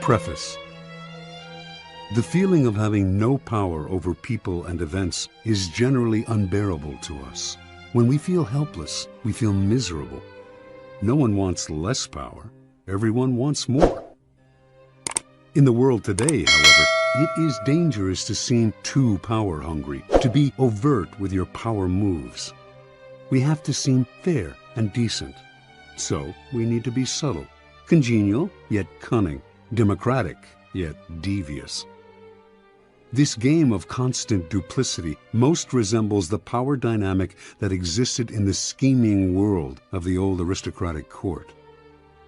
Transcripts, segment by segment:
Preface. The feeling of having no power over people and events is generally unbearable to us. When we feel helpless, we feel miserable. No one wants less power. Everyone wants more. In the world today, however, it is dangerous to seem too power-hungry, to be overt with your power moves. We have to seem fair and decent. So we need to be subtle, congenial yet cunning, democratic yet devious. This game of constant duplicity most resembles the power dynamic that existed in the scheming world of the old aristocratic court.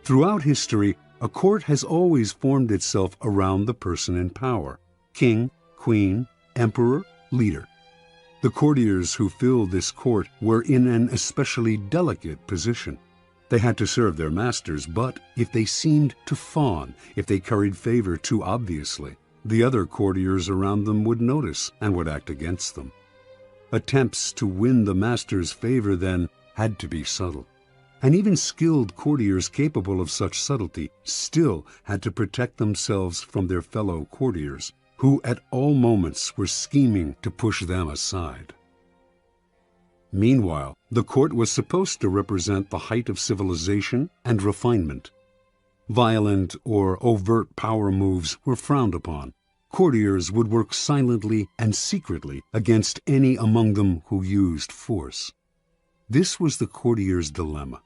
Throughout history, a court has always formed itself around the person in power: king, queen, emperor, leader. The courtiers who filled this court were in an especially delicate position. They had to serve their masters, but if they seemed to fawn, if they curried favor too obviously, the other courtiers around them would notice and would act against them. Attempts to win the master's favor then had to be subtle. And even skilled courtiers capable of such subtlety still had to protect themselves from their fellow courtiers, who at all moments were scheming to push them aside. Meanwhile, the court was supposed to represent the height of civilization and refinement. Violent or overt power moves were frowned upon. Courtiers would work silently and secretly against any among them who used force. This was the courtier's dilemma.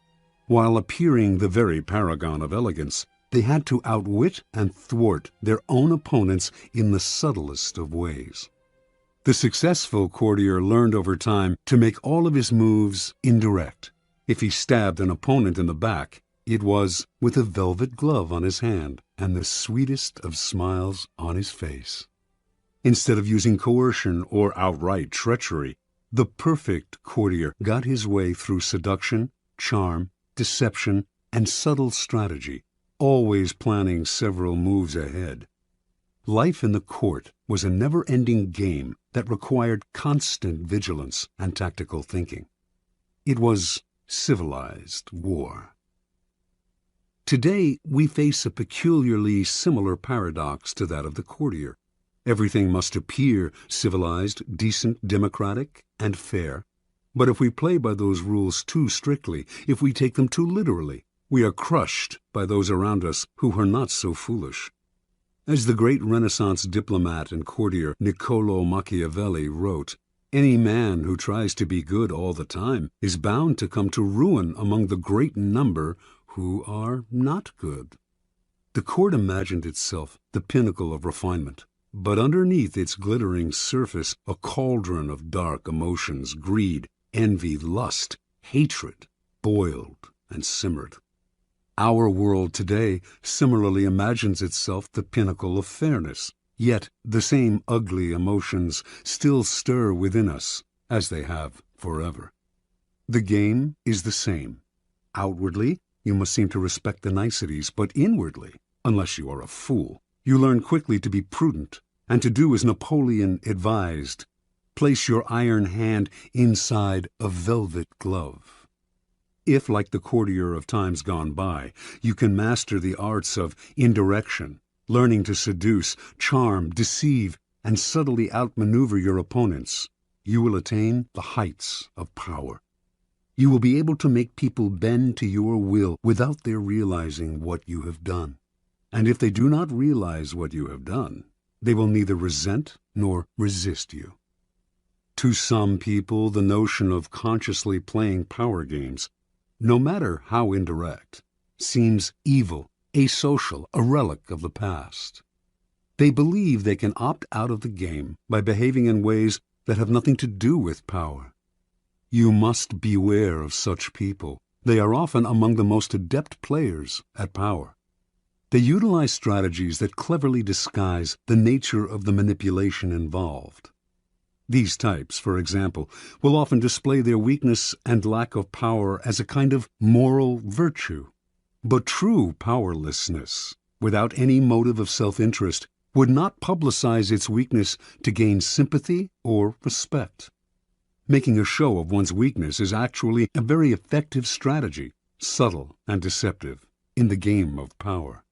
While appearing the very paragon of elegance, they had to outwit and thwart their own opponents in the subtlest of ways. The successful courtier learned over time to make all of his moves indirect. If he stabbed an opponent in the back, it was with a velvet glove on his hand and the sweetest of smiles on his face. Instead of using coercion or outright treachery, the perfect courtier got his way through seduction, charm, deception, and subtle strategy, always planning several moves ahead. Life in the court was a never-ending game that required constant vigilance and tactical thinking. It was civilized war. Today, we face a peculiarly similar paradox to that of the courtier. Everything must appear civilized, decent, democratic, and fair. But if we play by those rules too strictly, if we take them too literally, we are crushed by those around us who are not so foolish. As the great Renaissance diplomat and courtier Niccolò Machiavelli wrote, "Any man who tries to be good all the time is bound to come to ruin among the great number who are not good." The court imagined itself the pinnacle of refinement, but underneath its glittering surface a cauldron of dark emotions, greed, envy, lust, hatred, boiled and simmered. Our world today similarly imagines itself the pinnacle of fairness, yet the same ugly emotions still stir within us, as they have forever. The game is the same. Outwardly, you must seem to respect the niceties, but inwardly, unless you are a fool, you learn quickly to be prudent and to do as Napoleon advised: place your iron hand inside a velvet glove. If, like the courtier of times gone by, you can master the arts of indirection, learning to seduce, charm, deceive, and subtly outmaneuver your opponents, you will attain the heights of power. You will be able to make people bend to your will without their realizing what you have done. And if they do not realize what you have done, they will neither resent nor resist you. To some people, the notion of consciously playing power games, no matter how indirect, seems evil, asocial, a relic of the past. They believe they can opt out of the game by behaving in ways that have nothing to do with power. You must beware of such people. They are often among the most adept players at power. They utilize strategies that cleverly disguise the nature of the manipulation involved. These types, for example, will often display their weakness and lack of power as a kind of moral virtue. But true powerlessness, without any motive of self-interest, would not publicize its weakness to gain sympathy or respect. Making a show of one's weakness is actually a very effective strategy, subtle and deceptive, in the game of power.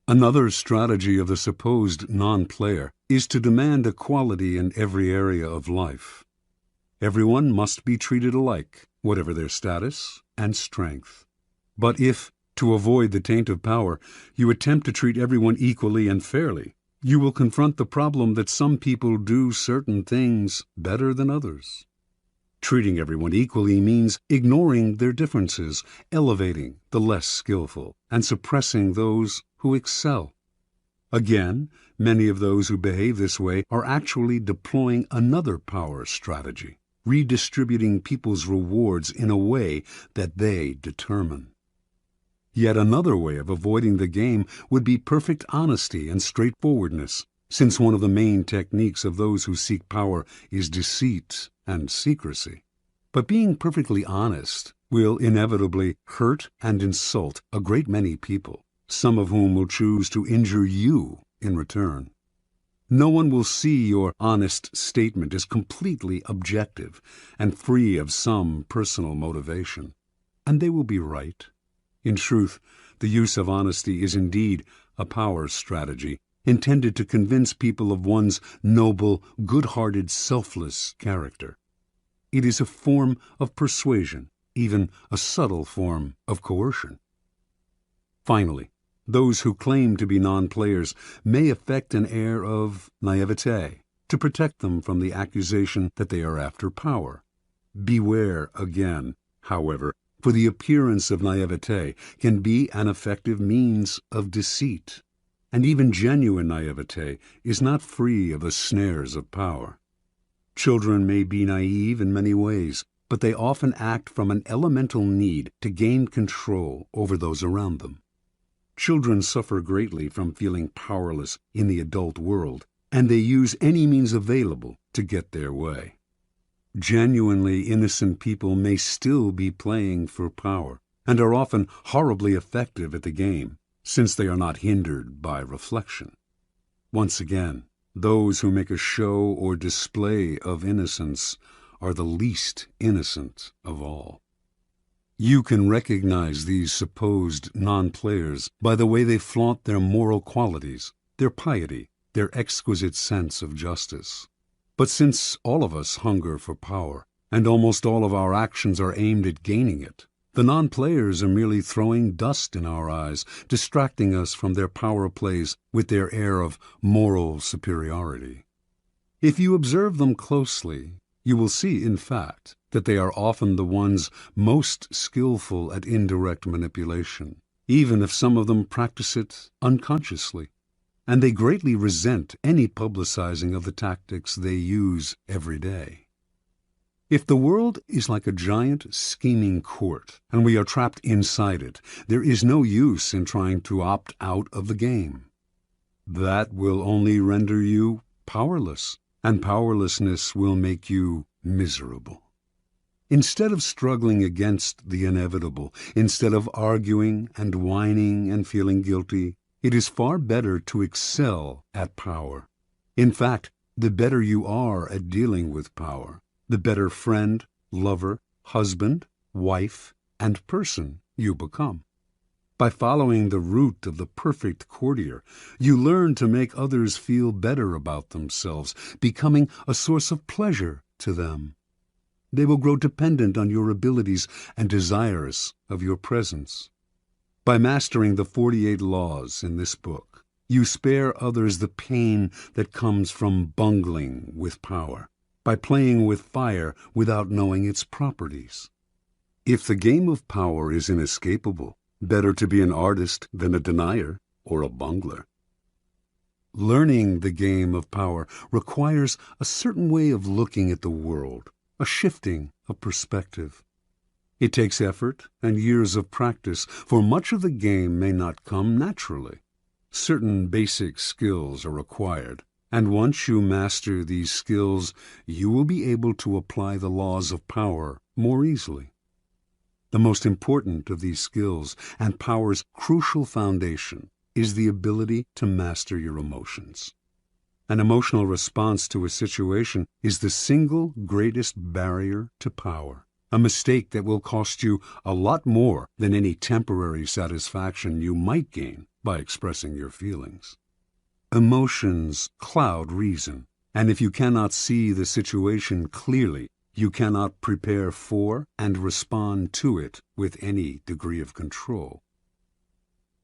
Another strategy of the supposed non-player is to demand equality in every area of life. Everyone must be treated alike, whatever their status and strength. But if, to avoid the taint of power, you attempt to treat everyone equally and fairly, you will confront the problem that some people do certain things better than others. Treating everyone equally means ignoring their differences, elevating the less skillful, and suppressing those who excel. Again, many of those who behave this way are actually deploying another power strategy, redistributing people's rewards in a way that they determine. Yet another way of avoiding the game would be perfect honesty and straightforwardness, since one of the main techniques of those who seek power is deceit and secrecy. But being perfectly honest will inevitably hurt and insult a great many people, some of whom will choose to injure you in return. No one will see your honest statement as completely objective and free of some personal motivation, and they will be right. In truth, the use of honesty is indeed a power strategy intended to convince people of one's noble, good-hearted, selfless character. It is a form of persuasion, even a subtle form of coercion. Finally, those who claim to be non-players may affect an air of naivete to protect them from the accusation that they are after power. Beware again, however, for the appearance of naivete can be an effective means of deceit, and even genuine naivete is not free of the snares of power. Children may be naive in many ways, but they often act from an elemental need to gain control over those around them. Children suffer greatly from feeling powerless in the adult world, and they use any means available to get their way. Genuinely innocent people may still be playing for power, and are often horribly effective at the game, since they are not hindered by reflection. Once again, those who make a show or display of innocence are the least innocent of all. You can recognize these supposed non-players by the way they flaunt their moral qualities, their piety, their exquisite sense of justice. But since all of us hunger for power, and almost all of our actions are aimed at gaining it, the non-players are merely throwing dust in our eyes, distracting us from their power plays with their air of moral superiority. If you observe them closely, you will see, in fact, that they are often the ones most skillful at indirect manipulation, even if some of them practice it unconsciously. And they greatly resent any publicizing of the tactics they use every day. If the world is like a giant scheming court, and we are trapped inside it, there is no use in trying to opt out of the game. That will only render you powerless, and powerlessness will make you miserable. Instead of struggling against the inevitable, instead of arguing and whining and feeling guilty, it is far better to excel at power. In fact, the better you are at dealing with power, the better friend, lover, husband, wife, and person you become. By following the route of the perfect courtier, you learn to make others feel better about themselves, becoming a source of pleasure to them. They will grow dependent on your abilities and desirous of your presence. By mastering the 48 laws in this book, you spare others the pain that comes from bungling with power, by playing with fire without knowing its properties. If the game of power is inescapable, better to be an artist than a denier or a bungler. Learning the game of power requires a certain way of looking at the world, a shifting of perspective. It takes effort and years of practice, for much of the game may not come naturally. Certain basic skills are required, and once you master these skills, you will be able to apply the laws of power more easily. The most important of these skills, and power's crucial foundation, is the ability to master your emotions. An emotional response to a situation is the single greatest barrier to power, a mistake that will cost you a lot more than any temporary satisfaction you might gain by expressing your feelings. Emotions cloud reason, and if you cannot see the situation clearly, you cannot prepare for and respond to it with any degree of control.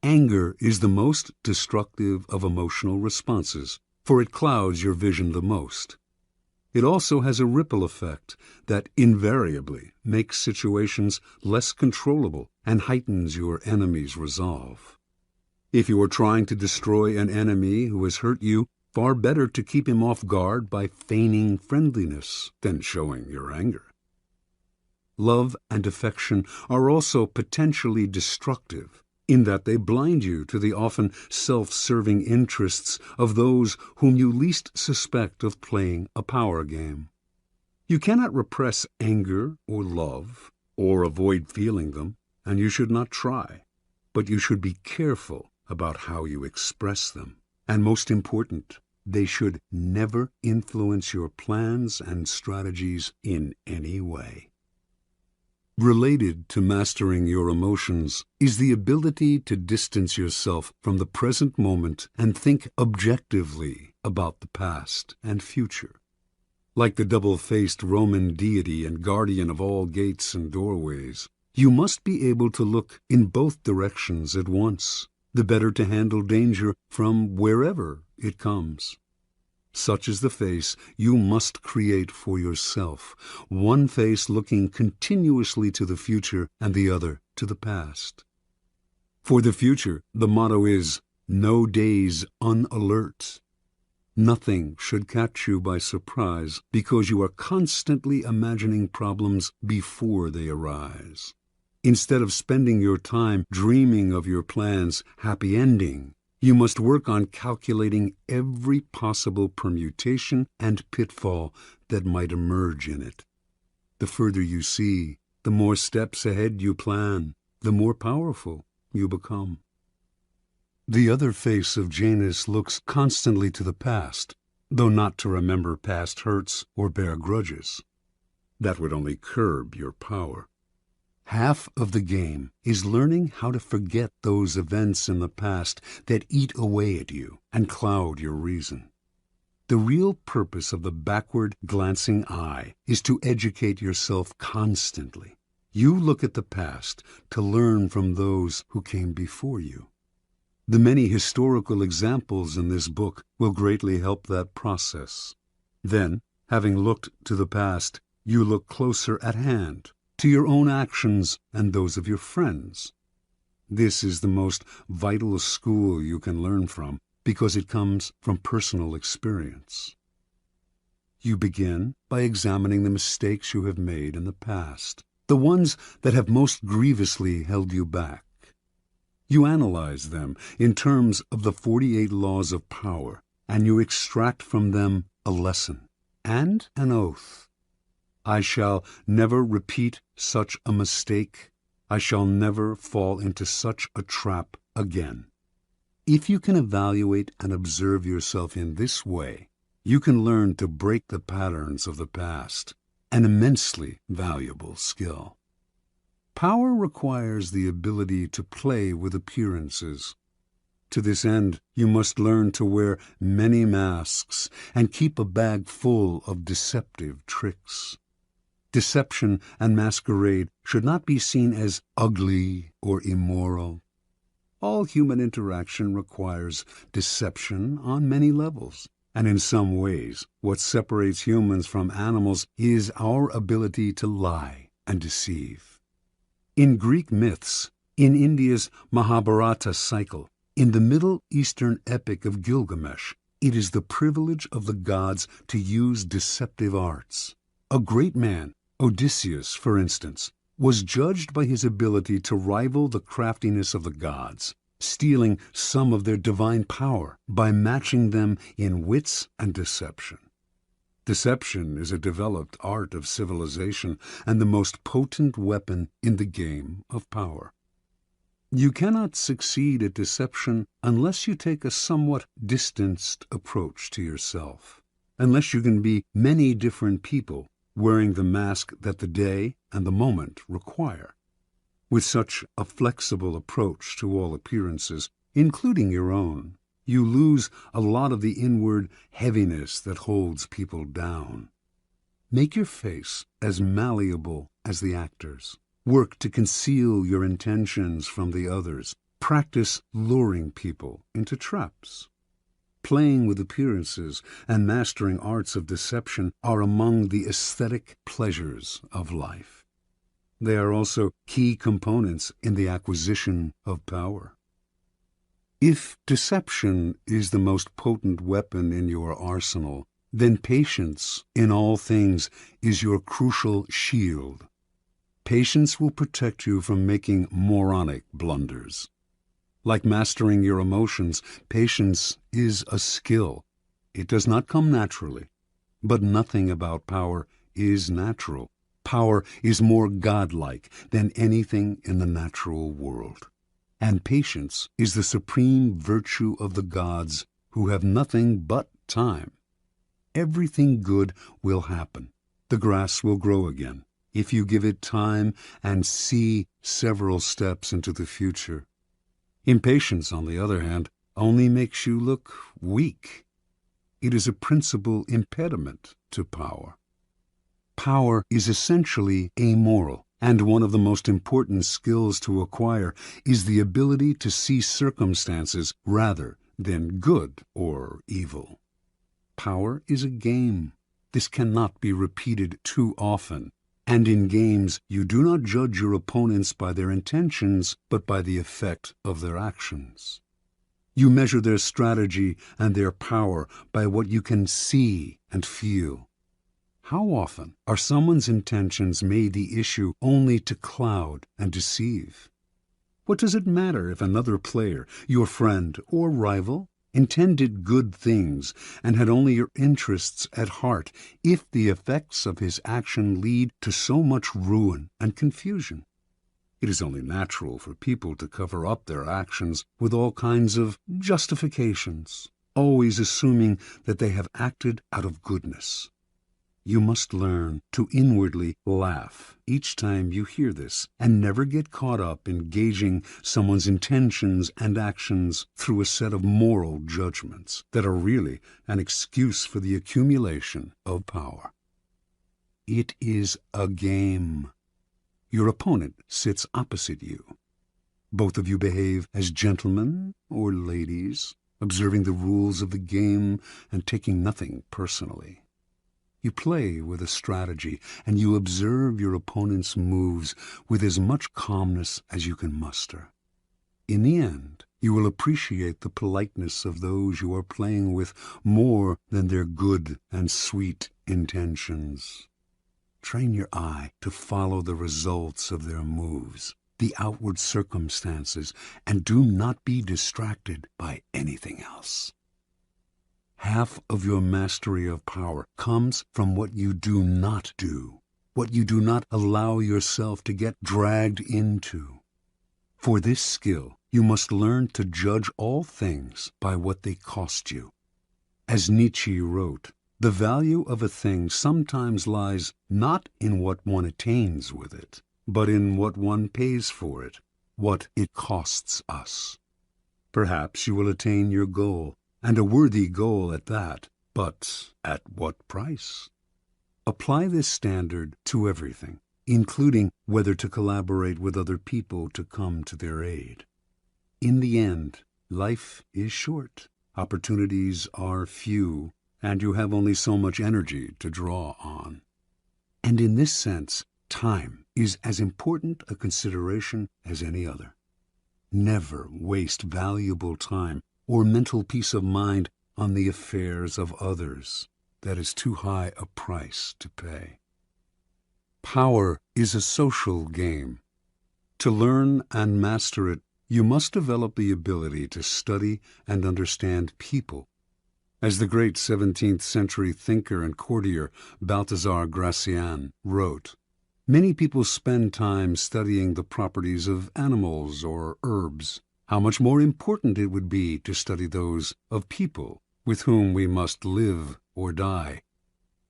Anger is the most destructive of emotional responses, for it clouds your vision the most. It also has a ripple effect that invariably makes situations less controllable and heightens your enemy's resolve. If you are trying to destroy an enemy who has hurt you, far better to keep him off guard by feigning friendliness than showing your anger. Love and affection are also potentially destructive, in that they blind you to the often self-serving interests of those whom you least suspect of playing a power game. You cannot repress anger or love, or avoid feeling them, and you should not try. But you should be careful about how you express them. And most important, they should never influence your plans and strategies in any way. Related to mastering your emotions is the ability to distance yourself from the present moment and think objectively about the past and future. Like the double-faced Roman deity and guardian of all gates and doorways, you must be able to look in both directions at once, the better to handle danger from wherever it comes. Such is the face you must create for yourself, one face looking continuously to the future and the other to the past. For the future, the motto is, no days unalert. Nothing should catch you by surprise because you are constantly imagining problems before they arise. Instead of spending your time dreaming of your plan's happy ending, you must work on calculating every possible permutation and pitfall that might emerge in it. The further you see, the more steps ahead you plan, the more powerful you become. The other face of Janus looks constantly to the past, though not to remember past hurts or bear grudges. That would only curb your power. Half of the game is learning how to forget those events in the past that eat away at you and cloud your reason. The real purpose of the backward glancing eye is to educate yourself constantly. You look at the past to learn from those who came before you. The many historical examples in this book will greatly help that process. Then, having looked to the past, you look closer at hand, to your own actions and those of your friends. This is the most vital school you can learn from, because it comes from personal experience. You begin by examining the mistakes you have made in the past, the ones that have most grievously held you back. You analyze them in terms of the 48 laws of power, and you extract from them a lesson and an oath. I shall never repeat such a mistake. I shall never fall into such a trap again. If you can evaluate and observe yourself in this way, you can learn to break the patterns of the past, an immensely valuable skill. Power requires the ability to play with appearances. To this end, you must learn to wear many masks and keep a bag full of deceptive tricks. Deception and masquerade should not be seen as ugly or immoral. All human interaction requires deception on many levels, and in some ways, what separates humans from animals is our ability to lie and deceive. In Greek myths, in India's Mahabharata cycle, in the Middle Eastern epic of Gilgamesh, it is the privilege of the gods to use deceptive arts. A great man, Odysseus, for instance, was judged by his ability to rival the craftiness of the gods, stealing some of their divine power by matching them in wits and deception. Deception is a developed art of civilization and the most potent weapon in the game of power. You cannot succeed at deception unless you take a somewhat distanced approach to yourself, unless you can be many different people wearing the mask that the day and the moment require. With such a flexible approach to all appearances, including your own, you lose a lot of the inward heaviness that holds people down. Make your face as malleable as the actors. Work to conceal your intentions from the others. Practice luring people into traps. Playing with appearances and mastering arts of deception are among the aesthetic pleasures of life. They are also key components in the acquisition of power. If deception is the most potent weapon in your arsenal, then patience in all things is your crucial shield. Patience will protect you from making moronic blunders. Like mastering your emotions, patience is a skill. It does not come naturally. But nothing about power is natural. Power is more godlike than anything in the natural world. And patience is the supreme virtue of the gods, who have nothing but time. Everything good will happen. The grass will grow again, if you give it time and see several steps into the future. Impatience, on the other hand, only makes you look weak. It is a principal impediment to power. Power is essentially amoral, and one of the most important skills to acquire is the ability to see circumstances rather than good or evil. Power is a game. This cannot be repeated too often. And in games, you do not judge your opponents by their intentions, but by the effect of their actions. You measure their strategy and their power by what you can see and feel. How often are someone's intentions made the issue only to cloud and deceive? What does it matter if another player, your friend or rival, intended good things and had only your interests at heart, if the effects of his action lead to so much ruin and confusion? It is only natural for people to cover up their actions with all kinds of justifications, always assuming that they have acted out of goodness. You must learn to inwardly laugh each time you hear this, and never get caught up in gauging someone's intentions and actions through a set of moral judgments that are really an excuse for the accumulation of power. It is a game. Your opponent sits opposite you. Both of you behave as gentlemen or ladies, observing the rules of the game and taking nothing personally. You play with a strategy, and you observe your opponent's moves with as much calmness as you can muster. In the end, you will appreciate the politeness of those you are playing with more than their good and sweet intentions. Train your eye to follow the results of their moves, the outward circumstances, and do not be distracted by anything else. Half of your mastery of power comes from what you do not do, what you do not allow yourself to get dragged into. For this skill, you must learn to judge all things by what they cost you. As Nietzsche wrote, the value of a thing sometimes lies not in what one attains with it, but in what one pays for it, what it costs us. Perhaps you will attain your goal, and a worthy goal at that, but at what price? Apply this standard to everything, including whether to collaborate with other people to come to their aid. In the end, life is short, opportunities are few, and you have only so much energy to draw on. And in this sense, time is as important a consideration as any other. Never waste valuable time or mental peace of mind on the affairs of others. That is too high a price to pay. Power is a social game. To learn and master it, you must develop the ability to study and understand people. As the great 17th century thinker and courtier Balthazar Gracian wrote, many people spend time studying the properties of animals or herbs. How much more important it would be to study those of people with whom we must live or die.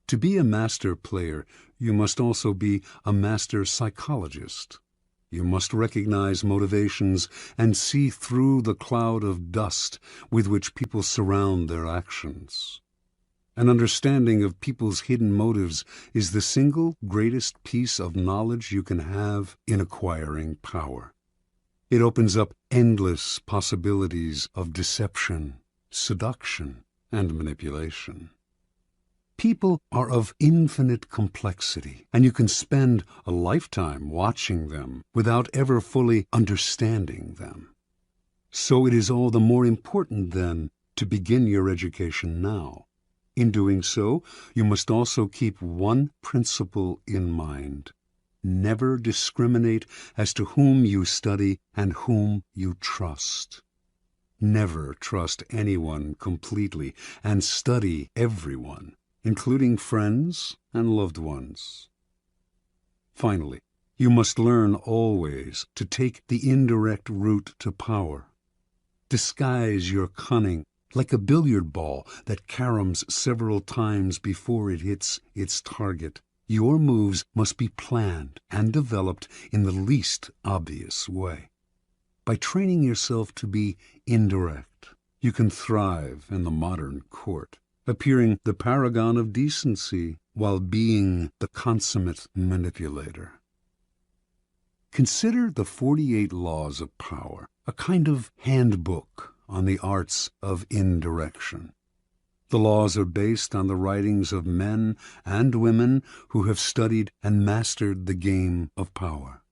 To be a master player, you must also be a master psychologist. You must recognize motivations and see through the cloud of dust with which people surround their actions. An understanding of people's hidden motives is the single greatest piece of knowledge you can have in acquiring power. It opens up endless possibilities of deception, seduction, and manipulation. People are of infinite complexity, and you can spend a lifetime watching them without ever fully understanding them. So it is all the more important, then, to begin your education now. In doing so, you must also keep one principle in mind. Never discriminate as to whom you study and whom you trust. Never trust anyone completely, and study everyone, including friends and loved ones. Finally, you must learn always to take the indirect route to power. Disguise your cunning like a billiard ball that caroms several times before it hits its target. Your moves must be planned and developed in the least obvious way. By training yourself to be indirect, you can thrive in the modern court, appearing the paragon of decency while being the consummate manipulator. Consider the 48 Laws of Power, a kind of handbook on the arts of indirection. The laws are based on the writings of men and women who have studied and mastered the game of power.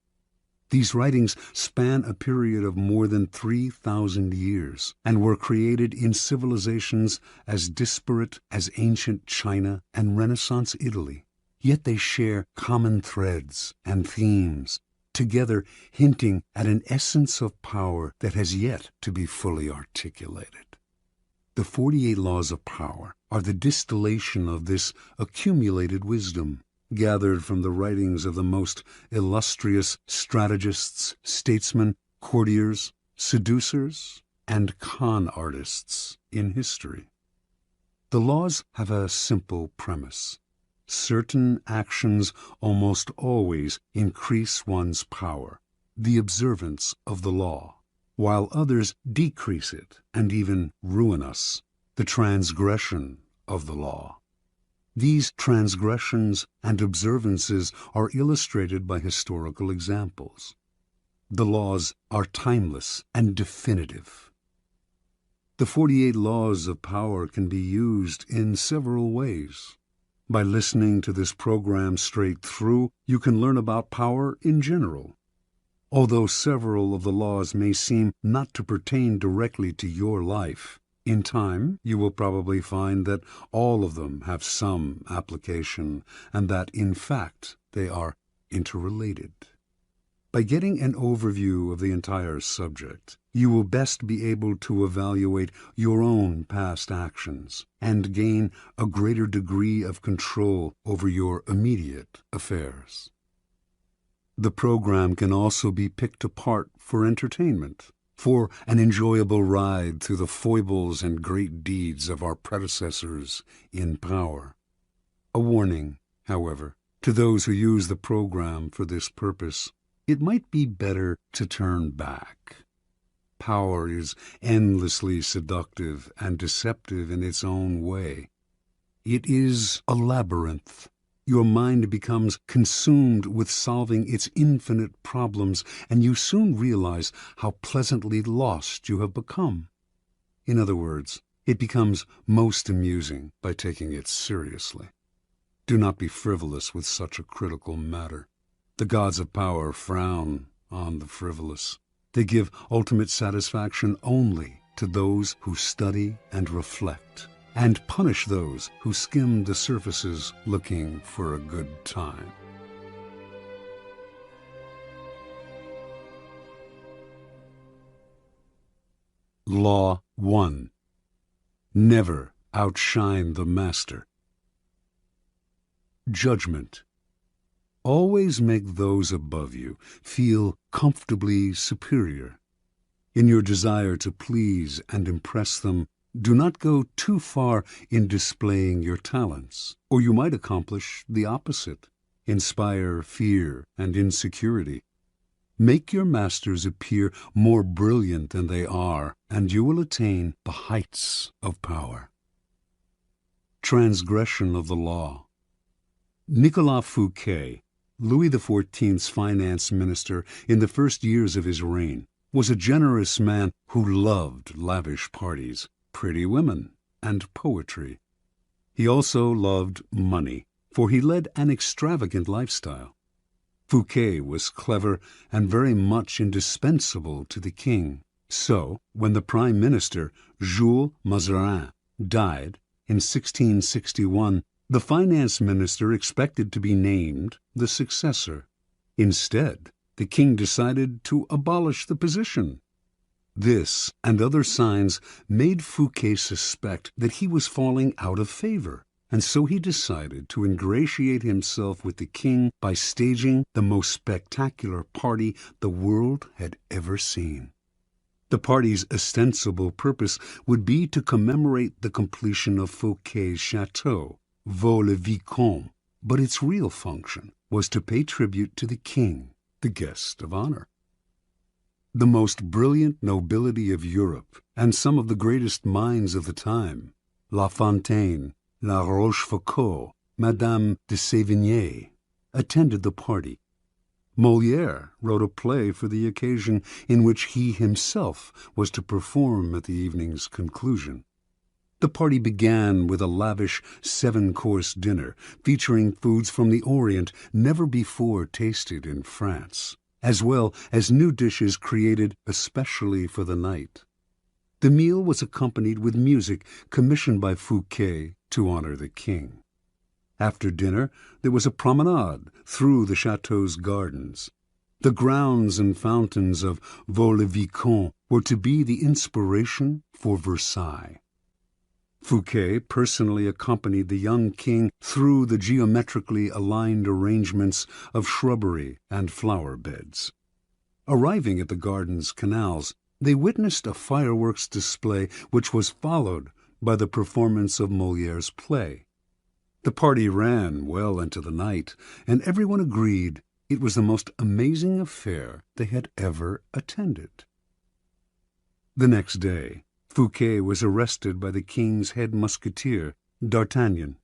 These writings span a period of more than 3,000 years and were created in civilizations as disparate as ancient China and Renaissance Italy. Yet they share common threads and themes, together hinting at an essence of power that has yet to be fully articulated. The 48 Laws of Power are the distillation of this accumulated wisdom, gathered from the writings of the most illustrious strategists, statesmen, courtiers, seducers, and con artists in history. The laws have a simple premise. Certain actions almost always increase one's power, the observance of the law, while others decrease it and even ruin us, the transgression of the law. These transgressions and observances are illustrated by historical examples. The laws are timeless and definitive. The 48 Laws of Power can be used in several ways. By listening to this program straight through, you can learn about power in general. Although several of the laws may seem not to pertain directly to your life, in time you will probably find that all of them have some application and that, in fact, they are interrelated. By getting an overview of the entire subject, you will best be able to evaluate your own past actions and gain a greater degree of control over your immediate affairs. The program can also be picked apart for entertainment, for an enjoyable ride through the foibles and great deeds of our predecessors in power. A warning, however, to those who use the program for this purpose: it might be better to turn back. Power is endlessly seductive and deceptive in its own way. It is a labyrinth. Your mind becomes consumed with solving its infinite problems, and you soon realize how pleasantly lost you have become. In other words, it becomes most amusing by taking it seriously. Do not be frivolous with such a critical matter. The gods of power frown on the frivolous. They give ultimate satisfaction only to those who study and reflect, and punish those who skim the surfaces looking for a good time. Law 1. Never outshine the master. Judgment. Always make those above you feel comfortably superior. In your desire to please and impress them, do not go too far in displaying your talents, or you might accomplish the opposite, inspire fear and insecurity. Make your masters appear more brilliant than they are, and you will attain the heights of power. Transgression of the law. Nicolas Fouquet, Louis XIV's finance minister in the first years of his reign, was a generous man who loved lavish parties, pretty women, and poetry. He also loved money, for he led an extravagant lifestyle. Fouquet was clever and very much indispensable to the king. So, when the prime minister, Jules Mazarin, died in 1661, the finance minister expected to be named the successor. Instead, the king decided to abolish the position. This and other signs made Fouquet suspect that he was falling out of favor, and so he decided to ingratiate himself with the king by staging the most spectacular party the world had ever seen. The party's ostensible purpose would be to commemorate the completion of Fouquet's chateau, Vaux-le-Vicomte, but its real function was to pay tribute to the king, the guest of honor. The most brilliant nobility of Europe and some of the greatest minds of the time, La Fontaine, La Rochefoucauld, Madame de Sévigné, attended the party. Molière wrote a play for the occasion in which he himself was to perform at the evening's conclusion. The party began with a lavish 7-course dinner featuring foods from the Orient never before tasted in France, as well as new dishes created especially for the night. The meal was accompanied with music commissioned by Fouquet to honor the king. After dinner, there was a promenade through the chateau's gardens. The grounds and fountains of Vaux-le-Vicomte were to be the inspiration for Versailles. Fouquet personally accompanied the young king through the geometrically aligned arrangements of shrubbery and flower beds. Arriving at the garden's canals, they witnessed a fireworks display which was followed by the performance of Molière's play. The party ran well into the night, and everyone agreed it was the most amazing affair they had ever attended. The next day, Fouquet was arrested by the king's head musketeer, D'Artagnan.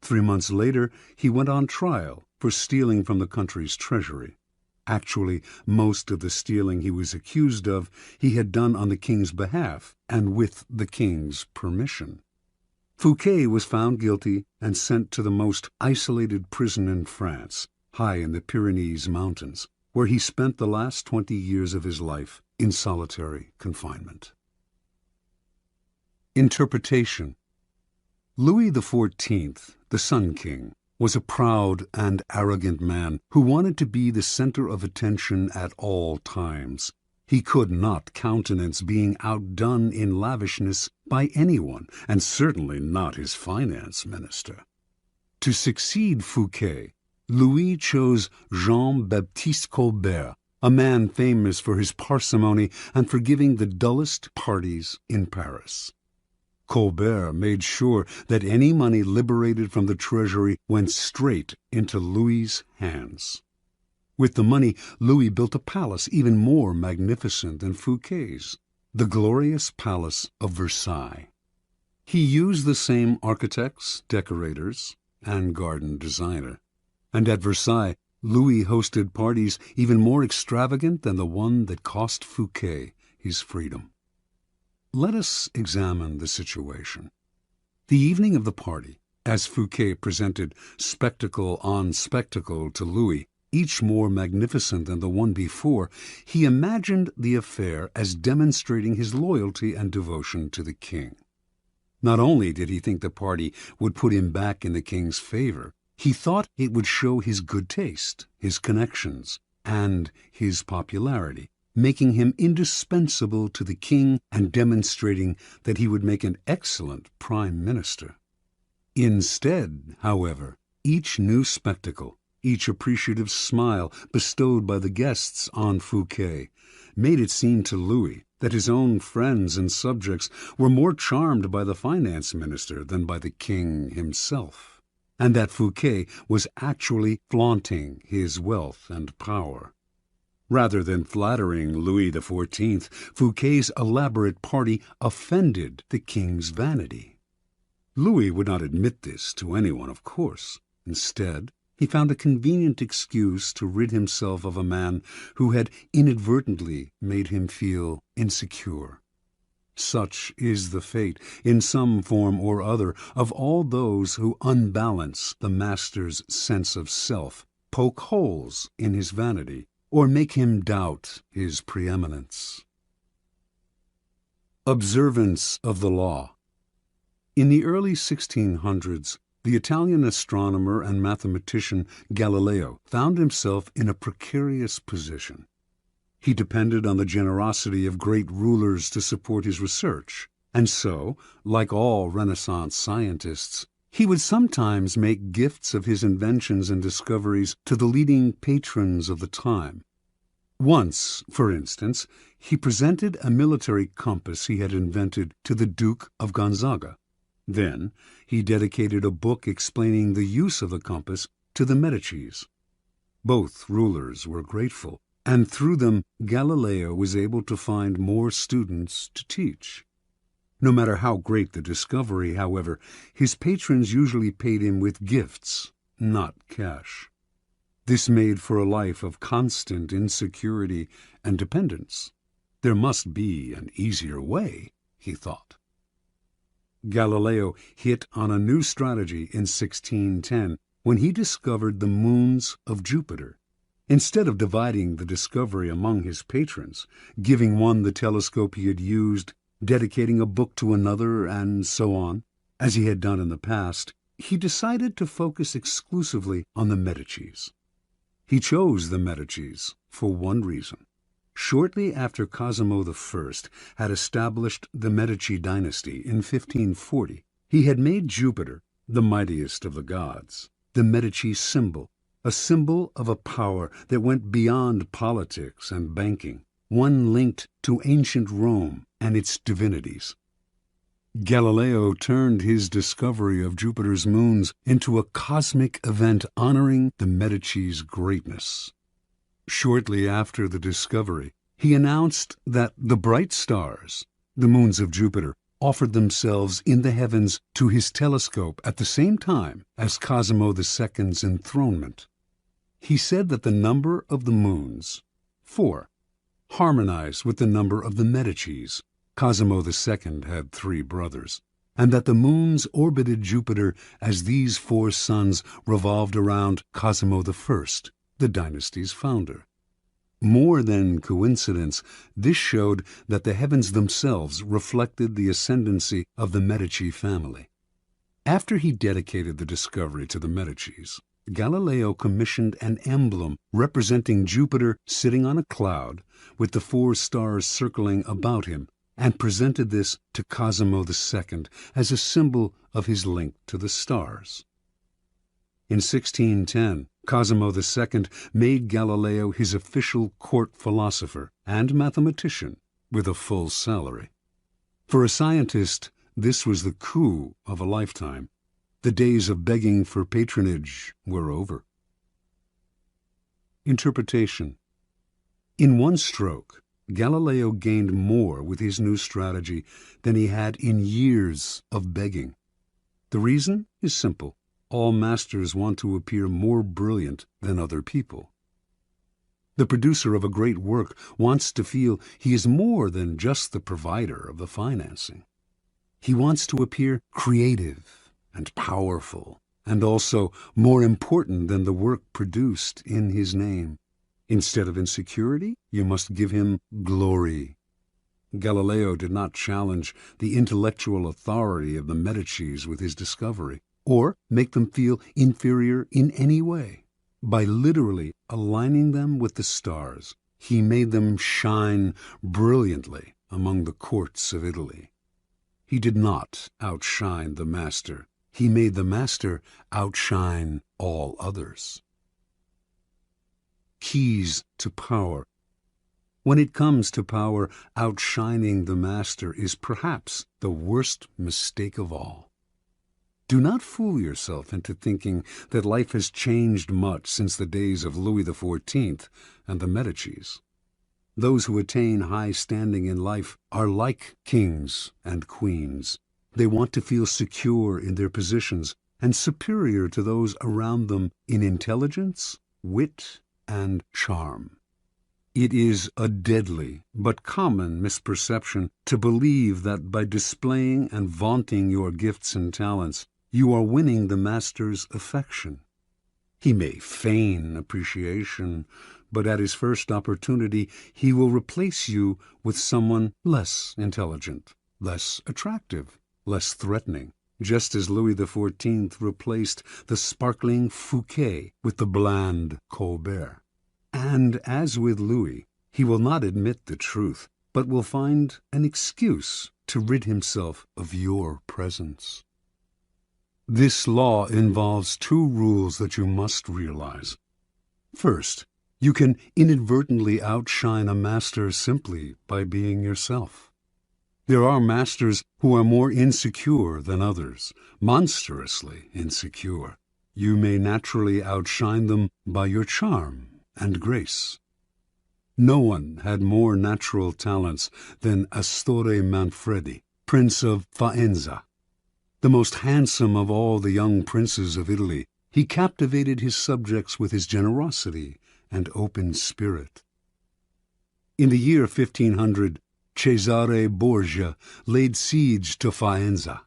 3 months later, he went on trial for stealing from the country's treasury. Actually, most of the stealing he was accused of he had done on the king's behalf and with the king's permission. Fouquet was found guilty and sent to the most isolated prison in France, high in the Pyrenees Mountains, where he spent the last 20 years of his life in solitary confinement. Interpretation. Louis XIV, the Sun King, was a proud and arrogant man who wanted to be the center of attention at all times. He could not countenance being outdone in lavishness by anyone, and certainly not his finance minister. To succeed Fouquet, Louis chose Jean-Baptiste Colbert, a man famous for his parsimony and for giving the dullest parties in Paris. Colbert made sure that any money liberated from the treasury went straight into Louis's hands. With the money, Louis built a palace even more magnificent than Fouquet's, the glorious Palace of Versailles. He used the same architects, decorators, and garden designer. And at Versailles, Louis hosted parties even more extravagant than the one that cost Fouquet his freedom. Let us examine the situation. The evening of the party, as Fouquet presented spectacle on spectacle to Louis, each more magnificent than the one before, he imagined the affair as demonstrating his loyalty and devotion to the king. Not only did he think the party would put him back in the king's favor, he thought it would show his good taste, his connections, and his popularity, making him indispensable to the king and demonstrating that he would make an excellent prime minister. Instead, however, each new spectacle, each appreciative smile bestowed by the guests on Fouquet, made it seem to Louis that his own friends and subjects were more charmed by the finance minister than by the king himself, and that Fouquet was actually flaunting his wealth and power. Rather than flattering Louis XIV, Fouquet's elaborate party offended the king's vanity. Louis would not admit this to anyone, of course. Instead, he found a convenient excuse to rid himself of a man who had inadvertently made him feel insecure. Such is the fate, in some form or other, of all those who unbalance the master's sense of self, poke holes in his vanity, or make him doubt his preeminence. Observance of the law. In the early 1600s, the Italian astronomer and mathematician Galileo found himself in a precarious position. He depended on the generosity of great rulers to support his research, and so, like all Renaissance scientists, he would sometimes make gifts of his inventions and discoveries to the leading patrons of the time. Once, for instance, he presented a military compass he had invented to the Duke of Gonzaga. Then he dedicated a book explaining the use of the compass to the Medicis. Both rulers were grateful, and through them Galileo was able to find more students to teach. No matter how great the discovery, however, his patrons usually paid him with gifts, not cash. This made for a life of constant insecurity and dependence. There must be an easier way, he thought. Galileo hit on a new strategy in 1610 when he discovered the moons of Jupiter. Instead of dividing the discovery among his patrons, giving one the telescope he had used, dedicating a book to another, and so on, as he had done in the past, he decided to focus exclusively on the Medicis. He chose the Medicis for one reason. Shortly after Cosimo I had established the Medici dynasty in 1540, he had made Jupiter, the mightiest of the gods, the Medici symbol, a symbol of a power that went beyond politics and banking, one linked to ancient Rome and its divinities. Galileo turned his discovery of Jupiter's moons into a cosmic event honoring the Medici's greatness. Shortly after the discovery, he announced that the bright stars, the moons of Jupiter, offered themselves in the heavens to his telescope at the same time as Cosimo II's enthronement. He said that the number of the moons, 4, harmonized with the number of the Medicis. Cosimo II had 3 brothers, and that the moons orbited Jupiter as these 4 suns revolved around Cosimo I, the dynasty's founder. More than coincidence, this showed that the heavens themselves reflected the ascendancy of the Medici family. After he dedicated the discovery to the Medicis, Galileo commissioned an emblem representing Jupiter sitting on a cloud with the 4 stars circling about him, and presented this to Cosimo II as a symbol of his link to the stars. In 1610, Cosimo II made Galileo his official court philosopher and mathematician with a full salary. For a scientist, this was the coup of a lifetime. The days of begging for patronage were over. Interpretation. In one stroke, Galileo gained more with his new strategy than he had in years of begging. The reason is simple. All masters want to appear more brilliant than other people. The producer of a great work wants to feel he is more than just the provider of the financing. He wants to appear creative and powerful, and also more important than the work produced in his name. Instead of insecurity, you must give him glory. Galileo did not challenge the intellectual authority of the Medicis with his discovery, or make them feel inferior in any way. By literally aligning them with the stars, he made them shine brilliantly among the courts of Italy. He did not outshine the master. He made the master outshine all others. Keys to power. When it comes to power, outshining the master is perhaps the worst mistake of all. Do not fool yourself into thinking that life has changed much since the days of Louis XIV and the Medicis. Those who attain high standing in life are like kings and queens. They want to feel secure in their positions and superior to those around them in intelligence, wit, and charm. It is a deadly but common misperception to believe that by displaying and vaunting your gifts and talents, you are winning the master's affection. He may feign appreciation, but at his first opportunity he will replace you with someone less intelligent, less attractive, less threatening, just as Louis XIV replaced the sparkling Fouquet with the bland Colbert. And as with Louis, he will not admit the truth, but will find an excuse to rid himself of your presence. This law involves two rules that you must realize. First, you can inadvertently outshine a master simply by being yourself. There are masters who are more insecure than others, monstrously insecure. You may naturally outshine them by your charm and grace. No one had more natural talents than Astorre Manfredi, Prince of Faenza. The most handsome of all the young princes of Italy, he captivated his subjects with his generosity and open spirit. In the year 1500, Cesare Borgia laid siege to Faenza.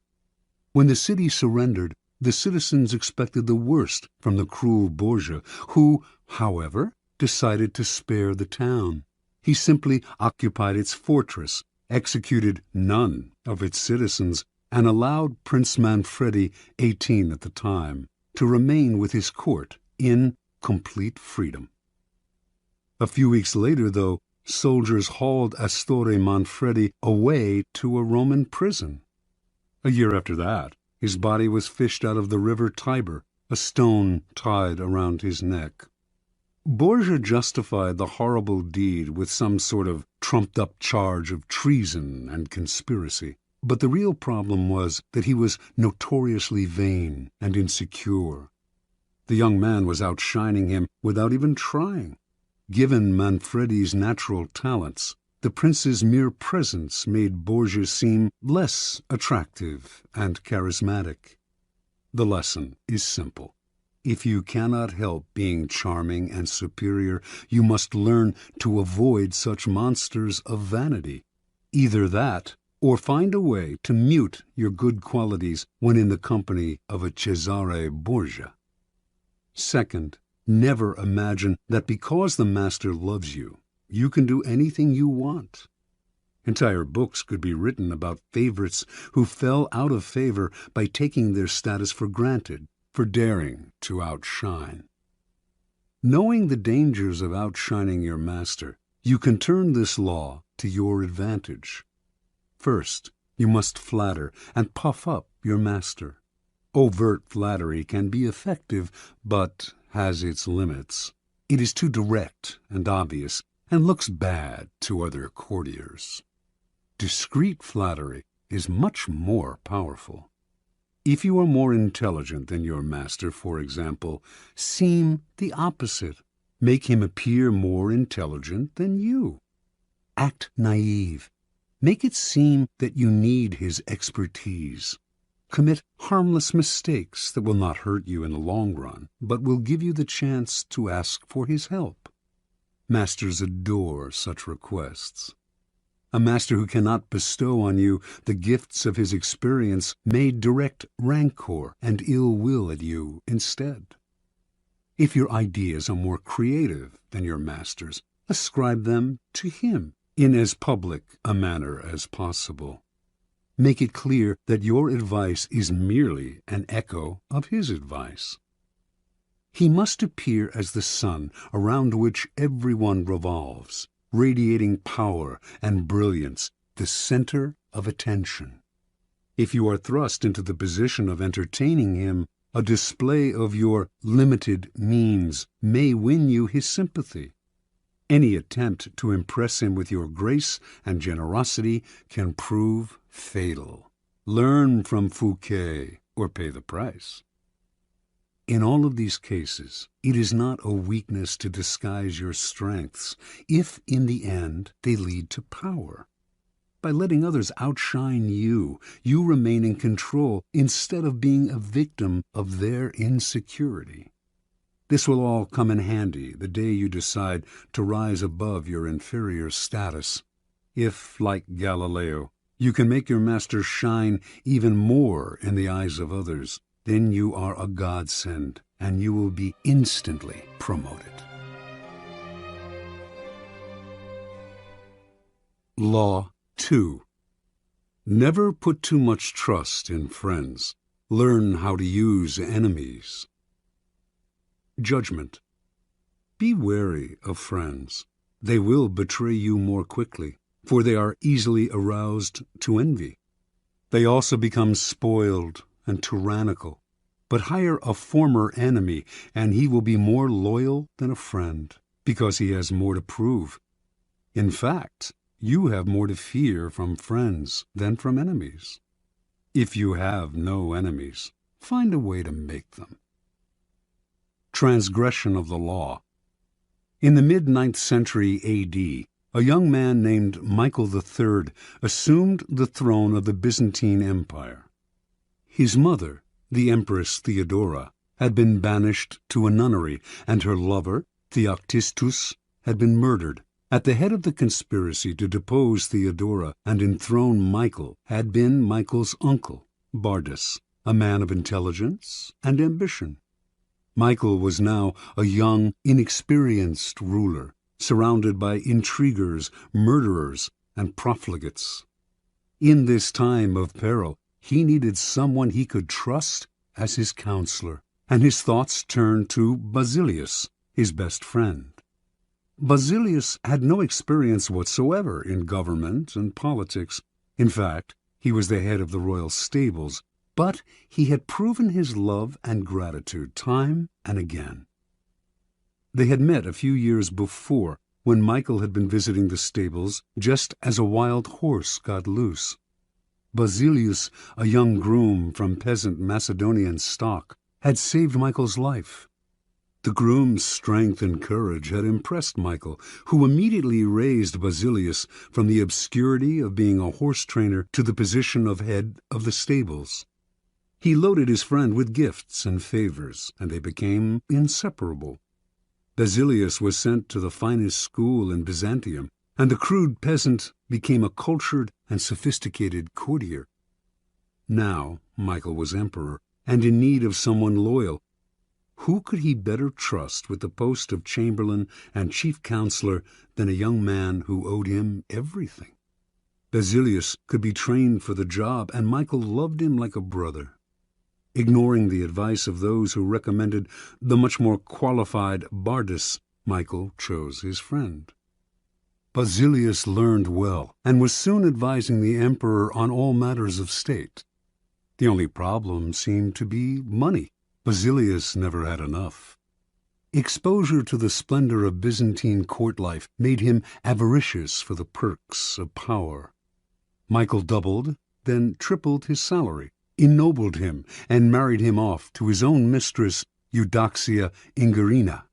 When the city surrendered, the citizens expected the worst from the cruel Borgia, who, however, decided to spare the town. He simply occupied its fortress, executed none of its citizens, and allowed Prince Manfredi, 18 at the time, to remain with his court in complete freedom. A few weeks later, though, soldiers hauled Astorre Manfredi away to a Roman prison. A year after that, his body was fished out of the river Tiber, a stone tied around his neck. Borgia justified the horrible deed with some sort of trumped-up charge of treason and conspiracy. But the real problem was that he was notoriously vain and insecure. The young man was outshining him without even trying. Given Manfredi's natural talents, the prince's mere presence made Borgia seem less attractive and charismatic. The lesson is simple. If you cannot help being charming and superior, you must learn to avoid such monsters of vanity. Either that, or find a way to mute your good qualities when in the company of a Cesare Borgia. Second, never imagine that because the master loves you, you can do anything you want. Entire books could be written about favorites who fell out of favor by taking their status for granted, for daring to outshine. Knowing the dangers of outshining your master, you can turn this law to your advantage. First, you must flatter and puff up your master. Overt flattery can be effective, but has its limits. It is too direct and obvious, and looks bad to other courtiers. Discreet flattery is much more powerful. If you are more intelligent than your master, for example, seem the opposite. Make him appear more intelligent than you. Act naive. Make it seem that you need his expertise. Commit harmless mistakes that will not hurt you in the long run, but will give you the chance to ask for his help. Masters adore such requests. A master who cannot bestow on you the gifts of his experience may direct rancor and ill will at you instead. If your ideas are more creative than your master's, ascribe them to him in as public a manner as possible. Make it clear that your advice is merely an echo of his advice. He must appear as the sun around which everyone revolves, radiating power and brilliance, the center of attention. If you are thrust into the position of entertaining him, a display of your limited means may win you his sympathy. Any attempt to impress him with your grace and generosity can prove fatal. Learn from Fouquet or pay the price. In all of these cases, it is not a weakness to disguise your strengths if, in the end, they lead to power. By letting others outshine you, you remain in control instead of being a victim of their insecurity. This will all come in handy the day you decide to rise above your inferior status. If, like Galileo, you can make your master shine even more in the eyes of others, then you are a godsend, and you will be instantly promoted. Law 2. Never put too much trust in friends. Learn how to use enemies. Judgment. Be wary of friends. They will betray you more quickly, for they are easily aroused to envy. They also become spoiled and tyrannical. But hire a former enemy, and he will be more loyal than a friend, because he has more to prove. In fact, you have more to fear from friends than from enemies. If you have no enemies, find a way to make them. Transgression of the law. In the mid-9th century A.D., a young man named Michael III assumed the throne of the Byzantine Empire. His mother, the Empress Theodora, had been banished to a nunnery, and her lover, Theoctistus, had been murdered. At the head of the conspiracy to depose Theodora and enthrone Michael had been Michael's uncle, Boldness, a man of intelligence and ambition. Michael was now a young, inexperienced ruler, surrounded by intriguers, murderers, and profligates. In this time of peril, he needed someone he could trust as his counselor, and his thoughts turned to Basilius, his best friend. Basilius had no experience whatsoever in government and politics. In fact, he was the head of the royal stables, but he had proven his love and gratitude time and again. They had met a few years before, when Michael had been visiting the stables just as a wild horse got loose. Basilius, a young groom from peasant Macedonian stock, had saved Michael's life. The groom's strength and courage had impressed Michael, who immediately raised Basilius from the obscurity of being a horse trainer to the position of head of the stables. He loaded his friend with gifts and favors, and they became inseparable. Basilius was sent to the finest school in Byzantium, and the crude peasant became a cultured and sophisticated courtier. Now Michael was emperor, and in need of someone loyal. Who could he better trust with the post of chamberlain and chief counselor than a young man who owed him everything? Basilius could be trained for the job, and Michael loved him like a brother. Ignoring the advice of those who recommended the much more qualified Boldness, Michael chose his friend. Basilius learned well, and was soon advising the emperor on all matters of state. The only problem seemed to be money. Basilius never had enough. Exposure to the splendor of Byzantine court life made him avaricious for the perks of power. Michael doubled, then tripled his salary, ennobled him, and married him off to his own mistress, Eudoxia Ingerina.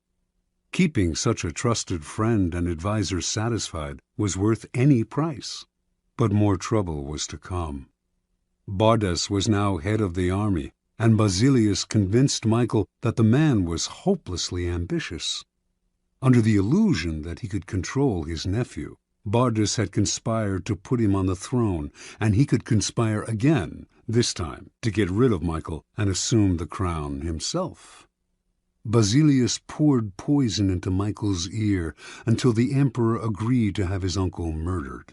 Keeping such a trusted friend and adviser satisfied was worth any price. But more trouble was to come. Boldness was now head of the army, and Basilius convinced Michael that the man was hopelessly ambitious. Under the illusion that he could control his nephew, Boldness had conspired to put him on the throne, and he could conspire again, this time to get rid of Michael and assume the crown himself. Basilius poured poison into Michael's ear until the emperor agreed to have his uncle murdered.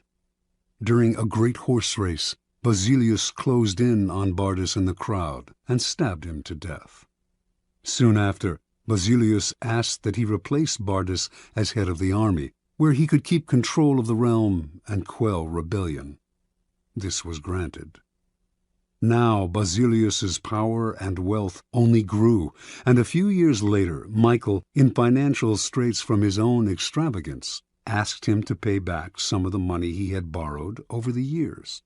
During a great horse race, Basilius closed in on Boldness in the crowd and stabbed him to death. Soon after, Basilius asked that he replace Boldness as head of the army, where he could keep control of the realm and quell rebellion. This was granted. Now Basilius's power and wealth only grew, and a few years later Michael, in financial straits from his own extravagance, asked him to pay back some of the money he had borrowed over the years.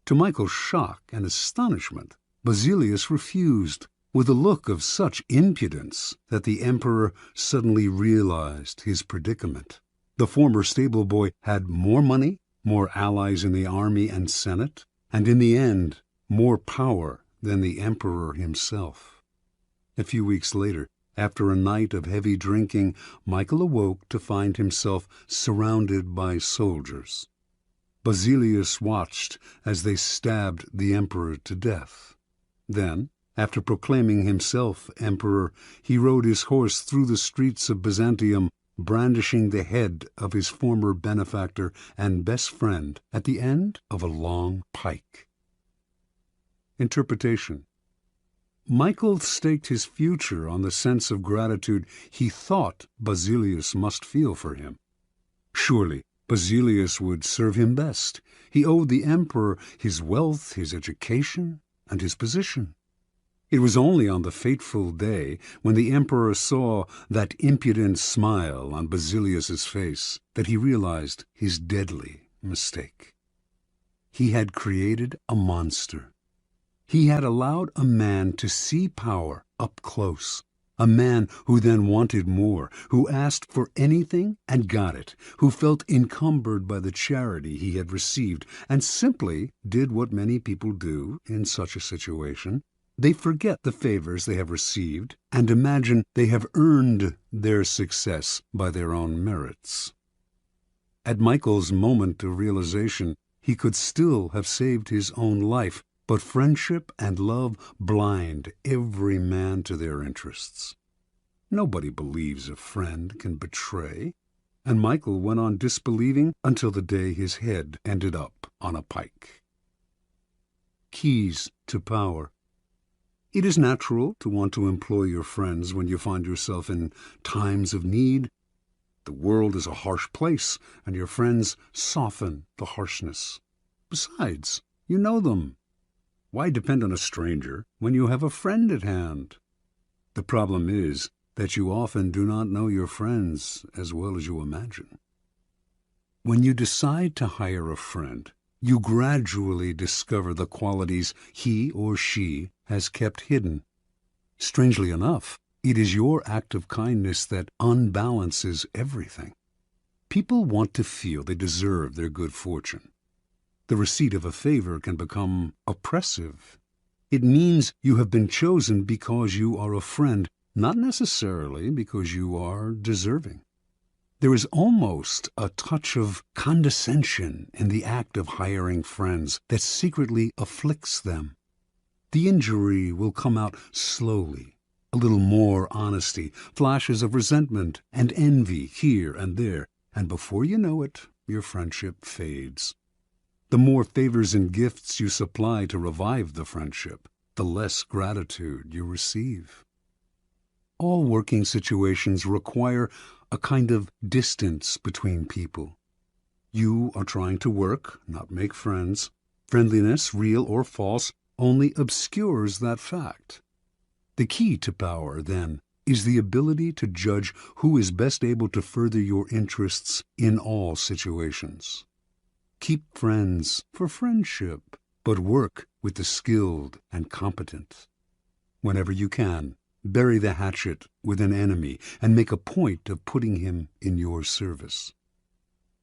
To Michael's shock and astonishment, Basilius refused, with a look of such impudence that the emperor suddenly realized his predicament. The former stable boy had more money, more allies in the army and senate, and in the end, more power than the emperor himself. A few weeks later, after a night of heavy drinking, Michael awoke to find himself surrounded by soldiers. Basilius watched as they stabbed the emperor to death. Then, after proclaiming himself emperor, he rode his horse through the streets of Byzantium, brandishing the head of his former benefactor and best friend at the end of a long pike. Interpretation. Michael staked his future on the sense of gratitude he thought Basilius must feel for him. Surely Basilius would serve him best. He owed the emperor his wealth, his education, and his position. It was only on the fateful day when the emperor saw that impudent smile on Basilius's face that he realized his deadly mistake. He had created a monster. He had allowed a man to see power up close, a man who then wanted more, who asked for anything and got it, who felt encumbered by the charity he had received, and simply did what many people do in such a situation. They forget the favors they have received and imagine they have earned their success by their own merits. At Michael's moment of realization, he could still have saved his own life, but friendship and love blind every man to their interests. Nobody believes a friend can betray, and Michael went on disbelieving until the day his head ended up on a pike. Keys to power. It is natural to want to employ your friends when you find yourself in times of need. The world is a harsh place, and your friends soften the harshness. Besides, you know them. Why depend on a stranger when you have a friend at hand? The problem is that you often do not know your friends as well as you imagine. When you decide to hire a friend, you gradually discover the qualities he or she has kept hidden. Strangely enough, it is your act of kindness that unbalances everything. People want to feel they deserve their good fortune. The receipt of a favor can become oppressive. It means you have been chosen because you are a friend, not necessarily because you are deserving. There is almost a touch of condescension in the act of hiring friends that secretly afflicts them. The injury will come out slowly, a little more honesty, flashes of resentment and envy here and there, and before you know it, your friendship fades. The more favors and gifts you supply to revive the friendship, the less gratitude you receive. All working situations require a kind of distance between people. You are trying to work, not make friends. Friendliness, real or false, only obscures that fact. The key to power, then, is the ability to judge who is best able to further your interests in all situations. Keep friends for friendship, but work with the skilled and competent. Whenever you can, bury the hatchet with an enemy and make a point of putting him in your service.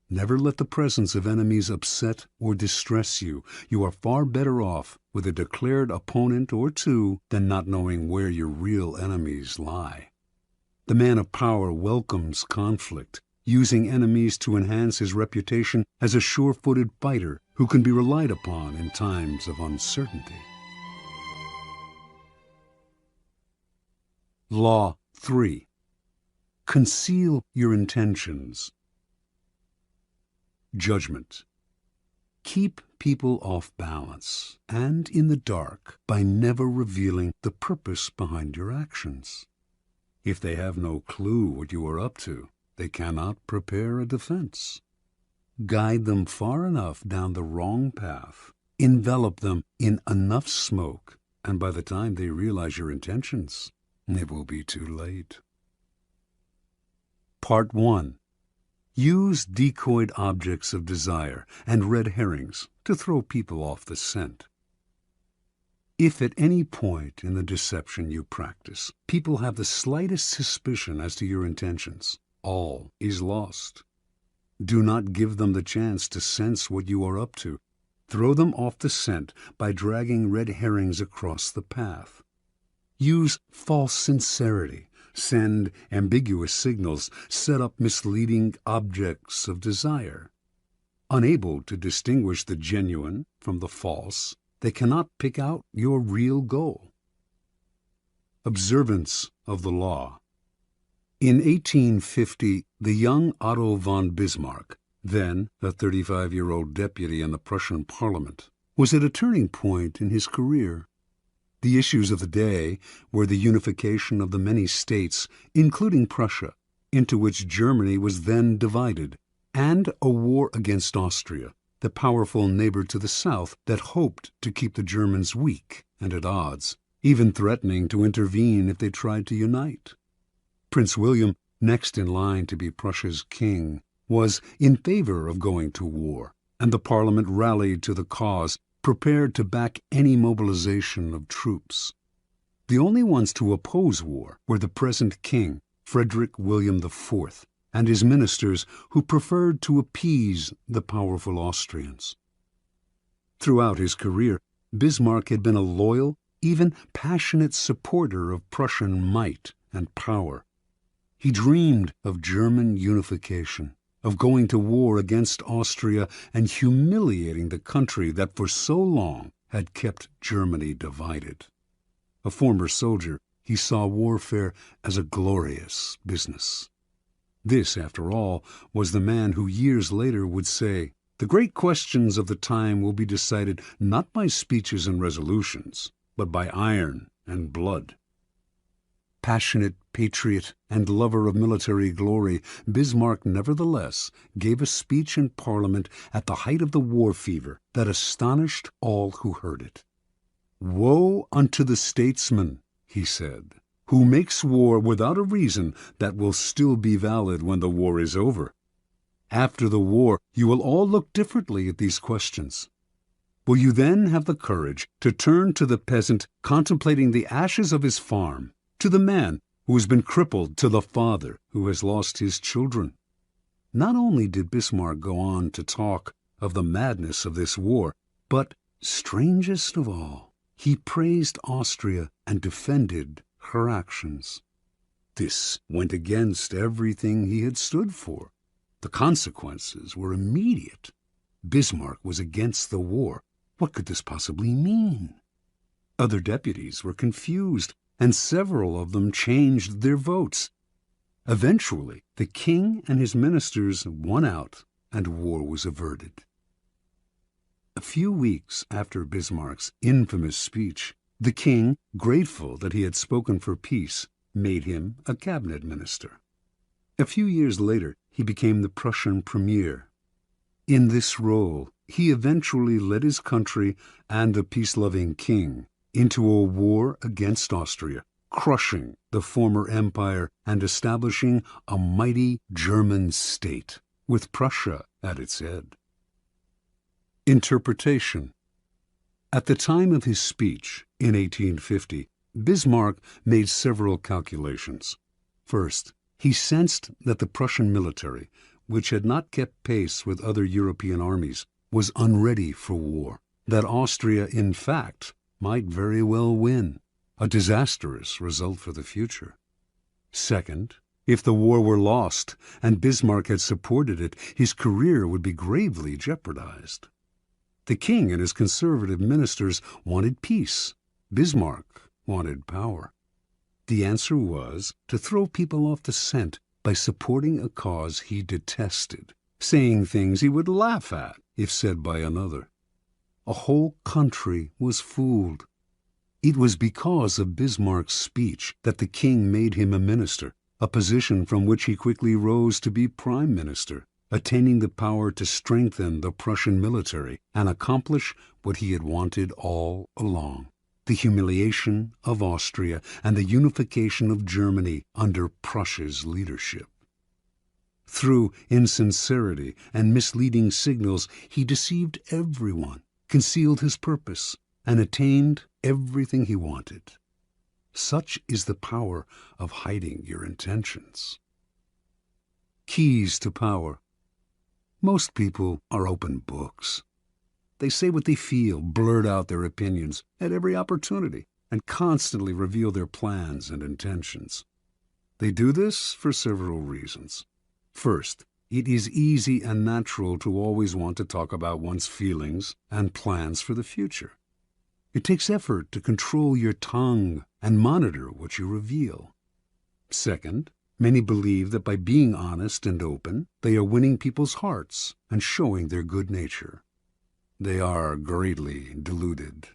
Never let the presence of enemies upset or distress you. You are far better off with a declared opponent or two than not knowing where your real enemies lie. The man of power welcomes conflict, using enemies to enhance his reputation as a sure-footed fighter who can be relied upon in times of uncertainty. Law 3. Conceal your intentions. Judgment. Keep people off balance and in the dark by never revealing the purpose behind your actions. If they have no clue what you are up to, they cannot prepare a defense. Guide them far enough down the wrong path, envelop them in enough smoke, and by the time they realize your intentions, it will be too late. Part 1. Use decoyed objects of desire and red herrings to throw people off the scent. If at any point in the deception you practice, people have the slightest suspicion as to your intentions, all is lost. Do not give them the chance to sense what you are up to. Throw them off the scent by dragging red herrings across the path. Use false sincerity, send ambiguous signals, set up misleading objects of desire. Unable to distinguish the genuine from the false, they cannot pick out your real goal. Observance of the law. In 1850, the young Otto von Bismarck, then a 35-year-old deputy in the Prussian parliament, was at a turning point in his career. The issues of the day were the unification of the many states, including Prussia, into which Germany was then divided, and a war against Austria, the powerful neighbor to the south that hoped to keep the Germans weak and at odds, even threatening to intervene if they tried to unite. Prince William, next in line to be Prussia's king, was in favor of going to war, and the Parliament rallied to the cause, prepared to back any mobilization of troops. The only ones to oppose war were the present king, Frederick William IV, and his ministers, who preferred to appease the powerful Austrians. Throughout his career, Bismarck had been a loyal, even passionate supporter of Prussian might and power. He dreamed of German unification, of going to war against Austria and humiliating the country that for so long had kept Germany divided. A former soldier, he saw warfare as a glorious business. This, after all, was the man who years later would say, "The great questions of the time will be decided not by speeches and resolutions, but by iron and blood." Passionate patriot and lover of military glory, Bismarck nevertheless gave a speech in Parliament at the height of the war fever that astonished all who heard it. "Woe unto the statesman," he said, "who makes war without a reason that will still be valid when the war is over. After the war, you will all look differently at these questions. Will you then have the courage to turn to the peasant contemplating the ashes of his farm, to the man who has been crippled, to the father who has lost his children?" Not only did Bismarck go on to talk of the madness of this war, but, strangest of all, he praised Austria and defended her actions. This went against everything he had stood for. The consequences were immediate. Bismarck was against the war. What could this possibly mean? Other deputies were confused, and several of them changed their votes. Eventually, the king and his ministers won out, and war was averted. A few weeks after Bismarck's infamous speech, the king, grateful that he had spoken for peace, made him a cabinet minister. A few years later, he became the Prussian premier. In this role, he eventually led his country and the peace-loving king into a war against Austria, crushing the former empire and establishing a mighty German state, with Prussia at its head. Interpretation. At the time of his speech in 1850, Bismarck made several calculations. First, he sensed that the Prussian military, which had not kept pace with other European armies, was unready for war, that Austria, in fact, might very well win, a disastrous result for the future. Second, if the war were lost and Bismarck had supported it, his career would be gravely jeopardized. The king and his conservative ministers wanted peace. Bismarck wanted power. The answer was to throw people off the scent by supporting a cause he detested, saying things he would laugh at if said by another. A whole country was fooled. It was because of Bismarck's speech that the king made him a minister, a position from which he quickly rose to be prime minister, attaining the power to strengthen the Prussian military and accomplish what he had wanted all along: the humiliation of Austria and the unification of Germany under Prussia's leadership. Through insincerity and misleading signals, he deceived everyone, concealed his purpose, and attained everything he wanted. Such is the power of hiding your intentions. Keys to power. Most people are open books. They say what they feel, blurt out their opinions at every opportunity, and constantly reveal their plans and intentions. They do this for several reasons. First, it is easy and natural to always want to talk about one's feelings and plans for the future. It takes effort to control your tongue and monitor what you reveal. Second, many believe that by being honest and open, they are winning people's hearts and showing their good nature. They are greatly deluded.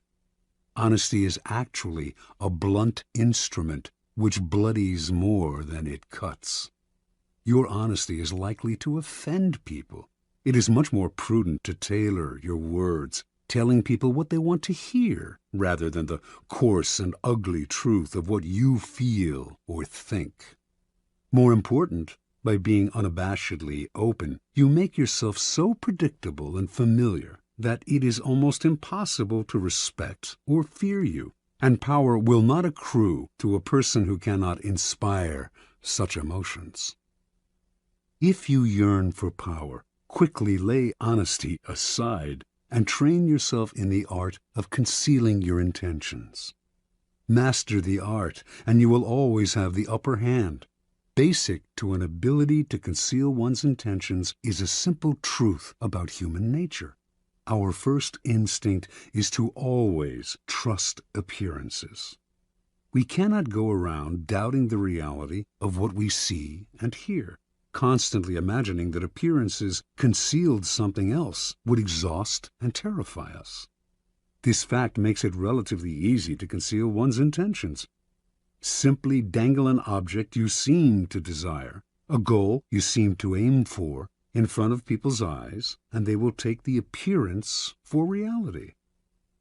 Honesty is actually a blunt instrument which bloodies more than it cuts. Your honesty is likely to offend people. It is much more prudent to tailor your words, telling people what they want to hear, rather than the coarse and ugly truth of what you feel or think. More important, by being unabashedly open, you make yourself so predictable and familiar that it is almost impossible to respect or fear you, and power will not accrue to a person who cannot inspire such emotions. If you yearn for power, quickly lay honesty aside and train yourself in the art of concealing your intentions. Master the art, and you will always have the upper hand. Basic to an ability to conceal one's intentions is a simple truth about human nature. Our first instinct is to always trust appearances. We cannot go around doubting the reality of what we see and hear. Constantly imagining that appearances concealed something else would exhaust and terrify us. This fact makes it relatively easy to conceal one's intentions. Simply dangle an object you seem to desire, a goal you seem to aim for, in front of people's eyes, and they will take the appearance for reality.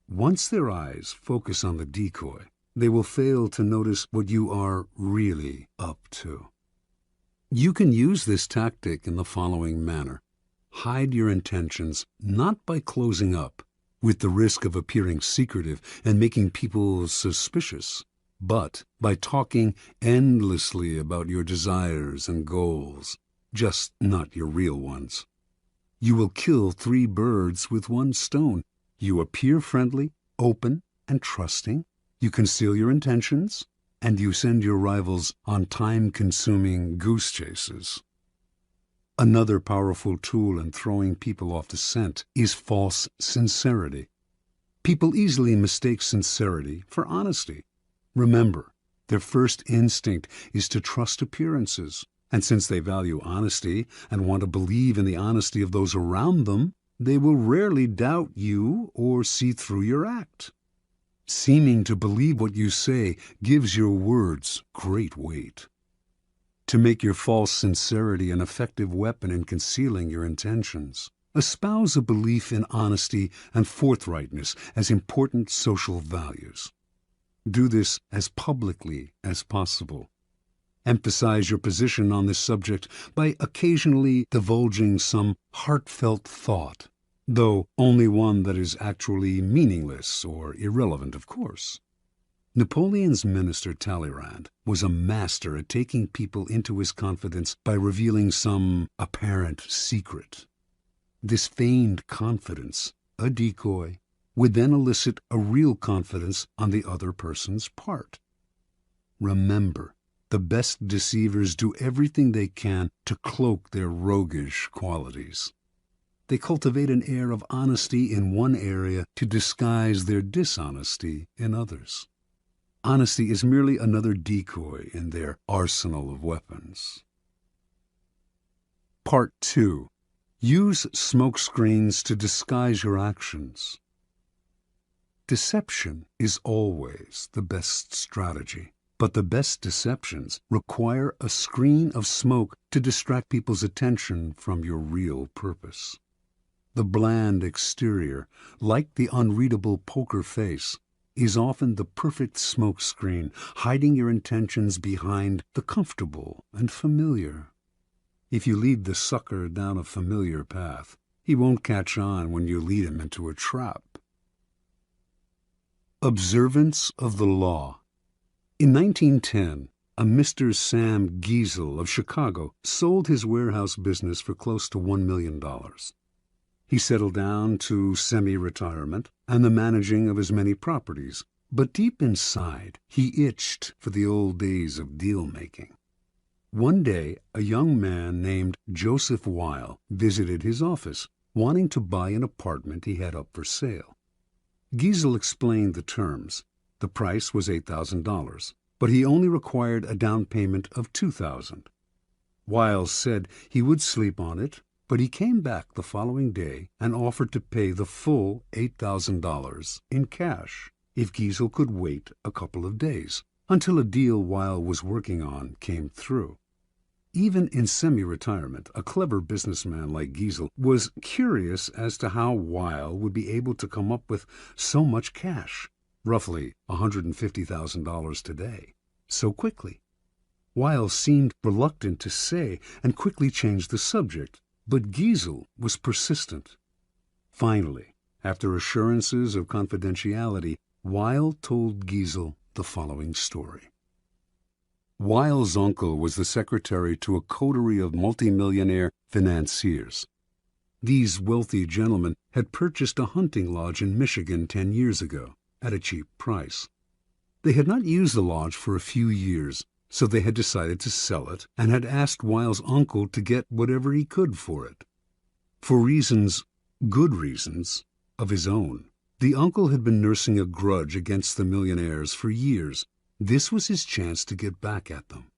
Once their eyes focus on the decoy, they will fail to notice what you are really up to. You can use this tactic in the following manner. Hide your intentions not by closing up, with the risk of appearing secretive and making people suspicious, but by talking endlessly about your desires and goals, just not your real ones. You will kill 3 birds with 1 stone. You appear friendly, open, and trusting. You conceal your intentions, and you send your rivals on time-consuming goose chases. Another powerful tool in throwing people off the scent is false sincerity. People easily mistake sincerity for honesty. Remember, their first instinct is to trust appearances, and since they value honesty and want to believe in the honesty of those around them, they will rarely doubt you or see through your act. Seeming to believe what you say gives your words great weight. To make your false sincerity an effective weapon in concealing your intentions, espouse a belief in honesty and forthrightness as important social values. Do this as publicly as possible. Emphasize your position on this subject by occasionally divulging some heartfelt thought, though only one that is actually meaningless or irrelevant, of course. Napoleon's minister Talleyrand was a master at taking people into his confidence by revealing some apparent secret. This feigned confidence, a decoy, would then elicit a real confidence on the other person's part. Remember, the best deceivers do everything they can to cloak their roguish qualities. They cultivate an air of honesty in one area to disguise their dishonesty in others. Honesty is merely another decoy in their arsenal of weapons. Part 2. Use smoke screens to disguise your actions. Deception is always the best strategy, but the best deceptions require a screen of smoke to distract people's attention from your real purpose. The bland exterior, like the unreadable poker face, is often the perfect smoke screen, hiding your intentions behind the comfortable and familiar. If you lead the sucker down a familiar path, he won't catch on when you lead him into a trap. Observance of the law. In 1910, a Mr. Sam Giesel of Chicago sold his warehouse business for close to $1 million. He settled down to semi-retirement and the managing of his many properties, but deep inside, he itched for the old days of deal-making. One day, a young man named Joseph Weil visited his office, wanting to buy an apartment he had up for sale. Giesel explained the terms. The price was $8,000, but he only required a down payment of $2,000. Weil said he would sleep on it, but he came back the following day and offered to pay the full $8,000 in cash if Giesel could wait a couple of days until a deal Weil was working on came through. Even in semi-retirement, a clever businessman like Giesel was curious as to how Weil would be able to come up with so much cash, roughly $150,000 today, so quickly. Weil seemed reluctant to say and quickly changed the subject, but Giesel was persistent. Finally, after assurances of confidentiality, Weil told Giesel the following story. Weil's uncle was the secretary to a coterie of multimillionaire financiers. These wealthy gentlemen had purchased a hunting lodge in Michigan 10 years ago at a cheap price. They had not used the lodge for a few years, so they had decided to sell it and had asked Weil's uncle to get whatever he could for it. For reasons, good reasons, of his own, the uncle had been nursing a grudge against the millionaires for years. This was his chance to get back at them.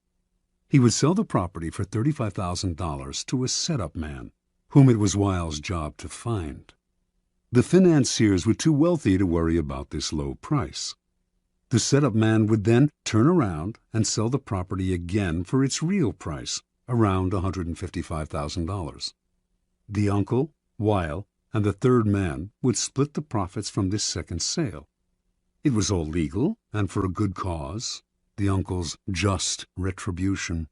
He would sell the property for $35,000 to a setup man, whom it was Weil's job to find. The financiers were too wealthy to worry about this low price. The setup man would then turn around and sell the property again for its real price, around $155,000. The uncle, Weil, and the third man would split the profits from this second sale. It was all legal and for a good cause, the uncle's just retribution.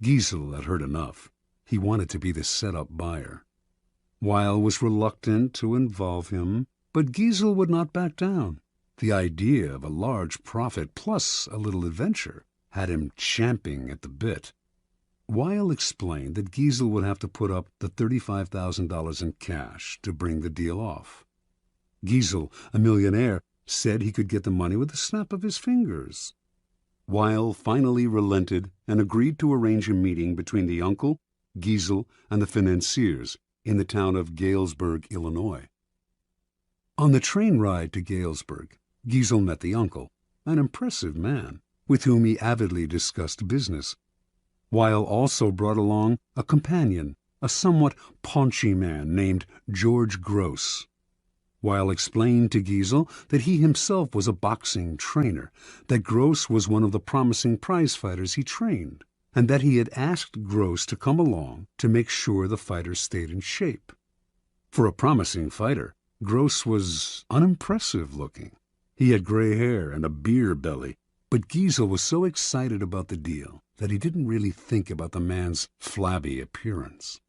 Giesel had heard enough. He wanted to be the set-up buyer. Weil was reluctant to involve him, but Giesel would not back down. The idea of a large profit plus a little adventure had him champing at the bit. Weil explained that Giesel would have to put up the $35,000 in cash to bring the deal off. Giesel, a millionaire, said he could get the money with a snap of his fingers. Weil finally relented and agreed to arrange a meeting between the uncle, Giesel, and the financiers in the town of Galesburg, Illinois. On the train ride to Galesburg, Giesel met the uncle, an impressive man, with whom he avidly discussed business. Weil also brought along a companion, a somewhat paunchy man named George Gross. Weil explained to Giesel that he himself was a boxing trainer, that Gross was one of the promising prize fighters he trained, and that he had asked Gross to come along to make sure the fighter stayed in shape. For a promising fighter, Gross was unimpressive looking. He had gray hair and a beer belly, but Giesel was so excited about the deal that he didn't really think about the man's flabby appearance.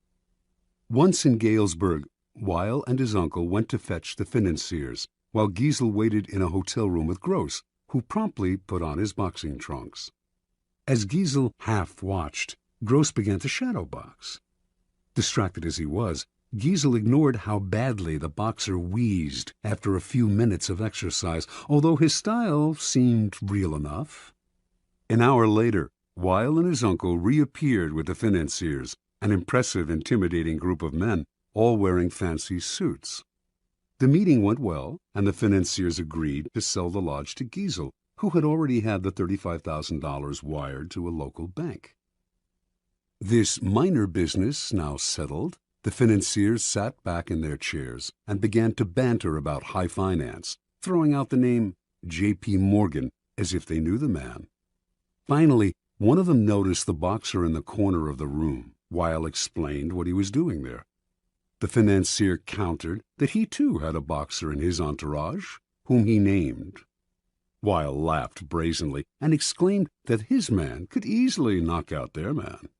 Once in Galesburg, Weil and his uncle went to fetch the financiers, while Giesel waited in a hotel room with Gross, who promptly put on his boxing trunks. As Giesel half-watched, Gross began to shadow box. Distracted as he was, Giesel ignored how badly the boxer wheezed after a few minutes of exercise, although his style seemed real enough. An hour later, Weil and his uncle reappeared with the financiers, an impressive, intimidating group of men, all wearing fancy suits. The meeting went well, and the financiers agreed to sell the lodge to Giesel, who had already had the $35,000 wired to a local bank. This minor business now settled, the financiers sat back in their chairs and began to banter about high finance, throwing out the name J.P. Morgan as if they knew the man. Finally, one of them noticed the boxer in the corner of the room. Weil explained what he was doing there. The financier countered that he too had a boxer in his entourage, whom he named. Weil laughed brazenly and exclaimed that his man could easily knock out their man.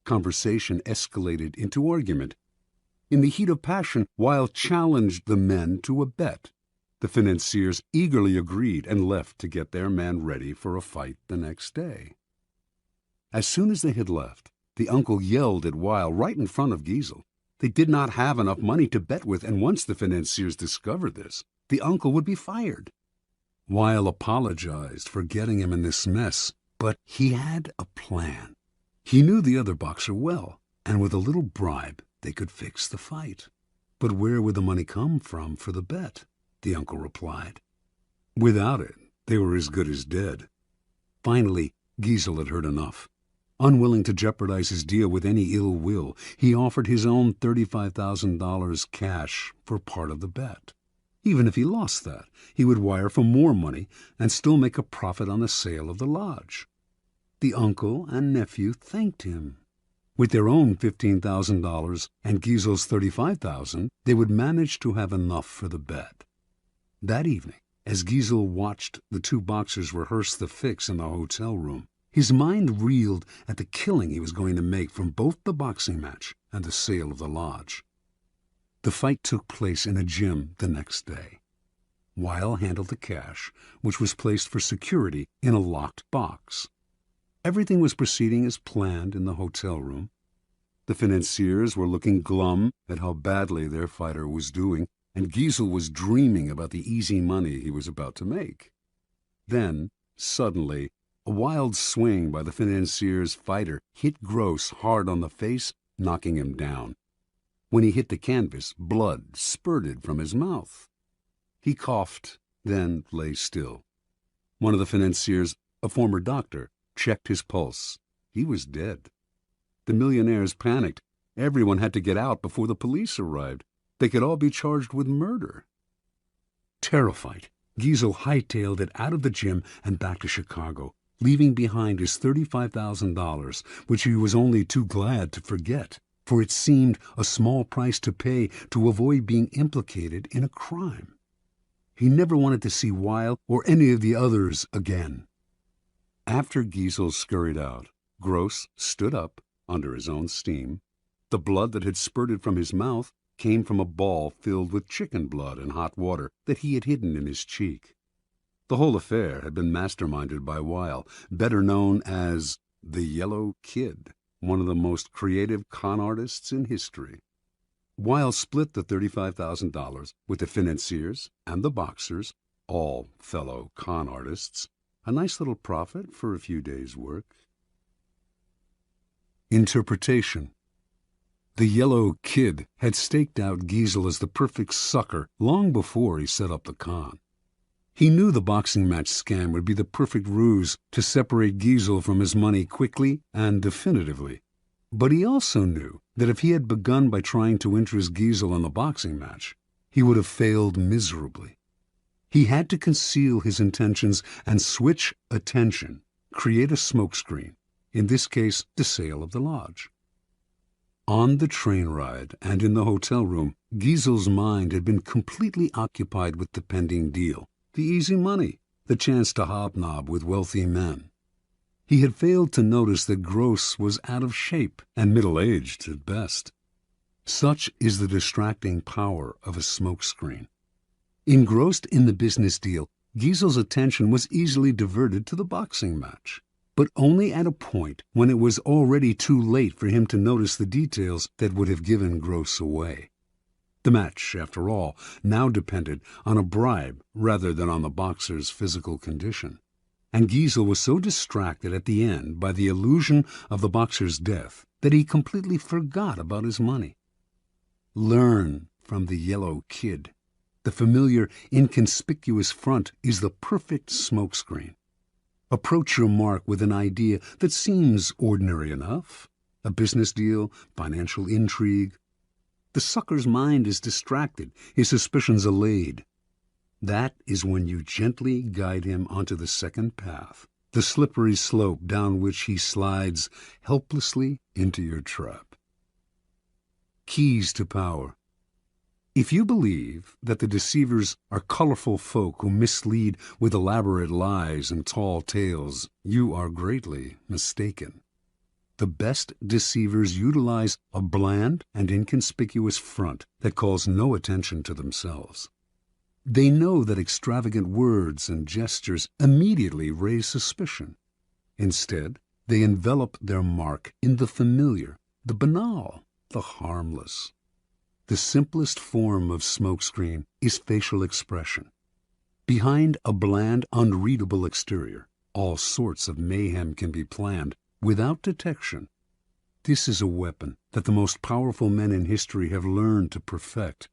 Conversation escalated into argument. In the heat of passion, Weil challenged the men to a bet. The The financiers eagerly agreed and left to get their man ready for a fight the next day. As soon as they had left, the uncle yelled at Weil right in front of Giesel. They did not have enough money to bet with, and once the financiers discovered this, the uncle would be fired. Weil apologized for getting him in this mess, but he had a plan. He knew the other boxer well, and with a little bribe they could fix the fight. But where would the money come from for the bet? The uncle replied. Without it, they were as good as dead. Finally, Giesel had heard enough. Unwilling to jeopardize his deal with any ill will, he offered his own $35,000 cash for part of the bet. Even if he lost that, he would wire for more money and still make a profit on the sale of the lodge. The uncle and nephew thanked him. With their own $15,000 and Giesel's $35,000, they would manage to have enough for the bet. That evening, as Giesel watched the two boxers rehearse the fix in the hotel room, his mind reeled at the killing he was going to make from both the boxing match and the sale of the lodge. The fight took place in a gym the next day. Weil handled the cash, which was placed for security in a locked box. Everything was proceeding as planned in the hotel room. The financiers were looking glum at how badly their fighter was doing, and Giesel was dreaming about the easy money he was about to make. Then, suddenly, a wild swing by the financier's fighter hit Gross hard on the face, knocking him down. When he hit the canvas, blood spurted from his mouth. He coughed, then lay still. One of the financiers, a former doctor, checked his pulse. He was dead. The millionaires panicked. Everyone had to get out before the police arrived. They could all be charged with murder. Terrified, Giesel hightailed it out of the gym and back to Chicago, leaving behind his $35,000, which he was only too glad to forget, for it seemed a small price to pay to avoid being implicated in a crime. He never wanted to see Weil or any of the others again. After Giesel scurried out, Gross stood up under his own steam. The blood that had spurted from his mouth came from a ball filled with chicken blood and hot water that he had hidden in his cheek. The whole affair had been masterminded by Weil, better known as the Yellow Kid, one of the most creative con artists in history. Weil split the $35,000 with the financiers and the boxers, all fellow con artists, a nice little profit for a few days' work. Interpretation. The Yellow Kid had staked out Giesel as the perfect sucker long before he set up the con. He knew the boxing match scam would be the perfect ruse to separate Giesel from his money quickly and definitively. But he also knew that if he had begun by trying to interest Giesel in the boxing match, he would have failed miserably. He had to conceal his intentions and switch attention, create a smokescreen, in this case the sale of the lodge. On the train ride and in the hotel room, Giesel's mind had been completely occupied with the pending deal, the easy money, the chance to hobnob with wealthy men. He had failed to notice that Gross was out of shape and middle-aged at best. Such is the distracting power of a smokescreen. Engrossed in the business deal, Giesel's attention was easily diverted to the boxing match, but only at a point when it was already too late for him to notice the details that would have given Gross away. The match, after all, now depended on a bribe rather than on the boxer's physical condition. And Giesel was so distracted at the end by the illusion of the boxer's death that he completely forgot about his money. Learn from the Yellow Kid. The familiar, inconspicuous front is the perfect smokescreen. Approach your mark with an idea that seems ordinary enough, a business deal, financial intrigue. The sucker's mind is distracted, his suspicions allayed. That is when you gently guide him onto the second path, the slippery slope down which he slides helplessly into your trap. Keys to power. If you believe that the deceivers are colorful folk who mislead with elaborate lies and tall tales, you are greatly mistaken. The best deceivers utilize a bland and inconspicuous front that calls no attention to themselves. They know that extravagant words and gestures immediately raise suspicion. Instead, they envelop their mark in the familiar, the banal, the harmless. The simplest form of smokescreen is facial expression. Behind a bland, unreadable exterior, all sorts of mayhem can be planned without detection. This is a weapon that the most powerful men in history have learned to perfect.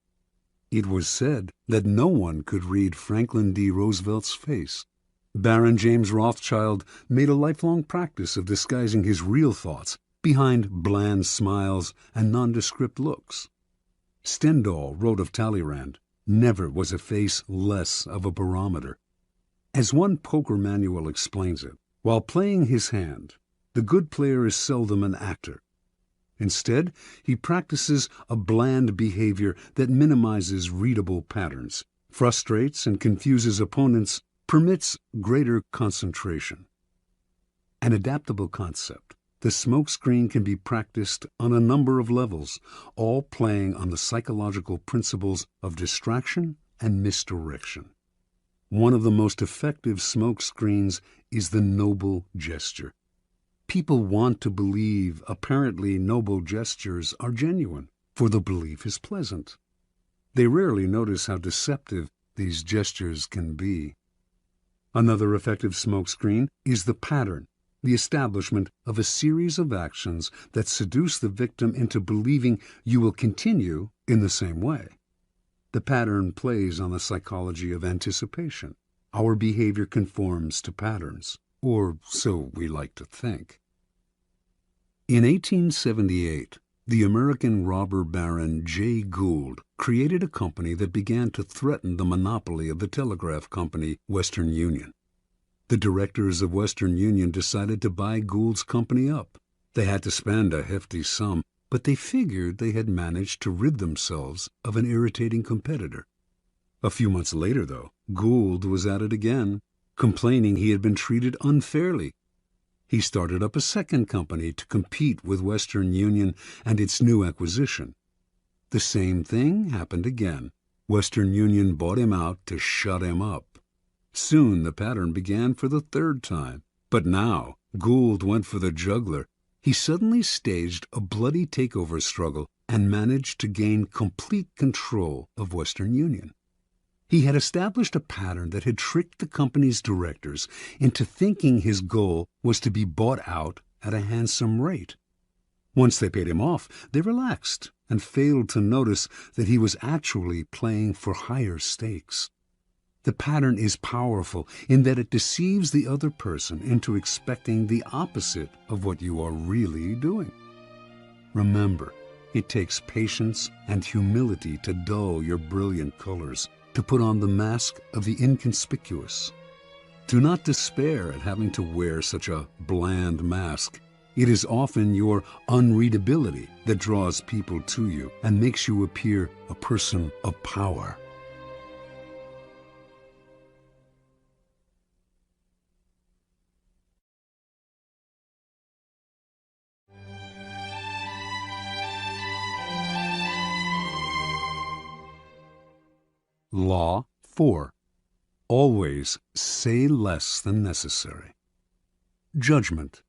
It was said that no one could read Franklin D. Roosevelt's face. Baron James Rothschild made a lifelong practice of disguising his real thoughts behind bland smiles and nondescript looks. Stendhal wrote of Talleyrand, "Never was a face less of a barometer." As one poker manual explains it, while playing his hand, the good player is seldom an actor. Instead, he practices a bland behavior that minimizes readable patterns, frustrates and confuses opponents, permits greater concentration. An adaptable concept, the smokescreen can be practiced on a number of levels, all playing on the psychological principles of distraction and misdirection. One of the most effective smokescreens is the noble gesture. People want to believe apparently noble gestures are genuine, for the belief is pleasant. They rarely notice how deceptive these gestures can be. Another effective smokescreen is the pattern, the establishment of a series of actions that seduce the victim into believing you will continue in the same way. The pattern plays on the psychology of anticipation. Our behavior conforms to patterns, or so we like to think. In 1878, the American robber baron Jay Gould created a company that began to threaten the monopoly of the telegraph company Western Union. The directors of Western Union decided to buy Gould's company up. They had to spend a hefty sum, but they figured they had managed to rid themselves of an irritating competitor. A few months later, though, Gould was at it again, complaining he had been treated unfairly. He started up a second company to compete with Western Union and its new acquisition. The same thing happened again. Western Union bought him out to shut him up. Soon the pattern began for the third time. But now Gould went for the jugular. He suddenly staged a bloody takeover struggle and managed to gain complete control of Western Union. He had established a pattern that had tricked the company's directors into thinking his goal was to be bought out at a handsome rate. Once they paid him off, they relaxed and failed to notice that he was actually playing for higher stakes. The pattern is powerful in that it deceives the other person into expecting the opposite of what you are really doing. Remember, it takes patience and humility to dull your brilliant colors, to put on the mask of the inconspicuous. Do not despair at having to wear such a bland mask. It is often your unreadability that draws people to you and makes you appear a person of power. Law 4. Always say less than necessary. Judgment.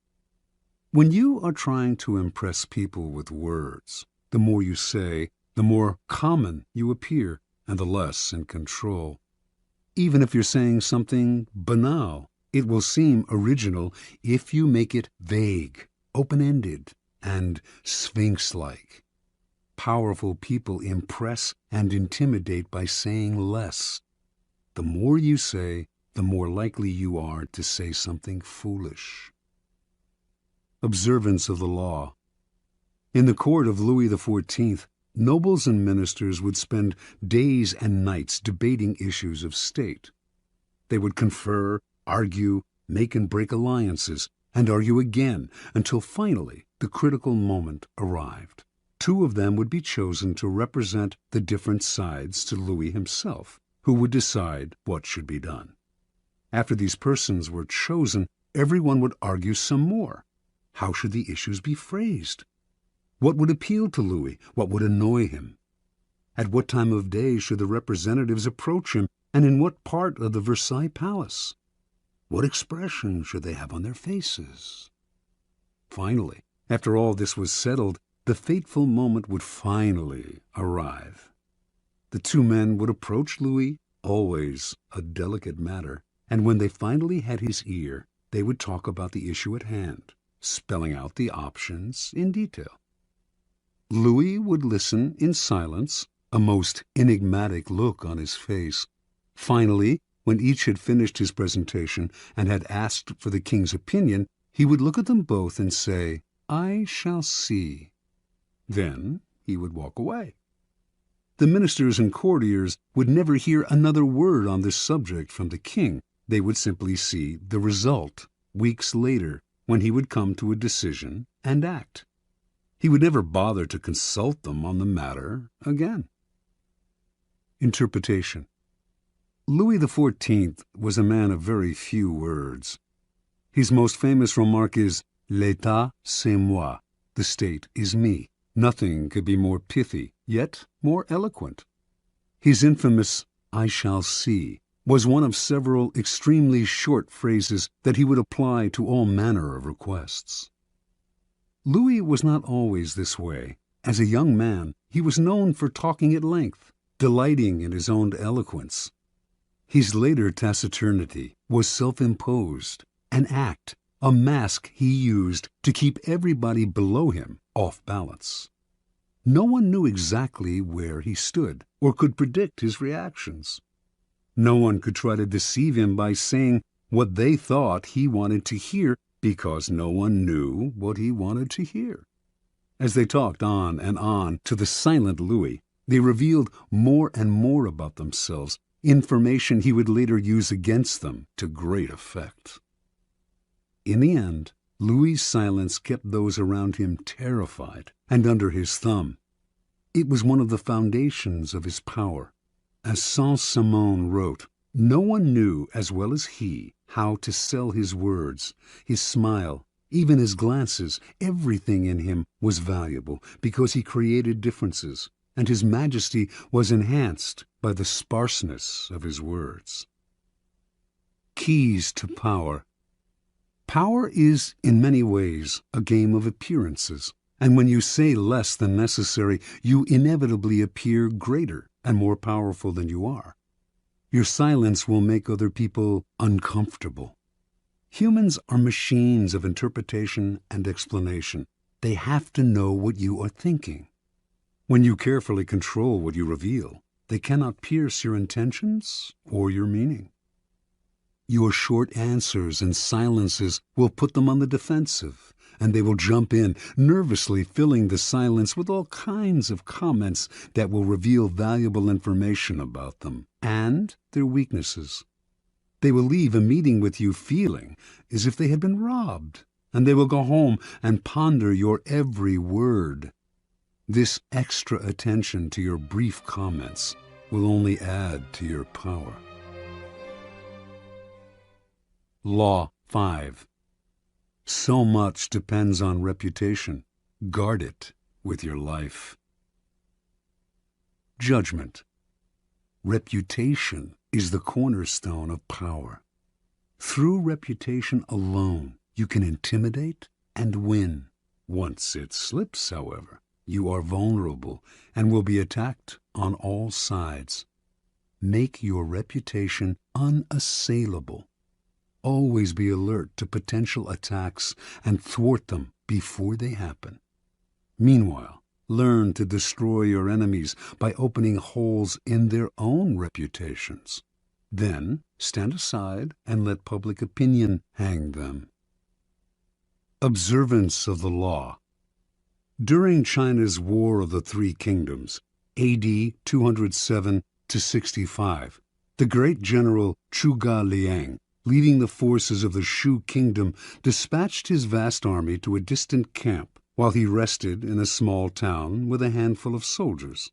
When you are trying to impress people with words, the more you say, the more common you appear, and the less in control. Even if you're saying something banal, it will seem original if you make it vague, open-ended, and sphinx-like. Powerful people impress and intimidate by saying less. The more you say, the more likely you are to say something foolish. Observance of the law. In the court of Louis XIV, nobles and ministers would spend days and nights debating issues of state. They would confer, argue, make and break alliances, and argue again until finally the critical moment arrived. Two of them would be chosen to represent the different sides to Louis himself, who would decide what should be done. After these persons were chosen, everyone would argue some more. How should the issues be phrased? What would appeal to Louis? What would annoy him? At what time of day should the representatives approach him, and in what part of the Versailles Palace? What expression should they have on their faces? Finally, after all this was settled, the fateful moment would finally arrive. The two men would approach Louis, always a delicate matter, and when they finally had his ear, they would talk about the issue at hand, spelling out the options in detail. Louis would listen in silence, a most enigmatic look on his face. Finally, when each had finished his presentation and had asked for the king's opinion, he would look at them both and say, "I shall see." Then he would walk away. The ministers and courtiers would never hear another word on this subject from the king. They would simply see the result weeks later, when he would come to a decision and act. He would never bother to consult them on the matter again. Interpretation. Louis XIV was a man of very few words. His most famous remark is, "L'État, c'est moi." The state is me. Nothing could be more pithy, yet more eloquent. His infamous, "I shall see," was one of several extremely short phrases that he would apply to all manner of requests. Louis was not always this way. As a young man, he was known for talking at length, delighting in his own eloquence. His later taciturnity was self-imposed, an act, a mask he used to keep everybody below him off balance. No one knew exactly where he stood or could predict his reactions. No one could try to deceive him by saying what they thought he wanted to hear, because no one knew what he wanted to hear. As they talked on and on to the silent Louis, they revealed more and more about themselves, information he would later use against them to great effect. In the end, Louis's silence kept those around him terrified and under his thumb. It was one of the foundations of his power. As Saint-Simon wrote, no one knew as well as he how to sell his words, his smile, even his glances. Everything in him was valuable because he created differences, and his majesty was enhanced by the sparseness of his words. Keys to power. Power is, in many ways, a game of appearances, and when you say less than necessary, you inevitably appear greater and more powerful than you are. Your silence will make other people uncomfortable. Humans are machines of interpretation and explanation. They have to know what you are thinking. When you carefully control what you reveal, they cannot pierce your intentions or your meaning. Your short answers and silences will put them on the defensive, and they will jump in, nervously filling the silence with all kinds of comments that will reveal valuable information about them and their weaknesses. They will leave a meeting with you feeling as if they had been robbed, and they will go home and ponder your every word. This extra attention to your brief comments will only add to your power. Law 5. So much depends on reputation. Guard it with your life. Judgment. Reputation is the cornerstone of power. Through reputation alone, you can intimidate and win. Once it slips, however, you are vulnerable and will be attacked on all sides. Make your reputation unassailable. Always be alert to potential attacks and thwart them before they happen. Meanwhile, learn to destroy your enemies by opening holes in their own reputations. Then stand aside and let public opinion hang them. Observance of the law. During China's War of the Three Kingdoms, AD 207 to 65, the great general Zhuge Liang, leading the forces of the Shu kingdom, dispatched his vast army to a distant camp while he rested in a small town with a handful of soldiers.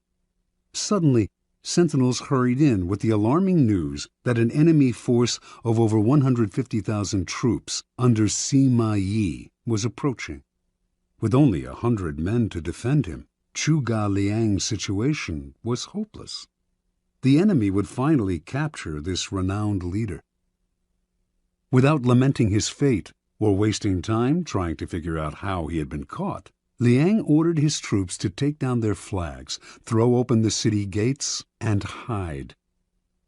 Suddenly, sentinels hurried in with the alarming news that an enemy force of over 150,000 troops under Sima Yi was approaching. With only 100 men to defend him, Zhuge Liang's situation was hopeless. The enemy would finally capture this renowned leader. Without lamenting his fate or wasting time trying to figure out how he had been caught, Liang ordered his troops to take down their flags, throw open the city gates, and hide.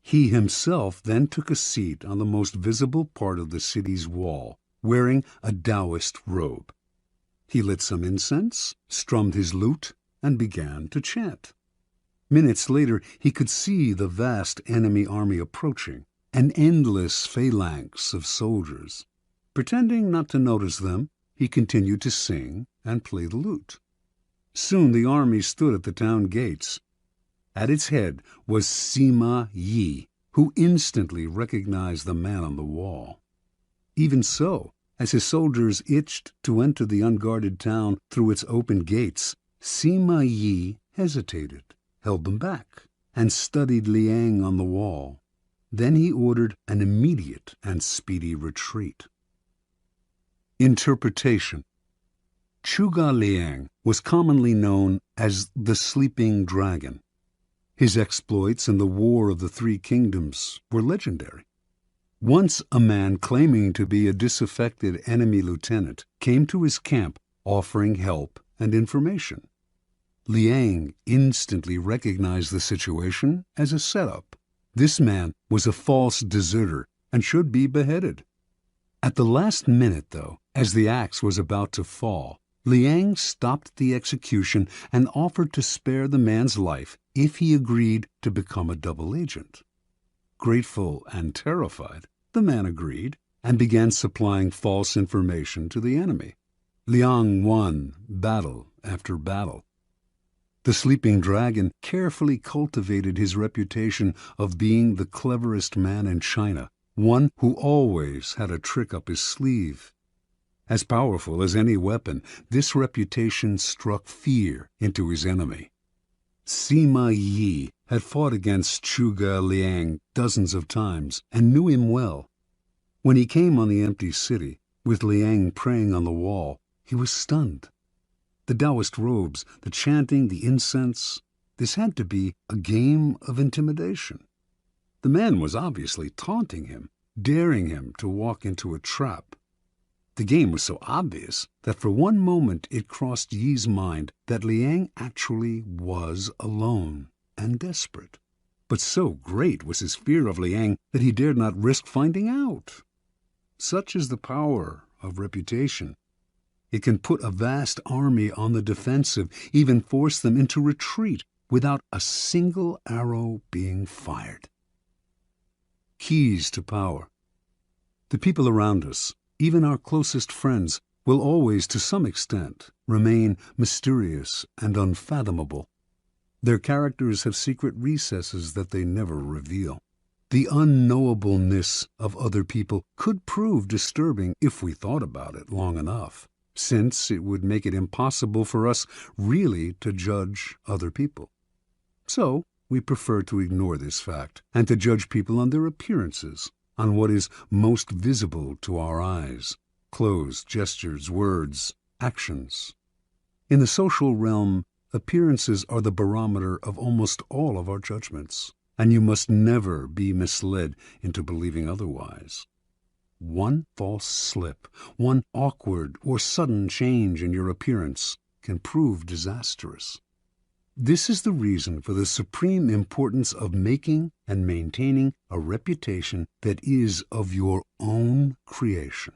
He himself then took a seat on the most visible part of the city's wall, wearing a Taoist robe. He lit some incense, strummed his lute, and began to chant. Minutes later, he could see the vast enemy army approaching, an endless phalanx of soldiers. Pretending not to notice them, he continued to sing and play the lute. Soon the army stood at the town gates. At its head was Sima Yi, who instantly recognized the man on the wall. Even so, as his soldiers itched to enter the unguarded town through its open gates, Sima Yi hesitated, held them back, and studied Liang on the wall. Then he ordered an immediate and speedy retreat. Interpretation. Zhuge Liang was commonly known as the Sleeping Dragon. His exploits in the War of the Three Kingdoms were legendary. Once a man claiming to be a disaffected enemy lieutenant came to his camp offering help and information. Liang instantly recognized the situation as a setup. This man was a false deserter and should be beheaded. At the last minute, though, as the axe was about to fall, Liang stopped the execution and offered to spare the man's life if he agreed to become a double agent. Grateful and terrified, the man agreed and began supplying false information to the enemy. Liang won battle after battle. The Sleeping Dragon carefully cultivated his reputation of being the cleverest man in China, one who always had a trick up his sleeve. As powerful as any weapon, this reputation struck fear into his enemy. Sima Yi had fought against Zhuge Liang dozens of times and knew him well. When he came on the empty city, with Liang praying on the wall, he was stunned. The Taoist robes, the chanting, the incense, this had to be a game of intimidation. The man was obviously taunting him, daring him to walk into a trap. The game was so obvious that for one moment it crossed Yi's mind that Liang actually was alone and desperate. But so great was his fear of Liang that he dared not risk finding out. Such is the power of reputation. It can put a vast army on the defensive, even force them into retreat without a single arrow being fired. Keys to power. The people around us, even our closest friends, will always, to some extent, remain mysterious and unfathomable. Their characters have secret recesses that they never reveal. The unknowableness of other people could prove disturbing if we thought about it long enough, since it would make it impossible for us really to judge other people. So, we prefer to ignore this fact and to judge people on their appearances, on what is most visible to our eyes: clothes, gestures, words, actions. In the social realm, appearances are the barometer of almost all of our judgments, and you must never be misled into believing otherwise. One false slip, one awkward or sudden change in your appearance can prove disastrous. This is the reason for the supreme importance of making and maintaining a reputation that is of your own creation.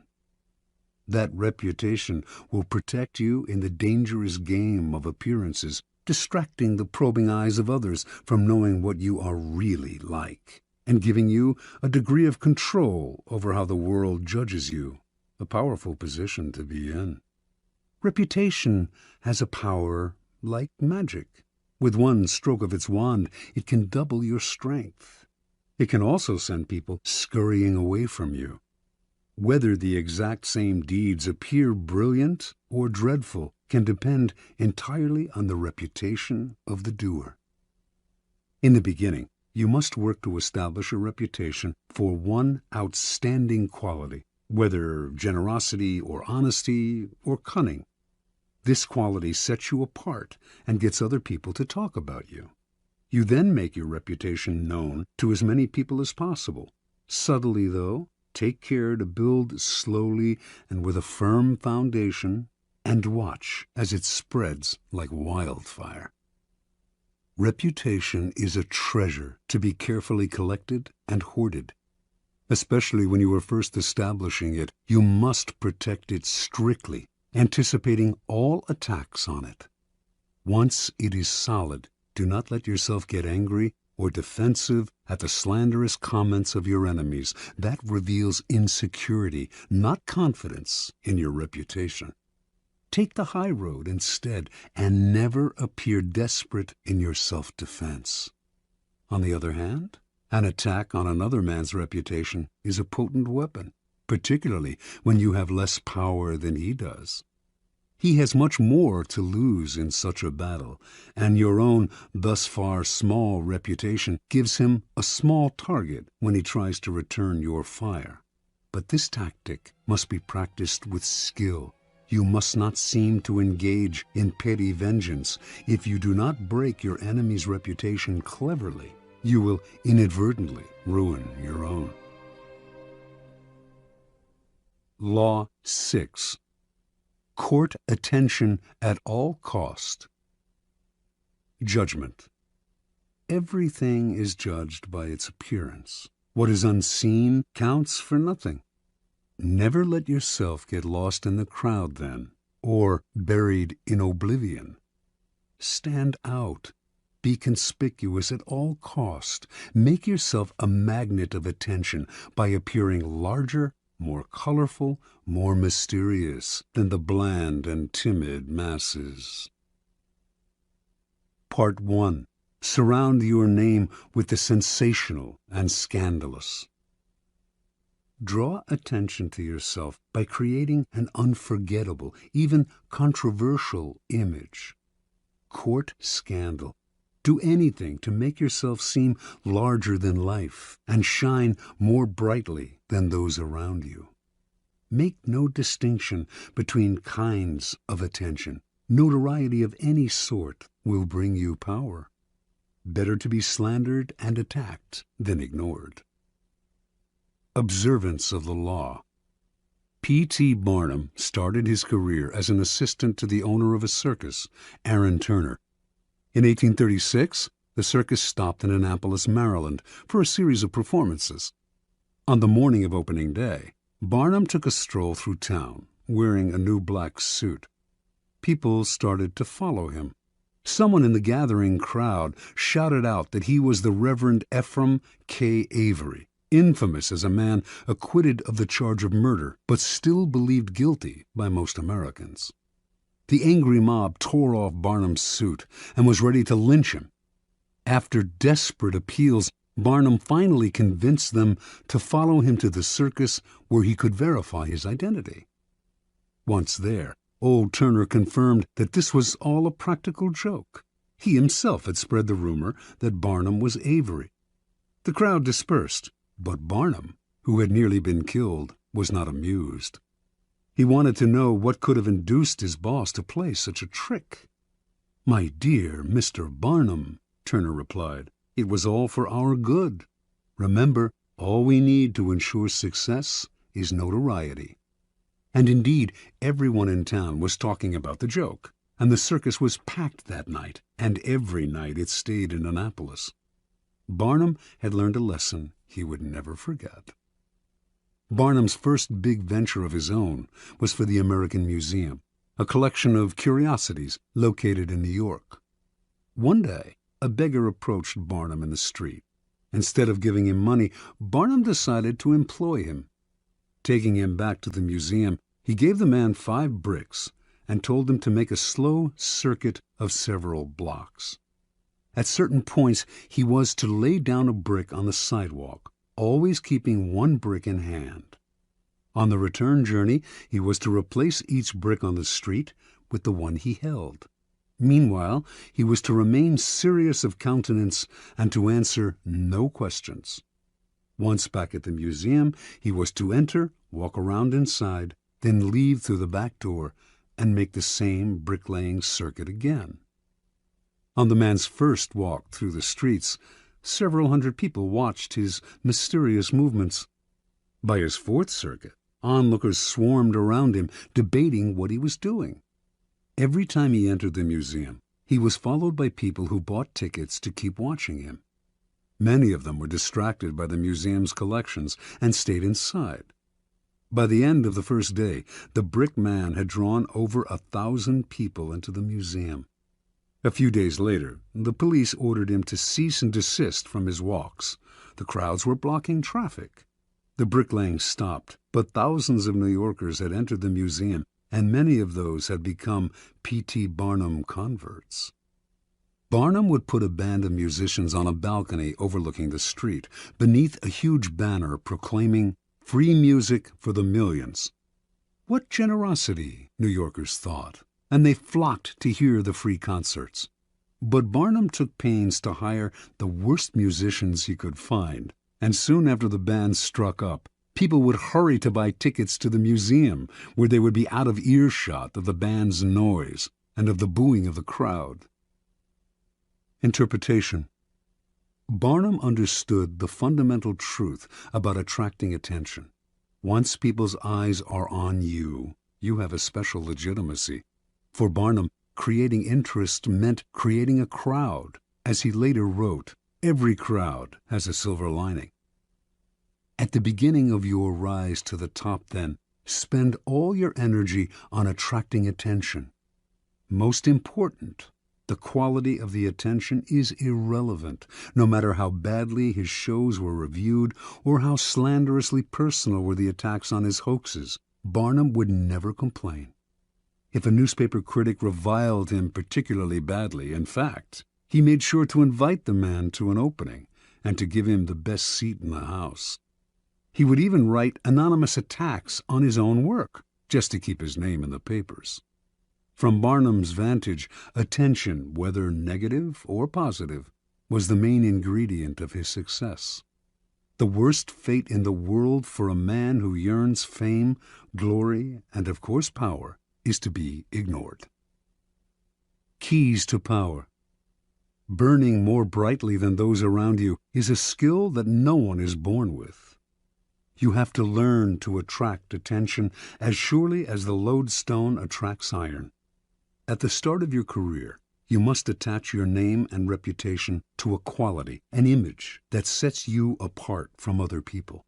That reputation will protect you in the dangerous game of appearances, distracting the probing eyes of others from knowing what you are really like, and giving you a degree of control over how the world judges you, a powerful position to be in. Reputation has a power like magic. With one stroke of its wand, it can double your strength. It can also send people scurrying away from you. Whether the exact same deeds appear brilliant or dreadful can depend entirely on the reputation of the doer. In the beginning, you must work to establish a reputation for one outstanding quality, whether generosity or honesty or cunning. This quality sets you apart and gets other people to talk about you. You then make your reputation known to as many people as possible. Subtly, though, take care to build slowly and with a firm foundation, and watch as it spreads like wildfire. Reputation is a treasure to be carefully collected and hoarded. Especially when you are first establishing it, you must protect it strictly, anticipating all attacks on it. Once it is solid, do not let yourself get angry or defensive at the slanderous comments of your enemies. That reveals insecurity, not confidence in your reputation. Take the high road instead, and never appear desperate in your self-defense. On the other hand, an attack on another man's reputation is a potent weapon, particularly when you have less power than he does. He has much more to lose in such a battle, and your own thus far small reputation gives him a small target when he tries to return your fire. But this tactic must be practiced with skill. You must not seem to engage in petty vengeance. If you do not break your enemy's reputation cleverly, you will inadvertently ruin your own. Law 6. Court attention at all cost. Judgment. Everything is judged by its appearance. What is unseen counts for nothing. Never let yourself get lost in the crowd then, or buried in oblivion. Stand out. Be conspicuous at all cost. Make yourself a magnet of attention by appearing larger, more colorful, more mysterious than the bland and timid masses. Part 1. Surround your name with the sensational and scandalous. Draw attention to yourself by creating an unforgettable, even controversial image. Court scandal. Do anything to make yourself seem larger than life and shine more brightly than those around you. Make no distinction between kinds of attention. Notoriety of any sort will bring you power. Better to be slandered and attacked than ignored. Observance of the law. P.T. Barnum started his career as an assistant to the owner of a circus, Aaron Turner. In 1836, the circus stopped in Annapolis, Maryland, for a series of performances. On the morning of opening day, Barnum took a stroll through town, wearing a new black suit. People started to follow him. Someone in the gathering crowd shouted out that he was the Reverend Ephraim K. Avery, infamous as a man acquitted of the charge of murder, but still believed guilty by most Americans. The angry mob tore off Barnum's suit and was ready to lynch him. After desperate appeals, Barnum finally convinced them to follow him to the circus where he could verify his identity. Once there, old Turner confirmed that this was all a practical joke. He himself had spread the rumor that Barnum was Avery. The crowd dispersed, but Barnum, who had nearly been killed, was not amused. He wanted to know what could have induced his boss to play such a trick. "My dear Mr. Barnum," Turner replied, "it was all for our good. Remember, all we need to ensure success is notoriety." And indeed, everyone in town was talking about the joke, and the circus was packed that night, and every night it stayed in Annapolis. Barnum had learned a lesson he would never forget. Barnum's first big venture of his own was for the American Museum, a collection of curiosities located in New York. One day, a beggar approached Barnum in the street. Instead of giving him money, Barnum decided to employ him. Taking him back to the museum, he gave the man 5 bricks and told him to make a slow circuit of several blocks. At certain points, he was to lay down a brick on the sidewalk, always keeping 1 brick in hand. On the return journey, he was to replace each brick on the street with the one he held. Meanwhile, he was to remain serious of countenance and to answer no questions. Once back at the museum, he was to enter, walk around inside, then leave through the back door, and make the same bricklaying circuit again. On the man's first walk through the streets, several hundred people watched his mysterious movements. By his fourth circuit, onlookers swarmed around him, debating what he was doing. Every time he entered the museum, he was followed by people who bought tickets to keep watching him. Many of them were distracted by the museum's collections and stayed inside. By the end of the first day, the brick man had drawn over 1,000 people into the museum. A few days later, the police ordered him to cease and desist from his walks. The crowds were blocking traffic. The bricklaying stopped, but thousands of New Yorkers had entered the museum, and many of those had become P.T. Barnum converts. Barnum would put a band of musicians on a balcony overlooking the street, beneath a huge banner proclaiming "Free music for the millions." What generosity, New Yorkers thought, and they flocked to hear the free concerts. But Barnum took pains to hire the worst musicians he could find, and soon after the band struck up, people would hurry to buy tickets to the museum, where they would be out of earshot of the band's noise and of the booing of the crowd. Interpretation. Barnum understood the fundamental truth about attracting attention. Once people's eyes are on you, you have a special legitimacy. For Barnum, creating interest meant creating a crowd. As he later wrote, every crowd has a silver lining. At the beginning of your rise to the top, then, spend all your energy on attracting attention. Most important, the quality of the attention is irrelevant, no matter how badly his shows were reviewed or how slanderously personal were the attacks on his hoaxes. Barnum would never complain. If a newspaper critic reviled him particularly badly, in fact, he made sure to invite the man to an opening and to give him the best seat in the house. He would even write anonymous attacks on his own work, just to keep his name in the papers. From Barnum's vantage, attention, whether negative or positive, was the main ingredient of his success. The worst fate in the world for a man who yearns fame, glory, and of course power, is to be ignored. Keys to power. Burning more brightly than those around you is a skill that no one is born with. You have to learn to attract attention as surely as the lodestone attracts iron. At the start of your career, you must attach your name and reputation to a quality, an image that sets you apart from other people.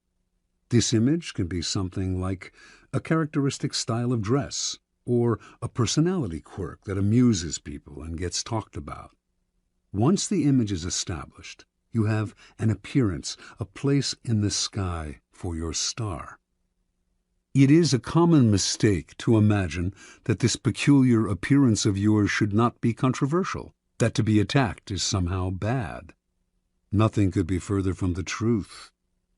This image can be something like a characteristic style of dress or a personality quirk that amuses people and gets talked about. Once the image is established, you have an appearance, a place in the sky for your star. It is a common mistake to imagine that this peculiar appearance of yours should not be controversial, that to be attacked is somehow bad. Nothing could be further from the truth.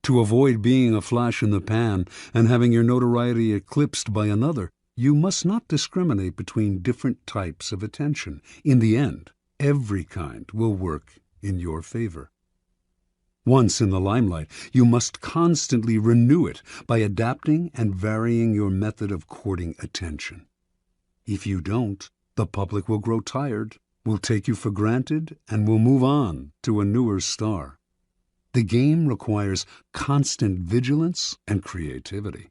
To avoid being a flash in the pan and having your notoriety eclipsed by another, you must not discriminate between different types of attention. In the end, every kind will work in your favor. Once in the limelight, you must constantly renew it by adapting and varying your method of courting attention. If you don't, the public will grow tired, will take you for granted, and will move on to a newer star. The game requires constant vigilance and creativity.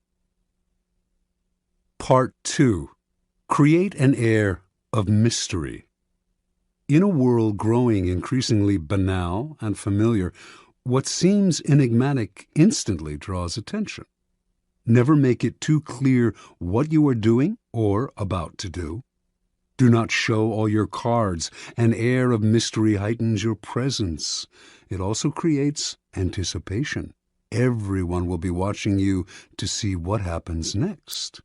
Part 2. Create an air of mystery. In a world growing increasingly banal and familiar, what seems enigmatic instantly draws attention. Never make it too clear what you are doing or about to do. Do not show all your cards. An air of mystery heightens your presence. It also creates anticipation. Everyone will be watching you to see what happens next.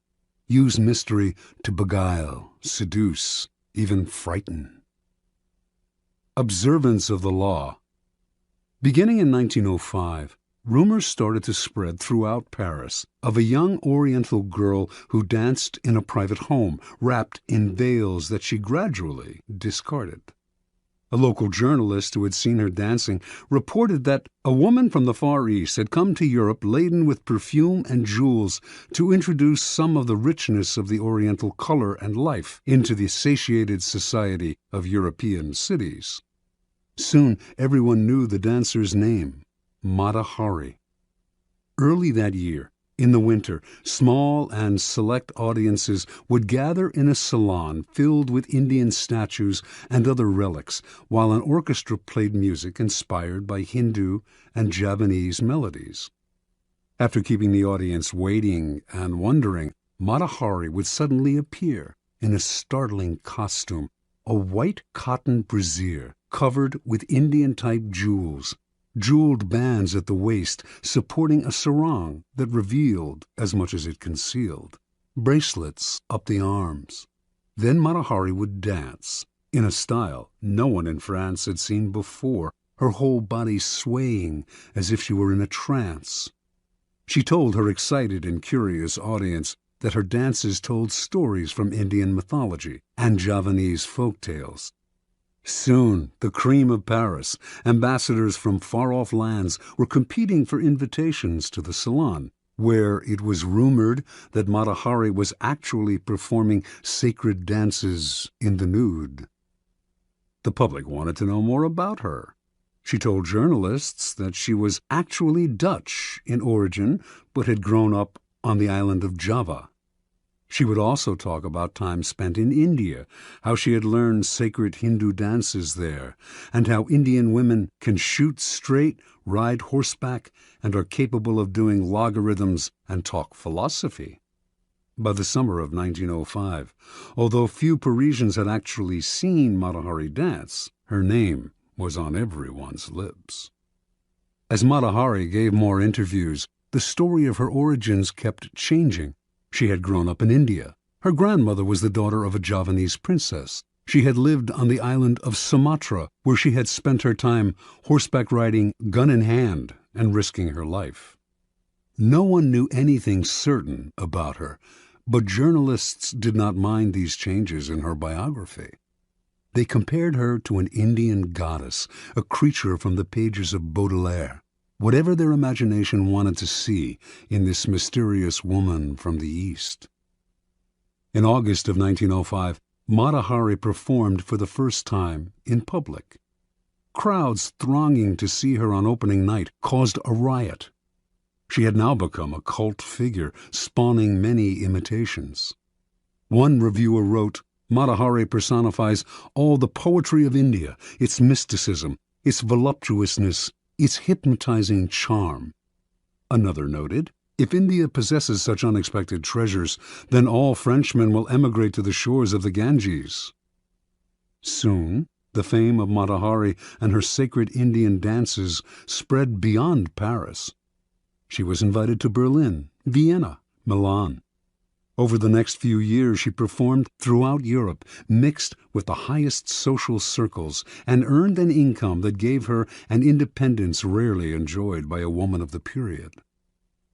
Use mystery to beguile, seduce, even frighten. Observance of the law. Beginning in 1905, rumors started to spread throughout Paris of a young Oriental girl who danced in a private home, wrapped in veils that she gradually discarded. A local journalist who had seen her dancing reported that a woman from the Far East had come to Europe laden with perfume and jewels to introduce some of the richness of the Oriental color and life into the satiated society of European cities. Soon everyone knew the dancer's name, Mata Hari. Early that year, in the winter, small and select audiences would gather in a salon filled with Indian statues and other relics, while an orchestra played music inspired by Hindu and Javanese melodies. After keeping the audience waiting and wondering, Mata Hari would suddenly appear in a startling costume, a white cotton brassiere covered with Indian-type jewels, jeweled bands at the waist supporting a sarong that revealed as much as it concealed, bracelets up the arms. Then Mata Hari would dance, in a style no one in France had seen before, her whole body swaying as if she were in a trance. She told her excited and curious audience that her dances told stories from Indian mythology and Javanese folk tales. Soon, the cream of Paris, ambassadors from far-off lands, were competing for invitations to the salon, where it was rumored that Mata Hari was actually performing sacred dances in the nude. The public wanted to know more about her. She told journalists that she was actually Dutch in origin, but had grown up on the island of Java. She would also talk about time spent in India, how she had learned sacred Hindu dances there, and how Indian women can shoot straight, ride horseback, and are capable of doing logarithms and talk philosophy. By the summer of 1905, although few Parisians had actually seen Mata Hari dance, her name was on everyone's lips. As Mata Hari gave more interviews, the story of her origins kept changing. She had grown up in India. Her grandmother was the daughter of a Javanese princess. She had lived on the island of Sumatra, where she had spent her time horseback riding, gun in hand, and risking her life. No one knew anything certain about her, but journalists did not mind these changes in her biography. They compared her to an Indian goddess, a creature from the pages of Baudelaire. Whatever their imagination wanted to see in this mysterious woman from the East. In August of 1905, Mata Hari performed for the first time in public. Crowds thronging to see her on opening night caused a riot. She had now become a cult figure, spawning many imitations. One reviewer wrote, "Mata Hari personifies all the poetry of India, its mysticism, its voluptuousness, its hypnotizing charm." Another noted, "If India possesses such unexpected treasures, then all Frenchmen will emigrate to the shores of the Ganges." Soon, the fame of Mata Hari and her sacred Indian dances spread beyond Paris. She was invited to Berlin, Vienna, Milan. Over the next few years, she performed throughout Europe, mixed with the highest social circles, and earned an income that gave her an independence rarely enjoyed by a woman of the period.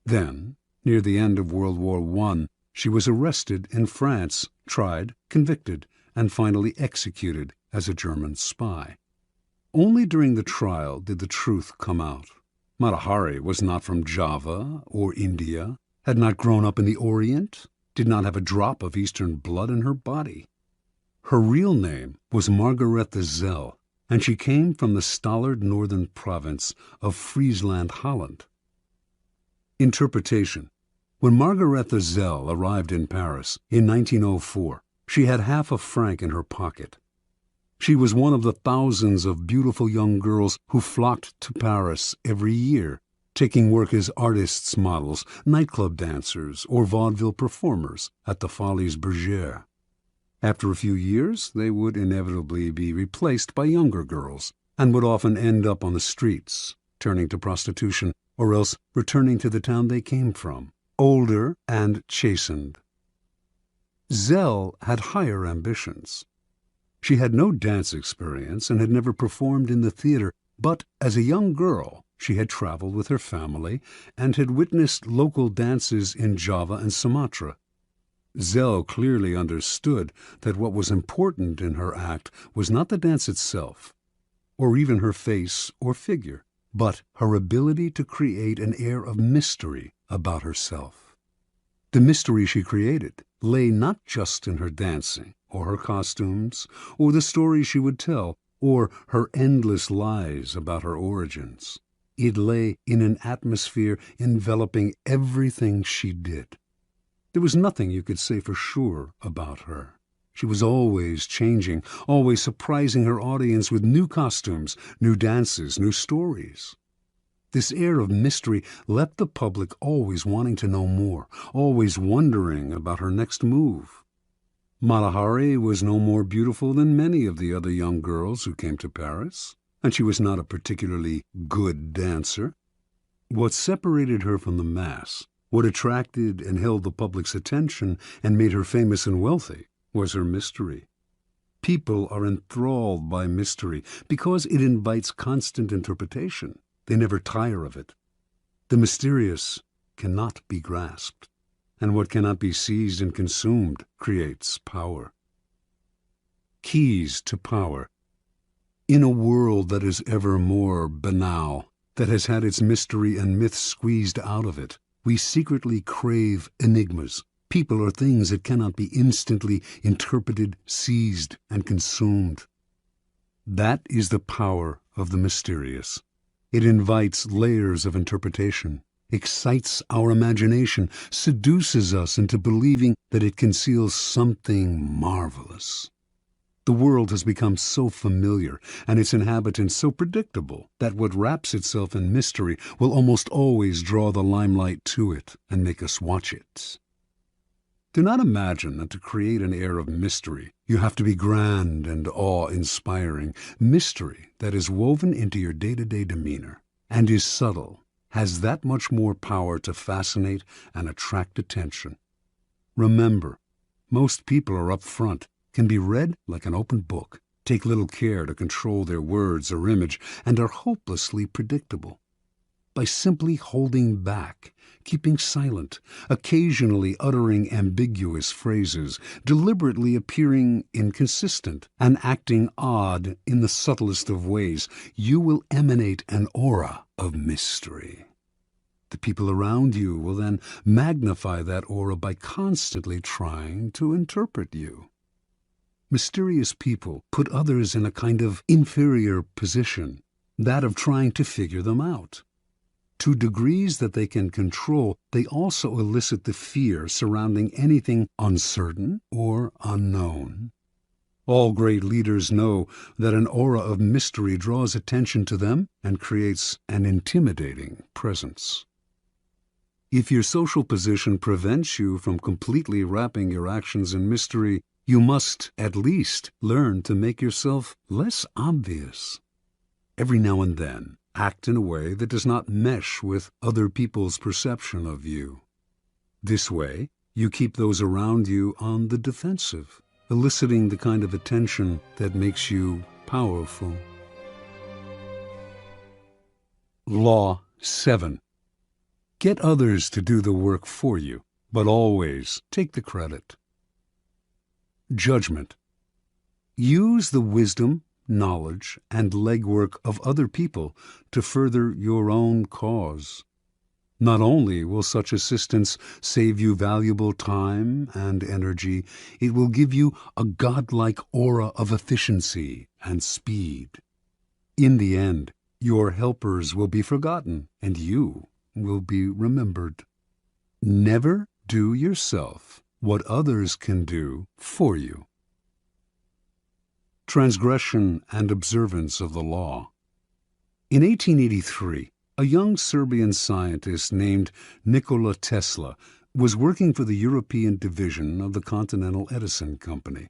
Then, near the end of World War I, she was arrested in France, tried, convicted, and finally executed as a German spy. Only during the trial did the truth come out. Mata Hari was not from Java or India, had not grown up in the Orient, did not have a drop of Eastern blood in her body. Her real name was Margaretha Zell, and she came from the stolid northern province of Friesland, Holland. Interpretation. When Margaretha Zell arrived in Paris in 1904, she had half a franc in her pocket. She was one of the thousands of beautiful young girls who flocked to Paris every year, taking work as artists' models, nightclub dancers, or vaudeville performers at the Folies Bergère. After a few years, they would inevitably be replaced by younger girls, and would often end up on the streets, turning to prostitution, or else returning to the town they came from, older and chastened. Zell had higher ambitions. She had no dance experience and had never performed in the theater, but as a young girl, she had traveled with her family and had witnessed local dances in Java and Sumatra. Zell clearly understood that what was important in her act was not the dance itself, or even her face or figure, but her ability to create an air of mystery about herself. The mystery she created lay not just in her dancing, or her costumes, or the stories she would tell, or her endless lies about her origins. It lay in an atmosphere enveloping everything she did. There was nothing you could say for sure about her. She was always changing, always surprising her audience with new costumes, new dances, new stories. This air of mystery left the public always wanting to know more, always wondering about her next move. Mata Hari was no more beautiful than many of the other young girls who came to Paris, and she was not a particularly good dancer. What separated her from the mass, what attracted and held the public's attention and made her famous and wealthy, was her mystery. People are enthralled by mystery because it invites constant interpretation. They never tire of it. The mysterious cannot be grasped, and what cannot be seized and consumed creates power. Keys to power. In a world that is ever more banal, that has had its mystery and myth squeezed out of it, we secretly crave enigmas, people or things that cannot be instantly interpreted, seized, and consumed. That is the power of the mysterious. It invites layers of interpretation, excites our imagination, seduces us into believing that it conceals something marvelous. The world has become so familiar and its inhabitants so predictable that what wraps itself in mystery will almost always draw the limelight to it and make us watch it. Do not imagine that to create an air of mystery, you have to be grand and awe-inspiring. Mystery that is woven into your day-to-day demeanor and is subtle has that much more power to fascinate and attract attention. Remember, most people are up front, can be read like an open book, take little care to control their words or image, and are hopelessly predictable. By simply holding back, keeping silent, occasionally uttering ambiguous phrases, deliberately appearing inconsistent, and acting odd in the subtlest of ways, you will emanate an aura of mystery. The people around you will then magnify that aura by constantly trying to interpret you. Mysterious people put others in a kind of inferior position, that of trying to figure them out. To degrees that they can control, they also elicit the fear surrounding anything uncertain or unknown. All great leaders know that an aura of mystery draws attention to them and creates an intimidating presence. If your social position prevents you from completely wrapping your actions in mystery, you must at least learn to make yourself less obvious. Every now and then, act in a way that does not mesh with other people's perception of you. This way, you keep those around you on the defensive, eliciting the kind of attention that makes you powerful. Law 7. Get others to do the work for you, but always take the credit. Judgment. Use the wisdom, knowledge, and legwork of other people to further your own cause. Not only will such assistance save you valuable time and energy, it will give you a godlike aura of efficiency and speed. In the end, your helpers will be forgotten, and you will be remembered. Never do yourself what others can do for you. Transgression and observance of the law. In 1883, a young Serbian scientist named Nikola Tesla was working for the European division of the Continental Edison Company.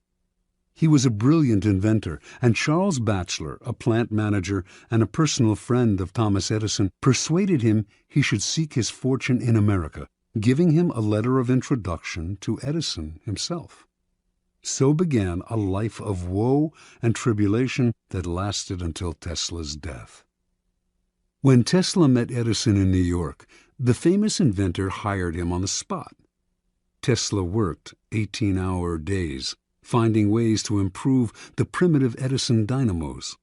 He was a brilliant inventor, and Charles Batchelor, a plant manager and a personal friend of Thomas Edison, persuaded him he should seek his fortune in America, giving him a letter of introduction to Edison himself. So began a life of woe and tribulation that lasted until Tesla's death. When Tesla met Edison in New York, the famous inventor hired him on the spot. Tesla worked 18-hour days, finding ways to improve the primitive Edison dynamos.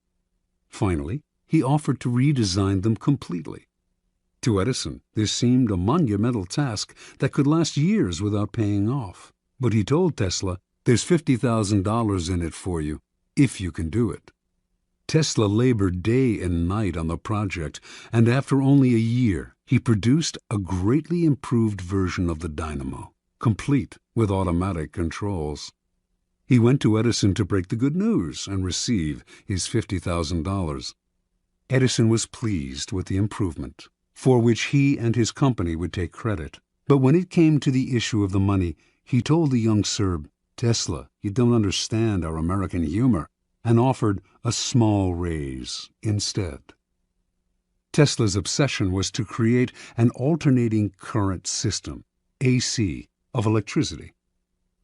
Finally, he offered to redesign them completely. To Edison, this seemed a monumental task that could last years without paying off. But he told Tesla, "There's $50,000 in it for you, if you can do it." Tesla labored day and night on the project, and after only a year, he produced a greatly improved version of the dynamo, complete with automatic controls. He went to Edison to break the good news and receive his $50,000. Edison was pleased with the improvement, for which he and his company would take credit. But when it came to the issue of the money, he told the young Serb, "Tesla, you don't understand our American humor," and offered a small raise instead. Tesla's obsession was to create an alternating current system, AC, of electricity.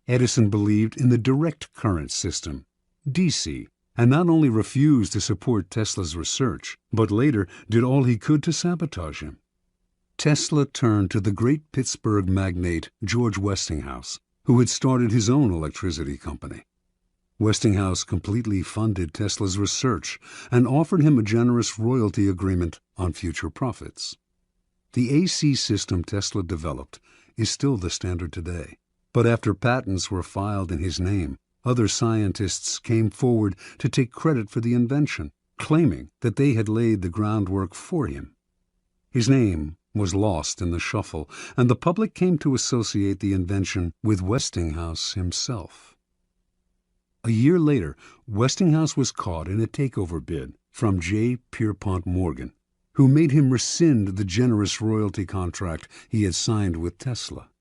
Edison believed in the direct current system, DC, and not only refused to support Tesla's research, but later did all he could to sabotage him. Tesla turned to the great Pittsburgh magnate George Westinghouse, who had started his own electricity company. Westinghouse completely funded Tesla's research and offered him a generous royalty agreement on future profits. The AC system Tesla developed is still the standard today. But after patents were filed in his name, other scientists came forward to take credit for the invention, claiming that they had laid the groundwork for him. His name was lost in the shuffle, and the public came to associate the invention with Westinghouse himself. A year later, Westinghouse was caught in a takeover bid from J. Pierpont Morgan, who made him rescind the generous royalty contract he had signed with Tesla.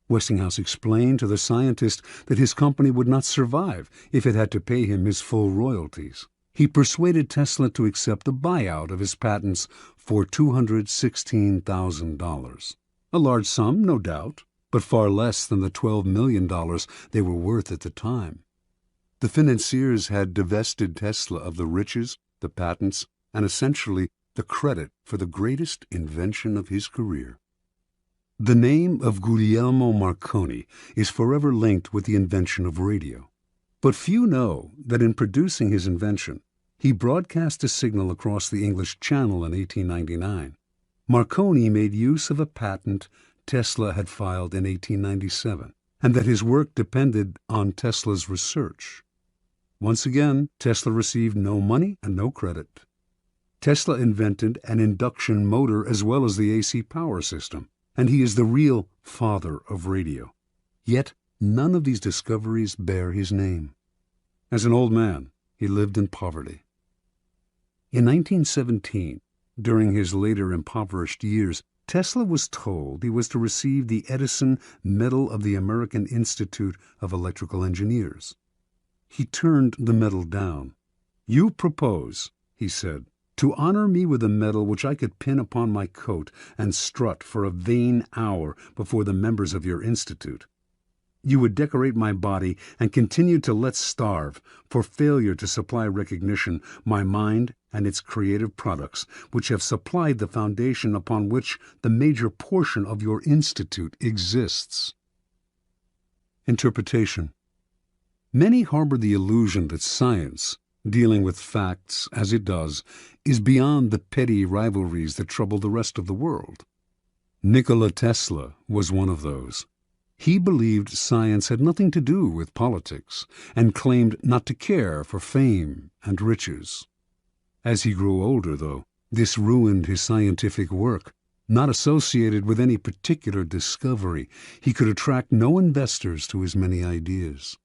Westinghouse explained to the scientist that his company would not survive if it had to pay him his full royalties. He persuaded Tesla to accept a buyout of his patents for $216,000. A large sum, no doubt, but far less than the $12 million they were worth at the time. The financiers had divested Tesla of the riches, the patents, and essentially the credit for the greatest invention of his career. The name of Guglielmo Marconi is forever linked with the invention of radio. But few know that in producing his invention, he broadcast a signal across the English Channel in 1899. Marconi made use of a patent Tesla had filed in 1897, and that his work depended on Tesla's research. Once again, Tesla received no money and no credit. Tesla invented an induction motor as well as the AC power system, and he is the real father of radio. Yet none of these discoveries bear his name. As an old man, he lived in poverty. In 1917, during his later impoverished years, Tesla was told he was to receive the Edison Medal of the American Institute of Electrical Engineers. He turned the medal down. "You propose," he said, "to honor me with a medal which I could pin upon my coat and strut for a vain hour before the members of your institute. You would decorate my body and continue to let starve for failure to supply recognition my mind and its creative products, which have supplied the foundation upon which the major portion of your institute exists." Interpretation. Many harbor the illusion that science, dealing with facts as it does, is beyond the petty rivalries that trouble the rest of the world. Nikola Tesla was one of those. He believed science had nothing to do with politics and claimed not to care for fame and riches. As he grew older, though, this ruined his scientific work. Not associated with any particular discovery, he could attract no investors to his many ideas.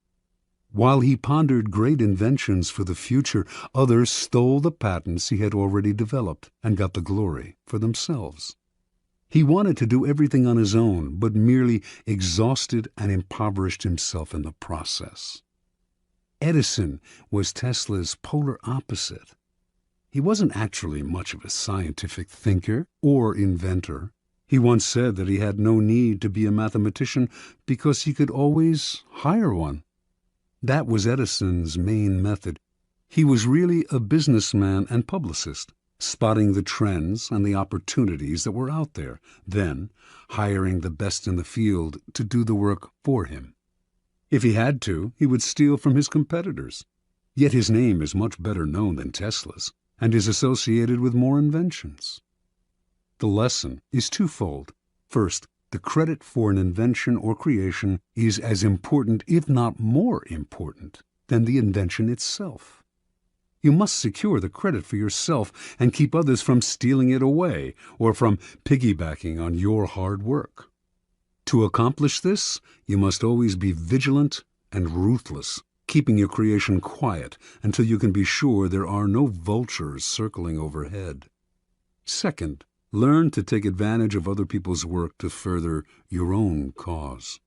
While he pondered great inventions for the future, others stole the patents he had already developed and got the glory for themselves. He wanted to do everything on his own, but merely exhausted and impoverished himself in the process. Edison was Tesla's polar opposite. He wasn't actually much of a scientific thinker or inventor. He once said that he had no need to be a mathematician because he could always hire one. That was Edison's main method. He was really a businessman and publicist, spotting the trends and the opportunities that were out there, then hiring the best in the field to do the work for him. If he had to, he would steal from his competitors. Yet his name is much better known than Tesla's, and is associated with more inventions. The lesson is twofold. First, the credit for an invention or creation is as important, if not more important, than the invention itself. You must secure the credit for yourself and keep others from stealing it away or from piggybacking on your hard work. To accomplish this, you must always be vigilant and ruthless, keeping your creation quiet until you can be sure there are no vultures circling overhead. Second, learn to take advantage of other people's work to further your own cause.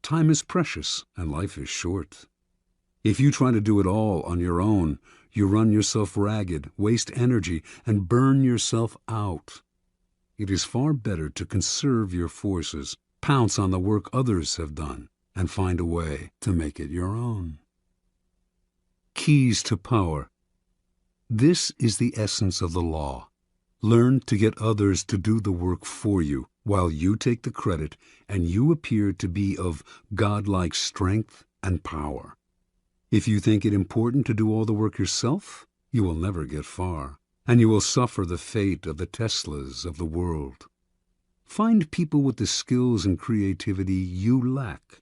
Time is precious and life is short. If you try to do it all on your own, you run yourself ragged, waste energy, and burn yourself out. It is far better to conserve your forces, pounce on the work others have done, and find a way to make it your own. Keys to power. This is the essence of the law. Learn to get others to do the work for you, while you take the credit and you appear to be of godlike strength and power. If you think it important to do all the work yourself, you will never get far, and you will suffer the fate of the Teslas of the world. Find people with the skills and creativity you lack.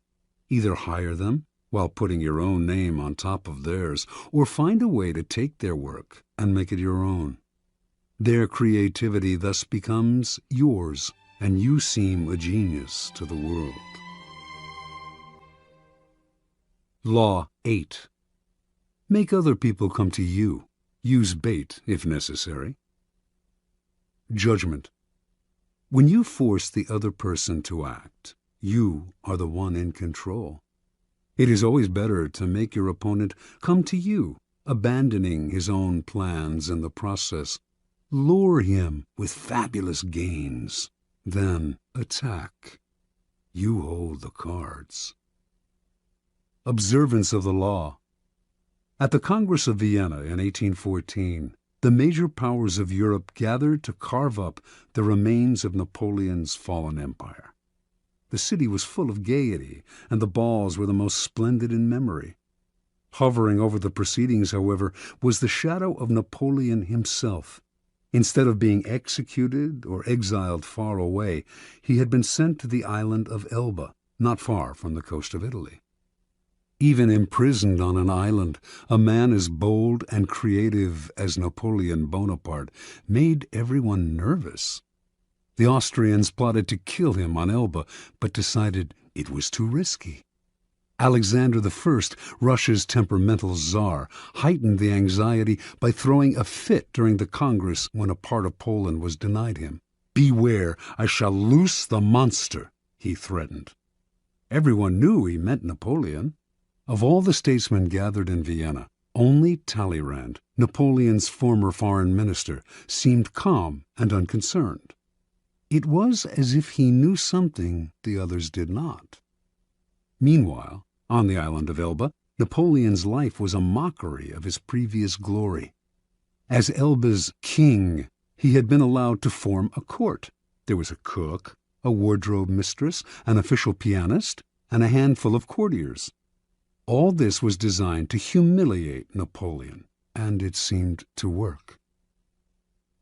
Either hire them while putting your own name on top of theirs, or find a way to take their work and make it your own. Their creativity thus becomes yours, and you seem a genius to the world. Law 8. Make other people come to you. Use bait if necessary. Judgment. When you force the other person to act, you are the one in control. It is always better to make your opponent come to you, abandoning his own plans in the process. Lure him with fabulous gains, then attack. You hold the cards. Observance of the law. At the Congress of Vienna in 1814, the major powers of Europe gathered to carve up the remains of Napoleon's fallen empire. The city was full of gaiety, and the balls were the most splendid in memory. Hovering over the proceedings, however, was the shadow of Napoleon himself. Instead of being executed or exiled far away, he had been sent to the island of Elba, not far from the coast of Italy. Even imprisoned on an island, a man as bold and creative as Napoleon Bonaparte made everyone nervous. The Austrians plotted to kill him on Elba, but decided it was too risky. Alexander I, Russia's temperamental czar, heightened the anxiety by throwing a fit during the Congress when a part of Poland was denied him. "Beware, I shall loose the monster," he threatened. Everyone knew he meant Napoleon. Of all the statesmen gathered in Vienna, only Talleyrand, Napoleon's former foreign minister, seemed calm and unconcerned. It was as if he knew something the others did not. Meanwhile, on the island of Elba, Napoleon's life was a mockery of his previous glory. As Elba's king, he had been allowed to form a court. There was a cook, a wardrobe mistress, an official pianist, and a handful of courtiers. All this was designed to humiliate Napoleon, and it seemed to work.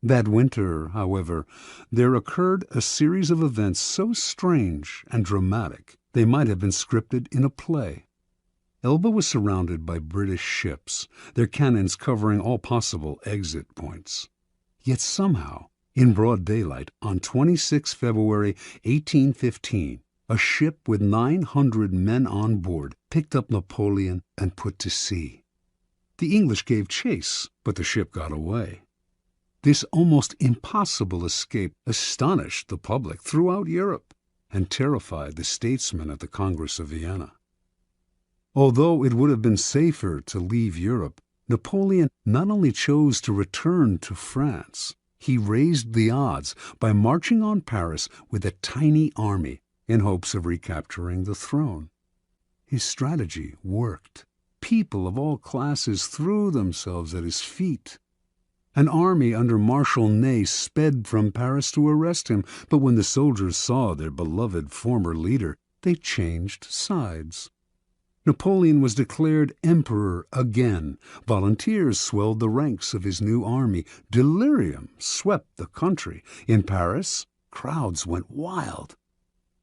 That winter, however, there occurred a series of events so strange and dramatic they might have been scripted in a play. Elba was surrounded by British ships, their cannons covering all possible exit points. Yet somehow, in broad daylight, on 26 February 1815, a ship with 900 men on board picked up Napoleon and put to sea. The English gave chase, but the ship got away. This almost impossible escape astonished the public throughout Europe and terrified the statesmen at the Congress of Vienna. Although it would have been safer to leave Europe, Napoleon not only chose to return to France, he raised the odds by marching on Paris with a tiny army in hopes of recapturing the throne. His strategy worked. People of all classes threw themselves at his feet. An army under Marshal Ney sped from Paris to arrest him, but when the soldiers saw their beloved former leader, they changed sides. Napoleon was declared emperor again. Volunteers swelled the ranks of his new army. Delirium swept the country. In Paris, crowds went wild.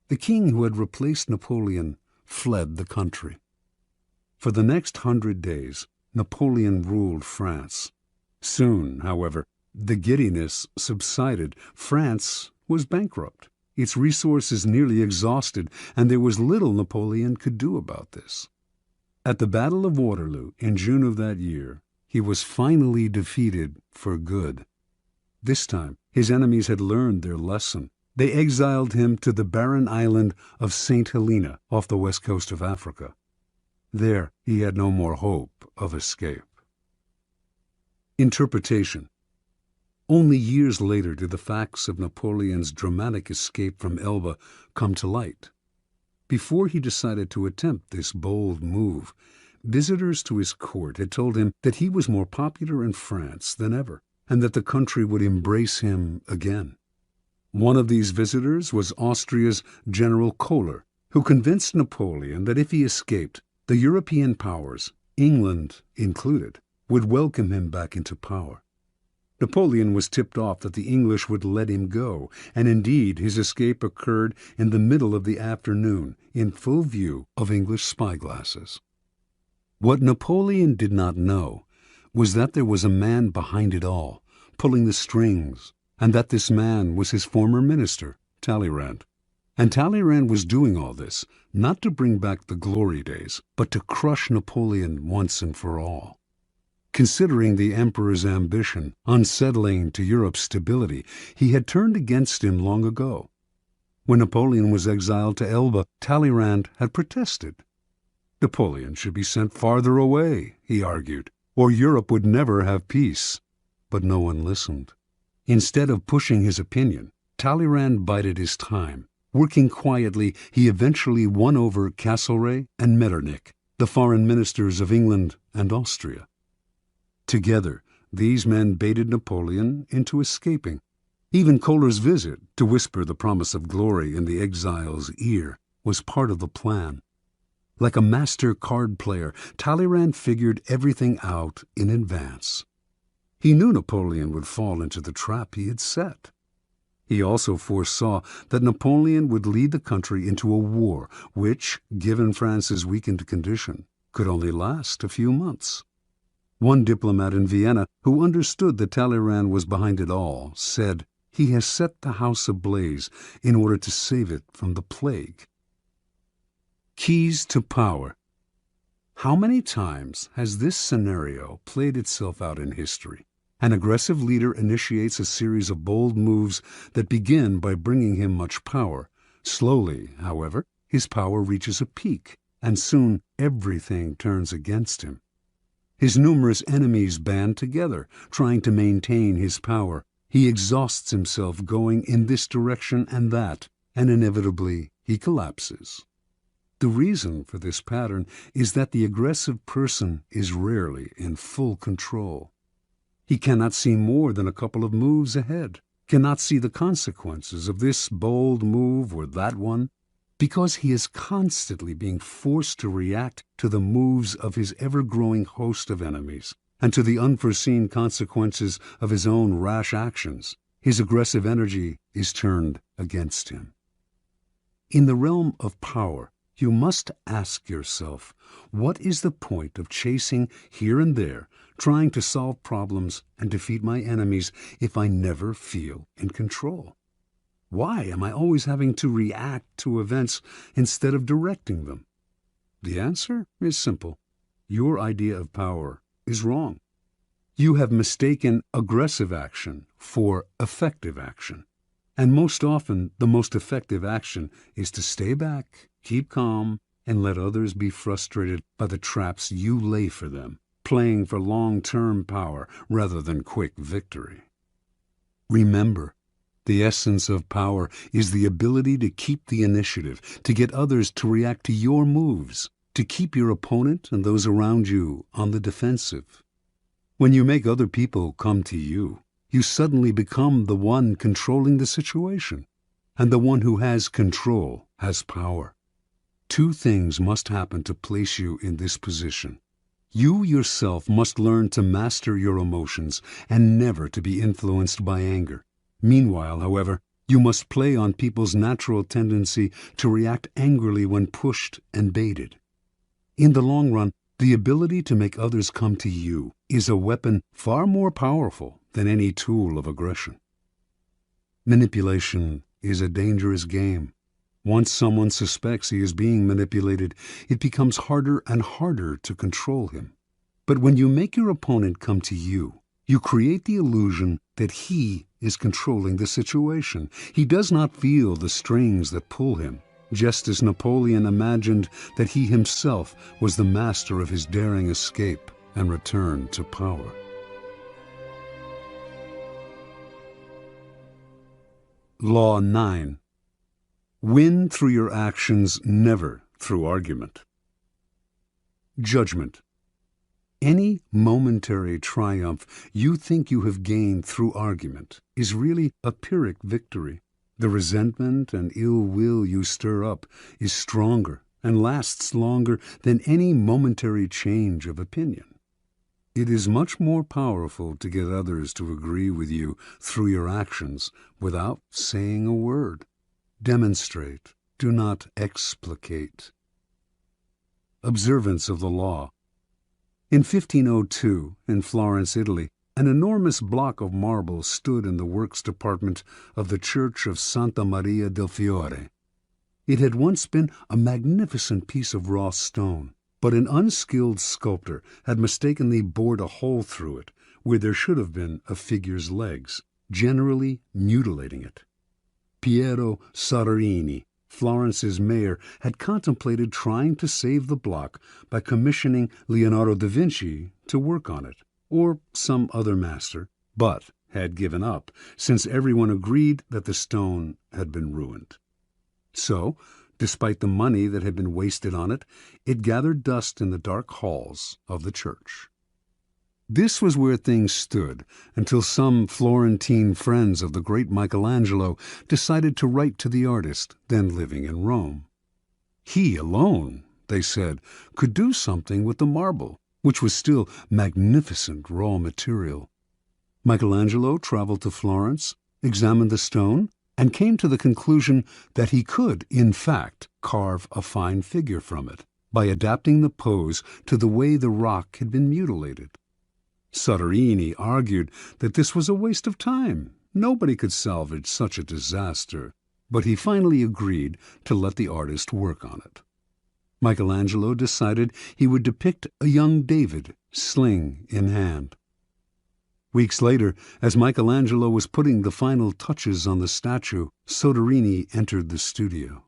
The king who had replaced Napoleon fled the country. For the next 100 days, Napoleon ruled France. Soon, however, the giddiness subsided. France was bankrupt, its resources nearly exhausted, and there was little Napoleon could do about this. At the Battle of Waterloo in June of that year, he was finally defeated for good. This time, his enemies had learned their lesson. They exiled him to the barren island of St. Helena off the west coast of Africa. There, he had no more hope of escape. Interpretation. Only years later did the facts of Napoleon's dramatic escape from Elba come to light. Before he decided to attempt this bold move, visitors to his court had told him that he was more popular in France than ever, and that the country would embrace him again. One of these visitors was Austria's General Kohler, who convinced Napoleon that if he escaped, the European powers, England included, would welcome him back into power. Napoleon was tipped off that the English would let him go, and indeed his escape occurred in the middle of the afternoon, in full view of English spyglasses. What Napoleon did not know was that there was a man behind it all, pulling the strings, and that this man was his former minister, Talleyrand. And Talleyrand was doing all this, not to bring back the glory days, but to crush Napoleon once and for all. Considering the emperor's ambition unsettling to Europe's stability, he had turned against him long ago. When Napoleon was exiled to Elba, Talleyrand had protested. Napoleon should be sent farther away, he argued, or Europe would never have peace. But no one listened. Instead of pushing his opinion, Talleyrand bided his time. Working quietly, he eventually won over Castlereagh and Metternich, the foreign ministers of England and Austria. Together, these men baited Napoleon into escaping. Even Kohler's visit, to whisper the promise of glory in the exile's ear, was part of the plan. Like a master card player, Talleyrand figured everything out in advance. He knew Napoleon would fall into the trap he had set. He also foresaw that Napoleon would lead the country into a war which, given France's weakened condition, could only last a few months. One diplomat in Vienna, who understood that Talleyrand was behind it all, said, "He has set the house ablaze in order to save it from the plague." Keys to power. How many times has this scenario played itself out in history? An aggressive leader initiates a series of bold moves that begin by bringing him much power. Slowly, however, his power reaches a peak, and soon everything turns against him. His numerous enemies band together, trying to maintain his power. He exhausts himself going in this direction and that, and inevitably he collapses. The reason for this pattern is that the aggressive person is rarely in full control. He cannot see more than a couple of moves ahead, cannot see the consequences of this bold move or that one, because he is constantly being forced to react to the moves of his ever-growing host of enemies and to the unforeseen consequences of his own rash actions. His aggressive energy is turned against him. In the realm of power, you must ask yourself, what is the point of chasing here and there, trying to solve problems and defeat my enemies if I never feel in control? Why am I always having to react to events instead of directing them? The answer is simple. Your idea of power is wrong. You have mistaken aggressive action for effective action. And most often, the most effective action is to stay back, keep calm, and let others be frustrated by the traps you lay for them, playing for long-term power rather than quick victory. Remember, the essence of power is the ability to keep the initiative, to get others to react to your moves, to keep your opponent and those around you on the defensive. When you make other people come to you, you suddenly become the one controlling the situation, and the one who has control has power. Two things must happen to place you in this position. You yourself must learn to master your emotions and never to be influenced by anger. Meanwhile, however, you must play on people's natural tendency to react angrily when pushed and baited. In the long run, the ability to make others come to you is a weapon far more powerful than any tool of aggression. Manipulation is a dangerous game. Once someone suspects he is being manipulated, it becomes harder and harder to control him. But when you make your opponent come to you, you create the illusion that he is controlling the situation. He does not feel the strings that pull him, just as Napoleon imagined that he himself was the master of his daring escape and return to power. Law 9. Win through your actions, never through argument. Judgment. Any momentary triumph you think you have gained through argument is really a Pyrrhic victory. The resentment and ill will you stir up is stronger and lasts longer than any momentary change of opinion. It is much more powerful to get others to agree with you through your actions without saying a word. Demonstrate, do not explicate. Observance of the law. In 1502, in Florence, Italy, an enormous block of marble stood in the works department of the Church of Santa Maria del Fiore. It had once been a magnificent piece of raw stone, but an unskilled sculptor had mistakenly bored a hole through it where there should have been a figure's legs, generally mutilating it. Piero Soderini, Florence's mayor, had contemplated trying to save the block by commissioning Leonardo da Vinci to work on it, or some other master, but had given up, since everyone agreed that the stone had been ruined. So, despite the money that had been wasted on it, it gathered dust in the dark halls of the church. This was where things stood until some Florentine friends of the great Michelangelo decided to write to the artist, then living in Rome. He alone, they said, could do something with the marble, which was still magnificent raw material. Michelangelo traveled to Florence, examined the stone, and came to the conclusion that he could, in fact, carve a fine figure from it by adapting the pose to the way the rock had been mutilated. Soderini argued that this was a waste of time. Nobody could salvage such a disaster, but he finally agreed to let the artist work on it. Michelangelo decided he would depict a young David, sling in hand. Weeks later, as Michelangelo was putting the final touches on the statue, Soderini entered the studio.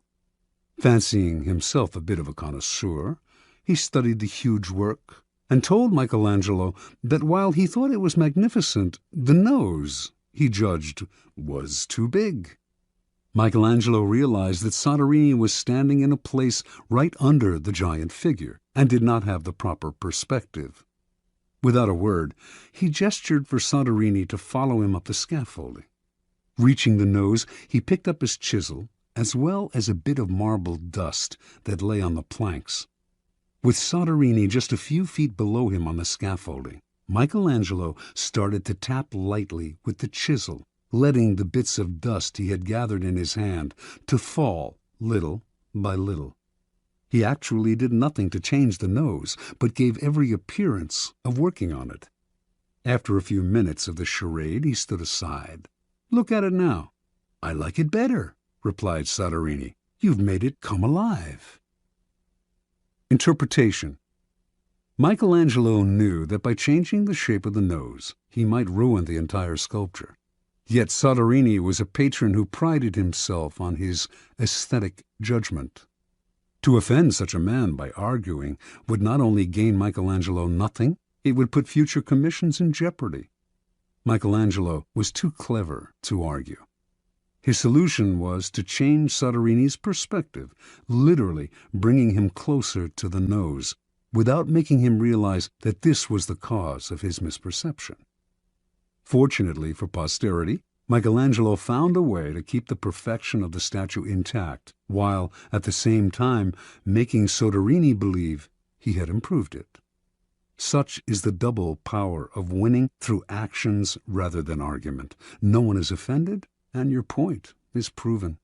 Fancying himself a bit of a connoisseur, he studied the huge work and told Michelangelo that while he thought it was magnificent, the nose, he judged, was too big. Michelangelo realized that Soderini was standing in a place right under the giant figure and did not have the proper perspective. Without a word, he gestured for Soderini to follow him up the scaffolding. Reaching the nose, he picked up his chisel, as well as a bit of marble dust that lay on the planks. With Soderini just a few feet below him on the scaffolding, Michelangelo started to tap lightly with the chisel, letting the bits of dust he had gathered in his hand to fall little by little. He actually did nothing to change the nose, but gave every appearance of working on it. After a few minutes of the charade, he stood aside. "Look at it now." "I like it better," replied Soderini. "You've made it come alive." Interpretation. Michelangelo knew that by changing the shape of the nose, he might ruin the entire sculpture. Yet Soderini was a patron who prided himself on his aesthetic judgment. To offend such a man by arguing would not only gain Michelangelo nothing, it would put future commissions in jeopardy. Michelangelo was too clever to argue. His solution was to change Soderini's perspective, literally bringing him closer to the nose, without making him realize that this was the cause of his misperception. Fortunately for posterity, Michelangelo found a way to keep the perfection of the statue intact, while, at the same time, making Soderini believe he had improved it. Such is the double power of winning through actions rather than argument. No one is offended, and your point is proven.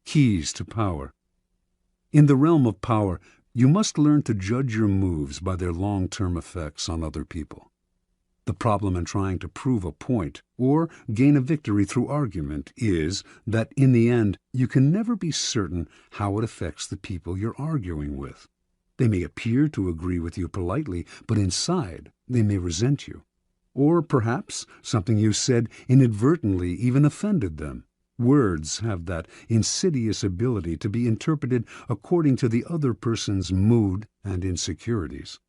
Keys to power. In the realm of power, you must learn to judge your moves by their long-term effects on other people. The problem in trying to prove a point or gain a victory through argument is that, in the end, you can never be certain how it affects the people you're arguing with. They may appear to agree with you politely, but inside they may resent you. Or perhaps something you said inadvertently even offended them. Words have that insidious ability to be interpreted according to the other person's mood and insecurities.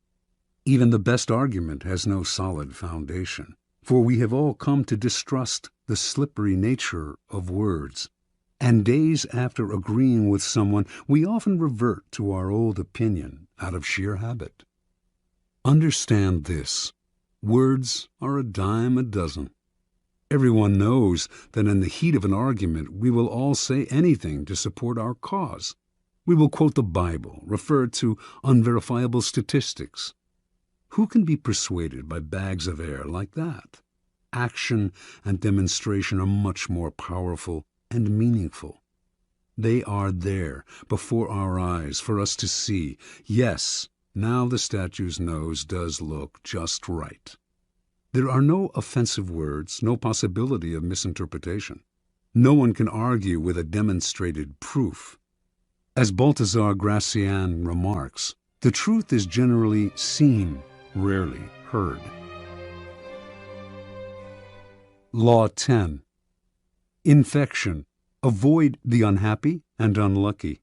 Even the best argument has no solid foundation, for we have all come to distrust the slippery nature of words. And days after agreeing with someone, we often revert to our old opinion out of sheer habit. Understand this: words are a dime a dozen. Everyone knows that in the heat of an argument we will all say anything to support our cause. We will quote the Bible, refer to unverifiable statistics. Who can be persuaded by bags of air like that? Action and demonstration are much more powerful and meaningful. They are there before our eyes for us to see. Yes, now the statue's nose does look just right. There are no offensive words, no possibility of misinterpretation. No one can argue with a demonstrated proof. As Balthazar Gracian remarks, the truth is generally seen, rarely heard. Law 10. Infection. Avoid the unhappy and unlucky.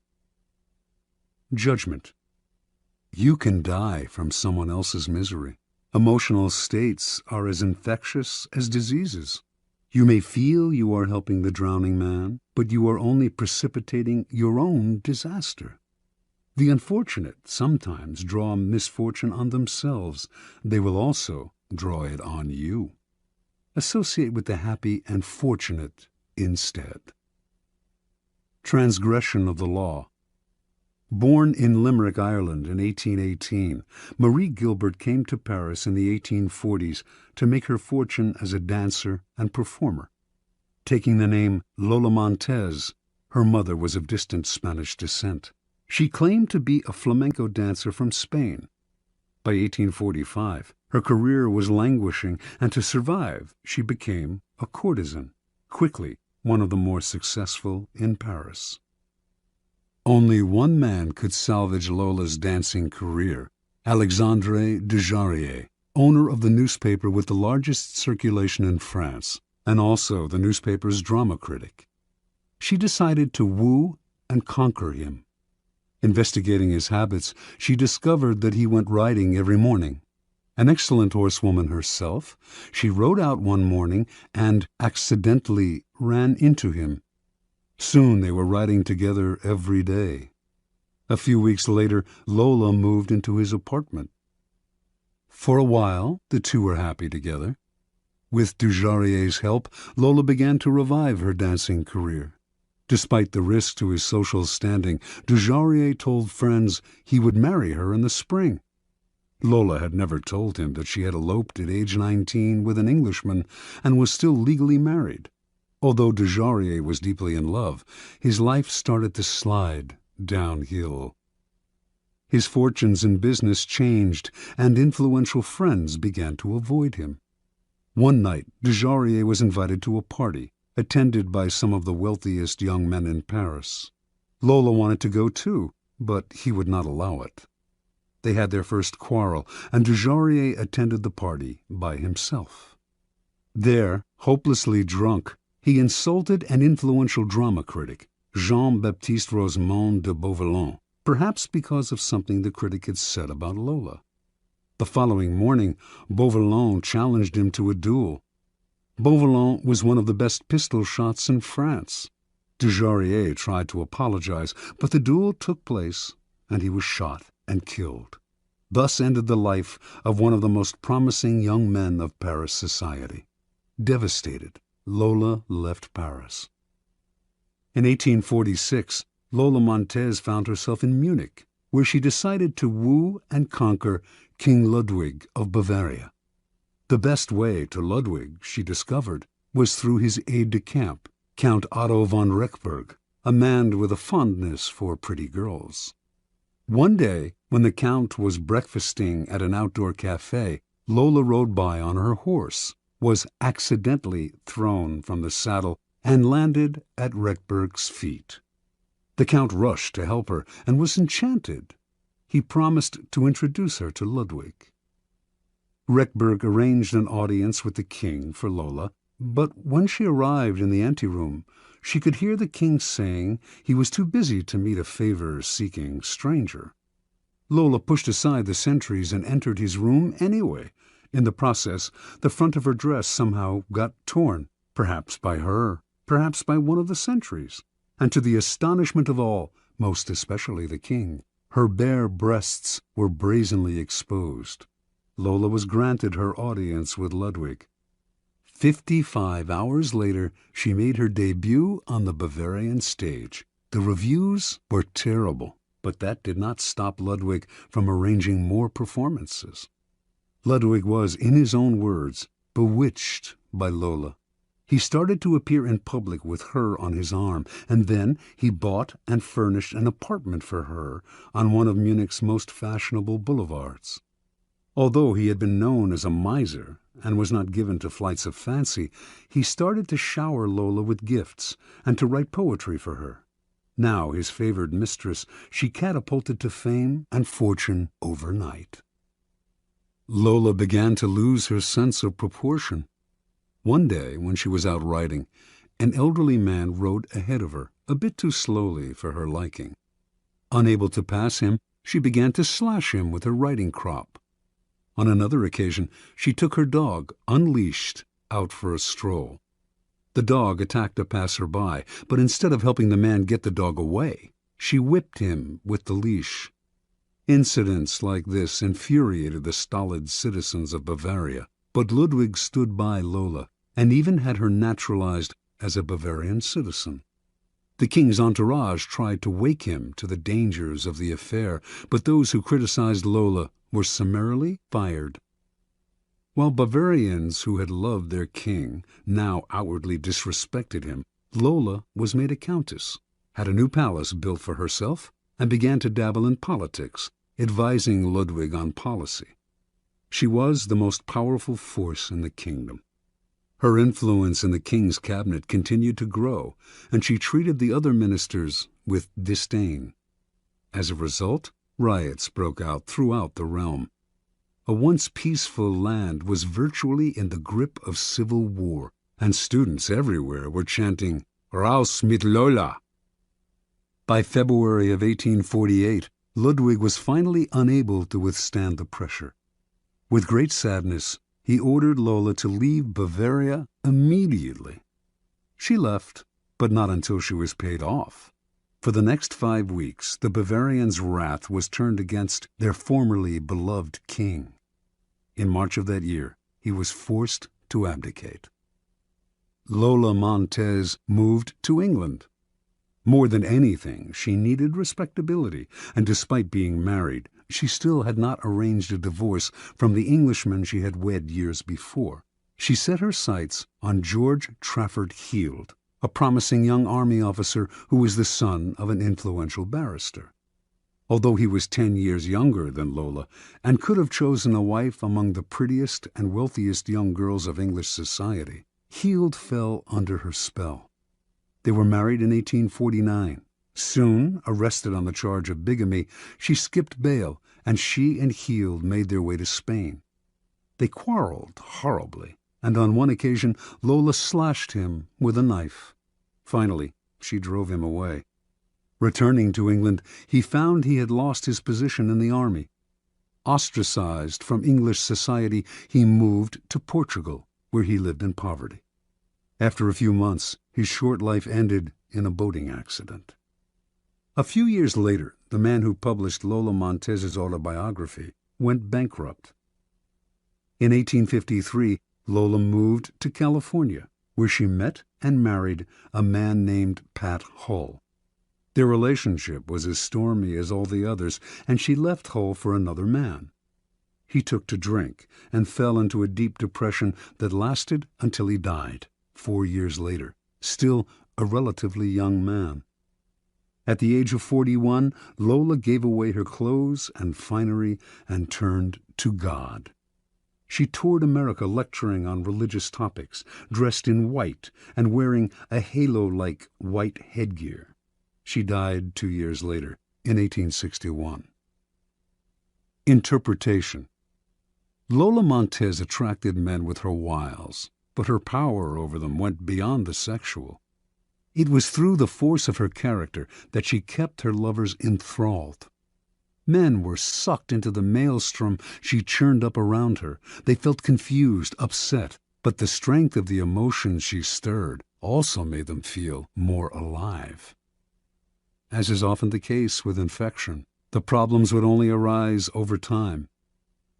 Judgment. You can die from someone else's misery. Emotional states are as infectious as diseases. You may feel you are helping the drowning man, but you are only precipitating your own disaster. The unfortunate sometimes draw misfortune on themselves. They will also draw it on you. Associate with the happy and fortunate instead. Transgression of the law. Born in Limerick, Ireland in 1818, Marie Gilbert came to Paris in the 1840s to make her fortune as a dancer and performer. Taking the name Lola Montez, her mother was of distant Spanish descent. She claimed to be a flamenco dancer from Spain. By 1845, her career was languishing, and to survive, she became a courtesan, quickly one of the more successful in Paris. Only one man could salvage Lola's dancing career: Alexandre Dujarier, owner of the newspaper with the largest circulation in France, and also the newspaper's drama critic. She decided to woo and conquer him. Investigating his habits, she discovered that he went riding every morning. An excellent horsewoman herself, she rode out one morning and accidentally ran into him. Soon they were riding together every day. A few weeks later, Lola moved into his apartment. For a while, the two were happy together. With Dujarrier's help, Lola began to revive her dancing career. Despite the risk to his social standing, Dujarrier told friends he would marry her in the spring. Lola had never told him that she had eloped at age 19 with an Englishman and was still legally married. Although Dujarrier was deeply in love, his life started to slide downhill. His fortunes in business changed, and influential friends began to avoid him. One night, Dujarrier was invited to a party, attended by some of the wealthiest young men in Paris. Lola wanted to go too, but he would not allow it. They had their first quarrel, and Dujarrier attended the party by himself. There, hopelessly drunk, he insulted an influential drama critic, Jean-Baptiste Rosemont de Beauvalon, perhaps because of something the critic had said about Lola. The following morning, Beauvalon challenged him to a duel. Beauvalon was one of the best pistol shots in France. Dujarrier tried to apologize, but the duel took place, and he was shot and killed. Thus ended the life of one of the most promising young men of Paris society. Devastated, Lola left Paris. In 1846, Lola Montez found herself in Munich, where she decided to woo and conquer King Ludwig of Bavaria. The best way to Ludwig, she discovered, was through his aide-de-camp, Count Otto von Rechberg, a man with a fondness for pretty girls. One day, when the Count was breakfasting at an outdoor cafe, Lola rode by on her horse, was accidentally thrown from the saddle, and landed at Rechberg's feet. The Count rushed to help her and was enchanted. He promised to introduce her to Ludwig. Rechberg arranged an audience with the king for Lola, but when she arrived in the anteroom, she could hear the king saying he was too busy to meet a favor-seeking stranger. Lola pushed aside the sentries and entered his room anyway. In the process, the front of her dress somehow got torn, perhaps by her, perhaps by one of the sentries, and to the astonishment of all, most especially the king, her bare breasts were brazenly exposed. Lola was granted her audience with Ludwig. 55 hours later, she made her debut on the Bavarian stage. The reviews were terrible, but that did not stop Ludwig from arranging more performances. Ludwig was, in his own words, bewitched by Lola. He started to appear in public with her on his arm, and then he bought and furnished an apartment for her on one of Munich's most fashionable boulevards. Although he had been known as a miser and was not given to flights of fancy, he started to shower Lola with gifts and to write poetry for her. Now his favored mistress, she catapulted to fame and fortune overnight. Lola began to lose her sense of proportion. One day, when she was out riding, an elderly man rode ahead of her, a bit too slowly for her liking. Unable to pass him, she began to slash him with her riding crop. On another occasion, she took her dog, unleashed, out for a stroll. The dog attacked a passer-by, but instead of helping the man get the dog away, she whipped him with the leash. Incidents like this infuriated the stolid citizens of Bavaria, but Ludwig stood by Lola and even had her naturalized as a Bavarian citizen. The king's entourage tried to wake him to the dangers of the affair, but those who criticized Lola were summarily fired. While Bavarians who had loved their king now outwardly disrespected him, Lola was made a countess, had a new palace built for herself, and began to dabble in politics, advising Ludwig on policy. She was the most powerful force in the kingdom. Her influence in the king's cabinet continued to grow, and she treated the other ministers with disdain. As a result, riots broke out throughout the realm. A once peaceful land was virtually in the grip of civil war, and students everywhere were chanting, "Raus mit Lola!" By February of 1848, Ludwig was finally unable to withstand the pressure. With great sadness, he ordered Lola to leave Bavaria immediately. She left, but not until she was paid off. For the next 5 weeks, the Bavarians' wrath was turned against their formerly beloved king. In March of that year, he was forced to abdicate. Lola Montez moved to England. More than anything, she needed respectability, and despite being married, she still had not arranged a divorce from the Englishman she had wed years before. She set her sights on George Trafford Heald, a promising young army officer who was the son of an influential barrister. Although he was 10 years younger than Lola and could have chosen a wife among the prettiest and wealthiest young girls of English society, Heald fell under her spell. They were married in 1849. Soon, arrested on the charge of bigamy, she skipped bail, and she and Heald made their way to Spain. They quarreled horribly, and on one occasion Lola slashed him with a knife. Finally, she drove him away. Returning to England, he found he had lost his position in the army. Ostracized from English society, he moved to Portugal, where he lived in poverty. After a few months, his short life ended in a boating accident. A few years later, the man who published Lola Montez's autobiography went bankrupt. In 1853, Lola moved to California, where she met and married a man named Pat Hull. Their relationship was as stormy as all the others, and she left Hull for another man. He took to drink and fell into a deep depression that lasted until he died 4 years later, still a relatively young man. At the age of 41, Lola gave away her clothes and finery and turned to God. She toured America lecturing on religious topics, dressed in white and wearing a halo-like white headgear. She died 2 years later, in 1861. Interpretation. Lola Montez attracted men with her wiles, but her power over them went beyond the sexual. It was through the force of her character that she kept her lovers enthralled. Men were sucked into the maelstrom she churned up around her. They felt confused, upset, but the strength of the emotions she stirred also made them feel more alive. As is often the case with infection, the problems would only arise over time.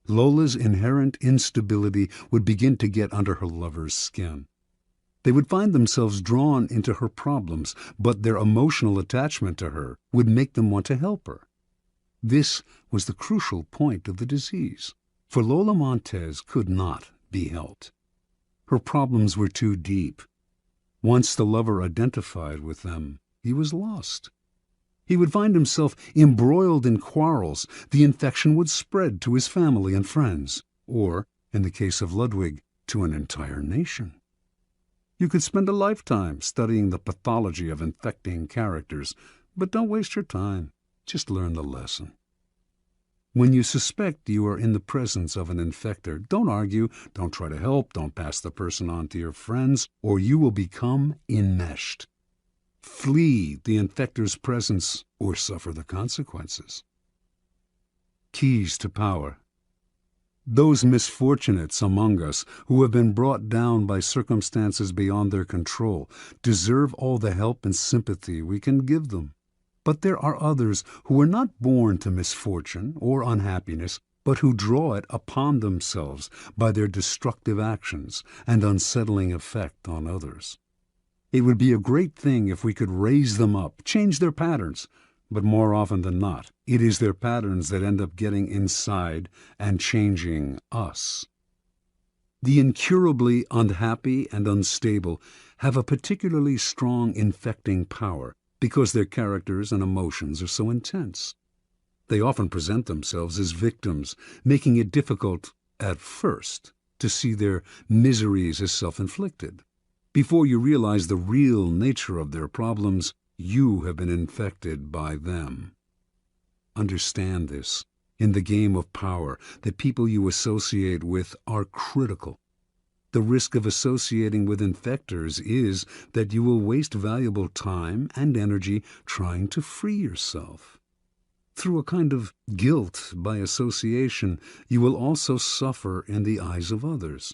Lola's inherent instability would begin to get under her lover's skin. They would find themselves drawn into her problems, but their emotional attachment to her would make them want to help her. This was the crucial point of the disease, for Lola Montez could not be helped. Her problems were too deep. Once the lover identified with them, he was lost. He would find himself embroiled in quarrels. The infection would spread to his family and friends, or, in the case of Ludwig, to an entire nation. You could spend a lifetime studying the pathology of infecting characters, but don't waste your time. Just learn the lesson. When you suspect you are in the presence of an infector, don't argue, don't try to help, don't pass the person on to your friends, or you will become enmeshed. Flee the infector's presence or suffer the consequences. Keys to power. Those misfortunates among us who have been brought down by circumstances beyond their control deserve all the help and sympathy we can give them. But there are others who are not born to misfortune or unhappiness, but who draw it upon themselves by their destructive actions and unsettling effect on others. It would be a great thing if we could raise them up, change their patterns, but more often than not, it is their patterns that end up getting inside and changing us. The incurably unhappy and unstable have a particularly strong infecting power because their characters and emotions are so intense. They often present themselves as victims, making it difficult, at first, to see their miseries as self-inflicted. Before you realize the real nature of their problems, you have been infected by them. Understand this. In the game of power, the people you associate with are critical. The risk of associating with infectors is that you will waste valuable time and energy trying to free yourself. Through a kind of guilt by association, you will also suffer in the eyes of others.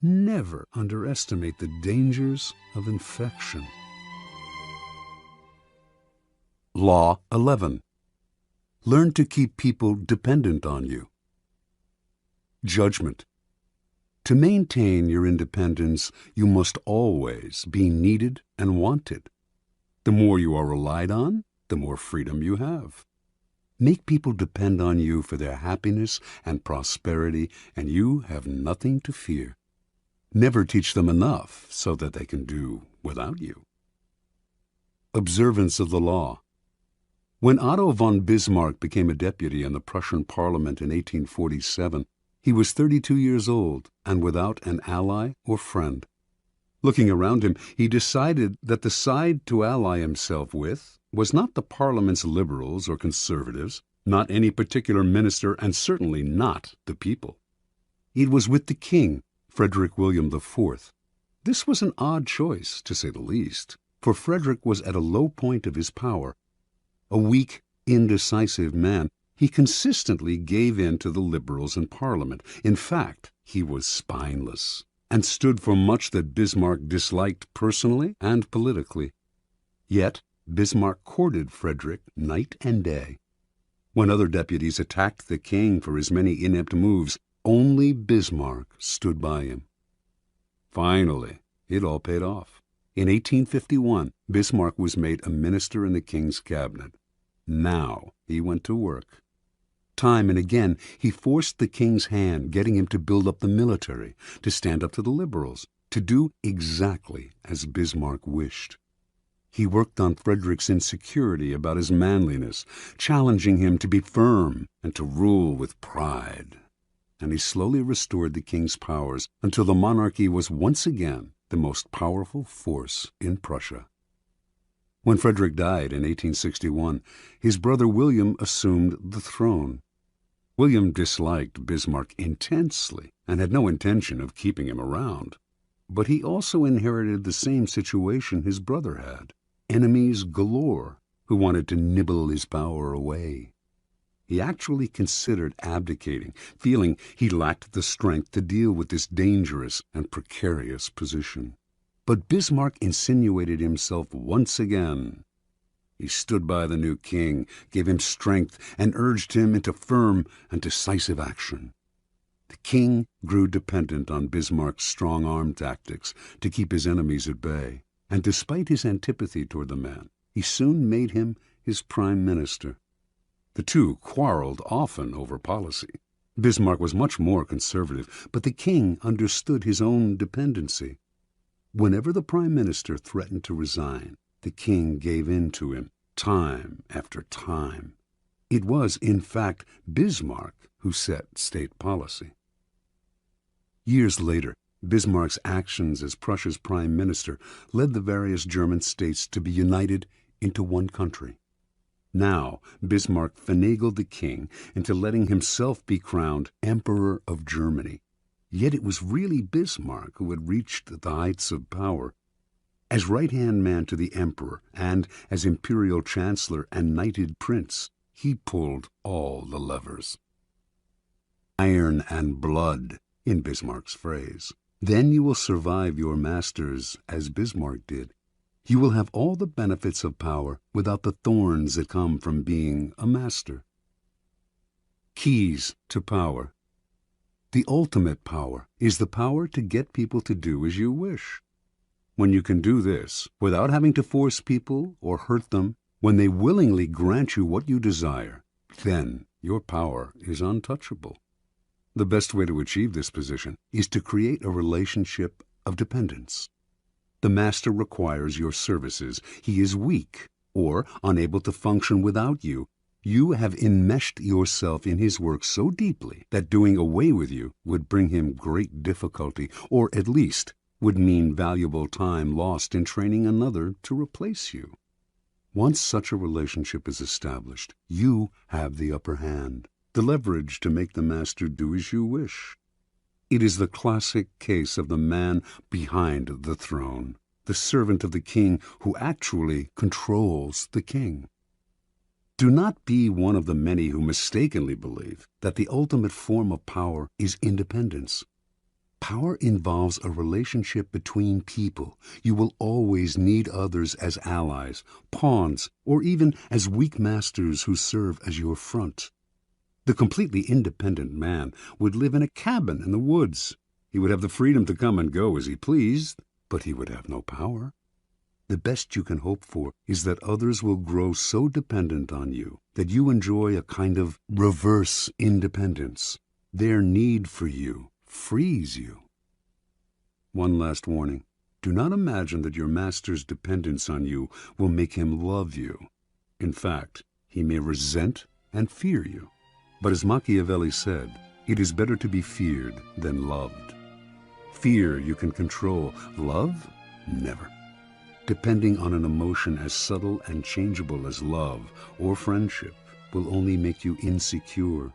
Never underestimate the dangers of infection. Law 11. Learn to keep people dependent on you. Judgment. To maintain your independence, you must always be needed and wanted. The more you are relied on, the more freedom you have. Make people depend on you for their happiness and prosperity, and you have nothing to fear. Never teach them enough so that they can do without you. Observance of the law. When Otto von Bismarck became a deputy in the Prussian Parliament in 1847, he was 32 years old and without an ally or friend. Looking around him, he decided that the side to ally himself with was not the Parliament's liberals or conservatives, not any particular minister, and certainly not the people. It was with the king, Frederick William IV. This was an odd choice, to say the least, for Frederick was at a low point of his power. A weak, indecisive man, he consistently gave in to the liberals in Parliament. In fact, he was spineless and stood for much that Bismarck disliked personally and politically. Yet Bismarck courted Frederick night and day. When other deputies attacked the king for his many inept moves, only Bismarck stood by him. Finally, It all paid off. In 1851, Bismarck was made a minister in the king's cabinet. Now he went to work. Time and again, he forced the king's hand, getting him to build up the military, to stand up to the liberals, to do exactly as Bismarck wished. He worked on Frederick's insecurity about his manliness, challenging him to be firm and to rule with pride. And he slowly restored the king's powers until the monarchy was once again the most powerful force in Prussia. When Frederick died in 1861, his brother William assumed the throne. William disliked Bismarck intensely and had no intention of keeping him around. But he also inherited the same situation his brother had: enemies galore who wanted to nibble his power away. He actually considered abdicating, feeling he lacked the strength to deal with this dangerous and precarious position. But Bismarck insinuated himself once again. He stood by the new king, gave him strength, and urged him into firm and decisive action. The king grew dependent on Bismarck's strong-arm tactics to keep his enemies at bay, and despite his antipathy toward the man, he soon made him his prime minister. The two quarreled often over policy. Bismarck was much more conservative, but the king understood his own dependency. Whenever the prime minister threatened to resign, the king gave in to him, time after time. It was, in fact, Bismarck who set state policy. Years later, Bismarck's actions as Prussia's prime minister led the various German states to be united into one country. Now, Bismarck finagled the king into letting himself be crowned Emperor of Germany. Yet it was really Bismarck who had reached the heights of power. As right-hand man to the emperor and as imperial chancellor and knighted prince, he pulled all the levers. Iron and blood, in Bismarck's phrase. Then you will survive your masters as Bismarck did. You will have all the benefits of power without the thorns that come from being a master. Keys to power. The ultimate power is the power to get people to do as you wish. When you can do this without having to force people or hurt them, when they willingly grant you what you desire, then your power is untouchable. The best way to achieve this position is to create a relationship of dependence. The master requires your services. He is weak or unable to function without you. You have enmeshed yourself in his work so deeply that doing away with you would bring him great difficulty, or at least would mean valuable time lost in training another to replace you. Once such a relationship is established, you have the upper hand, the leverage to make the master do as you wish. It is the classic case of the man behind the throne, the servant of the king who actually controls the king. Do not be one of the many who mistakenly believe that the ultimate form of power is independence. Power involves a relationship between people. You will always need others as allies, pawns, or even as weak masters who serve as your front. The completely independent man would live in a cabin in the woods. He would have the freedom to come and go as he pleased, but he would have no power. The best you can hope for is that others will grow so dependent on you that you enjoy a kind of reverse independence. Their need for you frees you. One last warning. Do not imagine that your master's dependence on you will make him love you. In fact, he may resent and fear you. But as Machiavelli said, it is better to be feared than loved. Fear you can control. Love? Never. Depending on an emotion as subtle and changeable as love or friendship will only make you insecure.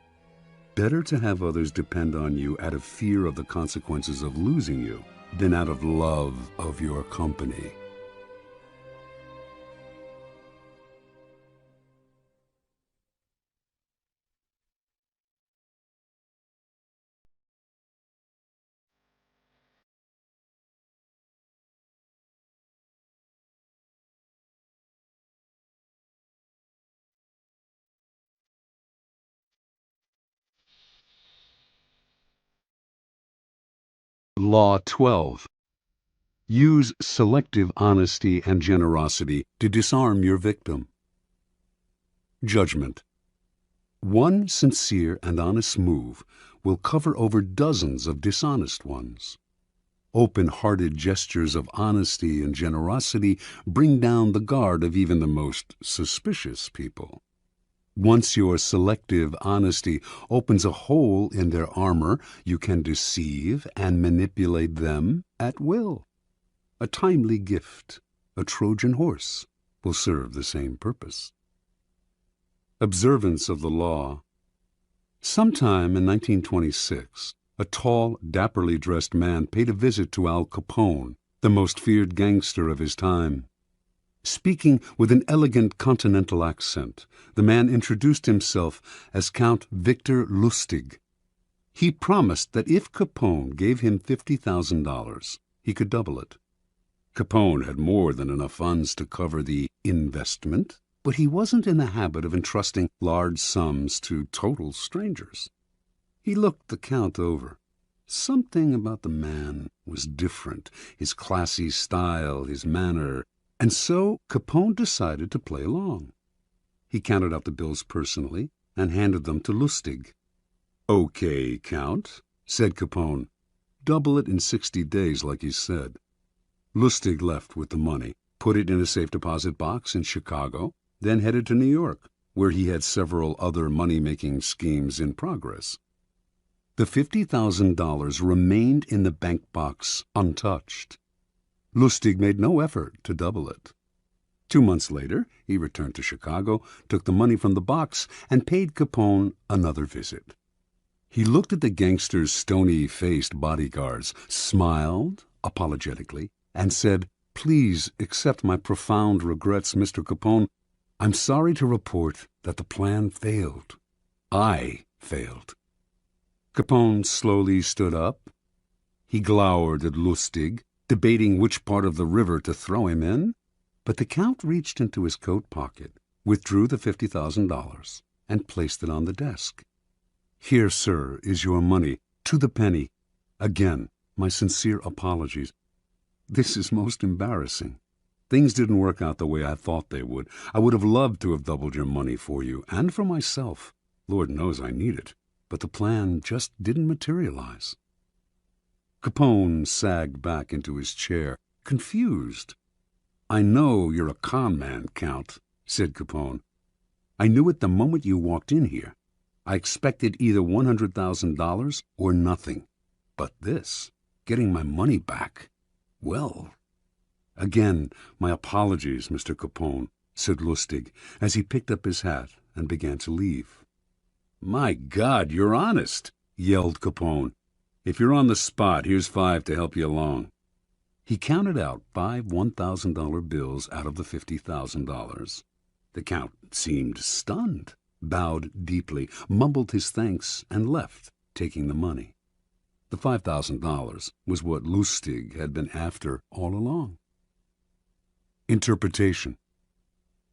Better to have others depend on you out of fear of the consequences of losing you than out of love of your company. Law 12. Use selective honesty and generosity to disarm your victim. Judgment. One sincere and honest move will cover over dozens of dishonest ones. Open-hearted gestures of honesty and generosity bring down the guard of even the most suspicious people. Once your selective honesty opens a hole in their armor, you can deceive and manipulate them at will. A timely gift, a Trojan horse, will serve the same purpose. Observance of the law. Sometime in 1926, a tall, dapperly dressed man paid a visit to Al Capone, the most feared gangster of his time. Speaking with an elegant continental accent, the man introduced himself as Count Victor Lustig. He promised that if Capone gave him $50,000, he could double it. Capone had more than enough funds to cover the investment, but he wasn't in the habit of entrusting large sums to total strangers. He looked the Count over. Something about the man was different, his classy style, his manner, and so Capone decided to play along. He counted out the bills personally and handed them to Lustig. "Okay, Count," said Capone. "Double it in 60 days like you said." Lustig left with the money, put it in a safe deposit box in Chicago, then headed to New York, where he had several other money-making schemes in progress. The $50,000 remained in the bank box untouched. Lustig made no effort to double it. 2 months later, he returned to Chicago, took the money from the box, and paid Capone another visit. He looked at the gangster's stony-faced bodyguards, smiled apologetically, and said, "Please accept my profound regrets, Mr. Capone. I'm sorry to report that the plan failed. I failed." Capone slowly stood up. He glowered at Lustig, debating which part of the river to throw him in, but the Count reached into his coat pocket, withdrew the $50,000, and placed it on the desk. "Here, sir, is your money, to the penny. Again, my sincere apologies. This is most embarrassing. Things didn't work out the way I thought they would. I would have loved to have doubled your money for you, and for myself. Lord knows I need it, but the plan just didn't materialize." Capone sagged back into his chair, confused. "I know you're a con man, Count," said Capone. "I knew it the moment you walked in here. I expected either $100,000 or nothing. But this, getting my money back, well—" "Again, my apologies, Mr. Capone," said Lustig, as he picked up his hat and began to leave. "My God, you're honest!" yelled Capone. "If you're on the spot, here's $5 to help you along." He counted out 5 $1,000 bills out of the $50,000. The Count seemed stunned, bowed deeply, mumbled his thanks, and left, taking the money. The $5,000 was what Lustig had been after all along. Interpretation.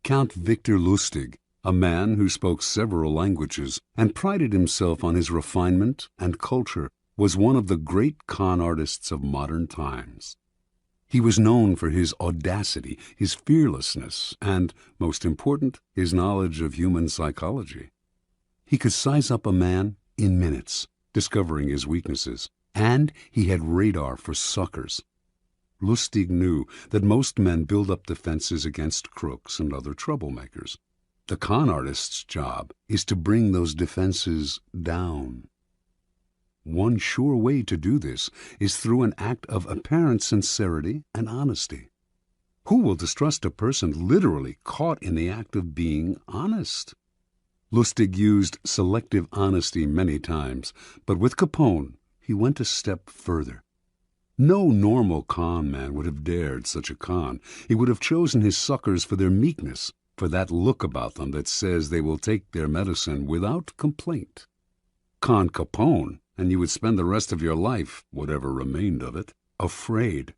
Count Victor Lustig, a man who spoke several languages and prided himself on his refinement and culture, was one of the great con artists of modern times. He was known for his audacity, his fearlessness, and, most important, his knowledge of human psychology. He could size up a man in minutes, discovering his weaknesses, and he had radar for suckers. Lustig knew that most men build up defenses against crooks and other troublemakers. The con artist's job is to bring those defenses down. One sure way to do this is through an act of apparent sincerity and honesty. Who will distrust a person literally caught in the act of being honest? Lustig used selective honesty many times, but with Capone he went a step further. No normal con man would have dared such a con. He would have chosen his suckers for their meekness, for that look about them that says they will take their medicine without complaint. Con Capone, and you would spend the rest of your life, whatever remained of it, afraid.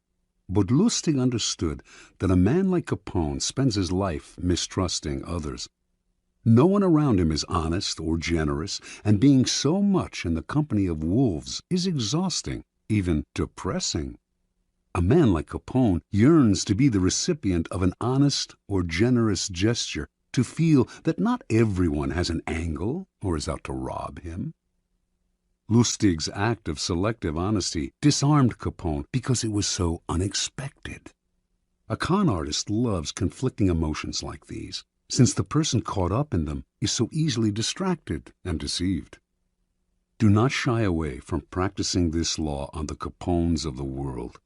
But Lustig understood that a man like Capone spends his life mistrusting others. No one around him is honest or generous, and being so much in the company of wolves is exhausting, even depressing. A man like Capone yearns to be the recipient of an honest or generous gesture, to feel that not everyone has an angle or is out to rob him. Lustig's act of selective honesty disarmed Capone because it was so unexpected. A con artist loves conflicting emotions like these, since the person caught up in them is so easily distracted and deceived. Do not shy away from practicing this law on the Capones of the world.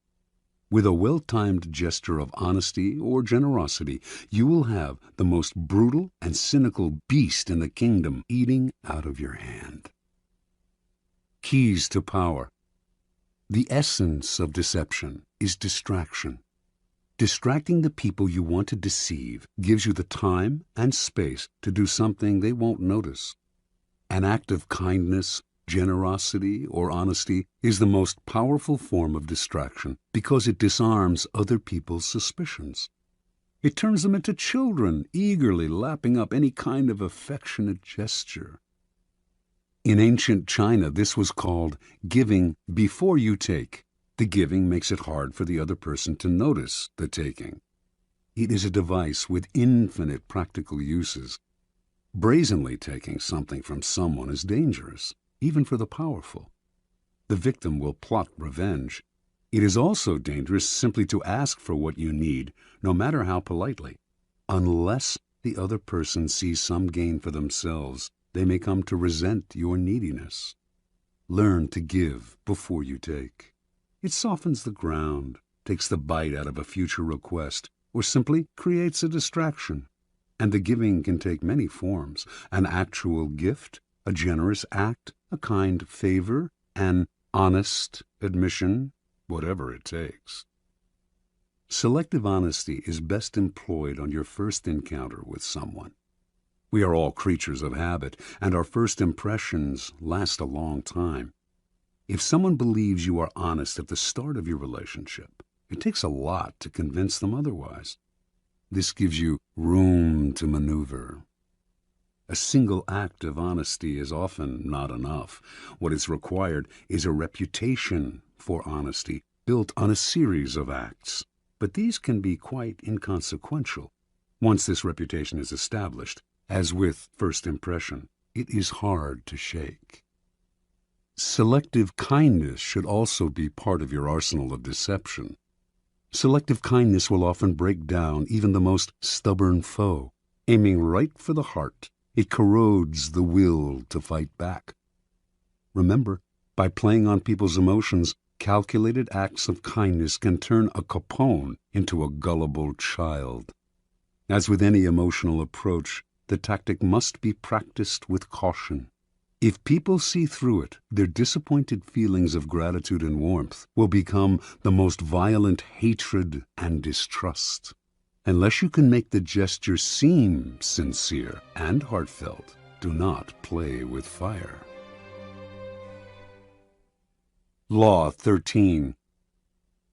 With a well-timed gesture of honesty or generosity, you will have the most brutal and cynical beast in the kingdom eating out of your hand. Keys to power. The essence of deception is distraction. Distracting the people you want to deceive gives you the time and space to do something they won't notice. An act of kindness, generosity, or honesty is the most powerful form of distraction because it disarms other people's suspicions. It turns them into children, eagerly lapping up any kind of affectionate gesture. In ancient China, this was called giving before you take. The giving makes it hard for the other person to notice the taking. It is a device with infinite practical uses. Brazenly taking something from someone is dangerous, even for the powerful. The victim will plot revenge. It is also dangerous simply to ask for what you need, no matter how politely. Unless the other person sees some gain for themselves, they may come to resent your neediness. Learn to give before you take. It softens the ground, takes the bite out of a future request, or simply creates a distraction. And the giving can take many forms: an actual gift, a generous act, a kind favor, an honest admission, whatever it takes. Selective honesty is best employed on your first encounter with someone. We are all creatures of habit, and our first impressions last a long time. If someone believes you are honest at the start of your relationship, it takes a lot to convince them otherwise. This gives you room to maneuver. A single act of honesty is often not enough. What is required is a reputation for honesty built on a series of acts. But these can be quite inconsequential. Once this reputation is established, as with first impression, it is hard to shake. Selective kindness should also be part of your arsenal of deception. Selective kindness will often break down even the most stubborn foe, aiming right for the heart. It corrodes the will to fight back. Remember, by playing on people's emotions, calculated acts of kindness can turn a Capone into a gullible child. As with any emotional approach, the tactic must be practiced with caution. If people see through it, their disappointed feelings of gratitude and warmth will become the most violent hatred and distrust. Unless you can make the gesture seem sincere and heartfelt, do not play with fire. Law 13.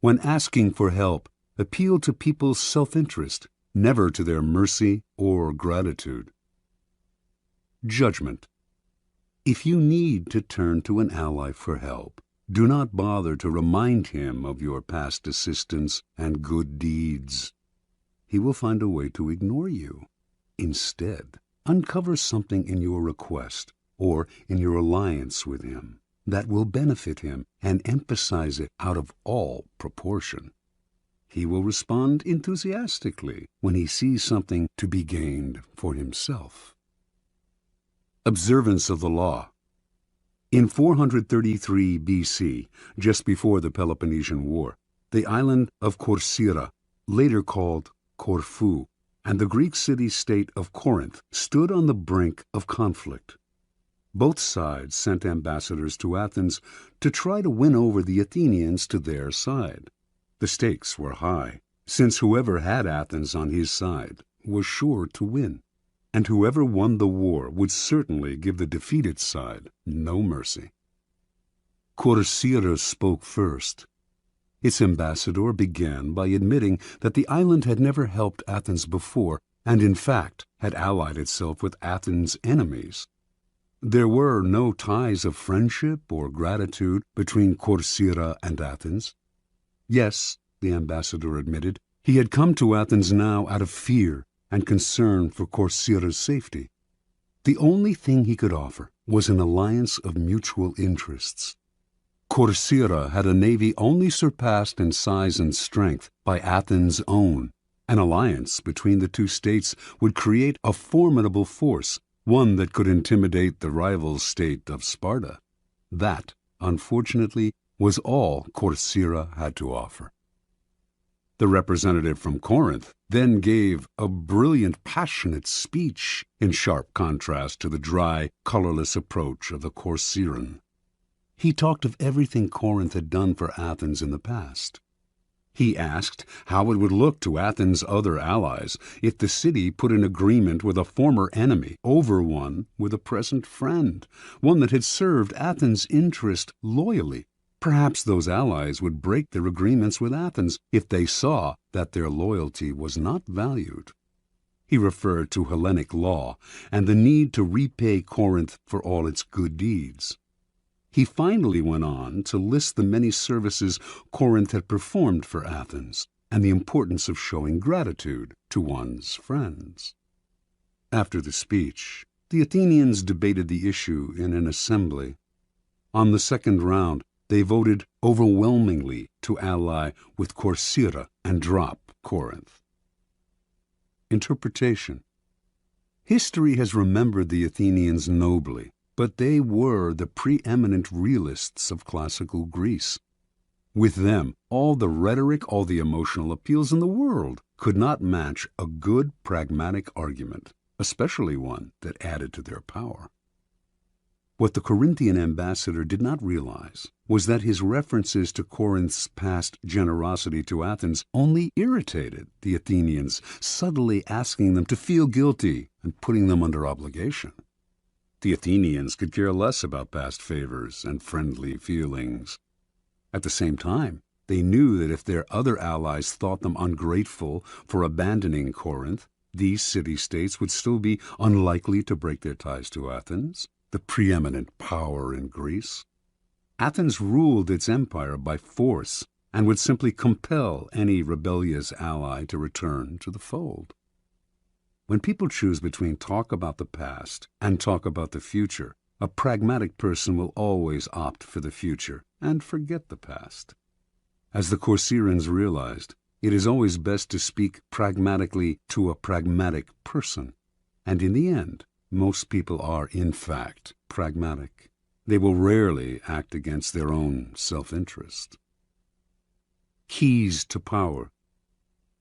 When asking for help, appeal to people's self-interest, never to their mercy or gratitude. Judgment. If you need to turn to an ally for help, do not bother to remind him of your past assistance and good deeds. He will find a way to ignore you. Instead, uncover something in your request or in your alliance with him that will benefit him and emphasize it out of all proportion. He will respond enthusiastically when he sees something to be gained for himself. Observance of the law. In 433 BC, just before the Peloponnesian War, the island of Courtier, later called Corfu, and the Greek city-state of Corinth stood on the brink of conflict. Both sides sent ambassadors to Athens to try to win over the Athenians to their side. The stakes were high, since whoever had Athens on his side was sure to win, and whoever won the war would certainly give the defeated side no mercy. Courtier spoke first. Its ambassador began by admitting that the island had never helped Athens before, and in fact had allied itself with Athens' enemies. There were no ties of friendship or gratitude between Courtier and Athens. Yes, the ambassador admitted. He had come to Athens now out of fear and concern for Courtier's safety. The only thing he could offer was an alliance of mutual interests. Courtier had a navy only surpassed in size and strength by Athens' own. An alliance between the two states would create a formidable force, one that could intimidate the rival state of Sparta. That, unfortunately, was all Courtier had to offer. The representative from Corinth then gave a brilliant, passionate speech in sharp contrast to the dry, colorless approach of the Courtieran. He talked of everything Corinth had done for Athens in the past. He asked how it would look to Athens' other allies if the city put an agreement with a former enemy over one with a present friend, one that had served Athens' interest loyally. Perhaps those allies would break their agreements with Athens if they saw that their loyalty was not valued. He referred to Hellenic law and the need to repay Corinth for all its good deeds. He finally went on to list the many services Corinth had performed for Athens and the importance of showing gratitude to one's friends. After the speech, the Athenians debated the issue in an assembly. On the second round, they voted overwhelmingly to ally with Courtier and drop Corinth. Interpretation. History has remembered the Athenians nobly, but they were the preeminent realists of classical Greece. With them, all the rhetoric, all the emotional appeals in the world could not match a good pragmatic argument, especially one that added to their power. What the Corinthian ambassador did not realize was that his references to Corinth's past generosity to Athens only irritated the Athenians, subtly asking them to feel guilty and putting them under obligation. The Athenians could care less about past favors and friendly feelings. At the same time, they knew that if their other allies thought them ungrateful for abandoning Corinth, these city-states would still be unlikely to break their ties to Athens, the preeminent power in Greece. Athens ruled its empire by force and would simply compel any rebellious ally to return to the fold. When people choose between talk about the past and talk about the future, a pragmatic person will always opt for the future and forget the past. As the Courtierans realized, it is always best to speak pragmatically to a pragmatic person, and in the end, most people are, in fact, pragmatic. They will rarely act against their own self-interest. Keys to power.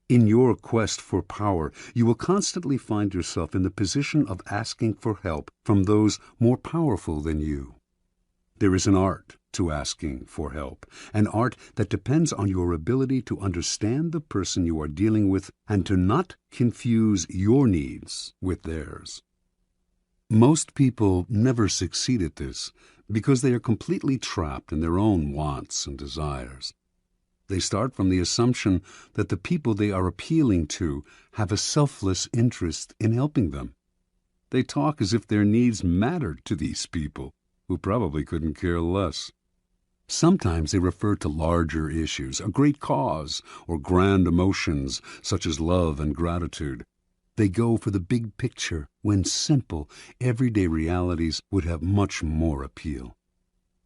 In your quest for power, you will constantly find yourself in the position of asking for help from those more powerful than you. There is an art to asking for help, an art that depends on your ability to understand the person you are dealing with and to not confuse your needs with theirs. Most people never succeed at this because they are completely trapped in their own wants and desires. They start from the assumption that the people they are appealing to have a selfless interest in helping them. They talk as if their needs mattered to these people, who probably couldn't care less. Sometimes they refer to larger issues, a great cause, or grand emotions such as love and gratitude. They go for the big picture when simple, everyday realities would have much more appeal.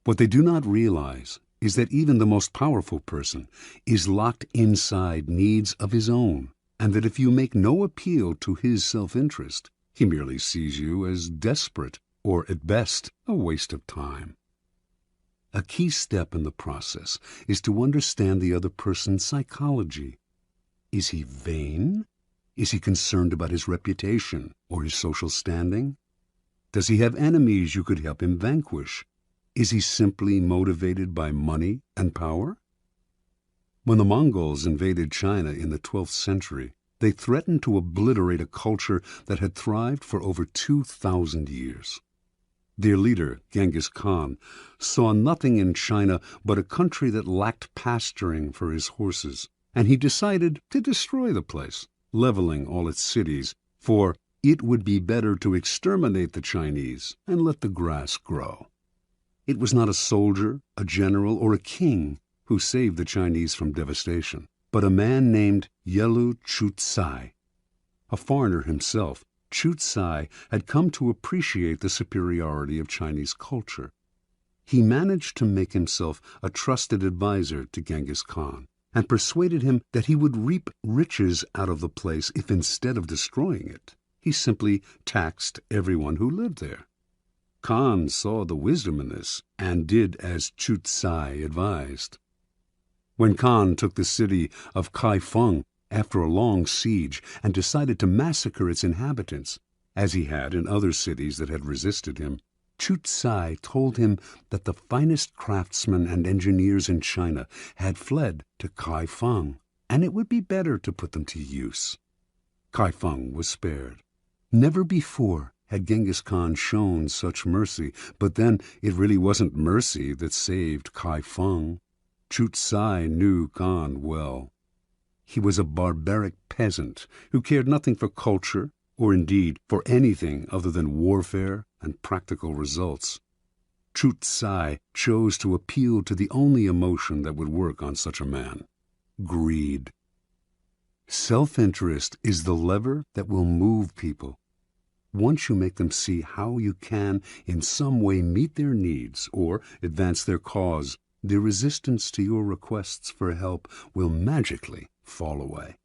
What they do not realize is that even the most powerful person is locked inside needs of his own, and that if you make no appeal to his self-interest, he merely sees you as desperate or, at best, a waste of time. A key step in the process is to understand the other person's psychology. Is he vain? Is he concerned about his reputation or his social standing? Does he have enemies you could help him vanquish? Is he simply motivated by money and power? When the Mongols invaded China in the 12th century, they threatened to obliterate a culture that had thrived for over 2,000 years. Their leader, Genghis Khan, saw nothing in China but a country that lacked pasturing for his horses, and he decided to destroy the place, leveling all its cities, for it would be better to exterminate the Chinese and let the grass grow. It was not a soldier, a general, or a king who saved the Chinese from devastation. but a man named Yelu Chutsai. A foreigner himself, Chutsai had come to appreciate the superiority of Chinese culture. He managed to make himself a trusted advisor to Genghis Khan and persuaded him that he would reap riches out of the place if, instead of destroying it, he simply taxed everyone who lived there. Khan saw the wisdom in this and did as Chutsai advised. When Khan took the city of Kaifeng after a long siege and decided to massacre its inhabitants, as he had in other cities that had resisted him, Chutsai told him that the finest craftsmen and engineers in China had fled to Kaifeng, and it would be better to put them to use. Kaifeng was spared. Never before had Genghis Khan shown such mercy, but then it really wasn't mercy that saved Kaifeng. Chutsai knew Khan well. He was a barbaric peasant who cared nothing for culture, or indeed for anything other than warfare and practical results. Chutsai chose to appeal to the only emotion that would work on such a man: greed. Self-interest is the lever that will move people. Once you make them see how you can in some way meet their needs or advance their cause, their resistance to your requests for help will magically fall away.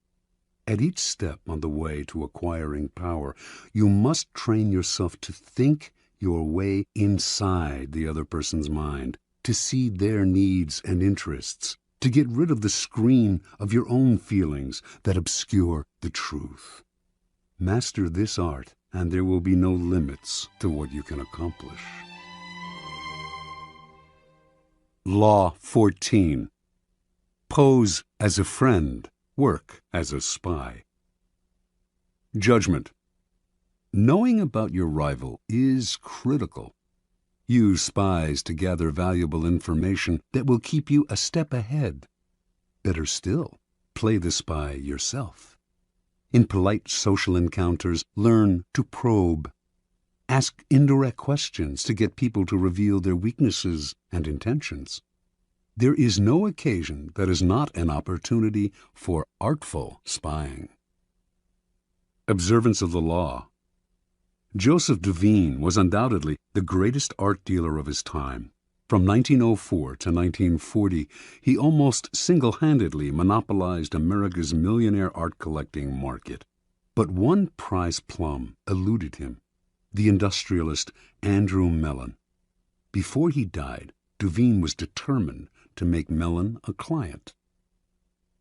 At each step on the way to acquiring power, you must train yourself to think your way inside the other person's mind, to see their needs and interests, to get rid of the screen of your own feelings that obscure the truth. Master this art, and there will be no limits to what you can accomplish. Law 14. Pose as a friend, work as a spy. Judgment. Knowing about your rival is critical. Use spies to gather valuable information that will keep you a step ahead. Better still, play the spy yourself. In polite social encounters, learn to probe. Ask indirect questions to get people to reveal their weaknesses and intentions. There is no occasion that is not an opportunity for artful spying. Observance of the law. Joseph Duveen was undoubtedly the greatest art dealer of his time. From 1904 to 1940, he almost single-handedly monopolized America's millionaire art collecting market. But one prize plum eluded him: the industrialist Andrew Mellon. Before he died, Duveen was determined to make Mellon a client.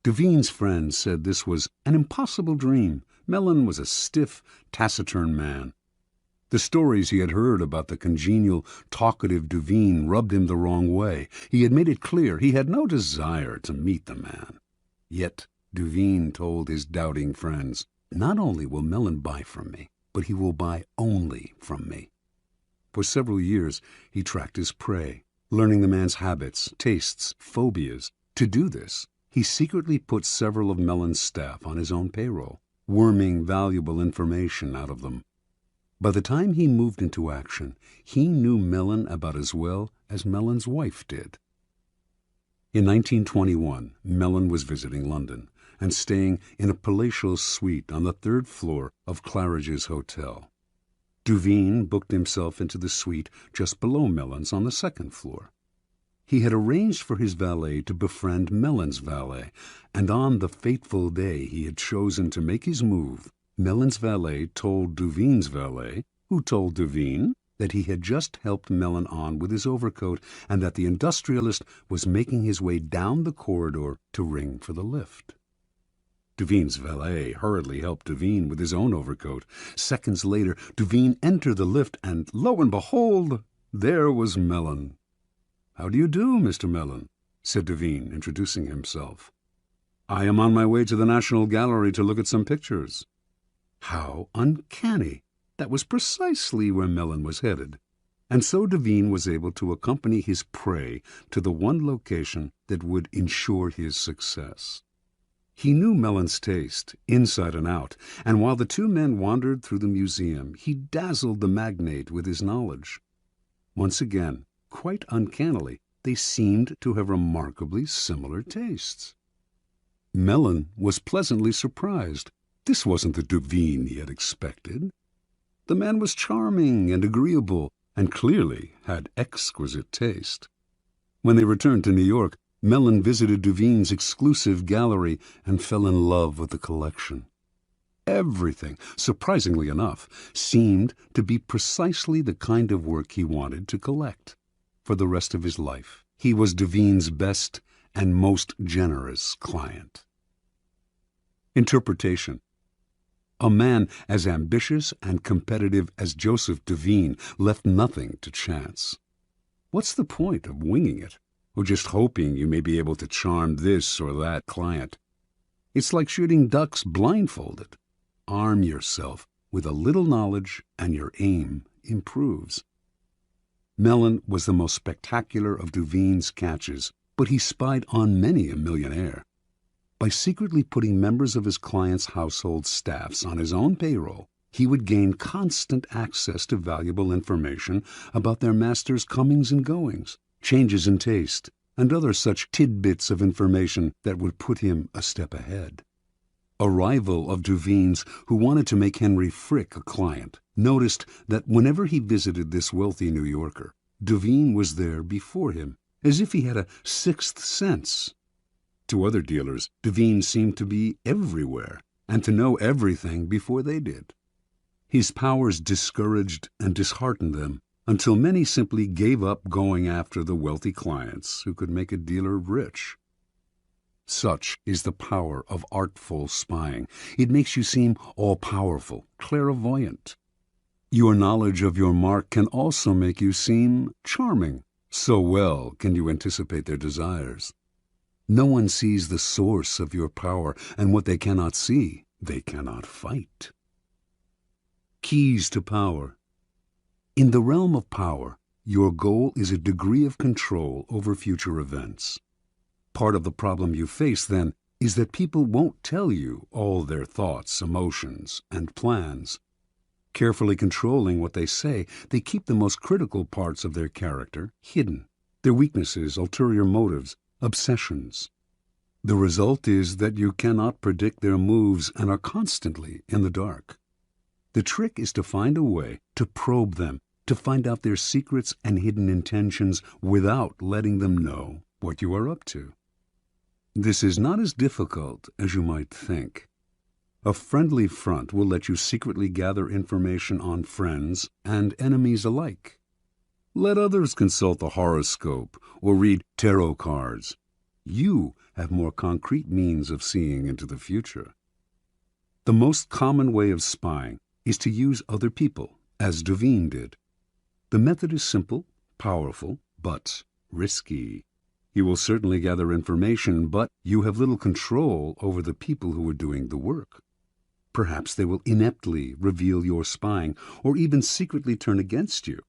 Duveen's friends said this was an impossible dream. Mellon was a stiff, taciturn man. The stories he had heard about the congenial, talkative Duveen rubbed him the wrong way. He had made it clear he had no desire to meet the man. Yet Duveen told his doubting friends, "Not only will Mellon buy from me, but he will buy only from me." For several years he tracked his prey, learning the man's habits, tastes, phobias. To do this, he secretly put several of Mellon's staff on his own payroll, worming valuable information out of them. By the time he moved into action, he knew Mellon about as well as Mellon's wife did. In 1921, Mellon was visiting London and staying in a palatial suite on the third floor of Claridge's Hotel. Duveen booked himself into the suite just below Mellon's on the second floor. He had arranged for his valet to befriend Mellon's valet, and on the fateful day he had chosen to make his move, Mellon's valet told Duveen's valet, who told Duveen, that he had just helped Mellon on with his overcoat and that the industrialist was making his way down the corridor to ring for the lift. Duveen's valet hurriedly helped Duveen with his own overcoat. Seconds later, Duveen entered the lift, and lo and behold, there was Mellon. "How do you do, Mr. Mellon?" said Duveen, introducing himself. "I am on my way to the National Gallery to look at some pictures." How uncanny! That was precisely where Mellon was headed. And so Duveen was able to accompany his prey to the one location that would ensure his success. He knew Mellon's taste, inside and out, and while the two men wandered through the museum, he dazzled the magnate with his knowledge. Once again, quite uncannily, they seemed to have remarkably similar tastes. Mellon was pleasantly surprised. This wasn't the Devine he had expected. The man was charming and agreeable, and clearly had exquisite taste. When they returned to New York, Mellon visited Devine's exclusive gallery and fell in love with the collection. Everything, surprisingly enough, seemed to be precisely the kind of work he wanted to collect. For the rest of his life, he was Devine's best and most generous client. Interpretation. A man as ambitious and competitive as Joseph Devine left nothing to chance. What's the point of winging it, or just hoping you may be able to charm this or that client? It's like shooting ducks blindfolded. Arm yourself with a little knowledge and your aim improves. Mellon was the most spectacular of Devine's catches, but he spied on many a millionaire. By secretly putting members of his clients' household staffs on his own payroll, he would gain constant access to valuable information about their master's comings and goings, changes in taste, and other such tidbits of information that would put him a step ahead. A rival of Devine's, who wanted to make Henry Frick a client, noticed that whenever he visited this wealthy New Yorker, Devine was there before him, as if he had a sixth sense. To other dealers, Devine seemed to be everywhere, and to know everything before they did. His powers discouraged and disheartened them, until many simply gave up going after the wealthy clients who could make a dealer rich. Such is the power of artful spying. It makes you seem all-powerful, clairvoyant. Your knowledge of your mark can also make you seem charming. So well can you anticipate their desires. No one sees the source of your power, and what they cannot see, they cannot fight. Keys to power. In the realm of power, your goal is a degree of control over future events. Part of the problem you face, then, is that people won't tell you all their thoughts, emotions, and plans. Carefully controlling what they say, they keep the most critical parts of their character hidden, their weaknesses, ulterior motives, obsessions. The result is that you cannot predict their moves and are constantly in the dark. The trick is to find a way to probe them, to find out their secrets and hidden intentions without letting them know what you are up to. This is not as difficult as you might think. A friendly front will let you secretly gather information on friends and enemies alike. Let others consult the horoscope or read tarot cards. You have more concrete means of seeing into the future. The most common way of spying is to use other people, as Devine did. The method is simple, powerful, but risky. You will certainly gather information, but you have little control over the people who are doing the work. Perhaps they will ineptly reveal your spying, or even secretly turn against you.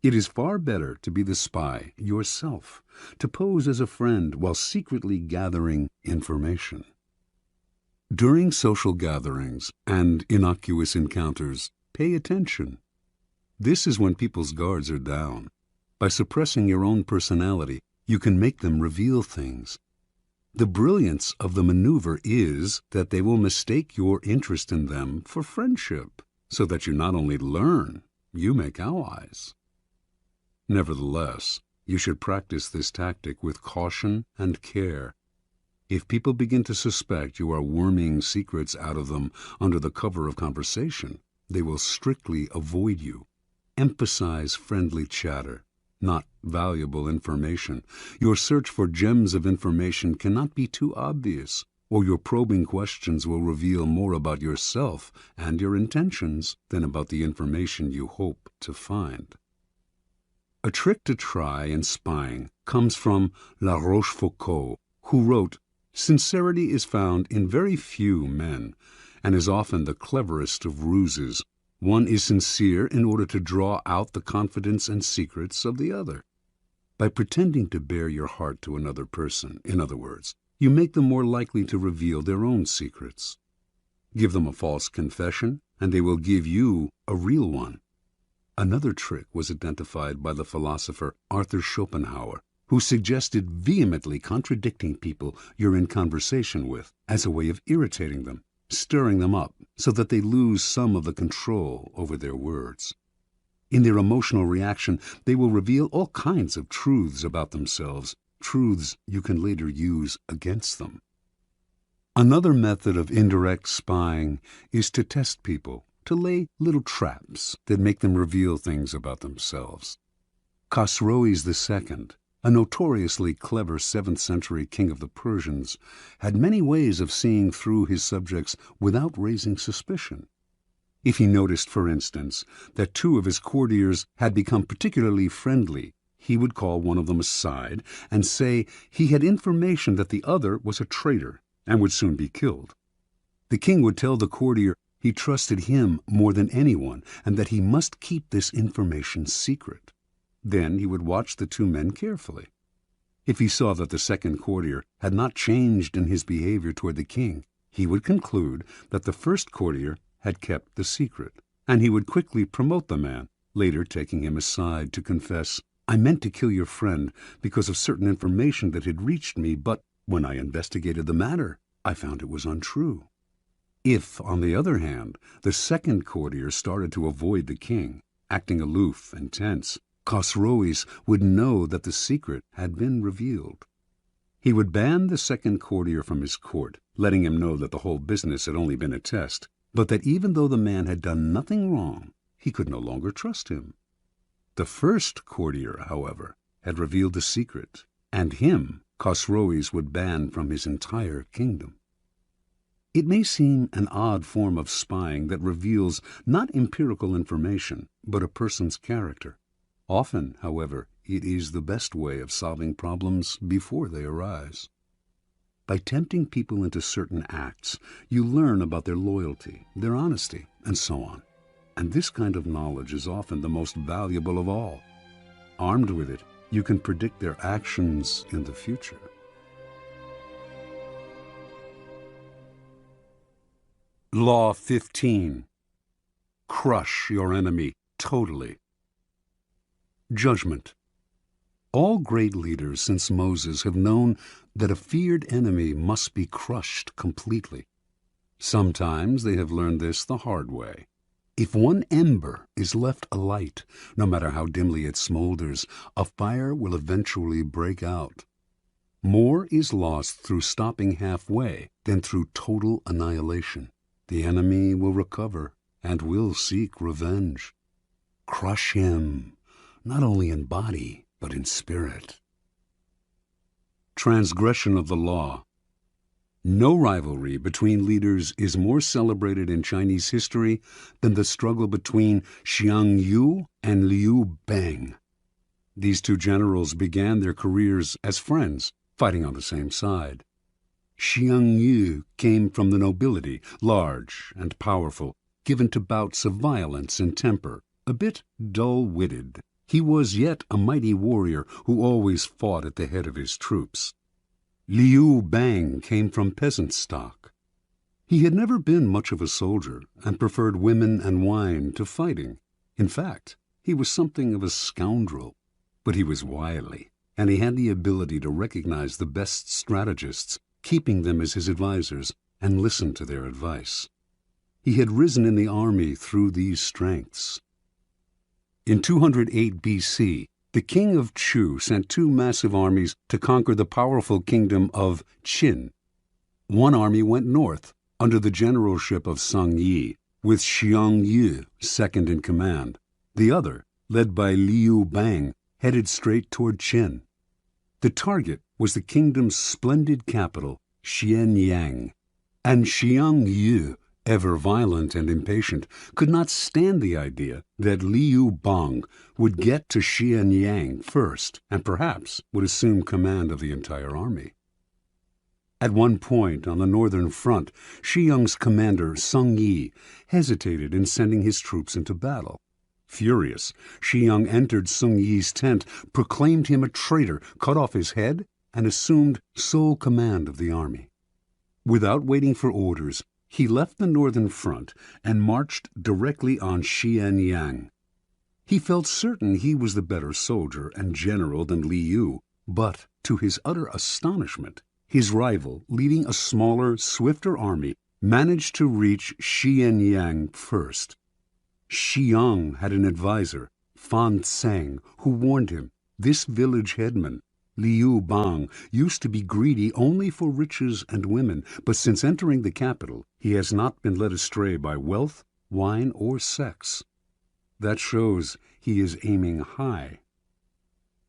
It is far better to be the spy yourself, to pose as a friend while secretly gathering information. During social gatherings and innocuous encounters, pay attention. This is when people's guards are down. By suppressing your own personality, you can make them reveal things. The brilliance of the maneuver is that they will mistake your interest in them for friendship, so that you not only learn, you make allies. Nevertheless, you should practice this tactic with caution and care. If people begin to suspect you are worming secrets out of them under the cover of conversation, they will strictly avoid you. Emphasize friendly chatter, not valuable information. Your search for gems of information cannot be too obvious, or your probing questions will reveal more about yourself and your intentions than about the information you hope to find. A trick to try in spying comes from La Rochefoucauld, who wrote, "Sincerity is found in very few men, and is often the cleverest of ruses. One is sincere in order to draw out the confidence and secrets of the other." By pretending to bare your heart to another person, in other words, you make them more likely to reveal their own secrets. Give them a false confession, and they will give you a real one. Another trick was identified by the philosopher Arthur Schopenhauer, who suggested vehemently contradicting people you're in conversation with as a way of irritating them, stirring them up so that they lose some of the control over their words. In their emotional reaction, they will reveal all kinds of truths about themselves, truths you can later use against them. Another method of indirect spying is to test people, to lay little traps that make them reveal things about themselves. Khosroes II, a notoriously clever 7th century king of the Persians, had many ways of seeing through his subjects without raising suspicion. If he noticed, for instance, that 2 of his courtiers had become particularly friendly, he would call one of them aside and say he had information that the other was a traitor and would soon be killed. The king would tell the courtier he trusted him more than anyone and that he must keep this information secret. Then he would watch the 2 men carefully. If he saw that the second courtier had not changed in his behavior toward the king, he would conclude that the first courtier had kept the secret, and he would quickly promote the man, later taking him aside to confess, "I meant to kill your friend because of certain information that had reached me, but when I investigated the matter, I found it was untrue." If, on the other hand, the second courtier started to avoid the king, acting aloof and tense, Khosroes would know that the secret had been revealed. He would ban the second courtier from his court, letting him know that the whole business had only been a test, but that even though the man had done nothing wrong, he could no longer trust him. The first courtier, however, had revealed the secret, and him Khosroes would ban from his entire kingdom. It may seem an odd form of spying that reveals not empirical information, but a person's character. Often, however, it is the best way of solving problems before they arise. By tempting people into certain acts, you learn about their loyalty, their honesty, and so on. And this kind of knowledge is often the most valuable of all. Armed with it, you can predict their actions in the future. Law 15. Crush your enemy totally. Judgment. All great leaders since Moses have known that a feared enemy must be crushed completely. Sometimes they have learned this the hard way. If one ember is left alight, no matter how dimly it smolders, a fire will eventually break out. More is lost through stopping halfway than through total annihilation. The enemy will recover and will seek revenge. Crush him, not only in body, but in spirit. Transgression of the law. No rivalry between leaders is more celebrated in Chinese history than the struggle between Xiang Yu and Liu Bang. These 2 generals began their careers as friends, fighting on the same side. Xiang Yu came from the nobility, large and powerful, given to bouts of violence and temper, a bit dull-witted. He was yet a mighty warrior who always fought at the head of his troops. Liu Bang came from peasant stock. He had never been much of a soldier and preferred women and wine to fighting. In fact, he was something of a scoundrel. But he was wily, and he had the ability to recognize the best strategists, keeping them as his advisors, and listen to their advice. He had risen in the army through these strengths. In 208 BC, the king of Chu sent 2 massive armies to conquer the powerful kingdom of Qin. One army went north, under the generalship of Sung Yi, with Xiang Yu second in command. The other, led by Liu Bang, headed straight toward Qin. The target was the kingdom's splendid capital, Xianyang, and Xiang Yu, ever violent and impatient, could not stand the idea that Liu Bang would get to Xianyang first and perhaps would assume command of the entire army. At one point on the northern front, Xiang's commander, Sung Yi, hesitated in sending his troops into battle. Furious, Xiang entered Sung Yi's tent, proclaimed him a traitor, cut off his head, and assumed sole command of the army. Without waiting for orders, he left the northern front and marched directly on Xianyang. He felt certain he was the better soldier and general than Liu, But, to his utter astonishment, his rival, leading a smaller, swifter army, managed to reach Xianyang first. Xiang had an advisor, Fan Tseng, who warned him, this village headman, Liu Bang, used to be greedy only for riches and women, but since entering the capital, he has not been led astray by wealth, wine, or sex. That shows he is aiming high.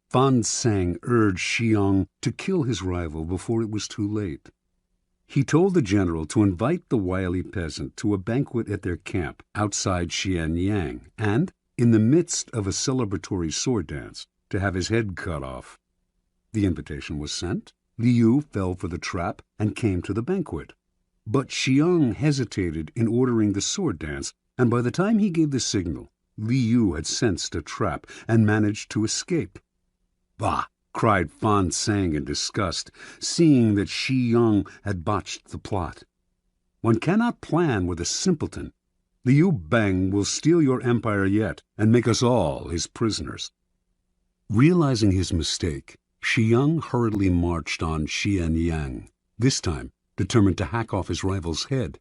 Fan Tseng urged Xiang to kill his rival before it was too late. He told the general to invite the wily peasant to a banquet at their camp outside Xianyang, and, in the midst of a celebratory sword dance, to have his head cut off. The invitation was sent. Liu fell for the trap and came to the banquet. But Xiang hesitated in ordering the sword dance, and by the time he gave the signal, Liu had sensed a trap and managed to escape. "Bah!" cried Fan Tseng in disgust, seeing that Xiang had botched the plot. "One cannot plan with a simpleton. Liu Bang will steal your empire yet and make us all his prisoners." Realizing his mistake, Xiang hurriedly marched on Xianyang, this time determined to hack off his rival's head.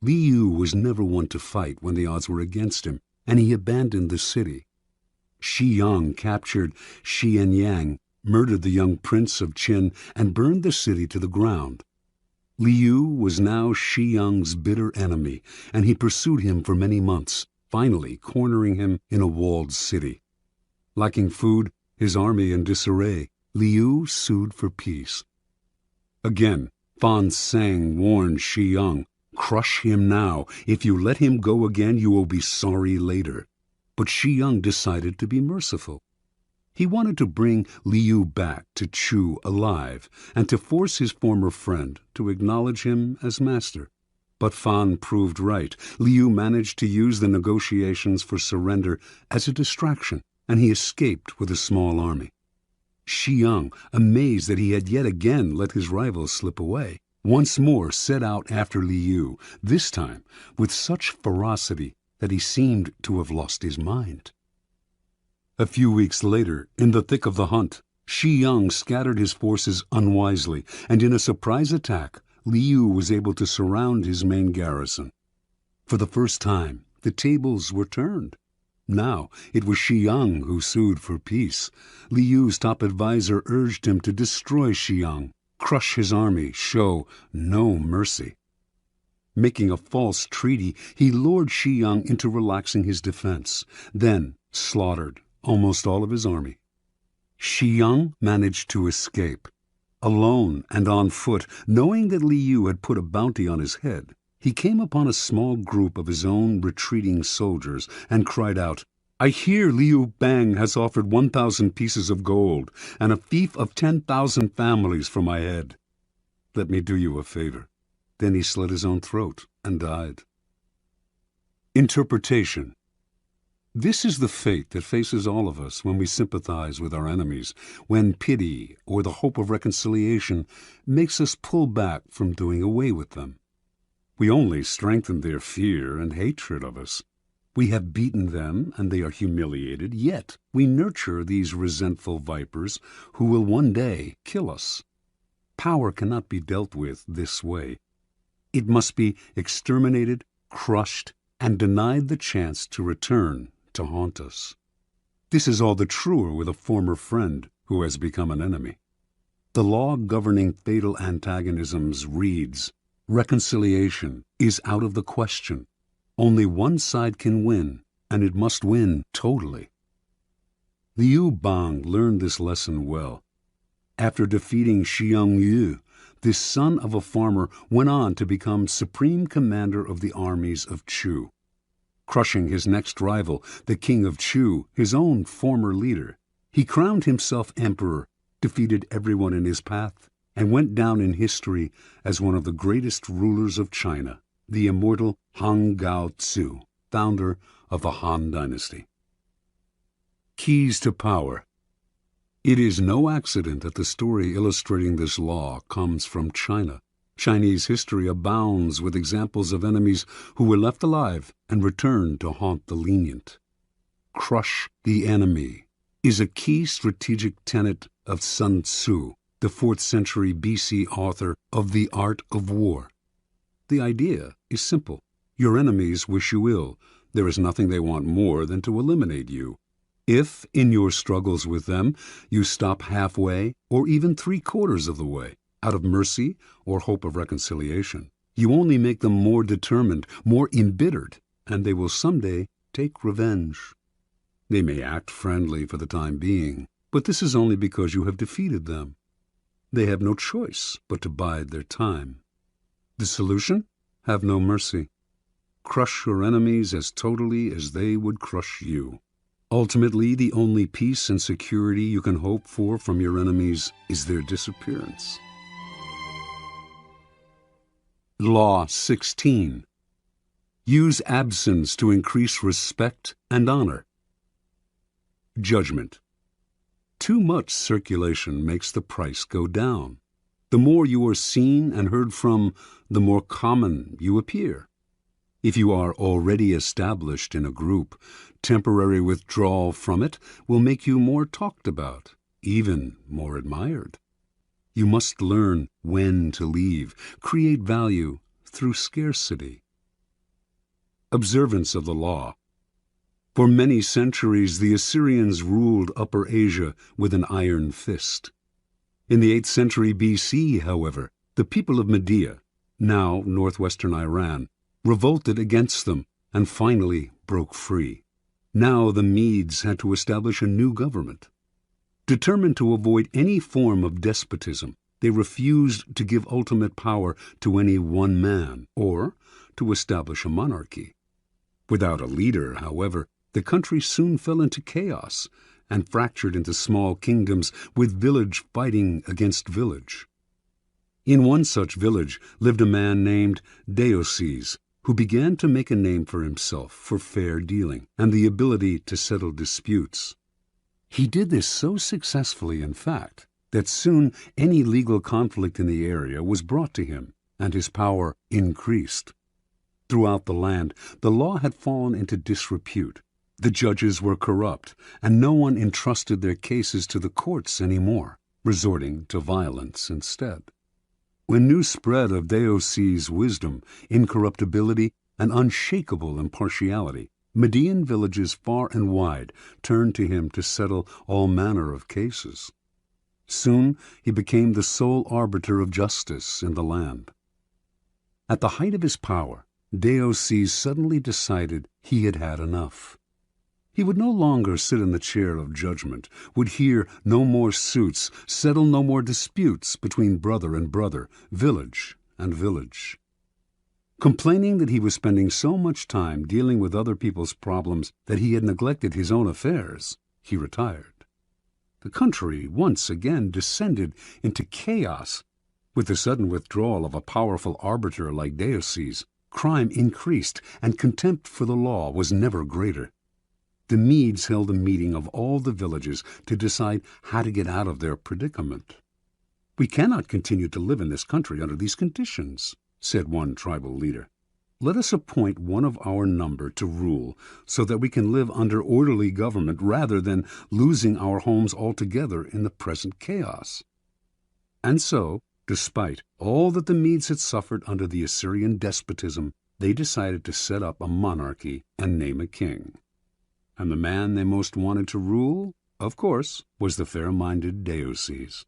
Liu was never one to fight when the odds were against him, and he abandoned the city. Xiang captured Xianyang, murdered the young prince of Qin, and burned the city to the ground. Liu was now Xiang's bitter enemy, and he pursued him for many months, finally cornering him in a walled city. Lacking food, his army in disarray, Liu sued for peace. Again, Fan Tseng warned Xiang, "Crush him now. If you let him go again, you will be sorry later." But Xiang decided to be merciful. He wanted to bring Liu back to Chu alive, and to force his former friend to acknowledge him as master. But Fan proved right. Liu managed to use the negotiations for surrender as a distraction, and he escaped with a small army. Xiang, amazed that he had yet again let his rival slip away, once more set out after Liu, this time with such ferocity that he seemed to have lost his mind. A few weeks later, in the thick of the hunt, Xiang scattered his forces unwisely, and in a surprise attack, Liu was able to surround his main garrison. For the first time, the tables were turned. Now it was Xiang who sued for peace. Liu's top advisor urged him to destroy Xiang, crush his army, show no mercy. Making a false treaty, he lured Xiang into relaxing his defense, then slaughtered almost all of his army. Xiang managed to escape. Alone and on foot, knowing that Liu had put a bounty on his head, he came upon a small group of his own retreating soldiers and cried out, "I hear Liu Bang has offered 1,000 pieces of gold and a fief of 10,000 families for my head. Let me do you a favor." Then he slit his own throat and died. Interpretation. This is the fate that faces all of us when we sympathize with our enemies, when pity or the hope of reconciliation makes us pull back from doing away with them. We only strengthen their fear and hatred of us. We have beaten them and they are humiliated, yet we nurture these resentful vipers who will one day kill us. Power cannot be dealt with this way. It must be exterminated, crushed, and denied the chance to return to haunt us. This is all the truer with a former friend who has become an enemy. The law governing fatal antagonisms reads, "Reconciliation is out of the question. Only one side can win, and it must win totally." Liu Bang learned this lesson well. After defeating Xiang Yu, this son of a farmer went on to become supreme commander of the armies of Chu. Crushing his next rival, the king of Chu, his own former leader, he crowned himself emperor, defeated everyone in his path, and went down in history as one of the greatest rulers of China, the immortal Han Gao-tzu, founder of the Han Dynasty. Keys to Power. It is no accident that the story illustrating this law comes from China. Chinese history abounds with examples of enemies who were left alive and returned to haunt the lenient. Crush the enemy. is a key strategic tenet of Sun Tzu, the 4th century BC author of The Art of War. The idea is simple. Your enemies wish you ill. There is nothing they want more than to eliminate you. If, in your struggles with them, you stop halfway or even 3/4 of the way, out of mercy or hope of reconciliation, you only make them more determined, more embittered, and they will someday take revenge. They may act friendly for the time being, but this is only because you have defeated them. They have no choice but to bide their time. The solution? Have no mercy. Crush your enemies as totally as they would crush you. Ultimately, the only peace and security you can hope for from your enemies is their disappearance. Law 16. Use absence to increase respect and honor. Judgment. Too much circulation makes the price go down. The more you are seen and heard from, the more common you appear. If you are already established in a group, temporary withdrawal from it will make you more talked about, even more admired. You must learn when to leave, create value through scarcity. Observance of the law. For many centuries, the Assyrians ruled Upper Asia with an iron fist. In the 8th century BC, however, the people of Media, now northwestern Iran, revolted against them and finally broke free. Now the Medes had to establish a new government. Determined to avoid any form of despotism, they refused to give ultimate power to any one man or to establish a monarchy. Without a leader, however, the country soon fell into chaos and fractured into small kingdoms with village fighting against village. In one such village lived a man named Despise, who began to make a name for himself for fair dealing and the ability to settle disputes. He did this so successfully, in fact, that soon any legal conflict in the area was brought to him, and his power increased. Throughout the land, the law had fallen into disrepute. The judges were corrupt, and no one entrusted their cases to the courts anymore, resorting to violence instead. When news spread of Despise' wisdom, incorruptibility, and unshakable impartiality, Median villages far and wide turned to him to settle all manner of cases. Soon he became the sole arbiter of justice in the land. At the height of his power, Despise suddenly decided he had had enough. He would no longer sit in the chair of judgment, would hear no more suits, settle no more disputes between brother and brother, village and village. Complaining that he was spending so much time dealing with other people's problems that he had neglected his own affairs, he retired. The country once again descended into chaos. With the sudden withdrawal of a powerful arbiter like Despise, crime increased, and contempt for the law was never greater. The Medes held a meeting of all the villages to decide how to get out of their predicament. "We cannot continue to live in this country under these conditions," said one tribal leader. "Let us appoint one of our number to rule so that we can live under orderly government rather than losing our homes altogether in the present chaos." And so, despite all that the Medes had suffered under the Assyrian despotism, they decided to set up a monarchy and name a king. And the man they most wanted to rule, of course, was the fair-minded Despise.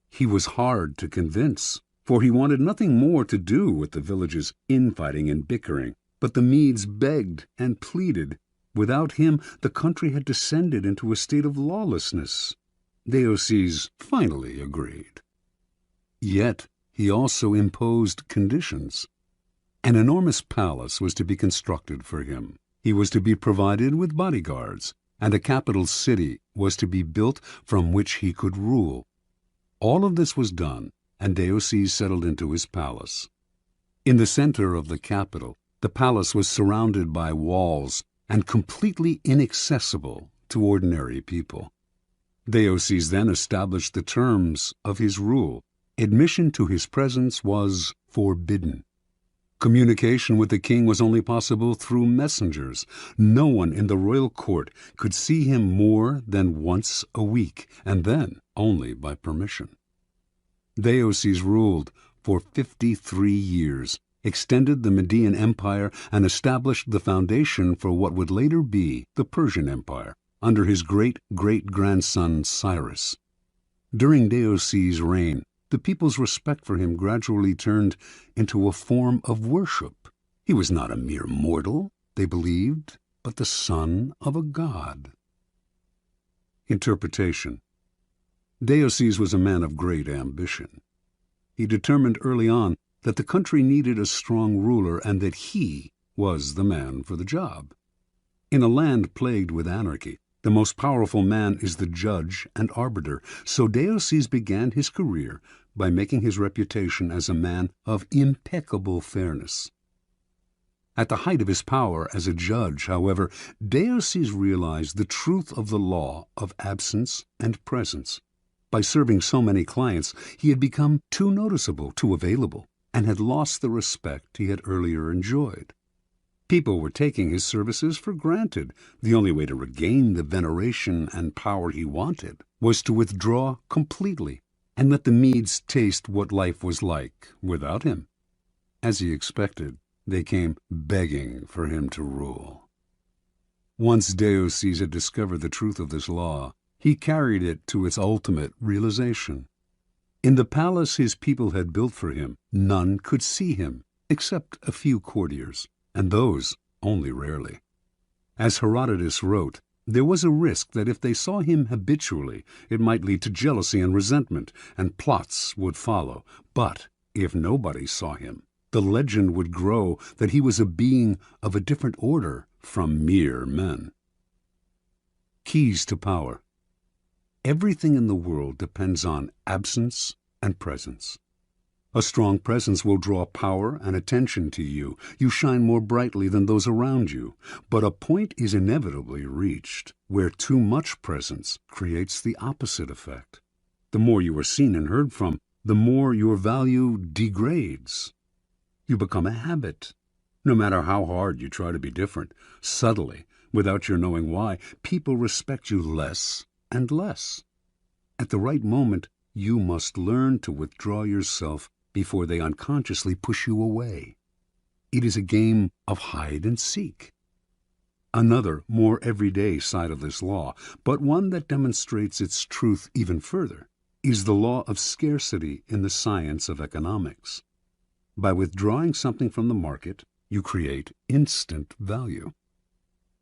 He was hard to convince, for he wanted nothing more to do with the village's infighting and bickering. But the Medes begged and pleaded. Without him, the country had descended into a state of lawlessness. Despise finally agreed. Yet he also imposed conditions. An enormous palace was to be constructed for him. He was to be provided with bodyguards, and a capital city was to be built from which he could rule. All of this was done, and Despise settled into his palace. In the center of the capital, the palace was surrounded by walls and completely inaccessible to ordinary people. Despise then established the terms of his rule. Admission to his presence was forbidden. Communication with the king was only possible through messengers. No one in the royal court could see him more than once a week, and then only by permission. Deioces ruled for 53 years, extended the Median Empire, and established the foundation for what would later be the Persian Empire, under his great-great-grandson Cyrus. During Deioces' reign, the people's respect for him gradually turned into a form of worship. He was not a mere mortal, they believed, but the son of a god. Interpretation. Deioces was a man of great ambition. He determined early on that the country needed a strong ruler and that he was the man for the job. In a land plagued with anarchy, the most powerful man is the judge and arbiter, so Deioces began his career by making his reputation as a man of impeccable fairness. At the height of his power as a judge, however, Deioces realized the truth of the law of absence and presence. By serving so many clients, he had become too noticeable, too available, and had lost the respect he had earlier enjoyed. People were taking his services for granted. The only way to regain the veneration and power he wanted was to withdraw completely and let the Medes taste what life was like without him. As he expected, they came begging for him to rule. Once Deioces had discovered the truth of this law, he carried it to its ultimate realization. In the palace his people had built for him, none could see him, except a few courtiers, and those only rarely. As Herodotus wrote, there was a risk that if they saw him habitually, it might lead to jealousy and resentment, and plots would follow. But if nobody saw him, the legend would grow that he was a being of a different order from mere men. Keys to power. Everything in the world depends on absence and presence. A strong presence will draw power and attention to you. You shine more brightly than those around you. But a point is inevitably reached where too much presence creates the opposite effect. The more you are seen and heard from, the more your value degrades. You become a habit. No matter how hard you try to be different, subtly, without your knowing why, people respect you less and less. At the right moment, you must learn to withdraw yourself before they unconsciously push you away. It is a game of hide and seek. Another, more everyday side of this law, but one that demonstrates its truth even further, is the law of scarcity in the science of economics. By withdrawing something from the market, you create instant value.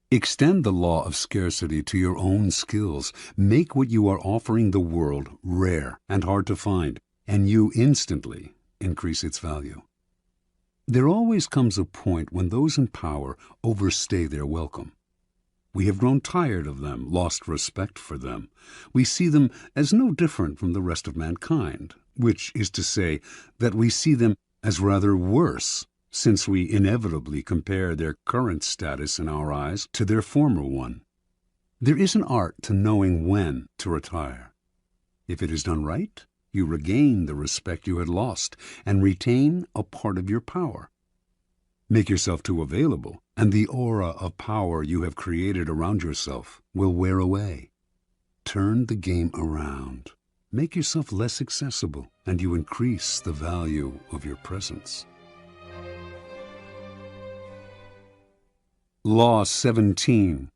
Extend the law of scarcity to your own skills. Make what you are offering the world rare and hard to find, and you instantly increase its value. There always comes a point when those in power overstay their welcome. We have grown tired of them, lost respect for them. We see them as no different from the rest of mankind, which is to say that we see them as rather worse, since we inevitably compare their current status in our eyes to their former one. There is an art to knowing when to retire. If it is done right, you regain the respect you had lost and retain a part of your power. Make yourself too available, and the aura of power you have created around yourself will wear away. Turn the game around. Make yourself less accessible, and you increase the value of your presence. Law 17.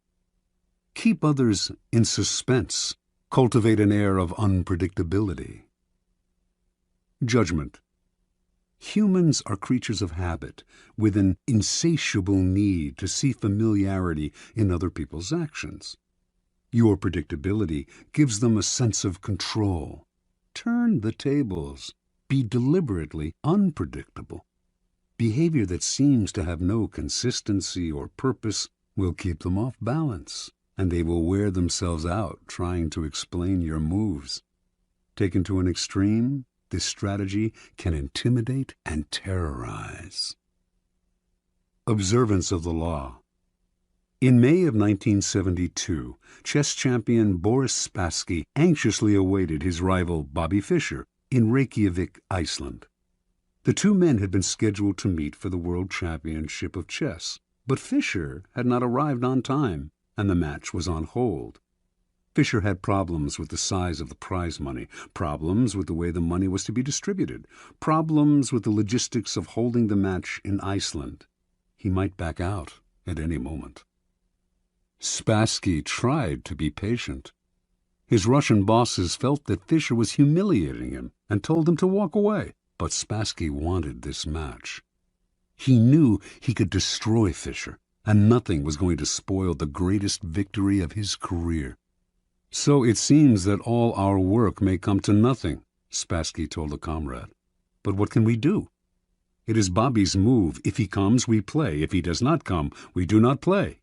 Keep others in suspense. Cultivate an air of unpredictability. Judgment. Humans are creatures of habit, with an insatiable need to see familiarity in other people's actions. Your predictability gives them a sense of control. Turn the tables. Be deliberately unpredictable. Behavior that seems to have no consistency or purpose will keep them off balance, and they will wear themselves out trying to explain your moves. Taken to an extreme, this strategy can intimidate and terrorize. Observance of the law. In May of 1972, chess champion Boris Spassky anxiously awaited his rival Bobby Fischer in Reykjavik, Iceland. The two men had been scheduled to meet for the World Championship of Chess, but Fischer had not arrived on time, and the match was on hold. Fischer had problems with the size of the prize money, problems with the way the money was to be distributed, problems with the logistics of holding the match in Iceland. He might back out at any moment. Spassky tried to be patient. His Russian bosses felt that Fischer was humiliating him and told him to walk away, but Spassky wanted this match. He knew he could destroy Fischer, and nothing was going to spoil the greatest victory of his career. "So it seems that all our work may come to nothing," Spassky told a comrade. "But what can we do? It is Bobby's move. If he comes, we play. If he does not come, we do not play.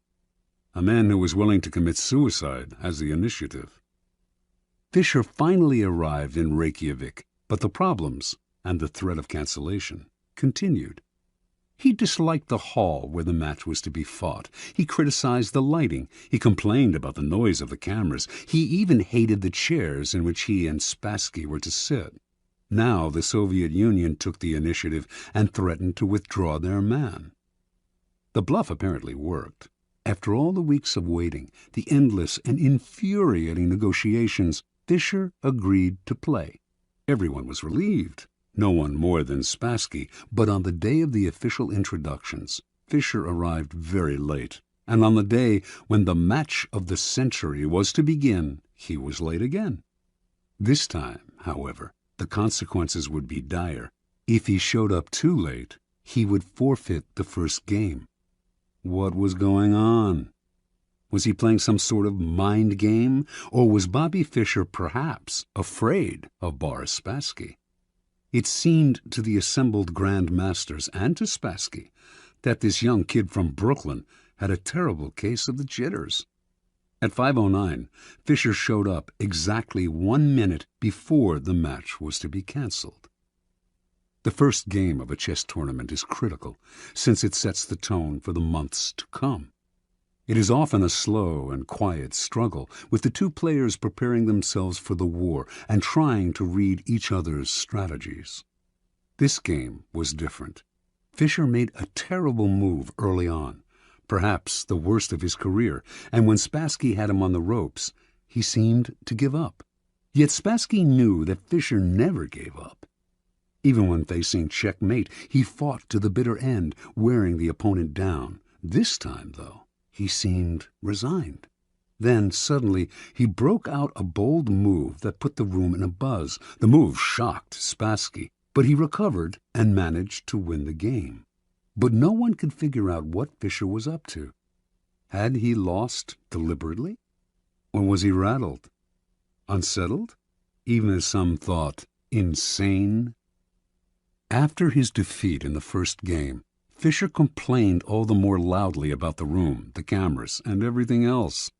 A man who is willing to commit suicide has the initiative." Fischer finally arrived in Reykjavik, but the problems, and the threat of cancellation, continued. He disliked the hall where the match was to be fought. He criticized the lighting. He complained about the noise of the cameras. He even hated the chairs in which he and Spassky were to sit. Now the Soviet Union took the initiative and threatened to withdraw their man. The bluff apparently worked. After all the weeks of waiting, the endless and infuriating negotiations, Fischer agreed to play. Everyone was relieved. No one more than Spassky, but on the day of the official introductions, Fischer arrived very late, and on the day when the match of the century was to begin, he was late again. This time, however, the consequences would be dire. If he showed up too late, he would forfeit the first game. What was going on? Was he playing some sort of mind game, or was Bobby Fischer perhaps afraid of Boris Spassky? It seemed to the assembled Grand Masters and to Spassky that this young kid from Brooklyn had a terrible case of the jitters. At 5:09, Fischer showed up exactly 1 minute before the match was to be cancelled. The first game of a chess tournament is critical, since it sets the tone for the months to come. It is often a slow and quiet struggle, with the two players preparing themselves for the war and trying to read each other's strategies. This game was different. Fischer made a terrible move early on, perhaps the worst of his career, and when Spassky had him on the ropes, he seemed to give up. Yet Spassky knew that Fischer never gave up. Even when facing checkmate, he fought to the bitter end, wearing the opponent down. This time, though, he seemed resigned. Then, suddenly, he broke out a bold move that put the room in a buzz. The move shocked Spassky, but he recovered and managed to win the game. But no one could figure out what Fischer was up to. Had he lost deliberately? Or was he rattled? Unsettled? Even as some thought, insane? After his defeat in the first game, Fischer complained all the more loudly about the room, the cameras, and everything else.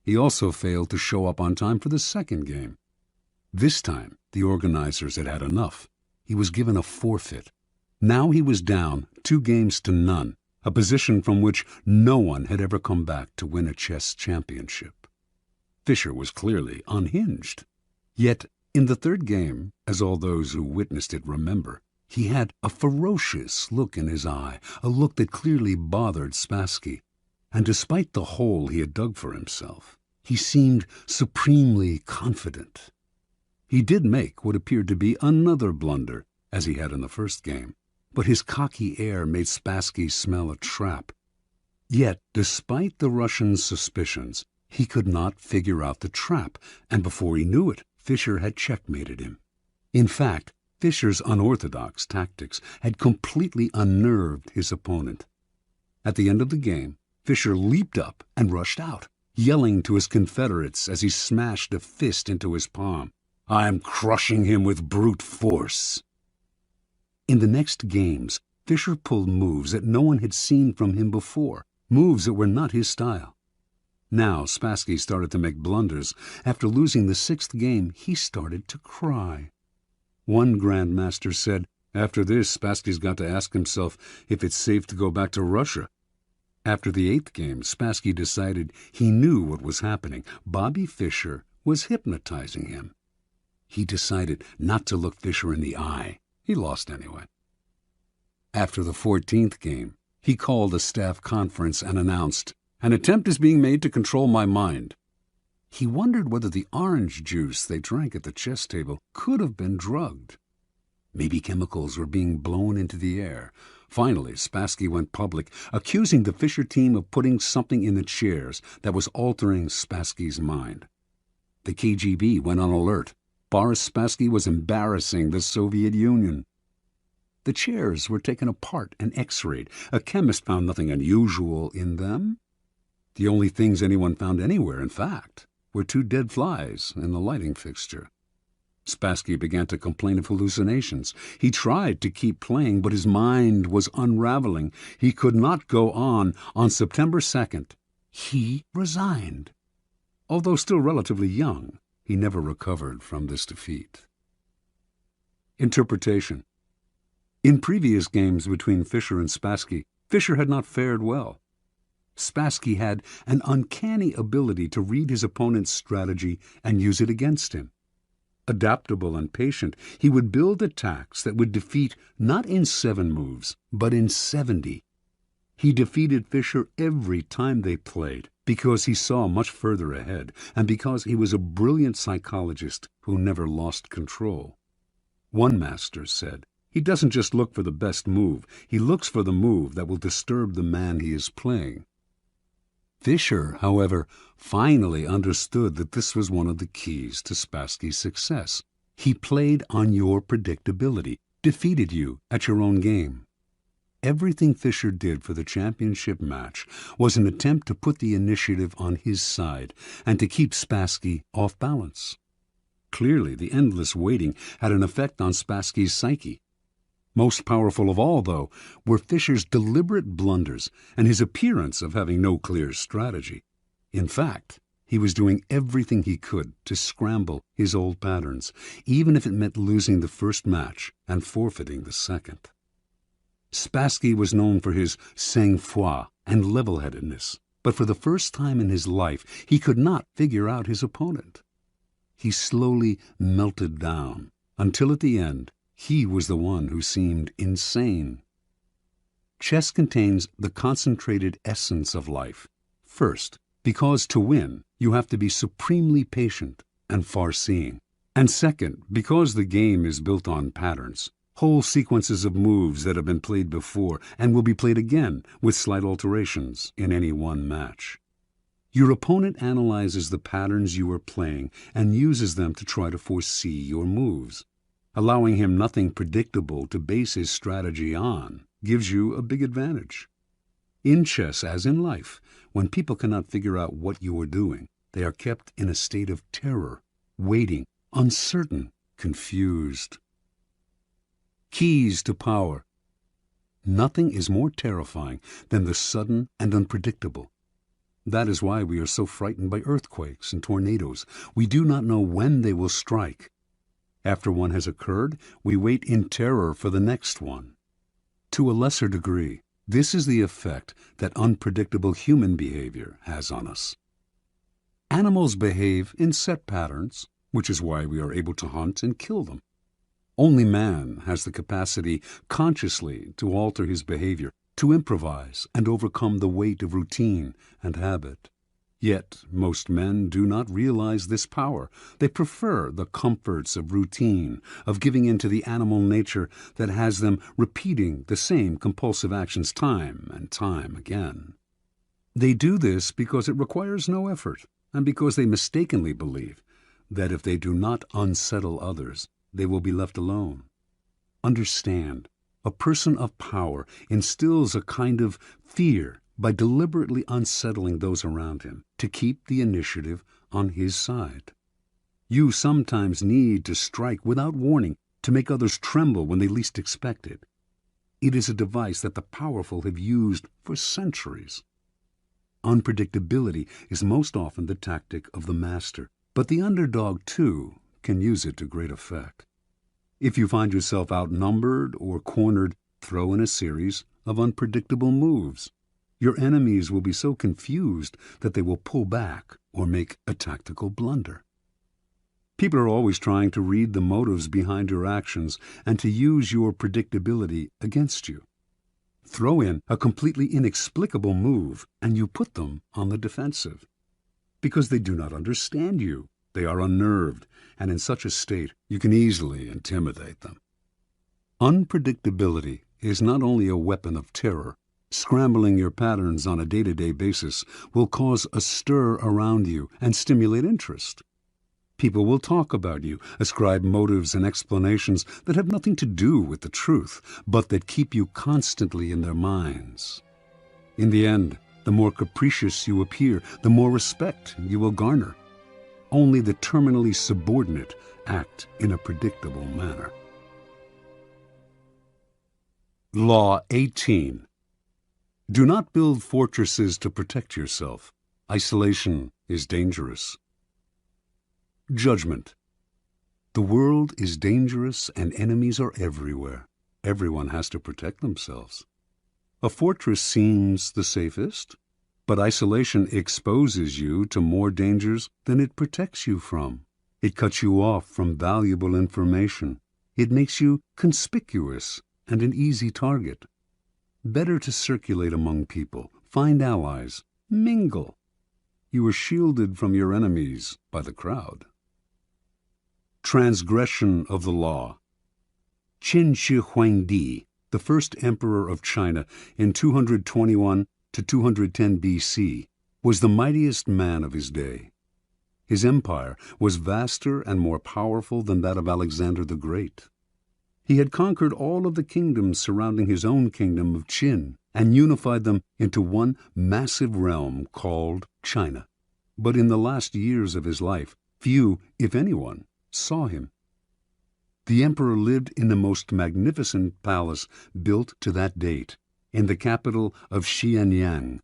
He also failed to show up on time for the second game. This time, the organizers had had enough. He was given a forfeit. Now he was down 2-0, a position from which no one had ever come back to win a chess championship. Fischer was clearly unhinged. Yet, in the third game, as all those who witnessed it remember, he had a ferocious look in his eye, a look that clearly bothered Spassky. And despite the hole he had dug for himself, he seemed supremely confident. He did make what appeared to be another blunder, as he had in the first game, but his cocky air made Spassky smell a trap. Yet, despite the Russian's suspicions, he could not figure out the trap, and before he knew it, Fischer had checkmated him. In fact, Fischer's unorthodox tactics had completely unnerved his opponent. At the end of the game, Fischer leaped up and rushed out, yelling to his confederates as he smashed a fist into his palm, "I'm crushing him with brute force." In the next games, Fischer pulled moves that no one had seen from him before, moves that were not his style. Now Spassky started to make blunders. After losing the sixth game, he started to cry. One grandmaster said, "After this, Spassky's got to ask himself if it's safe to go back to Russia." After the eighth game, Spassky decided he knew what was happening. Bobby Fischer was hypnotizing him. He decided not to look Fischer in the eye. He lost anyway. After the 14th game, he called a staff conference and announced, "An attempt is being made to control my mind." He wondered whether the orange juice they drank at the chess table could have been drugged. Maybe chemicals were being blown into the air. Finally, Spassky went public, accusing the Fischer team of putting something in the chairs that was altering Spassky's mind. The KGB went on alert. Boris Spassky was embarrassing the Soviet Union. The chairs were taken apart and x-rayed. A chemist found nothing unusual in them. The only things anyone found anywhere, in fact, were 2 dead flies in the lighting fixture. Spassky began to complain of hallucinations. He tried to keep playing, but his mind was unraveling. He could not go on. On September 2nd, he resigned. Although still relatively young, he never recovered from this defeat. Interpretation. In previous games between Fischer and Spassky, Fischer had not fared well. Spassky had an uncanny ability to read his opponent's strategy and use it against him. Adaptable and patient, he would build attacks that would defeat not in 7 moves, but in 70. He defeated Fischer every time they played because he saw much further ahead and because he was a brilliant psychologist who never lost control. One master said, "He doesn't just look for the best move, he looks for the move that will disturb the man he is playing." Fischer, however, finally understood that this was one of the keys to Spassky's success. He played on your predictability, defeated you at your own game. Everything Fischer did for the championship match was an attempt to put the initiative on his side and to keep Spassky off balance. Clearly, the endless waiting had an effect on Spassky's psyche. Most powerful of all, though, were Fischer's deliberate blunders and his appearance of having no clear strategy. In fact, he was doing everything he could to scramble his old patterns, even if it meant losing the first match and forfeiting the second. Spassky was known for his sang-froid and level-headedness, but for the first time in his life he could not figure out his opponent. He slowly melted down, until at the end he was the one who seemed insane. Chess contains the concentrated essence of life. First, because to win, you have to be supremely patient and far-seeing. And second, because the game is built on patterns, whole sequences of moves that have been played before and will be played again with slight alterations in any one match. Your opponent analyzes the patterns you are playing and uses them to try to foresee your moves. Allowing him nothing predictable to base his strategy on gives you a big advantage. In chess, as in life, when people cannot figure out what you are doing, they are kept in a state of terror, waiting, uncertain, confused. Keys to power. Nothing is more terrifying than the sudden and unpredictable. That is why we are so frightened by earthquakes and tornadoes. We do not know when they will strike. After one has occurred, we wait in terror for the next one. To a lesser degree, this is the effect that unpredictable human behavior has on us. Animals behave in set patterns, which is why we are able to hunt and kill them. Only man has the capacity consciously to alter his behavior, to improvise and overcome the weight of routine and habit. Yet most men do not realize this power. They prefer the comforts of routine, of giving in to the animal nature that has them repeating the same compulsive actions time and time again. They do this because it requires no effort, and because they mistakenly believe that if they do not unsettle others, they will be left alone. Understand, a person of power instills a kind of fear by deliberately unsettling those around him to keep the initiative on his side. You sometimes need to strike without warning to make others tremble when they least expect it. It is a device that the powerful have used for centuries. Unpredictability is most often the tactic of the master, but the underdog, too, can use it to great effect. If you find yourself outnumbered or cornered, throw in a series of unpredictable moves. Your enemies will be so confused that they will pull back or make a tactical blunder. People are always trying to read the motives behind your actions and to use your predictability against you. Throw in a completely inexplicable move, and you put them on the defensive. Because they do not understand you, they are unnerved, and in such a state you can easily intimidate them. Unpredictability is not only a weapon of terror. Scrambling your patterns on a day-to-day basis will cause a stir around you and stimulate interest. People will talk about you, ascribe motives and explanations that have nothing to do with the truth, but that keep you constantly in their minds. In the end, the more capricious you appear, the more respect you will garner. Only the terminally subordinate act in a predictable manner. Law 18. Do not build fortresses to protect yourself. Isolation is dangerous. Judgment. The world is dangerous and enemies are everywhere. Everyone has to protect themselves. A fortress seems the safest, but isolation exposes you to more dangers than it protects you from. It cuts you off from valuable information. It makes you conspicuous and an easy target. Better to circulate among people, find allies, mingle. You are shielded from your enemies by the crowd. Transgression of the law. Qin Shi Huangdi, the first emperor of China in 221 to 210 BC, was the mightiest man of his day. His empire was vaster and more powerful than that of Alexander the Great. He had conquered all of the kingdoms surrounding his own kingdom of Qin and unified them into one massive realm called China. But in the last years of his life, few, if anyone, saw him. The emperor lived in the most magnificent palace built to that date, in the capital of Xianyang.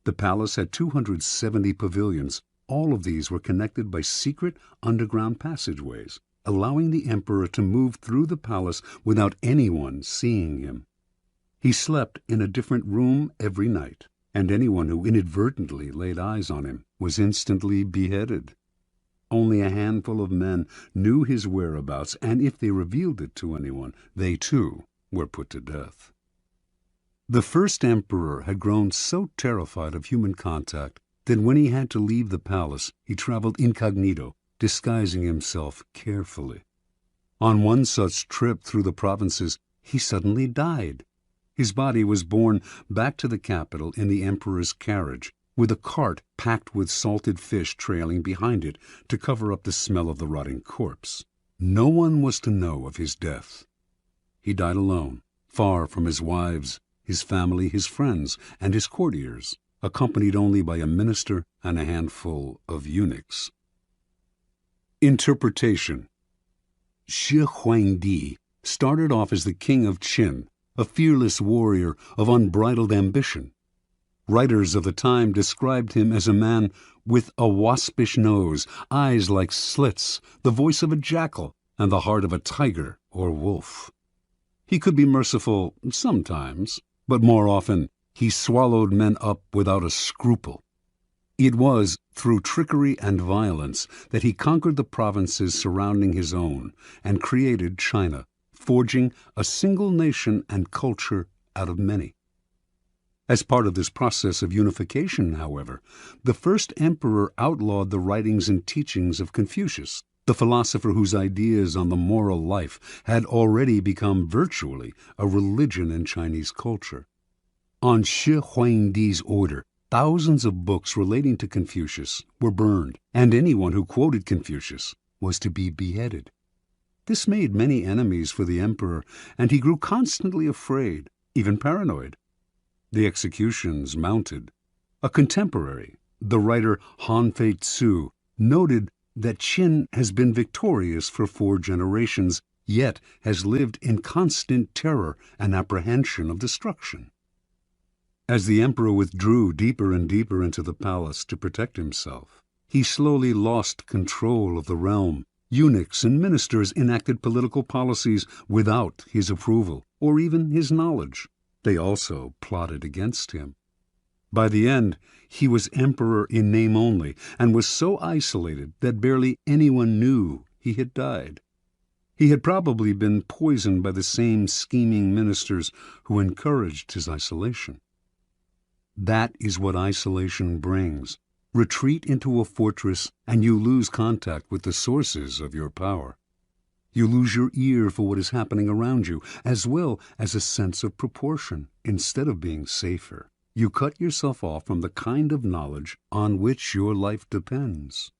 The palace had 270 pavilions. All of these were connected by secret underground passageways, allowing the emperor to move through the palace without anyone seeing him. He slept in a different room every night, and anyone who inadvertently laid eyes on him was instantly beheaded. Only a handful of men knew his whereabouts, and if they revealed it to anyone, they too were put to death. The first emperor had grown so terrified of human contact that when he had to leave the palace, he traveled incognito, disguising himself carefully. On one such trip through the provinces, he suddenly died. His body was borne back to the capital in the emperor's carriage, with a cart packed with salted fish trailing behind it to cover up the smell of the rotting corpse. No one was to know of his death. He died alone, far from his wives, his family, his friends, and his courtiers, accompanied only by a minister and a handful of eunuchs. Interpretation. Shi Huangdi started off as the king of Qin, a fearless warrior of unbridled ambition. Writers of the time described him as a man with a waspish nose, eyes like slits, the voice of a jackal, and the heart of a tiger or wolf. He could be merciful sometimes, but more often he swallowed men up without a scruple. It was through trickery and violence that he conquered the provinces surrounding his own and created China, forging a single nation and culture out of many. As part of this process of unification, however, the first emperor outlawed the writings and teachings of Confucius, the philosopher whose ideas on the moral life had already become virtually a religion in Chinese culture. On Shi Huangdi's order, thousands of books relating to Confucius were burned, and anyone who quoted Confucius was to be beheaded. This made many enemies for the emperor, and he grew constantly afraid, even paranoid. The executions mounted. A contemporary, the writer Han Fei Tzu, noted that Qin has been victorious for 4 generations, yet has lived in constant terror and apprehension of destruction. As the emperor withdrew deeper and deeper into the palace to protect himself, he slowly lost control of the realm. Eunuchs and ministers enacted political policies without his approval or even his knowledge. They also plotted against him. By the end, he was emperor in name only, and was so isolated that barely anyone knew he had died. He had probably been poisoned by the same scheming ministers who encouraged his isolation. That is what isolation brings. Retreat into a fortress, and you lose contact with the sources of your power. You lose your ear for what is happening around you, as well as a sense of proportion. Instead of being safer, you cut yourself off from the kind of knowledge on which your life depends.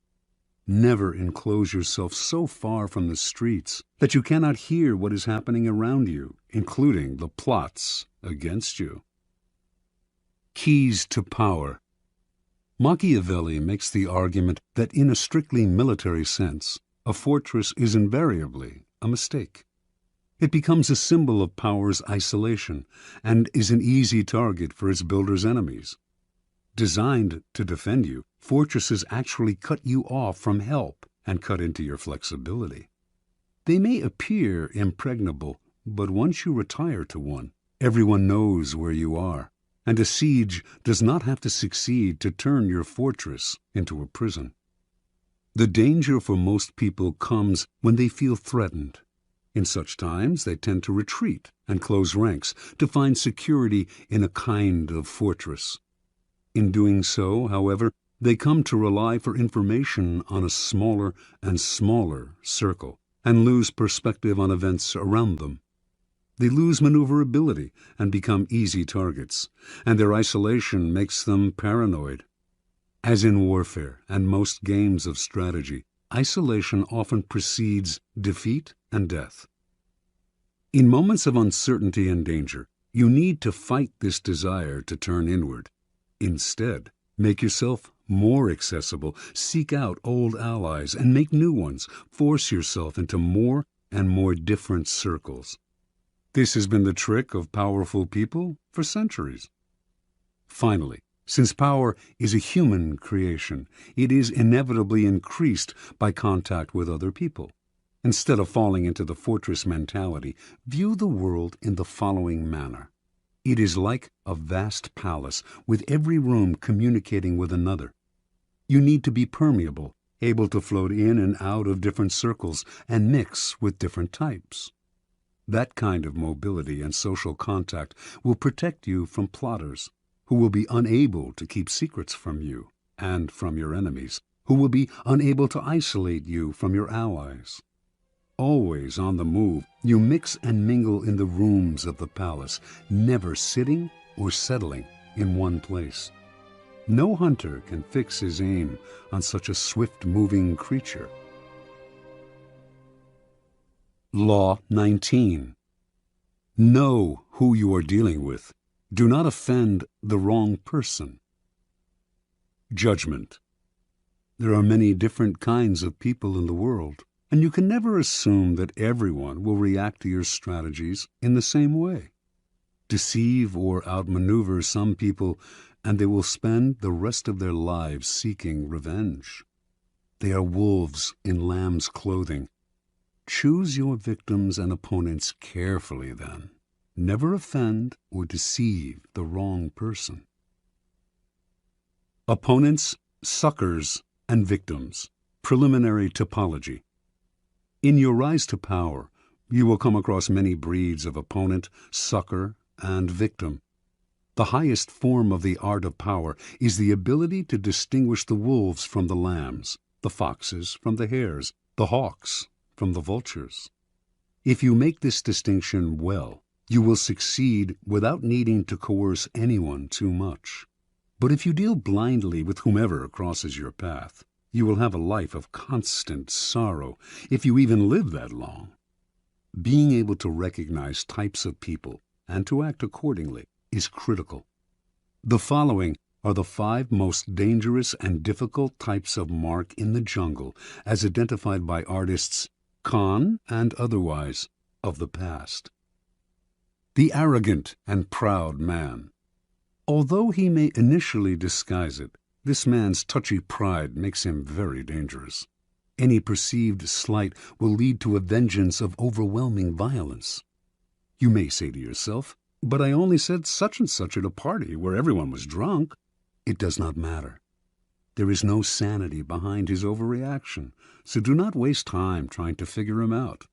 Never enclose yourself so far from the streets that you cannot hear what is happening around you, including the plots against you. Keys to power. Machiavelli makes the argument that in a strictly military sense, a fortress is invariably a mistake. It becomes a symbol of power's isolation and is an easy target for its builder's enemies. Designed to defend you, fortresses actually cut you off from help and cut into your flexibility. They may appear impregnable, but once you retire to one, everyone knows where you are, and a siege does not have to succeed to turn your fortress into a prison. The danger for most people comes when they feel threatened. In such times, they tend to retreat and close ranks to find security in a kind of fortress. In doing so, however, they come to rely for information on a smaller and smaller circle and lose perspective on events around them. They lose maneuverability and become easy targets, and their isolation makes them paranoid. As in warfare and most games of strategy, isolation often precedes defeat and death. In moments of uncertainty and danger, you need to fight this desire to turn inward. Instead, make yourself more accessible, seek out old allies and make new ones, force yourself into more and more different circles. This has been the trick of powerful people for centuries. Finally, since power is a human creation, it is inevitably increased by contact with other people. Instead of falling into the fortress mentality, view the world in the following manner. It is like a vast palace, with every room communicating with another. You need to be permeable, able to float in and out of different circles and mix with different types. That kind of mobility and social contact will protect you from plotters, who will be unable to keep secrets from you and from your enemies, who will be unable to isolate you from your allies. Always on the move, you mix and mingle in the rooms of the palace, never sitting or settling in one place. No hunter can fix his aim on such a swift-moving creature. Law 19. Know who you are dealing with. Do not offend the wrong person. Judgment. There are many different kinds of people in the world, and you can never assume that everyone will react to your strategies in the same way. Deceive or outmaneuver some people, and they will spend the rest of their lives seeking revenge. They are wolves in lamb's clothing. Choose your victims and opponents carefully then. Never offend or deceive the wrong person. Opponents, suckers, and victims. Preliminary typology. In your rise to power, you will come across many breeds of opponent, sucker, and victim. The highest form of the art of power is the ability to distinguish the wolves from the lambs, the foxes from the hares, the hawks from the vultures. If you make this distinction well, you will succeed without needing to coerce anyone too much. But if you deal blindly with whomever crosses your path, you will have a life of constant sorrow, if you even live that long. Being able to recognize types of people and to act accordingly is critical. The following are the 5 most dangerous and difficult types of mark in the jungle as identified by artists, con and otherwise, of the past. The arrogant and proud man. Although he may initially disguise it, this man's touchy pride makes him very dangerous. Any perceived slight will lead to a vengeance of overwhelming violence. You may say to yourself, "But I only said such and such at a party where everyone was drunk." It does not matter. There is no sanity behind his overreaction, so do not waste time trying to figure him out.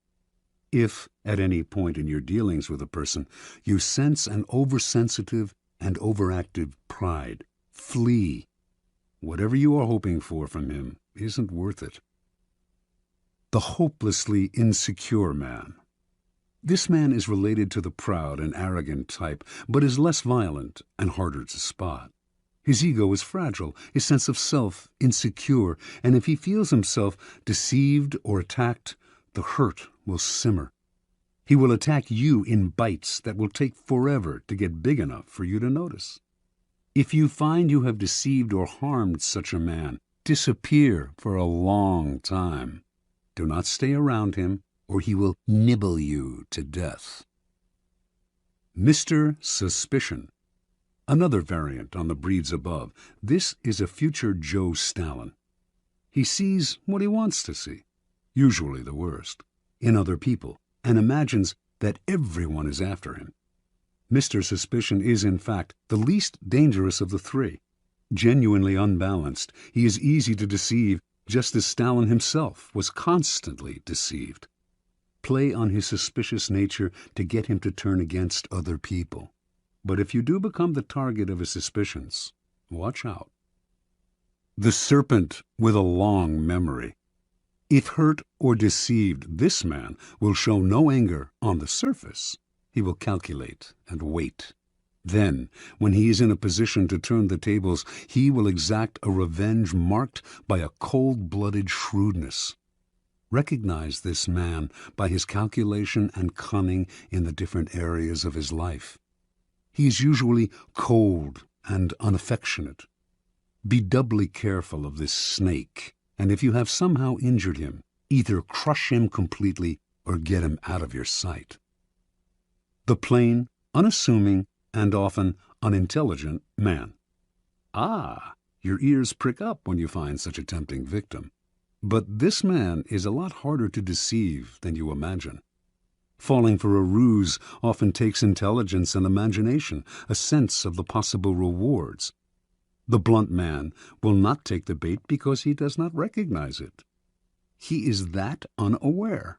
If, at any point in your dealings with a person, you sense an oversensitive and overactive pride, flee. Whatever you are hoping for from him isn't worth it. The hopelessly insecure man. This man is related to the proud and arrogant type, but is less violent and harder to spot. His ego is fragile, his sense of self insecure, and if he feels himself deceived or attacked, the hurt will simmer. He will attack you in bites that will take forever to get big enough for you to notice. If you find you have deceived or harmed such a man, disappear for a long time. Do not stay around him, or he will nibble you to death. Mr. Suspicion. Another variant on the breeds above. This is a future Joe Stalin. He sees what he wants to see, usually the worst, in other people, and imagines that everyone is after him. Mr. Suspicion is, in fact, the least dangerous of the three. Genuinely unbalanced, he is easy to deceive, just as Stalin himself was constantly deceived. Play on his suspicious nature to get him to turn against other people. But if you do become the target of his suspicions, watch out. The serpent with a long memory. If hurt or deceived, this man will show no anger on the surface. He will calculate and wait. Then, when he is in a position to turn the tables, he will exact a revenge marked by a cold-blooded shrewdness. Recognize this man by his calculation and cunning in the different areas of his life. He is usually cold and unaffectionate. Be doubly careful of this snake, and if you have somehow injured him, either crush him completely or get him out of your sight. The plain, unassuming, and often unintelligent man. Ah, your ears prick up when you find such a tempting victim. But this man is a lot harder to deceive than you imagine. Falling for a ruse often takes intelligence and imagination, a sense of the possible rewards. The blunt man will not take the bait because he does not recognize it. He is that unaware.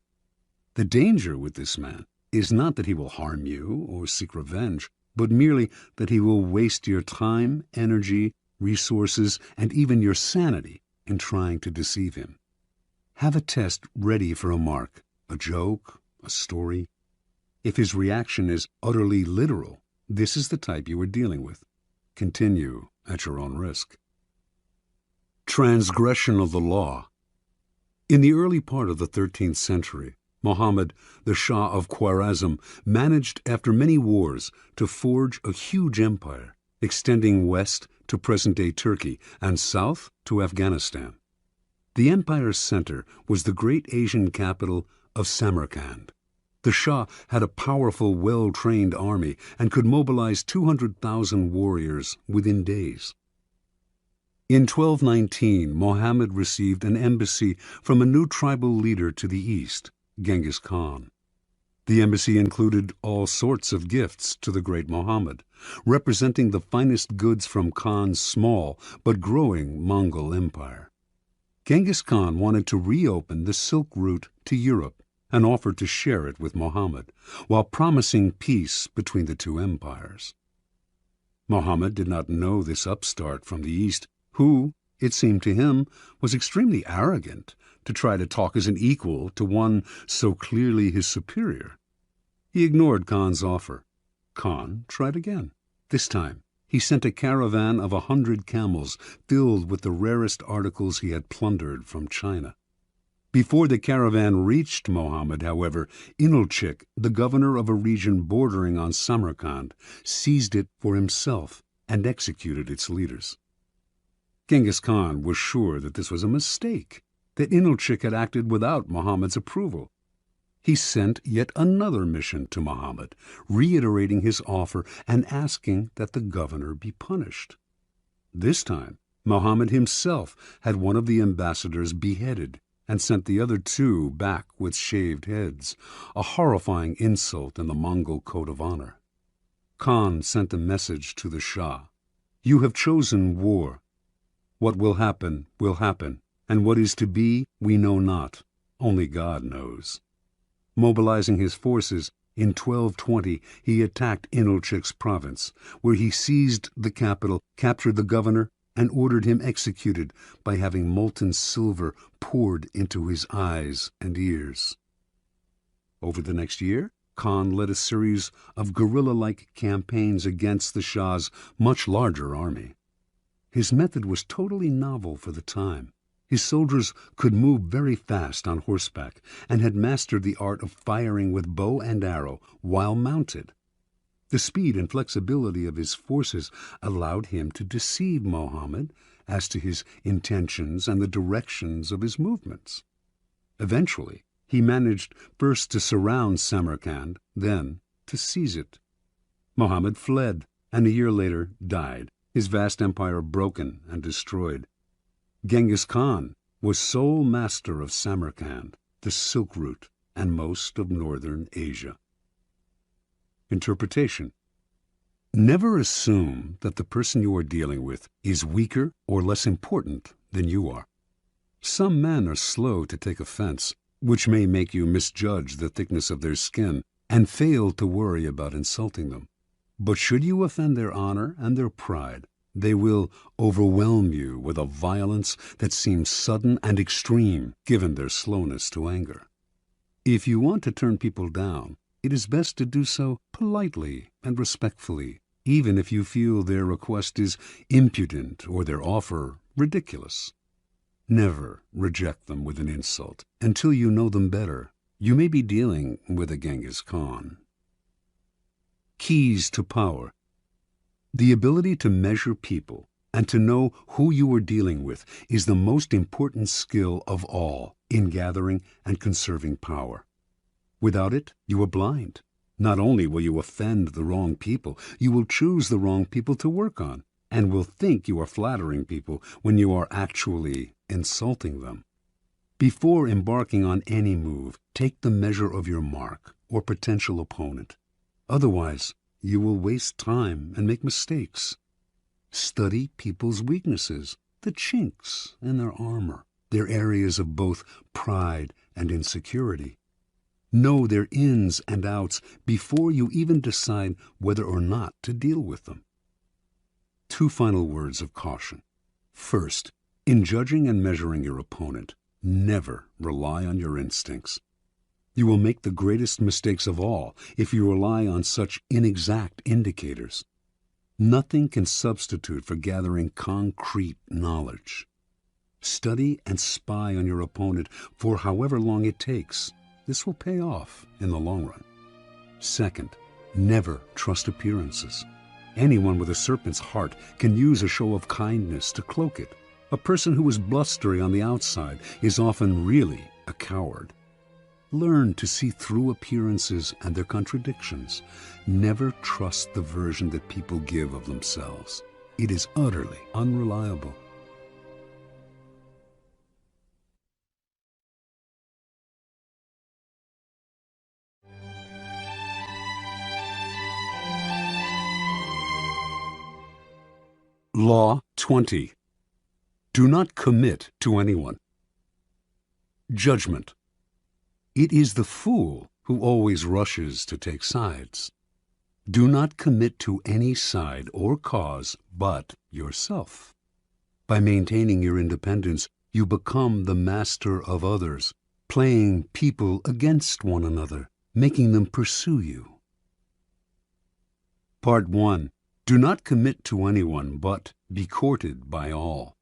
The danger with this man is not that he will harm you or seek revenge, but merely that he will waste your time, energy, resources, and even your sanity in trying to deceive him. Have a test ready for a mark, a joke, a story. If his reaction is utterly literal, this is the type you are dealing with. Continue at your own risk. Transgression of the law. In the early part of the 13th century, Muhammad, the Shah of Khwarezm, managed after many wars to forge a huge empire, extending west to present-day Turkey and south to Afghanistan. The empire's center was the great Asian capital of Samarkand. The Shah had a powerful, well-trained army and could mobilize 200,000 warriors within days. In 1219, Muhammad received an embassy from a new tribal leader to the east, Genghis Khan. The embassy included all sorts of gifts to the great Muhammad, representing the finest goods from Khan's small but growing Mongol empire. Genghis Khan wanted to reopen the Silk Route to Europe and offered to share it with Muhammad, while promising peace between the two empires. Muhammad did not know this upstart from the east, who, it seemed to him, was extremely arrogant to try to talk as an equal to one so clearly his superior. He ignored Khan's offer. Khan tried again. This time, he sent a caravan of 100 camels filled with the rarest articles he had plundered from China. Before the caravan reached Muhammad, however, Inalchik, the governor of a region bordering on Samarkand, seized it for himself and executed its leaders. Genghis Khan was sure that this was a mistake, that Inalchik had acted without Muhammad's approval. He sent yet another mission to Muhammad, reiterating his offer and asking that the governor be punished. This time, Muhammad himself had one of the ambassadors beheaded and sent the other two back with shaved heads, a horrifying insult in the Mongol code of honor. Khan sent a message to the Shah. "You have chosen war. What will happen, and what is to be, we know not. Only God knows." Mobilizing his forces, in 1220 he attacked Inalchik's province, where he seized the capital, captured the governor, and ordered him executed by having molten silver poured into his eyes and ears. Over the next year, Khan led a series of guerrilla-like campaigns against the Shah's much larger army. His method was totally novel for the time. His soldiers could move very fast on horseback and had mastered the art of firing with bow and arrow while mounted. The speed and flexibility of his forces allowed him to deceive Muhammad as to his intentions and the directions of his movements. Eventually, he managed first to surround Samarkand, then to seize it. Muhammad fled, and a year later died, his vast empire broken and destroyed. Genghis Khan was sole master of Samarkand, the Silk Route, and most of northern Asia. Interpretation. Never assume that the person you are dealing with is weaker or less important than you are. Some men are slow to take offense, which may make you misjudge the thickness of their skin and fail to worry about insulting them. But should you offend their honor and their pride, they will overwhelm you with a violence that seems sudden and extreme, given their slowness to anger. If you want to turn people down, it is best to do so politely and respectfully, even if you feel their request is impudent or their offer ridiculous. Never reject them with an insult until you know them better. You may be dealing with a Genghis Khan. Keys to power. The ability to measure people and to know who you are dealing with is the most important skill of all in gathering and conserving power. Without it, you are blind. Not only will you offend the wrong people, you will choose the wrong people to work on, and will think you are flattering people when you are actually insulting them. Before embarking on any move, take the measure of your mark or potential opponent. Otherwise, you will waste time and make mistakes. Study people's weaknesses, the chinks in their armor, their areas of both pride and insecurity. Know their ins and outs before you even decide whether or not to deal with them. 2 final words of caution. First, in judging and measuring your opponent, never rely on your instincts. You will make the greatest mistakes of all if you rely on such inexact indicators. Nothing can substitute for gathering concrete knowledge. Study and spy on your opponent for however long it takes. This will pay off in the long run. Second, never trust appearances. Anyone with a serpent's heart can use a show of kindness to cloak it. A person who is blustery on the outside is often really a coward. Learn to see through appearances and their contradictions. Never trust the version that people give of themselves. It is utterly unreliable. Law 20. Do not commit to anyone. Judgment. It is the fool who always rushes to take sides. Do not commit to any side or cause but yourself. By maintaining your independence, you become the master of others, playing people against one another, making them pursue you. Part 1. Do not commit to anyone, but be courted by all.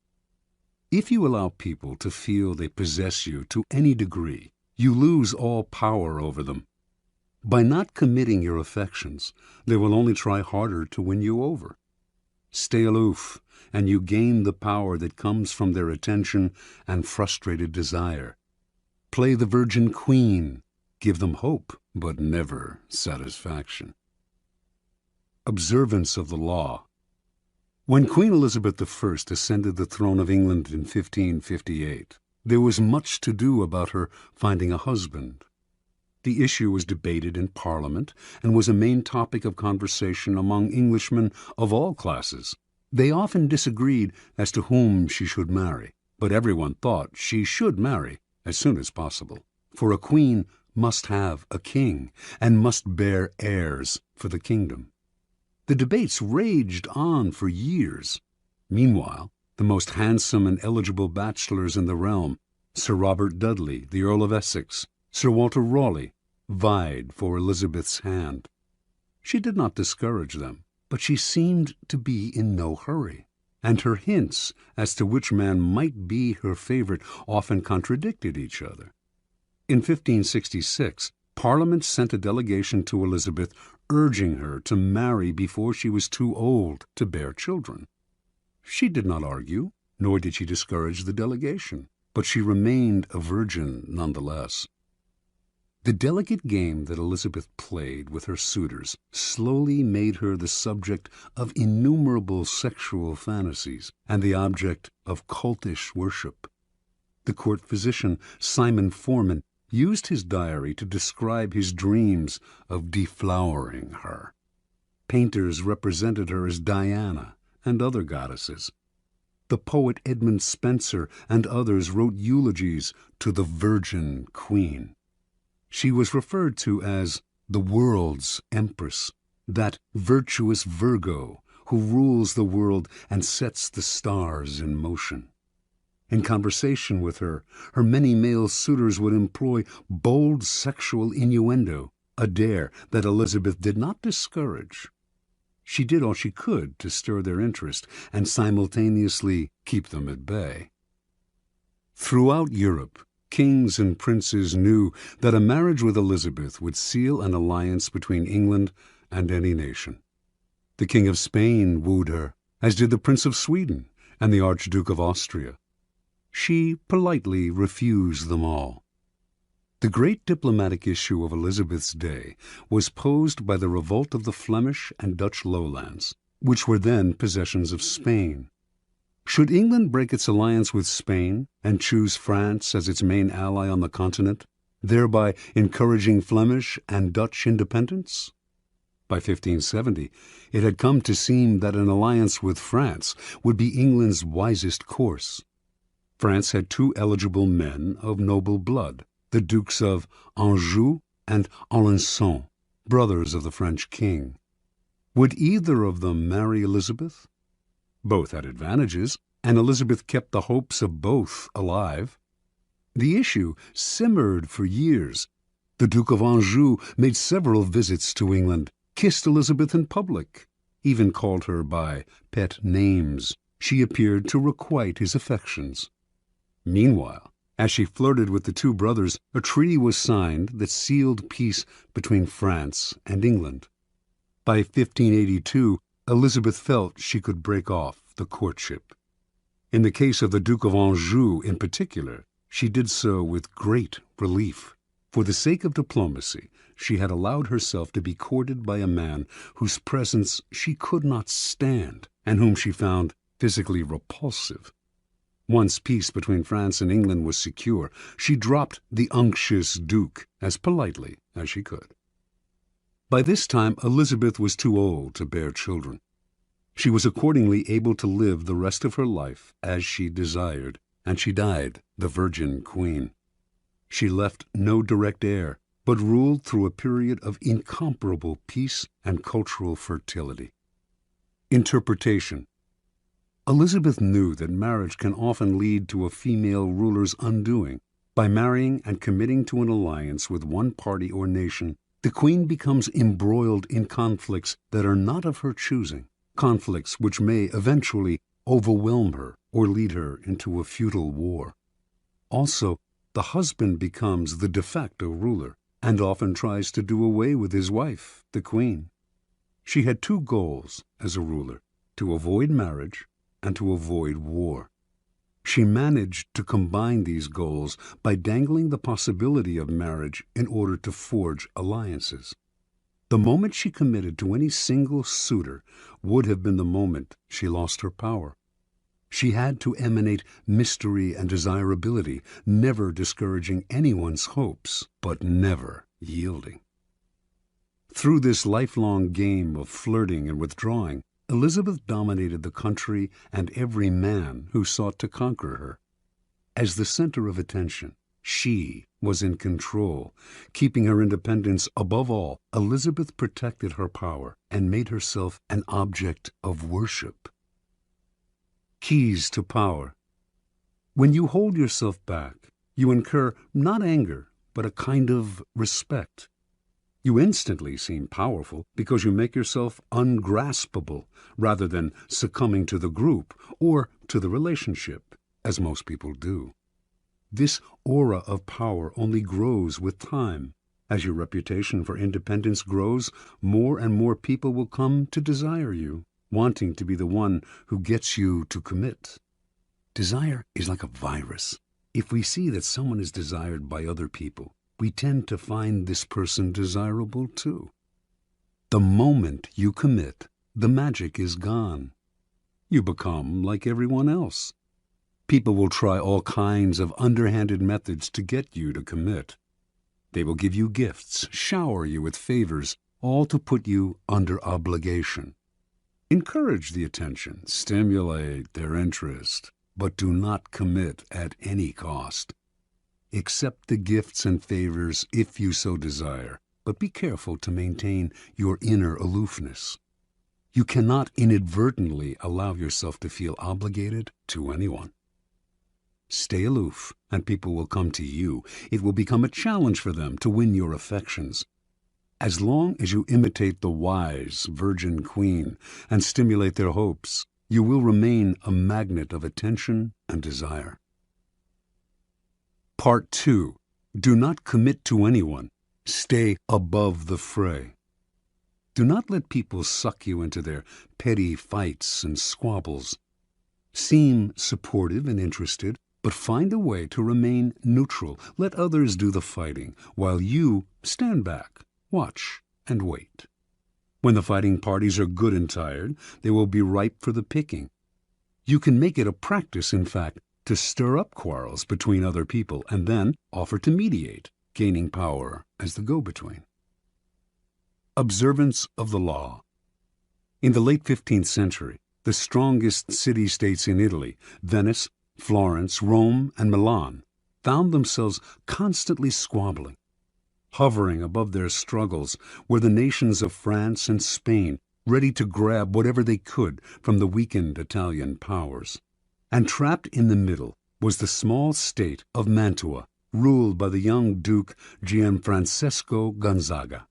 If you allow people to feel they possess you to any degree, you lose all power over them. By not committing your affections, they will only try harder to win you over. Stay aloof, and you gain the power that comes from their attention and frustrated desire. Play the virgin queen. Give them hope, but never satisfaction. Observance of the law. When Queen Elizabeth I ascended the throne of England in 1558, there was much to do about her finding a husband. The issue was debated in Parliament and was a main topic of conversation among Englishmen of all classes. They often disagreed as to whom she should marry, but everyone thought she should marry as soon as possible, for a queen must have a king and must bear heirs for the kingdom. The debates raged on for years. Meanwhile, the most handsome and eligible bachelors in the realm, Sir Robert Dudley, the Earl of Essex, Sir Walter Raleigh, vied for Elizabeth's hand. She did not discourage them, but she seemed to be in no hurry, and her hints as to which man might be her favorite often contradicted each other. In 1566, Parliament sent a delegation to Elizabeth urging her to marry before she was too old to bear children. She did not argue, nor did she discourage the delegation, but she remained a virgin nonetheless. The delicate game that Elizabeth played with her suitors slowly made her the subject of innumerable sexual fantasies and the object of cultish worship. The court physician, Simon Forman, used his diary to describe his dreams of deflowering her. Painters represented her as Diana and other goddesses. The poet Edmund Spenser and others wrote eulogies to the Virgin Queen. She was referred to as the world's empress, that virtuous Virgo who rules the world and sets the stars in motion. In conversation with her, her many male suitors would employ bold sexual innuendo, a dare that Elizabeth did not discourage. She did all she could to stir their interest and simultaneously keep them at bay. Throughout Europe, kings and princes knew that a marriage with Elizabeth would seal an alliance between England and any nation. The King of Spain wooed her, as did the Prince of Sweden and the Archduke of Austria. She politely refused them all. The great diplomatic issue of Elizabeth's day was posed by the revolt of the Flemish and Dutch lowlands, which were then possessions of Spain. Should England break its alliance with Spain and choose France as its main ally on the continent, thereby encouraging Flemish and Dutch independence? By 1570, it had come to seem that an alliance with France would be England's wisest course. France had two eligible men of noble blood, the Dukes of Anjou and Alençon, brothers of the French king. Would either of them marry Elizabeth? Both had advantages, and Elizabeth kept the hopes of both alive. The issue simmered for years. The Duke of Anjou made several visits to England, kissed Elizabeth in public, even called her by pet names. She appeared to requite his affections. Meanwhile, as she flirted with the two brothers, a treaty was signed that sealed peace between France and England. By 1582, Elizabeth felt she could break off the courtship. In the case of the Duke of Anjou in particular, she did so with great relief. For the sake of diplomacy, she had allowed herself to be courted by a man whose presence she could not stand and whom she found physically repulsive. Once peace between France and England was secure, she dropped the unctuous Duke as politely as she could. By this time, Elizabeth was too old to bear children. She was accordingly able to live the rest of her life as she desired, and she died the Virgin Queen. She left no direct heir, but ruled through a period of incomparable peace and cultural fertility. Interpretation. Elizabeth knew that marriage can often lead to a female ruler's undoing. By marrying and committing to an alliance with one party or nation, the queen becomes embroiled in conflicts that are not of her choosing, conflicts which may eventually overwhelm her or lead her into a futile war. Also, the husband becomes the de facto ruler and often tries to do away with his wife, the queen. She had two goals as a ruler: to avoid marriage and to avoid war. She managed to combine these goals by dangling the possibility of marriage in order to forge alliances. The moment she committed to any single suitor would have been the moment she lost her power. She had to emanate mystery and desirability, never discouraging anyone's hopes, but never yielding. Through this lifelong game of flirting and withdrawing, Elizabeth dominated the country and every man who sought to conquer her. As the center of attention, She was in control. Keeping her independence above all, Elizabeth protected her power and made herself an object of worship. Keys to power. When you hold yourself back, you incur not anger, but a kind of respect. You instantly seem powerful because you make yourself ungraspable rather than succumbing to the group or to the relationship, as most people do. This aura of power only grows with time. As your reputation for independence grows, more and more people will come to desire you, wanting to be the one who gets you to commit. Desire is like a virus. If we see that someone is desired by other people, we tend to find this person desirable too. The moment you commit, the magic is gone. You become like everyone else. People will try all kinds of underhanded methods to get you to commit. They will give you gifts, shower you with favors, all to put you under obligation. Encourage the attention, stimulate their interest, but do not commit at any cost. Accept the gifts and favors if you so desire, but be careful to maintain your inner aloofness. You cannot inadvertently allow yourself to feel obligated to anyone. Stay aloof, and people will come to you. It will become a challenge for them to win your affections. As long as you imitate the wise virgin queen and stimulate their hopes, you will remain a magnet of attention and desire. Part 2. Do not commit to anyone. Stay above the fray. Do not let people suck you into their petty fights and squabbles. Seem supportive and interested, but find a way to remain neutral. Let others do the fighting, while you stand back, watch, and wait. When the fighting parties are good and tired, they will be ripe for the picking. You can make it a practice, in fact, to stir up quarrels between other people and then offer to mediate, gaining power as the go-between. Observance of the law. In the late 15th century, the strongest city-states in Italy, Venice, Florence, Rome, and Milan, found themselves constantly squabbling. Hovering above their struggles were the nations of France and Spain, ready to grab whatever they could from the weakened Italian powers. And trapped in the middle was the small state of Mantua, ruled by the young Duke Gianfrancesco Gonzaga.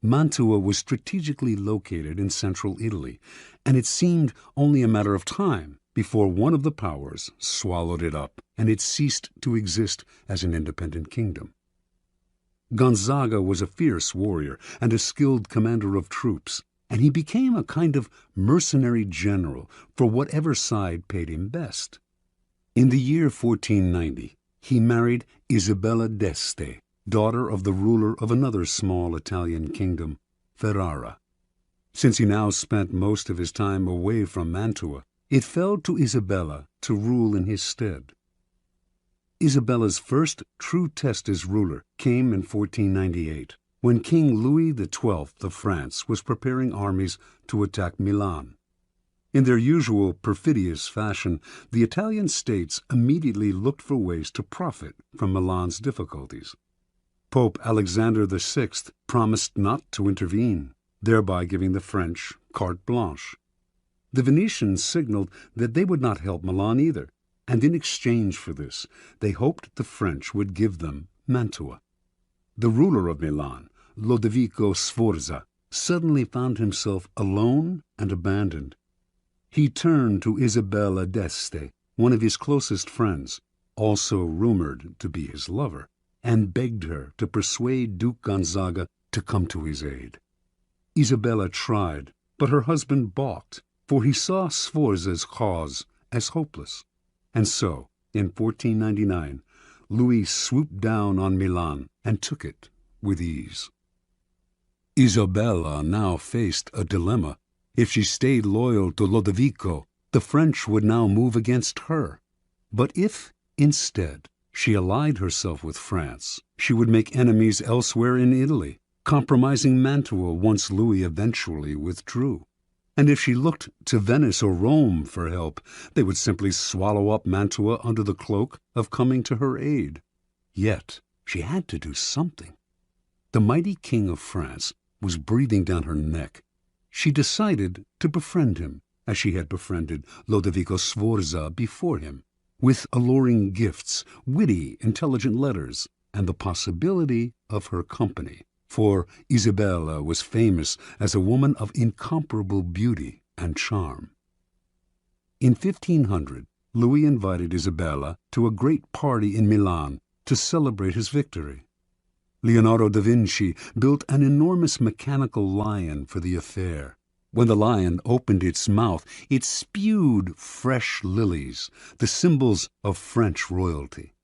Mantua was strategically located in central Italy, and it seemed only a matter of time before one of the powers swallowed it up, and it ceased to exist as an independent kingdom. Gonzaga was a fierce warrior and a skilled commander of troops, and he became a kind of mercenary general for whatever side paid him best. In the year 1490, he married Isabella d'Este, daughter of the ruler of another small Italian kingdom, Ferrara. Since he now spent most of his time away from Mantua, it fell to Isabella to rule in his stead. Isabella's first true test as ruler came in 1498, when King Louis XII of France was preparing armies to attack Milan. In their usual perfidious fashion, the Italian states immediately looked for ways to profit from Milan's difficulties. Pope Alexander VI promised not to intervene, thereby giving the French carte blanche. The Venetians signaled that they would not help Milan either, and in exchange for this, they hoped the French would give them Mantua. The ruler of Milan, Lodovico Sforza, suddenly found himself alone and abandoned. He turned to Isabella d'Este, one of his closest friends, also rumored to be his lover, and begged her to persuade Duke Gonzaga to come to his aid. Isabella tried, but her husband balked, for he saw Sforza's cause as hopeless. And so, in 1499, Louis swooped down on Milan and took it with ease. Isabella now faced a dilemma. If she stayed loyal to Lodovico, the French would now move against her. But if, instead, she allied herself with France, she would make enemies elsewhere in Italy, compromising Mantua once Louis eventually withdrew. And if she looked to Venice or Rome for help, they would simply swallow up Mantua under the cloak of coming to her aid. Yet she had to do something. The mighty king of France was breathing down her neck. She decided to befriend him, as she had befriended Lodovico Sforza before him, with alluring gifts, witty, intelligent letters, and the possibility of her company. For Isabella was famous as a woman of incomparable beauty and charm. In 1500, Louis invited Isabella to a great party in Milan to celebrate his victory. Leonardo da Vinci built an enormous mechanical lion for the affair. When the lion opened its mouth, it spewed fresh lilies, the symbols of French royalty.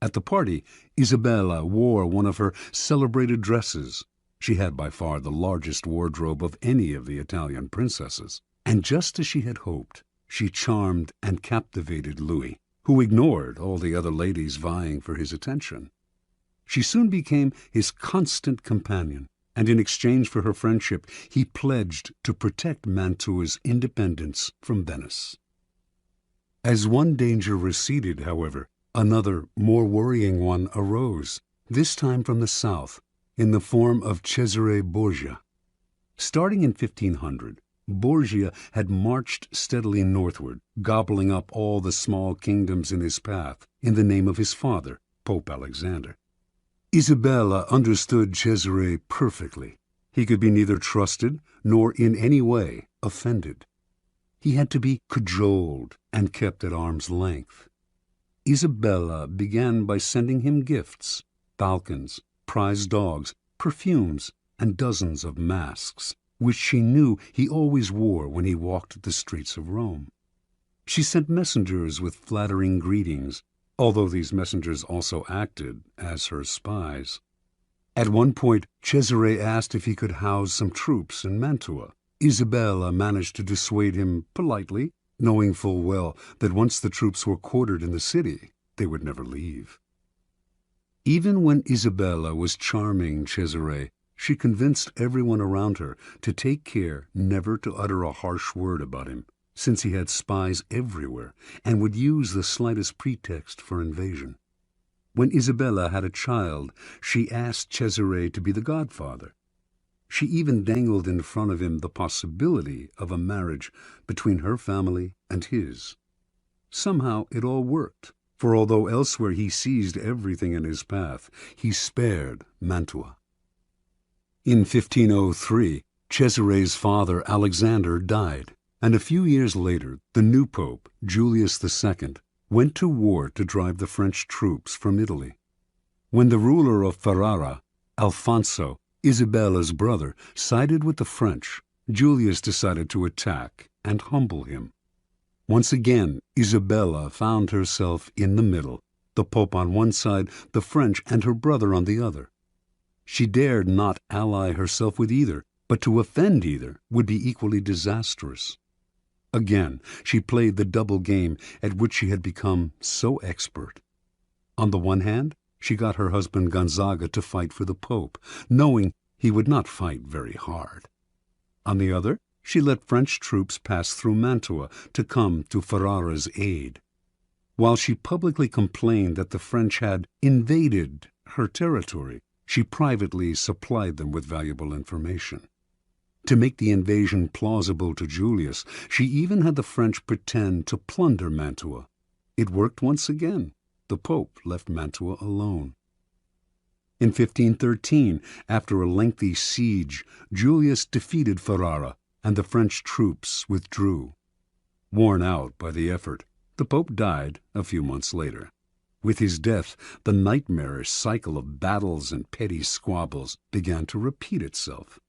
At the party, Isabella wore one of her celebrated dresses. She had by far the largest wardrobe of any of the Italian princesses. And just as she had hoped, she charmed and captivated Louis, who ignored all the other ladies vying for his attention. She soon became his constant companion, and in exchange for her friendship, he pledged to protect Mantua's independence from Venice. As one danger receded, however, another, more worrying one arose, this time from the south, in the form of Cesare Borgia. Starting in 1500, Borgia had marched steadily northward, gobbling up all the small kingdoms in his path, in the name of his father, Pope Alexander. Isabella understood Cesare perfectly. He could be neither trusted nor in any way offended. He had to be cajoled and kept at arm's length. Isabella began by sending him gifts, falcons, prize dogs, perfumes, and dozens of masks, which she knew he always wore when he walked the streets of Rome. She sent messengers with flattering greetings, although these messengers also acted as her spies. At one point, Cesare asked if he could house some troops in Mantua. Isabella managed to dissuade him politely, knowing full well that once the troops were quartered in the city, they would never leave. Even when Isabella was charming Cesare, she convinced everyone around her to take care never to utter a harsh word about him, since he had spies everywhere and would use the slightest pretext for invasion. When Isabella had a child, she asked Cesare to be the godfather. She even dangled in front of him the possibility of a marriage between her family and his. Somehow it all worked, for although elsewhere he seized everything in his path, he spared Mantua. In 1503, Cesare's father Alexander died, and a few years later the new pope, Julius II, went to war to drive the French troops from Italy. When the ruler of Ferrara, Alfonso, Isabella's brother, sided with the French, Julius decided to attack and humble him. Once again, Isabella found herself in the middle, the Pope on one side, the French and her brother on the other. She dared not ally herself with either, but to offend either would be equally disastrous. Again, she played the double game at which she had become so expert. On the one hand, she got her husband Gonzaga to fight for the Pope, knowing he would not fight very hard. On the other, she let French troops pass through Mantua to come to Ferrara's aid. While she publicly complained that the French had invaded her territory, she privately supplied them with valuable information. To make the invasion plausible to Julius, she even had the French pretend to plunder Mantua. It worked once again. The Pope left Mantua alone. In 1513, after a lengthy siege, Julius defeated Ferrara, and the French troops withdrew. Worn out by the effort, the Pope died a few months later. With his death, the nightmarish cycle of battles and petty squabbles began to repeat itself.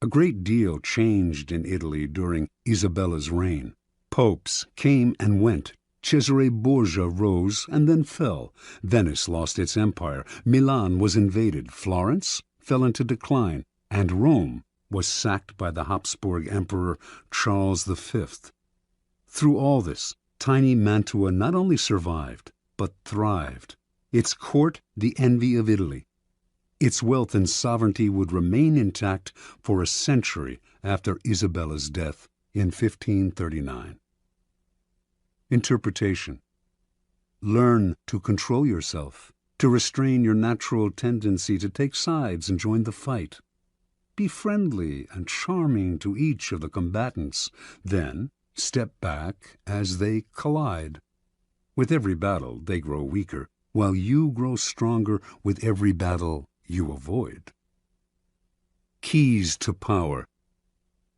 A great deal changed in Italy during Isabella's reign. Popes came and went. Cesare Borgia rose and then fell. Venice lost its empire. Milan was invaded. Florence fell into decline. And Rome was sacked by the Habsburg Emperor Charles V. Through all this, tiny Mantua not only survived, but thrived. Its court the envy of Italy. Its wealth and sovereignty would remain intact for a century after Isabella's death in 1539. Interpretation. Learn to control yourself to restrain your natural tendency to take sides and join the fight. Be friendly and charming to each of the combatants, then step back as they collide. With every battle, they grow weaker, while you grow stronger with every battle you avoid. Keys to power.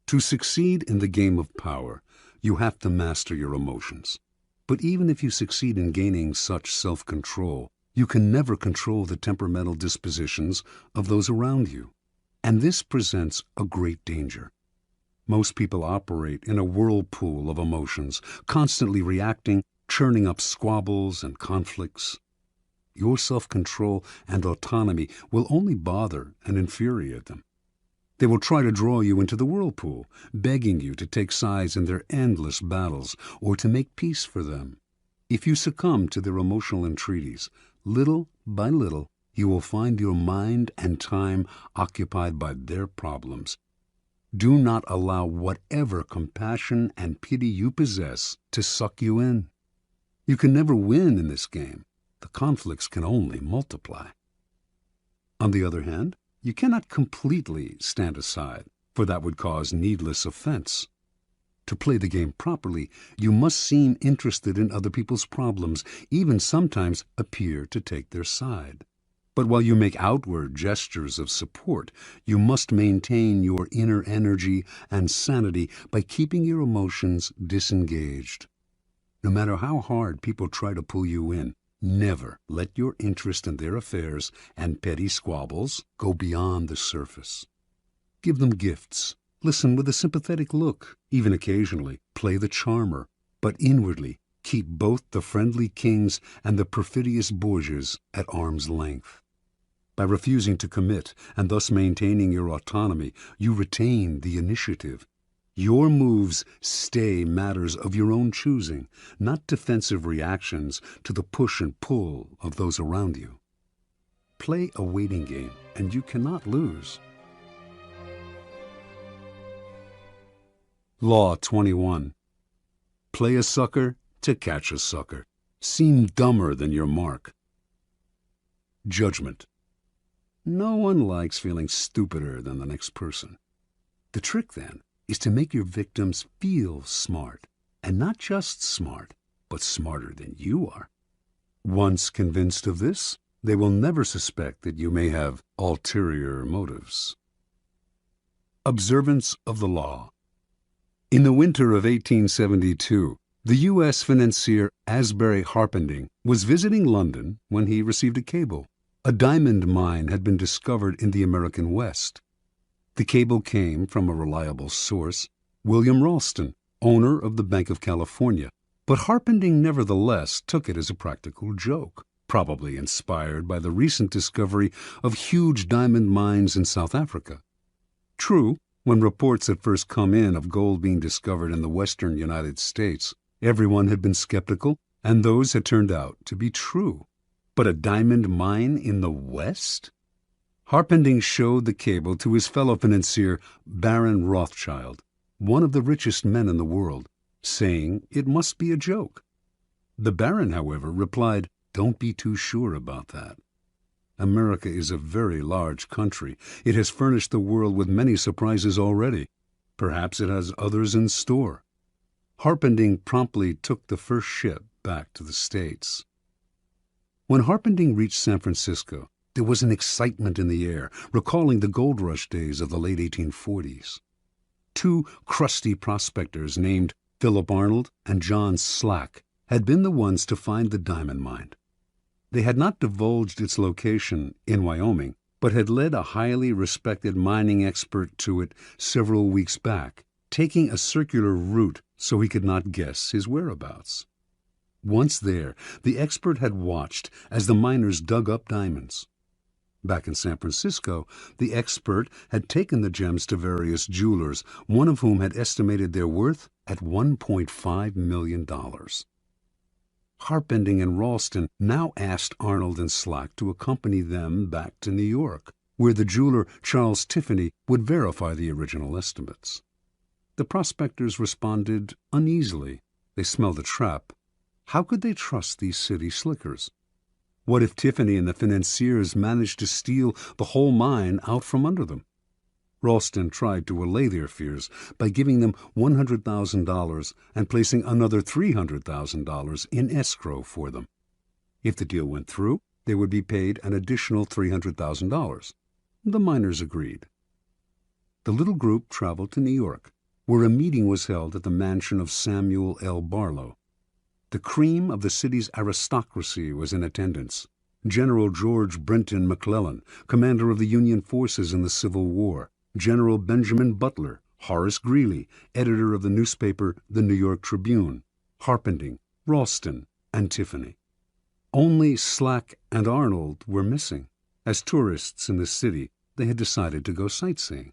To succeed in the game of power, you have to master your emotions. But even if you succeed in gaining such self-control, you can never control the temperamental dispositions of those around you. And this presents a great danger. Most people operate in a whirlpool of emotions, constantly reacting, churning up squabbles and conflicts. Your self-control and autonomy will only bother and infuriate them. They will try to draw you into the whirlpool, begging you to take sides in their endless battles or to make peace for them. If you succumb to their emotional entreaties, little by little, you will find your mind and time occupied by their problems. Do not allow whatever compassion and pity you possess to suck you in. You can never win in this game. The conflicts can only multiply. On the other hand, you cannot completely stand aside, for that would cause needless offense. To play the game properly, you must seem interested in other people's problems, even sometimes appear to take their side. But while you make outward gestures of support, you must maintain your inner energy and sanity by keeping your emotions disengaged. No matter how hard people try to pull you in, never let your interest in their affairs and petty squabbles go beyond the surface. Give them gifts. Listen with a sympathetic look. Even occasionally play the charmer. But inwardly keep both the friendly kings and the perfidious Borgias at arm's length. By refusing to commit and thus maintaining your autonomy, you retain the initiative. Your moves stay matters of your own choosing, not defensive reactions to the push and pull of those around you. Play a waiting game, and you cannot lose. Law 21. Play a sucker to catch a sucker. Seem dumber than your mark. Judgment. No one likes feeling stupider than the next person. The trick, then, is to make your victims feel smart, and not just smart, but smarter than you are. Once convinced of this, they will never suspect that you may have ulterior motives. Observance of the law. In the winter of 1872, the U.S. financier Asbury Harpending was visiting London when he received a cable. A diamond mine had been discovered in the American West. The cable came from a reliable source, William Ralston, owner of the Bank of California, but Harpending nevertheless took it as a practical joke, probably inspired by the recent discovery of huge diamond mines in South Africa. True, when reports had first come in of gold being discovered in the western United States, everyone had been skeptical, and those had turned out to be true. But a diamond mine in the West? Harpending showed the cable to his fellow financier, Baron Rothschild, one of the richest men in the world, saying it must be a joke. The Baron, however, replied, "Don't be too sure about that. America is a very large country. It has furnished the world with many surprises already. Perhaps it has others in store." Harpending promptly took the first ship back to the States. When Harpending reached San Francisco, there was an excitement in the air, recalling the gold rush days of the late 1840s. Two crusty prospectors named Philip Arnold and John Slack had been the ones to find the diamond mine. They had not divulged its location in Wyoming, but had led a highly respected mining expert to it several weeks back, taking a circular route so he could not guess his whereabouts. Once there, the expert had watched as the miners dug up diamonds. Back in San Francisco, the expert had taken the gems to various jewelers, one of whom had estimated their worth at $1.5 million. Harpending and Ralston now asked Arnold and Slack to accompany them back to New York, where the jeweler Charles Tiffany would verify the original estimates. The prospectors responded uneasily. They smelled a trap. How could they trust these city slickers? What if Tiffany and the financiers managed to steal the whole mine out from under them? Ralston tried to allay their fears by giving them $100,000 and placing another $300,000 in escrow for them. If the deal went through, they would be paid an additional $300,000. The miners agreed. The little group traveled to New York, where a meeting was held at the mansion of Samuel L. Barlow. The cream of the city's aristocracy was in attendance. General George Brenton McClellan, commander of the Union forces in the Civil War, General Benjamin Butler, Horace Greeley, editor of the newspaper The New York Tribune, Harpending, Ralston, and Tiffany. Only Slack and Arnold were missing. As tourists in the city, they had decided to go sightseeing.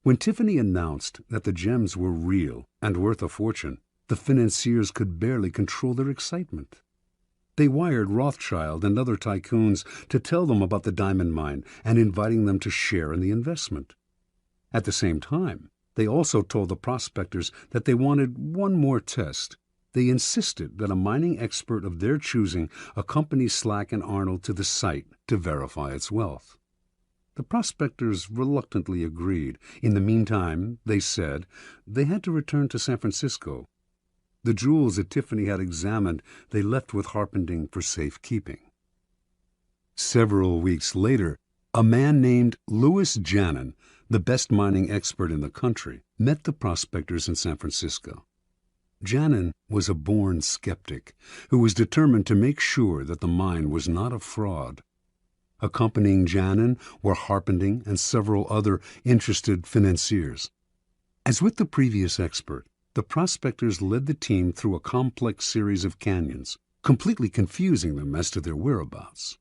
When Tiffany announced that the gems were real and worth a fortune, the financiers could barely control their excitement. They wired Rothschild and other tycoons to tell them about the diamond mine and inviting them to share in the investment. At the same time, they also told the prospectors that they wanted one more test. They insisted that a mining expert of their choosing accompany Slack and Arnold to the site to verify its wealth. The prospectors reluctantly agreed. In the meantime, they said, they had to return to San Francisco. The jewels that Tiffany had examined they left with Harpending for safekeeping. Several weeks later, a man named Louis Janin, the best mining expert in the country, met the prospectors in San Francisco. Janin was a born skeptic who was determined to make sure that the mine was not a fraud. Accompanying Janin were Harpending and several other interested financiers. As with the previous expert, the prospectors led the team through a complex series of canyons, completely confusing them as to their whereabouts.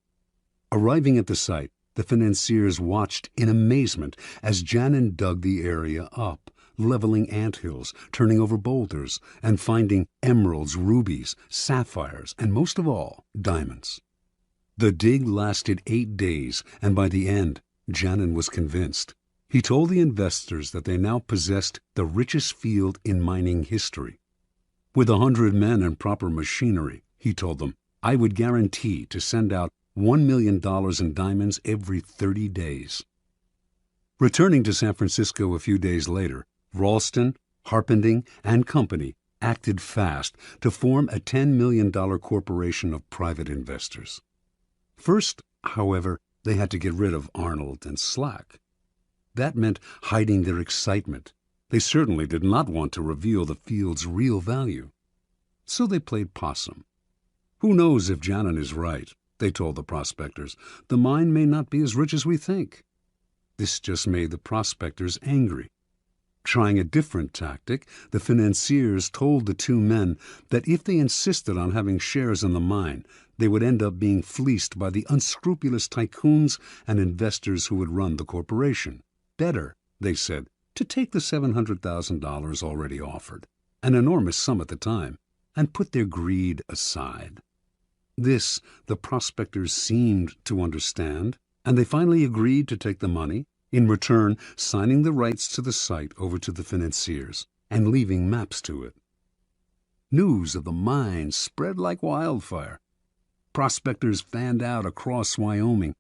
Arriving at the site, the financiers watched in amazement as Janin dug the area up, leveling anthills, turning over boulders, and finding emeralds, rubies, sapphires, and most of all, diamonds. The dig lasted 8 days, and by the end, Janin was convinced. He told the investors that they now possessed the richest field in mining history. With 100 men and proper machinery, he told them, I would guarantee to send out $1 million in diamonds every 30 days. Returning to San Francisco a few days later, Ralston, Harpending, and Company acted fast to form a $10 million corporation of private investors. First, however, they had to get rid of Arnold and Slack. That meant hiding their excitement. They certainly did not want to reveal the field's real value. So they played possum. Who knows if Janin is right, they told the prospectors. The mine may not be as rich as we think. This just made the prospectors angry. Trying a different tactic, the financiers told the two men that if they insisted on having shares in the mine, they would end up being fleeced by the unscrupulous tycoons and investors who would run the corporation. Better, they said, to take the $700,000 already offered, an enormous sum at the time, and put their greed aside. This the prospectors seemed to understand, and they finally agreed to take the money, in return signing the rights to the site over to the financiers and leaving maps to it. News of the mine spread like wildfire. Prospectors fanned out across Wyoming.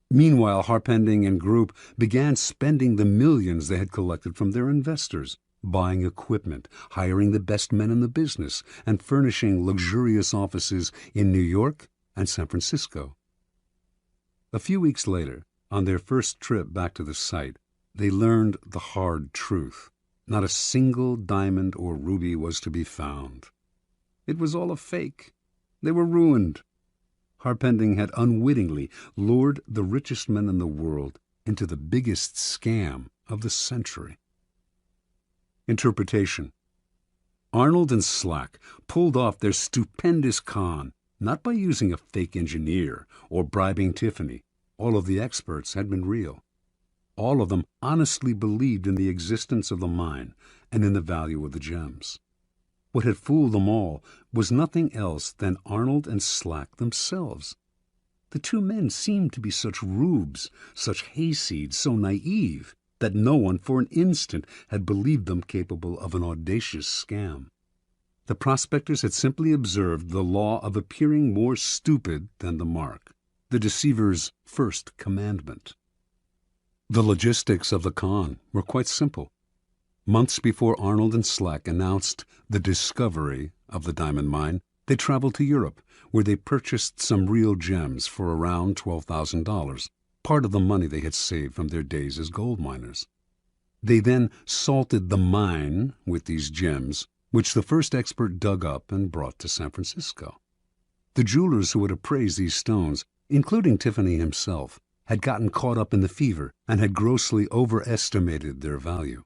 Meanwhile, Harpending and Group began spending the millions they had collected from their investors, buying equipment, hiring the best men in the business, and furnishing luxurious offices in New York and San Francisco. A few weeks later, on their first trip back to the site, they learned the hard truth. Not a single diamond or ruby was to be found. It was all a fake. They were ruined. Harpending had unwittingly lured the richest men in the world into the biggest scam of the century. Interpretation. Arnold and Slack pulled off their stupendous con, not by using a fake engineer or bribing Tiffany. All of the experts had been real. All of them honestly believed in the existence of the mine and in the value of the gems. What had fooled them all was nothing else than Arnold and Slack themselves. The two men seemed to be such rubes, such hayseeds, so naive, that no one for an instant had believed them capable of an audacious scam. The prospectors had simply observed the law of appearing more stupid than the mark, the deceiver's first commandment. The logistics of the con were quite simple. Months before Arnold and Slack announced the discovery of the diamond mine, they traveled to Europe, where they purchased some real gems for around $12,000, part of the money they had saved from their days as gold miners. They then salted the mine with these gems, which the first expert dug up and brought to San Francisco. The jewelers who had appraised these stones, including Tiffany himself, had gotten caught up in the fever and had grossly overestimated their value.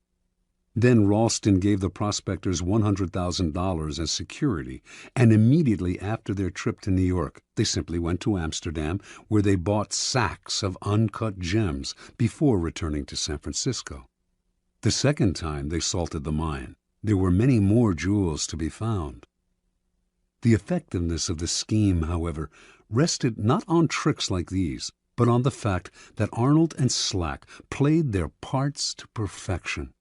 Then Ralston gave the prospectors $100,000 as security, and immediately after their trip to New York, they simply went to Amsterdam, where they bought sacks of uncut gems before returning to San Francisco. The second time they salted the mine, there were many more jewels to be found. The effectiveness of the scheme, however, rested not on tricks like these, but on the fact that Arnold and Slack played their parts to perfection.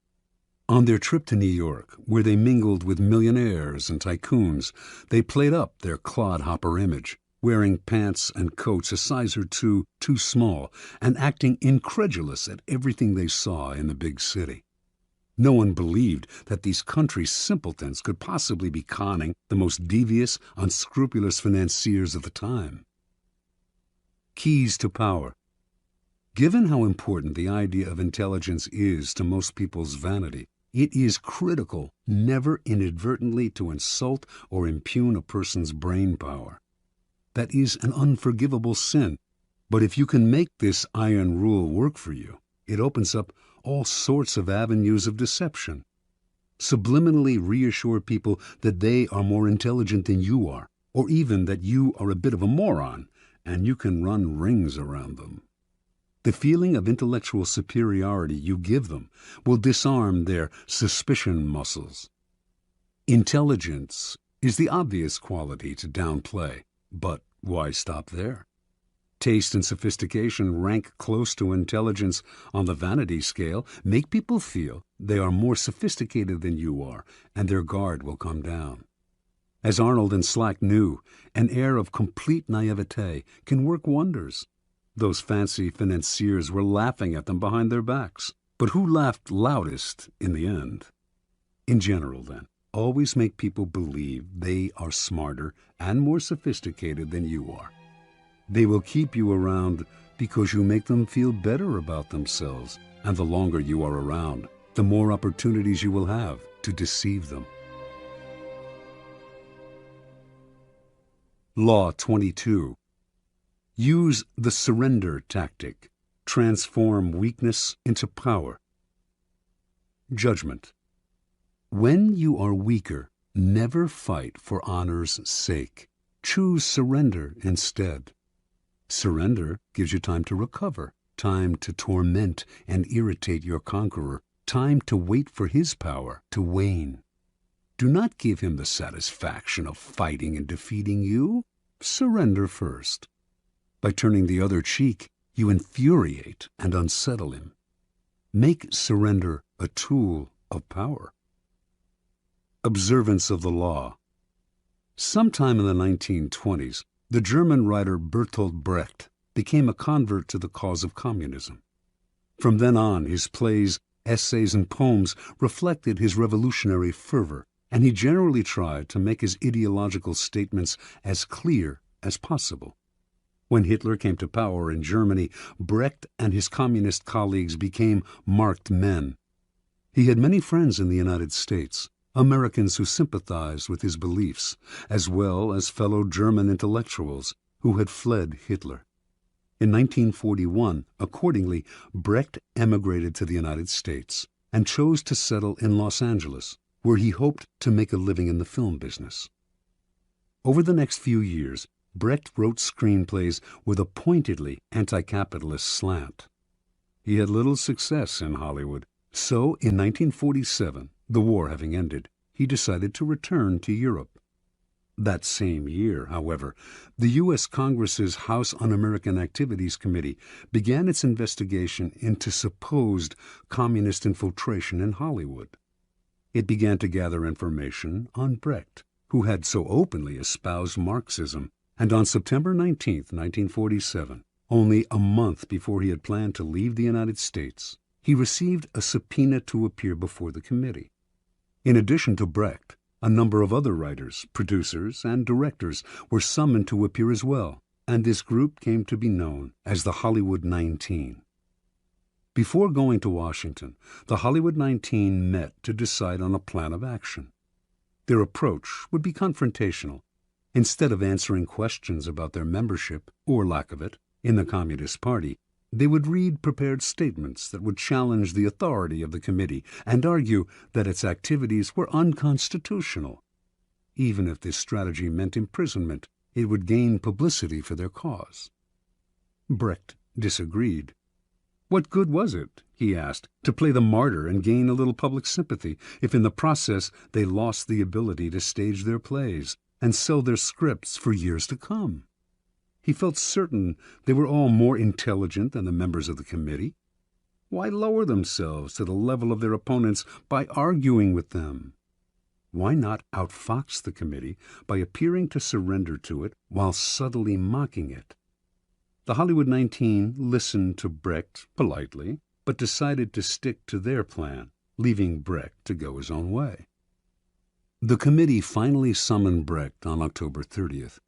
On their trip to New York, where they mingled with millionaires and tycoons, they played up their clodhopper image, wearing pants and coats a size or two too small and acting incredulous at everything they saw in the big city. No one believed that these country simpletons could possibly be conning the most devious, unscrupulous financiers of the time. Keys to power. Given how important the idea of intelligence is to most people's vanity, it is critical never inadvertently to insult or impugn a person's brain power. That is an unforgivable sin, but if you can make this iron rule work for you, it opens up all sorts of avenues of deception. Subliminally reassure people that they are more intelligent than you are, or even that you are a bit of a moron, and you can run rings around them. The feeling of intellectual superiority you give them will disarm their suspicion muscles. Intelligence is the obvious quality to downplay, but why stop there? Taste and sophistication rank close to intelligence on the vanity scale, make people feel they are more sophisticated than you are, and their guard will come down. As Arnold and Slack knew, an air of complete naivete can work wonders. Those fancy financiers were laughing at them behind their backs. But who laughed loudest in the end? In general, then, always make people believe they are smarter and more sophisticated than you are. They will keep you around because you make them feel better about themselves, and the longer you are around, the more opportunities you will have to deceive them. Law 22. Use the surrender tactic. Transform weakness into power. Judgment. When you are weaker, never fight for honor's sake. Choose surrender instead. Surrender gives you time to recover, time to torment and irritate your conqueror, time to wait for his power to wane. Do not give him the satisfaction of fighting and defeating you. Surrender first. By turning the other cheek, you infuriate and unsettle him. Make surrender a tool of power. Observance of the law. Sometime in the 1920s, the German writer Bertolt Brecht became a convert to the cause of communism. From then on, his plays, essays, and poems reflected his revolutionary fervor, and he generally tried to make his ideological statements as clear as possible. When Hitler came to power in Germany, Brecht and his communist colleagues became marked men. He had many friends in the United States, Americans who sympathized with his beliefs, as well as fellow German intellectuals who had fled Hitler. In 1941, accordingly, Brecht emigrated to the United States and chose to settle in Los Angeles, where he hoped to make a living in the film business. Over the next few years, Brecht wrote screenplays with a pointedly anti-capitalist slant. He had little success in Hollywood, so in 1947, the war having ended, he decided to return to Europe. That same year, however, the U.S. Congress's House Un-American Activities Committee began its investigation into supposed communist infiltration in Hollywood. It began to gather information on Brecht, who had so openly espoused Marxism, and on September 19, 1947, only a month before he had planned to leave the United States, he received a subpoena to appear before the committee. In addition to Brecht, a number of other writers, producers, and directors were summoned to appear as well, and this group came to be known as the Hollywood 19. Before going to Washington, the Hollywood 19 met to decide on a plan of action. Their approach would be confrontational. Instead of answering questions about their membership, or lack of it, in the Communist Party, they would read prepared statements that would challenge the authority of the committee and argue that its activities were unconstitutional. Even if this strategy meant imprisonment, it would gain publicity for their cause. Brecht disagreed. What good was it, he asked, to play the martyr and gain a little public sympathy if in the process they lost the ability to stage their plays and sell their scripts for years to come? He felt certain they were all more intelligent than the members of the committee. Why lower themselves to the level of their opponents by arguing with them? Why not outfox the committee by appearing to surrender to it while subtly mocking it? The Hollywood 19 listened to Brecht politely, but decided to stick to their plan, leaving Brecht to go his own way. The committee finally summoned Brecht on October 30th.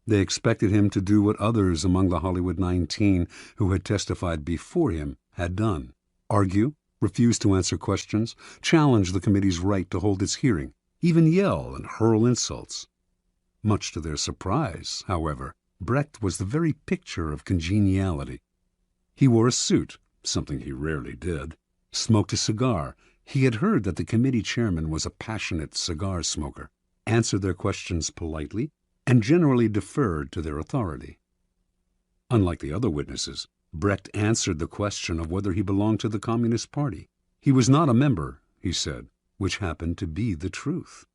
They expected him to do what others among the Hollywood 19 who had testified before him had done: argue, refuse to answer questions, challenge the committee's right to hold its hearing, even yell and hurl insults. Much to their surprise, however, Brecht was the very picture of congeniality. He wore a suit, something he rarely did, smoked a cigar. He had heard that the committee chairman was a passionate cigar smoker, answered their questions politely, and generally deferred to their authority. Unlike the other witnesses, Brecht answered the question of whether he belonged to the Communist Party. He was not a member, he said, which happened to be the truth.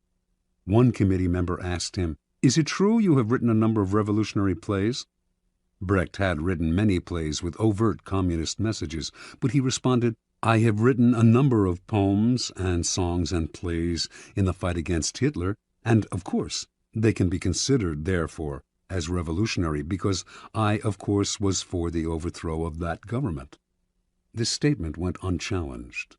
One committee member asked him, "Is it true you have written a number of revolutionary plays?" Brecht had written many plays with overt communist messages, but he responded, "I have written a number of poems and songs and plays in the fight against Hitler, and, of course, they can be considered, therefore, as revolutionary because I, of course, was for the overthrow of that government." This statement went unchallenged.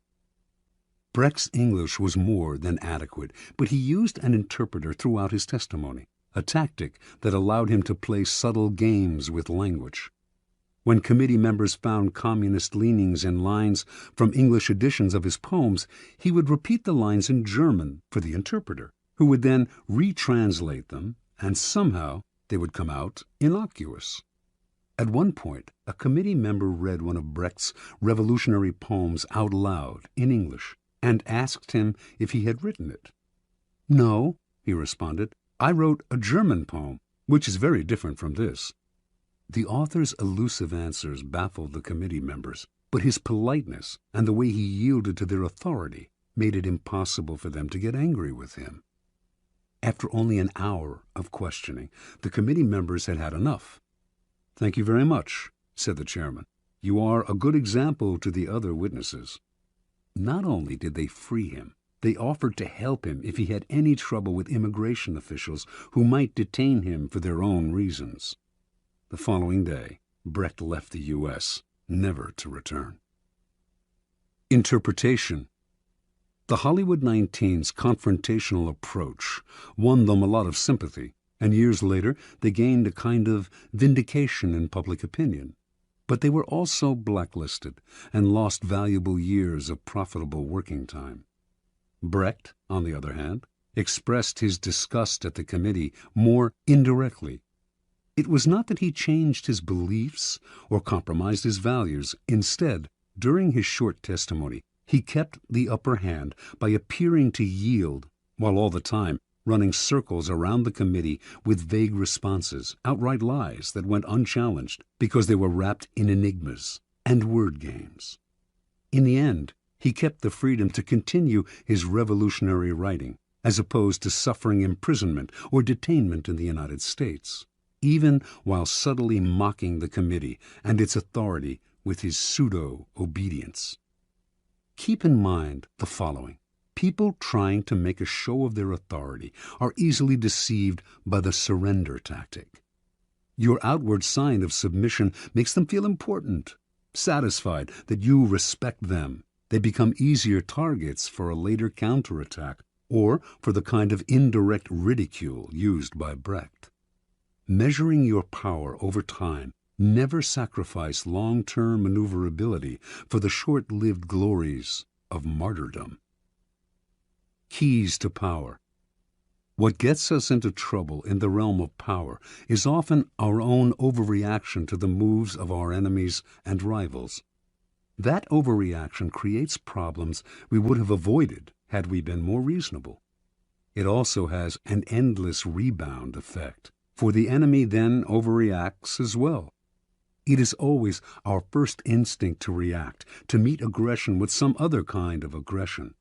Brecht's English was more than adequate, but he used an interpreter throughout his testimony, a tactic that allowed him to play subtle games with language. When committee members found communist leanings in lines from English editions of his poems, he would repeat the lines in German for the interpreter, who would then retranslate them, and somehow they would come out innocuous. At one point, a committee member read one of Brecht's revolutionary poems out loud in English and asked him if he had written it. "No," he responded, "I wrote a German poem, which is very different from this." The author's elusive answers baffled the committee members, but his politeness and the way he yielded to their authority made it impossible for them to get angry with him. After only an hour of questioning, the committee members had had enough. "Thank you very much," said the chairman. "You are a good example to the other witnesses." Not only did they free him, they offered to help him if he had any trouble with immigration officials who might detain him for their own reasons. The following day, Brecht left the U.S., never to return. Interpretation. The Hollywood 19's confrontational approach won them a lot of sympathy, and years later they gained a kind of vindication in public opinion. But they were also blacklisted and lost valuable years of profitable working time. Brecht, on the other hand, expressed his disgust at the committee more indirectly. It was not that he changed his beliefs or compromised his values. Instead, during his short testimony, he kept the upper hand by appearing to yield, while all the time running circles around the committee with vague responses, outright lies that went unchallenged because they were wrapped in enigmas and word games. In the end, he kept the freedom to continue his revolutionary writing, as opposed to suffering imprisonment or detainment in the United States, even while subtly mocking the committee and its authority with his pseudo-obedience. Keep in mind the following. People trying to make a show of their authority are easily deceived by the surrender tactic. Your outward sign of submission makes them feel important, satisfied that you respect them. They become easier targets for a later counterattack or for the kind of indirect ridicule used by Brecht. Measuring your power over time, never sacrifice long-term maneuverability for the short-lived glories of martyrdom. Keys to power. What gets us into trouble in the realm of power is often our own overreaction to the moves of our enemies and rivals. That overreaction creates problems we would have avoided had we been more reasonable. It also has an endless rebound effect, for the enemy then overreacts as well. It is always our first instinct to react, to meet aggression with some other kind of aggression.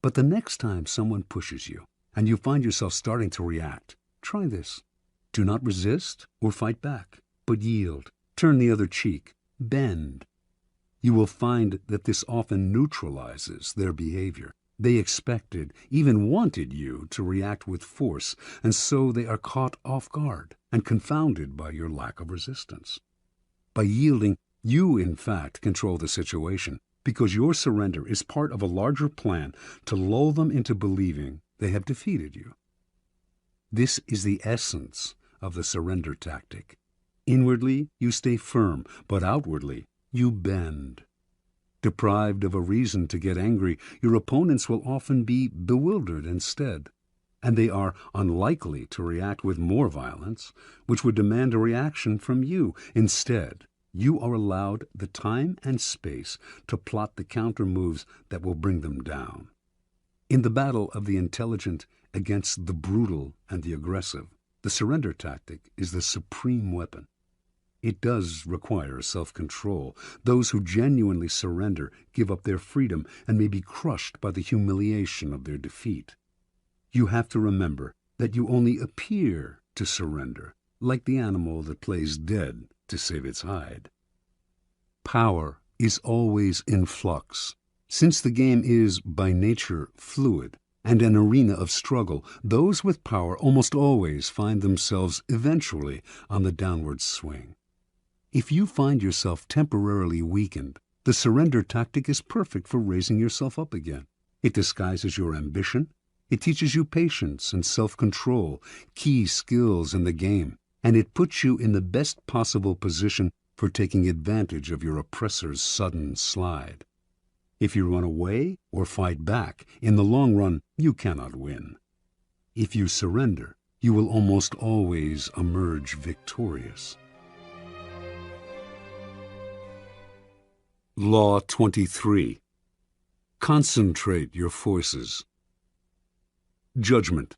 But the next time someone pushes you, and you find yourself starting to react, try this. Do not resist or fight back, but yield, turn the other cheek, bend. You will find that this often neutralizes their behavior. They expected, even wanted you to react with force, and so they are caught off guard and confounded by your lack of resistance. By yielding, you in fact control the situation, because your surrender is part of a larger plan to lull them into believing they have defeated you. This is the essence of the surrender tactic. Inwardly, you stay firm, but outwardly, you bend. Deprived of a reason to get angry, your opponents will often be bewildered instead, and they are unlikely to react with more violence, which would demand a reaction from you. Instead, you are allowed the time and space to plot the counter moves that will bring them down. In the battle of the intelligent against the brutal and the aggressive, the surrender tactic is the supreme weapon. It does require self-control. Those who genuinely surrender give up their freedom and may be crushed by the humiliation of their defeat. You have to remember that you only appear to surrender, like the animal that plays dead to save its hide. Power is always in flux. Since the game is, by nature, fluid and an arena of struggle, those with power almost always find themselves eventually on the downward swing. If you find yourself temporarily weakened, the surrender tactic is perfect for raising yourself up again. It disguises your ambition. It teaches you patience and self-control, key skills in the game, and it puts you in the best possible position for taking advantage of your oppressor's sudden slide. If you run away or fight back, in the long run, you cannot win. If you surrender, you will almost always emerge victorious. Law 23. Concentrate your forces. Judgment.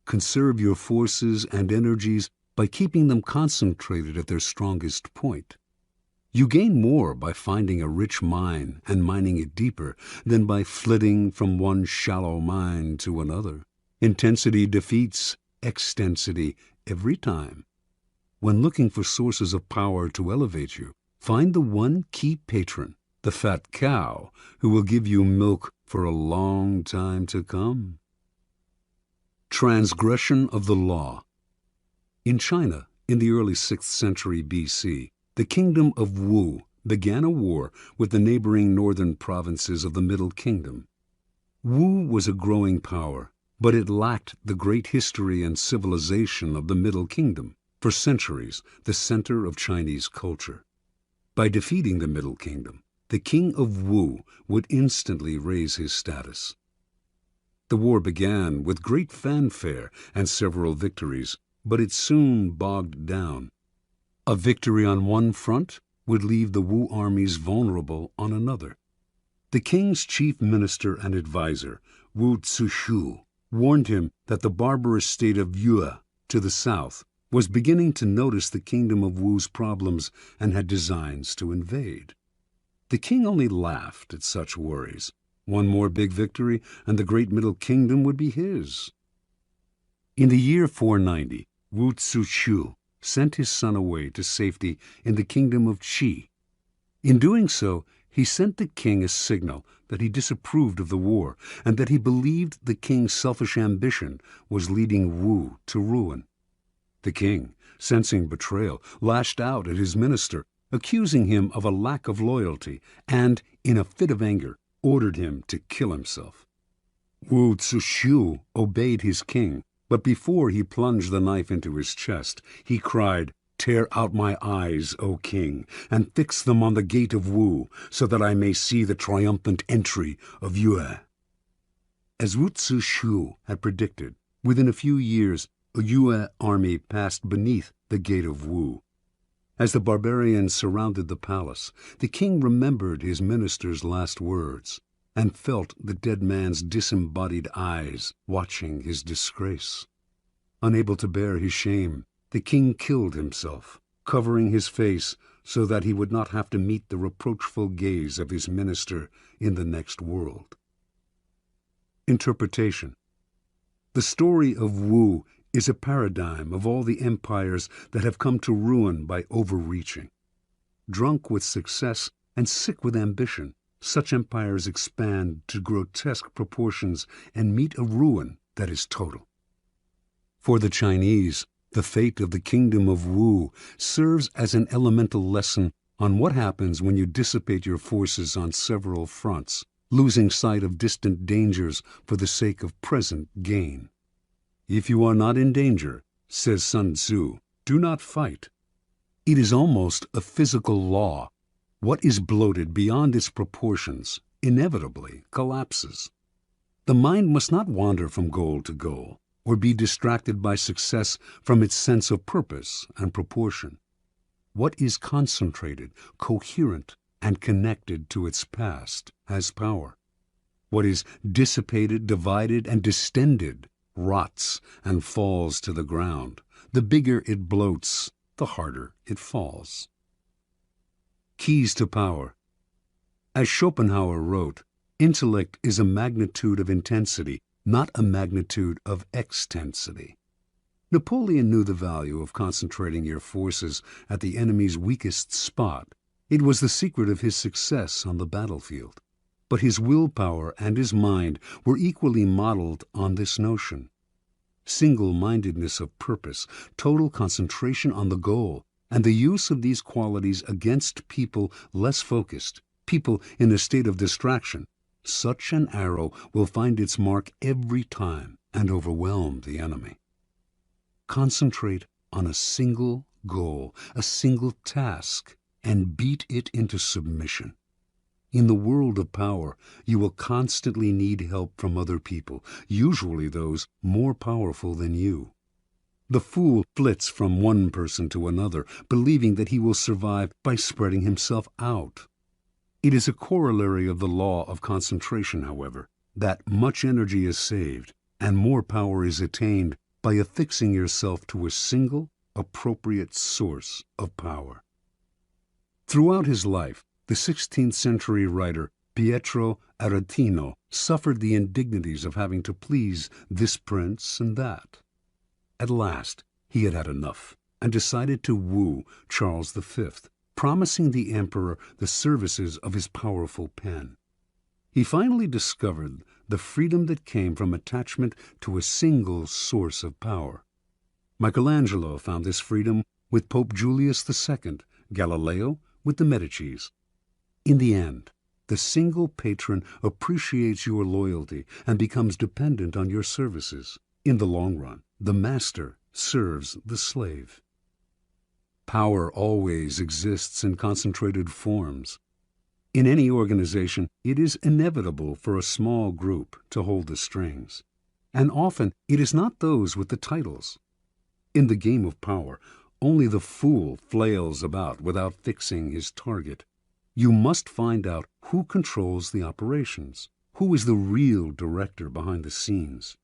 Conserve your forces and energies by keeping them concentrated at their strongest point. You gain more by finding a rich mine and mining it deeper than by flitting from one shallow mine to another. Intensity defeats extensity every time. When looking for sources of power to elevate you, find the one key patron, the fat cow, who will give you milk for a long time to come. Transgression of the law. In China, in the early 6th century B.C., the kingdom of Wu began a war with the neighboring northern provinces of the Middle Kingdom. Wu was a growing power, but it lacked the great history and civilization of the Middle Kingdom, for centuries the center of Chinese culture. By defeating the Middle Kingdom, the king of Wu would instantly raise his status. The war began with great fanfare and several victories, but it soon bogged down. A victory on one front would leave the Wu armies vulnerable on another. The king's chief minister and advisor, Wu Zishu, warned him that the barbarous state of Yue to the south was beginning to notice the kingdom of Wu's problems and had designs to invade. The king only laughed at such worries. One more big victory, and the great Middle Kingdom would be his. In the year 490, Wu Zishu sent his son away to safety in the kingdom of Qi. In doing so, He sent the king a signal that he disapproved of the war and that he believed the king's selfish ambition was leading Wu to ruin. The king, sensing betrayal, lashed out at his minister, accusing him of a lack of loyalty, and, in a fit of anger, ordered him to kill himself. Wu Zixu obeyed his king, but before he plunged the knife into his chest, he cried, "Tear out my eyes, O king, and fix them on the gate of Wu, so that I may see the triumphant entry of Yue." As Wu Zixu had predicted, within a few years a Yue army passed beneath the gate of Wu. As the barbarians surrounded the palace, the king remembered his minister's last words and felt the dead man's disembodied eyes watching his disgrace. Unable to bear his shame, the king killed himself, covering his face so that he would not have to meet the reproachful gaze of his minister in the next world. Interpretation. The story of Wu is a paradigm of all the empires that have come to ruin by overreaching. Drunk with success and sick with ambition, such empires expand to grotesque proportions and meet a ruin that is total. For the Chinese, the fate of the kingdom of Wu serves as an elemental lesson on what happens when you dissipate your forces on several fronts, losing sight of distant dangers for the sake of present gain. If you are not in danger, says Sun Tzu, do not fight. It is almost a physical law. What is bloated beyond its proportions inevitably collapses. The mind must not wander from goal to goal, or be distracted by success from its sense of purpose and proportion. What is concentrated, coherent, and connected to its past has power. What is dissipated, divided, and distended rots and falls to the ground. The bigger it bloats, the harder it falls. Keys to power. As Schopenhauer wrote, intellect is a magnitude of intensity, not a magnitude of extensity. Napoleon knew the value of concentrating your forces at the enemy's weakest spot. It was the secret of his success on the battlefield. But his willpower and his mind were equally modeled on this notion. Single-mindedness of purpose, total concentration on the goal, and the use of these qualities against people less focused, people in a state of distraction, such an arrow will find its mark every time and overwhelm the enemy. Concentrate on a single goal, a single task, and beat it into submission. In the world of power, you will constantly need help from other people, usually those more powerful than you. The fool flits from one person to another, believing that he will survive by spreading himself out. It is a corollary of the law of concentration, however, that much energy is saved and more power is attained by affixing yourself to a single, appropriate source of power. Throughout his life, the 16th century writer Pietro Aretino suffered the indignities of having to please this prince and that. At last, he had had enough and decided to woo Charles V, promising the emperor the services of his powerful pen. He finally discovered the freedom that came from attachment to a single source of power. Michelangelo found this freedom with Pope Julius II, Galileo with the Medicis. In the end, the single patron appreciates your loyalty and becomes dependent on your services. In the long run, the master serves the slave. Power always exists in concentrated forms. In any organization, it is inevitable for a small group to hold the strings, and often it is not those with the titles. In the game of power, only the fool flails about without fixing his target. You must find out who controls the operations, who is the real director behind the scenes.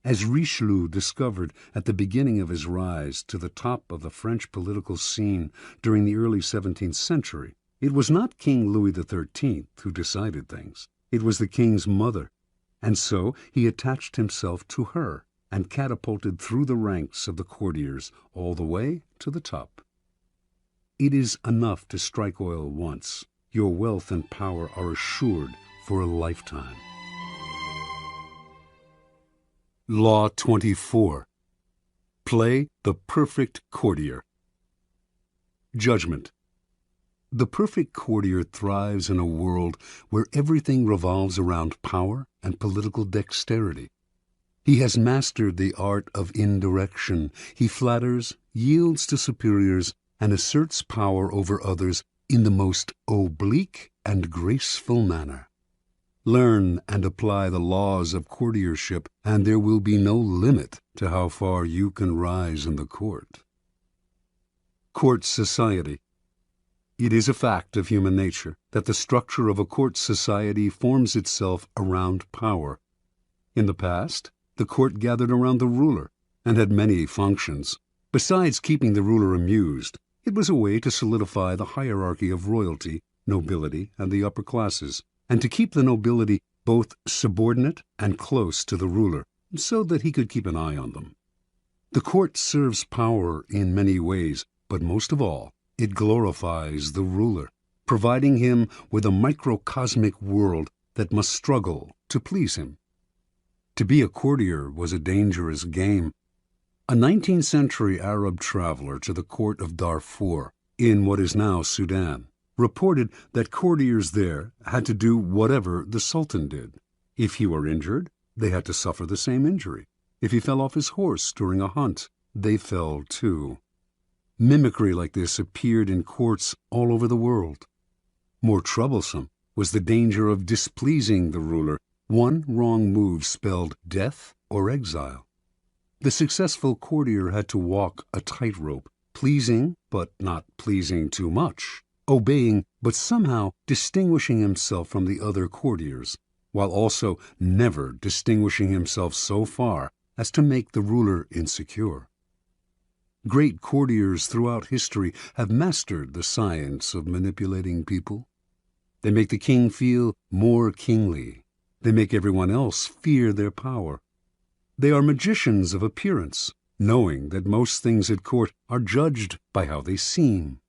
As Richelieu discovered at the beginning of his rise to the top of the French political scene during the early 17th century, it was not King Louis XIII who decided things. It was the king's mother, and so he attached himself to her and catapulted through the ranks of the courtiers all the way to the top. It is enough to strike oil once, your wealth and power are assured for a lifetime. Law 24. Play the perfect courtier. Judgment. The perfect courtier thrives in a world where everything revolves around power and political dexterity. He has mastered the art of indirection. He flatters, yields to superiors, and asserts power over others in the most oblique and graceful manner. Learn and apply the laws of courtiership, and there will be no limit to how far you can rise in the court. Court society. It is a fact of human nature that the structure of a court society forms itself around power. In the past, the court gathered around the ruler and had many functions. Besides keeping the ruler amused, it was a way to solidify the hierarchy of royalty, nobility, and the upper classes, and to keep the nobility both subordinate and close to the ruler, so that he could keep an eye on them. The court serves power in many ways, but most of all, it glorifies the ruler, providing him with a microcosmic world that must struggle to please him. To be a courtier was a dangerous game. A 19th century Arab traveler to the court of Darfur, in what is now Sudan, reported that courtiers there had to do whatever the Sultan did. If he were injured, they had to suffer the same injury. If he fell off his horse during a hunt, they fell too. Mimicry like this appeared in courts all over the world. More troublesome was the danger of displeasing the ruler. One wrong move spelled death or exile. The successful courtier had to walk a tightrope, pleasing but not pleasing too much, obeying but somehow distinguishing himself from the other courtiers, while also never distinguishing himself so far as to make the ruler insecure. Great courtiers throughout history have mastered the science of manipulating people. They make the king feel more kingly. They make everyone else fear their power. They are magicians of appearance, knowing that most things at court are judged by how they seem.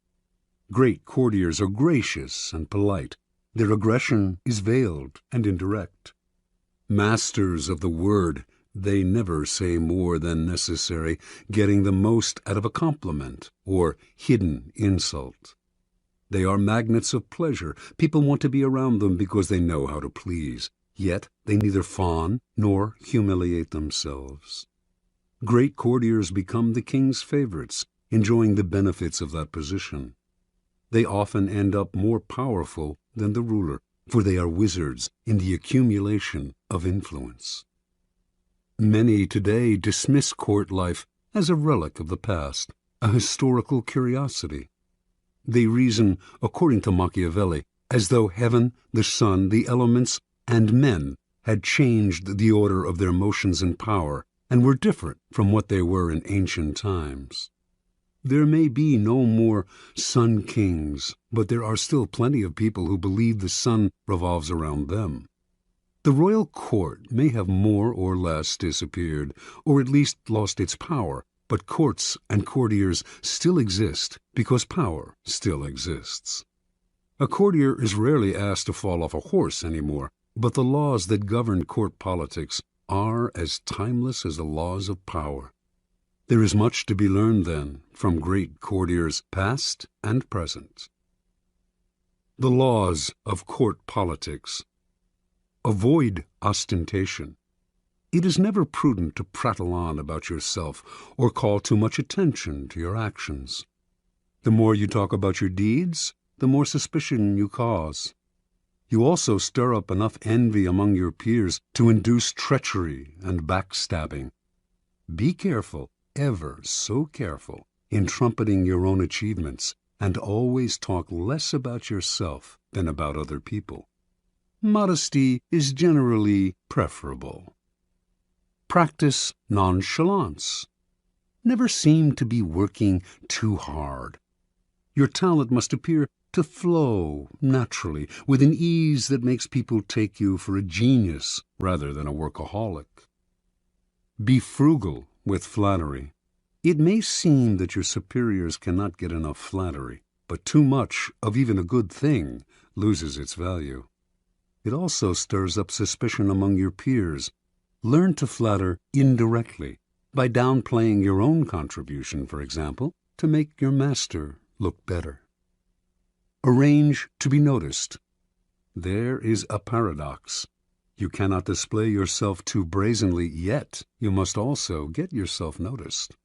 Great courtiers are gracious and polite. Their aggression is veiled and indirect. Masters of the word, they never say more than necessary, getting the most out of a compliment or hidden insult. They are magnets of pleasure. People want to be around them because they know how to please. Yet they neither fawn nor humiliate themselves. Great courtiers become the king's favorites, enjoying the benefits of that position. They often end up more powerful than the ruler, for they are wizards in the accumulation of influence. Many today dismiss court life as a relic of the past, a historical curiosity. They reason, according to Machiavelli, as though heaven, the sun, the elements, and men had changed the order of their motions and power, and were different from what they were in ancient times. There may be no more sun kings, but there are still plenty of people who believe the sun revolves around them. The royal court may have more or less disappeared, or at least lost its power, but courts and courtiers still exist because power still exists. A courtier is rarely asked to fall off a horse anymore, but the laws that govern court politics are as timeless as the laws of power. There is much to be learned, then, from great courtiers past and present. The laws of court politics. Avoid ostentation. It is never prudent to prattle on about yourself or call too much attention to your actions. The more you talk about your deeds, the more suspicion you cause. You also stir up enough envy among your peers to induce treachery and backstabbing. Be careful, ever so careful, in trumpeting your own achievements, and always talk less about yourself than about other people. Modesty is generally preferable. Practice nonchalance. Never seem to be working too hard. Your talent must appear to flow naturally, with an ease that makes people take you for a genius rather than a workaholic. Be frugal with flattery. It may seem that your superiors cannot get enough flattery, but too much of even a good thing loses its value. It also stirs up suspicion among your peers. Learn to flatter indirectly, by downplaying your own contribution, for example, to make your master look better. Arrange to be noticed. There is a paradox. You cannot display yourself too brazenly, yet you must also get yourself noticed.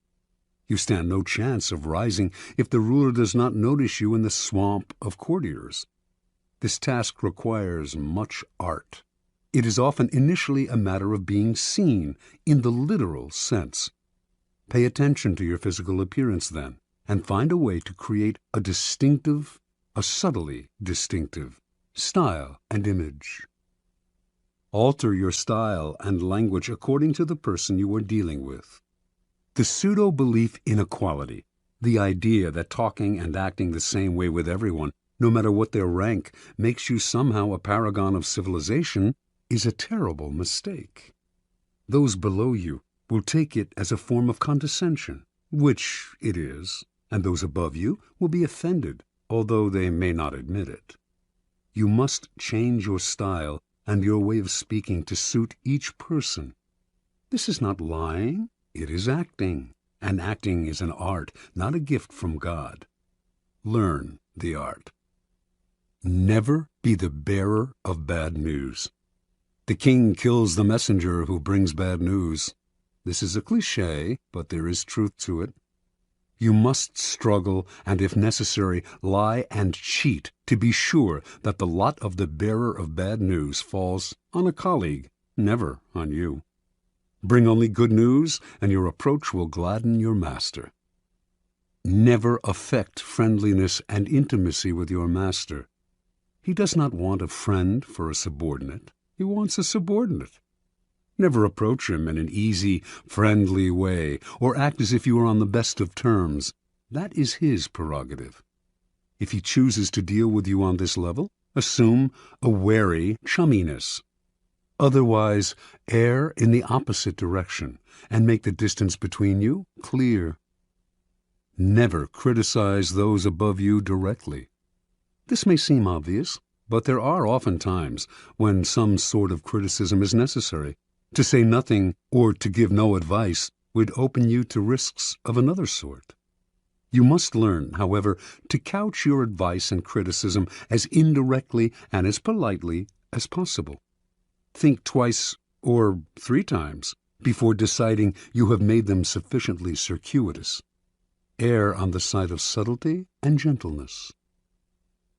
You stand no chance of rising if the ruler does not notice you in the swamp of courtiers. This task requires much art. It is often initially a matter of being seen in the literal sense. Pay attention to your physical appearance then, and find a way to create a subtly distinctive style and image. Alter your style and language according to the person you are dealing with. The pseudo-belief in equality, the idea that talking and acting the same way with everyone, no matter what their rank, makes you somehow a paragon of civilization, is a terrible mistake. Those below you will take it as a form of condescension, which it is, and those above you will be offended, although they may not admit it. You must change your style and your way of speaking to suit each person. This is not lying, it is acting, and acting is an art, not a gift from God. Learn the art. Never be the bearer of bad news. The king kills the messenger who brings bad news. This is a cliché, but there is truth to it. You must struggle and, if necessary, lie and cheat to be sure that the lot of the bearer of bad news falls on a colleague, never on you. Bring only good news, and your approach will gladden your master. Never affect friendliness and intimacy with your master. He does not want a friend for a subordinate. He wants a subordinate. Never approach him in an easy, friendly way, or act as if you are on the best of terms. That is his prerogative. If he chooses to deal with you on this level, assume a wary chumminess. Otherwise, err in the opposite direction, and make the distance between you clear. Never criticize those above you directly. This may seem obvious, but there are often times when some sort of criticism is necessary. To say nothing or to give no advice would open you to risks of another sort. You must learn, however, to couch your advice and criticism as indirectly and as politely as possible. Think twice or 3 times before deciding you have made them sufficiently circuitous. Err on the side of subtlety and gentleness.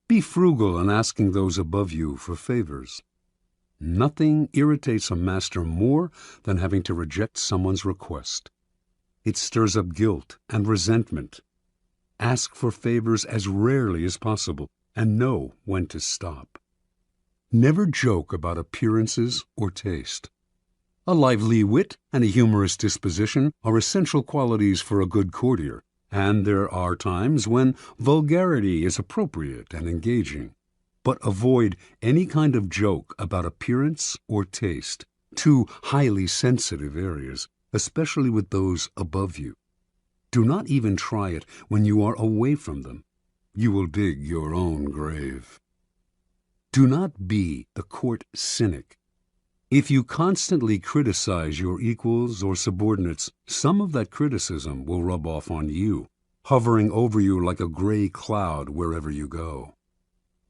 Be frugal in asking those above you for favors. Nothing irritates a master more than having to reject someone's request. It stirs up guilt and resentment. Ask for favors as rarely as possible, and know when to stop. Never joke about appearances or taste. A lively wit and a humorous disposition are essential qualities for a good courtier, and there are times when vulgarity is appropriate and engaging. But avoid any kind of joke about appearance or taste, 2 highly sensitive areas, especially with those above you. Do not even try it when you are away from them. You will dig your own grave. Do not be the court cynic. If you constantly criticize your equals or subordinates, some of that criticism will rub off on you, hovering over you like a gray cloud wherever you go.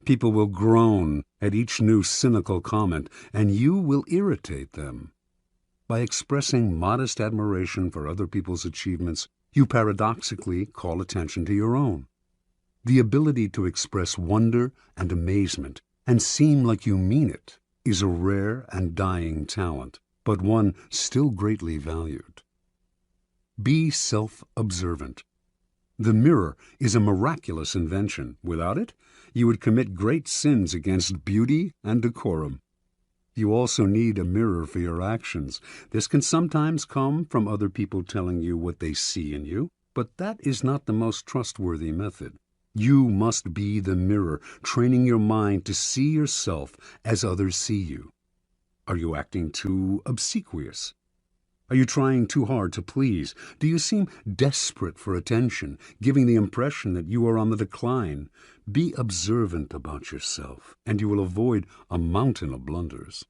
People will groan at each new cynical comment, and you will irritate them. By expressing modest admiration for other people's achievements, you paradoxically call attention to your own. The ability to express wonder and amazement and seem like you mean it is a rare and dying talent, but one still greatly valued. Be self-observant. The mirror is a miraculous invention. Without it, you would commit great sins against beauty and decorum. You also need a mirror for your actions. This can sometimes come from other people telling you what they see in you, but that is not the most trustworthy method. You must be the mirror, training your mind to see yourself as others see you. Are you acting too obsequious? Are you trying too hard to please? Do you seem desperate for attention, giving the impression that you are on the decline? Be observant about yourself, and you will avoid a mountain of blunders.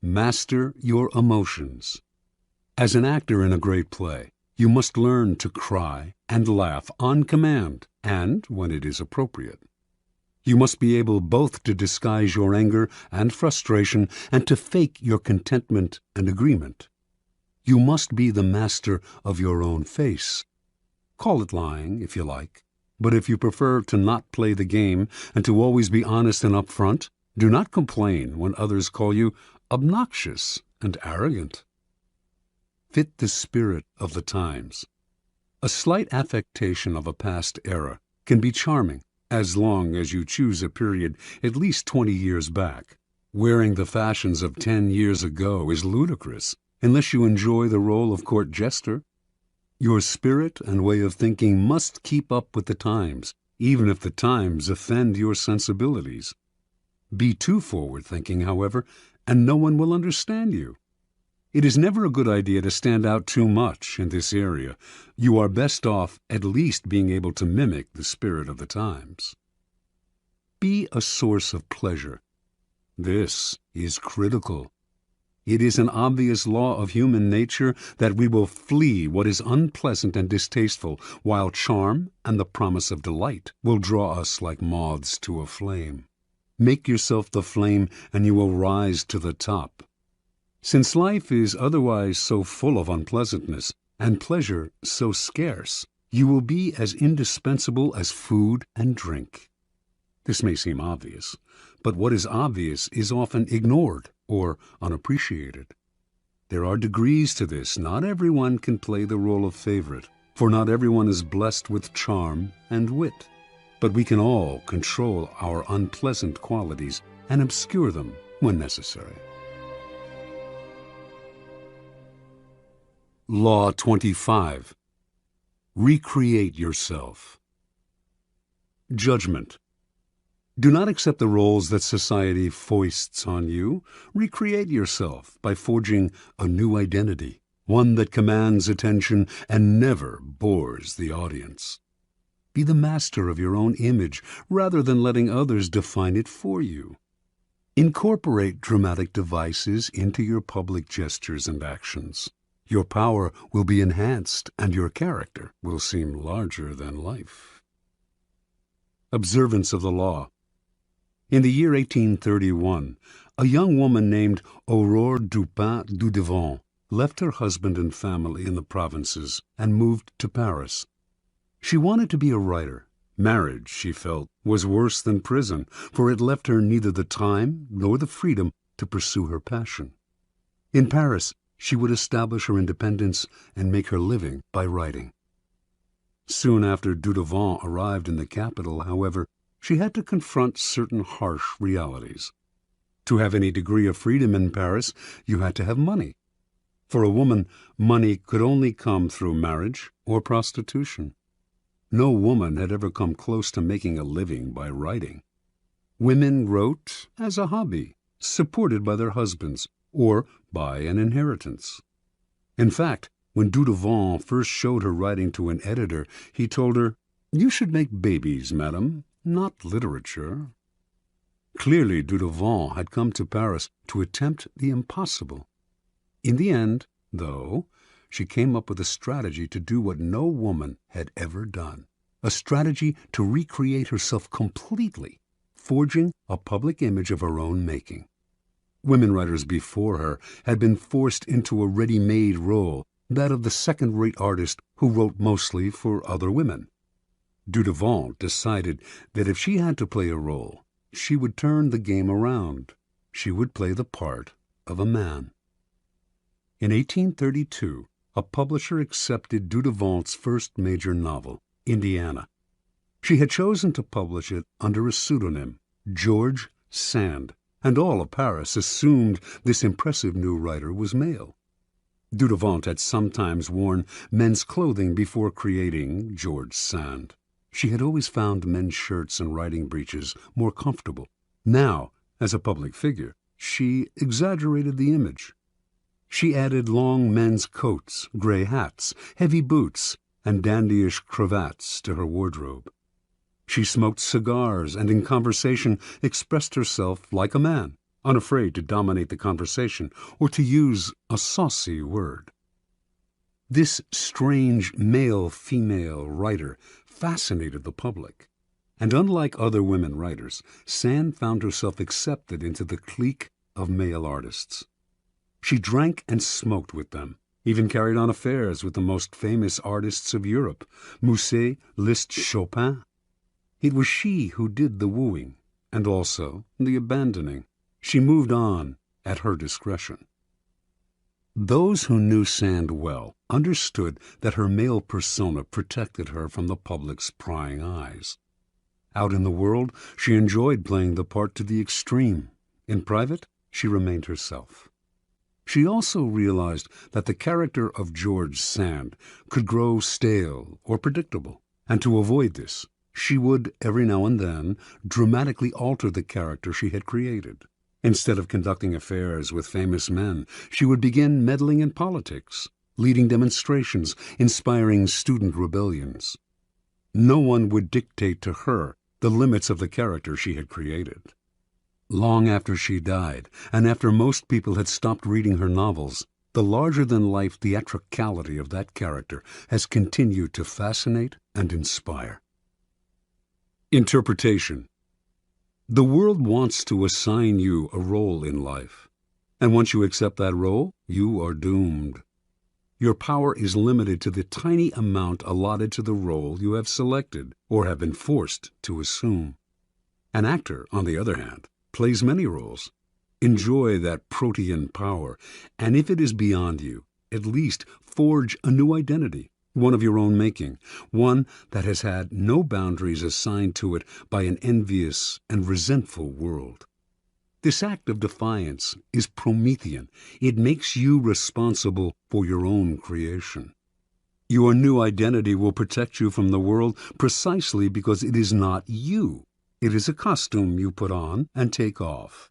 Master your emotions. As an actor in a great play, you must learn to cry and laugh on command and when it is appropriate. You must be able both to disguise your anger and frustration and to fake your contentment and agreement. You must be the master of your own face. Call it lying, if you like, but if you prefer to not play the game and to always be honest and upfront, do not complain when others call you obnoxious and arrogant. Fit the spirit of the times. A slight affectation of a past era can be charming as long as you choose a period at least 20 years back. Wearing the fashions of 10 years ago is ludicrous unless you enjoy the role of court jester. Your spirit and way of thinking must keep up with the times, even if the times offend your sensibilities. Be too forward-thinking, however, and no one will understand you. It is never a good idea to stand out too much in this area. You are best off at least being able to mimic the spirit of the times. Be a source of pleasure. This is critical. It is an obvious law of human nature that we will flee what is unpleasant and distasteful, while charm and the promise of delight will draw us like moths to a flame. Make yourself the flame, and you will rise to the top. Since life is otherwise so full of unpleasantness, and pleasure so scarce, you will be as indispensable as food and drink. This may seem obvious, but what is obvious is often ignored or unappreciated. There are degrees to this. Not everyone can play the role of favorite, for not everyone is blessed with charm and wit. But we can all control our unpleasant qualities and obscure them when necessary. Law 25. Recreate yourself. Judgment. Do not accept the roles that society foists on you. Recreate yourself by forging a new identity, one that commands attention and never bores the audience. Be the master of your own image rather than letting others define it for you. Incorporate dramatic devices into your public gestures and actions. Your power will be enhanced and your character will seem larger than life. Observance of the law. In the year 1831, a young woman named Aurore Dupin du Devant left her husband and family in the provinces and moved to Paris. She wanted to be a writer. Marriage, she felt, was worse than prison, for it left her neither the time nor the freedom to pursue her passion. In Paris, she would establish her independence and make her living by writing. Soon after Dudevant arrived in the capital, however, she had to confront certain harsh realities. To have any degree of freedom in Paris, you had to have money. For a woman, money could only come through marriage or prostitution. No woman had ever come close to making a living by writing. Women wrote as a hobby, supported by their husbands, or by an inheritance. In fact, when Dudevant first showed her writing to an editor, he told her, "You should make babies, madam, not literature." Clearly, Dudevant had come to Paris to attempt the impossible. In the end, though, she came up with a strategy to do what no woman had ever done, a strategy to recreate herself completely, forging a public image of her own making. Women writers before her had been forced into a ready-made role, that of the second-rate artist who wrote mostly for other women. Dudevant decided that if she had to play a role, she would turn the game around. She would play the part of a man. In 1832, a publisher accepted Dudevant's first major novel, Indiana. She had chosen to publish it under a pseudonym, George Sand, and all of Paris assumed this impressive new writer was male. Dudevant had sometimes worn men's clothing before creating George Sand. She had always found men's shirts and riding breeches more comfortable. Now, as a public figure, she exaggerated the image. She added long men's coats, gray hats, heavy boots, and dandyish cravats to her wardrobe. She smoked cigars and in conversation expressed herself like a man, unafraid to dominate the conversation or to use a saucy word. This strange male-female writer fascinated the public, and unlike other women writers, Sand found herself accepted into the clique of male artists. She drank and smoked with them, even carried on affairs with the most famous artists of Europe, Musset, Liszt, Chopin. It was she who did the wooing, and also the abandoning. She moved on at her discretion. Those who knew Sand well understood that her male persona protected her from the public's prying eyes. Out in the world, she enjoyed playing the part to the extreme. In private, she remained herself. She also realized that the character of George Sand could grow stale or predictable, and to avoid this, she would, every now and then, dramatically alter the character she had created. Instead of conducting affairs with famous men, she would begin meddling in politics, leading demonstrations, inspiring student rebellions. No one would dictate to her the limits of the character she had created. Long after she died, and after most people had stopped reading her novels, the larger-than-life theatricality of that character has continued to fascinate and inspire. Interpretation. The world wants to assign you a role in life, and once you accept that role, you are doomed. Your power is limited to the tiny amount allotted to the role you have selected or have been forced to assume. An actor, on the other hand, plays many roles. Enjoy that protean power, and if it is beyond you, at least forge a new identity, one of your own making, one that has had no boundaries assigned to it by an envious and resentful world. This act of defiance is Promethean. It makes you responsible for your own creation. Your new identity will protect you from the world precisely because it is not you. It is a costume you put on and take off.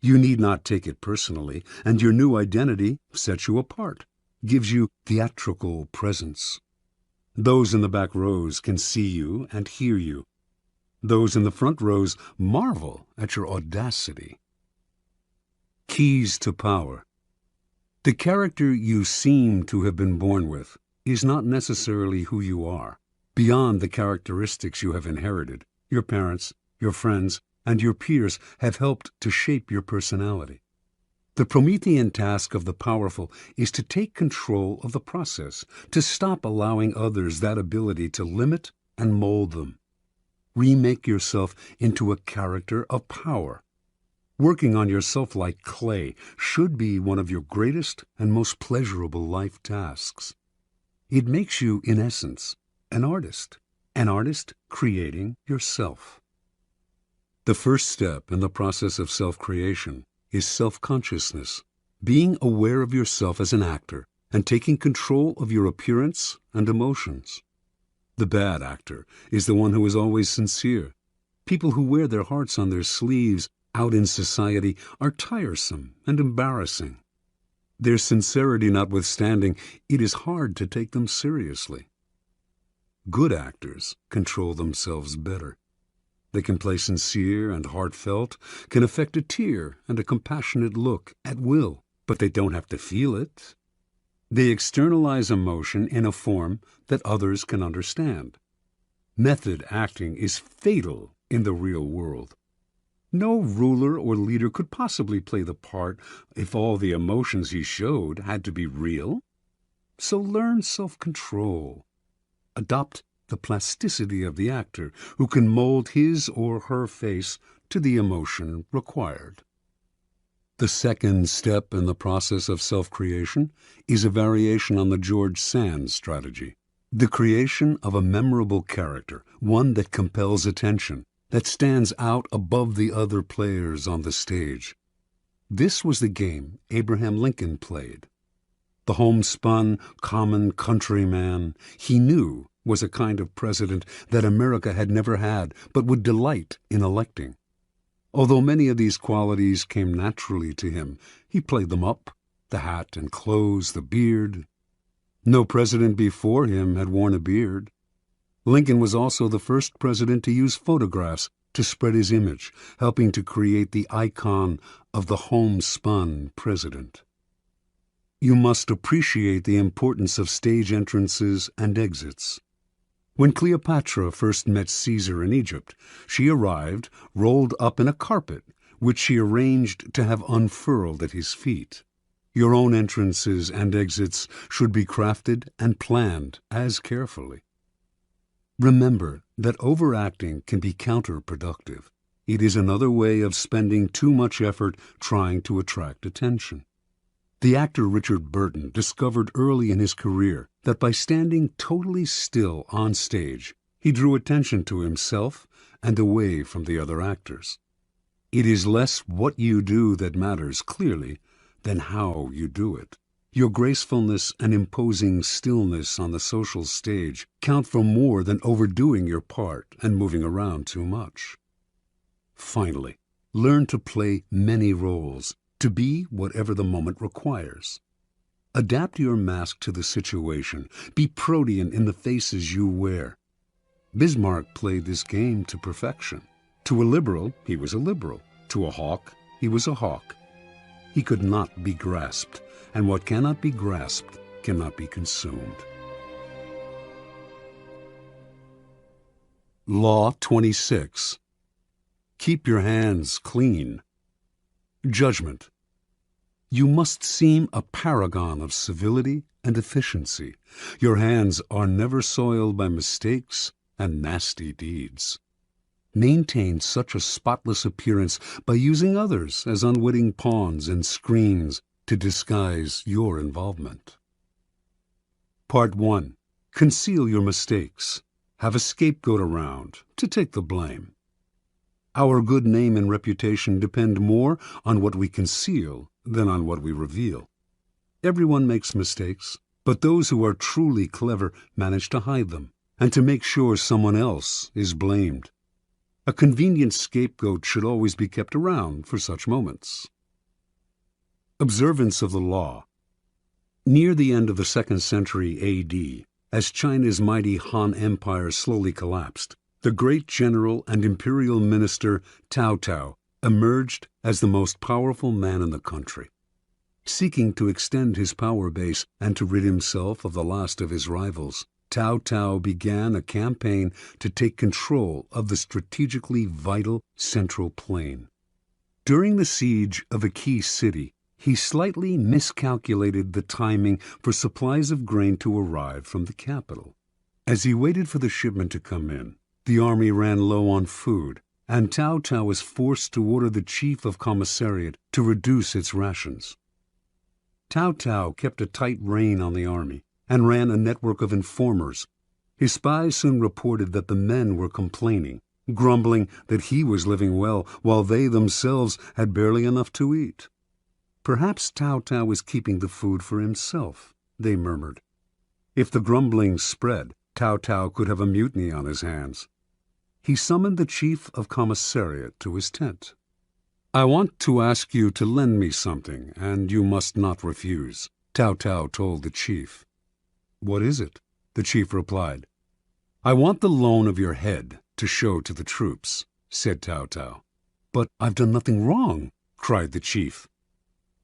You need not take it personally, and your new identity sets you apart, gives you theatrical presence. Those in the back rows can see you and hear you. Those in the front rows marvel at your audacity. Keys to power. The character you seem to have been born with is not necessarily who you are. Beyond the characteristics you have inherited, your parents, your friends, and your peers have helped to shape your personality. The Promethean task of the powerful is to take control of the process, to stop allowing others that ability to limit and mold them. Remake yourself into a character of power. Working on yourself like clay should be one of your greatest and most pleasurable life tasks. It makes you, in essence, an artist creating yourself. The first step in the process of self-creation is self-consciousness, being aware of yourself as an actor and taking control of your appearance and emotions. The bad actor is the one who is always sincere. People who wear their hearts on their sleeves out in society are tiresome and embarrassing. Their sincerity notwithstanding, it is hard to take them seriously. Good actors control themselves better. They can play sincere and heartfelt, can affect a tear and a compassionate look at will, but they don't have to feel it. They externalize emotion in a form that others can understand. Method acting is fatal in the real world. No ruler or leader could possibly play the part if all the emotions he showed had to be real. So learn self-control. Adopt the plasticity of the actor, who can mold his or her face to the emotion required. The second step in the process of self-creation is a variation on the George Sand strategy. The creation of a memorable character, one that compels attention, that stands out above the other players on the stage. This was the game Abraham Lincoln played. The homespun, common countryman he knew was a kind of president that America had never had but would delight in electing. Although many of these qualities came naturally to him, he played them up, the hat and clothes, the beard. No president before him had worn a beard. Lincoln was also the first president to use photographs to spread his image, helping to create the icon of the homespun president. You must appreciate the importance of stage entrances and exits. When Cleopatra first met Caesar in Egypt, she arrived rolled up in a carpet, which she arranged to have unfurled at his feet. Your own entrances and exits should be crafted and planned as carefully. Remember that overacting can be counterproductive. It is another way of spending too much effort trying to attract attention. The actor Richard Burton discovered early in his career that by standing totally still on stage, he drew attention to himself and away from the other actors. It is less what you do that matters clearly than how you do it. Your gracefulness and imposing stillness on the social stage count for more than overdoing your part and moving around too much. Finally, learn to play many roles, to be whatever the moment requires. Adapt your mask to the situation. Be protean in the faces you wear. Bismarck played this game to perfection. To a liberal, he was a liberal. To a hawk, he was a hawk. He could not be grasped, and what cannot be grasped cannot be consumed. Law 26. Keep your hands clean. Judgment. You must seem a paragon of civility and efficiency. Your hands are never soiled by mistakes and nasty deeds. Maintain such a spotless appearance by using others as unwitting pawns and screens to disguise your involvement. Part 1. Conceal your mistakes. Have a scapegoat around to take the blame. Our good name and reputation depend more on what we conceal than on what we reveal. Everyone makes mistakes, but those who are truly clever manage to hide them and to make sure someone else is blamed. A convenient scapegoat should always be kept around for such moments. Observance of the law. Near the end of the 2nd century A.D., as China's mighty Han Empire slowly collapsed, the great general and imperial minister Cao Cao emerged as the most powerful man in the country. Seeking to extend his power base and to rid himself of the last of his rivals, Cao Cao began a campaign to take control of the strategically vital Central Plain. During the siege of a key city, he slightly miscalculated the timing for supplies of grain to arrive from the capital. As he waited for the shipment to come in, the army ran low on food, and Cao Cao was forced to order the chief of commissariat to reduce its rations. Cao Cao kept a tight rein on the army and ran a network of informers. His spies soon reported that the men were complaining, grumbling that he was living well while they themselves had barely enough to eat. Perhaps Cao Cao was keeping the food for himself, they murmured. If the grumbling spread, Cao Cao could have a mutiny on his hands. He summoned the chief of commissariat to his tent. "I want to ask you to lend me something, and you must not refuse," Cao Cao told the chief. "What is it?" the chief replied. "I want the loan of your head to show to the troops," said Cao Cao. "But I've done nothing wrong," cried the chief.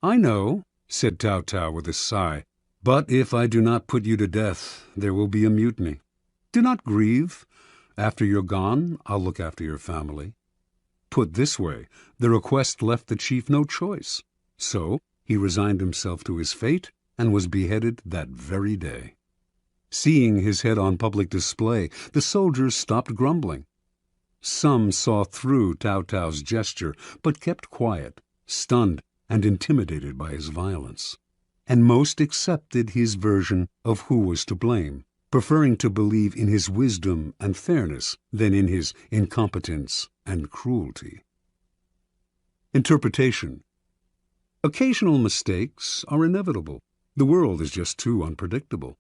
"I know," said Cao Cao with a sigh, "but if I do not put you to death, there will be a mutiny. Do not grieve. After you're gone, I'll look after your family." Put this way, the request left the chief no choice. So he resigned himself to his fate and was beheaded that very day. Seeing his head on public display, the soldiers stopped grumbling. Some saw through Cao Cao's gesture, but kept quiet, stunned and intimidated by his violence. And most accepted his version of who was to blame, preferring to believe in his wisdom and fairness than in his incompetence and cruelty. Interpretation. Occasional mistakes are inevitable. The world is just too unpredictable.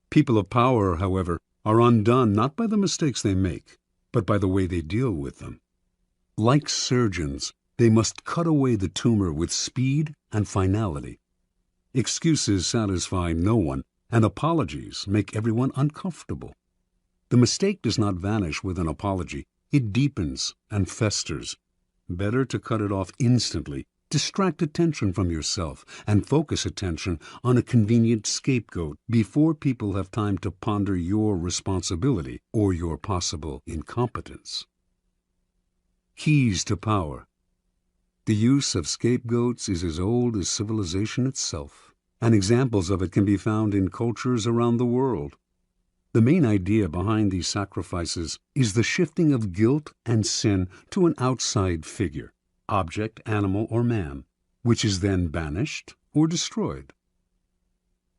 People of power, however, are undone not by the mistakes they make, but by the way they deal with them. Like surgeons, they must cut away the tumor with speed and finality. Excuses satisfy no one, and apologies make everyone uncomfortable. The mistake does not vanish with an apology. It deepens and festers. Better to cut it off instantly, distract attention from yourself, and focus attention on a convenient scapegoat before people have time to ponder your responsibility or your possible incompetence. Keys to power. The use of scapegoats is as old as civilization itself, and examples of it can be found in cultures around the world. The main idea behind these sacrifices is the shifting of guilt and sin to an outside figure, object, animal, or man, which is then banished or destroyed.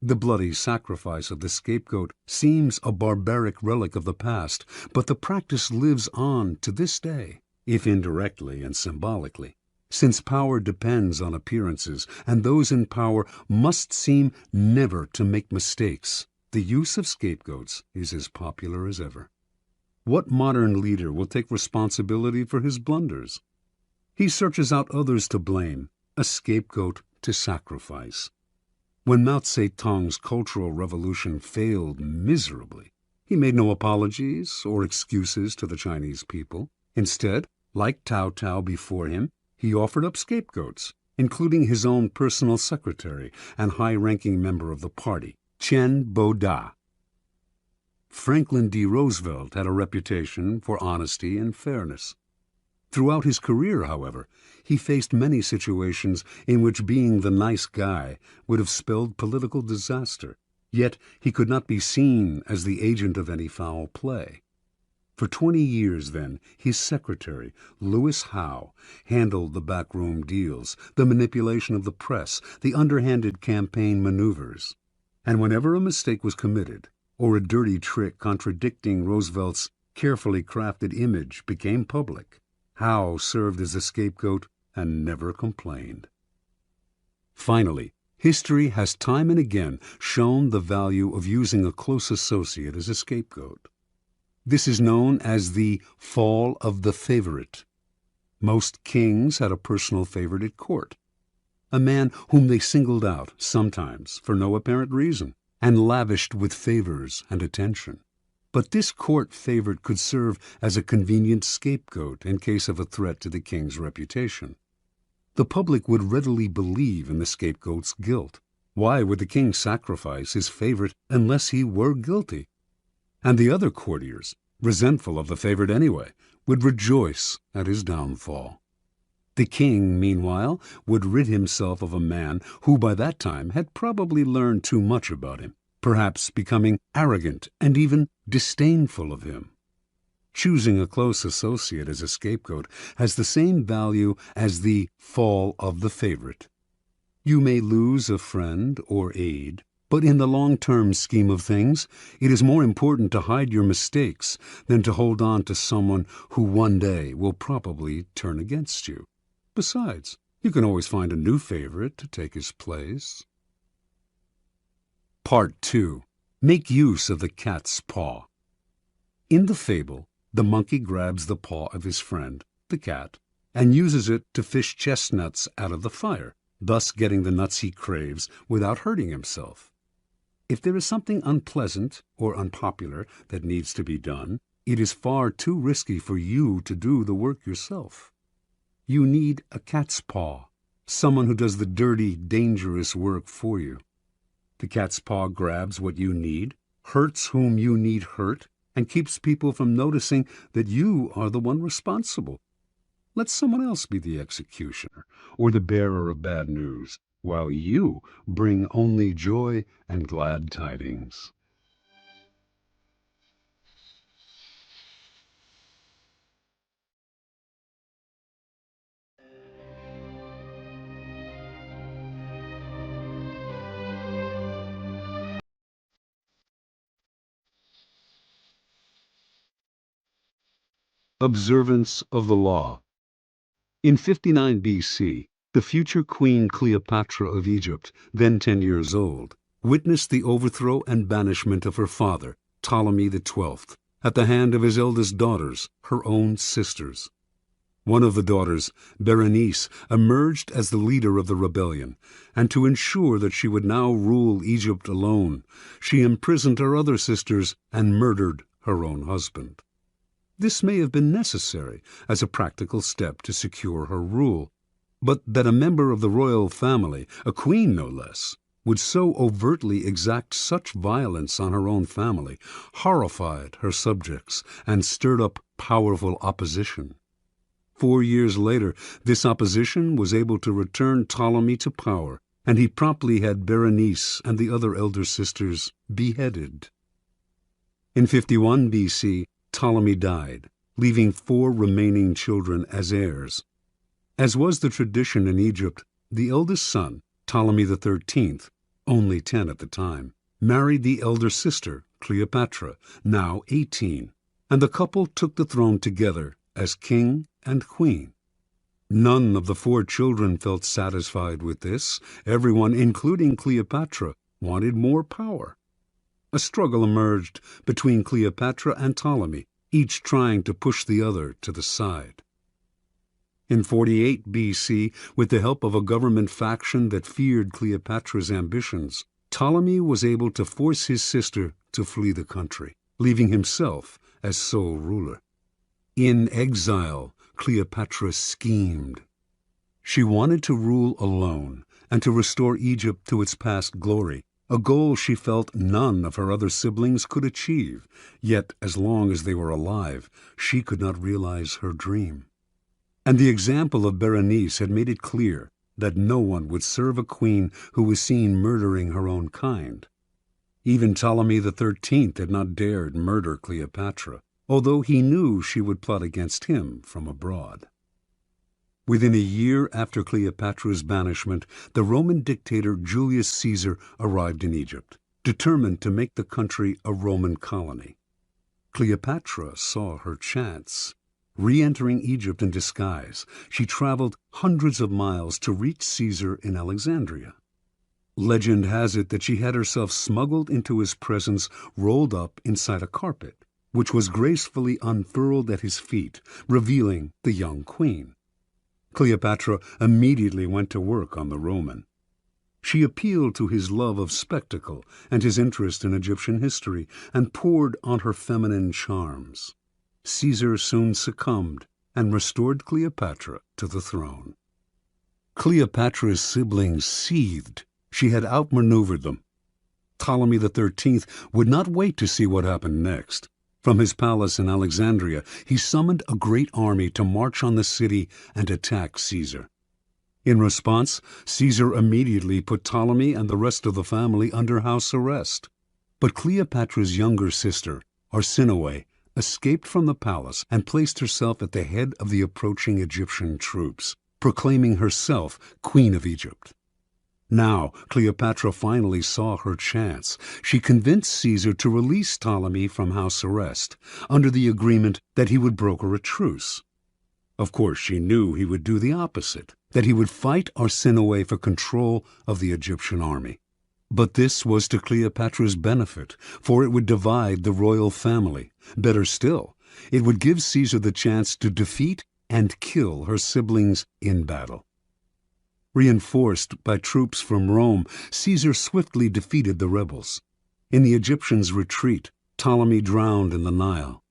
The bloody sacrifice of the scapegoat seems a barbaric relic of the past, but the practice lives on to this day, if indirectly and symbolically. Since power depends on appearances, and those in power must seem never to make mistakes, the use of scapegoats is as popular as ever. What modern leader will take responsibility for his blunders? He searches out others to blame, a scapegoat to sacrifice. When Mao Zedong's Cultural Revolution failed miserably, he made no apologies or excuses to the Chinese people. Instead, like Cao Cao before him, he offered up scapegoats, including his own personal secretary and high-ranking member of the party, Chen Boda. Franklin D. Roosevelt had a reputation for honesty and fairness. Throughout his career, however, he faced many situations in which being the nice guy would have spelled political disaster, yet he could not be seen as the agent of any foul play. For 20 years, then, his secretary, Lewis Howe, handled the backroom deals, the manipulation of the press, the underhanded campaign maneuvers. And whenever a mistake was committed, or a dirty trick contradicting Roosevelt's carefully crafted image became public, Howe served as a scapegoat and never complained. Finally, history has time and again shown the value of using a close associate as a scapegoat. This is known as the fall of the favorite. Most kings had a personal favorite at court, a man whom they singled out, sometimes for no apparent reason, and lavished with favors and attention. But this court favorite could serve as a convenient scapegoat in case of a threat to the king's reputation. The public would readily believe in the scapegoat's guilt. Why would the king sacrifice his favorite unless he were guilty? And the other courtiers, resentful of the favorite anyway, would rejoice at his downfall. The king, meanwhile, would rid himself of a man who by that time had probably learned too much about him, perhaps becoming arrogant and even disdainful of him. Choosing a close associate as a scapegoat has the same value as the fall of the favorite. You may lose a friend or aide, but in the long-term scheme of things, it is more important to hide your mistakes than to hold on to someone who one day will probably turn against you. Besides, you can always find a new favorite to take his place. Part 2. Make use of the cat's paw. In the fable, the monkey grabs the paw of his friend, the cat, and uses it to fish chestnuts out of the fire, thus getting the nuts he craves without hurting himself. If there is something unpleasant or unpopular that needs to be done, it is far too risky for you to do the work yourself. You need a cat's paw, someone who does the dirty, dangerous work for you. The cat's paw grabs what you need, hurts whom you need hurt, and keeps people from noticing that you are the one responsible. Let someone else be the executioner or the bearer of bad news, while you bring only joy and glad tidings. Observance of the law. In 59 B.C., the future Queen Cleopatra of Egypt, then 10 years old, witnessed the overthrow and banishment of her father, Ptolemy XII, at the hand of his eldest daughters, her own sisters. One of the daughters, Berenice, emerged as the leader of the rebellion, and to ensure that she would now rule Egypt alone, she imprisoned her other sisters and murdered her own husband. This may have been necessary as a practical step to secure her rule, but that a member of the royal family, a queen no less, would so overtly exact such violence on her own family horrified her subjects and stirred up powerful opposition. 4 years later, this opposition was able to return Ptolemy to power, and he promptly had Berenice and the other elder sisters beheaded. In 51 BC, Ptolemy died, leaving 4 remaining children as heirs. As was the tradition in Egypt, the eldest son, Ptolemy XIII, only 10 at the time, married the elder sister, Cleopatra, now 18, and the couple took the throne together as king and queen. None of the 4 children felt satisfied with this. Everyone, including Cleopatra, wanted more power. A struggle emerged between Cleopatra and Ptolemy, each trying to push the other to the side. In 48 BC, with the help of a government faction that feared Cleopatra's ambitions, Ptolemy was able to force his sister to flee the country, leaving himself as sole ruler. In exile, Cleopatra schemed. She wanted to rule alone and to restore Egypt to its past glory, a goal she felt none of her other siblings could achieve, yet as long as they were alive, she could not realize her dream. And the example of Berenice had made it clear that no one would serve a queen who was seen murdering her own kind. Even Ptolemy XIII had not dared murder Cleopatra, although he knew she would plot against him from abroad. Within a year after Cleopatra's banishment, the Roman dictator Julius Caesar arrived in Egypt, determined to make the country a Roman colony. Cleopatra saw her chance. Re-entering Egypt in disguise, she traveled hundreds of miles to reach Caesar in Alexandria. Legend has it that she had herself smuggled into his presence rolled up inside a carpet, which was gracefully unfurled at his feet, revealing the young queen. Cleopatra immediately went to work on the Roman. She appealed to his love of spectacle and his interest in Egyptian history, and poured on her feminine charms. Caesar soon succumbed and restored Cleopatra to the throne. Cleopatra's siblings seethed. She had outmaneuvered them. Ptolemy XIII would not wait to see what happened next. From his palace in Alexandria, he summoned a great army to march on the city and attack Caesar. In response, Caesar immediately put Ptolemy and the rest of the family under house arrest. But Cleopatra's younger sister, Arsinoe, escaped from the palace and placed herself at the head of the approaching Egyptian troops, proclaiming herself Queen of Egypt. Now, Cleopatra finally saw her chance. She convinced Caesar to release Ptolemy from house arrest, under the agreement that he would broker a truce. Of course, she knew he would do the opposite, that he would fight Arsinoe for control of the Egyptian army. But this was to Cleopatra's benefit, for it would divide the royal family. Better still, it would give Caesar the chance to defeat and kill her siblings in battle. Reinforced by troops from Rome, Caesar swiftly defeated the rebels. In the Egyptians' retreat, Ptolemy drowned in the Nile.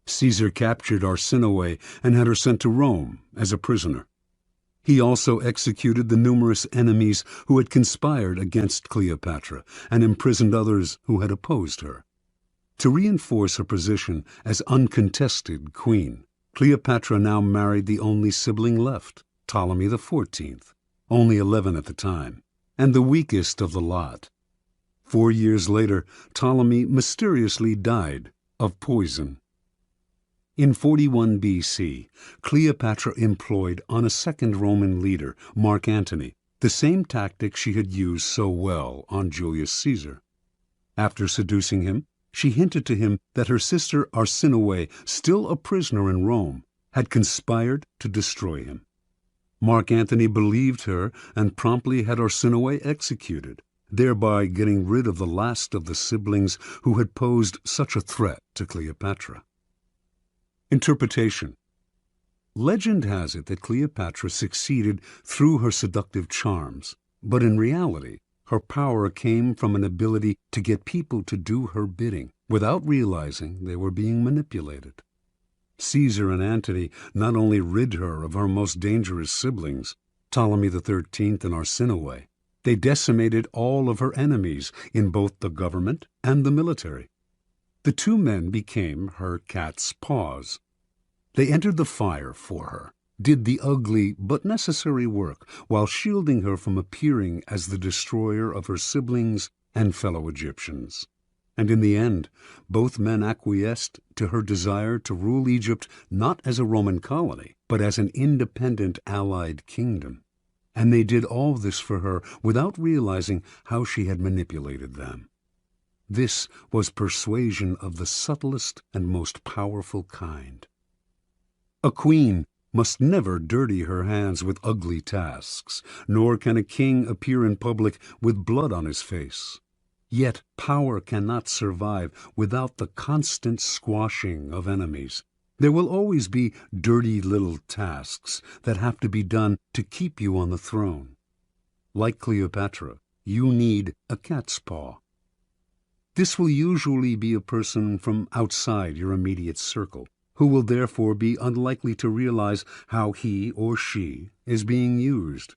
Caesar captured Arsinoe and had her sent to Rome as a prisoner. He also executed the numerous enemies who had conspired against Cleopatra and imprisoned others who had opposed her. To reinforce her position as uncontested queen, Cleopatra now married the only sibling left, Ptolemy XIV, only 11 at the time, and the weakest of the lot. 4 years later, Ptolemy mysteriously died of poison. In 41 BC, Cleopatra employed on a second Roman leader, Mark Antony, the same tactic she had used so well on Julius Caesar. After seducing him, she hinted to him that her sister Arsinoe, still a prisoner in Rome, had conspired to destroy him. Mark Antony believed her and promptly had Arsinoe executed, thereby getting rid of the last of the siblings who had posed such a threat to Cleopatra. Interpretation. Legend has it that Cleopatra succeeded through her seductive charms, but in reality, her power came from an ability to get people to do her bidding without realizing they were being manipulated. Caesar and Antony not only rid her of her most dangerous siblings, Ptolemy XIII and Arsinoe, they decimated all of her enemies in both the government and the military. The two men became her cat's paws. They entered the fire for her, did the ugly but necessary work while shielding her from appearing as the destroyer of her siblings and fellow Egyptians. And in the end, both men acquiesced to her desire to rule Egypt not as a Roman colony, but as an independent allied kingdom. And they did all this for her without realizing how she had manipulated them. This was persuasion of the subtlest and most powerful kind. A queen must never dirty her hands with ugly tasks, nor can a king appear in public with blood on his face. Yet power cannot survive without the constant squashing of enemies. There will always be dirty little tasks that have to be done to keep you on the throne. Like Cleopatra, you need a cat's paw. This will usually be a person from outside your immediate circle, who will therefore be unlikely to realize how he or she is being used.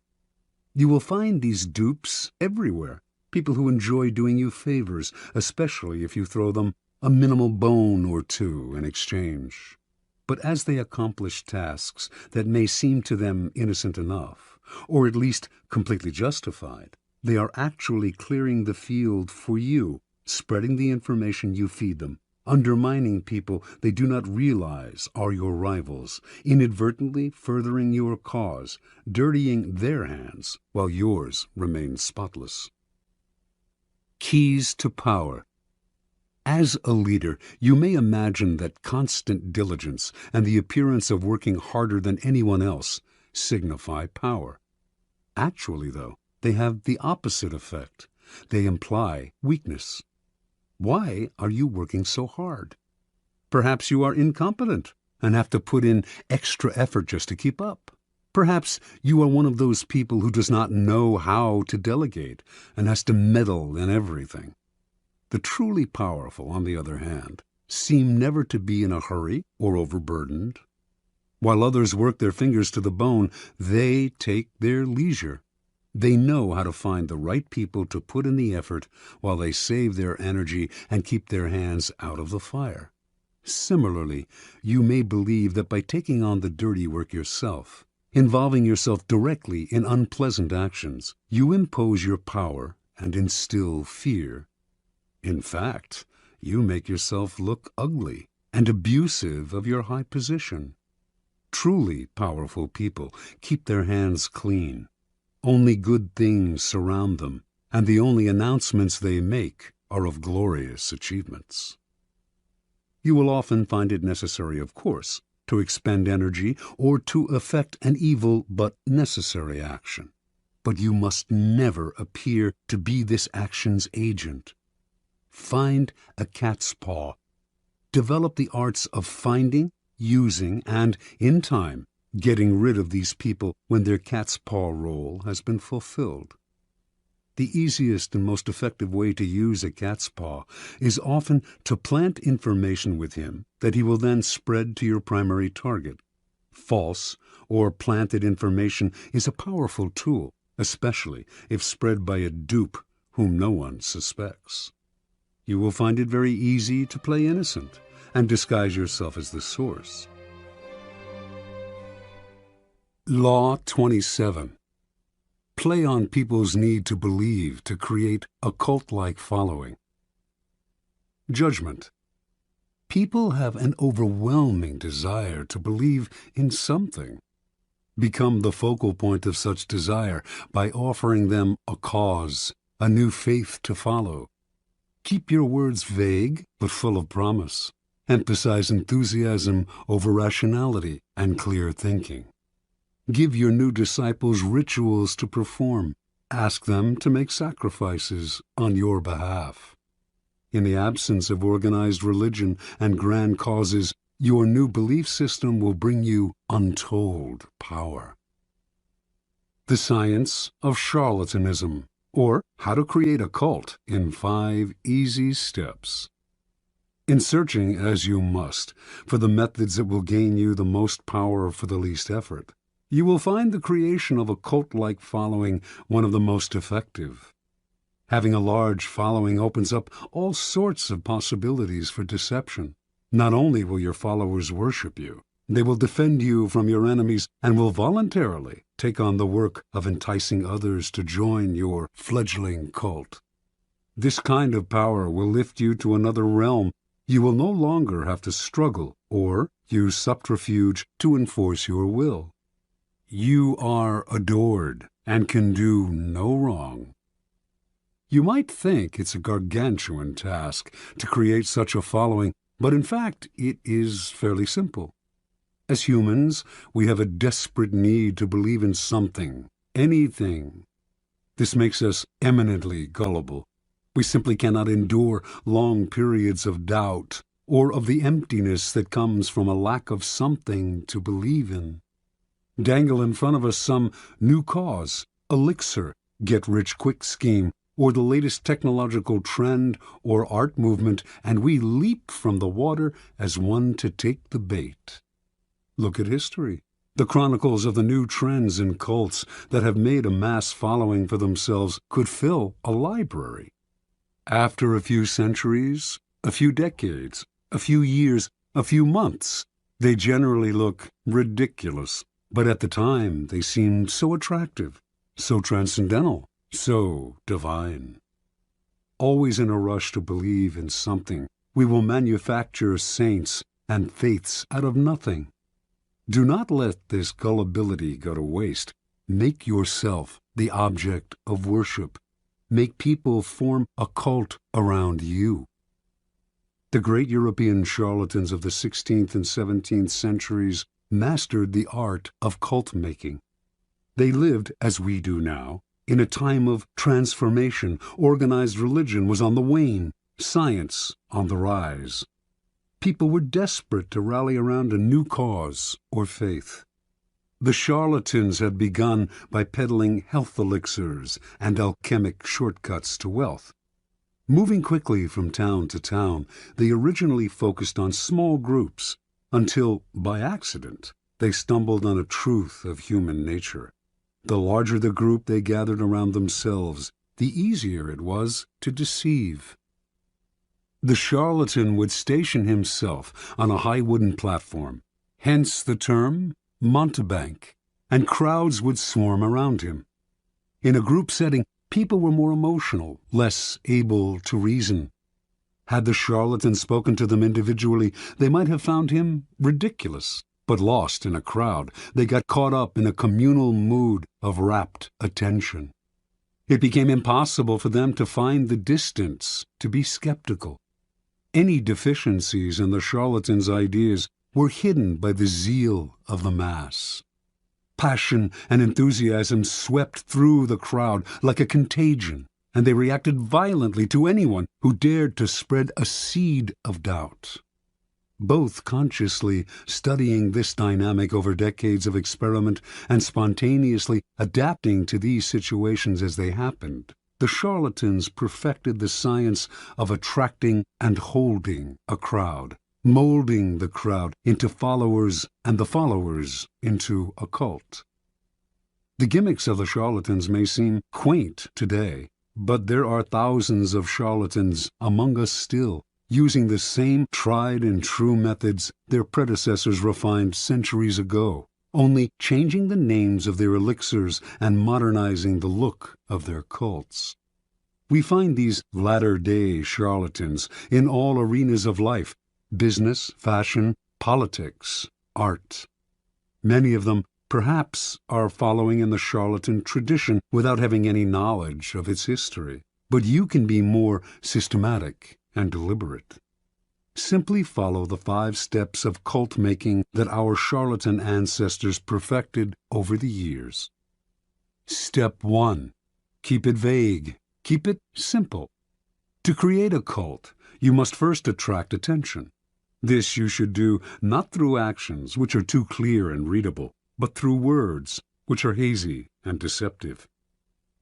You will find these dupes everywhere, people who enjoy doing you favors, especially if you throw them a minimal bone or two in exchange. But as they accomplish tasks that may seem to them innocent enough, or at least completely justified, they are actually clearing the field for you, spreading the information you feed them, undermining people they do not realize are your rivals, inadvertently furthering your cause, dirtying their hands while yours remain spotless. Keys to power. As a leader, you may imagine that constant diligence and the appearance of working harder than anyone else signify power. Actually, though, they have the opposite effect. They imply weakness. Why are you working so hard? Perhaps you are incompetent and have to put in extra effort just to keep up. Perhaps you are one of those people who does not know how to delegate and has to meddle in everything. The truly powerful, on the other hand, seem never to be in a hurry or overburdened. While others work their fingers to the bone, they take their leisure. They know how to find the right people to put in the effort while they save their energy and keep their hands out of the fire. Similarly, you may believe that by taking on the dirty work yourself, involving yourself directly in unpleasant actions, you impose your power and instill fear. In fact, you make yourself look ugly and abusive of your high position. Truly powerful people keep their hands clean. Only good things surround them, and the only announcements they make are of glorious achievements. You will often find it necessary, of course, to expend energy or to effect an evil but necessary action. But you must never appear to be this action's agent. Find a cat's paw. Develop the arts of finding, using, and, in time, getting rid of these people when their cat's paw role has been fulfilled. The easiest and most effective way to use a cat's paw is often to plant information with him that he will then spread to your primary target. False or planted information is a powerful tool, especially if spread by a dupe whom no one suspects. You will find it very easy to play innocent and disguise yourself as the source. Law 27. Play on people's need to believe to create a cult-like following. Judgment. People have an overwhelming desire to believe in something. Become the focal point of such desire by offering them a cause, a new faith to follow. Keep your words vague but full of promise. Emphasize enthusiasm over rationality and clear thinking. Give your new disciples rituals to perform. Ask them to make sacrifices on your behalf. In the absence of organized religion and grand causes, Your new belief system will bring you untold power. The Science of Charlatanism, or How to Create a Cult in 5 Easy Steps. In searching, as you must, for the methods that will gain you the most power for the least effort, you will find the creation of a cult-like following one of the most effective. Having a large following opens up all sorts of possibilities for deception. Not only will your followers worship you, they will defend you from your enemies and will voluntarily take on the work of enticing others to join your fledgling cult. This kind of power will lift you to another realm. You will no longer have to struggle or use subterfuge to enforce your will. You are adored and can do no wrong. You might think it's a gargantuan task to create such a following, but in fact it is fairly simple. As humans, we have a desperate need to believe in something, anything. This makes us eminently gullible. We simply cannot endure long periods of doubt or of the emptiness that comes from a lack of something to believe in. Dangle in front of us some new cause, elixir, get-rich-quick scheme, or the latest technological trend or art movement, and we leap from the water as one to take the bait. Look at history, the chronicles of the new trends in cults that have made a mass following for themselves could fill a library. After a few centuries, a few decades, a few years, a few months, they generally look ridiculous, but at the time they seemed so attractive, so transcendental, so divine. Always in a rush to believe in something, we will manufacture saints and faiths out of nothing. Do not let this gullibility go to waste. Make yourself the object of worship. Make people form a cult around you. The great European charlatans of the 16th and 17th centuries mastered the art of cult making. They lived, as we do now, in a time of transformation. Organized religion was on the wane, science on the rise. People were desperate to rally around a new cause or faith. The charlatans had begun by peddling health elixirs and alchemic shortcuts to wealth. Moving quickly from town to town, they originally focused on small groups until, by accident, they stumbled on a truth of human nature. The larger the group they gathered around themselves, the easier it was to deceive. The charlatan would station himself on a high wooden platform, hence the term mountebank, and crowds would swarm around him. In a group setting, people were more emotional, less able to reason. Had the charlatan spoken to them individually, they might have found him ridiculous. But lost in a crowd, they got caught up in a communal mood of rapt attention. It became impossible for them to find the distance, to be skeptical. Any deficiencies in the charlatan's ideas were hidden by the zeal of the mass. Passion and enthusiasm swept through the crowd like a contagion, and they reacted violently to anyone who dared to spread a seed of doubt. Both consciously studying this dynamic over decades of experiment and spontaneously adapting to these situations as they happened, the charlatans perfected the science of attracting and holding a crowd, molding the crowd into followers and the followers into a cult. The gimmicks of the charlatans may seem quaint today, but there are thousands of charlatans among us still, using the same tried and true methods their predecessors refined centuries ago, only changing the names of their elixirs and modernizing the look of their cults. We find these latter-day charlatans in all arenas of life: business, fashion, politics, art. Many of them, perhaps, are following in the charlatan tradition without having any knowledge of its history. But you can be more systematic and deliberate. Simply follow the 5 steps of cult making that our charlatan ancestors perfected over the years. Step 1. Keep it vague. Keep it simple. To create a cult, you must first attract attention. This you should do not through actions, which are too clear and readable, but through words, which are hazy and deceptive.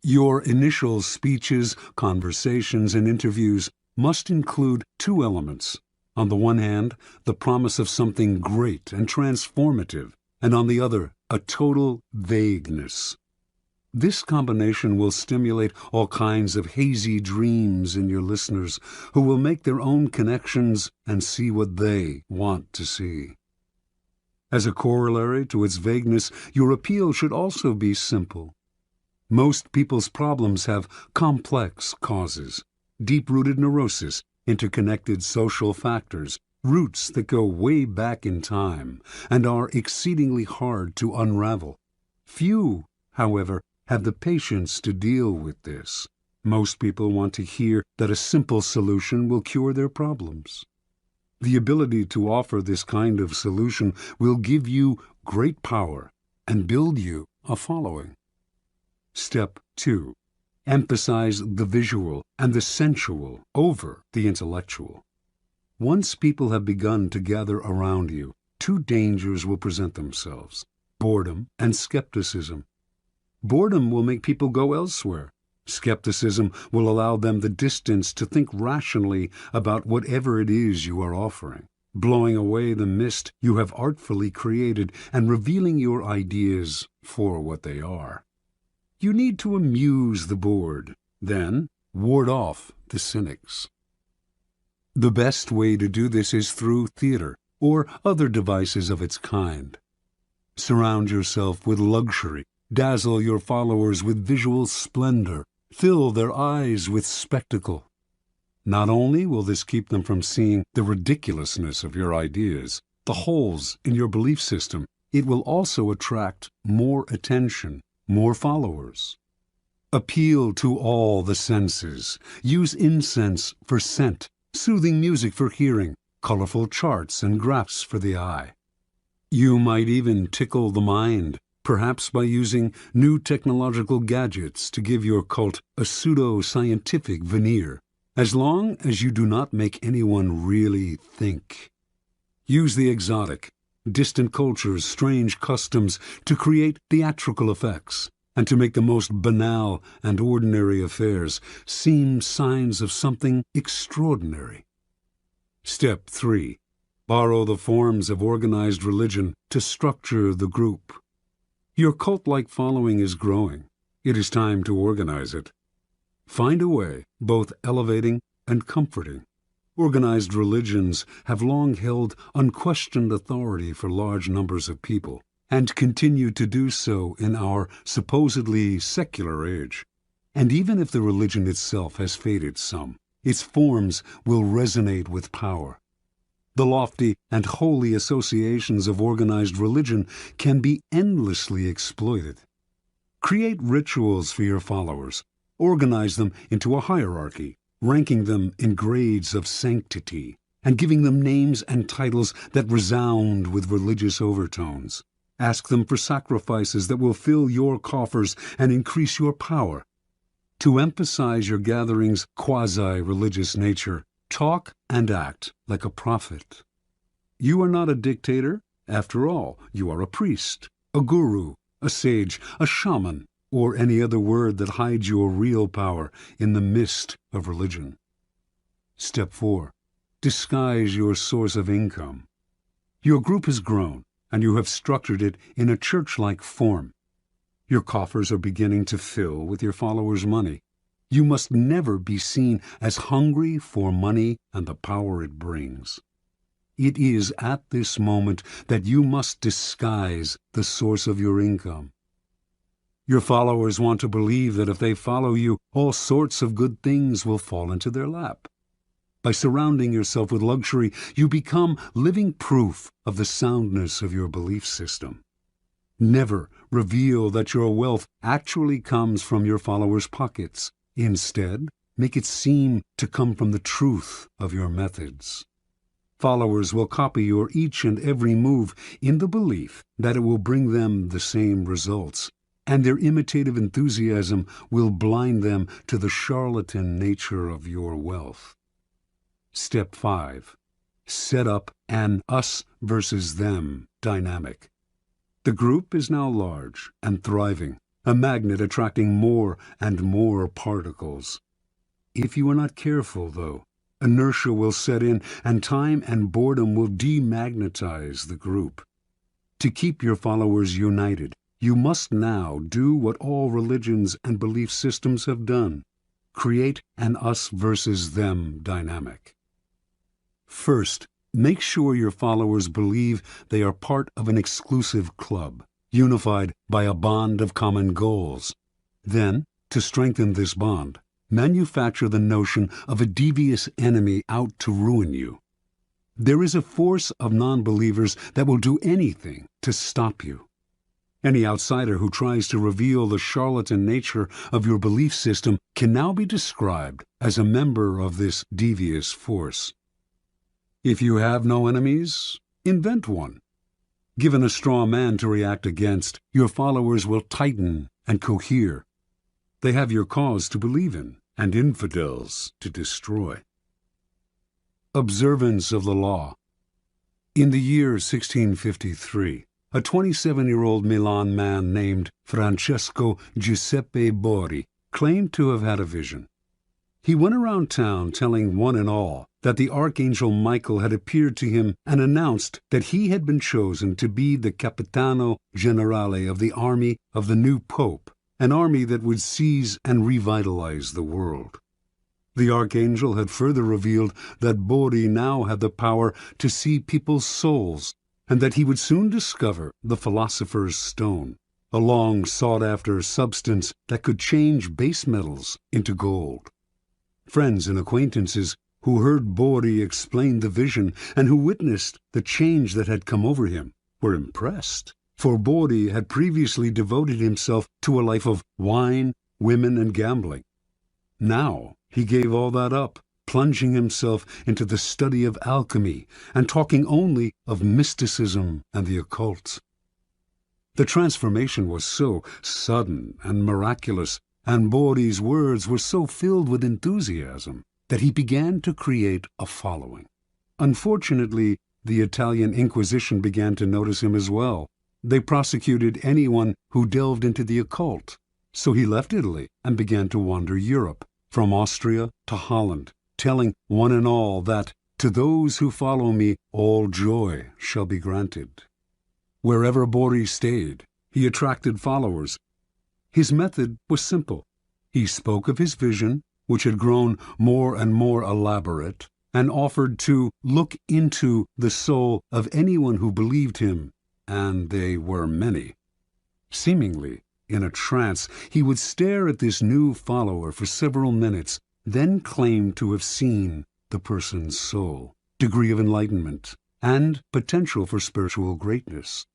Your initial speeches, conversations, and interviews must include two elements. On the one hand, the promise of something great and transformative, and on the other, a total vagueness. This combination will stimulate all kinds of hazy dreams in your listeners, who will make their own connections and see what they want to see. As a corollary to its vagueness, your appeal should also be simple. Most people's problems have complex causes, deep-rooted neurosis, interconnected social factors, roots that go way back in time, and are exceedingly hard to unravel. Few, however, have the patience to deal with this. Most people want to hear that a simple solution will cure their problems. The ability to offer this kind of solution will give you great power and build you a following. Step 2. Emphasize the visual and the sensual over the intellectual. Once people have begun to gather around you, two dangers will present themselves: boredom and skepticism. Boredom will make people go elsewhere. Skepticism will allow them the distance to think rationally about whatever it is you are offering, blowing away the mist you have artfully created and revealing your ideas for what they are. You need to amuse the bored, then ward off the cynics. The best way to do this is through theater or other devices of its kind. Surround yourself with luxury, dazzle your followers with visual splendor, fill their eyes with spectacle. Not only will this keep them from seeing the ridiculousness of your ideas, the holes in your belief system, it will also attract more attention, more followers. Appeal to all the senses. Use incense for scent, soothing music for hearing, colorful charts and graphs for the eye. You might even tickle the mind, perhaps by using new technological gadgets to give your cult a pseudo-scientific veneer, as long as you do not make anyone really think. Use the exotic, distant cultures' strange customs to create theatrical effects, and to make the most banal and ordinary affairs seem signs of something extraordinary. Step 3. Borrow the forms of organized religion to structure the group. Your cult-like following is growing. It is time to organize it. Find a way, both elevating and comforting. Organized religions have long held unquestioned authority for large numbers of people, and continue to do so in our supposedly secular age. And even if the religion itself has faded some, its forms will resonate with power. The lofty and holy associations of organized religion can be endlessly exploited. Create rituals for your followers. Organize them into a hierarchy, ranking them in grades of sanctity, and giving them names and titles that resound with religious overtones. Ask them for sacrifices that will fill your coffers and increase your power. To emphasize your gathering's quasi-religious nature, talk and act like a prophet. You are not a dictator. After all, you are a priest, a guru, a sage, a shaman, or any other word that hides your real power in the mist of religion. Step 4. Disguise your source of income. Your group has grown, and you have structured it in a church-like form. Your coffers are beginning to fill with your followers' money. You must never be seen as hungry for money and the power it brings. It is at this moment that you must disguise the source of your income. Your followers want to believe that if they follow you, all sorts of good things will fall into their lap. By surrounding yourself with luxury, you become living proof of the soundness of your belief system. Never reveal that your wealth actually comes from your followers' pockets. Instead, make it seem to come from the truth of your methods. Followers will copy your each and every move in the belief that it will bring them the same results, and their imitative enthusiasm will blind them to the charlatan nature of your wealth. Step 5. set up an us versus them dynamic. The group is now large and thriving, a magnet attracting more and more particles. If you are not careful, though, inertia will set in and time and boredom will demagnetize the group. To keep your followers united, you must now do what all religions and belief systems have done: create an us versus them dynamic. First, make sure your followers believe they are part of an exclusive club, unified by a bond of common goals. Then, to strengthen this bond, manufacture the notion of a devious enemy out to ruin you. There is a force of non-believers that will do anything to stop you. Any outsider who tries to reveal the charlatan nature of your belief system can now be described as a member of this devious force. If you have no enemies, invent one. Given a straw man to react against, your followers will tighten and cohere. They have your cause to believe in and infidels to destroy. Observance of the law. In the year 1653, a 27-year-old Milan man named Francesco Giuseppe Borri claimed to have had a vision. He went around town telling one and all that the Archangel Michael had appeared to him and announced that he had been chosen to be the Capitano Generale of the army of the new Pope, an army that would seize and revitalize the world. The Archangel had further revealed that Borri now had the power to see people's souls, and that he would soon discover the Philosopher's Stone, a long sought-after substance that could change base metals into gold. Friends and acquaintances who heard Borri explain the vision and who witnessed the change that had come over him were impressed, for Borri had previously devoted himself to a life of wine, women, and gambling. Now he gave all that up, plunging himself into the study of alchemy and talking only of mysticism and the occult. The transformation was so sudden and miraculous, and Borri's words were so filled with enthusiasm, that he began to create a following. Unfortunately, the Italian Inquisition began to notice him as well. They prosecuted anyone who delved into the occult, so he left Italy and began to wander Europe, from Austria to Holland, telling one and all that, to those who follow me, all joy shall be granted. Wherever Borri stayed, he attracted followers. His method was simple. He spoke of his vision, which had grown more and more elaborate, and offered to look into the soul of anyone who believed him, and they were many. Seemingly in a trance, he would stare at this new follower for several minutes, then claim to have seen the person's soul, degree of enlightenment, and potential for spiritual greatness.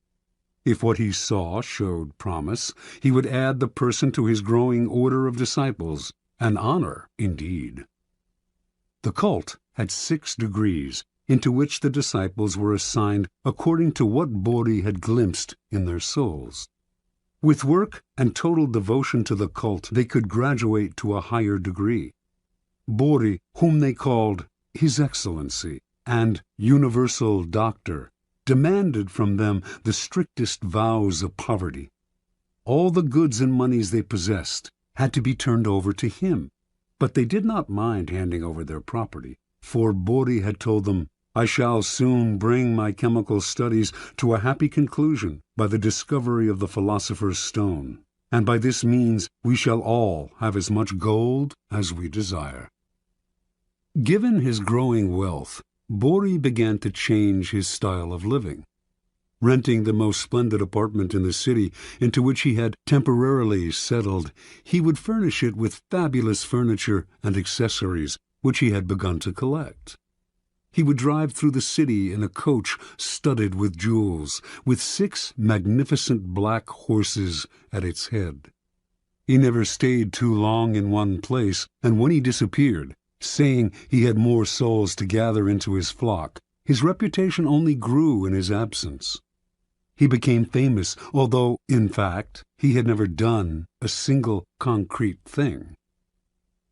If what he saw showed promise, he would add the person to his growing order of disciples, an honor indeed. The cult had 6 degrees, into which the disciples were assigned according to what Borri had glimpsed in their souls. With work and total devotion to the cult, they could graduate to a higher degree. Borri, whom they called His Excellency and Universal Doctor, demanded from them the strictest vows of poverty. All the goods and monies they possessed had to be turned over to him, but they did not mind handing over their property, for Borri had told them, "I shall soon bring my chemical studies to a happy conclusion by the discovery of the Philosopher's Stone, and by this means we shall all have as much gold as we desire." Given his growing wealth, Borri began to change his style of living. Renting the most splendid apartment in the city into which he had temporarily settled, he would furnish it with fabulous furniture and accessories which he had begun to collect. He would drive through the city in a coach studded with jewels, with 6 magnificent black horses at its head. He never stayed too long in one place, and when he disappeared, saying he had more souls to gather into his flock, his reputation only grew in his absence. He became famous, although, in fact, he had never done a single concrete thing.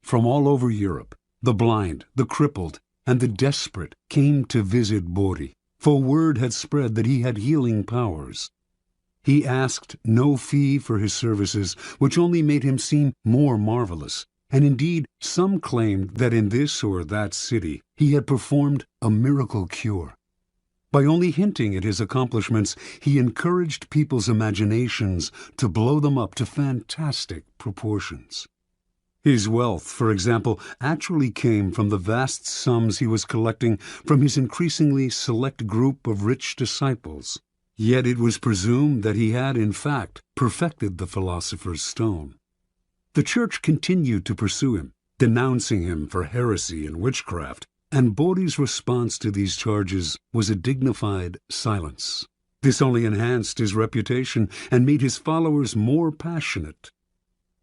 From all over Europe, the blind, the crippled, and the desperate came to visit Bori, for word had spread that he had healing powers. He asked no fee for his services, which only made him seem more marvelous, and indeed some claimed that in this or that city he had performed a miracle cure. By only hinting at his accomplishments, he encouraged people's imaginations to blow them up to fantastic proportions. His wealth, for example, actually came from the vast sums he was collecting from his increasingly select group of rich disciples. Yet it was presumed that he had, in fact, perfected the philosopher's stone. The Church continued to pursue him, denouncing him for heresy and witchcraft, and Bori's response to these charges was a dignified silence. This only enhanced his reputation and made his followers more passionate.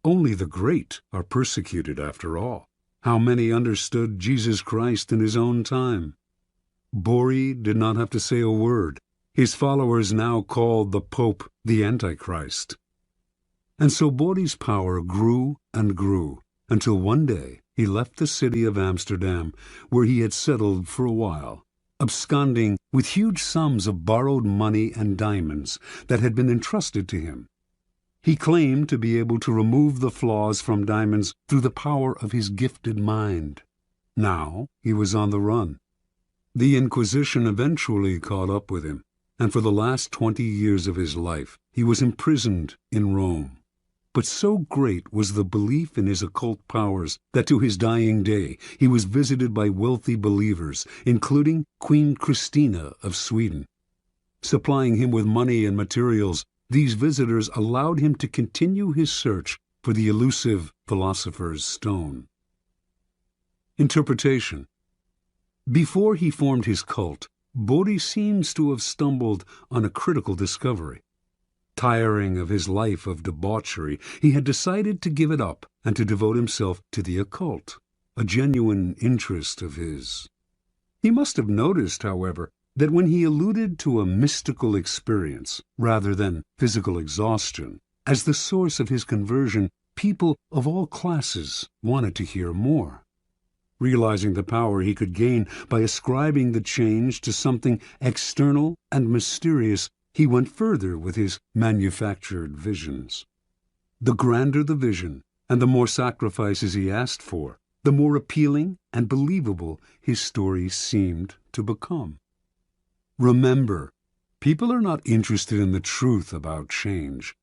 Only the great are persecuted, after all. How many understood Jesus Christ in his own time? Bori did not have to say a word. His followers now called the Pope the Antichrist. And so Bori's power grew and grew, until one day he left the city of Amsterdam, where he had settled for a while, absconding with huge sums of borrowed money and diamonds that had been entrusted to him. He claimed to be able to remove the flaws from diamonds through the power of his gifted mind. Now he was on the run. The Inquisition eventually caught up with him, and for the last 20 years of his life he was imprisoned in Rome. But so great was the belief in his occult powers that to his dying day he was visited by wealthy believers, including Queen Christina of Sweden. Supplying him with money and materials, these visitors allowed him to continue his search for the elusive philosopher's stone. Interpretation. Before he formed his cult, Bori seems to have stumbled on a critical discovery. Tiring of his life of debauchery, he had decided to give it up and to devote himself to the occult, a genuine interest of his. He must have noticed, however, that when he alluded to a mystical experience, rather than physical exhaustion, as the source of his conversion, people of all classes wanted to hear more. Realizing the power he could gain by ascribing the change to something external and mysterious, he went further with his manufactured visions. The grander the vision, and the more sacrifices he asked for, the more appealing and believable his story seemed to become. Remember, people are not interested in the truth about change.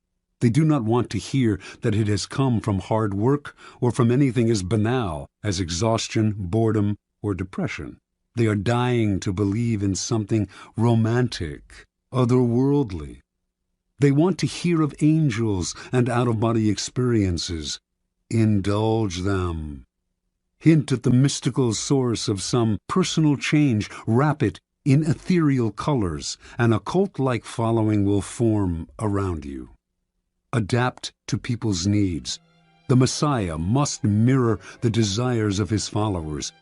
They do not want to hear that it has come from hard work or from anything as banal as exhaustion, boredom, or depression. They are dying to believe in something romantic, otherworldly. They want to hear of angels and out-of-body experiences. Indulge them. Hint at the mystical source of some personal change. Wrap it in ethereal colors. An occult-like following will form around you. Adapt to people's needs. The Messiah must mirror the desires of his followers.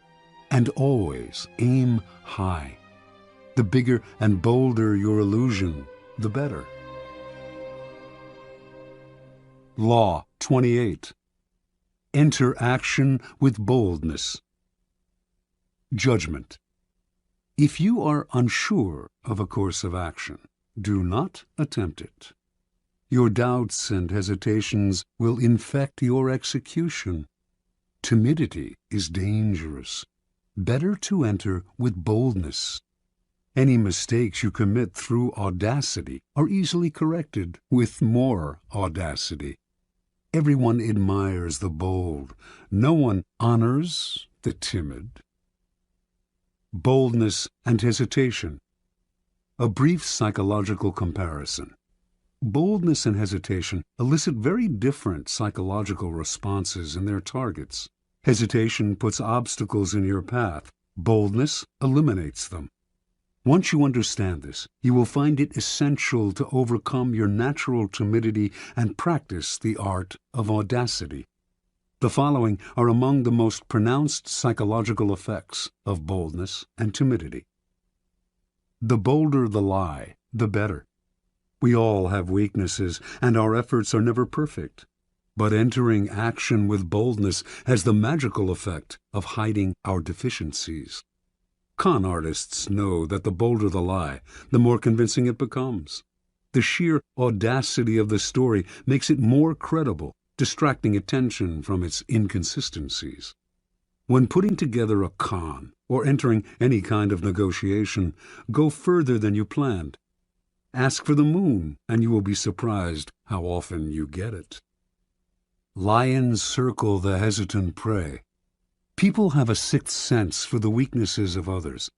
And always aim high. The bigger and bolder your illusion, the better. Law 28. Enter action with boldness. Judgment. If you are unsure of a course of action, do not attempt it. Your doubts and hesitations will infect your execution. Timidity is dangerous. Better to enter with boldness. Any mistakes you commit through audacity are easily corrected with more audacity. Everyone admires the bold. No one honors the timid. Boldness and hesitation. A brief psychological comparison. Boldness and hesitation elicit very different psychological responses in their targets. Hesitation puts obstacles in your path. Boldness eliminates them. Once you understand this, you will find it essential to overcome your natural timidity and practice the art of audacity. The following are among the most pronounced psychological effects of boldness and timidity. The bolder the lie, the better. We all have weaknesses, and our efforts are never perfect. But entering action with boldness has the magical effect of hiding our deficiencies. Con artists know that the bolder the lie, the more convincing it becomes. The sheer audacity of the story makes it more credible, distracting attention from its inconsistencies. When putting together a con, or entering any kind of negotiation, go further than you planned. Ask for the moon, and you will be surprised how often you get it. Lions circle the hesitant prey. People have a sixth sense for the weaknesses of others.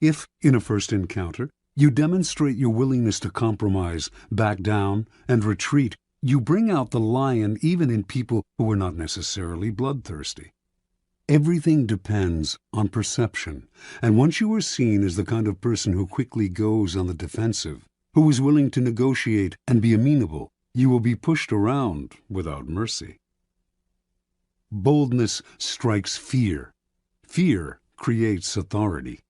If, in a first encounter, you demonstrate your willingness to compromise, back down, and retreat, you bring out the lion even in people who are not necessarily bloodthirsty. Everything depends on perception, and once you are seen as the kind of person who quickly goes on the defensive, who is willing to negotiate and be amenable, you will be pushed around without mercy. Boldness strikes fear. Fear creates authority.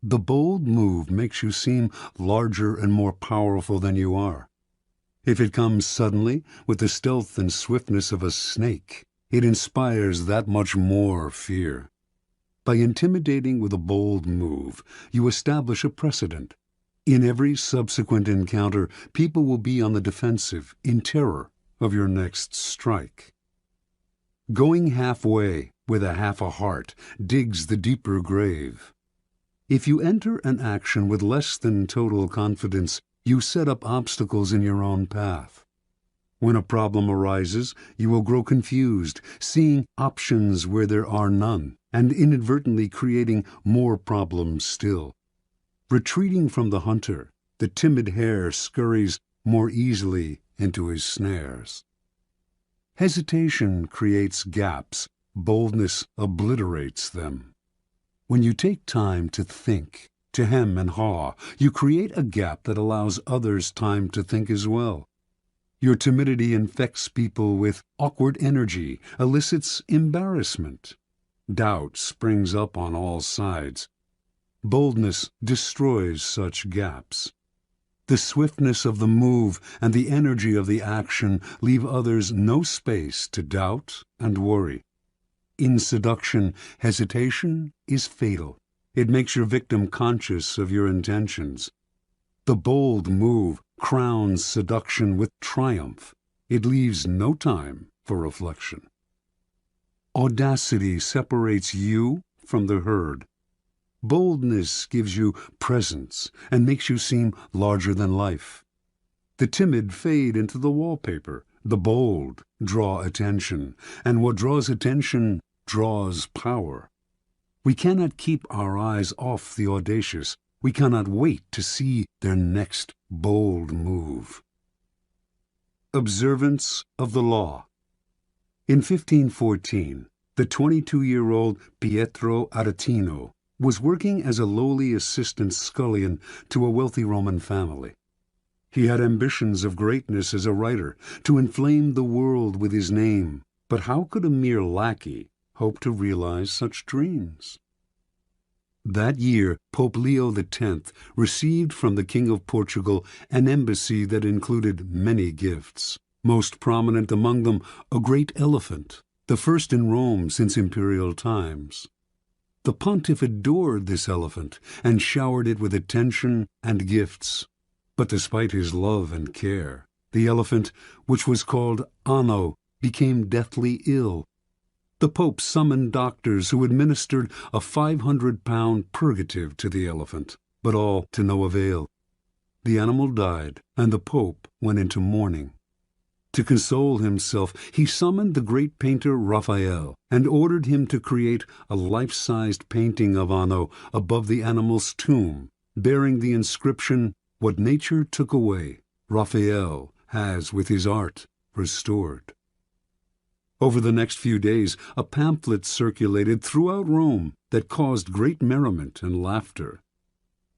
The bold move makes you seem larger and more powerful than you are. If it comes suddenly, with the stealth and swiftness of a snake, it inspires that much more fear. By intimidating with a bold move, you establish a precedent. In every subsequent encounter, people will be on the defensive, in terror of your next strike. Going halfway with a half a heart digs the deeper grave. If you enter an action with less than total confidence, you set up obstacles in your own path. When a problem arises, you will grow confused, seeing options where there are none, and inadvertently creating more problems still. Retreating from the hunter, the timid hare scurries more easily into his snares. Hesitation creates gaps, boldness obliterates them. When you take time to think, to hem and haw, you create a gap that allows others time to think as well. Your timidity infects people with awkward energy, elicits embarrassment. Doubt springs up on all sides. Boldness destroys such gaps. The swiftness of the move and the energy of the action leave others no space to doubt and worry. In seduction, hesitation is fatal. It makes your victim conscious of your intentions. The bold move crowns seduction with triumph. It leaves no time for reflection. Audacity separates you from the herd. Boldness gives you presence and makes you seem larger than life. The timid fade into the wallpaper. The bold draw attention, and what draws attention draws power. We cannot keep our eyes off the audacious. We cannot wait to see their next bold move. Observance of the law. In 1514, the 22-year-old Pietro Aretino was working as a lowly assistant scullion to a wealthy Roman family. He had ambitions of greatness as a writer, to inflame the world with his name, but how could a mere lackey hope to realize such dreams? That year, Pope Leo X received from the King of Portugal an embassy that included many gifts, most prominent among them a great elephant, the first in Rome since imperial times. The pontiff adored this elephant and showered it with attention and gifts. But despite his love and care, the elephant, which was called Anno, became deathly ill. The Pope summoned doctors who administered a 500-pound purgative to the elephant, but all to no avail. The animal died, and the Pope went into mourning. To console himself, he summoned the great painter Raphael and ordered him to create a life-sized painting of Anno above the animal's tomb, bearing the inscription, "What nature took away, Raphael has with his art restored." Over the next few days, a pamphlet circulated throughout Rome that caused great merriment and laughter.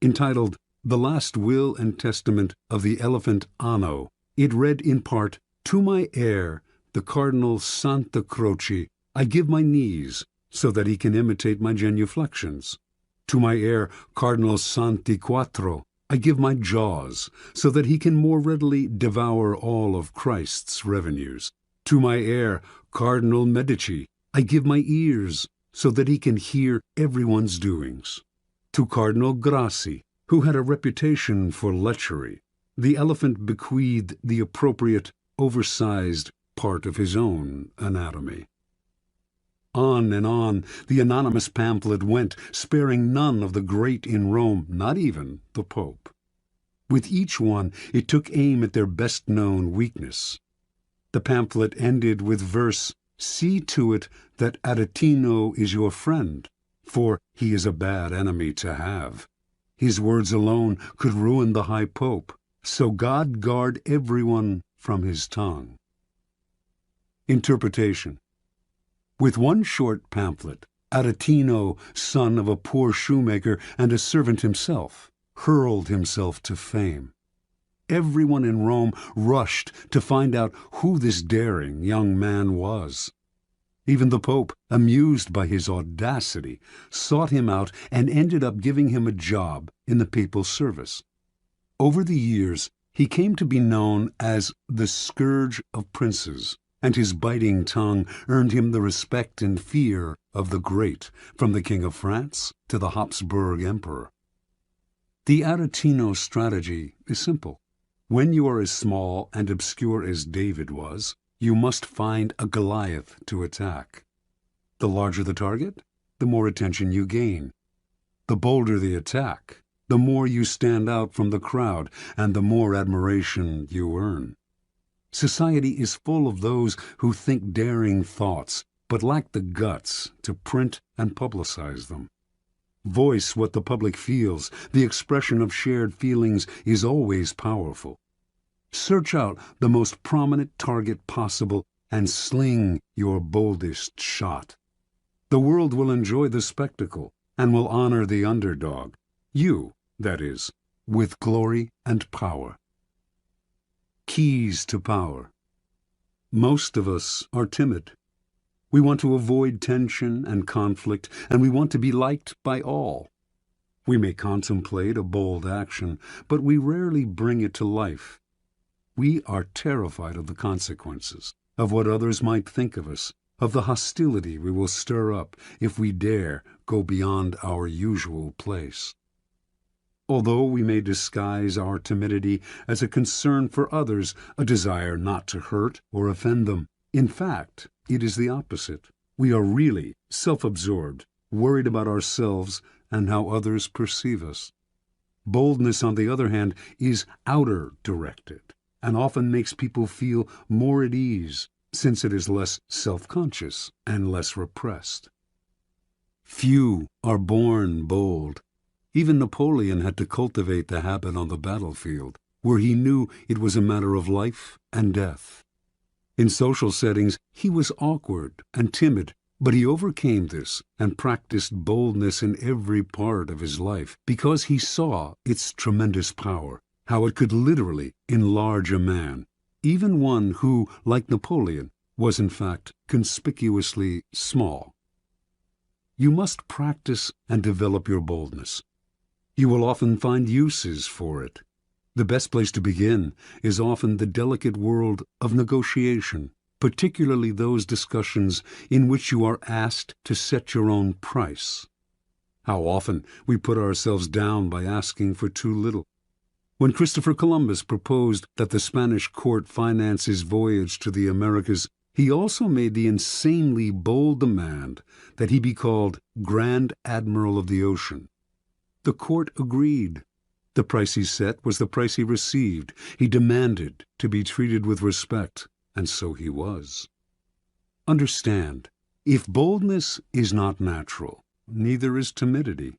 Entitled, "The Last Will and Testament of the Elephant Anno," it read in part, "To my heir, the Cardinal Santa Croce, I give my knees, so that he can imitate my genuflections. To my heir, Cardinal Santi Quattro, I give my jaws, so that he can more readily devour all of Christ's revenues. To my heir, Cardinal Medici, I give my ears, so that he can hear everyone's doings. To Cardinal Grassi, who had a reputation for lechery, the elephant bequeathed the appropriate, oversized part of his own anatomy. On and on the anonymous pamphlet went, sparing none of the great in Rome, not even the Pope. With each one it took aim at their best-known weakness. The pamphlet ended with verse, "See to it that Aretino is your friend, for he is a bad enemy to have. His words alone could ruin the High Pope, so God guard everyone from his tongue." Interpretation. With one short pamphlet, Aretino, son of a poor shoemaker and a servant himself, hurled himself to fame. Everyone in Rome rushed to find out who this daring young man was. Even the Pope, amused by his audacity, sought him out and ended up giving him a job in the papal service. Over the years, he came to be known as the Scourge of Princes, and his biting tongue earned him the respect and fear of the great, from the King of France to the Habsburg Emperor. The Aretino strategy is simple. When you are as small and obscure as David was, you must find a Goliath to attack. The larger the target, the more attention you gain. The bolder the attack, the more you stand out from the crowd, and the more admiration you earn. Society is full of those who think daring thoughts, but lack the guts to print and publicize them. Voice what the public feels. The expression of shared feelings is always powerful. Search out the most prominent target possible and sling your boldest shot. The world will enjoy the spectacle and will honor the underdog. You, that is, with glory and power. Keys to power. Most of us are timid. We want to avoid tension and conflict, and we want to be liked by all. We may contemplate a bold action, but we rarely bring it to life. We are terrified of the consequences, of what others might think of us, of the hostility we will stir up if we dare go beyond our usual place. Although we may disguise our timidity as a concern for others, a desire not to hurt or offend them, in fact, it is the opposite. We are really self-absorbed, worried about ourselves and how others perceive us. Boldness, on the other hand, is outer-directed and often makes people feel more at ease, since it is less self-conscious and less repressed. Few are born bold. Even Napoleon had to cultivate the habit on the battlefield, where he knew it was a matter of life and death. In social settings, he was awkward and timid, but he overcame this and practiced boldness in every part of his life because he saw its tremendous power, how it could literally enlarge a man, even one who, like Napoleon, was in fact conspicuously small. You must practice and develop your boldness. You will often find uses for it. The best place to begin is often the delicate world of negotiation, particularly those discussions in which you are asked to set your own price. How often we put ourselves down by asking for too little. When Christopher Columbus proposed that the Spanish court finance his voyage to the Americas, he also made the insanely bold demand that he be called Grand Admiral of the Ocean. The court agreed. The price he set was the price he received. He demanded to be treated with respect, and so he was. Understand, if boldness is not natural, neither is timidity.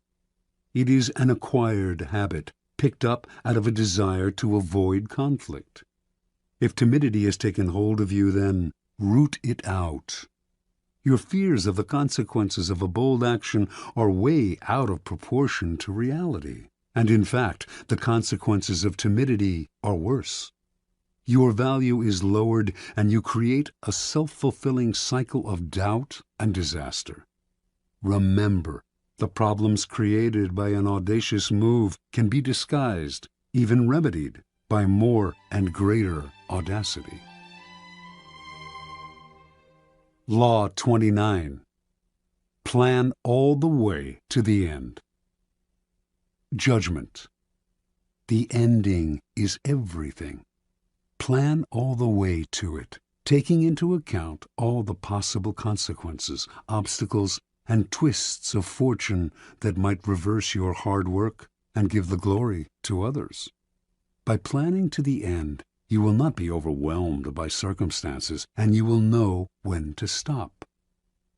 It is an acquired habit, picked up out of a desire to avoid conflict. If timidity has taken hold of you, then root it out. Your fears of the consequences of a bold action are way out of proportion to reality. And in fact, the consequences of timidity are worse. Your value is lowered, and you create a self-fulfilling cycle of doubt and disaster. Remember, the problems created by an audacious move can be disguised, even remedied, by more and greater audacity. Law 29. Plan all the way to the end. Judgment. The ending is everything. Plan all the way to it, taking into account all the possible consequences, obstacles, and twists of fortune that might reverse your hard work and give the glory to others. By planning to the end, you will not be overwhelmed by circumstances, and you will know when to stop.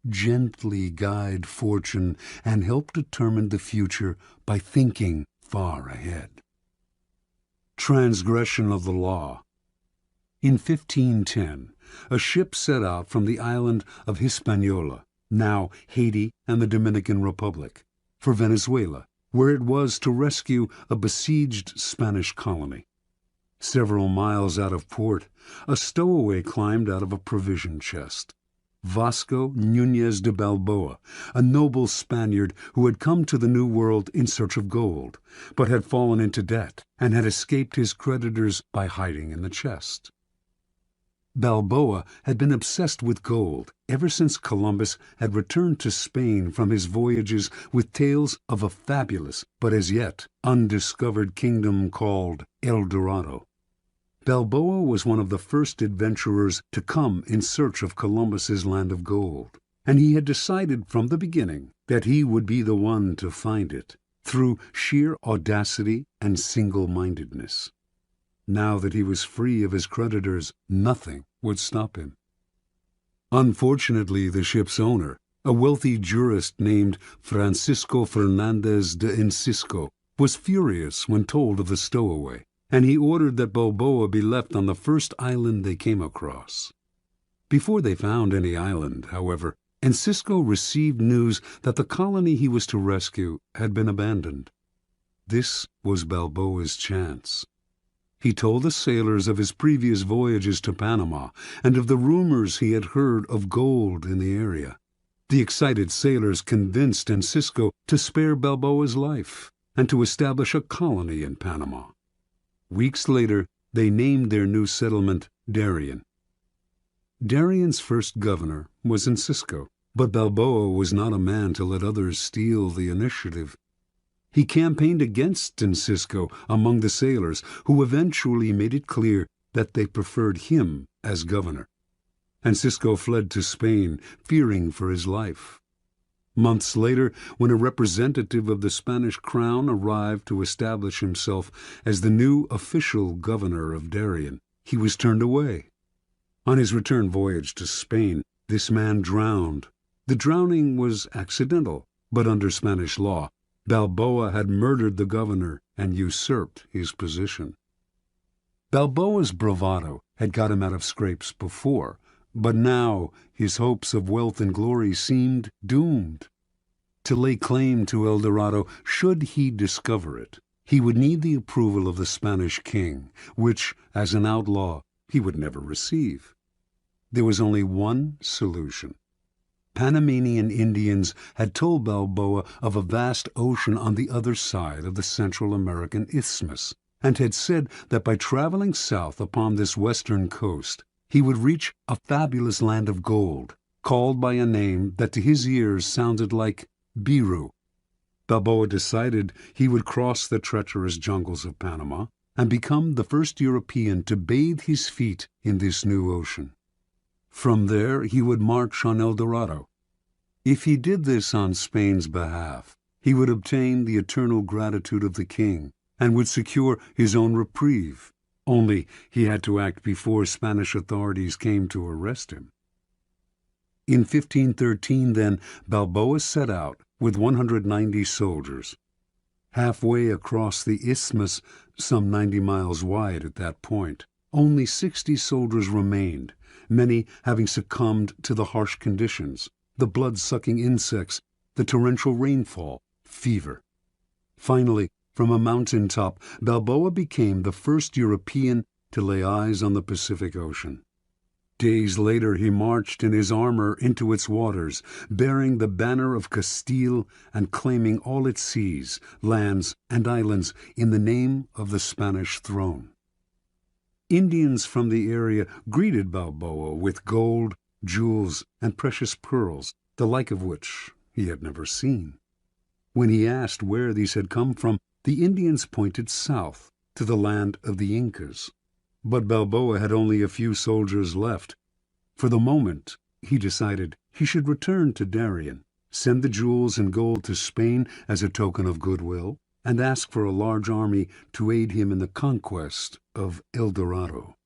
Gently guide fortune and help determine the future by thinking far ahead. Transgression of the law. In 1510, a ship set out from the island of Hispaniola, now Haiti and the Dominican Republic, for Venezuela, where it was to rescue a besieged Spanish colony. Several miles out of port, a stowaway climbed out of a provision chest. Vasco Núñez de Balboa, a noble Spaniard who had come to the New World in search of gold, but had fallen into debt and had escaped his creditors by hiding in the chest. Balboa had been obsessed with gold ever since Columbus had returned to Spain from his voyages with tales of a fabulous but as yet undiscovered kingdom called El Dorado. Balboa was one of the first adventurers to come in search of Columbus's land of gold, and he had decided from the beginning that he would be the one to find it, through sheer audacity and single-mindedness. Now that he was free of his creditors, nothing would stop him. Unfortunately, the ship's owner, a wealthy jurist named Francisco Fernandez de Encisco, was furious when told of the stowaway, and he ordered that Balboa be left on the first island they came across. Before they found any island, however, Encisco received news that the colony he was to rescue had been abandoned. This was Balboa's chance. He told the sailors of his previous voyages to Panama and of the rumors he had heard of gold in the area. The excited sailors convinced Encisco to spare Balboa's life and to establish a colony in Panama. Weeks later, they named their new settlement Darien. Darien's first governor was Encisco, but Balboa was not a man to let others steal the initiative. He campaigned against Encisco among the sailors, who eventually made it clear that they preferred him as governor. Encisco fled to Spain, fearing for his life. Months later, when a representative of the Spanish crown arrived to establish himself as the new official governor of Darien, he was turned away. On his return voyage to Spain, this man drowned. The drowning was accidental, but under Spanish law, Balboa had murdered the governor and usurped his position. Balboa's bravado had got him out of scrapes before, but now his hopes of wealth and glory seemed doomed. To lay claim to El Dorado, should he discover it, he would need the approval of the Spanish king, which, as an outlaw, he would never receive. There was only one solution. Panamanian Indians had told Balboa of a vast ocean on the other side of the Central American Isthmus, and had said that by traveling south upon this western coast, he would reach a fabulous land of gold, called by a name that to his ears sounded like Biru. Balboa decided he would cross the treacherous jungles of Panama and become the first European to bathe his feet in this new ocean. From there he would march on El Dorado. If he did this on Spain's behalf, he would obtain the eternal gratitude of the king and would secure his own reprieve. Only he had to act before Spanish authorities came to arrest him. In 1513, then, Balboa set out with 190 soldiers. Halfway across the isthmus, some 90 miles wide at that point, only 60 soldiers remained, many having succumbed to the harsh conditions, the blood-sucking insects, the torrential rainfall, fever. Finally, from a mountaintop, Balboa became the first European to lay eyes on the Pacific Ocean. Days later he marched in his armor into its waters, bearing the banner of Castile and claiming all its seas, lands, and islands in the name of the Spanish throne. Indians from the area greeted Balboa with gold, jewels, and precious pearls, the like of which he had never seen. When he asked where these had come from, The Indians pointed south, to the land of the Incas. But Balboa had only a few soldiers left. For the moment, he decided he should return to Darien, send the jewels and gold to Spain as a token of goodwill, and ask for a large army to aid him in the conquest of El Dorado.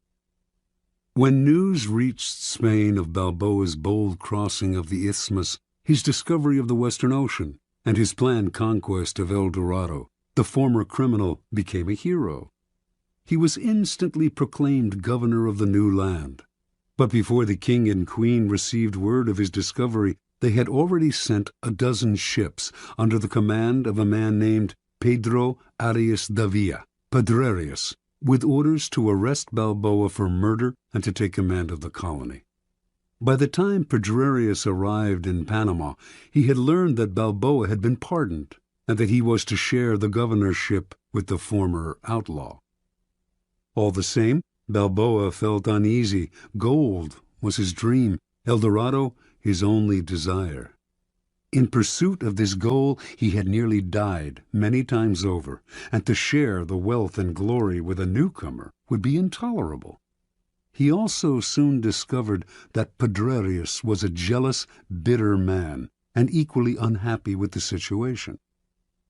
When news reached Spain of Balboa's bold crossing of the Isthmus, his discovery of the Western Ocean, and his planned conquest of El Dorado, the former criminal became a hero. He was instantly proclaimed governor of the new land. But before the king and queen received word of his discovery, they had already sent a dozen ships under the command of a man named Pedro Arias Davila, Pedrerius, with orders to arrest Balboa for murder and to take command of the colony. By the time Pedrerius arrived in Panama, he had learned that Balboa had been pardoned and that he was to share the governorship with the former outlaw. All the same, Balboa felt uneasy. Gold was his dream, El Dorado his only desire. In pursuit of this goal, he had nearly died many times over, and to share the wealth and glory with a newcomer would be intolerable. He also soon discovered that Pedrerius was a jealous, bitter man, and equally unhappy with the situation.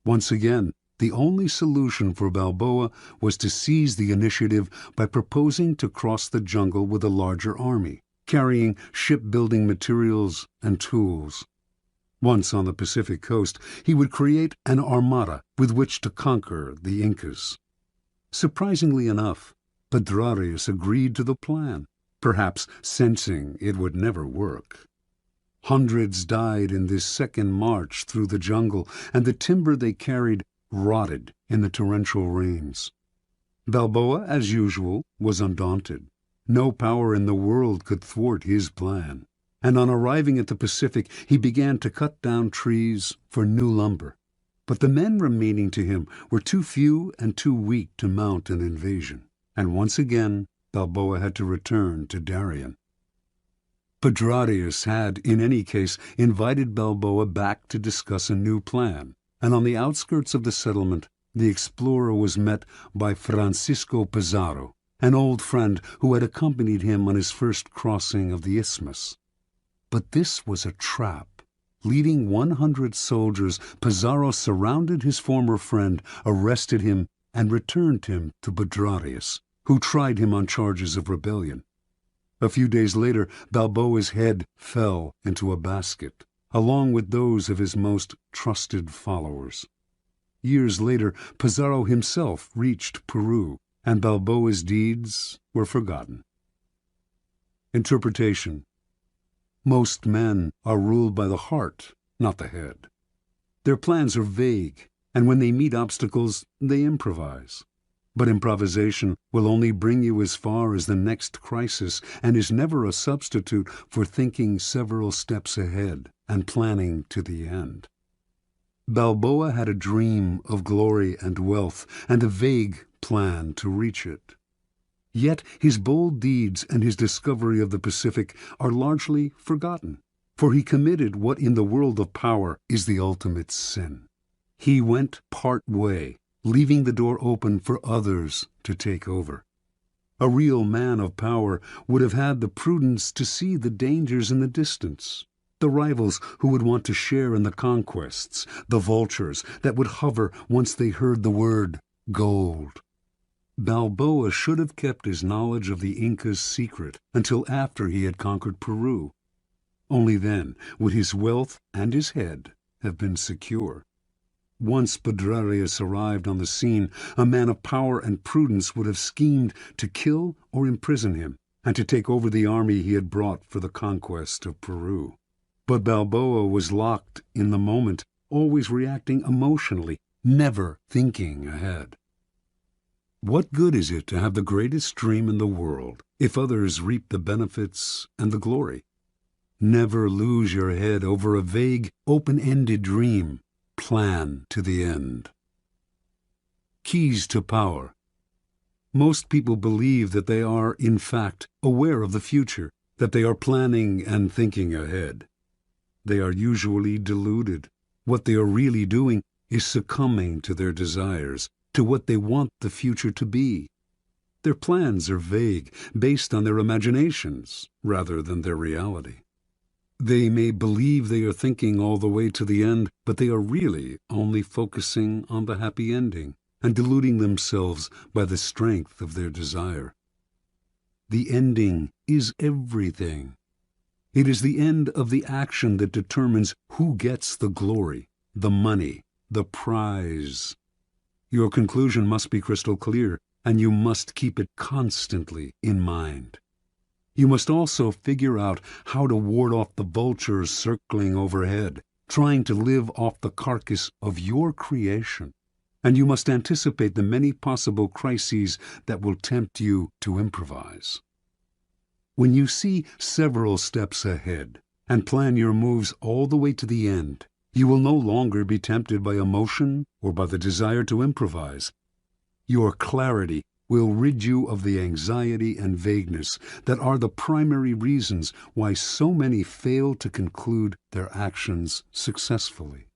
Once again, the only solution for Balboa was to seize the initiative by proposing to cross the jungle with a larger army, carrying shipbuilding materials and tools. Once on the Pacific coast, he would create an armada with which to conquer the Incas. Surprisingly enough, Pedrerius agreed to the plan, perhaps sensing it would never work. Hundreds died in this second march through the jungle, and the timber they carried rotted in the torrential rains. Balboa, as usual, was undaunted. No power in the world could thwart his plan, and on arriving at the Pacific, he began to cut down trees for new lumber. But the men remaining to him were too few and too weak to mount an invasion, and once again Balboa had to return to Darien. Pedrerius had, in any case, invited Balboa back to discuss a new plan, and on the outskirts of the settlement, the explorer was met by Francisco Pizarro, an old friend who had accompanied him on his first crossing of the Isthmus. But this was a trap. Leading 100 soldiers, Pizarro surrounded his former friend, arrested him, and returned him to Pedrerius, who tried him on charges of rebellion. A few days later, Balboa's head fell into a basket, along with those of his most trusted followers. Years later, Pizarro himself reached Peru, and Balboa's deeds were forgotten. Interpretation. Most men are ruled by the heart, not the head. Their plans are vague, and when they meet obstacles, they improvise. But improvisation will only bring you as far as the next crisis, and is never a substitute for thinking several steps ahead and planning to the end. Balboa had a dream of glory and wealth, and a vague plan to reach it. Yet his bold deeds and his discovery of the Pacific are largely forgotten, for he committed what in the world of power is the ultimate sin. He went part way, leaving the door open for others to take over. A real man of power would have had the prudence to see the dangers in the distance, the rivals who would want to share in the conquests, the vultures that would hover once they heard the word gold. Balboa should have kept his knowledge of the Incas secret until after he had conquered Peru. Only then would his wealth and his head have been secure. Once Pedrerius arrived on the scene, a man of power and prudence would have schemed to kill or imprison him, and to take over the army he had brought for the conquest of Peru. But Balboa was locked in the moment, always reacting emotionally, never thinking ahead. What good is it to have the greatest dream in the world if others reap the benefits and the glory? Never lose your head over a vague, open-ended dream. Plan to the end. Keys to power. Most people believe that they are, in fact, aware of the future, that they are planning and thinking ahead. They are usually deluded. What they are really doing is succumbing to their desires, to what they want the future to be. Their plans are vague, based on their imaginations rather than their reality. They may believe they are thinking all the way to the end, but they are really only focusing on the happy ending and deluding themselves by the strength of their desire. The ending is everything. It is the end of the action that determines who gets the glory, the money, the prize. Your conclusion must be crystal clear, and you must keep it constantly in mind. You must also figure out how to ward off the vultures circling overhead, trying to live off the carcass of your creation. And you must anticipate the many possible crises that will tempt you to improvise. When you see several steps ahead and plan your moves all the way to the end, you will no longer be tempted by emotion or by the desire to improvise. Your clarity will rid you of the anxiety and vagueness that are the primary reasons why so many fail to conclude their actions successfully.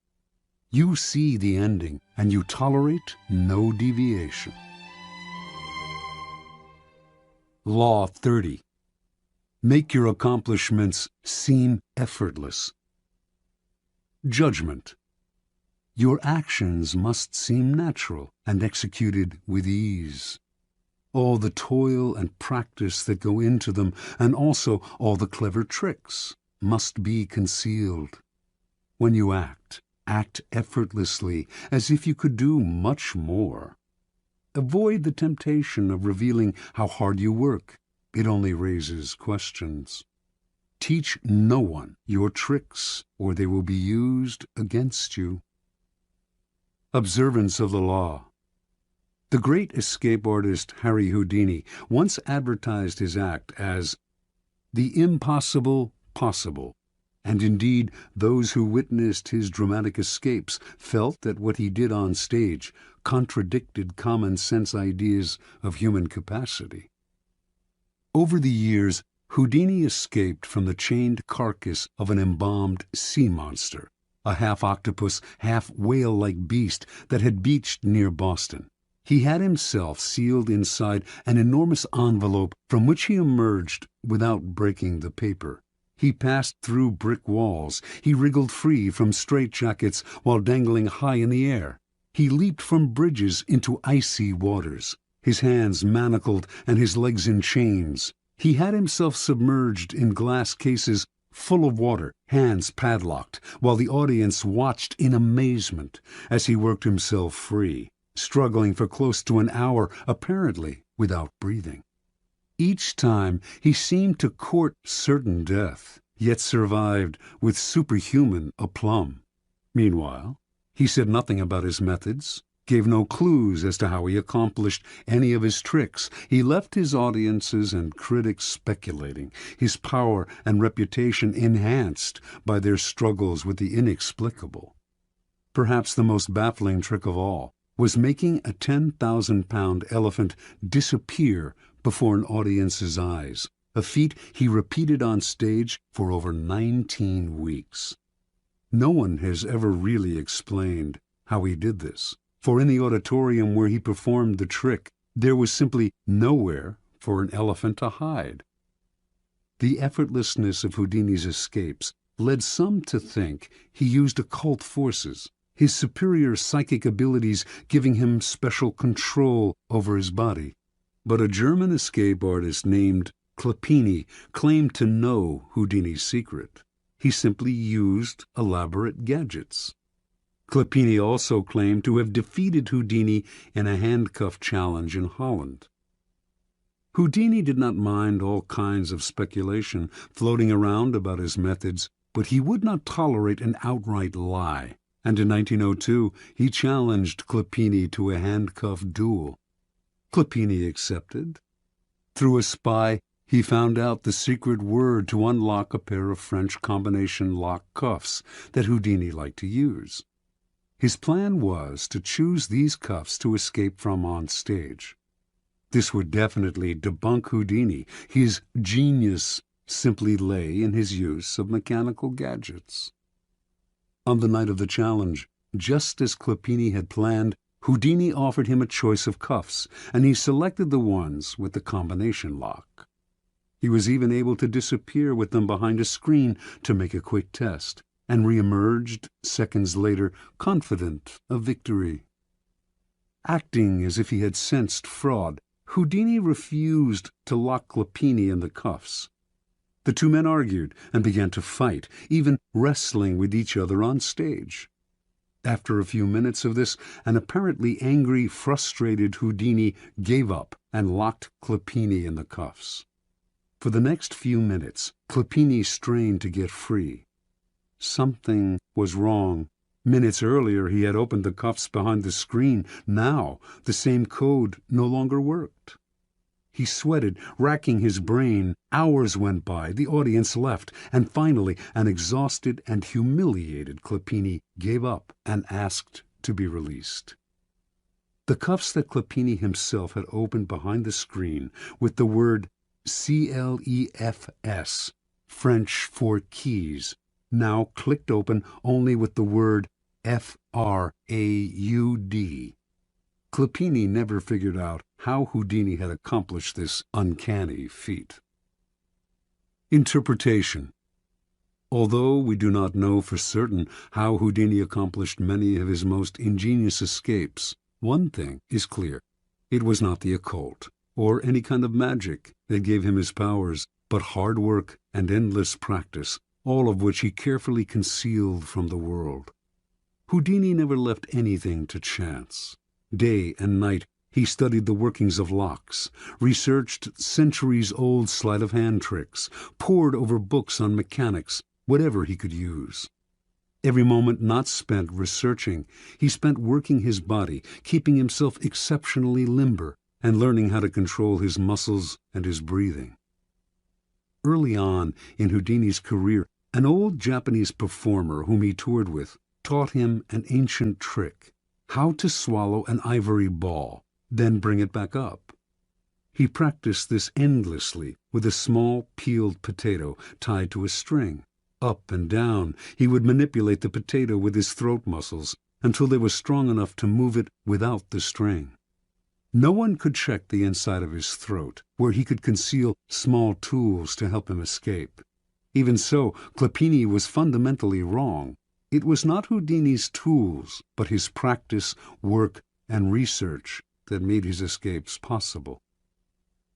You see the ending, and you tolerate no deviation. Law 30. Make your accomplishments seem effortless. Judgment. Your actions must seem natural and executed with ease. All the toil and practice that go into them, and also all the clever tricks, must be concealed. When you act effortlessly, as if you could do much more. Avoid the temptation of revealing how hard you work. It only raises questions. Teach no one your tricks, or they will be used against you. Observance of the law. The great escape artist Harry Houdini once advertised his act as the impossible possible, and indeed those who witnessed his dramatic escapes felt that what he did on stage contradicted common sense ideas of human capacity. Over the years, Houdini escaped from the chained carcass of an embalmed sea monster, a half-octopus, half-whale-like beast that had beached near Boston. He had himself sealed inside an enormous envelope from which he emerged without breaking the paper. He passed through brick walls. He wriggled free from straitjackets while dangling high in the air. He leaped from bridges into icy waters, his hands manacled and his legs in chains. He had himself submerged in glass cases full of water, hands padlocked, while the audience watched in amazement as he worked himself free, struggling for close to an hour, apparently without breathing. Each time he seemed to court certain death, yet survived with superhuman aplomb. Meanwhile, he said nothing about his methods, gave no clues as to how he accomplished any of his tricks. He left his audiences and critics speculating, his power and reputation enhanced by their struggles with the inexplicable. Perhaps the most baffling trick of all was making a 10,000-pound elephant disappear before an audience's eyes, a feat he repeated on stage for over 19 weeks. No one has ever really explained how he did this, for in the auditorium where he performed the trick, there was simply nowhere for an elephant to hide. The effortlessness of Houdini's escapes led some to think he used occult forces, his superior psychic abilities giving him special control over his body. But a German escape artist named Clapini claimed to know Houdini's secret. He simply used elaborate gadgets. Clapini also claimed to have defeated Houdini in a handcuff challenge in Holland. Houdini did not mind all kinds of speculation floating around about his methods, but he would not tolerate an outright lie, and in 1902 he challenged Clapini to a handcuff duel. Clapini accepted. Through a spy, he found out the secret word to unlock a pair of French combination lock cuffs that Houdini liked to use. His plan was to choose these cuffs to escape from on stage. This would definitely debunk Houdini. His genius simply lay in his use of mechanical gadgets. On the night of the challenge, Just as Clopini had planned, Houdini offered him a choice of cuffs, and he selected the ones with the combination lock. He was even able to disappear with them behind a screen to make a quick test, and re-emerged seconds later, confident of victory. Acting as if he had sensed fraud, Houdini refused to lock Clopini in the cuffs. The two men argued and began to fight, even wrestling with each other on stage. After a few minutes of this, an apparently angry, frustrated Houdini gave up and locked Clopini in the cuffs. For the next few minutes, Clopini strained to get free. Something was wrong. Minutes earlier he had opened the cuffs behind the screen. Now the same code no longer worked. He sweated, racking his brain. Hours went by, the audience left, and finally an exhausted and humiliated Clopini gave up and asked to be released. The cuffs that Clopini himself had opened behind the screen with the word CLEFS, French for keys, now clicked open only with the word FRAUD. Clopini never figured out how Houdini had accomplished this uncanny feat. Interpretation. Although we do not know for certain how Houdini accomplished many of his most ingenious escapes, one thing is clear. It was not the occult or any kind of magic that gave him his powers, but hard work and endless practice, all of which he carefully concealed from the world. Houdini never left anything to chance. Day and night he studied the workings of locks, researched centuries-old sleight-of-hand tricks, pored over books on mechanics, whatever he could use. Every moment not spent researching, he spent working his body, keeping himself exceptionally limber, and learning how to control his muscles and his breathing. Early on in Houdini's career, an old Japanese performer whom he toured with taught him an ancient trick: how to swallow an ivory ball, then bring it back up. He practiced this endlessly with a small peeled potato tied to a string. Up and down he would manipulate the potato with his throat muscles until they were strong enough to move it without the string. No one could check the inside of his throat, where he could conceal small tools to help him escape. Even so, Clopini was fundamentally wrong. It was not Houdini's tools, but his practice, work, and research that made his escapes possible.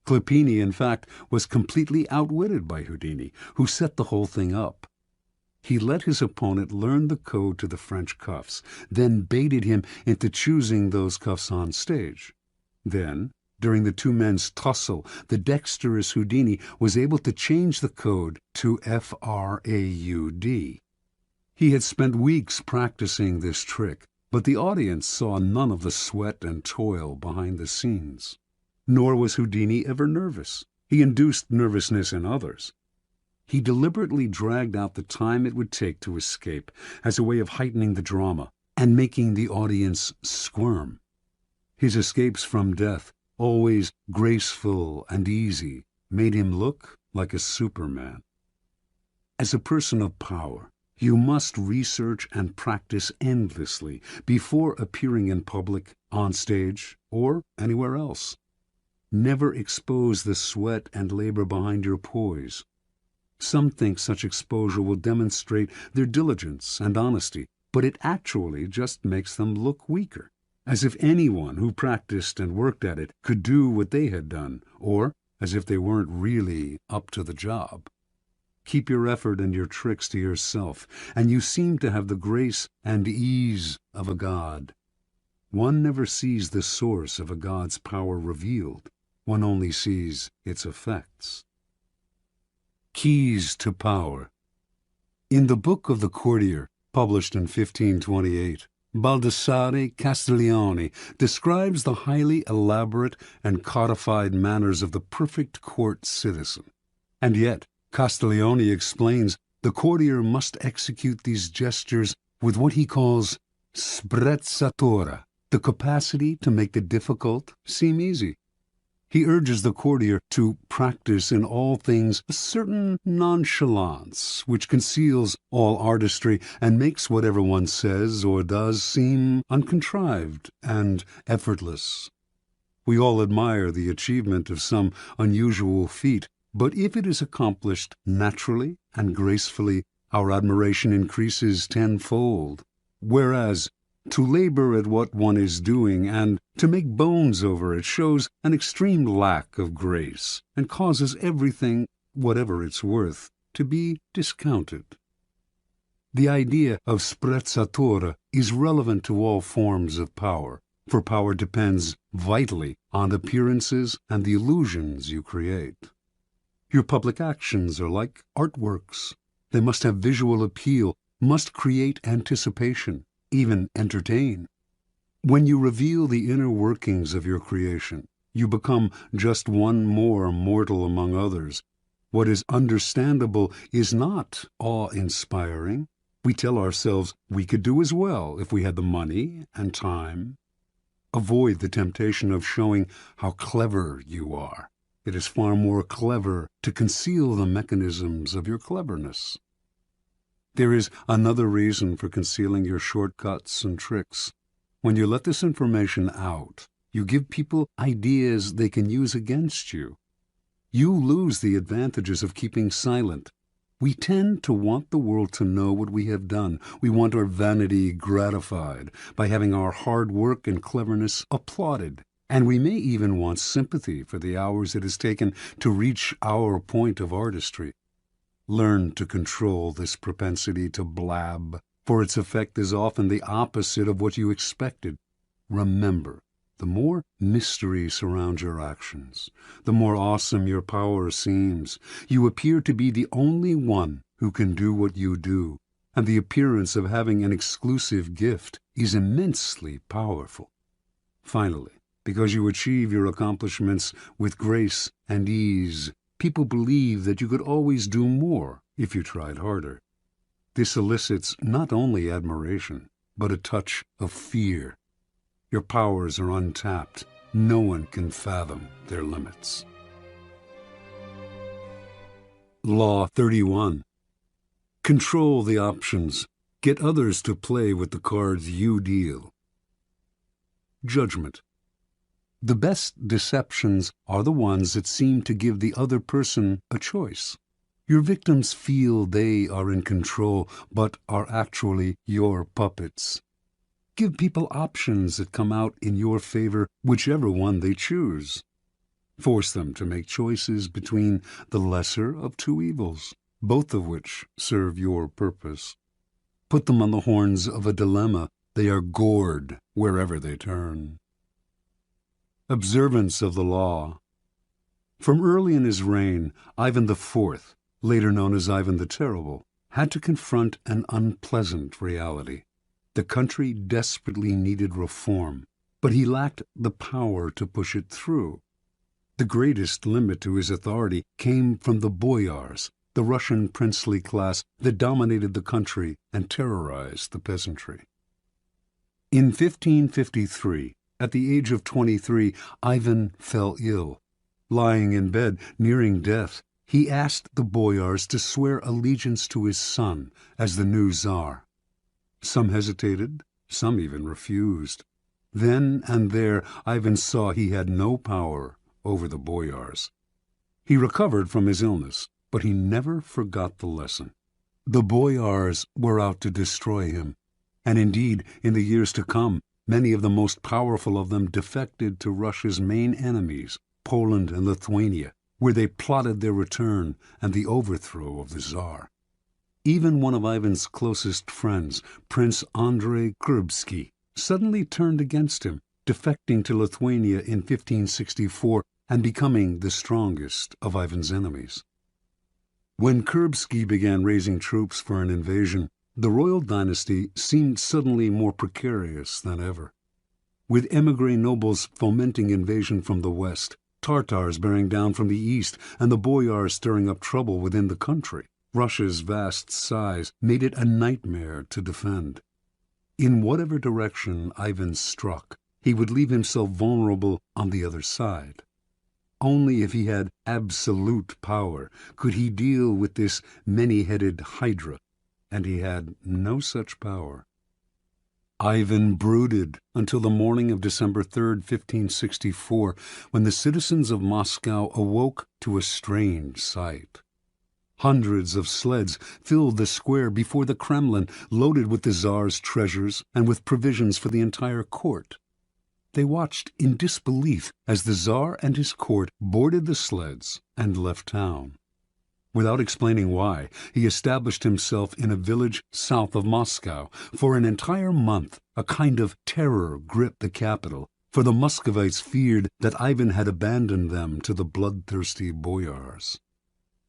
Clopini, in fact, was completely outwitted by Houdini, who set the whole thing up. He let his opponent learn the code to the French cuffs, then baited him into choosing those cuffs on stage. Then, during the two men's tussle, the dexterous Houdini was able to change the code to FRAUD. He had spent weeks practicing this trick, but the audience saw none of the sweat and toil behind the scenes. Nor was Houdini ever nervous. He induced nervousness in others. He deliberately dragged out the time it would take to escape as a way of heightening the drama and making the audience squirm. His escapes from death, always graceful and easy, made him look like a Superman. As a person of power, you must research and practice endlessly before appearing in public, on stage, or anywhere else. Never expose the sweat and labor behind your poise. Some think such exposure will demonstrate their diligence and honesty, but it actually just makes them look weaker, as if anyone who practiced and worked at it could do what they had done, or as if they weren't really up to the job. Keep your effort and your tricks to yourself, and you seem to have the grace and ease of a god. One never sees the source of a god's power revealed. One only sees its effects. Keys to Power. In the book of the Courtier, published in 1528, Baldassare Castiglione describes the highly elaborate and codified manners of the perfect court citizen. And yet, Castiglione explains the courtier must execute these gestures with what he calls sprezzatura, the capacity to make the difficult seem easy. He urges the courtier to practice in all things a certain nonchalance which conceals all artistry and makes whatever one says or does seem uncontrived and effortless. We all admire the achievement of some unusual feat, but if it is accomplished naturally and gracefully, our admiration increases tenfold. Whereas to labor at what one is doing and to make bones over it shows an extreme lack of grace and causes everything, whatever it's worth, to be discounted. The idea of sprezzatura is relevant to all forms of power, for power depends vitally on appearances and the illusions you create. Your public actions are like artworks. They must have visual appeal, must create anticipation, even entertain. When you reveal the inner workings of your creation, you become just one more mortal among others. What is understandable is not awe-inspiring. We tell ourselves we could do as well if we had the money and time. Avoid the temptation of showing how clever you are. It is far more clever to conceal the mechanisms of your cleverness. There is another reason for concealing your shortcuts and tricks. When you let this information out, you give people ideas they can use against you. You lose the advantages of keeping silent. We tend to want the world to know what we have done. We want our vanity gratified by having our hard work and cleverness applauded. And we may even want sympathy for the hours it has taken to reach our point of artistry. Learn to control this propensity to blab, for its effect is often the opposite of what you expected. Remember, the more mystery surrounds your actions, the more awesome your power seems. You appear to be the only one who can do what you do, and the appearance of having an exclusive gift is immensely powerful. Finally, because you achieve your accomplishments with grace and ease, people believe that you could always do more if you tried harder. This elicits not only admiration, but a touch of fear. Your powers are untapped. No one can fathom their limits. Law 31. Control the options. Get others to play with the cards you deal. Judgment. The best deceptions are the ones that seem to give the other person a choice. Your victims feel they are in control, but are actually your puppets. Give people options that come out in your favor, whichever one they choose. Force them to make choices between the lesser of two evils, both of which serve your purpose. Put them on the horns of a dilemma. They are gored wherever they turn. Observance of the law. From early in his reign, Ivan IV, later known as Ivan the Terrible, had to confront an unpleasant reality. The country desperately needed reform, but he lacked the power to push it through. The greatest limit to his authority came from the boyars, the Russian princely class that dominated the country and terrorized the peasantry. In 1553, at the age of 23, Ivan fell ill. Lying in bed, nearing death, he asked the boyars to swear allegiance to his son as the new Tsar. Some hesitated, some even refused. Then and there, Ivan saw he had no power over the boyars. He recovered from his illness, but he never forgot the lesson. The boyars were out to destroy him, and indeed, in the years to come, many of the most powerful of them defected to Russia's main enemies, Poland and Lithuania, where they plotted their return and the overthrow of the Tsar. Even one of Ivan's closest friends, Prince Andrei Kurbsky, suddenly turned against him, defecting to Lithuania in 1564 and becoming the strongest of Ivan's enemies. When Kurbsky began raising troops for an invasion, the royal dynasty seemed suddenly more precarious than ever. With émigré nobles fomenting invasion from the west, Tartars bearing down from the east, and the boyars stirring up trouble within the country, Russia's vast size made it a nightmare to defend. In whatever direction Ivan struck, he would leave himself vulnerable on the other side. Only if he had absolute power could he deal with this many-headed hydra, and he had no such power. Ivan brooded until the morning of December 3rd, 1564, when the citizens of Moscow awoke to a strange sight. Hundreds of sleds filled the square before the Kremlin, loaded with the Tsar's treasures and with provisions for the entire court. They watched in disbelief as the Tsar and his court boarded the sleds and left town. Without explaining why, he established himself in a village south of Moscow. For an entire month, a kind of terror gripped the capital, for the Muscovites feared that Ivan had abandoned them to the bloodthirsty boyars.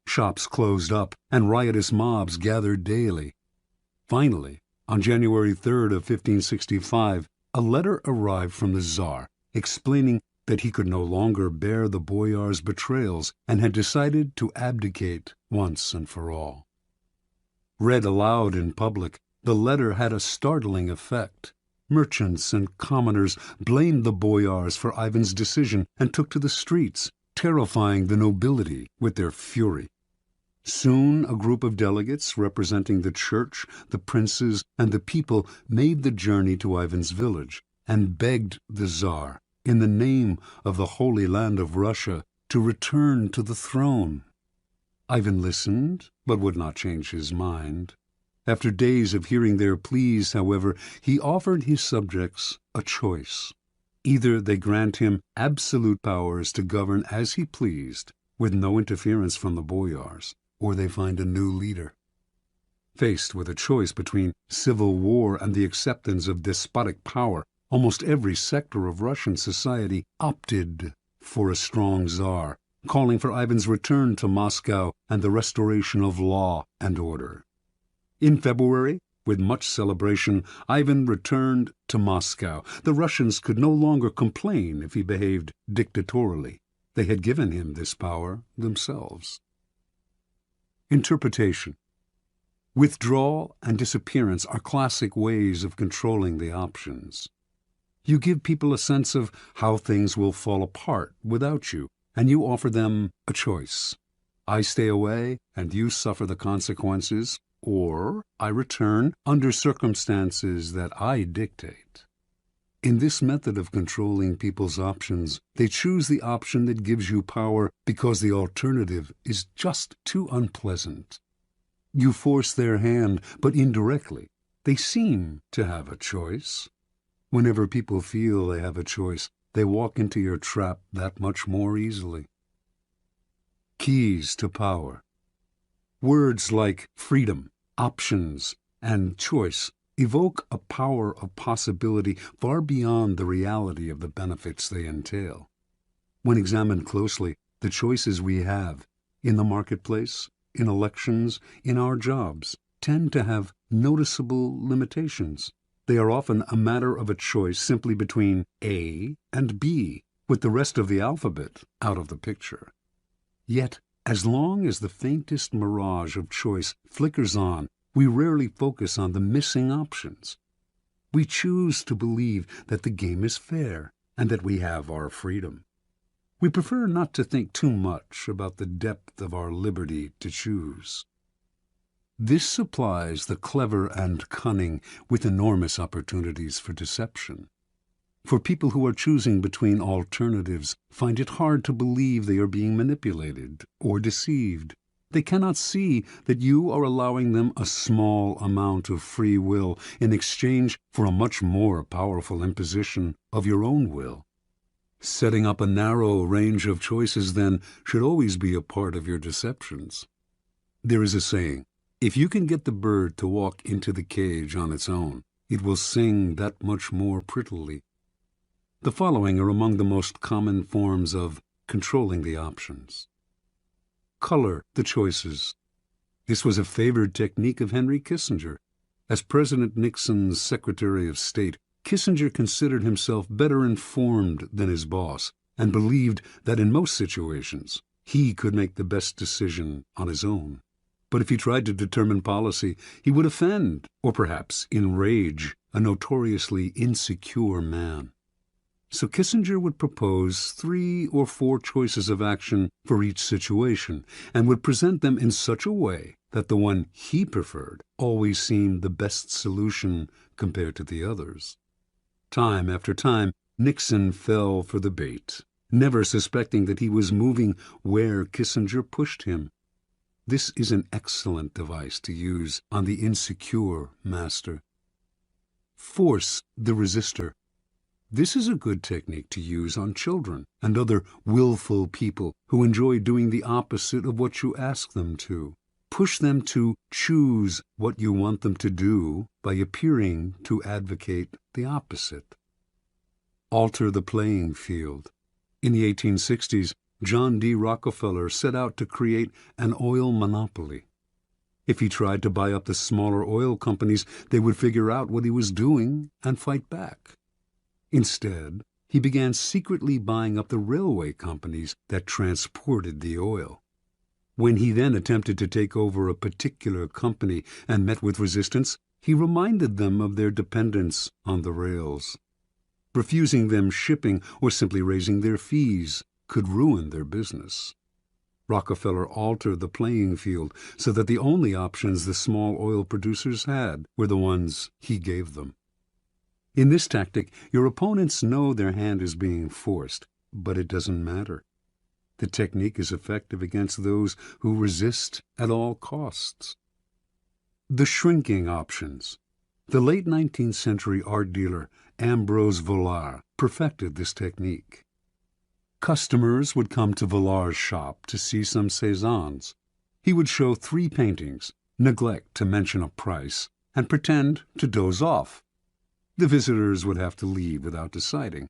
Shops closed up, and riotous mobs gathered daily. Finally, on January 3rd of 1565, a letter arrived from the Tsar explaining that he could no longer bear the boyars' betrayals and had decided to abdicate once and for all. Read aloud in public, the letter had a startling effect. Merchants and commoners blamed the boyars for Ivan's decision and took to the streets, terrifying the nobility with their fury. Soon a group of delegates representing the church, the princes, and the people made the journey to Ivan's village and begged the Tsar, in the name of the Holy Land of Russia, to return to the throne. Ivan listened, but would not change his mind. After days of hearing their pleas, however, he offered his subjects a choice. Either they grant him absolute powers to govern as he pleased, with no interference from the boyars, or they find a new leader. Faced with a choice between civil war and the acceptance of despotic power, almost every sector of Russian society opted for a strong Tsar, calling for Ivan's return to Moscow and the restoration of law and order. In February, with much celebration, Ivan returned to Moscow. The Russians could no longer complain if he behaved dictatorially. They had given him this power themselves. Interpretation. Withdrawal and disappearance are classic ways of controlling the options. You give people a sense of how things will fall apart without you, and you offer them a choice. I stay away and you suffer the consequences, or I return under circumstances that I dictate. In this method of controlling people's options, they choose the option that gives you power because the alternative is just too unpleasant. You force their hand, but indirectly. They seem to have a choice. Whenever people feel they have a choice, they walk into your trap that much more easily. Keys to power. Words like freedom, options, and choice evoke a power of possibility far beyond the reality of the benefits they entail. When examined closely, the choices we have in the marketplace, in elections, in our jobs, tend to have noticeable limitations. They are often a matter of a choice simply between A and B, with the rest of the alphabet out of the picture. Yet, as long as the faintest mirage of choice flickers on, we rarely focus on the missing options. We choose to believe that the game is fair and that we have our freedom. We prefer not to think too much about the depth of our liberty to choose. This supplies the clever and cunning with enormous opportunities for deception. For people who are choosing between alternatives find it hard to believe they are being manipulated or deceived. They cannot see that you are allowing them a small amount of free will in exchange for a much more powerful imposition of your own will. Setting up a narrow range of choices, then, should always be a part of your deceptions. There is a saying, if you can get the bird to walk into the cage on its own, it will sing that much more prettily. The following are among the most common forms of controlling the options. Color the choices. This was a favored technique of Henry Kissinger. As President Nixon's Secretary of State, Kissinger considered himself better informed than his boss and believed that in most situations he could make the best decision on his own. But if he tried to determine policy, he would offend, or perhaps enrage, a notoriously insecure man. So Kissinger would propose 3 or 4 choices of action for each situation and would present them in such a way that the one he preferred always seemed the best solution compared to the others. Time after time, Nixon fell for the bait, never suspecting that he was moving where Kissinger pushed him. This is an excellent device to use on the insecure master. Force the resistor. This is a good technique to use on children and other willful people who enjoy doing the opposite of what you ask them to. Push them to choose what you want them to do by appearing to advocate the opposite. Alter the playing field. In the 1860s, John D. Rockefeller set out to create an oil monopoly. If he tried to buy up the smaller oil companies, they would figure out what he was doing and fight back. Instead, he began secretly buying up the railway companies that transported the oil. When he then attempted to take over a particular company and met with resistance, he reminded them of their dependence on the rails. Refusing them shipping or simply raising their fees could ruin their business. Rockefeller altered the playing field so that the only options the small oil producers had were the ones he gave them. In this tactic, your opponents know their hand is being forced, but it doesn't matter. The technique is effective against those who resist at all costs. The shrinking options. The late 19th century art dealer Ambrose Vollard perfected this technique. Customers would come to Vollard's shop to see some Cézannes. He would show 3 paintings, neglect to mention a price, and pretend to doze off. The visitors would have to leave without deciding.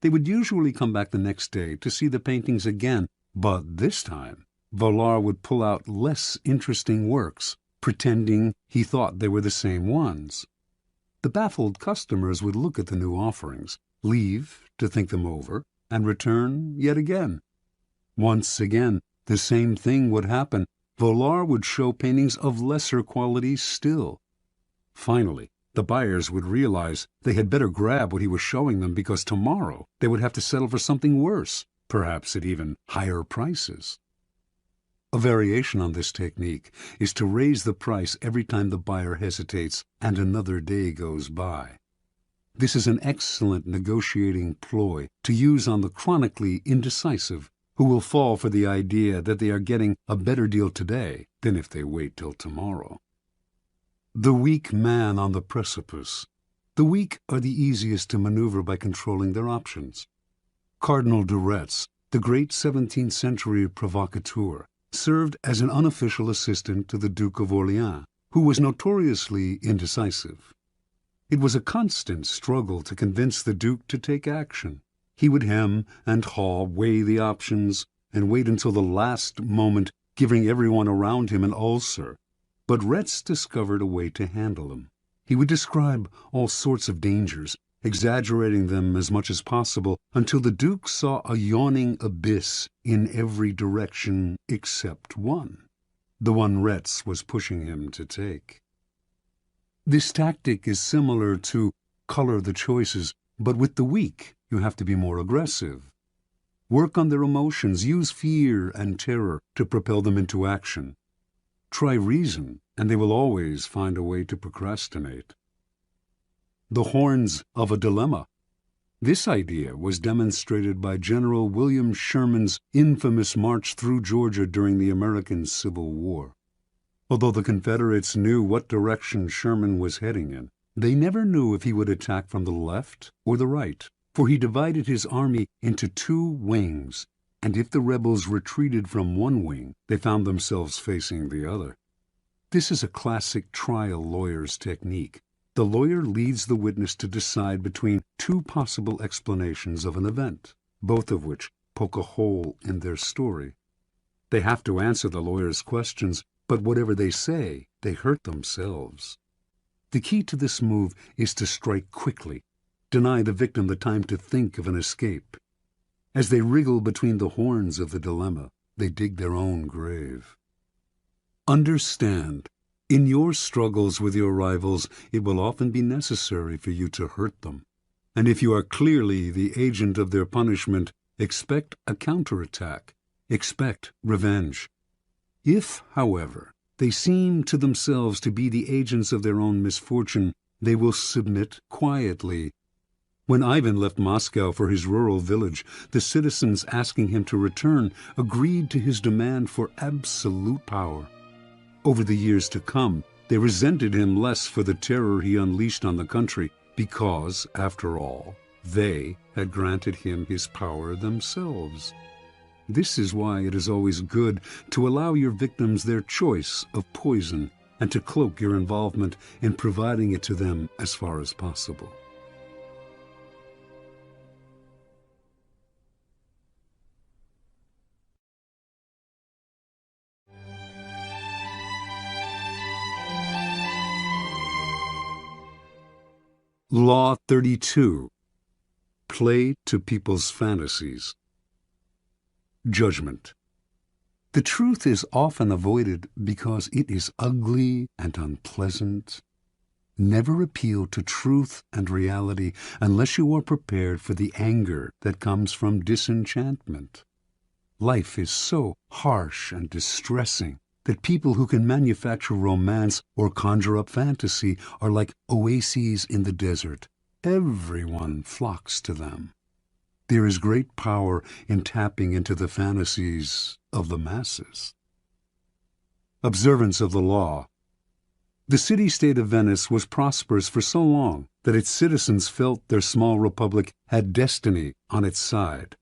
They would usually come back the next day to see the paintings again, but this time Vollard would pull out less interesting works, pretending he thought they were the same ones. The baffled customers would look at the new offerings, leave to think them over, and return yet again. Once again, the same thing would happen. Vollard would show paintings of lesser quality still. Finally, the buyers would realize they had better grab what he was showing them because tomorrow they would have to settle for something worse, perhaps at even higher prices. A variation on this technique is to raise the price every time the buyer hesitates and another day goes by. This is an excellent negotiating ploy to use on the chronically indecisive, who will fall for the idea that they are getting a better deal today than if they wait till tomorrow. The weak man on the precipice. The weak are the easiest to maneuver by controlling their options. Cardinal de Retz, the great 17th century provocateur, served as an unofficial assistant to the Duke of Orleans, who was notoriously indecisive. It was a constant struggle to convince the Duke to take action. He would hem and haw, weigh the options, and wait until the last moment, giving everyone around him an ulcer. But Retz discovered a way to handle them. He would describe all sorts of dangers, exaggerating them as much as possible, until the Duke saw a yawning abyss in every direction except one, the one Retz was pushing him to take. This tactic is similar to color the choices, but with the weak, you have to be more aggressive. Work on their emotions, use fear and terror to propel them into action. Try reason, and they will always find a way to procrastinate. The horns of a dilemma. This idea was demonstrated by General William Sherman's infamous march through Georgia during the American Civil War. Although the Confederates knew what direction Sherman was heading in, they never knew if he would attack from the left or the right, for he divided his army into 2 wings, and if the rebels retreated from one wing, they found themselves facing the other. This is a classic trial lawyer's technique. The lawyer leads the witness to decide between 2 possible explanations of an event, both of which poke a hole in their story. They have to answer the lawyer's questions, but whatever they say, they hurt themselves. The key to this move is to strike quickly, deny the victim the time to think of an escape. As they wriggle between the horns of the dilemma, they dig their own grave. Understand, in your struggles with your rivals, it will often be necessary for you to hurt them. And if you are clearly the agent of their punishment, expect a counterattack, expect revenge. If, however, they seem to themselves to be the agents of their own misfortune, they will submit quietly. When Ivan left Moscow for his rural village, the citizens asking him to return agreed to his demand for absolute power. Over the years to come, they resented him less for the terror he unleashed on the country, because, after all, they had granted him his power themselves. This is why it is always good to allow your victims their choice of poison and to cloak your involvement in providing it to them as far as possible. Law 32. Play to people's fantasies. Judgment. The truth is often avoided because it is ugly and unpleasant. Never appeal to truth and reality unless you are prepared for the anger that comes from disenchantment. Life is so harsh and distressing that people who can manufacture romance or conjure up fantasy are like oases in the desert. Everyone flocks to them. There is great power in tapping into the fantasies of the masses. Observance of the law. The city-state of Venice was prosperous for so long that its citizens felt their small republic had destiny on its side.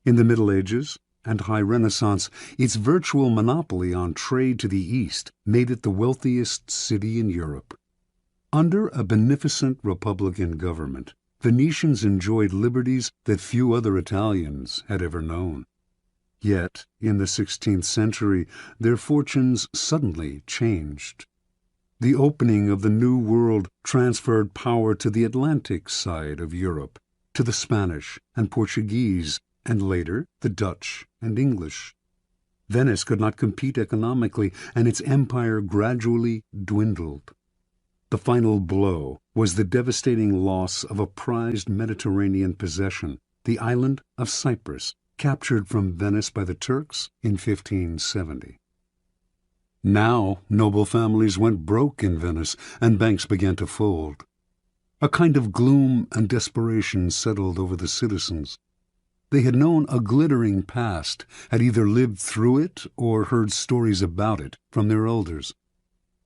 In the Middle Ages and High Renaissance, its virtual monopoly on trade to the East made it the wealthiest city in Europe. Under a beneficent republican government, Venetians enjoyed liberties that few other Italians had ever known. Yet, in the 16th century, their fortunes suddenly changed. The opening of the New World transferred power to the Atlantic side of Europe, to the Spanish and Portuguese, and later the Dutch and English. Venice could not compete economically, and its empire gradually dwindled. The final blow was the devastating loss of a prized Mediterranean possession, the island of Cyprus, captured from Venice by the Turks in 1570. Now, noble families went broke in Venice, and banks began to fold. A kind of gloom and desperation settled over the citizens. They had known a glittering past, had either lived through it or heard stories about it from their elders.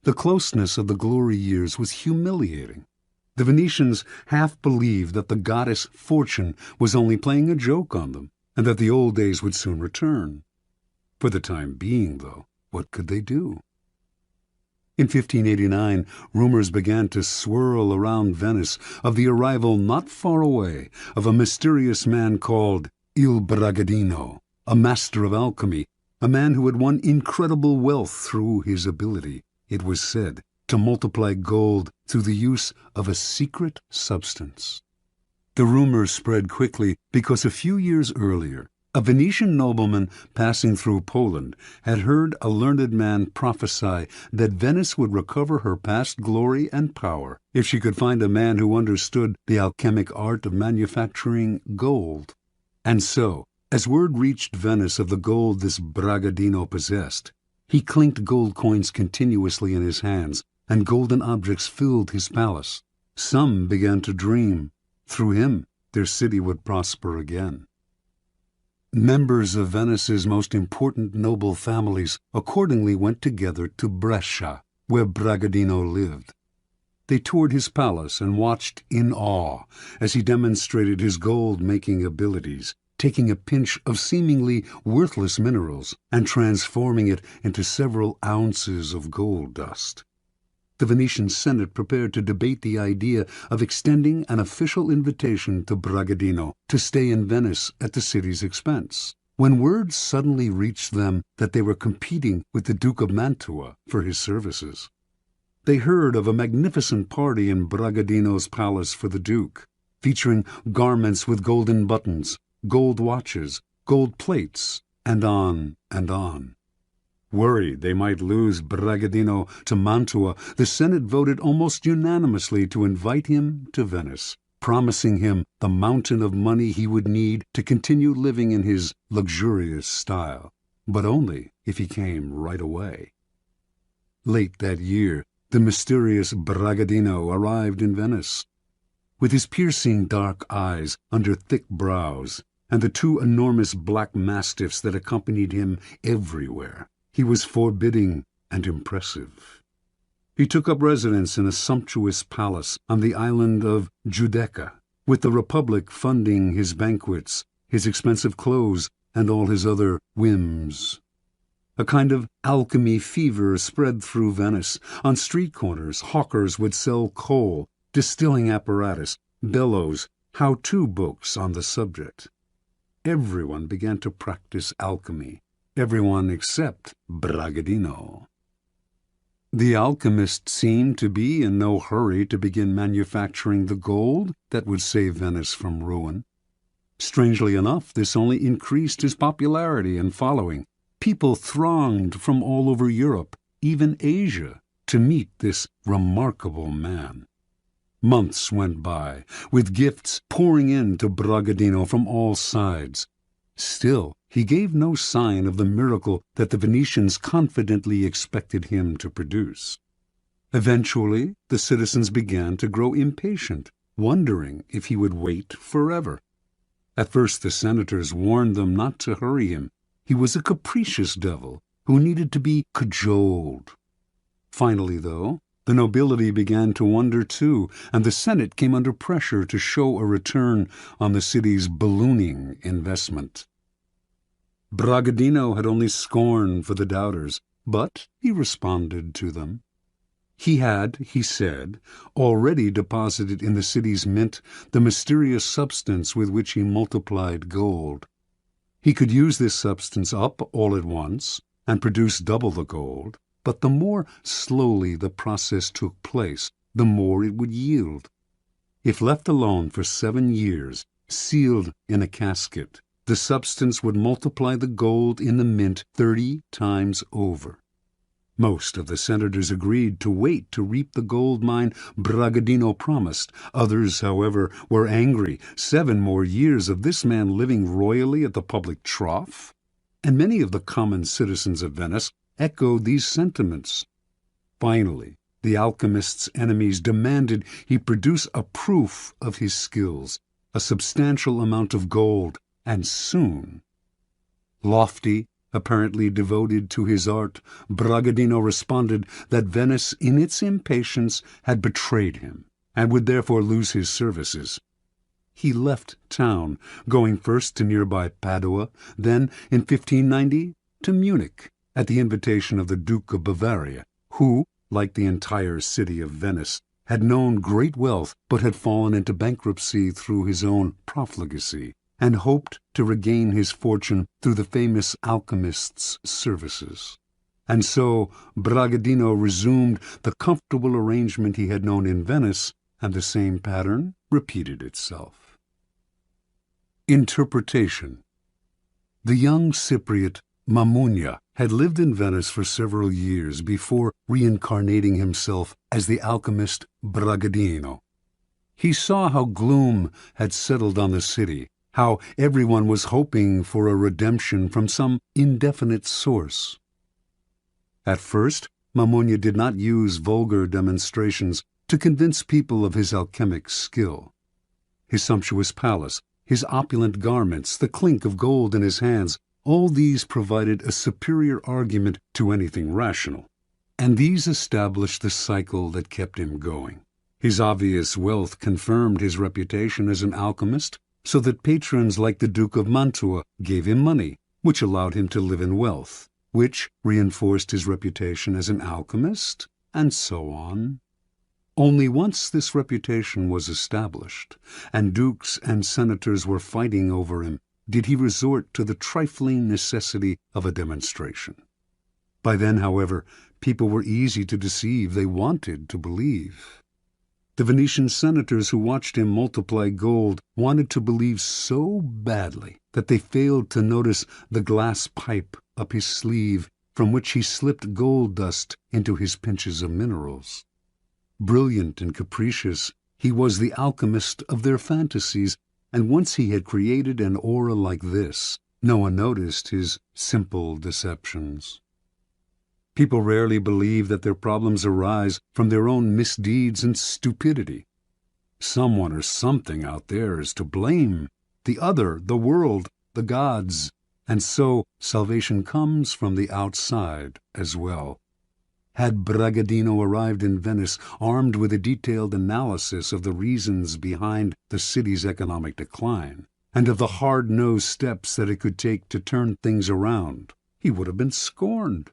The closeness of the glory years was humiliating. The Venetians half believed that the goddess Fortune was only playing a joke on them, and that the old days would soon return. For the time being, though, what could they do? In 1589, rumors began to swirl around Venice of the arrival not far away of a mysterious man called Il Bragadino, a master of alchemy, a man who had won incredible wealth through his ability, it was said, to multiply gold through the use of a secret substance. The rumors spread quickly because a few years earlier, a Venetian nobleman passing through Poland had heard a learned man prophesy that Venice would recover her past glory and power if she could find a man who understood the alchemic art of manufacturing gold. And so, as word reached Venice of the gold this Bragadino possessed, he clinked gold coins continuously in his hands, and golden objects filled his palace. Some began to dream. Through him, their city would prosper again. Members of Venice's most important noble families accordingly went together to Brescia, where Bragadino lived. They toured his palace and watched in awe as he demonstrated his gold-making abilities, taking a pinch of seemingly worthless minerals and transforming it into several ounces of gold dust. The Venetian Senate prepared to debate the idea of extending an official invitation to Bragadino to stay in Venice at the city's expense, when word suddenly reached them that they were competing with the Duke of Mantua for his services. They heard of a magnificent party in Bragadino's palace for the Duke, featuring garments with golden buttons, gold watches, gold plates, and on and on. Worried they might lose Bragadino to Mantua, the Senate voted almost unanimously to invite him to Venice. promising him the mountain of money he would need to continue living in his luxurious style, but only if he came right away. Late that year, the mysterious Bragadino arrived in Venice. With his piercing dark eyes under thick brows, and the two enormous black mastiffs that accompanied him everywhere, he was forbidding and impressive. He took up residence in a sumptuous palace on the island of Giudecca, with the Republic funding his banquets, his expensive clothes, and all his other whims. A kind of alchemy fever spread through Venice. On street corners, hawkers would sell coal, distilling apparatus, bellows, how-to books on the subject. Everyone began to practice alchemy, everyone except Bragadino. The alchemist seemed to be in no hurry to begin manufacturing the gold that would save Venice from ruin. Strangely enough, this only increased his popularity and following. People thronged from all over Europe, even Asia, to meet this remarkable man. Months went by, with gifts pouring in to Bragadino from all sides. Still, he gave no sign of the miracle that the Venetians confidently expected him to produce. Eventually, the citizens began to grow impatient, wondering if he would wait forever. At first the senators warned them not to hurry him. He was a capricious devil who needed to be cajoled. Finally, though, the nobility began to wonder too, and the Senate came under pressure to show a return on the city's ballooning investment. Bragadino had only scorn for the doubters, but he responded to them. He had, he said, already deposited in the city's mint the mysterious substance with which he multiplied gold. He could use this substance up all at once and produce double the gold, but the more slowly the process took place, the more it would yield. If left alone for 7 years, sealed in a casket, the substance would multiply the gold in the mint 30 times over. Most of the senators agreed to wait to reap the gold mine Bragadino promised. Others, however, were angry. 7 more years of this man living royally at the public trough? And many of the common citizens of Venice echoed these sentiments. Finally, the alchemist's enemies demanded he produce a proof of his skills, a substantial amount of gold, and soon. Lofty, apparently devoted to his art, Bragadino responded that Venice, in its impatience, had betrayed him, and would therefore lose his services. He left town, going first to nearby Padua, then, in 1590, to Munich, at the invitation of the Duke of Bavaria, who, like the entire city of Venice, had known great wealth but had fallen into bankruptcy through his own profligacy, and hoped to regain his fortune through the famous alchemist's services. And so Bragadino resumed the comfortable arrangement he had known in Venice, and the same pattern repeated itself. Interpretation. The young Cypriot Mammunia had lived in Venice for several years before reincarnating himself as the alchemist Bragadino. He saw how gloom had settled on the city, how everyone was hoping for a redemption from some indefinite source. At first, Mammunia did not use vulgar demonstrations to convince people of his alchemic skill. His sumptuous palace, his opulent garments, the clink of gold in his hands, all these provided a superior argument to anything rational, and these established the cycle that kept him going. His obvious wealth confirmed his reputation as an alchemist, so that patrons like the Duke of Mantua gave him money, which allowed him to live in wealth, which reinforced his reputation as an alchemist, and so on. Only once this reputation was established, and dukes and senators were fighting over him, did he resort to the trifling necessity of a demonstration. By then, however, people were easy to deceive. They wanted to believe. The Venetian senators who watched him multiply gold wanted to believe so badly that they failed to notice the glass pipe up his sleeve from which he slipped gold dust into his pinches of minerals. Brilliant and capricious, He was the alchemist of their fantasies, and once he had created an aura like this, no one noticed his simple deceptions. People rarely believe that their problems arise from their own misdeeds and stupidity. Someone or something out there is to blame, the other, the world, the gods, and so salvation comes from the outside as well. Had Bragadino arrived in Venice armed with a detailed analysis of the reasons behind the city's economic decline, and of the hard-nosed steps that it could take to turn things around, he would have been scorned.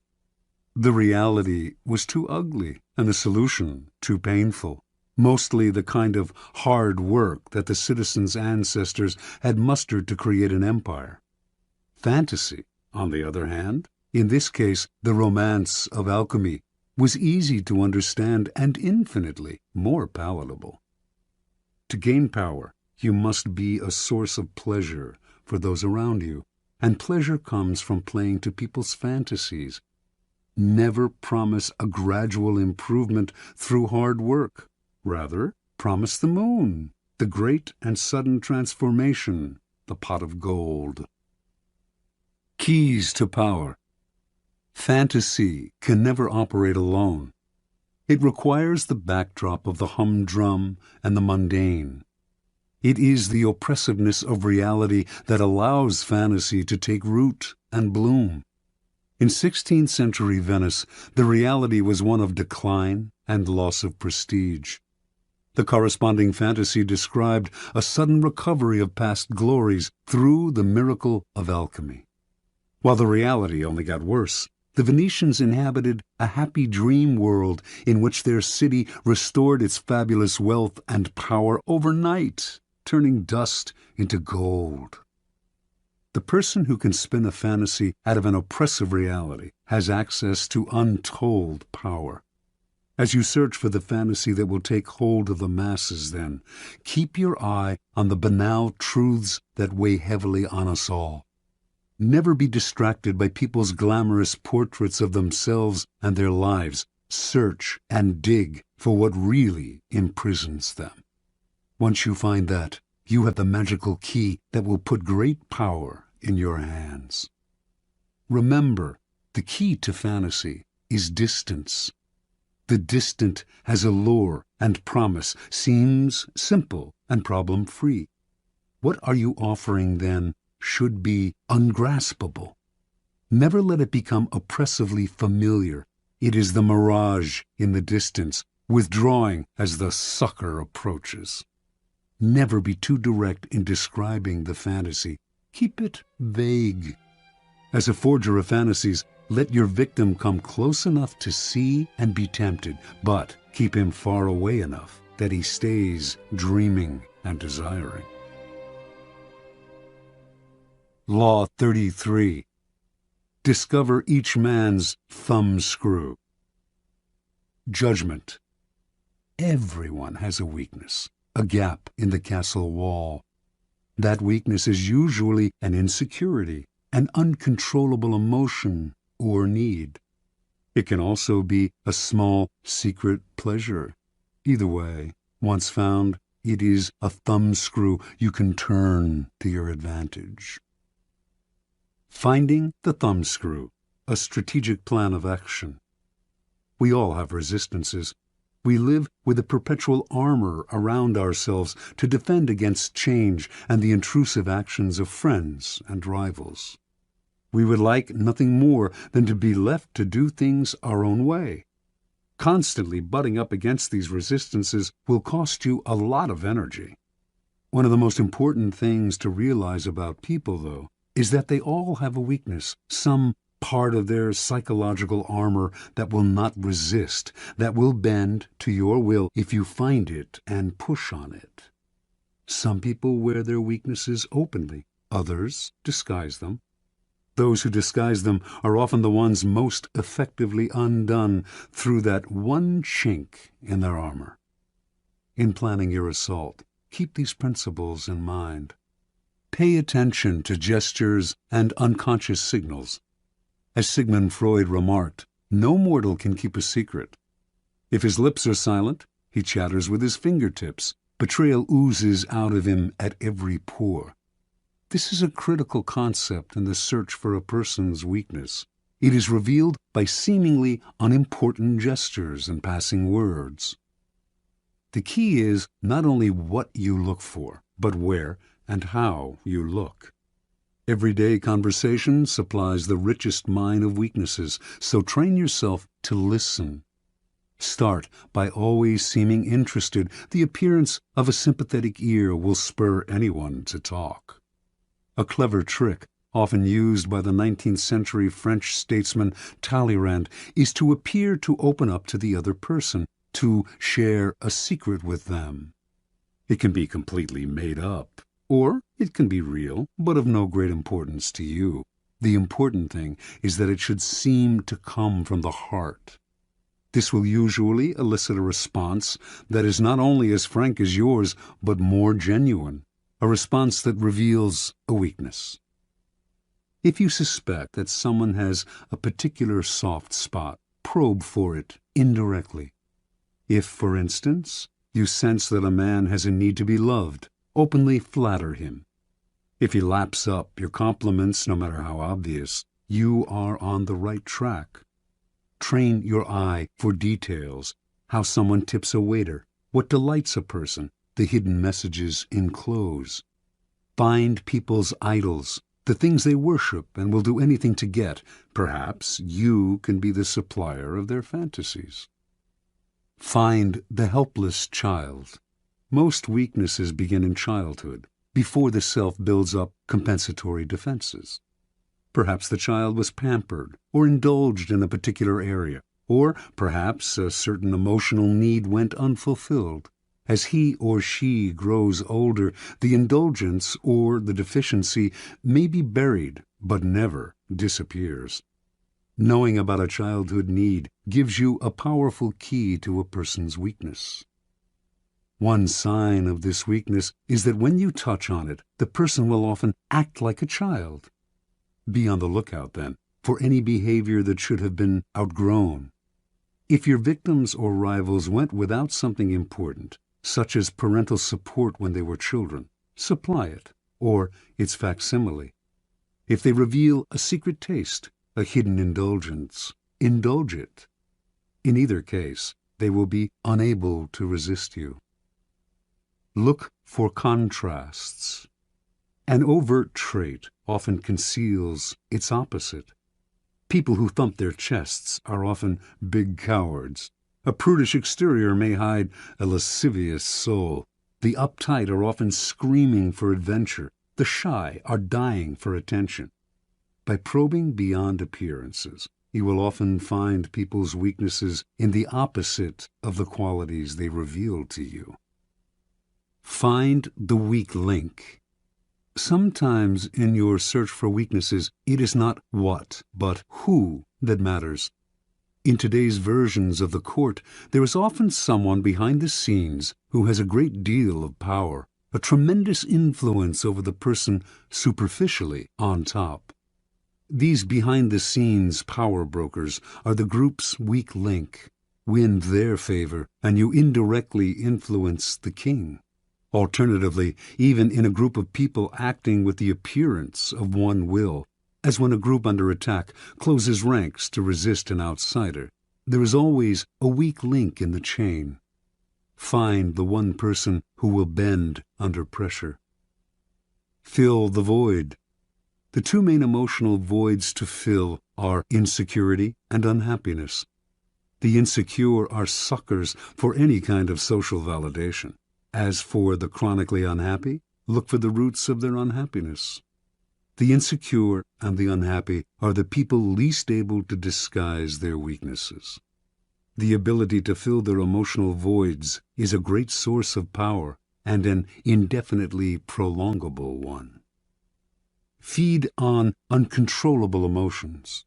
The reality was too ugly, and the solution too painful, mostly the kind of hard work that the citizens' ancestors had mustered to create an empire. Fantasy, on the other hand, in this case the romance of alchemy, was easy to understand and infinitely more palatable. To gain power, you must be a source of pleasure for those around you, and pleasure comes from playing to people's fantasies. Never promise a gradual improvement through hard work. Rather, promise the moon, the great and sudden transformation, the pot of gold. Keys to power. Fantasy can never operate alone. It requires the backdrop of the humdrum and the mundane. It is the oppressiveness of reality that allows fantasy to take root and bloom. In 16th century Venice, the reality was one of decline and loss of prestige. The corresponding fantasy described a sudden recovery of past glories through the miracle of alchemy. While the reality only got worse, the Venetians inhabited a happy dream world in which their city restored its fabulous wealth and power overnight, turning dust into gold. The person who can spin a fantasy out of an oppressive reality has access to untold power. As you search for the fantasy that will take hold of the masses, then, keep your eye on the banal truths that weigh heavily on us all. Never be distracted by people's glamorous portraits of themselves and their lives. Search and dig for what really imprisons them. Once you find that, you have the magical key that will put great power in your hands. Remember, the key to fantasy is distance. The distant has allure and promise, seems simple and problem-free. What are you offering, then, should be ungraspable. Never let it become oppressively familiar. It is the mirage in the distance, withdrawing as the sucker approaches. Never be too direct in describing the fantasy. Keep it vague. As a forger of fantasies, let your victim come close enough to see and be tempted, but keep him far away enough that he stays dreaming and desiring. Law 33. Discover each man's thumbscrew. Judgment. Everyone has a weakness, a gap in the castle wall. That weakness is usually an insecurity, an uncontrollable emotion or need. It can also be a small, secret pleasure. Either way, once found, it is a thumbscrew you can turn to your advantage. Finding the thumbscrew, a strategic plan of action. We all have resistances. We live with a perpetual armor around ourselves to defend against change and the intrusive actions of friends and rivals. We would like nothing more than to be left to do things our own way. Constantly butting up against these resistances will cost you a lot of energy. One of the most important things to realize about people, though, is that they all have a weakness, some part of their psychological armor that will not resist, that will bend to your will if you find it and push on it. Some people wear their weaknesses openly, others disguise them. Those who disguise them are often the ones most effectively undone through that one chink in their armor. In planning your assault, keep these principles in mind. Pay attention to gestures and unconscious signals. As Sigmund Freud remarked, no mortal can keep a secret. If his lips are silent, He chatters with his fingertips. Betrayal oozes out of him at every pore. This is a critical concept in the search for a person's weakness. It is revealed by seemingly unimportant gestures and passing words. The key is not only what you look for, but where and how you look. Everyday conversation supplies the richest mine of weaknesses, so train yourself to listen. Start by always seeming interested. The appearance of a sympathetic ear will spur anyone to talk. A clever trick, often used by the 19th century French statesman Talleyrand, is to appear to open up to the other person, to share a secret with them. It can be completely made up, or it can be real, but of no great importance to you. The important thing is that it should seem to come from the heart. This will usually elicit a response that is not only as frank as yours, but more genuine, a response that reveals a weakness. If you suspect that someone has a particular soft spot, probe for it indirectly. If, for instance, you sense that a man has a need to be loved, openly flatter him. If he laps up your compliments, no matter how obvious, you are on the right track. Train your eye for details, how someone tips a waiter, what delights a person, the hidden messages in clothes. Find people's idols, the things they worship and will do anything to get. Perhaps you can be the supplier of their fantasies. Find the helpless child. Most weaknesses begin in childhood, before the self builds up compensatory defenses. Perhaps the child was pampered or indulged in a particular area, or perhaps a certain emotional need went unfulfilled. As he or she grows older, the indulgence or the deficiency may be buried, but never disappears. Knowing about a childhood need gives you a powerful key to a person's weakness. One sign of this weakness is that when you touch on it, the person will often act like a child. Be on the lookout, then, for any behavior that should have been outgrown. If your victims or rivals went without something important, such as parental support when they were children, supply it, or its facsimile. If they reveal a secret taste, a hidden indulgence, indulge it. In either case, they will be unable to resist you. Look for contrasts. An overt trait often conceals its opposite. People who thump their chests are often big cowards. A prudish exterior may hide a lascivious soul. The uptight are often screaming for adventure. The shy are dying for attention. By probing beyond appearances, you will often find people's weaknesses in the opposite of the qualities they reveal to you. Find the weak link. Sometimes in your search for weaknesses, it is not what, but who that matters. In today's versions of the court, there is often someone behind the scenes who has a great deal of power, a tremendous influence over the person superficially on top. These behind-the-scenes power brokers are the group's weak link. Win their favor, and you indirectly influence the king. Alternatively, even in a group of people acting with the appearance of one will, as when a group under attack closes ranks to resist an outsider, there is always a weak link in the chain. Find the one person who will bend under pressure. Fill the void. The two main emotional voids to fill are insecurity and unhappiness. The insecure are suckers for any kind of social validation. As for the chronically unhappy, look for the roots of their unhappiness. The insecure and the unhappy are the people least able to disguise their weaknesses. The ability to fill their emotional voids is a great source of power and an indefinitely prolongable one. Feed on uncontrollable emotions.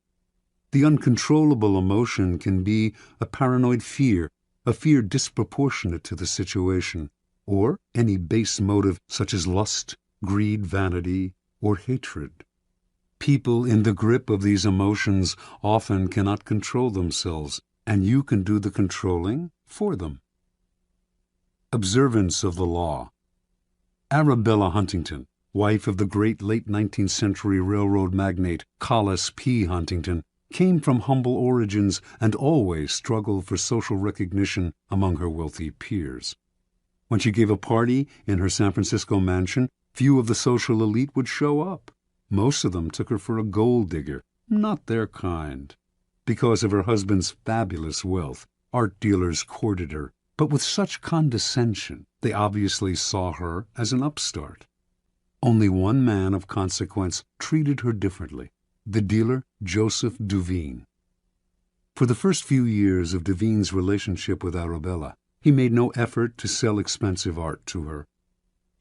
The uncontrollable emotion can be a paranoid fear, a fear disproportionate to the situation, or any base motive such as lust, greed, vanity, or hatred. People in the grip of these emotions often cannot control themselves, and you can do the controlling for them. Observance of the law. Arabella Huntington, wife of the great late 19th century railroad magnate Collis P. Huntington, came from humble origins and always struggled for social recognition among her wealthy peers. When she gave a party in her San Francisco mansion, few of the social elite would show up. Most of them took her for a gold digger, not their kind. Because of her husband's fabulous wealth, art dealers courted her, but with such condescension they obviously saw her as an upstart. Only one man of consequence treated her differently, the dealer Joseph Duveen. For the first few years of Duveen's relationship with Arabella, he made no effort to sell expensive art to her.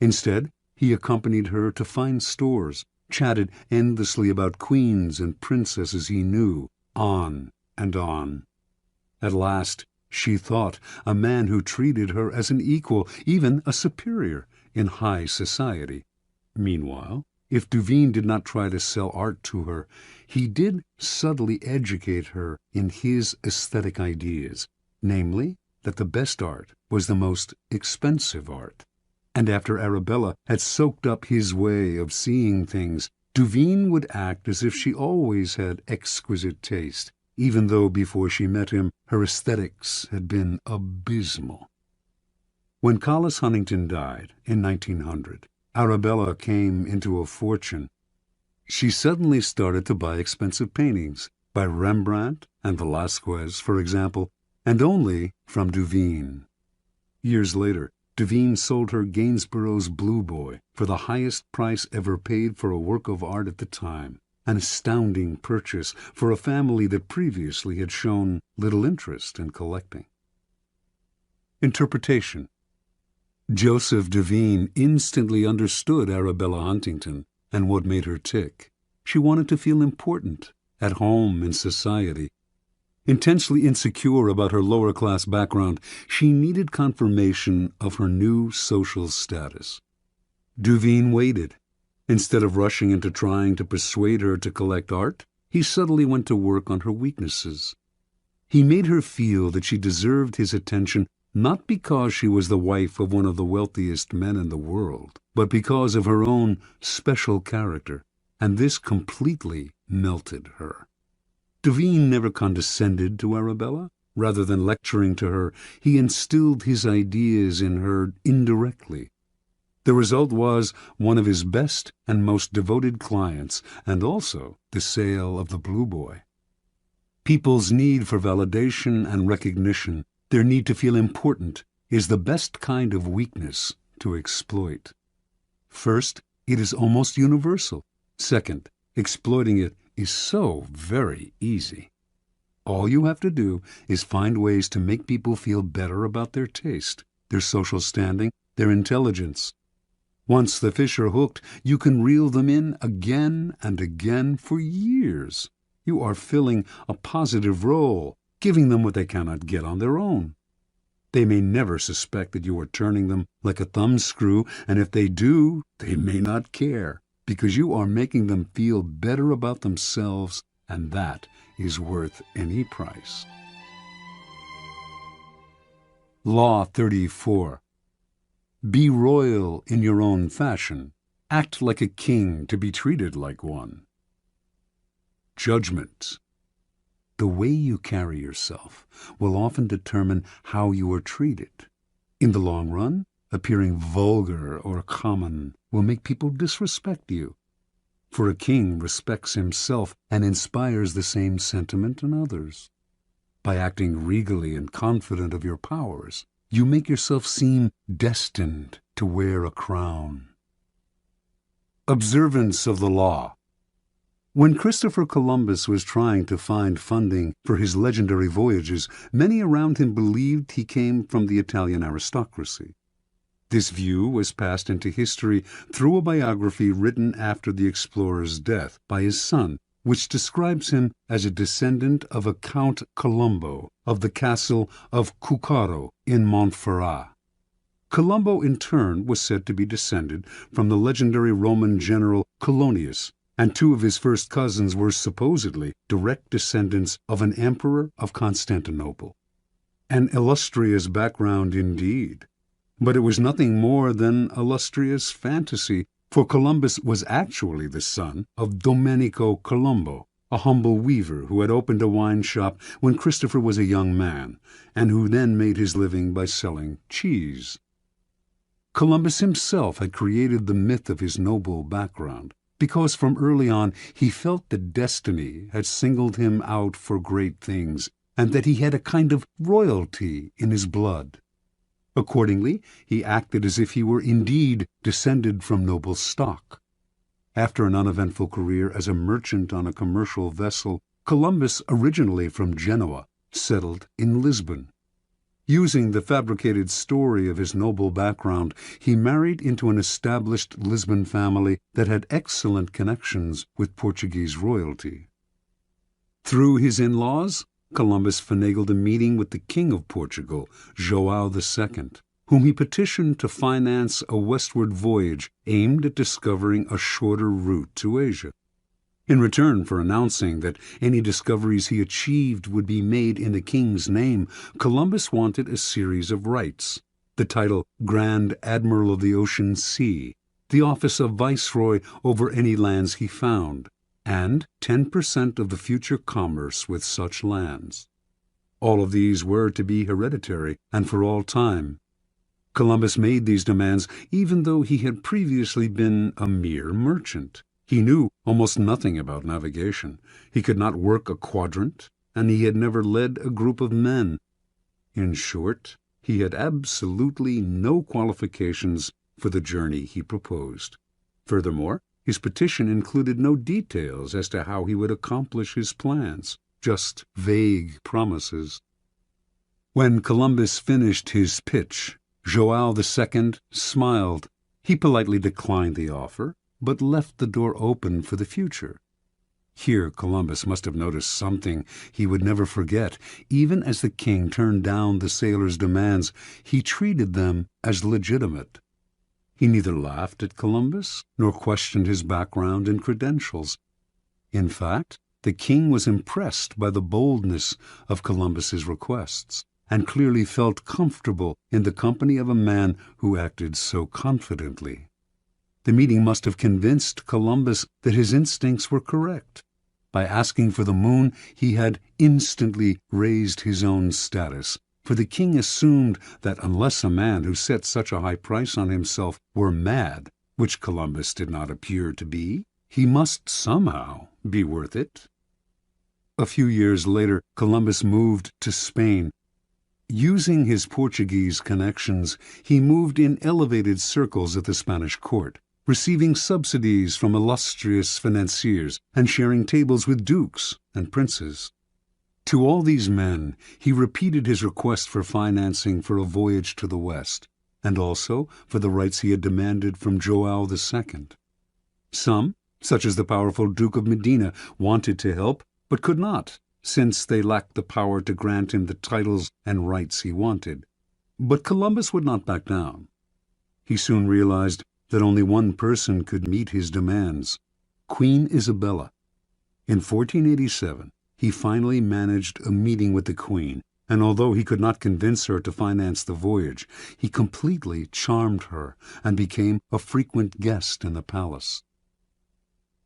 Instead, he accompanied her to fine stores, chatted endlessly about queens and princesses he knew, on and on. At last, she thought, a man who treated her as an equal, even a superior, in high society. Meanwhile, if Duveen did not try to sell art to her, he did subtly educate her in his aesthetic ideas, namely, that the best art was the most expensive art. And after Arabella had soaked up his way of seeing things, Duveen would act as if she always had exquisite taste, even though before she met him her aesthetics had been abysmal. When Collis Huntington died in 1900, Arabella came into a fortune. She suddenly started to buy expensive paintings, by Rembrandt and Velázquez, for example, and only from Duveen. Years later, Duveen sold her Gainsborough's Blue Boy for the highest price ever paid for a work of art at the time, an astounding purchase for a family that previously had shown little interest in collecting. Interpretation. Joseph Duveen instantly understood Arabella Huntington and what made her tick. She wanted to feel important, at home in society. Intensely insecure about her lower-class background, she needed confirmation of her new social status. Duveen waited. Instead of rushing into trying to persuade her to collect art, he subtly went to work on her weaknesses. He made her feel that she deserved his attention not because she was the wife of one of the wealthiest men in the world, but because of her own special character, and this completely melted her. Duveen never condescended to Arabella. Rather than lecturing to her, he instilled his ideas in her indirectly. The result was one of his best and most devoted clients, and also the sale of the Blue Boy. People's need for validation and recognition, their need to feel important, is the best kind of weakness to exploit. First, it is almost universal. Second, exploiting it is so very easy. All you have to do is find ways to make people feel better about their taste, their social standing, their intelligence. Once the fish are hooked, you can reel them in again and again for years. You are filling a positive role, giving them what they cannot get on their own. They may never suspect that you are turning them like a thumbscrew, and if they do, they may not care, because you are making them feel better about themselves, and that is worth any price. Law 34. Be royal in your own fashion. Act like a king to be treated like one. Judgment. The way you carry yourself will often determine how you are treated. In the long run, appearing vulgar or common will make people disrespect you. For a king respects himself and inspires the same sentiment in others. By acting regally and confident of your powers, you make yourself seem destined to wear a crown. Observance of the law. When Christopher Columbus was trying to find funding for his legendary voyages, many around him believed he came from the Italian aristocracy. This view was passed into history through a biography written after the explorer's death by his son, which describes him as a descendant of a Count Colombo of the castle of Cuccaro in Montferrat. Colombo, in turn, was said to be descended from the legendary Roman general Colonius, and two of his first cousins were supposedly direct descendants of an emperor of Constantinople. An illustrious background indeed. But it was nothing more than illustrious fantasy, for Columbus was actually the son of Domenico Colombo, a humble weaver who had opened a wine shop when Christopher was a young man, and who then made his living by selling cheese. Columbus himself had created the myth of his noble background, because from early on he felt that destiny had singled him out for great things, and that he had a kind of royalty in his blood. Accordingly, he acted as if he were indeed descended from noble stock. After an uneventful career as a merchant on a commercial vessel, Columbus, originally from Genoa, settled in Lisbon. Using the fabricated story of his noble background, he married into an established Lisbon family that had excellent connections with Portuguese royalty. Through his in-laws, Columbus finagled a meeting with the King of Portugal, João II, whom he petitioned to finance a westward voyage aimed at discovering a shorter route to Asia. In return for announcing that any discoveries he achieved would be made in the king's name, Columbus wanted a series of rights: the title Grand Admiral of the Ocean Sea, the office of Viceroy over any lands he found, and 10% of the future commerce with such lands. All of these were to be hereditary and for all time. Columbus made these demands even though he had previously been a mere merchant. He knew almost nothing about navigation. He could not work a quadrant, and he had never led a group of men. In short, he had absolutely no qualifications for the journey he proposed. Furthermore, his petition included no details as to how he would accomplish his plans, just vague promises. When Columbus finished his pitch, João II smiled. He politely declined the offer, but left the door open for the future. Here Columbus must have noticed something he would never forget. Even as the king turned down the sailors' demands, he treated them as legitimate. He neither laughed at Columbus nor questioned his background and credentials. In fact, the king was impressed by the boldness of Columbus's requests, and clearly felt comfortable in the company of a man who acted so confidently. The meeting must have convinced Columbus that his instincts were correct. By asking for the moon, he had instantly raised his own status, for the king assumed that unless a man who set such a high price on himself were mad, which Columbus did not appear to be, he must somehow be worth it. A few years later, Columbus moved to Spain. Using his Portuguese connections, he moved in elevated circles at the Spanish court, receiving subsidies from illustrious financiers and sharing tables with dukes and princes. To all these men, he repeated his request for financing for a voyage to the West, and also for the rights he had demanded from João II. Some, such as the powerful Duke of Medina, wanted to help, but could not, since they lacked the power to grant him the titles and rights he wanted. But Columbus would not back down. He soon realized that only one person could meet his demands: Queen Isabella. In 1487, he finally managed a meeting with the Queen, and although he could not convince her to finance the voyage, he completely charmed her and became a frequent guest in the palace.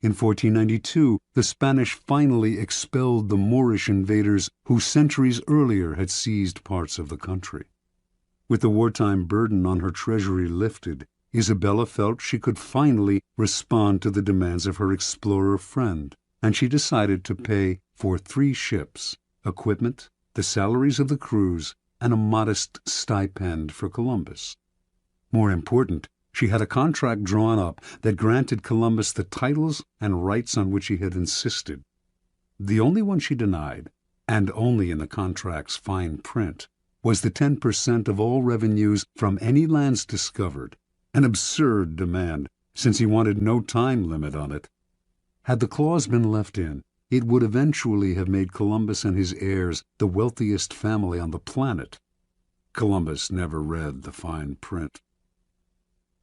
In 1492, the Spanish finally expelled the Moorish invaders who centuries earlier had seized parts of the country. With the wartime burden on her treasury lifted, Isabella felt she could finally respond to the demands of her explorer friend, and she decided to pay for 3 ships, equipment, the salaries of the crews, and a modest stipend for Columbus. More important, she had a contract drawn up that granted Columbus the titles and rights on which he had insisted. The only one she denied, and only in the contract's fine print, was the 10% of all revenues from any lands discovered, an absurd demand, since he wanted no time limit on it. Had the clause been left in, it would eventually have made Columbus and his heirs the wealthiest family on the planet. Columbus never read the fine print.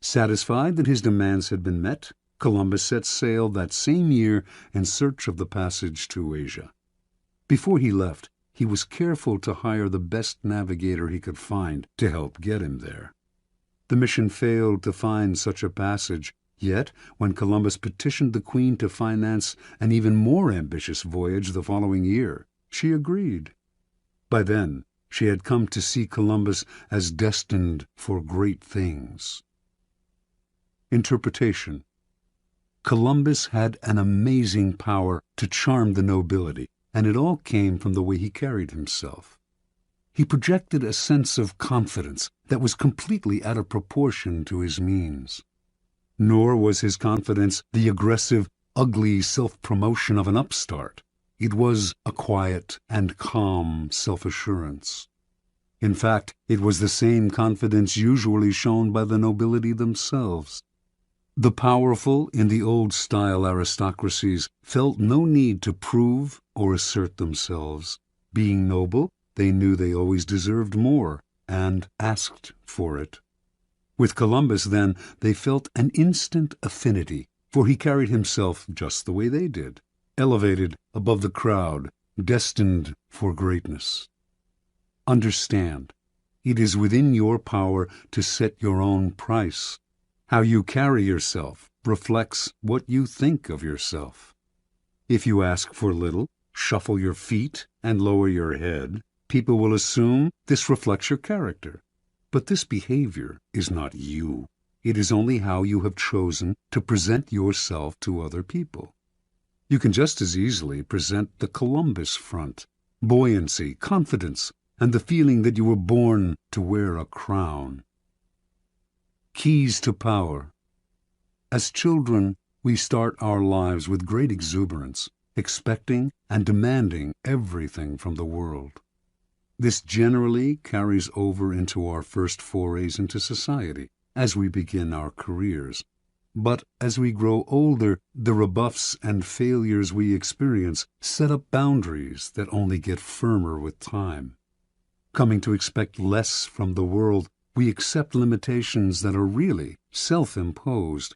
Satisfied that his demands had been met, Columbus set sail that same year in search of the passage to Asia. Before he left, he was careful to hire the best navigator he could find to help get him there. The mission failed to find such a passage, yet when Columbus petitioned the Queen to finance an even more ambitious voyage the following year, she agreed. By then, she had come to see Columbus as destined for great things. Interpretation. Columbus had an amazing power to charm the nobility, and it all came from the way he carried himself. He projected a sense of confidence that was completely out of proportion to his means. Nor was his confidence the aggressive, ugly self-promotion of an upstart. It was a quiet and calm self-assurance. In fact, it was the same confidence usually shown by the nobility themselves. The powerful in the old-style aristocracies felt no need to prove or assert themselves. Being noble, they knew they always deserved more and asked for it. With Columbus, then, they felt an instant affinity, for he carried himself just the way they did, elevated above the crowd, destined for greatness. Understand, it is within your power to set your own price. How you carry yourself reflects what you think of yourself. If you ask for little, shuffle your feet, and lower your head, people will assume this reflects your character. But this behavior is not you. It is only how you have chosen to present yourself to other people. You can just as easily present the Columbus front, buoyancy, confidence, and the feeling that you were born to wear a crown. Keys to power. As children, we start our lives with great exuberance, expecting and demanding everything from the world. This generally carries over into our first forays into society, as we begin our careers. But as we grow older, the rebuffs and failures we experience set up boundaries that only get firmer with time. Coming to expect less from the world, we accept limitations that are really self-imposed.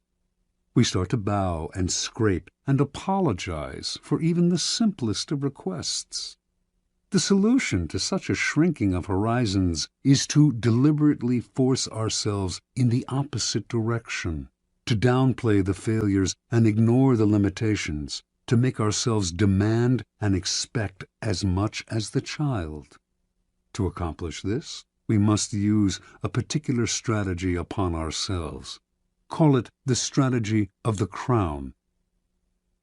We start to bow and scrape and apologize for even the simplest of requests. The solution to such a shrinking of horizons is to deliberately force ourselves in the opposite direction, to downplay the failures and ignore the limitations, to make ourselves demand and expect as much as the child. To accomplish this, we must use a particular strategy upon ourselves. Call it the strategy of the crown.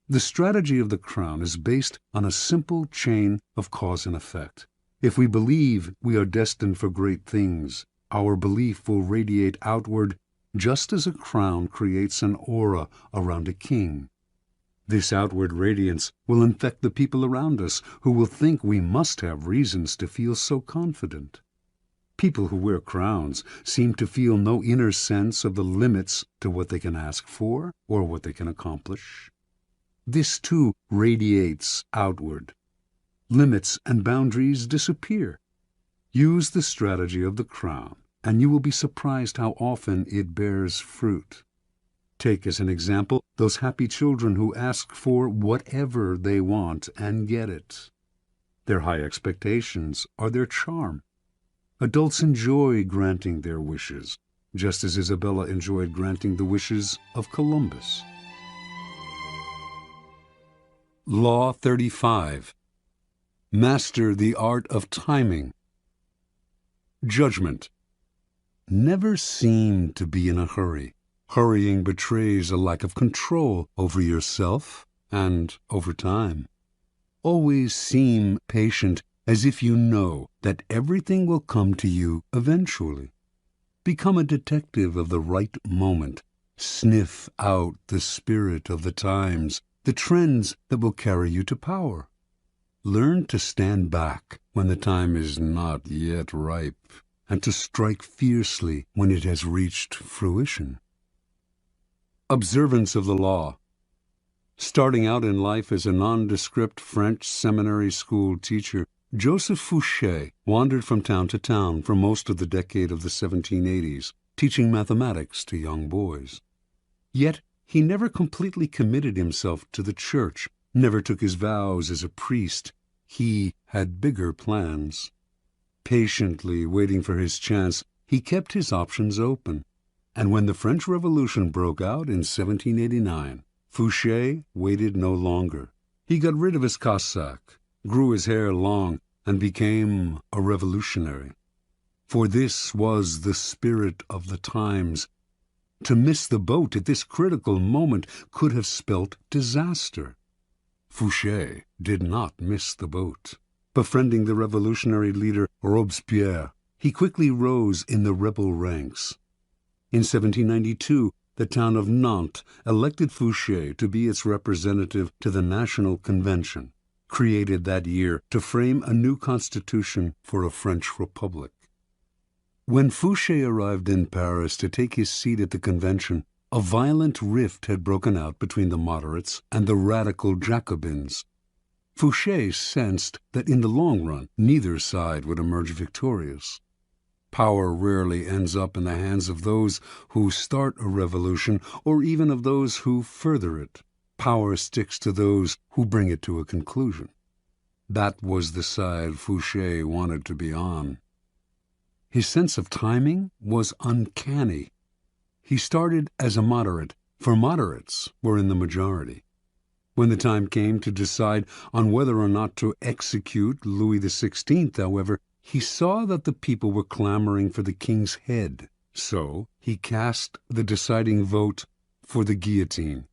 The strategy of the crown is based on a simple chain of cause and effect. If we believe we are destined for great things, our belief will radiate outward just as a crown creates an aura around a king. This outward radiance will infect the people around us, who will think we must have reasons to feel so confident. People who wear crowns seem to feel no inner sense of the limits to what they can ask for or what they can accomplish. This, too, radiates outward. Limits and boundaries disappear. Use the strategy of the crown, and you will be surprised how often it bears fruit. Take as an example those happy children who ask for whatever they want and get it. Their high expectations are their charm. Adults enjoy granting their wishes, just as Isabella enjoyed granting the wishes of Columbus. Law 35. Master the art of timing. Judgment. Never seem to be in a hurry. Hurrying betrays a lack of control over yourself and over time. Always seem patient, as if you know that everything will come to you eventually. Become a detective of the right moment. Sniff out the spirit of the times, the trends that will carry you to power. Learn to stand back when the time is not yet ripe, and to strike fiercely when it has reached fruition. Observance of the law. Starting out in life as a nondescript French seminary school teacher, Joseph Fouché wandered from town to town for most of the decade of the 1780s, teaching mathematics to young boys. Yet he never completely committed himself to the church, never took his vows as a priest. He had bigger plans. Patiently waiting for his chance, he kept his options open. And when the French Revolution broke out in 1789, Fouché waited no longer. He got rid of his cassock, grew his hair long, and became a revolutionary. For this was the spirit of the times. To miss the boat at this critical moment could have spelt disaster. Fouché did not miss the boat. Befriending the revolutionary leader Robespierre, he quickly rose in the rebel ranks. In 1792, the town of Nantes elected Fouché to be its representative to the National Convention, created that year to frame a new constitution for a French republic. When Fouché arrived in Paris to take his seat at the convention, a violent rift had broken out between the moderates and the radical Jacobins. Fouché sensed that in the long run, neither side would emerge victorious. Power rarely ends up in the hands of those who start a revolution or even of those who further it. Power sticks to those who bring it to a conclusion. That was the side Fouché wanted to be on. His sense of timing was uncanny. He started as a moderate, for moderates were in the majority. When the time came to decide on whether or not to execute Louis XVI, however, he saw that the people were clamoring for the king's head, so he cast the deciding vote for the guillotine.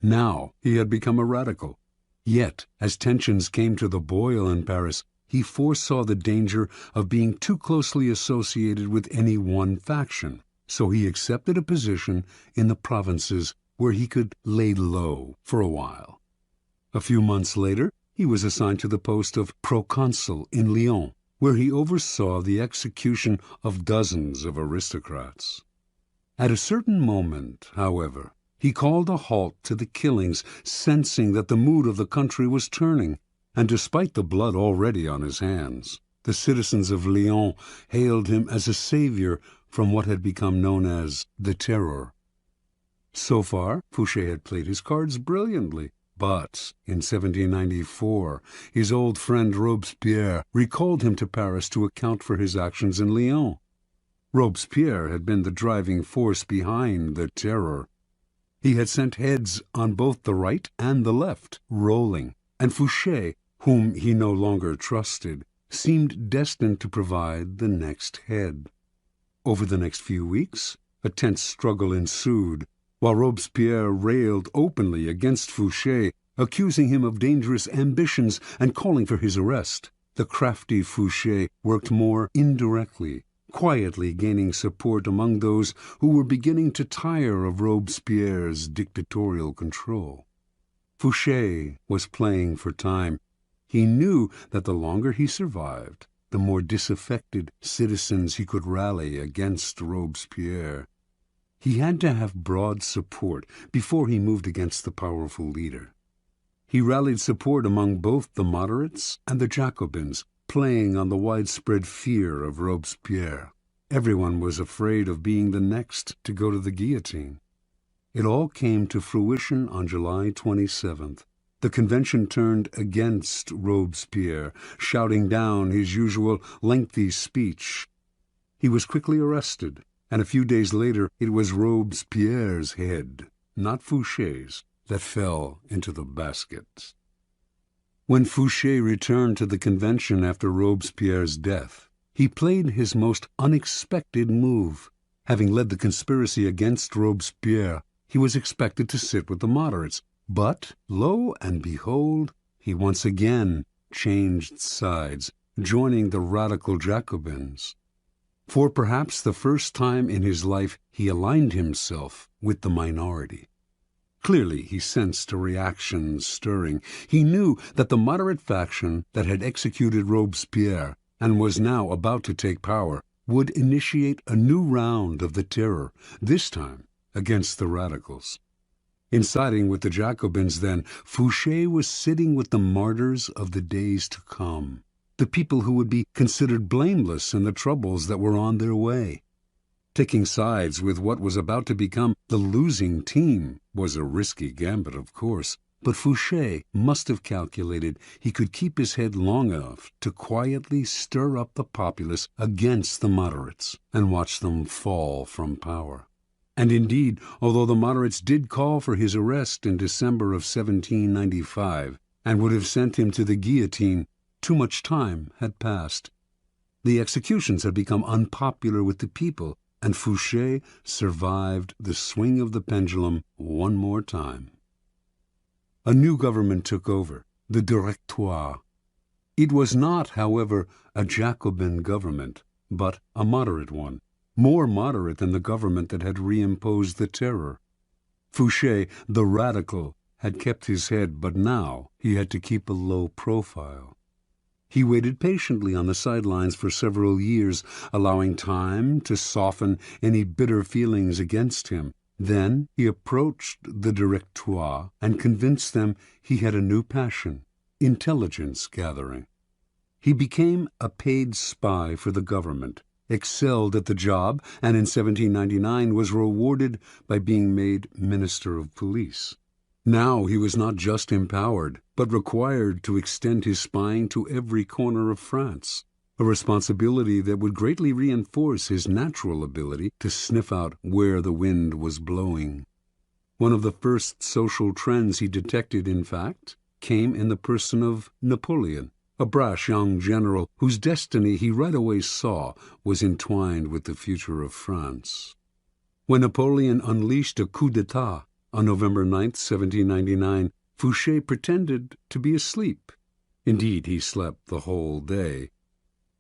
Now he had become a radical. Yet, as tensions came to the boil in Paris, he foresaw the danger of being too closely associated with any one faction, so he accepted a position in the provinces where he could lay low for a while. A few months later, he was assigned to the post of proconsul in Lyon, where he oversaw the execution of dozens of aristocrats. At a certain moment, however, he called a halt to the killings, sensing that the mood of the country was turning, and despite the blood already on his hands, the citizens of Lyon hailed him as a savior from what had become known as the Terror. So far, Fouché had played his cards brilliantly, but in 1794, his old friend Robespierre recalled him to Paris to account for his actions in Lyon. Robespierre had been the driving force behind the Terror. He had sent heads on both the right and the left rolling, and Fouché, whom he no longer trusted, seemed destined to provide the next head. Over the next few weeks, a tense struggle ensued, while Robespierre railed openly against Fouché, accusing him of dangerous ambitions and calling for his arrest. The crafty Fouché worked more indirectly, quietly gaining support among those who were beginning to tire of Robespierre's dictatorial control. Fouché was playing for time. He knew that the longer he survived, the more disaffected citizens he could rally against Robespierre. He had to have broad support before he moved against the powerful leader. He rallied support among both the moderates and the Jacobins, playing on the widespread fear of Robespierre. Everyone was afraid of being the next to go to the guillotine. It all came to fruition on July 27th. The convention turned against Robespierre, shouting down his usual lengthy speech. He was quickly arrested, and a few days later it was Robespierre's head, not Fouché's, that fell into the basket. When Fouché returned to the convention after Robespierre's death, he played his most unexpected move. Having led the conspiracy against Robespierre, he was expected to sit with the moderates, but, lo and behold, he once again changed sides, joining the radical Jacobins. For perhaps the first time in his life, he aligned himself with the minority. Clearly, he sensed a reaction stirring. He knew that the moderate faction that had executed Robespierre and was now about to take power would initiate a new round of the Terror, this time against the radicals. In siding with the Jacobins, then, Fouché was sitting with the martyrs of the days to come, the people who would be considered blameless in the troubles that were on their way. Taking sides with what was about to become the losing team was a risky gambit, of course, but Fouché must have calculated he could keep his head long enough to quietly stir up the populace against the moderates and watch them fall from power. And indeed, although the moderates did call for his arrest in December of 1795 and would have sent him to the guillotine, too much time had passed. The executions had become unpopular with the people, and Fouché survived the swing of the pendulum one more time. A new government took over, the Directoire. It was not, however, a Jacobin government, but a moderate one, more moderate than the government that had reimposed the terror. Fouché, the radical, had kept his head, but now he had to keep a low profile. He waited patiently on the sidelines for several years, allowing time to soften any bitter feelings against him. Then he approached the Directoire and convinced them he had a new passion, intelligence gathering. He became a paid spy for the government, excelled at the job, and in 1799 was rewarded by being made Minister of Police. Now he was not just empowered, but required to extend his spying to every corner of France, a responsibility that would greatly reinforce his natural ability to sniff out where the wind was blowing. One of the first social trends he detected, in fact, came in the person of Napoleon, a brash young general whose destiny he right away saw was entwined with the future of France. When Napoleon unleashed a coup d'etat on November 9, 1799, Fouché pretended to be asleep. Indeed, he slept the whole day.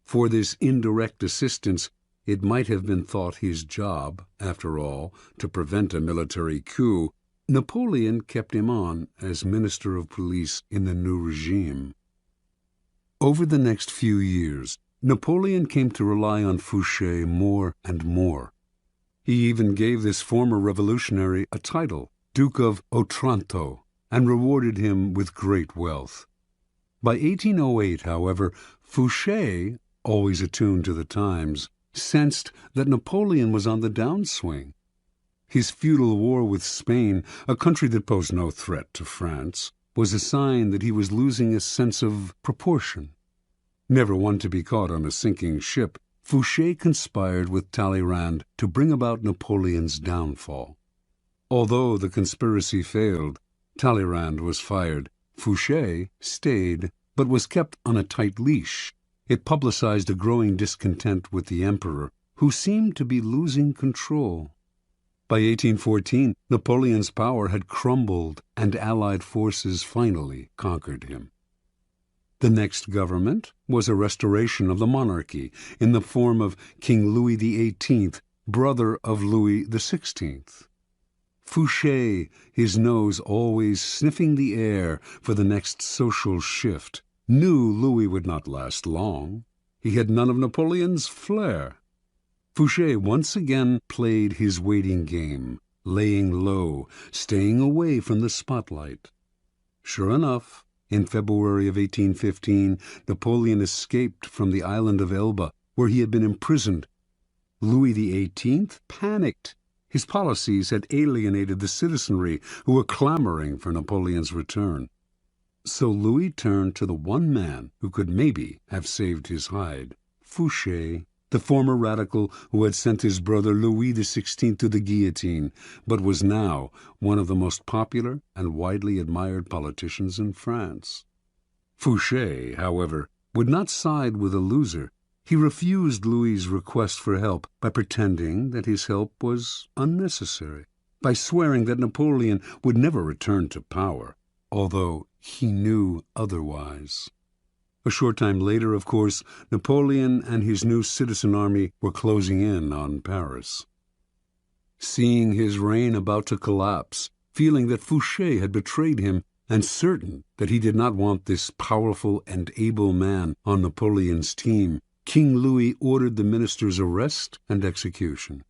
For this indirect assistance, it might have been thought his job, after all, to prevent a military coup. Napoleon kept him on as Minister of Police in the new regime. Over the next few years, Napoleon came to rely on Fouché more and more. He even gave this former revolutionary a title, Duke of Otranto, and rewarded him with great wealth. By 1808, however, Fouché, always attuned to the times, sensed that Napoleon was on the downswing. His feudal war with Spain, a country that posed no threat to France, was a sign that he was losing a sense of proportion. Never one to be caught on a sinking ship, Fouché conspired with Talleyrand to bring about Napoleon's downfall. Although the conspiracy failed, Talleyrand was fired. Fouché stayed, but was kept on a tight leash. It publicized a growing discontent with the emperor, who seemed to be losing control. By 1814, Napoleon's power had crumbled, and Allied forces finally conquered him. The next government was a restoration of the monarchy in the form of King Louis XVIII, brother of Louis XVI. Fouché, his nose always sniffing the air for the next social shift, knew Louis would not last long. He had none of Napoleon's flair. Fouché once again played his waiting game, laying low, staying away from the spotlight. Sure enough, in February of 1815, Napoleon escaped from the island of Elba, where he had been imprisoned. Louis XVIII panicked. His policies had alienated the citizenry, who were clamoring for Napoleon's return. So Louis turned to the one man who could maybe have saved his hide, Fouché, the former radical who had sent his brother Louis XVI to the guillotine, but was now one of the most popular and widely admired politicians in France. Fouché, however, would not side with a loser. He refused Louis's request for help by pretending that his help was unnecessary, by swearing that Napoleon would never return to power, although he knew otherwise. A short time later, of course, Napoleon and his new citizen army were closing in on Paris. Seeing his reign about to collapse, feeling that Fouché had betrayed him, and certain that he did not want this powerful and able man on Napoleon's team, King Louis ordered the minister's arrest and execution.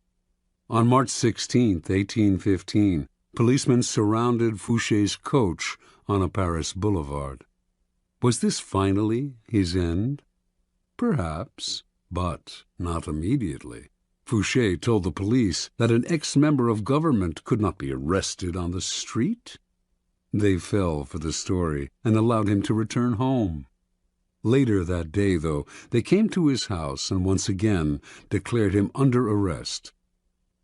On March 16, 1815, policemen surrounded Fouché's coach on a Paris boulevard. Was this finally his end? Perhaps, but not immediately. Fouché told the police that an ex-member of government could not be arrested on the street. They fell for the story and allowed him to return home. Later that day, though, they came to his house and once again declared him under arrest.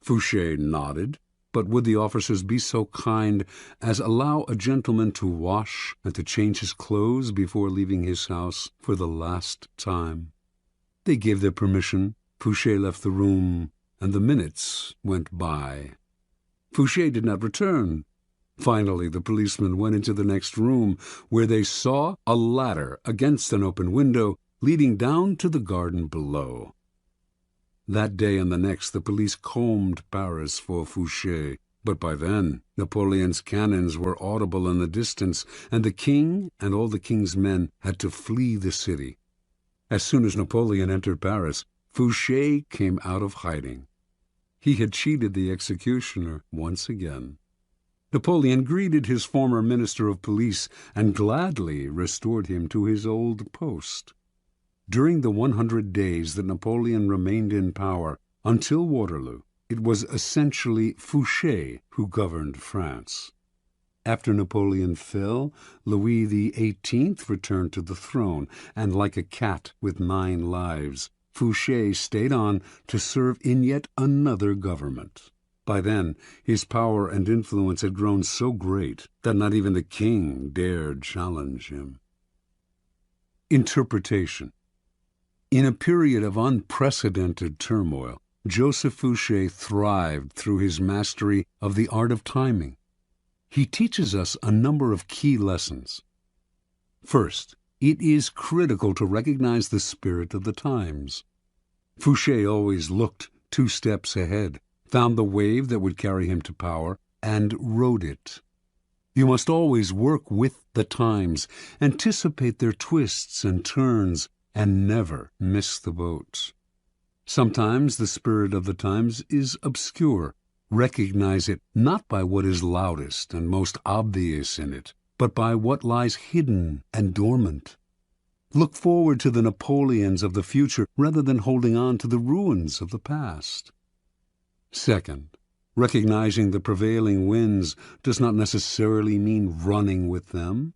Fouché nodded, but would the officers be so kind as allow a gentleman to wash and to change his clothes before leaving his house for the last time? They gave their permission. Fouché left the room, and the minutes went by. Fouché did not return. Finally, the policemen went into the next room, where they saw a ladder against an open window leading down to the garden below. That day and the next the police combed Paris for Fouché, but by then Napoleon's cannons were audible in the distance, and the king and all the king's men had to flee the city. As soon as Napoleon entered Paris, Fouché came out of hiding. He had cheated the executioner once again. Napoleon greeted his former minister of police and gladly restored him to his old post. During the 100 days that Napoleon remained in power, until Waterloo, it was essentially Fouché who governed France. After Napoleon fell, Louis XVIII returned to the throne, and like a cat with 9 lives, Fouché stayed on to serve in yet another government. By then, his power and influence had grown so great that not even the king dared challenge him. Interpretation. In a period of unprecedented turmoil, Joseph Fouché thrived through his mastery of the art of timing. He teaches us a number of key lessons. First, it is critical to recognize the spirit of the times. Fouché always looked 2 steps ahead, found the wave that would carry him to power, and rode it. You must always work with the times, anticipate their twists and turns, and never miss the boat. Sometimes the spirit of the times is obscure. Recognize it not by what is loudest and most obvious in it, but by what lies hidden and dormant. Look forward to the Napoleons of the future rather than holding on to the ruins of the past. Second, recognizing the prevailing winds does not necessarily mean running with them.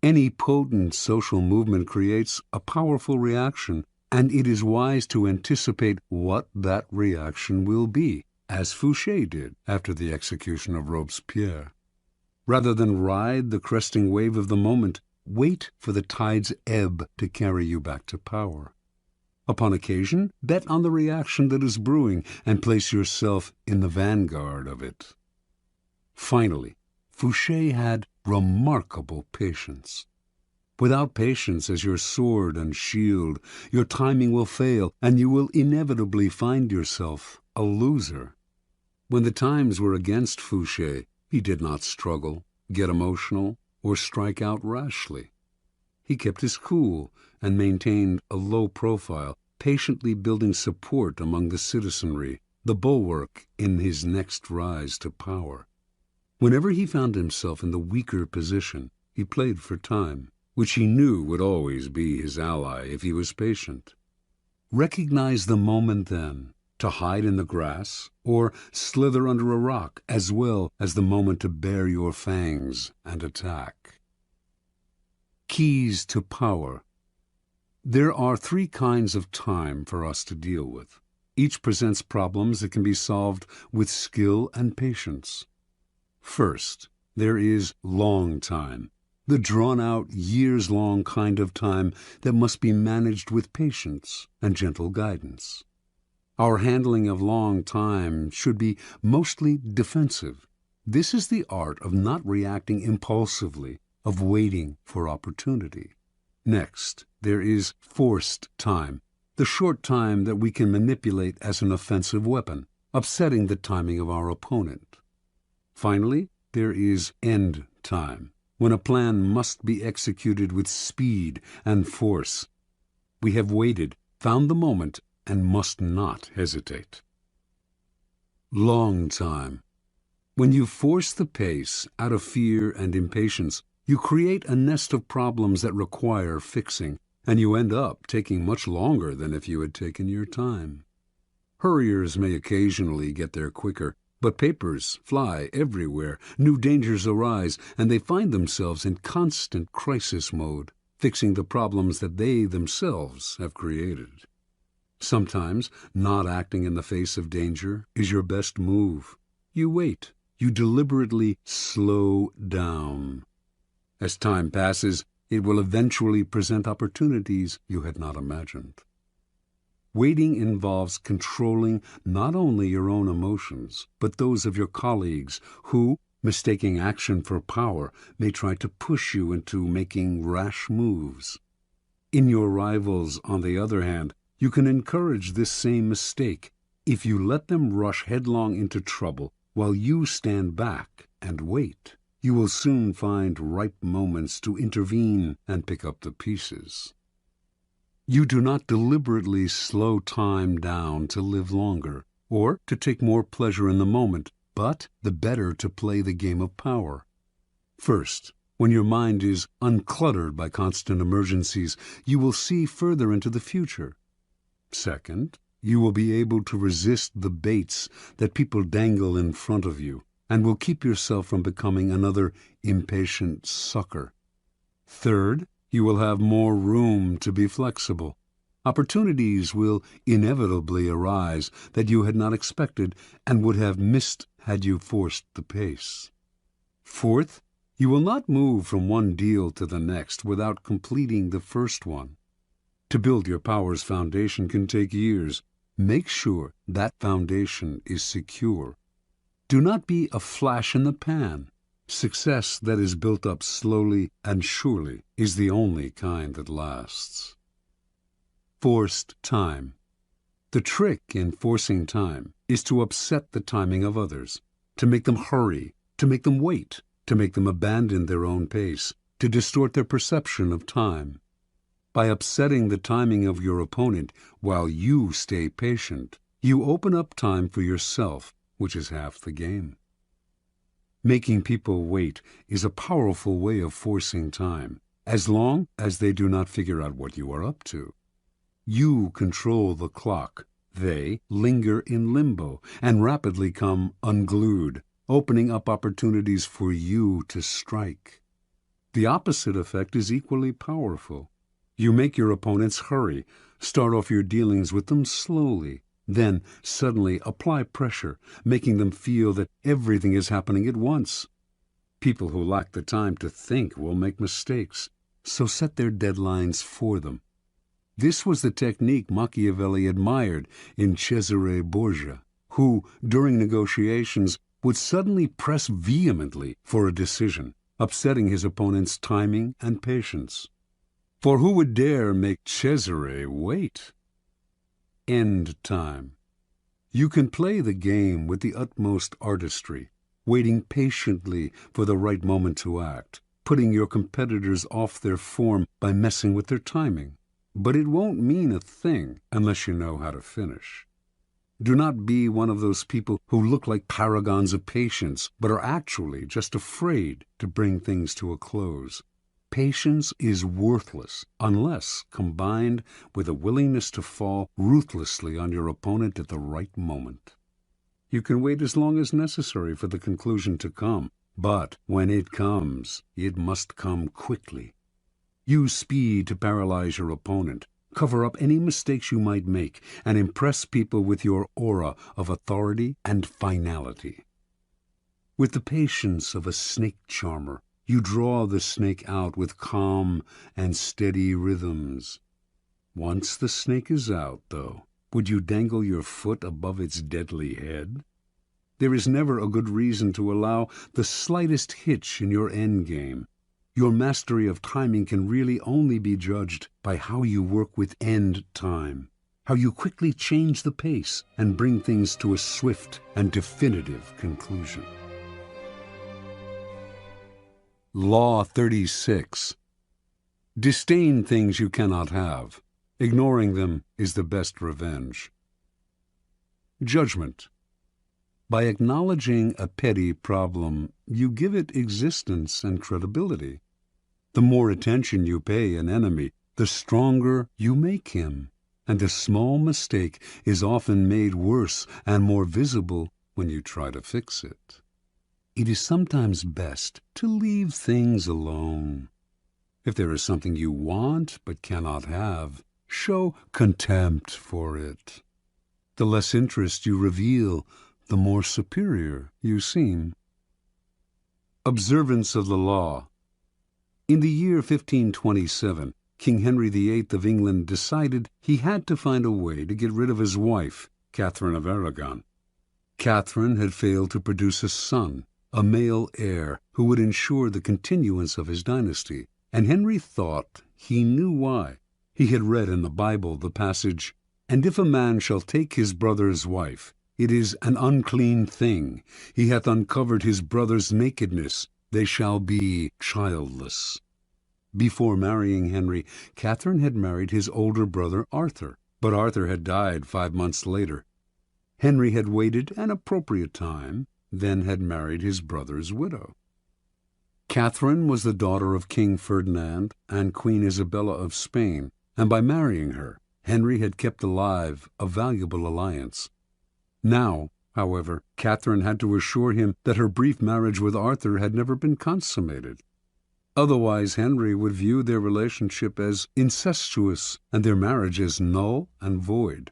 Any potent social movement creates a powerful reaction, and it is wise to anticipate what that reaction will be, as Fouché did after the execution of Robespierre. Rather than ride the cresting wave of the moment, wait for the tide's ebb to carry you back to power. Upon occasion, bet on the reaction that is brewing and place yourself in the vanguard of it. Finally, Fouché had remarkable patience. Without patience as your sword and shield, your timing will fail, and you will inevitably find yourself a loser. When the times were against Fouché, he did not struggle, get emotional, or strike out rashly. He kept his cool and maintained a low profile, patiently building support among the citizenry, the bulwark in his next rise to power. Whenever he found himself in the weaker position, he played for time, which he knew would always be his ally if he was patient. Recognize the moment then, to hide in the grass or slither under a rock, as well as the moment to bare your fangs and attack. Keys to power. There are 3 kinds of time for us to deal with. Each presents problems that can be solved with skill and patience. First, there is long time, the drawn-out, years-long kind of time that must be managed with patience and gentle guidance. Our handling of long time should be mostly defensive. This is the art of not reacting impulsively, of waiting for opportunity. Next, there is forced time, the short time that we can manipulate as an offensive weapon, upsetting the timing of our opponent. Finally, there is end time, when a plan must be executed with speed and force. We have waited, found the moment, and must not hesitate. Long time. When you force the pace out of fear and impatience, you create a nest of problems that require fixing, and you end up taking much longer than if you had taken your time. Hurriers may occasionally get there quicker, but papers fly everywhere, new dangers arise, and they find themselves in constant crisis mode, fixing the problems that they themselves have created. Sometimes not acting in the face of danger is your best move. You wait. You deliberately slow down. As time passes, it will eventually present opportunities you had not imagined. Waiting involves controlling not only your own emotions, but those of your colleagues who, mistaking action for power, may try to push you into making rash moves. In your rivals, on the other hand, you can encourage this same mistake if you let them rush headlong into trouble while you stand back and wait. You will soon find ripe moments to intervene and pick up the pieces. You do not deliberately slow time down to live longer or to take more pleasure in the moment, but the better to play the game of power. First, when your mind is uncluttered by constant emergencies, you will see further into the future. Second, you will be able to resist the baits that people dangle in front of you and will keep yourself from becoming another impatient sucker. Third, you will have more room to be flexible. Opportunities will inevitably arise that you had not expected and would have missed had you forced the pace. Fourth, you will not move from one deal to the next without completing the first one. To build your power's foundation can take years. Make sure that foundation is secure. Do not be a flash in the pan. Success that is built up slowly and surely is the only kind that lasts. Forced time. The trick in forcing time is to upset the timing of others, to make them hurry, to make them wait, to make them abandon their own pace, to distort their perception of time. By upsetting the timing of your opponent while you stay patient, you open up time for yourself, which is half the game. Making people wait is a powerful way of forcing time, as long as they do not figure out what you are up to. You control the clock. They linger in limbo and rapidly come unglued, opening up opportunities for you to strike. The opposite effect is equally powerful. You make your opponents hurry, start off your dealings with them slowly, then suddenly apply pressure, making them feel that everything is happening at once. People who lack the time to think will make mistakes, so set their deadlines for them. This was the technique Machiavelli admired in Cesare Borgia, who, during negotiations, would suddenly press vehemently for a decision, upsetting his opponent's timing and patience. For who would dare make Cesare wait? End time. You can play the game with the utmost artistry, waiting patiently for the right moment to act, putting your competitors off their form by messing with their timing. But it won't mean a thing unless you know how to finish. Do not be one of those people who look like paragons of patience, but are actually just afraid to bring things to a close. Patience is worthless unless combined with a willingness to fall ruthlessly on your opponent at the right moment. You can wait as long as necessary for the conclusion to come, but when it comes, it must come quickly. Use speed to paralyze your opponent, cover up any mistakes you might make, and impress people with your aura of authority and finality. With the patience of a snake charmer, you draw the snake out with calm and steady rhythms. Once the snake is out, though, would you dangle your foot above its deadly head? There is never a good reason to allow the slightest hitch in your endgame. Your mastery of timing can really only be judged by how you work with end time, how you quickly change the pace and bring things to a swift and definitive conclusion. Law 36. Disdain things you cannot have. Ignoring them is the best revenge. Judgment. By acknowledging a petty problem, you give it existence and credibility. The more attention you pay an enemy, the stronger you make him, and a small mistake is often made worse and more visible when you try to fix it. It is sometimes best to leave things alone. If there is something you want but cannot have, show contempt for it. The less interest you reveal, the more superior you seem. Observance of the law. In the year 1527, King Henry VIII of England decided he had to find a way to get rid of his wife, Catherine of Aragon. Catherine had failed to produce a son, a male heir, who would ensure the continuance of his dynasty, and Henry thought he knew why. He had read in the Bible the passage, "And if a man shall take his brother's wife, it is an unclean thing. He hath uncovered his brother's nakedness. They shall be childless." Before marrying Henry, Catherine had married his older brother Arthur, but Arthur had died 5 months later. Henry had waited an appropriate time, then had married his brother's widow. Catherine was the daughter of King Ferdinand and Queen Isabella of Spain, and by marrying her, Henry had kept alive a valuable alliance. Now, however, Catherine had to assure him that her brief marriage with Arthur had never been consummated. Otherwise, Henry would view their relationship as incestuous and their marriage as null and void.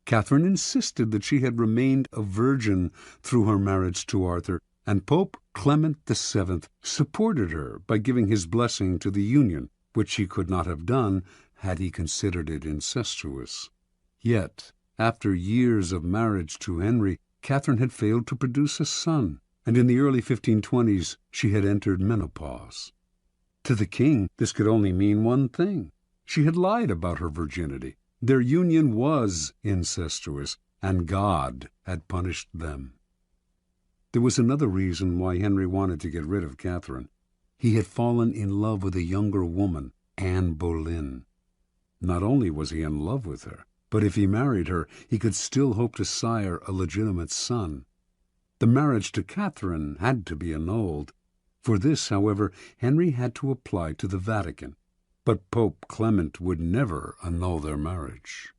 Catherine insisted that she had remained a virgin through her marriage to Arthur, and Pope Clement VII supported her by giving his blessing to the union, which he could not have done had he considered it incestuous. Yet, after years of marriage to Henry, Catherine had failed to produce a son, and in the early 1520s she had entered menopause. To the king, this could only mean one thing. She had lied about her virginity. Their union was incestuous, and God had punished them. There was another reason why Henry wanted to get rid of Catherine. He had fallen in love with a younger woman, Anne Boleyn. Not only was he in love with her, but if he married her, he could still hope to sire a legitimate son. The marriage to Catherine had to be annulled. For this, however, Henry had to apply to the Vatican, but Pope Clement would never annul their marriage.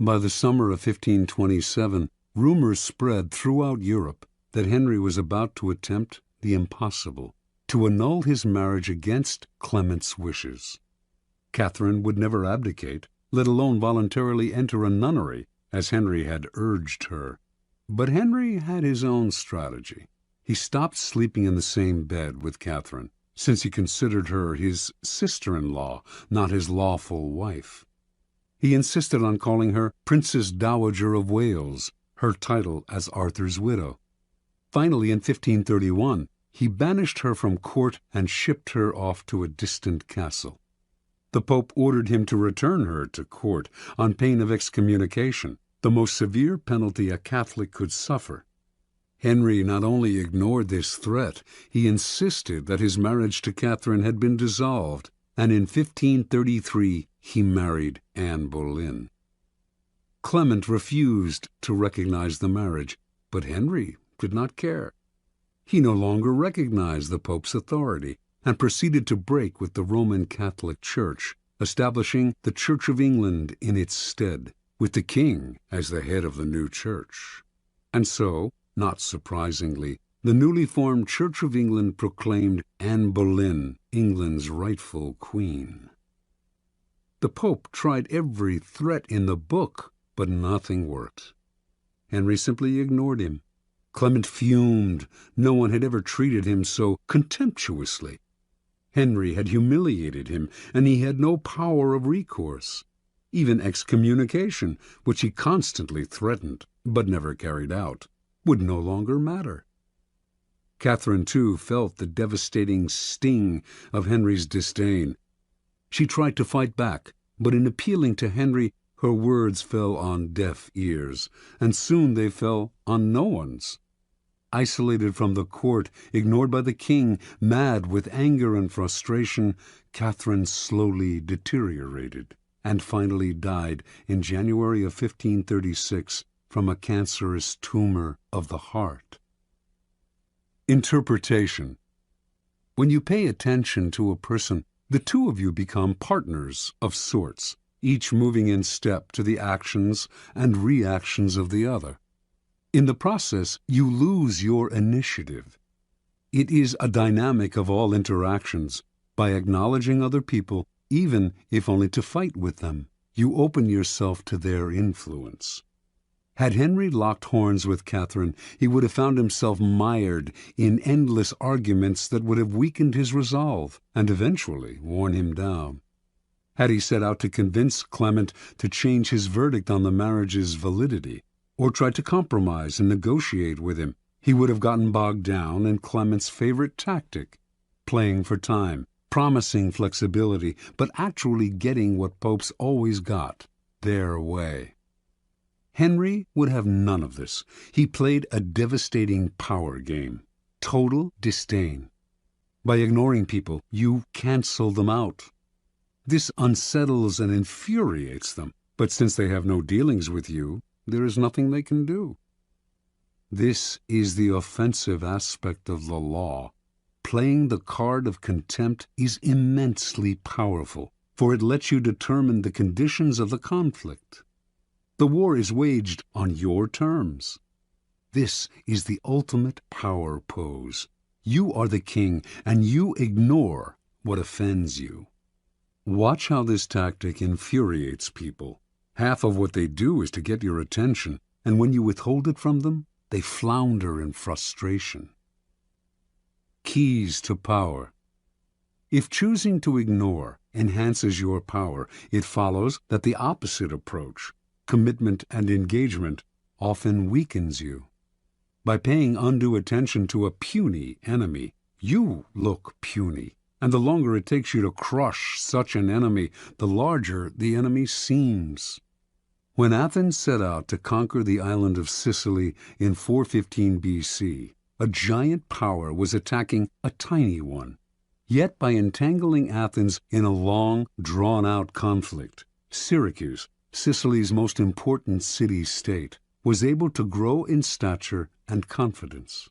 By the summer of 1527, rumors spread throughout Europe that Henry was about to attempt the impossible, to annul his marriage against Clement's wishes. Catherine would never abdicate, let alone voluntarily enter a nunnery, as Henry had urged her. But Henry had his own strategy. He stopped sleeping in the same bed with Catherine, since he considered her his sister-in-law, not his lawful wife. He insisted on calling her Princess Dowager of Wales, her title as Arthur's widow. Finally, in 1531, he banished her from court and shipped her off to a distant castle. The Pope ordered him to return her to court on pain of excommunication, the most severe penalty a Catholic could suffer. Henry not only ignored this threat, he insisted that his marriage to Catherine had been dissolved, and in 1533 he married Anne Boleyn. Clement refused to recognize the marriage, but Henry did not care. He no longer recognized the Pope's authority and proceeded to break with the Roman Catholic Church, establishing the Church of England in its stead, with the king as the head of the new church. And so, not surprisingly, the newly formed Church of England proclaimed Anne Boleyn England's rightful queen. The Pope tried every threat in the book, but nothing worked. Henry simply ignored him. Clement fumed. No one had ever treated him so contemptuously. Henry had humiliated him, and he had no power of recourse. Even excommunication, which he constantly threatened but never carried out, would no longer matter. Catherine, too, felt the devastating sting of Henry's disdain. She tried to fight back, but in appealing to Henry, her words fell on deaf ears, and soon they fell on no one's. Isolated from the court, ignored by the king, mad with anger and frustration, Catherine slowly deteriorated and finally died in January of 1536 from a cancerous tumor of the heart. Interpretation. When you pay attention to a person, the two of you become partners of sorts, each moving in step to the actions and reactions of the other. In the process, you lose your initiative. It is a dynamic of all interactions. By acknowledging other people, even if only to fight with them. You open yourself to their influence. Had Henry locked horns with Catherine, he would have found himself mired in endless arguments that would have weakened his resolve and eventually worn him down. Had he set out to convince Clement to change his verdict on the marriage's validity, or tried to compromise and negotiate with him, he would have gotten bogged down in Clement's favorite tactic, playing for time, promising flexibility, but actually getting what popes always got, their way. Henry would have none of this. He played a devastating power game, total disdain. By ignoring people, you cancel them out. This unsettles and infuriates them, but since they have no dealings with you, there is nothing they can do. This is the offensive aspect of the law. Playing the card of contempt is immensely powerful, for it lets you determine the conditions of the conflict. The war is waged on your terms. This is the ultimate power pose. You are the king, and you ignore what offends you. Watch how this tactic infuriates people. Half of what they do is to get your attention, and when you withhold it from them, they flounder in frustration. Keys to power. If choosing to ignore enhances your power, it follows that the opposite approach, commitment and engagement, often weakens you. By paying undue attention to a puny enemy, you look puny, and the longer it takes you to crush such an enemy, the larger the enemy seems. When Athens set out to conquer the island of Sicily in 415 BC, a giant power was attacking a tiny one. Yet by entangling Athens in a long, drawn-out conflict, Syracuse, Sicily's most important city-state, was able to grow in stature and confidence.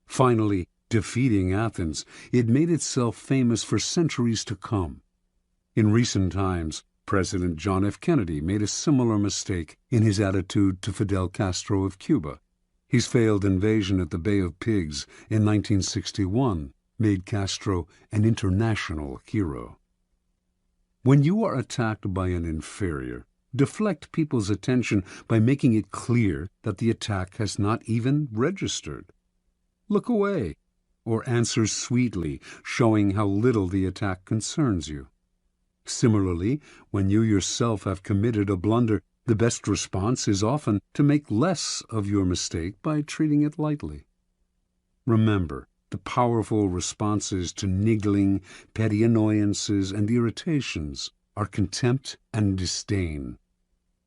Finally, defeating Athens, it made itself famous for centuries to come. In recent times, President John F. Kennedy made a similar mistake in his attitude to Fidel Castro of Cuba. His failed invasion at the Bay of Pigs in 1961 made Castro an international hero. When you are attacked by an inferior, deflect people's attention by making it clear that the attack has not even registered. Look away, or answer sweetly, showing how little the attack concerns you. Similarly, when you yourself have committed a blunder, the best response is often to make less of your mistake by treating it lightly. Remember, the powerful responses to niggling, petty annoyances, and irritations are contempt and disdain.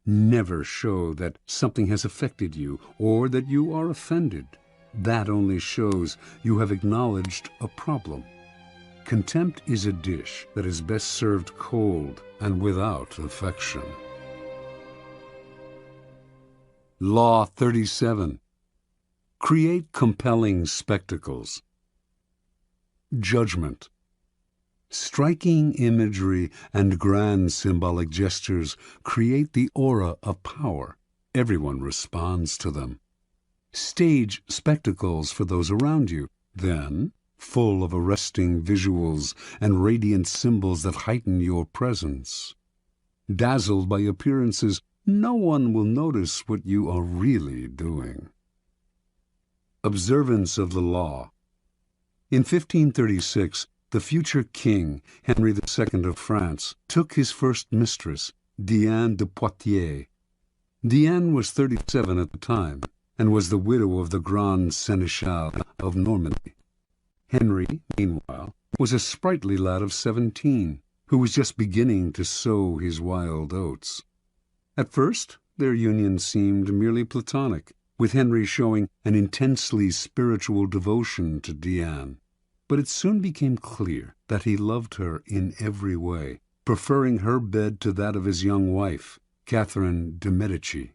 Never show that something has affected you or that you are offended. That only shows you have acknowledged a problem. Contempt is a dish that is best served cold and without affection. Law 37. Create compelling spectacles. Judgment. Striking imagery and grand symbolic gestures create the aura of power. Everyone responds to them. Stage spectacles for those around you. Then, full of arresting visuals and radiant symbols that heighten your presence. Dazzled by appearances, no one will notice what you are really doing. Observance of the law. In 1536, the future king, Henry II of France, took his first mistress, Diane de Poitiers. Diane was 37 at the time, and was the widow of the Grand Seneschal of Normandy. Henry, meanwhile, was a sprightly lad of 17, who was just beginning to sow his wild oats. At first, their union seemed merely platonic, with Henry showing an intensely spiritual devotion to Diane. But it soon became clear that he loved her in every way, preferring her bed to that of his young wife, Catherine de' Medici.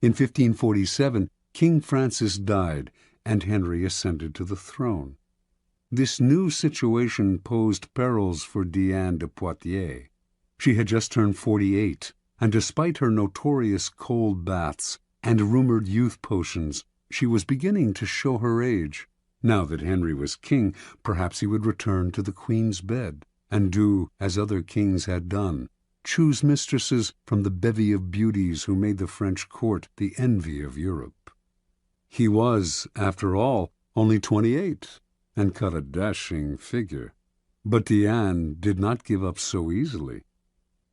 In 1547, King Francis died, and Henry ascended to the throne. This new situation posed perils for Diane de Poitiers. She had just turned 48, and despite her notorious cold baths and rumored youth potions, she was beginning to show her age. Now that Henry was king, perhaps he would return to the Queen's bed, and do as other kings had done, choose mistresses from the bevy of beauties who made the French court the envy of Europe. He was, after all, only 28, and cut a dashing figure. But Diane did not give up so easily.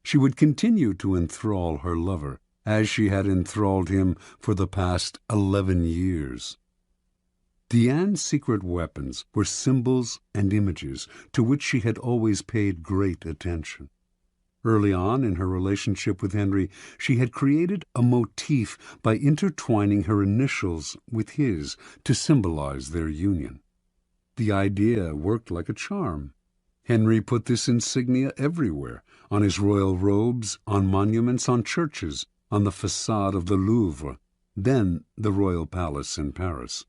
She would continue to enthrall her lover, as she had enthralled him for the past 11 years. Diane's secret weapons were symbols and images to which she had always paid great attention. Early on in her relationship with Henry, she had created a motif by intertwining her initials with his to symbolize their union. The idea worked like a charm. Henry put this insignia everywhere, on his royal robes, on monuments, on churches, on the façade of the Louvre, then the royal palace in Paris.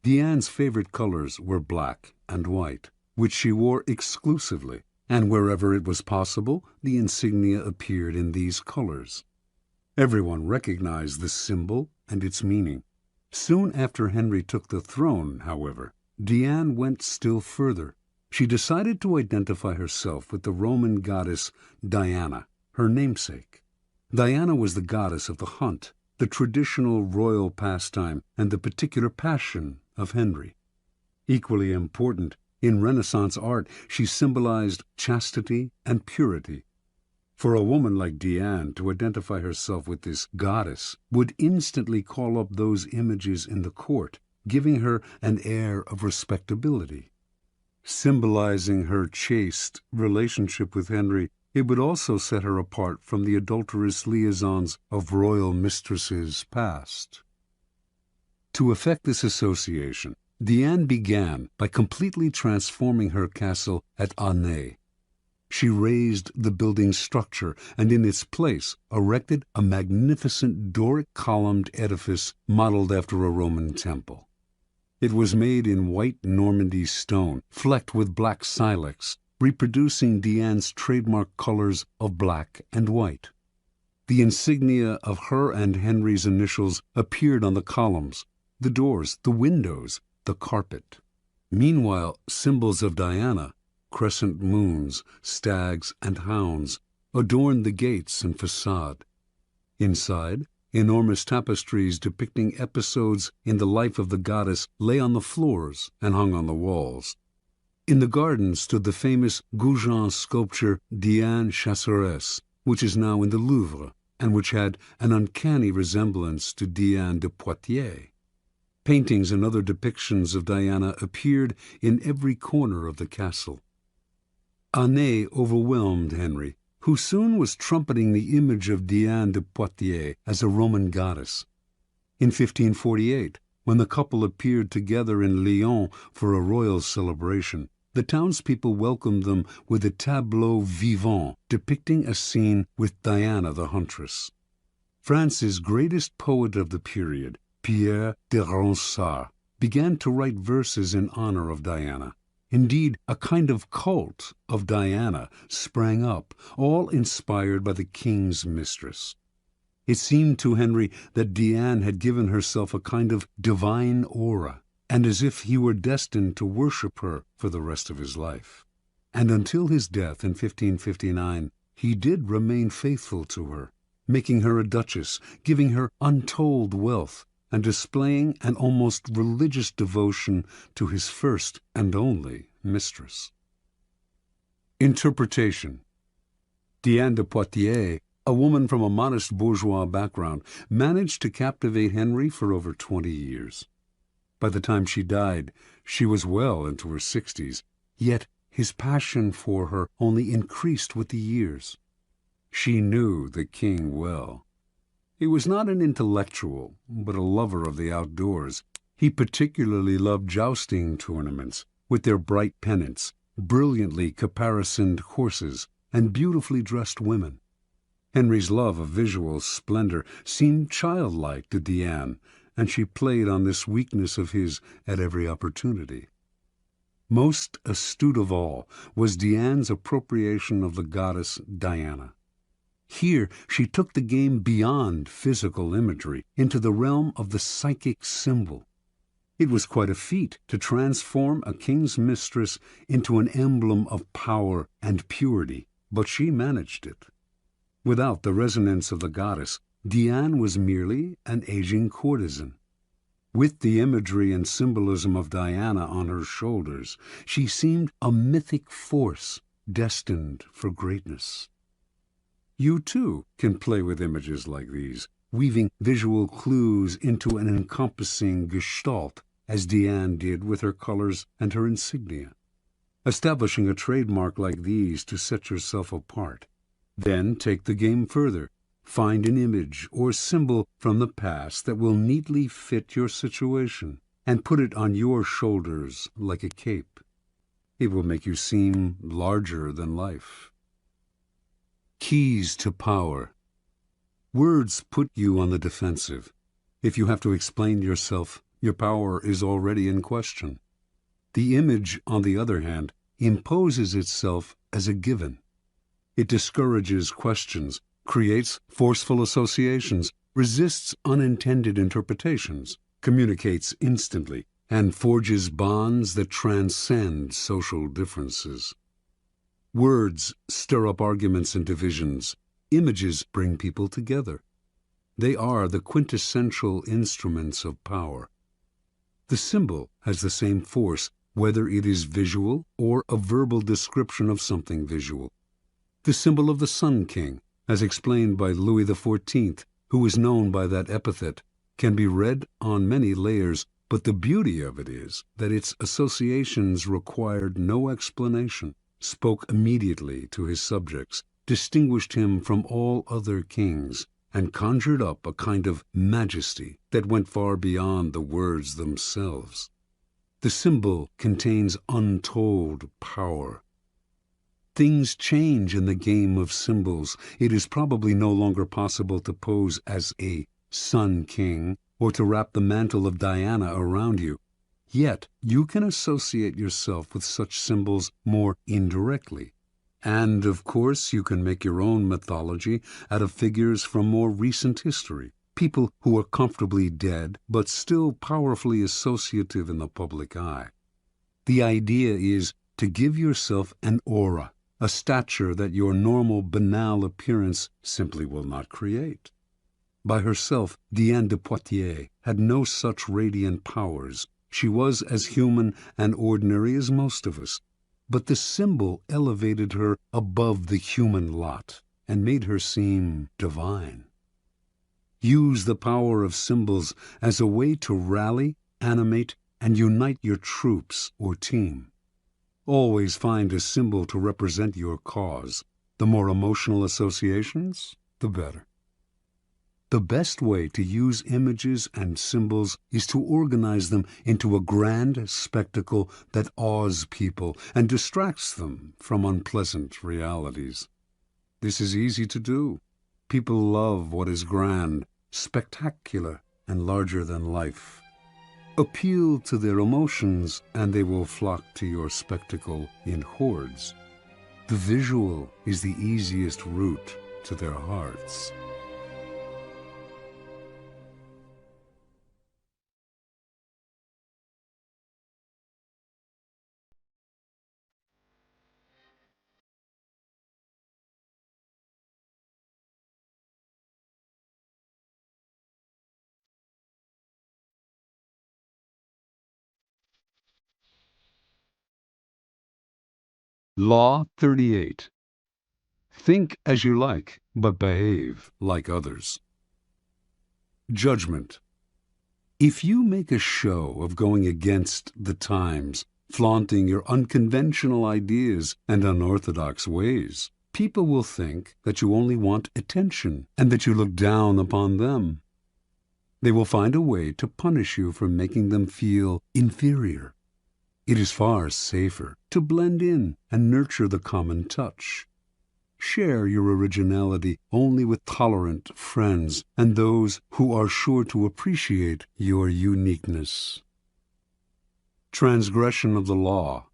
Diane's favorite colors were black and white, which she wore exclusively, and wherever it was possible, the insignia appeared in these colors. Everyone recognized the symbol and its meaning. Soon after Henry took the throne, however, Diane went still further. She decided to identify herself with the Roman goddess Diana, her namesake. Diana was the goddess of the hunt, the traditional royal pastime, and the particular passion of Henry. Equally important, in Renaissance art, she symbolized chastity and purity. For a woman like Diane to identify herself with this goddess would instantly call up those images in the court, giving her an air of respectability. Symbolizing her chaste relationship with Henry, it would also set her apart from the adulterous liaisons of royal mistresses past. To effect this association, Diane began by completely transforming her castle at Aunay. She razed the building's structure and in its place erected a magnificent Doric columned edifice modeled after a Roman temple. It was made in white Normandy stone, flecked with black silex, reproducing Diane's trademark colors of black and white. The insignia of her and Henry's initials appeared on the columns, the doors, the windows, the carpet. Meanwhile, symbols of Diana, crescent moons, stags, and hounds, adorned the gates and façade. Inside, enormous tapestries depicting episodes in the life of the goddess lay on the floors and hung on the walls. In the garden stood the famous Goujon sculpture Diane Chasseresse, which is now in the Louvre, and which had an uncanny resemblance to Diane de Poitiers. Paintings and other depictions of Diana appeared in every corner of the castle. Aunay overwhelmed Henry, who soon was trumpeting the image of Diane de Poitiers as a Roman goddess. In 1548, when the couple appeared together in Lyon for a royal celebration, the townspeople welcomed them with a tableau vivant depicting a scene with Diana the huntress. France's greatest poet of the period, Pierre de Ronsard, began to write verses in honor of Diana. Indeed, a kind of cult of Diana sprang up, all inspired by the king's mistress. It seemed to Henry that Diane had given herself a kind of divine aura, and as if he were destined to worship her for the rest of his life. And until his death in 1559, he did remain faithful to her, making her a duchess, giving her untold wealth, and displaying an almost religious devotion to his first and only mistress. Interpretation. Diane de Poitiers, a woman from a modest bourgeois background, managed to captivate Henry for over 20 years. By the time she died, she was well into her 60s, yet his passion for her only increased with the years. She knew the king well. He was not an intellectual, but a lover of the outdoors. He particularly loved jousting tournaments, with their bright pennants, brilliantly caparisoned horses, and beautifully dressed women. Henry's love of visual splendor seemed childlike to Diane, and she played on this weakness of his at every opportunity. Most astute of all was Diane's appropriation of the goddess Diana. Here she took the game beyond physical imagery into the realm of the psychic symbol. It was quite a feat to transform a king's mistress into an emblem of power and purity, but she managed it. Without the resonance of the goddess, Diane was merely an aging courtesan. With the imagery and symbolism of Diana on her shoulders, she seemed a mythic force destined for greatness. You, too, can play with images like these, weaving visual clues into an encompassing gestalt, as Diane did with her colors and her insignia. Establishing a trademark like these to set yourself apart. Then take the game further. Find an image or symbol from the past that will neatly fit your situation and put it on your shoulders like a cape. It will make you seem larger than life. Keys to power. Words put you on the defensive. If you have to explain yourself, your power is already in question. The image, on the other hand, imposes itself as a given. It discourages questions, creates forceful associations, resists unintended interpretations, communicates instantly, and forges bonds that transcend social differences. Words stir up arguments and divisions. Images bring people together. They are the quintessential instruments of power. The symbol has the same force, whether it is visual or a verbal description of something visual. The symbol of the Sun King, as explained by Louis XIV, who is known by that epithet, can be read on many layers, but the beauty of it is that its associations required no explanation, spoke immediately to his subjects, distinguished him from all other kings, and conjured up a kind of majesty that went far beyond the words themselves. The symbol contains untold power. Things change in the game of symbols. It is probably no longer possible to pose as a Sun King or to wrap the mantle of Diana around you. Yet you can associate yourself with such symbols more indirectly. And, of course, you can make your own mythology out of figures from more recent history, people who are comfortably dead but still powerfully associative in the public eye. The idea is to give yourself an aura, a stature that your normal banal appearance simply will not create. By herself, Diane de Poitiers had no such radiant powers. She was as human and ordinary as most of us, but the symbol elevated her above the human lot and made her seem divine. Use the power of symbols as a way to rally, animate, and unite your troops or team. Always find a symbol to represent your cause. The more emotional associations, the better. The best way to use images and symbols is to organize them into a grand spectacle that awes people and distracts them from unpleasant realities. This is easy to do. People love what is grand, spectacular, and larger than life. Appeal to their emotions, and they will flock to your spectacle in hordes. The visual is the easiest route to their hearts. Law 38. Think as you like, but behave like others. Judgment. If you make a show of going against the times, flaunting your unconventional ideas and unorthodox ways, people will think that you only want attention and that you look down upon them. They will find a way to punish you for making them feel inferior. It is far safer to blend in and nurture the common touch. Share your originality only with tolerant friends and those who are sure to appreciate your uniqueness. Transgression of the law.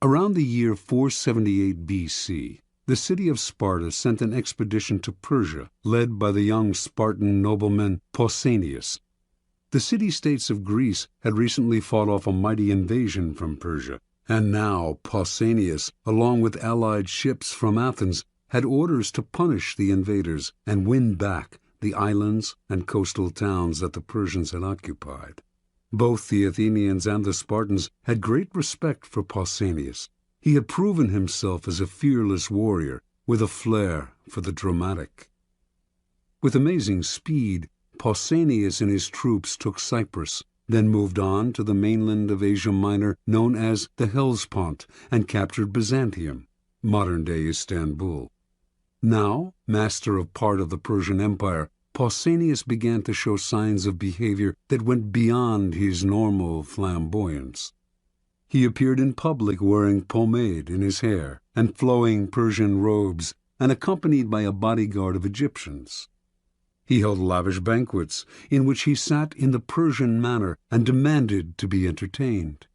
Around the year 478 BC, the city of Sparta sent an expedition to Persia, led by the young Spartan nobleman Pausanias. The city-states of Greece had recently fought off a mighty invasion from Persia, and now Pausanias, along with allied ships from Athens, had orders to punish the invaders and win back the islands and coastal towns that the Persians had occupied. Both the Athenians and the Spartans had great respect for Pausanias. He had proven himself as a fearless warrior with a flair for the dramatic. With amazing speed, Pausanias and his troops took Cyprus, then moved on to the mainland of Asia Minor known as the Hellespont, and captured Byzantium, modern-day Istanbul. Now, master of part of the Persian Empire, Pausanias began to show signs of behavior that went beyond his normal flamboyance. He appeared in public wearing pomade in his hair and flowing Persian robes, and accompanied by a bodyguard of Egyptians. He held lavish banquets in which he sat in the Persian manner and demanded to be entertained.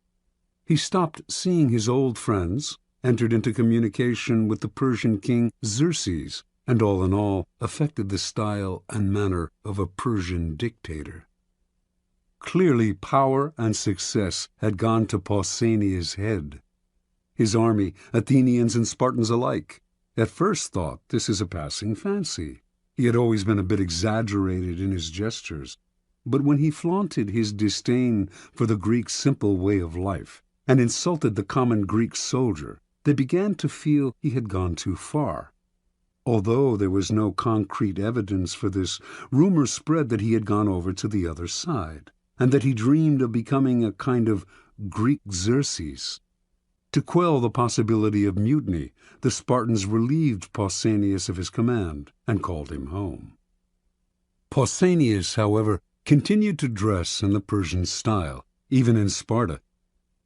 He stopped seeing his old friends, entered into communication with the Persian king Xerxes, and all in all affected the style and manner of a Persian dictator. Clearly power and success had gone to Pausanias' head. His army, Athenians and Spartans alike, at first thought this is a passing fancy. He had always been a bit exaggerated in his gestures, but when he flaunted his disdain for the Greek simple way of life and insulted the common Greek soldier, they began to feel he had gone too far. Although there was no concrete evidence for this, rumors spread that he had gone over to the other side, and that he dreamed of becoming a kind of Greek Xerxes. To quell the possibility of mutiny, the Spartans relieved Pausanias of his command and called him home. Pausanias, however, continued to dress in the Persian style, even in Sparta.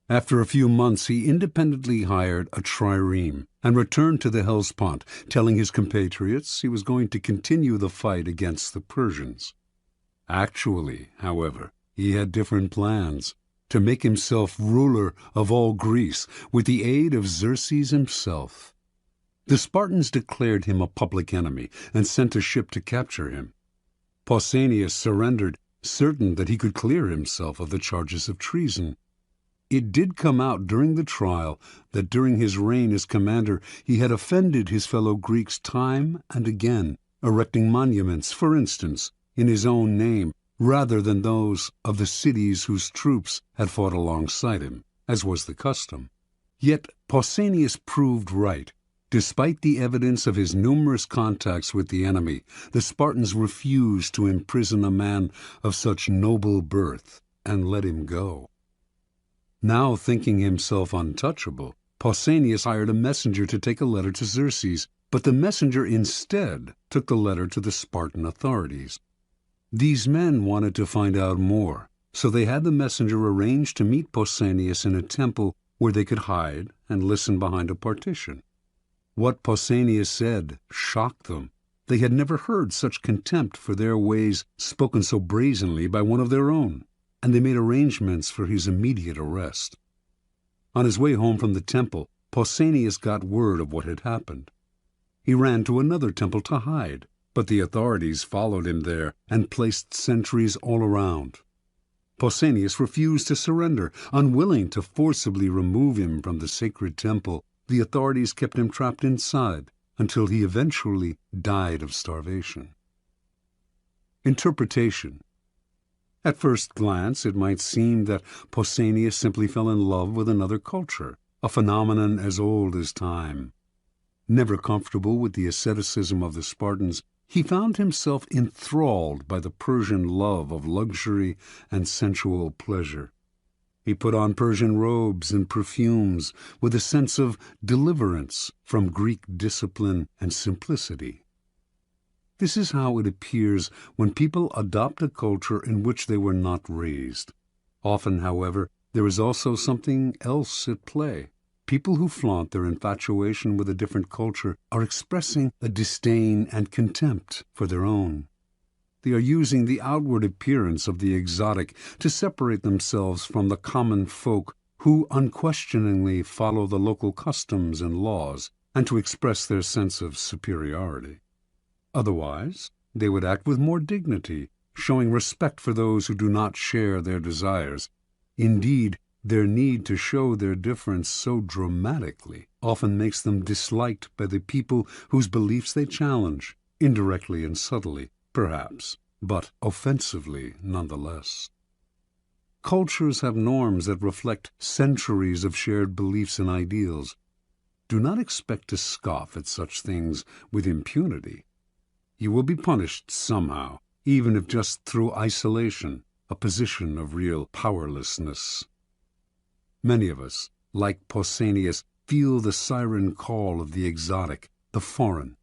After a few months, he independently hired a trireme and returned to the Hellespont, telling his compatriots he was going to continue the fight against the Persians. Actually, however, he had different plans: to make himself ruler of all Greece with the aid of Xerxes himself. The Spartans declared him a public enemy and sent a ship to capture him. Pausanias surrendered, certain that he could clear himself of the charges of treason. It did come out during the trial that during his reign as commander he had offended his fellow Greeks time and again, erecting monuments, for instance, in his own name, rather than those of the cities whose troops had fought alongside him, as was the custom. Yet Pausanias proved right. Despite the evidence of his numerous contacts with the enemy, the Spartans refused to imprison a man of such noble birth and let him go. Now thinking himself untouchable, Pausanias hired a messenger to take a letter to Xerxes, but the messenger instead took the letter to the Spartan authorities. These men wanted to find out more, so they had the messenger arrange to meet Pausanias in a temple where they could hide and listen behind a partition. What Pausanias said shocked them. They had never heard such contempt for their ways spoken so brazenly by one of their own, and they made arrangements for his immediate arrest. On his way home from the temple, Pausanias got word of what had happened. He ran to another temple to hide, but the authorities followed him there and placed sentries all around. Pausanias refused to surrender. Unwilling to forcibly remove him from the sacred temple, the authorities kept him trapped inside until he eventually died of starvation. Interpretation. At first glance, it might seem that Pausanias simply fell in love with another culture, a phenomenon as old as time. Never comfortable with the asceticism of the Spartans, he found himself enthralled by the Persian love of luxury and sensual pleasure. He put on Persian robes and perfumes with a sense of deliverance from Greek discipline and simplicity. This is how it appears when people adopt a culture in which they were not raised. Often, however, there is also something else at play. People who flaunt their infatuation with a different culture are expressing a disdain and contempt for their own. They are using the outward appearance of the exotic to separate themselves from the common folk who unquestioningly follow the local customs and laws, and to express their sense of superiority. Otherwise, they would act with more dignity, showing respect for those who do not share their desires. Indeed, their need to show their difference so dramatically often makes them disliked by the people whose beliefs they challenge, indirectly and subtly, perhaps, but offensively nonetheless. Cultures have norms that reflect centuries of shared beliefs and ideals. Do not expect to scoff at such things with impunity. You will be punished somehow, even if just through isolation, a position of real powerlessness. Many of us, like Pausanias, feel the siren call of the exotic, the foreign.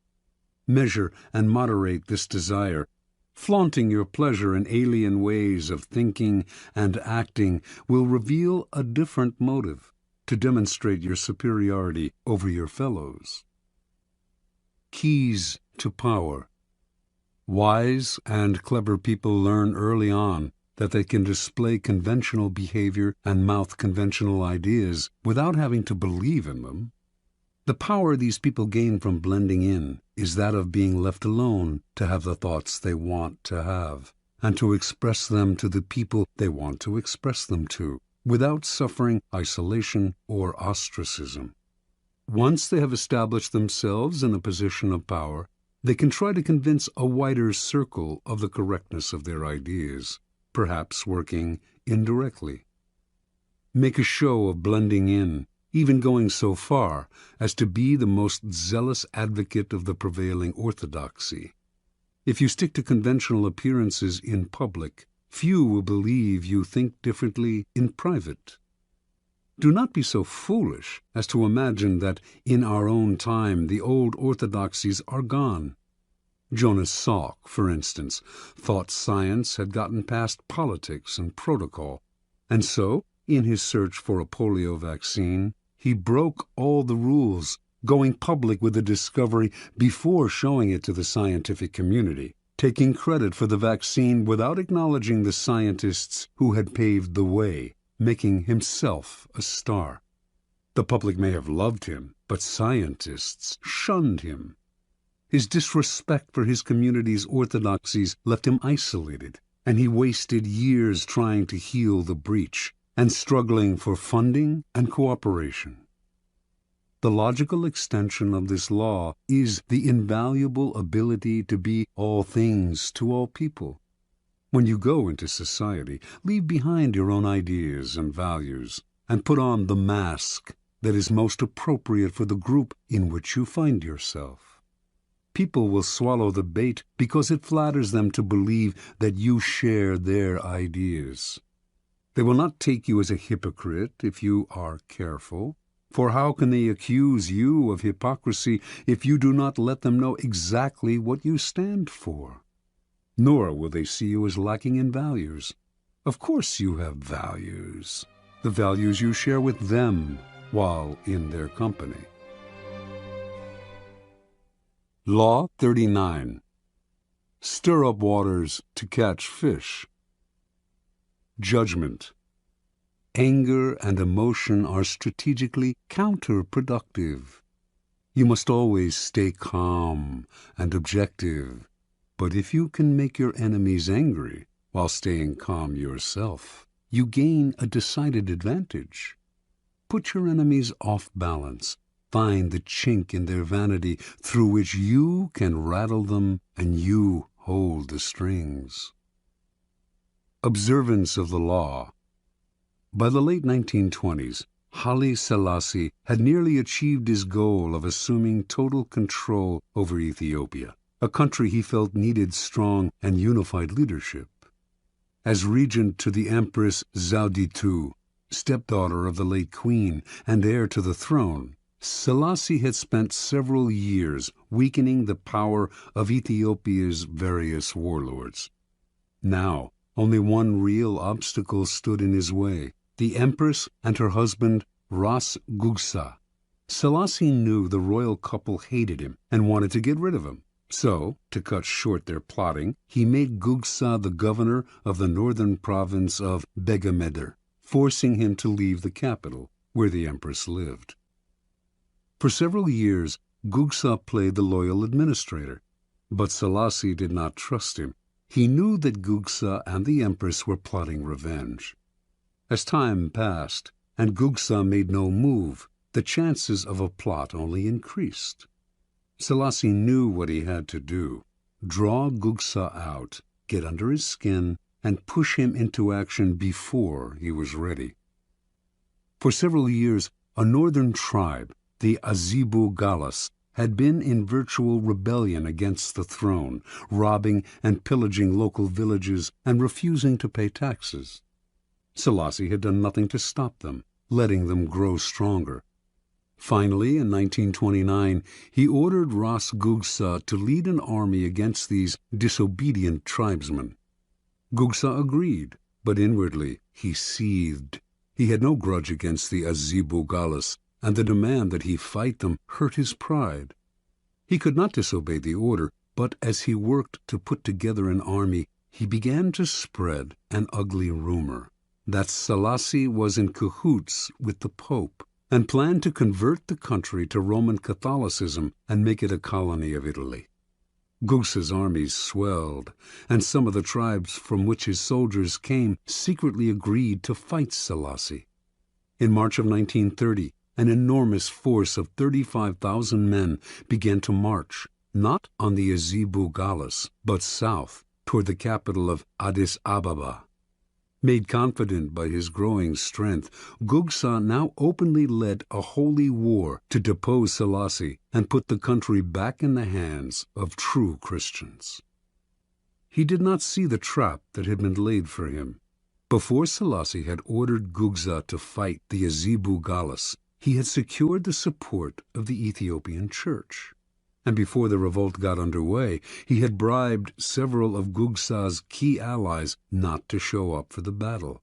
Measure and moderate this desire. Flaunting your pleasure in alien ways of thinking and acting will reveal a different motive to demonstrate your superiority over your fellows. Keys to power. Wise and clever people learn early on that they can display conventional behavior and mouth conventional ideas without having to believe in them. The power these people gain from blending in is that of being left alone to have the thoughts they want to have, and to express them to the people they want to express them to, without suffering isolation or ostracism. Once they have established themselves in a position of power, they can try to convince a wider circle of the correctness of their ideas, perhaps working indirectly. Make a show of blending in, even going so far as to be the most zealous advocate of the prevailing orthodoxy. If you stick to conventional appearances in public, few will believe you think differently in private. Do not be so foolish as to imagine that in our own time the old orthodoxies are gone. Jonas Salk, for instance, thought science had gotten past politics and protocol, and so, in his search for a polio vaccine, he broke all the rules, going public with the discovery before showing it to the scientific community, taking credit for the vaccine without acknowledging the scientists who had paved the way, making himself a star. The public may have loved him, but scientists shunned him. His disrespect for his community's orthodoxies left him isolated, and he wasted years trying to heal the breach and struggling for funding and cooperation. The logical extension of this law is the invaluable ability to be all things to all people. When you go into society, leave behind your own ideas and values, and put on the mask that is most appropriate for the group in which you find yourself. People will swallow the bait because it flatters them to believe that you share their ideas. They will not take you as a hypocrite if you are careful, for how can they accuse you of hypocrisy if you do not let them know exactly what you stand for? Nor will they see you as lacking in values. Of course you have values, the values you share with them while in their company. Law 39. Stir up waters to catch fish. Judgment. Anger and emotion are strategically counterproductive. You must always stay calm and objective, but if you can make your enemies angry while staying calm yourself, you gain a decided advantage. Put your enemies off balance. Find the chink in their vanity through which you can rattle them and you hold the strings. Observance of the law. By the late 1920s, Haile Selassie had nearly achieved his goal of assuming total control over Ethiopia, a country he felt needed strong and unified leadership. As regent to the Empress Zewditu, stepdaughter of the late queen and heir to the throne, Selassie had spent several years weakening the power of Ethiopia's various warlords. Now, only one real obstacle stood in his way: the Empress and her husband, Ras Gugsa. Selassie knew the royal couple hated him and wanted to get rid of him. So, to cut short their plotting, he made Gugsa the governor of the northern province of Begemeder, forcing him to leave the capital, where the Empress lived. For several years, Gugsa played the loyal administrator, but Selassie did not trust him. He knew that Gugsa and the Empress were plotting revenge. As time passed, and Gugsa made no move, the chances of a plot only increased. Selassie knew what he had to do: draw Gugsa out, get under his skin, and push him into action before he was ready. For several years, a northern tribe, the Azibu Galas, had been in virtual rebellion against the throne, robbing and pillaging local villages and refusing to pay taxes. Selassie had done nothing to stop them, letting them grow stronger. Finally, in 1929, he ordered Ras Gugsa to lead an army against these disobedient tribesmen. Gugsa agreed, but inwardly he seethed. He had no grudge against the Azibu Galas, and the demand that he fight them hurt his pride. He could not disobey the order, but as he worked to put together an army, he began to spread an ugly rumor that Selassie was in cahoots with the Pope and planned to convert the country to Roman Catholicism and make it a colony of Italy. Gugsa's armies swelled, and some of the tribes from which his soldiers came secretly agreed to fight Selassie. In March of 1930, an enormous force of 35,000 men began to march, not on the Azibu Galas, but south, toward the capital of Addis Ababa. Made confident by his growing strength, Gugsa now openly led a holy war to depose Selassie and put the country back in the hands of true Christians. He did not see the trap that had been laid for him. Before Selassie had ordered Gugsa to fight the Azibu Galas, he had secured the support of the Ethiopian Church. And before the revolt got underway, he had bribed several of Gugsa's key allies not to show up for the battle.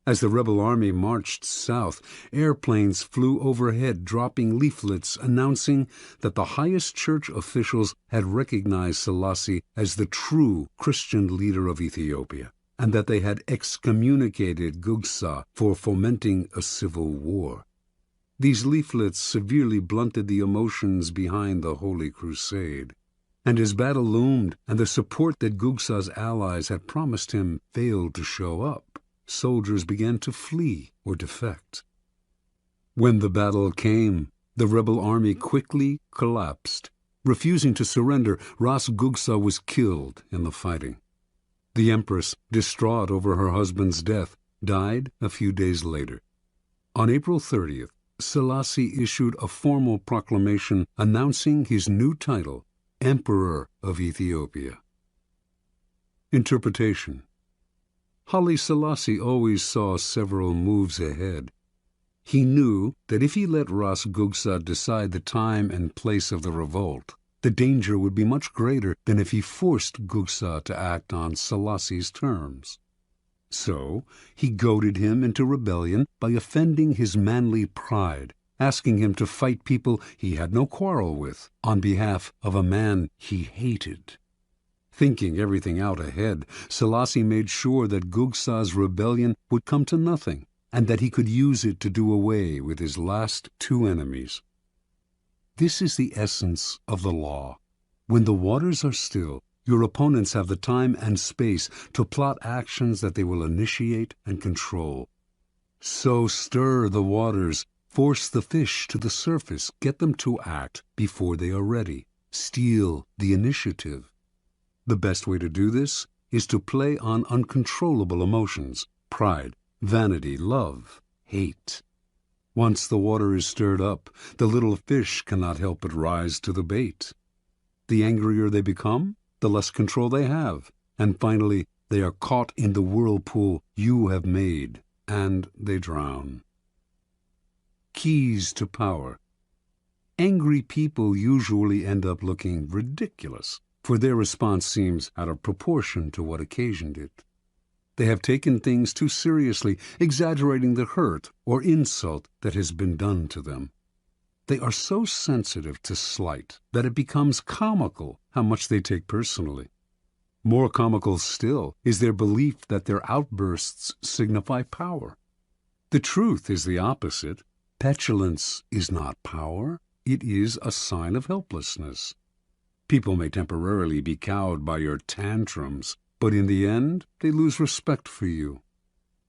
As the rebel army marched south, airplanes flew overhead, dropping leaflets announcing that the highest church officials had recognized Selassie as the true Christian leader of Ethiopia, and that they had excommunicated Gugsa for fomenting a civil war. These leaflets severely blunted the emotions behind the Holy Crusade. And as battle loomed and the support that Gugsa's allies had promised him failed to show up, soldiers began to flee or defect. When the battle came, the rebel army quickly collapsed. Refusing to surrender, Ras Gugsa was killed in the fighting. The Empress, distraught over her husband's death, died a few days later. On April 30th, Selassie issued a formal proclamation announcing his new title, Emperor of Ethiopia. Interpretation. Haile Selassie always saw several moves ahead. He knew that if he let Ras Gugsa decide the time and place of the revolt, the danger would be much greater than if he forced Gugsa to act on Selassie's terms. So he goaded him into rebellion by offending his manly pride, asking him to fight people he had no quarrel with on behalf of a man he hated. Thinking everything out ahead, Selassie made sure that Gugsa's rebellion would come to nothing, and that he could use it to do away with his last two enemies. This is the essence of the law. When the waters are still, your opponents have the time and space to plot actions that they will initiate and control. So stir the waters, force the fish to the surface, get them to act before they are ready. Steal the initiative. The best way to do this is to play on uncontrollable emotions: pride, vanity, love, hate. Once the water is stirred up, the little fish cannot help but rise to the bait. The angrier they become, the less control they have, and finally they are caught in the whirlpool you have made, and they drown. Keys to power. Angry people usually end up looking ridiculous, for their response seems out of proportion to what occasioned it. They have taken things too seriously, exaggerating the hurt or insult that has been done to them. They are so sensitive to slight that it becomes comical how much they take personally. More comical still is their belief that their outbursts signify power. The truth is the opposite. Petulance is not power. It is a sign of helplessness. People may temporarily be cowed by your tantrums, But in the end, they lose respect for you.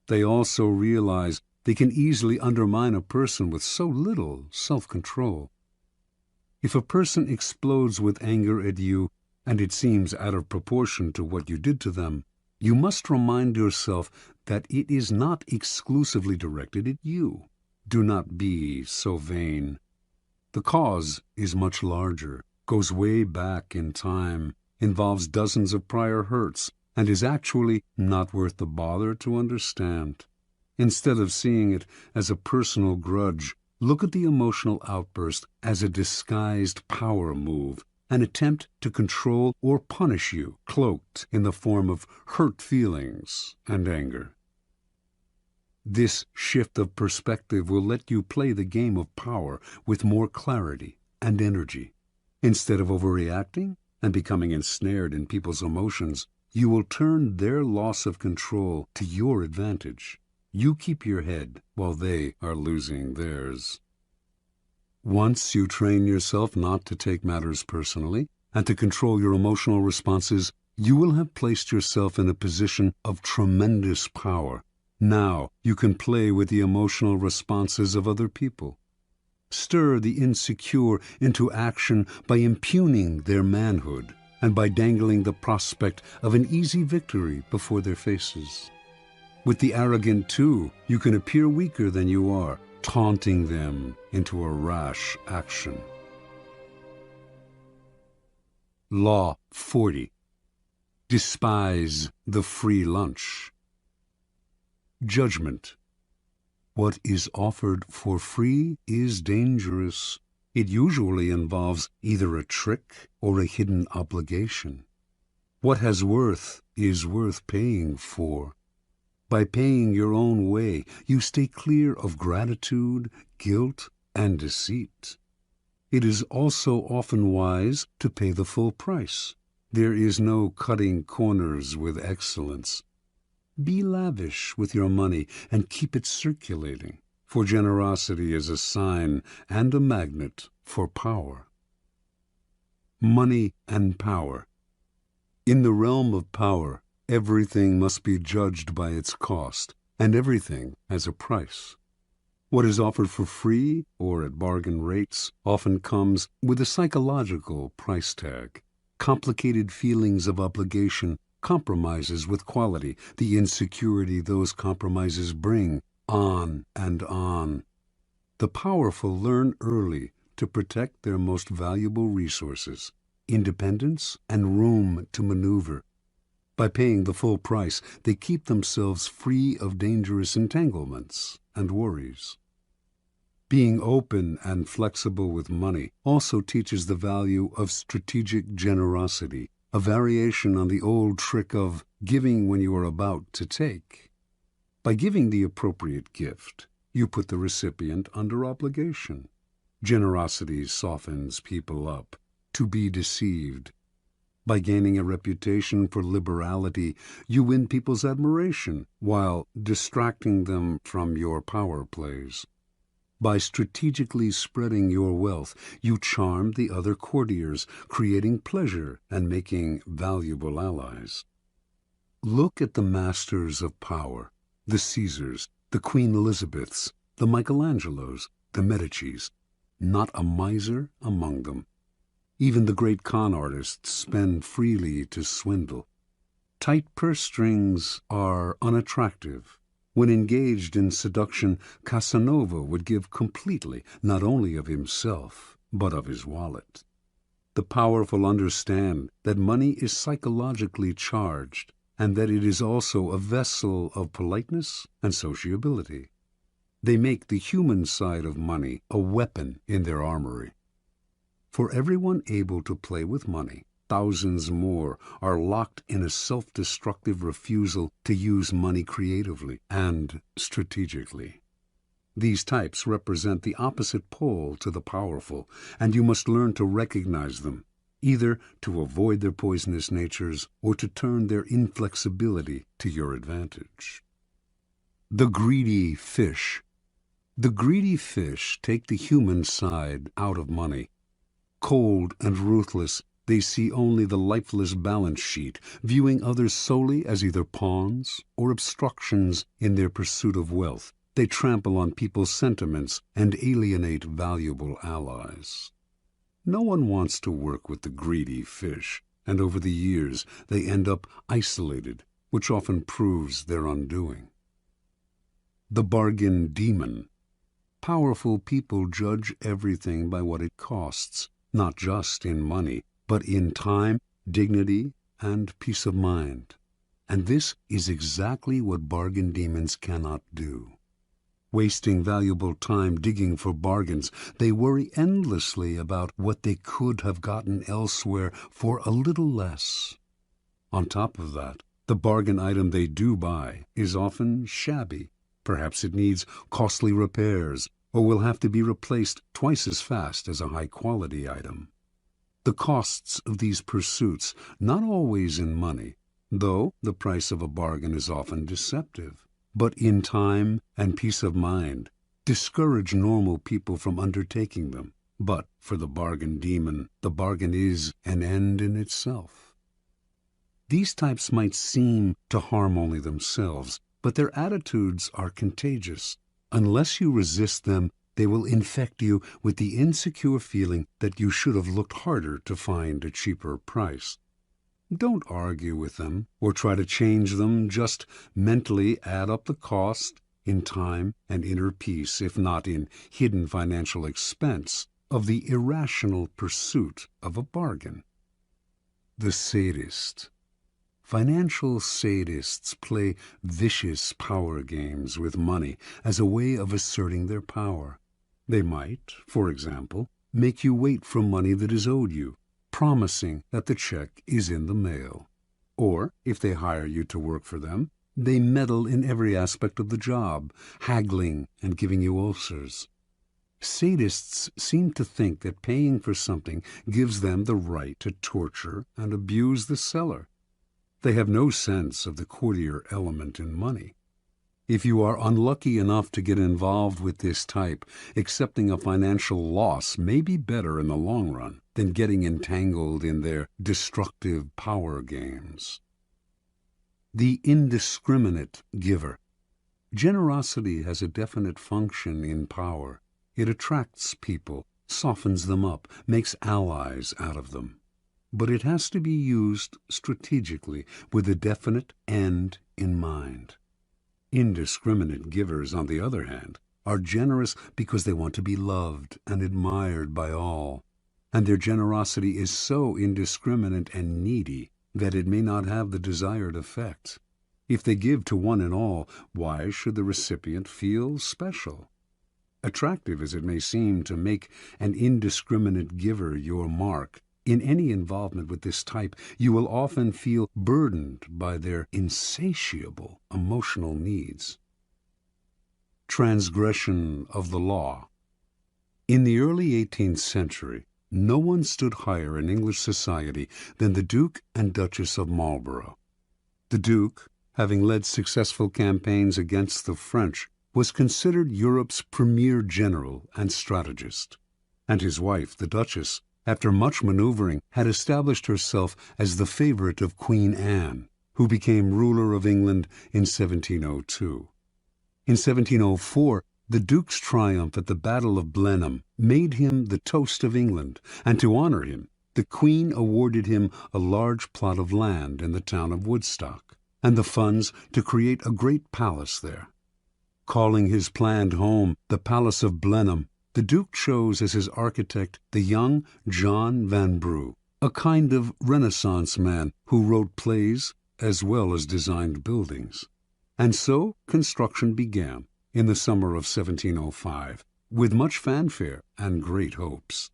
They also realize they can easily undermine a person with so little self-control. If a person explodes with anger at you, and it seems out of proportion to what you did to them, you must remind yourself that it is not exclusively directed at you. Do not be so vain. The cause is much larger, goes way back in time, involves dozens of prior hurts, and is actually not worth the bother to understand. Instead of seeing it as a personal grudge, look at the emotional outburst as a disguised power move, an attempt to control or punish you, cloaked in the form of hurt feelings and anger. This shift of perspective will let you play the game of power with more clarity and energy. Instead of overreacting and becoming ensnared in people's emotions, you will turn their loss of control to your advantage. You keep your head while they are losing theirs. Once you train yourself not to take matters personally and to control your emotional responses, you will have placed yourself in a position of tremendous power. Now you can play with the emotional responses of other people. Stir the insecure into action by impugning their manhood and by dangling the prospect of an easy victory before their faces. With the arrogant, too, you can appear weaker than you are, taunting them into a rash action. Law 40. Despise the free lunch. Judgment. What is offered for free is dangerous. It usually involves either a trick or a hidden obligation. What has worth is worth paying for. By paying your own way, you stay clear of gratitude, guilt, and deceit. It is also often wise to pay the full price. There is no cutting corners with excellence. Be lavish with your money and keep it circulating, for generosity is a sign and a magnet for power. Money and power. In the realm of power, everything must be judged by its cost, and everything has a price. What is offered for free or at bargain rates often comes with a psychological price tag. Complicated feelings of obligation, compromises with quality, the insecurity those compromises bring, on and on. The powerful learn early to protect their most valuable resources, independence and room to maneuver. By paying the full price, they keep themselves free of dangerous entanglements and worries. Being open and flexible with money also teaches the value of strategic generosity, a variation on the old trick of giving when you are about to take. By giving the appropriate gift, you put the recipient under obligation. Generosity softens people up to be deceived. By gaining a reputation for liberality, you win people's admiration while distracting them from your power plays. By strategically spreading your wealth, you charm the other courtiers, creating pleasure and making valuable allies. Look at the masters of power, the Caesars, the Queen Elizabeths, the Michelangelos, the Medicis. Not a miser among them. Even the great con artists spend freely to swindle. Tight purse strings are unattractive. When engaged in seduction, Casanova would give completely, not only of himself, but of his wallet. The powerful understand that money is psychologically charged, and that it is also a vessel of politeness and sociability. They make the human side of money a weapon in their armory. For everyone able to play with money, thousands more are locked in a self-destructive refusal to use money creatively and strategically. These types represent the opposite pole to the powerful, and you must learn to recognize them, either to avoid their poisonous natures or to turn their inflexibility to your advantage. The greedy fish. The greedy fish take the human side out of money. Cold and ruthless, They see only the lifeless balance sheet, viewing others solely as either pawns or obstructions in their pursuit of wealth. They trample on people's sentiments and alienate valuable allies. No one wants to work with the greedy fish, and over the years they end up isolated, which often proves their undoing. The bargain demon. Powerful people judge everything by what it costs, not just in money, but in time, dignity, and peace of mind. And this is exactly what bargain demons cannot do. Wasting valuable time digging for bargains, they worry endlessly about what they could have gotten elsewhere for a little less. On top of that, the bargain item they do buy is often shabby. Perhaps it needs costly repairs, or will have to be replaced twice as fast as a high-quality item. The costs of these pursuits, not always in money, though the price of a bargain is often deceptive, but in time and peace of mind, discourage normal people from undertaking them. But for the bargain demon, the bargain is an end in itself. These types might seem to harm only themselves, but their attitudes are contagious. Unless you resist them, they will infect you with the insecure feeling that you should have looked harder to find a cheaper price. Don't argue with them or try to change them. Just mentally add up the cost in time and inner peace, if not in hidden financial expense, of the irrational pursuit of a bargain. The sadist. Financial sadists play vicious power games with money as a way of asserting their power. They might, for example, make you wait for money that is owed you, promising that the check is in the mail. Or, if they hire you to work for them, they meddle in every aspect of the job, haggling and giving you ulcers. Sadists seem to think that paying for something gives them the right to torture and abuse the seller. They have no sense of the courtier element in money. If you are unlucky enough to get involved with this type, accepting a financial loss may be better in the long run than getting entangled in their destructive power games. The indiscriminate giver. Generosity has a definite function in power. It attracts people, softens them up, makes allies out of them. But it has to be used strategically with a definite end in mind. Indiscriminate givers, on the other hand, are generous because they want to be loved and admired by all, and their generosity is so indiscriminate and needy that it may not have the desired effect. If they give to one and all, why should the recipient feel special? Attractive as it may seem to make an indiscriminate giver your mark, in any involvement with this type, you will often feel burdened by their insatiable emotional needs. Transgression of the law. In the early 18th century, no one stood higher in English society than the Duke and Duchess of Marlborough. The Duke, having led successful campaigns against the French, was considered Europe's premier general and strategist, and his wife, the Duchess, after much maneuvering, had established herself as the favorite of Queen Anne, who became ruler of England in 1702. In 1704, the Duke's triumph at the Battle of Blenheim made him the toast of England, and to honor him, the Queen awarded him a large plot of land in the town of Woodstock, and the funds to create a great palace there. Calling his planned home the Palace of Blenheim, the Duke chose as his architect the young John Vanbrugh, a kind of Renaissance man who wrote plays as well as designed buildings. And so construction began in the summer of 1705, with much fanfare and great hopes.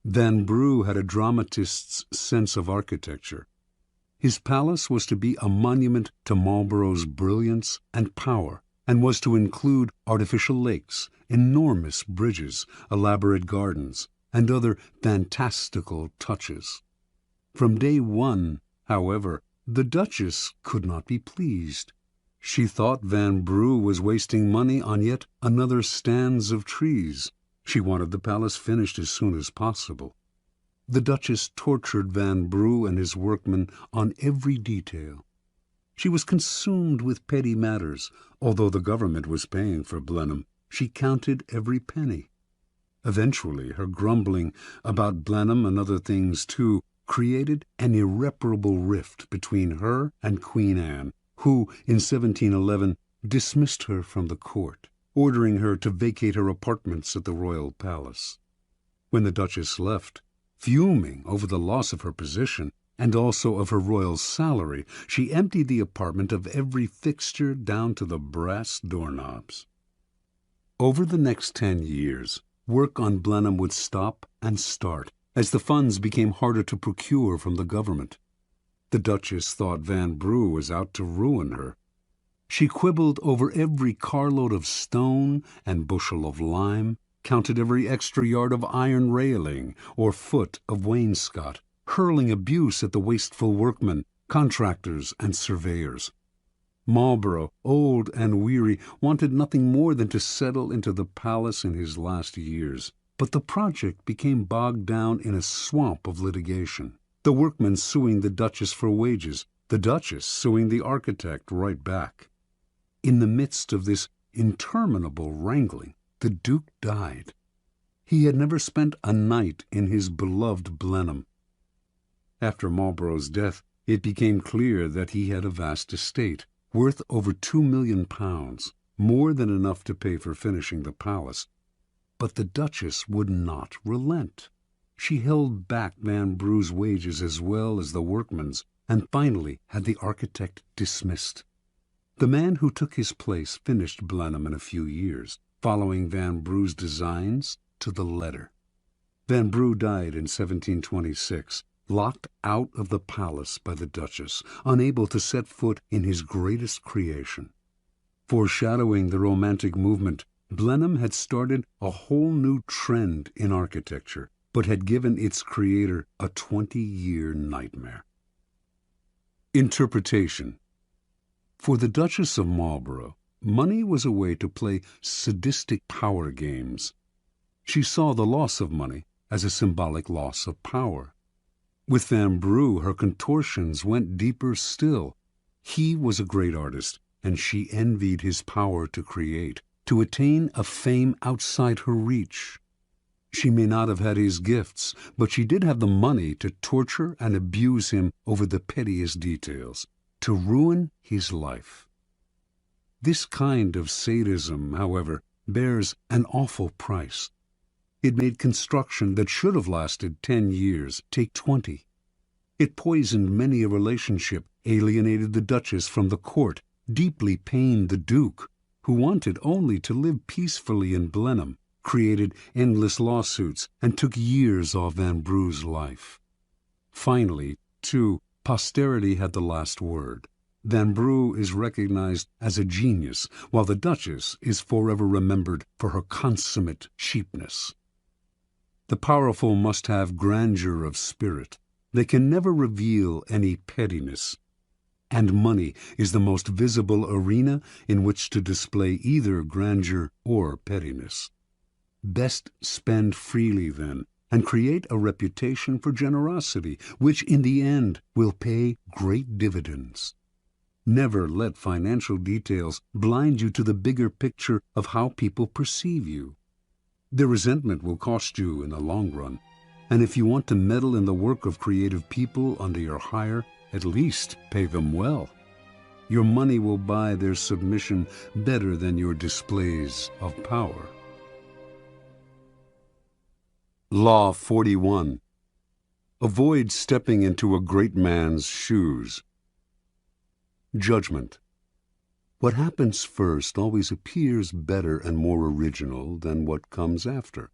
Vanbrugh had a dramatist's sense of architecture. His palace was to be a monument to Marlborough's brilliance and power, and was to include artificial lakes, enormous bridges, elaborate gardens, and other fantastical touches. From day one, however, the Duchess could not be pleased. She thought Vanbrugh was wasting money on yet another stands of trees. She wanted the palace finished as soon as possible. The Duchess tortured Van Brugh and his workmen on every detail. She was consumed with petty matters. Although the government was paying for Blenheim, she counted every penny. Eventually, her grumbling about Blenheim and other things too created an irreparable rift between her and Queen Anne, who, in 1711, dismissed her from the court, ordering her to vacate her apartments at the royal palace. When the Duchess left, fuming over the loss of her position and also of her royal salary, she emptied the apartment of every fixture down to the brass doorknobs. Over the next 10 years, work on Blenheim would stop and start as the funds became harder to procure from the government. The Duchess thought Van Brugh was out to ruin her. She quibbled over every carload of stone and bushel of lime, counted every extra yard of iron railing or foot of wainscot, hurling abuse at the wasteful workmen, contractors, and surveyors. Marlborough, old and weary, wanted nothing more than to settle into the palace in his last years. But the project became bogged down in a swamp of litigation. The workmen suing the Duchess for wages, the Duchess suing the architect right back. In the midst of this interminable wrangling, the Duke died. He had never spent a night in his beloved Blenheim. After Marlborough's death, it became clear that he had a vast estate, worth over £2 million, more than enough to pay for finishing the palace. But the Duchess would not relent. She held back Van Brugh's wages as well as the workmen's, and finally had the architect dismissed. The man who took his place finished Blenheim in a few years, following Van Brugh's designs to the letter. Van Brugh died in 1726, locked out of the palace by the Duchess, unable to set foot in his greatest creation. Foreshadowing the Romantic movement, Blenheim had started a whole new trend in architecture, but had given its creator a 20-year nightmare. Interpretation. For the Duchess of Marlborough, money was a way to play sadistic power games. She saw the loss of money as a symbolic loss of power. With Van Brugh, her contortions went deeper still. He was a great artist, and she envied his power to create, to attain a fame outside her reach. She may not have had his gifts, but she did have the money to torture and abuse him over the pettiest details, to ruin his life. This kind of sadism, however, bears an awful price. It made construction that should have lasted 10 years take 20. It poisoned many a relationship, alienated the Duchess from the court, deeply pained the Duke, who wanted only to live peacefully in Blenheim, created endless lawsuits, and took years off Van Brugh's life. Finally, too, posterity had the last word. Van Brugh is recognized as a genius, while the Duchess is forever remembered for her consummate cheapness. The powerful must have grandeur of spirit. They can never reveal any pettiness. And money is the most visible arena in which to display either grandeur or pettiness. Best spend freely, then, and create a reputation for generosity, which in the end will pay great dividends. Never let financial details blind you to the bigger picture of how people perceive you. Their resentment will cost you in the long run, and if you want to meddle in the work of creative people under your hire, at least pay them well. Your money will buy their submission better than your displays of power. Law 41. Avoid stepping into a great man's shoes. Judgment. What happens first always appears better and more original than what comes after.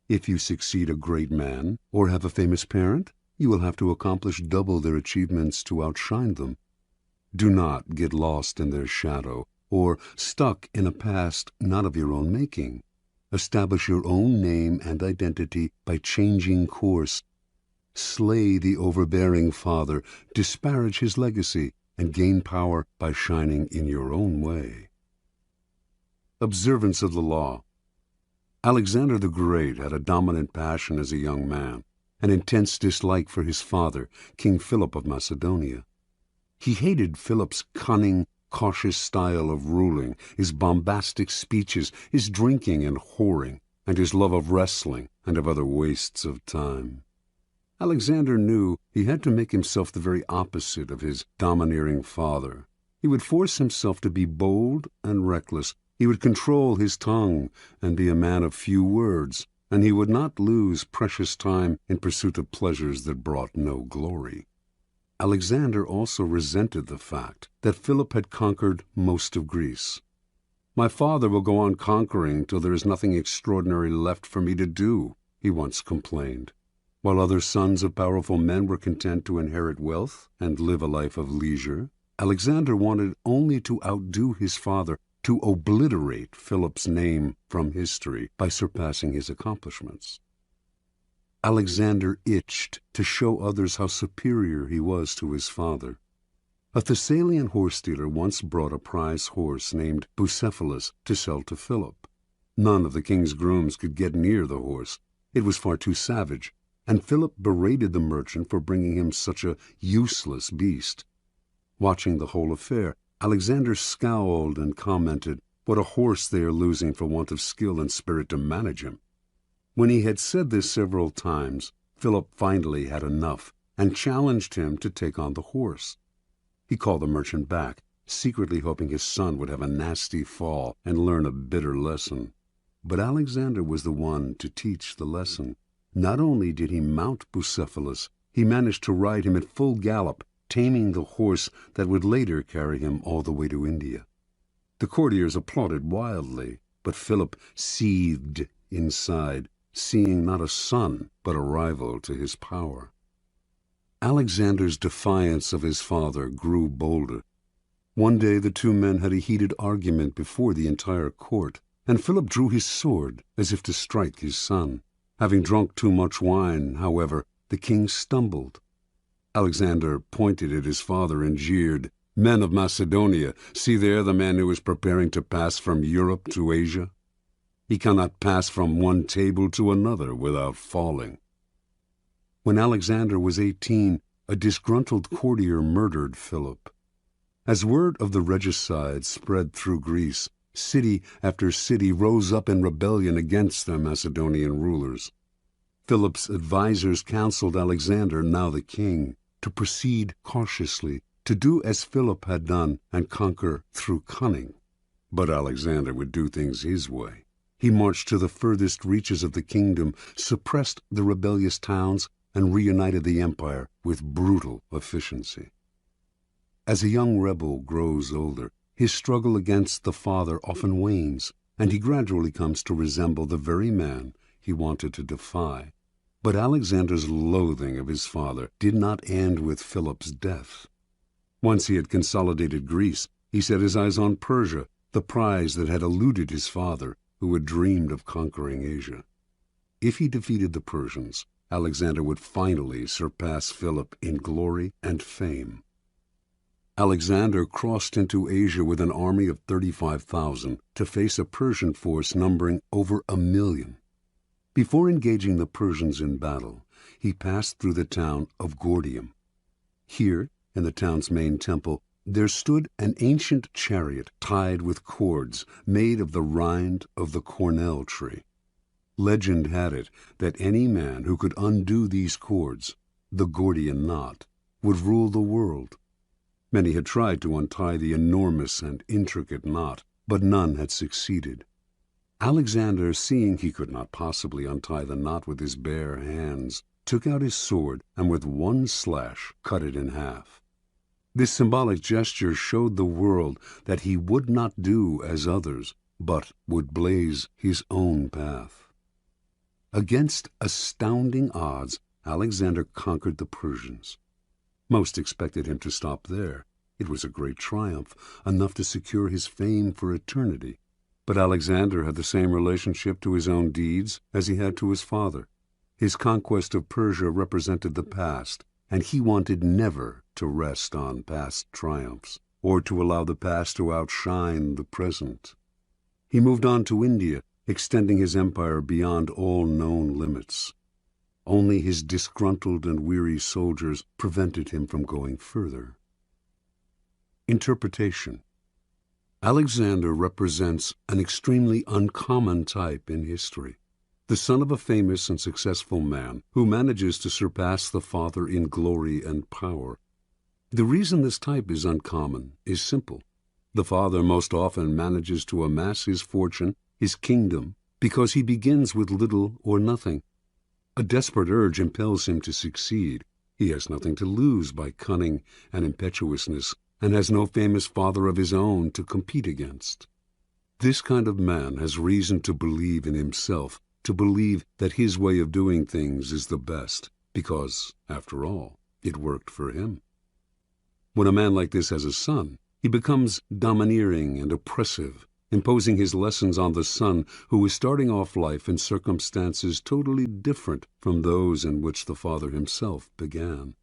If you succeed a great man or have a famous parent, you will have to accomplish double their achievements to outshine them. Do not get lost in their shadow or stuck in a past not of your own making. Establish your own name and identity by changing course. Slay the overbearing father, disparage his legacy, and gain power by shining in your own way. Observance of the law. Alexander the Great had a dominant passion as a young man. an intense dislike for his father, King Philip of Macedonia. He hated Philip's cunning, cautious style of ruling, his bombastic speeches, his drinking and whoring, and his love of wrestling and of other wastes of time. Alexander knew he had to make himself the very opposite of his domineering father. He would force himself to be bold and reckless. He would control his tongue and be a man of few words, and he would not lose precious time in pursuit of pleasures that brought no glory. Alexander also resented the fact that Philip had conquered most of Greece. "My father will go on conquering till there is nothing extraordinary left for me to do," he once complained. While other sons of powerful men were content to inherit wealth and live a life of leisure, Alexander wanted only to outdo his father, to obliterate Philip's name from history by surpassing his accomplishments. Alexander itched to show others how superior he was to his father. A Thessalian horse-dealer once brought a prize horse named Bucephalus to sell to Philip. None of the king's grooms could get near the horse. It was far too savage, and Philip berated the merchant for bringing him such a useless beast. Watching the whole affair, Alexander scowled and commented, "What a horse they are losing for want of skill and spirit to manage him." When he had said this several times, Philip finally had enough and challenged him to take on the horse. He called the merchant back, secretly hoping his son would have a nasty fall and learn a bitter lesson. But Alexander was the one to teach the lesson. Not only did he mount Bucephalus, he managed to ride him at full gallop, taming the horse that would later carry him all the way to India. The courtiers applauded wildly, but Philip seethed inside, seeing not a son but a rival to his power. Alexander's defiance of his father grew bolder. One day the two men had a heated argument before the entire court, and Philip drew his sword as if to strike his son. Having drunk too much wine, however, the king stumbled. Alexander pointed at his father and jeered, "Men of Macedonia, see there the man who is preparing to pass from Europe to Asia. He cannot pass from one table to another without falling." When Alexander was 18, a disgruntled courtier murdered Philip. As word of the regicide spread through Greece, city after city rose up in rebellion against the Macedonian rulers. Philip's advisers counseled Alexander, now the king, to proceed cautiously, to do as Philip had done and conquer through cunning. But Alexander would do things his way. He marched to the furthest reaches of the kingdom, suppressed the rebellious towns, and reunited the empire with brutal efficiency. As a young rebel grows older, his struggle against the father often wanes, and he gradually comes to resemble the very man he wanted to defy. But Alexander's loathing of his father did not end with Philip's death. Once he had consolidated Greece, he set his eyes on Persia, the prize that had eluded his father, who had dreamed of conquering Asia. If he defeated the Persians, Alexander would finally surpass Philip in glory and fame. Alexander crossed into Asia with an army of 35,000 to face a Persian force numbering over 1,000,000. Before engaging the Persians in battle, he passed through the town of Gordium. Here, in the town's main temple, there stood an ancient chariot tied with cords made of the rind of the cornel tree. Legend had it that any man who could undo these cords, the Gordian knot, would rule the world. Many had tried to untie the enormous and intricate knot, but none had succeeded. Alexander, seeing he could not possibly untie the knot with his bare hands, took out his sword and with one slash cut it in half. This symbolic gesture showed the world that he would not do as others, but would blaze his own path. Against astounding odds, Alexander conquered the Persians. Most expected him to stop there. It was a great triumph, enough to secure his fame for eternity. But Alexander had the same relationship to his own deeds as he had to his father. His conquest of Persia represented the past, and he wanted never to rest on past triumphs, or to allow the past to outshine the present. He moved on to India, extending his empire beyond all known limits. Only his disgruntled and weary soldiers prevented him from going further. Interpretation. Alexander represents an extremely uncommon type in history, the son of a famous and successful man who manages to surpass the father in glory and power. The reason this type is uncommon is simple. The father most often manages to amass his fortune, his kingdom, because he begins with little or nothing. A desperate urge impels him to succeed. He has nothing to lose by cunning and impetuousness, and has no famous father of his own to compete against. This kind of man has reason to believe in himself, to believe that his way of doing things is the best, because, after all, it worked for him. When a man like this has a son, he becomes domineering and oppressive, imposing his lessons on the son who is starting off life in circumstances totally different from those in which the father himself began.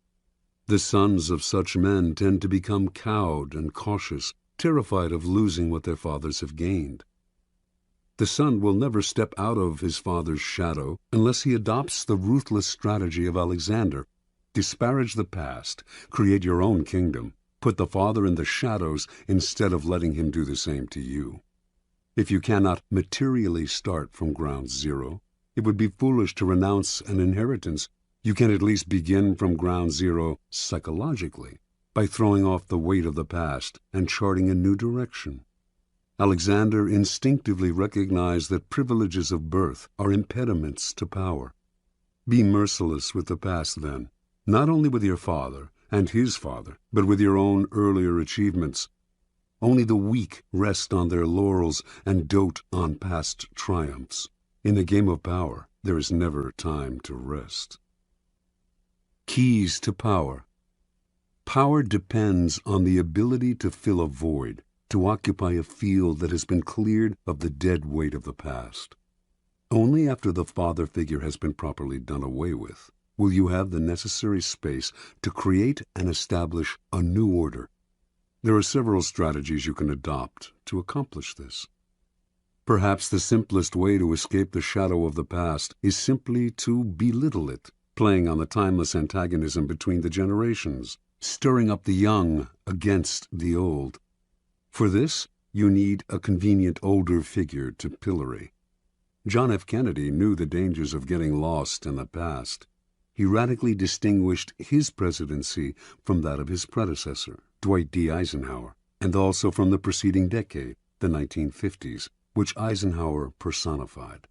The sons of such men tend to become cowed and cautious, terrified of losing what their fathers have gained. The son will never step out of his father's shadow unless he adopts the ruthless strategy of Alexander. Disparage the past, create your own kingdom, put the father in the shadows instead of letting him do the same to you. If you cannot materially start from ground zero, it would be foolish to renounce an inheritance. You can at least begin from ground zero psychologically by throwing off the weight of the past and charting a new direction. Alexander instinctively recognized that privileges of birth are impediments to power. Be merciless with the past then, not only with your father and his father, but with your own earlier achievements. Only the weak rest on their laurels and dote on past triumphs. In the game of power, there is never time to rest. Keys to power. Power depends on the ability to fill a void, to occupy a field that has been cleared of the dead weight of the past. Only after the father figure has been properly done away with will you have the necessary space to create and establish a new order. There are several strategies you can adopt to accomplish this. Perhaps the simplest way to escape the shadow of the past is simply to belittle it, playing on the timeless antagonism between the generations, stirring up the young against the old. For this, you need a convenient older figure to pillory. John F. Kennedy knew the dangers of getting lost in the past. He radically distinguished his presidency from that of his predecessor, Dwight D. Eisenhower, and also from the preceding decade, the 1950s, which Eisenhower personified.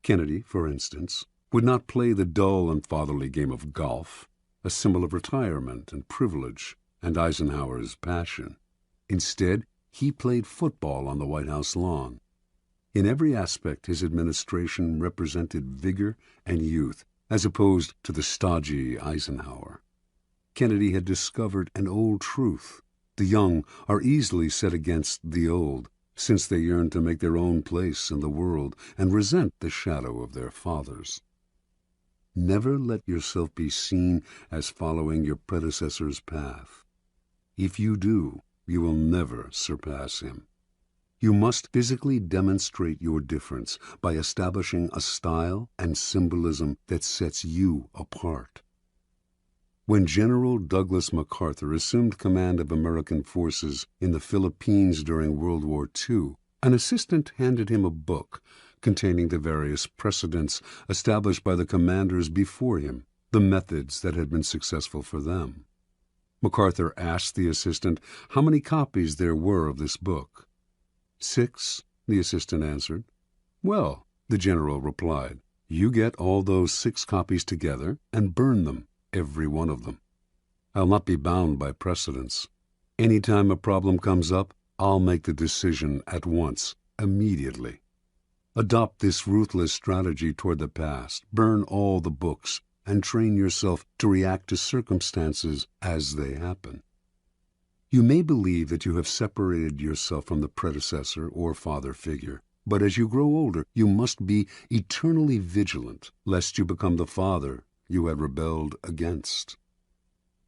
Kennedy, for instance, would not play the dull and fatherly game of golf, a symbol of retirement and privilege, and Eisenhower's passion. Instead, he played football on the White House lawn. In every aspect, his administration represented vigor and youth, as opposed to the stodgy Eisenhower. Kennedy had discovered an old truth. The young are easily set against the old, since they yearn to make their own place in the world and resent the shadow of their fathers. Never let yourself be seen as following your predecessor's path. If you do, you will never surpass him. You must physically demonstrate your difference by establishing a style and symbolism that sets you apart. When General Douglas MacArthur assumed command of American forces in the Philippines during World War II, an assistant handed him a book containing the various precedents established by the commanders before him, the methods that had been successful for them. MacArthur asked the assistant how many copies there were of this book. 6, the assistant answered. Well, the general replied, you get all those 6 copies together and burn them, every one of them. I'll not be bound by precedents. Any time a problem comes up, I'll make the decision at once, immediately. Adopt this ruthless strategy toward the past, burn all the books, and train yourself to react to circumstances as they happen. You may believe that you have separated yourself from the predecessor or father figure, but as you grow older, you must be eternally vigilant, lest you become the father you had rebelled against.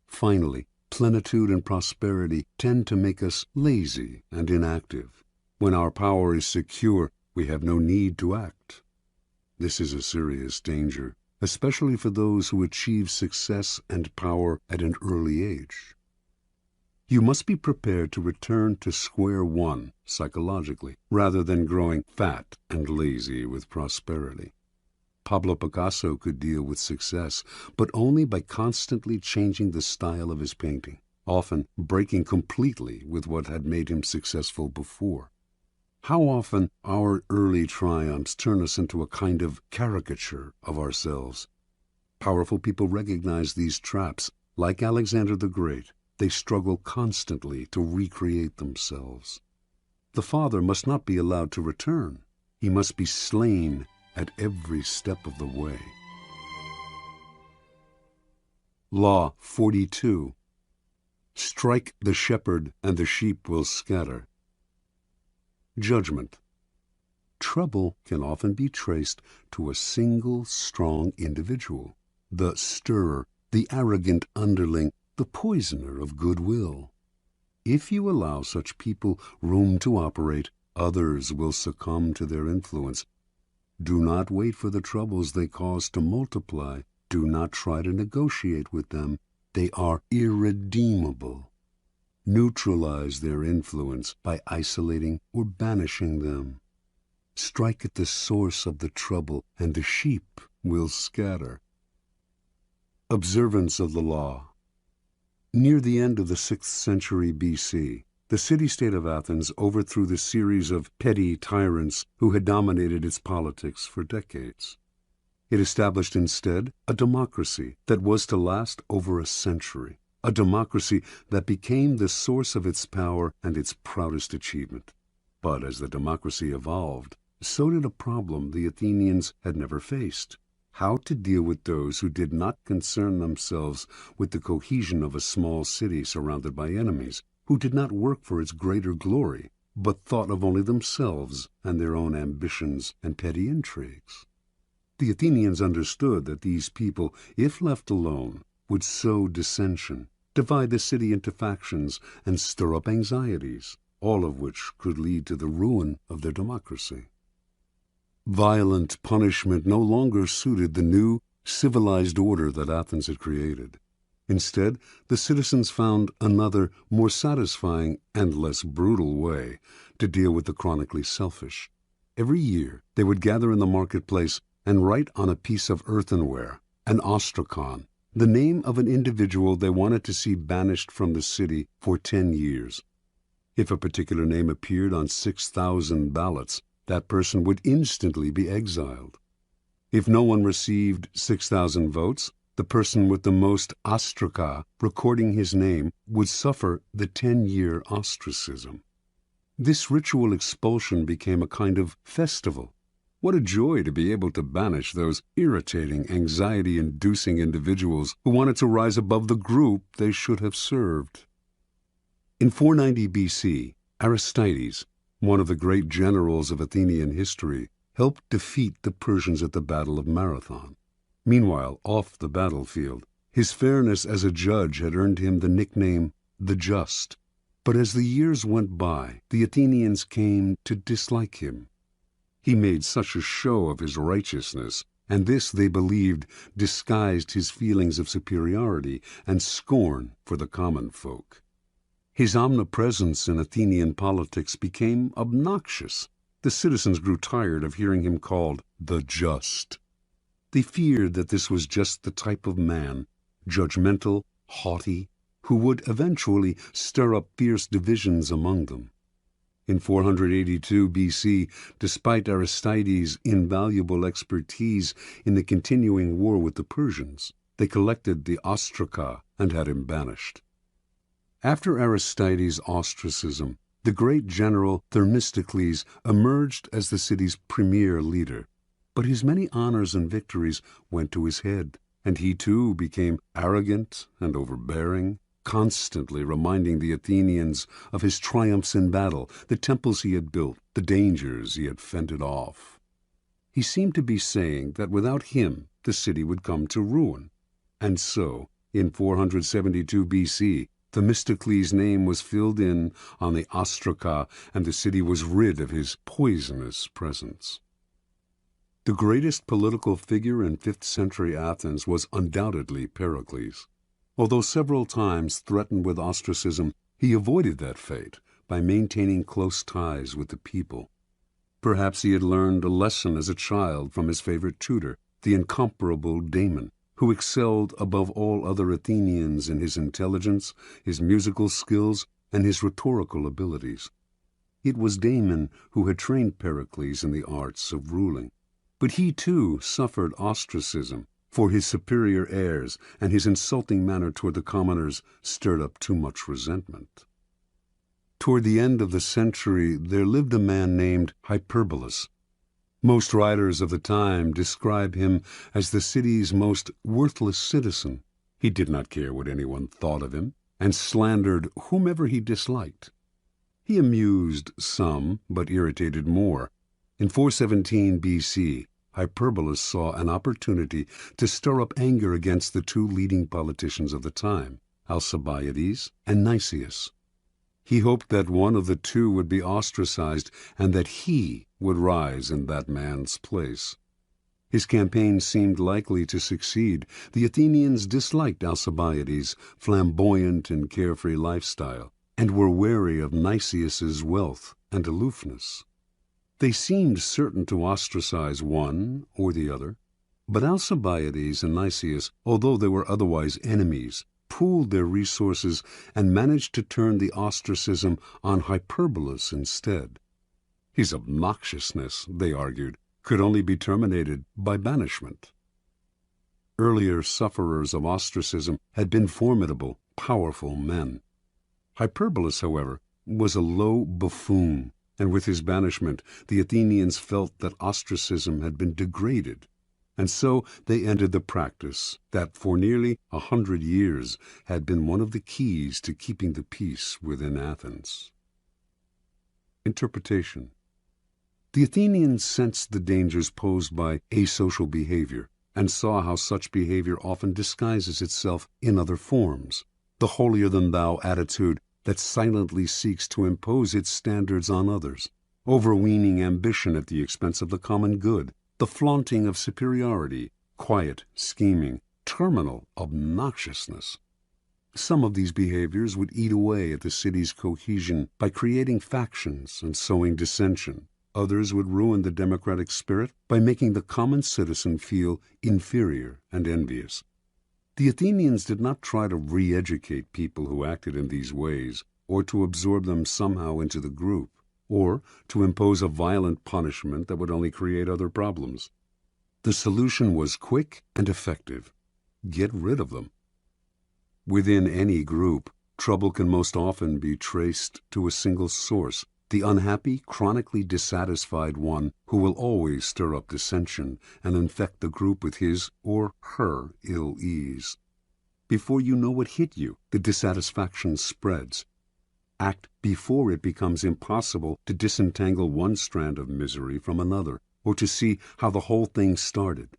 Finally, plenitude and prosperity tend to make us lazy and inactive. When our power is secure, we have no need to act. This is a serious danger. especially for those who achieve success and power at an early age. You must be prepared to return to square one psychologically, rather than growing fat and lazy with prosperity. Pablo Picasso could deal with success, but only by constantly changing the style of his painting, often breaking completely with what had made him successful before. How often our early triumphs turn us into a kind of caricature of ourselves. Powerful people recognize these traps. Like Alexander the Great, they struggle constantly to recreate themselves. The father must not be allowed to return. He must be slain at every step of the way. Law 42. Strike the shepherd and the sheep will scatter. Judgment. Trouble can often be traced to a single strong individual, the stirrer, the arrogant underling, the poisoner of goodwill. If you allow such people room to operate, others will succumb to their influence. Do not wait for the troubles they cause to multiply. Do not try to negotiate with them. They are irredeemable. Neutralize their influence by isolating or banishing them. Strike at the source of the trouble, and the sheep will scatter. Observance of the law. Near the end of the 6th century BC, the city-state of Athens overthrew the series of petty tyrants who had dominated its politics for decades. It established instead a democracy that was to last over a century, a democracy that became the source of its power and its proudest achievement. But as the democracy evolved, so did a problem the Athenians had never faced: how to deal with those who did not concern themselves with the cohesion of a small city surrounded by enemies, who did not work for its greater glory, but thought of only themselves and their own ambitions and petty intrigues. The Athenians understood that these people, if left alone, would sow dissension, divide the city into factions, and stir up anxieties, all of which could lead to the ruin of their democracy. Violent punishment no longer suited the new, civilized order that Athens had created. Instead, the citizens found another, more satisfying and less brutal way to deal with the chronically selfish. Every year, they would gather in the marketplace and write on a piece of earthenware, an ostrakon, the name of an individual they wanted to see banished from the city for 10 years. If a particular name appeared on 6,000 ballots, that person would instantly be exiled. If no one received 6,000 votes, the person with the most ostraka recording his name would suffer the 10-year ostracism. This ritual expulsion became a kind of festival. What a joy to be able to banish those irritating, anxiety-inducing individuals who wanted to rise above the group they should have served. In 490 BC, Aristides, one of the great generals of Athenian history, helped defeat the Persians at the Battle of Marathon. Meanwhile, off the battlefield, his fairness as a judge had earned him the nickname the Just. But as the years went by, the Athenians came to dislike him. He made such a show of his righteousness, and this, they believed, disguised his feelings of superiority and scorn for the common folk. His omnipresence in Athenian politics became obnoxious. The citizens grew tired of hearing him called the Just. They feared that this was just the type of man, judgmental, haughty, who would eventually stir up fierce divisions among them. In 482 BC, despite Aristides' invaluable expertise in the continuing war with the Persians, they collected the ostraka and had him banished. After Aristides' ostracism, the great general Themistocles emerged as the city's premier leader. But his many honors and victories went to his head, and he too became arrogant and overbearing, constantly reminding the Athenians of his triumphs in battle, the temples he had built, the dangers he had fended off. He seemed to be saying that without him the city would come to ruin. And so, in 472 BC, Themistocles' name was filled in on the ostraka, and the city was rid of his poisonous presence. The greatest political figure in 5th century Athens was undoubtedly Pericles. Although several times threatened with ostracism, he avoided that fate by maintaining close ties with the people. Perhaps he had learned a lesson as a child from his favorite tutor, the incomparable Damon, who excelled above all other Athenians in his intelligence, his musical skills, and his rhetorical abilities. It was Damon who had trained Pericles in the arts of ruling. But he, too, suffered ostracism, for his superior airs and his insulting manner toward the commoners stirred up too much resentment. Toward the end of the century, there lived a man named Hyperbolus. Most writers of the time describe him as the city's most worthless citizen. He did not care what anyone thought of him, and slandered whomever he disliked. He amused some, but irritated more. In 417 B.C., Hyperbolus saw an opportunity to stir up anger against the two leading politicians of the time, Alcibiades and Nicias. He hoped that one of the two would be ostracized and that he would rise in that man's place. His campaign seemed likely to succeed. The Athenians disliked Alcibiades' flamboyant and carefree lifestyle and were wary of Nicias's wealth and aloofness. They seemed certain to ostracize one or the other, but Alcibiades and Nicias, although they were otherwise enemies, pooled their resources and managed to turn the ostracism on Hyperbolus instead. His obnoxiousness, they argued, could only be terminated by banishment. Earlier sufferers of ostracism had been formidable, powerful men. Hyperbolus, however, was a low buffoon, and with his banishment, the Athenians felt that ostracism had been degraded, and so they ended the practice that for nearly 100 years had been one of the keys to keeping the peace within Athens. Interpretation. The Athenians sensed the dangers posed by asocial behavior and saw how such behavior often disguises itself in other forms. The holier-than-thou attitude that silently seeks to impose its standards on others, overweening ambition at the expense of the common good, the flaunting of superiority, quiet scheming, terminal obnoxiousness. Some of these behaviors would eat away at the city's cohesion by creating factions and sowing dissension. Others would ruin the democratic spirit by making the common citizen feel inferior and envious. The Athenians did not try to re-educate people who acted in these ways, or to absorb them somehow into the group, or to impose a violent punishment that would only create other problems. The solution was quick and effective. Get rid of them. Within any group, trouble can most often be traced to a single source, the unhappy, chronically dissatisfied one who will always stir up dissension and infect the group with his or her ill ease. Before you know what hit you, the dissatisfaction spreads. Act before it becomes impossible to disentangle one strand of misery from another, or to see how the whole thing started.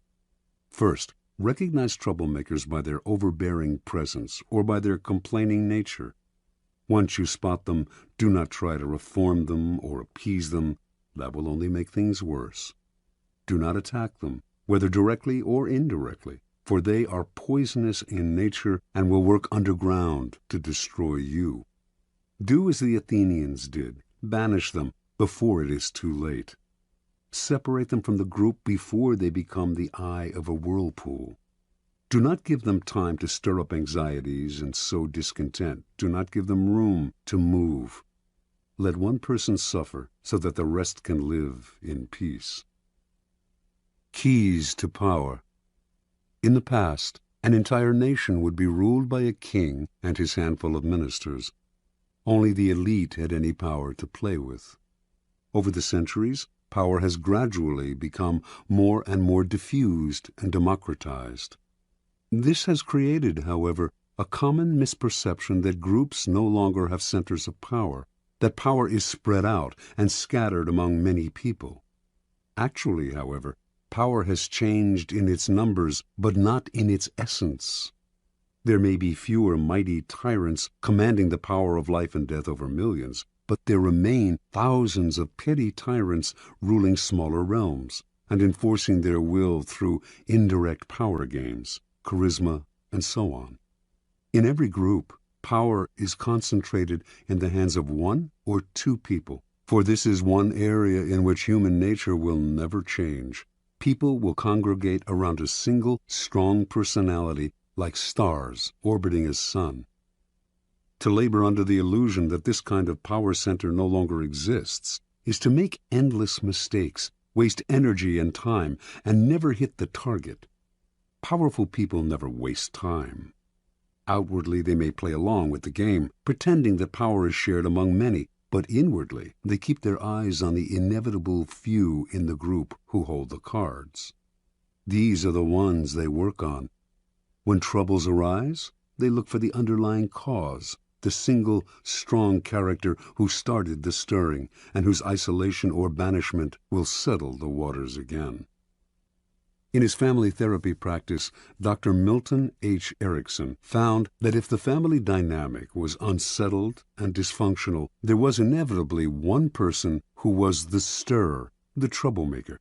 First, recognize troublemakers by their overbearing presence or by their complaining nature. Once you spot them, do not try to reform them or appease them. That will only make things worse. Do not attack them, whether directly or indirectly, for they are poisonous in nature and will work underground to destroy you. Do as the Athenians did. Banish them before it is too late. Separate them from the group before they become the eye of a whirlpool. Do not give them time to stir up anxieties and sow discontent. Do not give them room to move. Let one person suffer so that the rest can live in peace. Keys to power. In the past, an entire nation would be ruled by a king and his handful of ministers. Only the elite had any power to play with. Over the centuries, power has gradually become more and more diffused and democratized. This has created, however, a common misperception that groups no longer have centers of power, that power is spread out and scattered among many people. Actually, however, power has changed in its numbers, but not in its essence. There may be fewer mighty tyrants commanding the power of life and death over millions, but there remain thousands of petty tyrants ruling smaller realms, and enforcing their will through indirect power games, charisma, and so on. In every group, power is concentrated in the hands of one or two people, for this is one area in which human nature will never change. People will congregate around a single, strong personality like stars orbiting a sun. To labor under the illusion that this kind of power center no longer exists is to make endless mistakes, waste energy and time, and never hit the target. Powerful people never waste time. Outwardly, they may play along with the game, pretending that power is shared among many, but inwardly, they keep their eyes on the inevitable few in the group who hold the cards. These are the ones they work on. When troubles arise, they look for the underlying cause, the single, strong character who started the stirring, and whose isolation or banishment will settle the waters again. In his family therapy practice, Dr. Milton H. Erickson found that if the family dynamic was unsettled and dysfunctional, there was inevitably one person who was the stirrer, the troublemaker.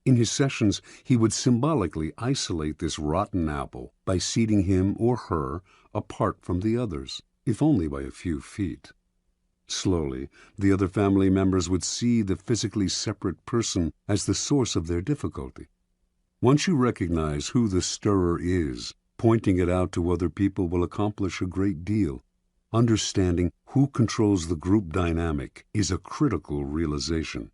In his sessions, he would symbolically isolate this rotten apple by seating him or her apart from the others, if only by a few feet. Slowly, the other family members would see the physically separate person as the source of their difficulty. Once you recognize who the stirrer is, pointing it out to other people will accomplish a great deal. Understanding who controls the group dynamic is a critical realization.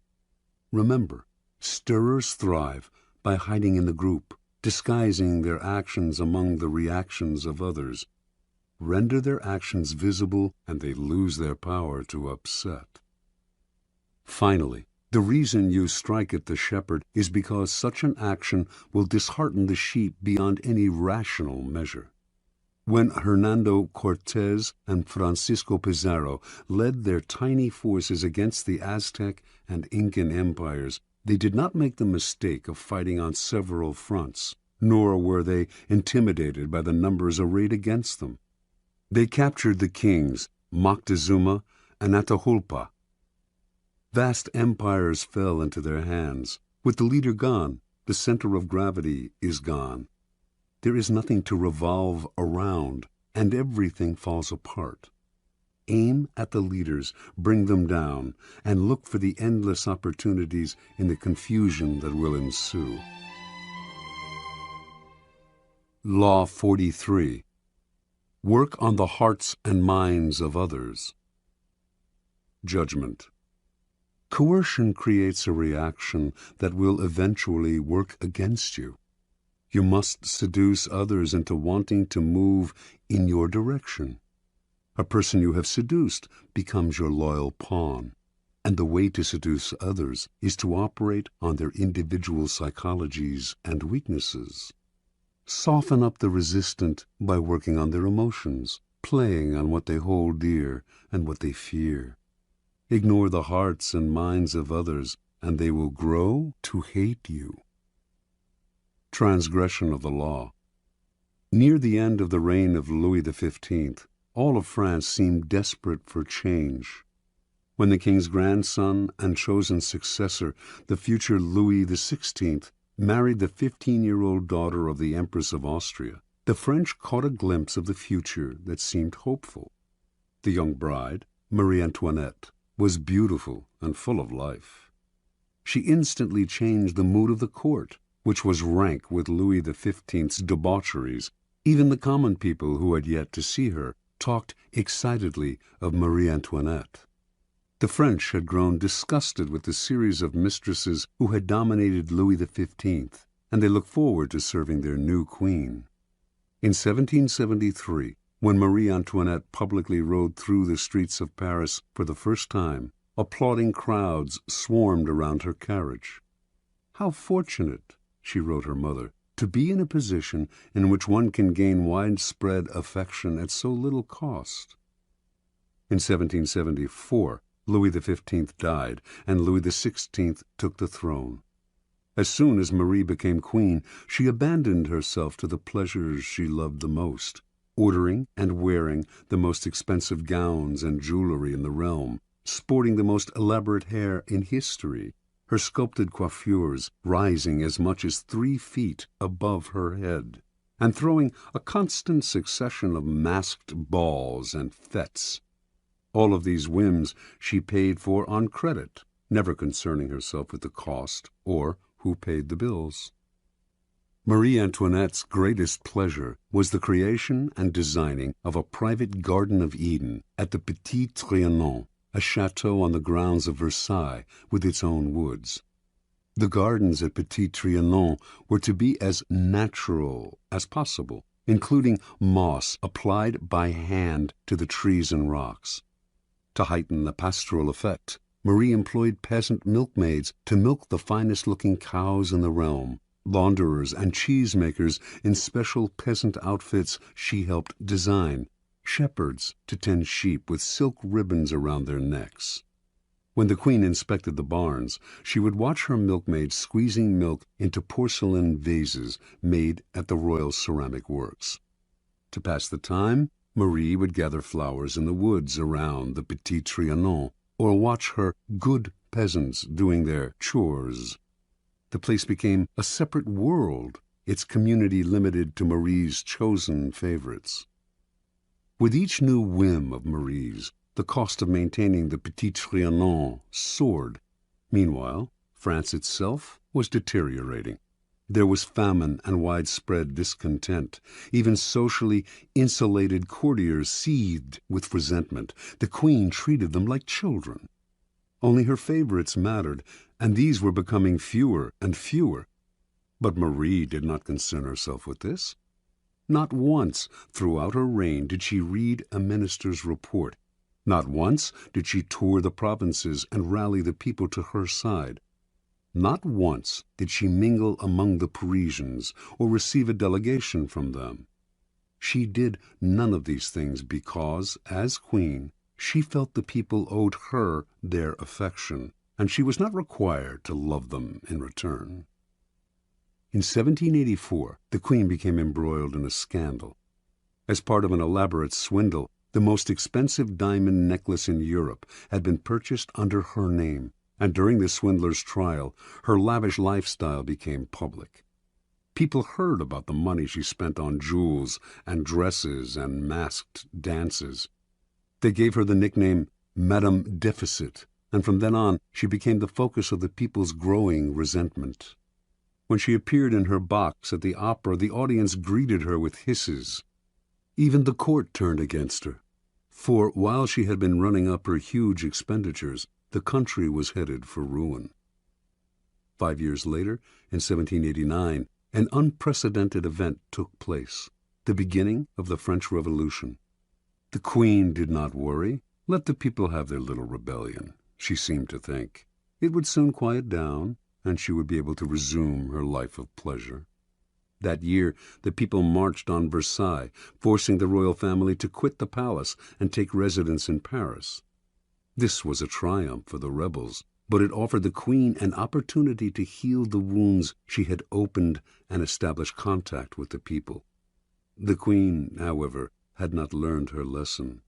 Remember, stirrers thrive by hiding in the group, disguising their actions among the reactions of others. Render their actions visible, and they lose their power to upset. Finally, the reason you strike at the shepherd is because such an action will dishearten the sheep beyond any rational measure. When Hernando Cortez and Francisco Pizarro led their tiny forces against the Aztec and Incan empires, they did not make the mistake of fighting on several fronts, nor were they intimidated by the numbers arrayed against them. They captured the kings, Moctezuma and Atahualpa. Vast empires fell into their hands. With the leader gone, the center of gravity is gone. There is nothing to revolve around, and everything falls apart. Aim at the leaders, bring them down, and look for the endless opportunities in the confusion that will ensue. Law 43. Work on the hearts and minds of others. Judgment. Coercion creates a reaction that will eventually work against you. You must seduce others into wanting to move in your direction. A person you have seduced becomes your loyal pawn, and the way to seduce others is to operate on their individual psychologies and weaknesses. Soften up the resistant by working on their emotions, playing on what they hold dear and what they fear. Ignore the hearts and minds of others, and they will grow to hate you. Transgression of the law. Near the end of the reign of Louis XV, all of France seemed desperate for change. When the king's grandson and chosen successor, the future Louis XVI, married the 15-year-old daughter of the Empress of Austria, the French caught a glimpse of the future that seemed hopeful. The young bride, Marie Antoinette, was beautiful and full of life. She instantly changed the mood of the court, which was rank with Louis XV's debaucheries. Even the common people who had yet to see her talked excitedly of Marie Antoinette. The French had grown disgusted with the series of mistresses who had dominated Louis XV, and they looked forward to serving their new queen. In 1773, when Marie Antoinette publicly rode through the streets of Paris for the first time, applauding crowds swarmed around her carriage. "How fortunate," she wrote her mother, "to be in a position in which one can gain widespread affection at so little cost." In 1774, Louis XV died, and Louis XVI took the throne. As soon as Marie became queen, she abandoned herself to the pleasures she loved the most, ordering and wearing the most expensive gowns and jewelry in the realm, sporting the most elaborate hair in history, her sculpted coiffures rising as much as 3 feet above her head, and throwing a constant succession of masked balls and fêtes. All of these whims she paid for on credit, never concerning herself with the cost or who paid the bills. Marie Antoinette's greatest pleasure was the creation and designing of a private Garden of Eden at the Petit Trianon, a chateau on the grounds of Versailles with its own woods. The gardens at Petit Trianon were to be as natural as possible, including moss applied by hand to the trees and rocks. To heighten the pastoral effect, Marie employed peasant milkmaids to milk the finest-looking cows in the realm. Launderers and cheesemakers in special peasant outfits she helped design, shepherds to tend sheep with silk ribbons around their necks. When the Queen inspected the barns, she would watch her milkmaids squeezing milk into porcelain vases made at the Royal Ceramic Works. To pass the time, Marie would gather flowers in the woods around the Petit Trianon, or watch her good peasants doing their chores. The place became a separate world, its community limited to Marie's chosen favorites. With each new whim of Marie's, the cost of maintaining the Petit Trianon soared. Meanwhile, France itself was deteriorating. There was famine and widespread discontent. Even socially insulated courtiers seethed with resentment. The Queen treated them like children. Only her favorites mattered, and these were becoming fewer and fewer. But Marie did not concern herself with this. Not once throughout her reign did she read a minister's report. Not once did she tour the provinces and rally the people to her side. Not once did she mingle among the Parisians or receive a delegation from them. She did none of these things because, as Queen, she felt the people owed her their affection, and she was not required to love them in return. In 1784, the Queen became embroiled in a scandal. As part of an elaborate swindle, the most expensive diamond necklace in Europe had been purchased under her name, and during the swindler's trial, her lavish lifestyle became public. People heard about the money she spent on jewels and dresses and masked dances. They gave her the nickname Madame Deficit, and from then on she became the focus of the people's growing resentment. When she appeared in her box at the opera, the audience greeted her with hisses. Even the court turned against her, for while she had been running up her huge expenditures, the country was headed for ruin. 5 years later, in 1789, an unprecedented event took place, the beginning of the French Revolution. The Queen did not worry. Let the people have their little rebellion, she seemed to think. It would soon quiet down, and she would be able to resume her life of pleasure. That year, the people marched on Versailles, forcing the royal family to quit the palace and take residence in Paris. This was a triumph for the rebels, but it offered the Queen an opportunity to heal the wounds she had opened and establish contact with the people. The Queen, however, had not learned her lesson.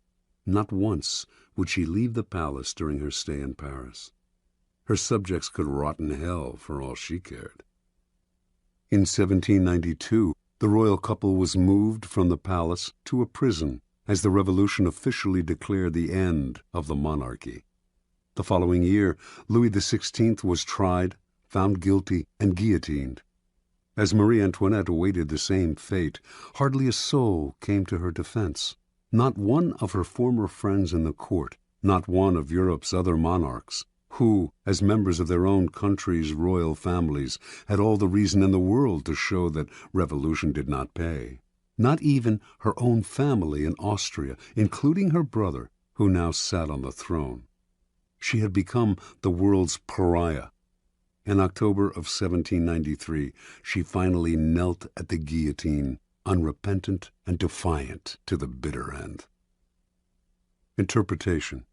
Not once would she leave the palace during her stay in Paris. Her subjects could rot in hell for all she cared. In 1792, the royal couple was moved from the palace to a prison as the revolution officially declared the end of the monarchy. The following year, Louis XVI was tried, found guilty, and guillotined. As Marie Antoinette awaited the same fate, hardly a soul came to her defense. Not one of her former friends in the court, not one of Europe's other monarchs, who, as members of their own country's royal families, had all the reason in the world to show that revolution did not pay. Not even her own family in Austria, including her brother, who now sat on the throne. She had become the world's pariah. In October of 1793, she finally knelt at the guillotine, unrepentant and defiant to the bitter end. Interpretation.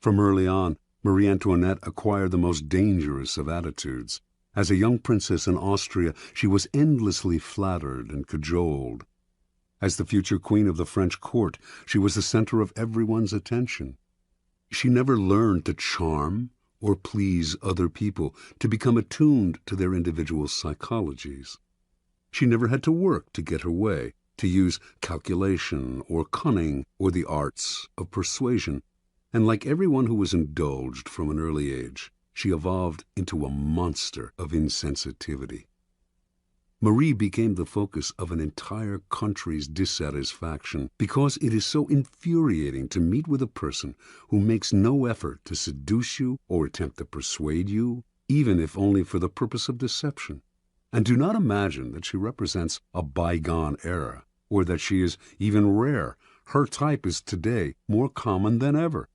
From early on, Marie Antoinette acquired the most dangerous of attitudes. As a young princess in Austria, she was endlessly flattered and cajoled. As the future queen of the French court, she was the center of everyone's attention. She never learned to charm or please other people, to become attuned to their individual psychologies. She never had to work to get her way, to use calculation or cunning or the arts of persuasion. And like everyone who was indulged from an early age, she evolved into a monster of insensitivity. Marie became the focus of an entire country's dissatisfaction because it is so infuriating to meet with a person who makes no effort to seduce you or attempt to persuade you, even if only for the purpose of deception. And do not imagine that she represents a bygone era, or that she is even rare. Her type is today more common than ever.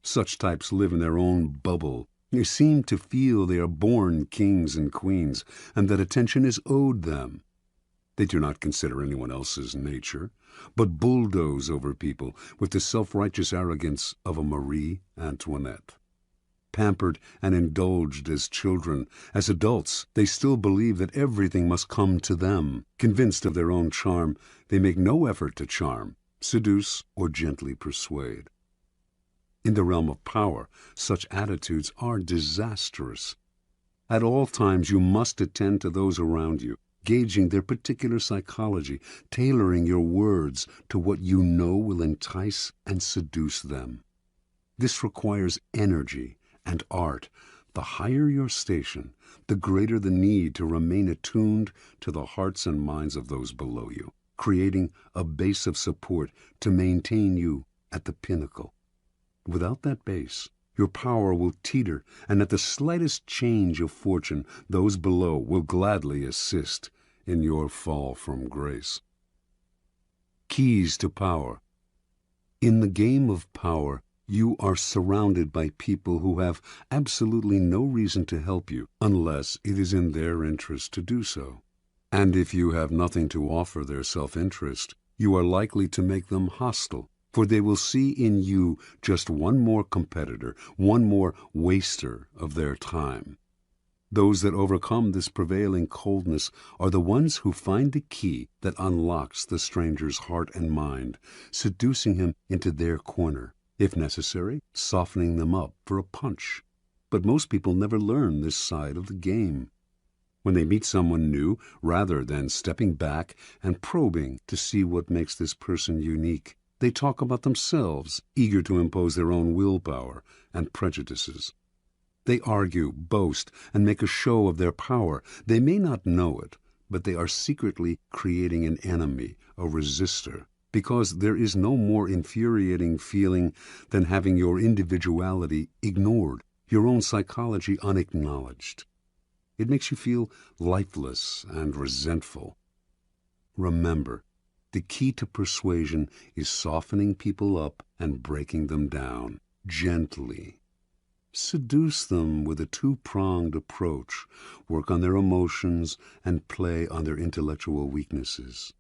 Such types live in their own bubble. They seem to feel they are born kings and queens, and that attention is owed them. They do not consider anyone else's nature, but bulldoze over people with the self-righteous arrogance of a Marie Antoinette. Pampered and indulged as children, as adults, they still believe that everything must come to them. Convinced of their own charm, they make no effort to charm, seduce, or gently persuade. In the realm of power, such attitudes are disastrous. At all times you must attend to those around you, gauging their particular psychology, tailoring your words to what you know will entice and seduce them. This requires energy and art. The higher your station, the greater the need to remain attuned to the hearts and minds of those below you, creating a base of support to maintain you at the pinnacle. Without that base, your power will teeter, and at the slightest change of fortune, those below will gladly assist in your fall from grace. Keys to power. In the game of power, you are surrounded by people who have absolutely no reason to help you unless it is in their interest to do so. And if you have nothing to offer their self-interest, you are likely to make them hostile, for they will see in you just one more competitor, one more waster of their time. Those that overcome this prevailing coldness are the ones who find the key that unlocks the stranger's heart and mind, seducing him into their corner, if necessary, softening them up for a punch. But most people never learn this side of the game. When they meet someone new, rather than stepping back and probing to see what makes this person unique, they talk about themselves, eager to impose their own willpower and prejudices. They argue, boast, and make a show of their power. They may not know it, but they are secretly creating an enemy, a resistor, because there is no more infuriating feeling than having your individuality ignored, your own psychology unacknowledged. It makes you feel lifeless and resentful. Remember, the key to persuasion is softening people up and breaking them down, gently. Seduce them with a two-pronged approach. Work on their emotions and play on their intellectual weaknesses.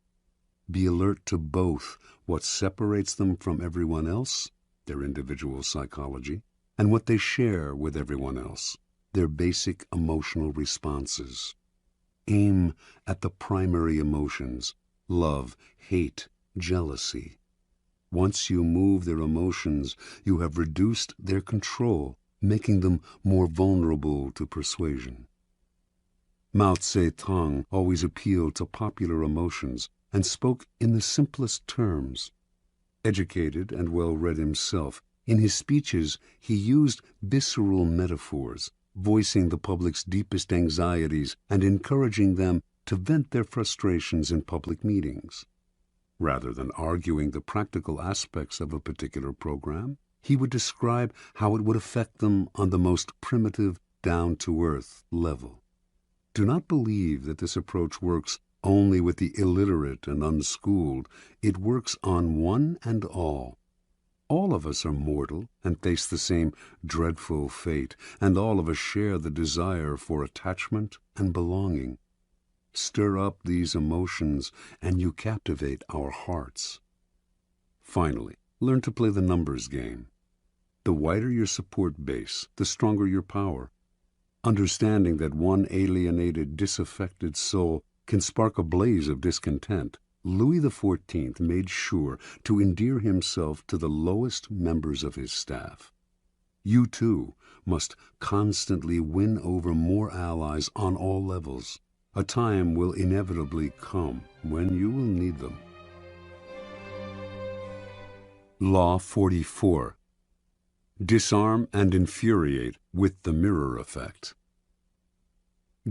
Be alert to both what separates them from everyone else, their individual psychology, and what they share with everyone else, their basic emotional responses. Aim at the primary emotions: love, hate, jealousy. Once you move their emotions, you have reduced their control, making them more vulnerable to persuasion. Mao Zedong always appealed to popular emotions and spoke in the simplest terms. Educated and well-read himself, in his speeches he used visceral metaphors, voicing the public's deepest anxieties and encouraging them to vent their frustrations in public meetings. Rather than arguing the practical aspects of a particular program, he would describe how it would affect them on the most primitive, down-to-earth level. Do not believe that this approach works only with the illiterate and unschooled. It works on one and all. All of us are mortal and face the same dreadful fate, and all of us share the desire for attachment and belonging. Stir up these emotions, and you captivate our hearts. Finally, learn to play the numbers game. The wider your support base, the stronger your power. Understanding that one alienated, disaffected soul can spark a blaze of discontent, Louis XIV made sure to endear himself to the lowest members of his staff. You, too, must constantly win over more allies on all levels. A time will inevitably come when you will need them. Law 44. Disarm and infuriate with the mirror effect.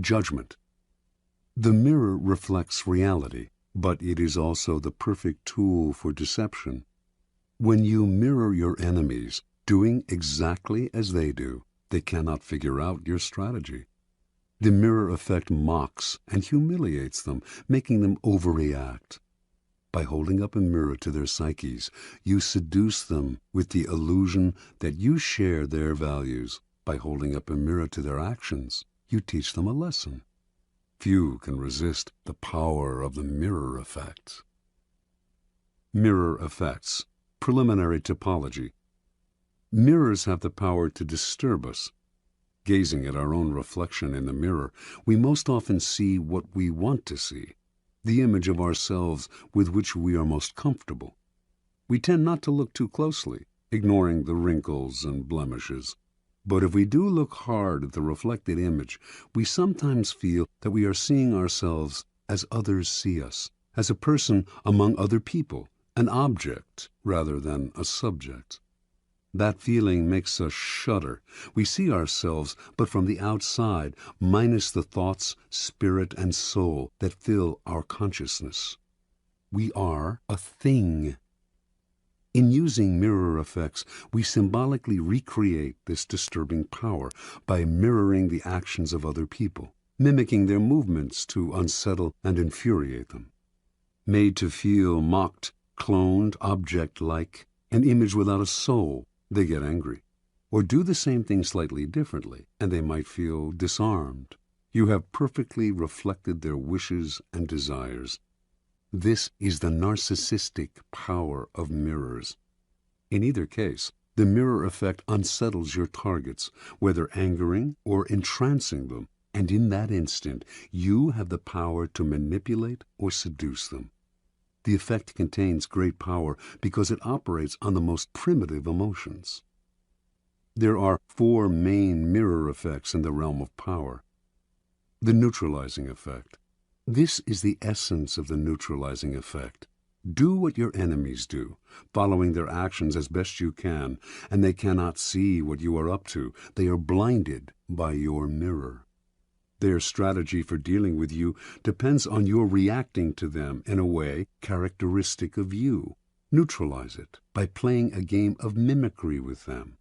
Judgment. The mirror reflects reality, but it is also the perfect tool for deception. When you mirror your enemies, doing exactly as they do, they cannot figure out your strategy. The mirror effect mocks and humiliates them, making them overreact. By holding up a mirror to their psyches, you seduce them with the illusion that you share their values. By holding up a mirror to their actions, you teach them a lesson. Few can resist the power of the mirror effect. Mirror effects. Preliminary topology. Mirrors have the power to disturb us. Gazing at our own reflection in the mirror, we most often see what we want to see, the image of ourselves with which we are most comfortable. We tend not to look too closely, ignoring the wrinkles and blemishes. But if we do look hard at the reflected image, we sometimes feel that we are seeing ourselves as others see us, as a person among other people, an object rather than a subject. That feeling makes us shudder. We see ourselves, but from the outside, minus the thoughts, spirit, and soul that fill our consciousness. We are a thing. In using mirror effects, we symbolically recreate this disturbing power by mirroring the actions of other people, mimicking their movements to unsettle and infuriate them. Made to feel mocked, cloned, object-like, an image without a soul, they get angry. Or do the same thing slightly differently, and they might feel disarmed. You have perfectly reflected their wishes and desires. This is the narcissistic power of mirrors. In either case, the mirror effect unsettles your targets, whether angering or entrancing them, and in that instant, you have the power to manipulate or seduce them. The effect contains great power because it operates on the most primitive emotions. There are 4 main mirror effects in the realm of power. The neutralizing effect. This is the essence of the neutralizing effect. Do what your enemies do, following their actions as best you can, and they cannot see what you are up to. They are blinded by your mirror. Their strategy for dealing with you depends on your reacting to them in a way characteristic of you. Neutralize it by playing a game of mimicry with them.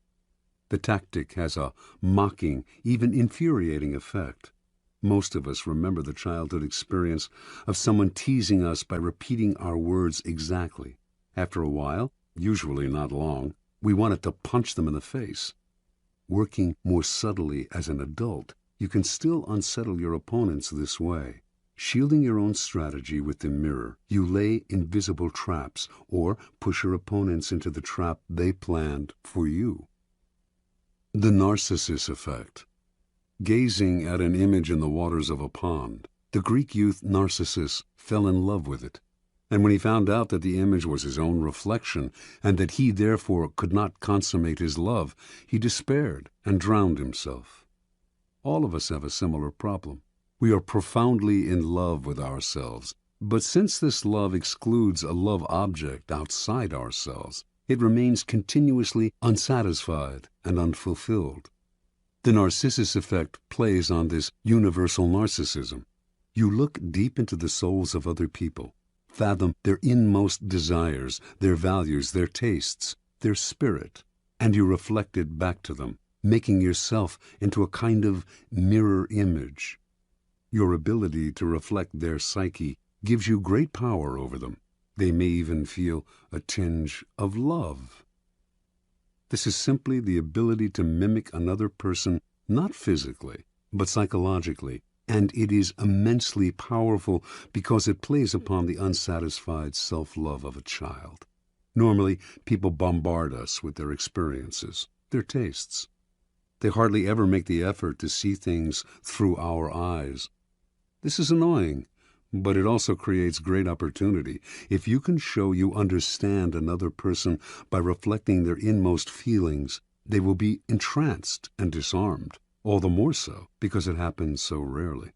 The tactic has a mocking, even infuriating effect. Most of us remember the childhood experience of someone teasing us by repeating our words exactly. After a while, usually not long, we wanted to punch them in the face. Working more subtly as an adult, you can still unsettle your opponents this way. Shielding your own strategy with the mirror, you lay invisible traps or push your opponents into the trap they planned for you. The narcissus effect. Gazing at an image in the waters of a pond, the Greek youth Narcissus fell in love with it. And when he found out that the image was his own reflection, and that he therefore could not consummate his love, he despaired and drowned himself. All of us have a similar problem. We are profoundly in love with ourselves, but since this love excludes a love object outside ourselves, it remains continuously unsatisfied and unfulfilled. The narcissus effect plays on this universal narcissism. You look deep into the souls of other people, fathom their inmost desires, their values, their tastes, their spirit, and you reflect it back to them, making yourself into a kind of mirror image. Your ability to reflect their psyche gives you great power over them. They may even feel a tinge of love. This is simply the ability to mimic another person, not physically, but psychologically, and it is immensely powerful because it plays upon the unsatisfied self-love of a child. Normally, people bombard us with their experiences, their tastes. They hardly ever make the effort to see things through our eyes. This is annoying, but it also creates great opportunity. If you can show you understand another person by reflecting their inmost feelings, they will be entranced and disarmed, all the more so because it happens so rarely.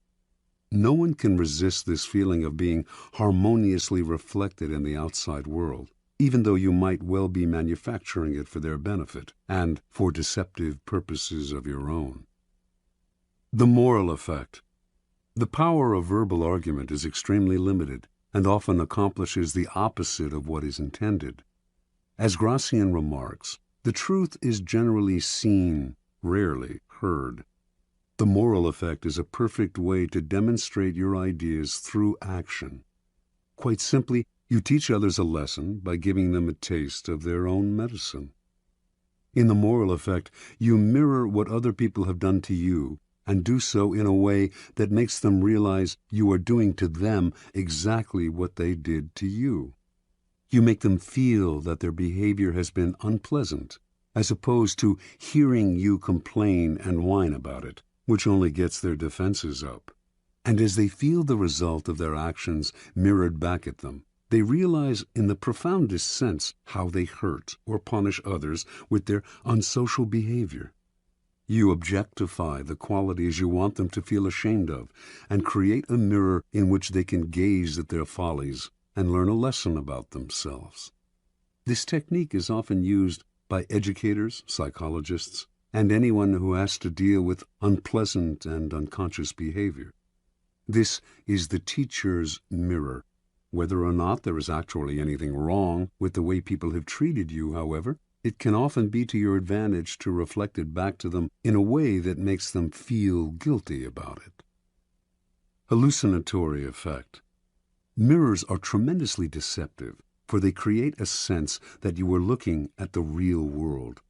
No one can resist this feeling of being harmoniously reflected in the outside world, even though you might well be manufacturing it for their benefit and for deceptive purposes of your own. The moral effect. The power of verbal argument is extremely limited and often accomplishes the opposite of what is intended. As Gracian remarks, the truth is generally seen, rarely heard. The moral effect is a perfect way to demonstrate your ideas through action. Quite simply, you teach others a lesson by giving them a taste of their own medicine. In the moral effect, you mirror what other people have done to you and do so in a way that makes them realize you are doing to them exactly what they did to you. You make them feel that their behavior has been unpleasant, as opposed to hearing you complain and whine about it, which only gets their defenses up. And as they feel the result of their actions mirrored back at them, they realize in the profoundest sense how they hurt or punish others with their unsocial behavior. You objectify the qualities you want them to feel ashamed of and create a mirror in which they can gaze at their follies and learn a lesson about themselves. This technique is often used by educators, psychologists, and anyone who has to deal with unpleasant and unconscious behavior. This is the teacher's mirror. Whether or not there is actually anything wrong with the way people have treated you, however, it can often be to your advantage to reflect it back to them in a way that makes them feel guilty about it. Hallucinatory effect. Mirrors are tremendously deceptive, for they create a sense that you are looking at the real world.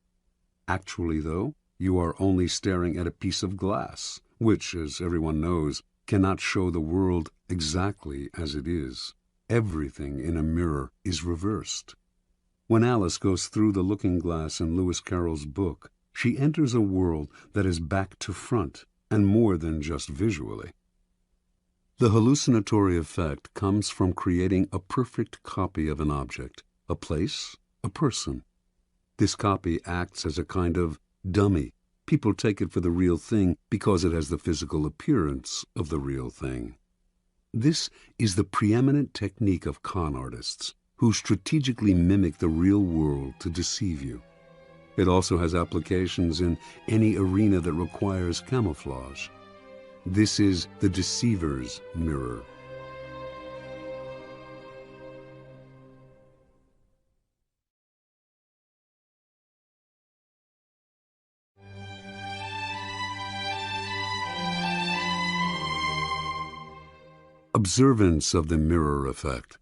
Actually, though, you are only staring at a piece of glass, which, as everyone knows, cannot show the world exactly as it is. Everything in a mirror is reversed. When Alice goes through the looking glass in Lewis Carroll's book, she enters a world that is back to front, and more than just visually. The hallucinatory effect comes from creating a perfect copy of an object, a place, a person. This copy acts as a kind of dummy. People take it for the real thing because it has the physical appearance of the real thing. This is the preeminent technique of con artists, who strategically mimic the real world to deceive you. It also has applications in any arena that requires camouflage. This is the deceiver's mirror. Observance of the mirror effect.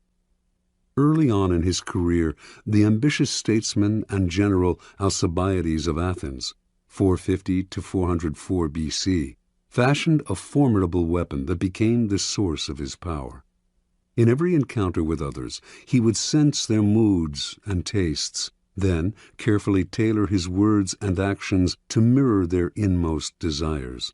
Early on in his career, the ambitious statesman and general Alcibiades of Athens, 450 to 404 BC, fashioned a formidable weapon that became the source of his power. In every encounter with others, he would sense their moods and tastes, then carefully tailor his words and actions to mirror their inmost desires.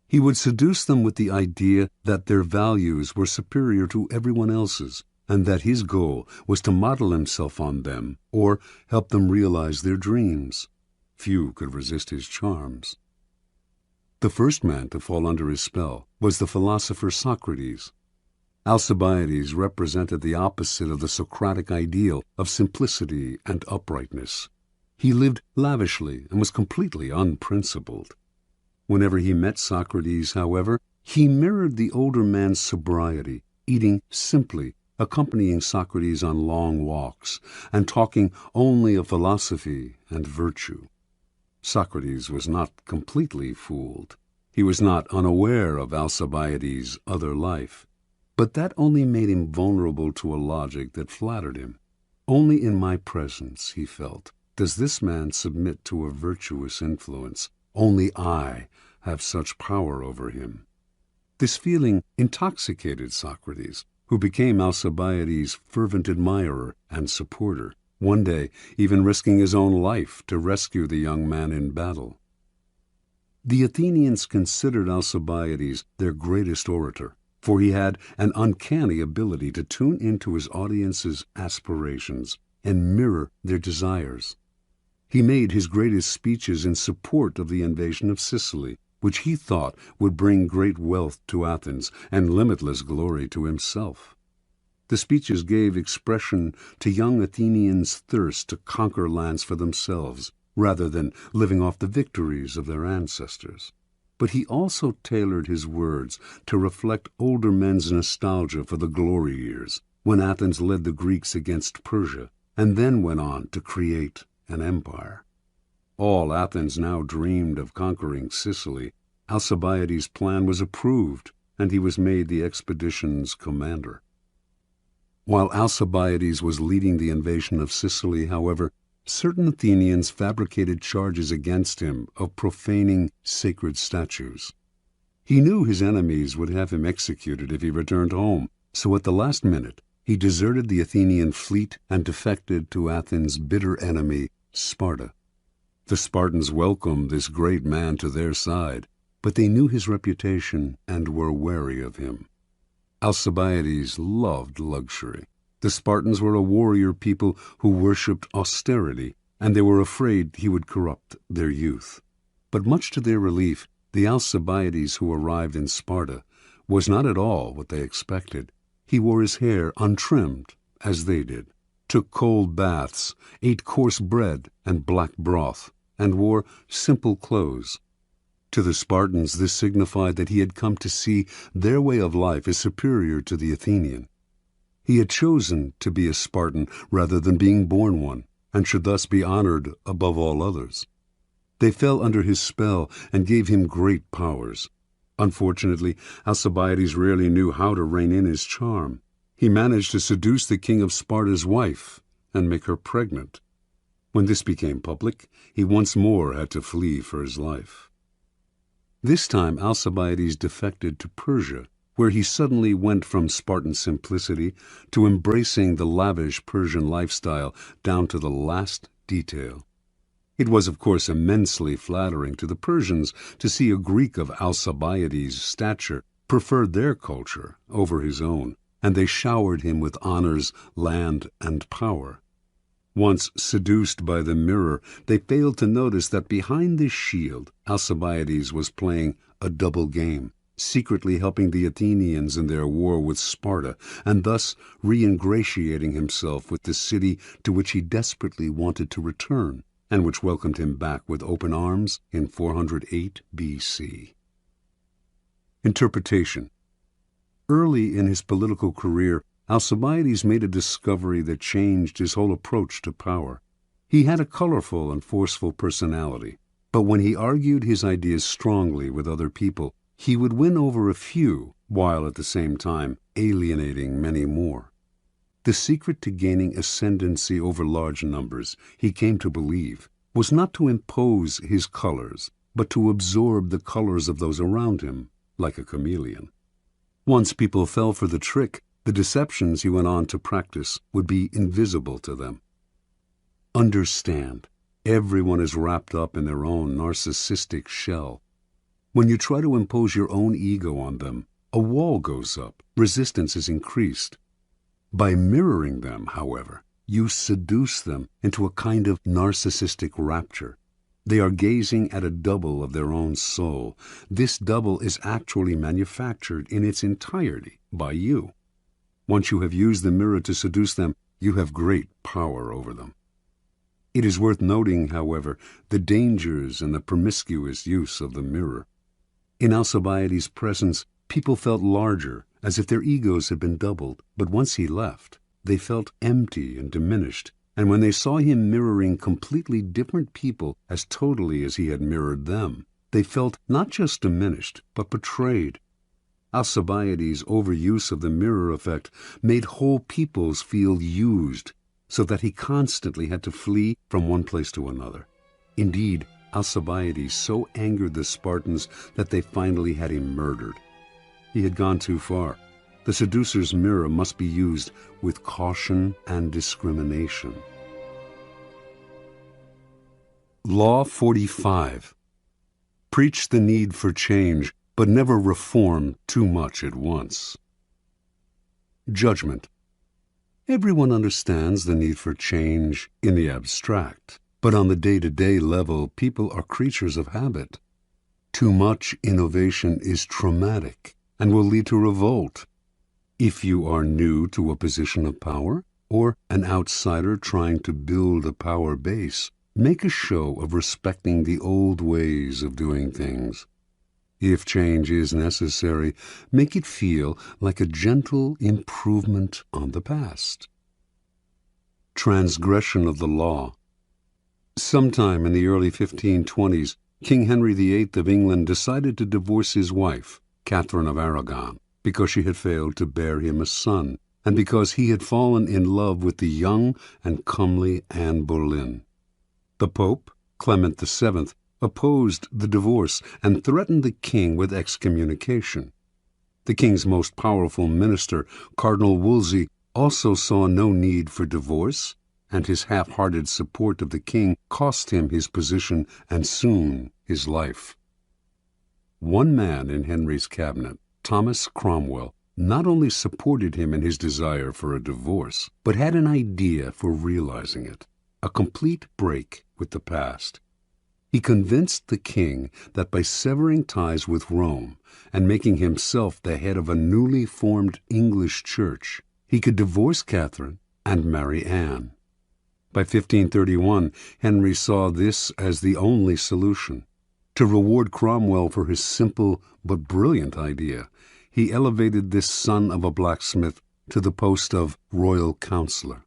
He would seduce them with the idea that their values were superior to everyone else's, and that his goal was to model himself on them or help them realize their dreams. Few could resist his charms. The first man to fall under his spell was the philosopher Socrates. Alcibiades represented the opposite of the Socratic ideal of simplicity and uprightness. He lived lavishly and was completely unprincipled. Whenever he met Socrates, however, he mirrored the older man's sobriety, eating simply, accompanying Socrates on long walks, and talking only of philosophy and virtue. Socrates was not completely fooled. He was not unaware of Alcibiades' other life. But that only made him vulnerable to a logic that flattered him. Only in my presence, he felt, does this man submit to a virtuous influence. Only I have such power over him. This feeling intoxicated Socrates, who became Alcibiades' fervent admirer and supporter, one day even risking his own life to rescue the young man in battle. The Athenians considered Alcibiades their greatest orator, for he had an uncanny ability to tune into his audience's aspirations and mirror their desires. He made his greatest speeches in support of the invasion of Sicily, which he thought would bring great wealth to Athens and limitless glory to himself. The speeches gave expression to young Athenians' thirst to conquer lands for themselves, rather than living off the victories of their ancestors. But he also tailored his words to reflect older men's nostalgia for the glory years, when Athens led the Greeks against Persia, and then went on to create an empire. All Athens now dreamed of conquering Sicily. Alcibiades' plan was approved, and he was made the expedition's commander. While Alcibiades was leading the invasion of Sicily, however, certain Athenians fabricated charges against him of profaning sacred statues. He knew his enemies would have him executed if he returned home, so at the last minute he deserted the Athenian fleet and defected to Athens' bitter enemy, Sparta. The Spartans welcomed this great man to their side, but they knew his reputation and were wary of him. Alcibiades loved luxury. The Spartans were a warrior people who worshipped austerity, and they were afraid he would corrupt their youth. But much to their relief, the Alcibiades who arrived in Sparta was not at all what they expected. He wore his hair untrimmed, as they did, took cold baths, ate coarse bread and black broth, and wore simple clothes. To the Spartans this signified that he had come to see their way of life as superior to the Athenian. He had chosen to be a Spartan rather than being born one, and should thus be honored above all others. They fell under his spell and gave him great powers. Unfortunately, Alcibiades rarely knew how to rein in his charm. He managed to seduce the king of Sparta's wife and make her pregnant. When this became public, he once more had to flee for his life. This time Alcibiades defected to Persia, where he suddenly went from Spartan simplicity to embracing the lavish Persian lifestyle down to the last detail. It was, of course, immensely flattering to the Persians to see a Greek of Alcibiades' stature prefer their culture over his own, and they showered him with honors, land, and power. Once seduced by the mirror, they failed to notice that behind this shield, Alcibiades was playing a double game, secretly helping the Athenians in their war with Sparta, and thus re-ingratiating himself with the city to which he desperately wanted to return, and which welcomed him back with open arms in 408 B.C. Interpretation. Early in his political career, Alcibiades made a discovery that changed his whole approach to power. He had a colorful and forceful personality, but when he argued his ideas strongly with other people, he would win over a few, while at the same time alienating many more. The secret to gaining ascendancy over large numbers, he came to believe, was not to impose his colors, but to absorb the colors of those around him, like a chameleon. Once people fell for the trick, the deceptions he went on to practice would be invisible to them. Understand, everyone is wrapped up in their own narcissistic shell. When you try to impose your own ego on them, a wall goes up, resistance is increased. By mirroring them, however, you seduce them into a kind of narcissistic rapture. They are gazing at a double of their own soul. This double is actually manufactured in its entirety by you. Once you have used the mirror to seduce them, you have great power over them. It is worth noting, however, the dangers and the promiscuous use of the mirror. In Alcibiades' presence, people felt larger, as if their egos had been doubled, but once he left, they felt empty and diminished, and when they saw him mirroring completely different people as totally as he had mirrored them, they felt not just diminished, but betrayed. Alcibiades' overuse of the mirror effect made whole peoples feel used, so that he constantly had to flee from one place to another. Indeed, Alcibiades so angered the Spartans that they finally had him murdered. He had gone too far. The seducer's mirror must be used with caution and discrimination. Law 45. Preach the need for change, but never reform too much at once. Judgment. Everyone understands the need for change in the abstract. But on the day-to-day level, people are creatures of habit. Too much innovation is traumatic and will lead to revolt. If you are new to a position of power, or an outsider trying to build a power base, make a show of respecting the old ways of doing things. If change is necessary, make it feel like a gentle improvement on the past. Transgression of the law. Sometime in the early 1520s, King Henry VIII of England decided to divorce his wife, Catherine of Aragon, because she had failed to bear him a son, and because he had fallen in love with the young and comely Anne Boleyn. The Pope, Clement VII, opposed the divorce and threatened the king with excommunication. The king's most powerful minister, Cardinal Wolsey, also saw no need for divorce, and his half-hearted support of the king cost him his position and soon his life. One man in Henry's cabinet, Thomas Cromwell, not only supported him in his desire for a divorce, but had an idea for realizing it, a complete break with the past. He convinced the king that by severing ties with Rome and making himself the head of a newly formed English church, he could divorce Catherine and marry Anne. By 1531, Henry saw this as the only solution. To reward Cromwell for his simple but brilliant idea, he elevated this son of a blacksmith to the post of royal counselor.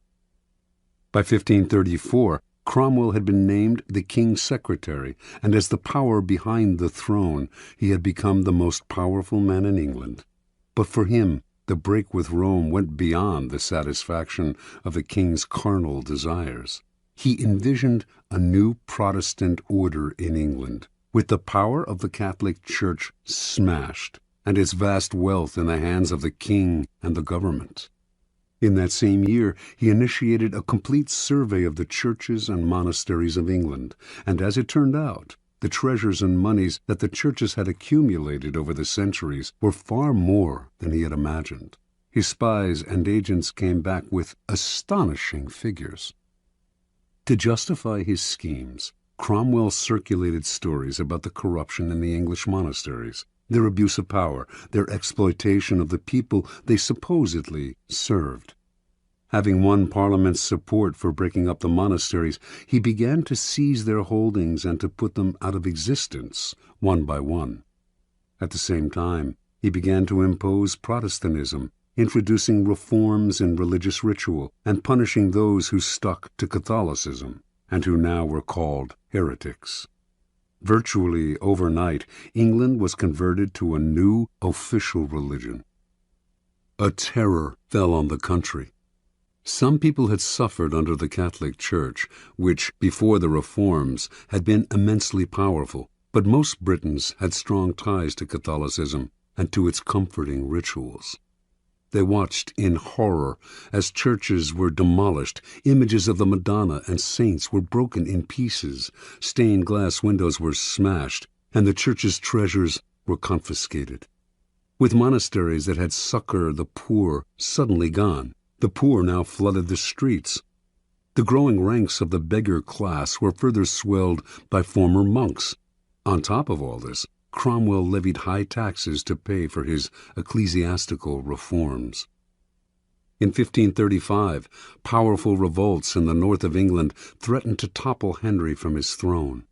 By 1534, Cromwell had been named the king's secretary, and as the power behind the throne, he had become the most powerful man in England. But for him, the break with Rome went beyond the satisfaction of the king's carnal desires. He envisioned a new Protestant order in England, with the power of the Catholic Church smashed, and its vast wealth in the hands of the king and the government. In that same year, he initiated a complete survey of the churches and monasteries of England, and as it turned out, the treasures and monies that the churches had accumulated over the centuries were far more than he had imagined. His spies and agents came back with astonishing figures. To justify his schemes, Cromwell circulated stories about the corruption in the English monasteries, their abuse of power, their exploitation of the people they supposedly served. Having won Parliament's support for breaking up the monasteries, he began to seize their holdings and to put them out of existence, one by one. At the same time, he began to impose Protestantism, introducing reforms in religious ritual and punishing those who stuck to Catholicism, and who now were called heretics. Virtually overnight, England was converted to a new official religion. A terror fell on the country. Some people had suffered under the Catholic Church, which, before the reforms, had been immensely powerful, but most Britons had strong ties to Catholicism and to its comforting rituals. They watched in horror as churches were demolished, images of the Madonna and saints were broken in pieces, stained glass windows were smashed, and the church's treasures were confiscated. With monasteries that had succored the poor suddenly gone, the poor now flooded the streets. The growing ranks of the beggar class were further swelled by former monks. On top of all this, Cromwell levied high taxes to pay for his ecclesiastical reforms. In 1535, powerful revolts in the north of England threatened to topple Henry from his throne.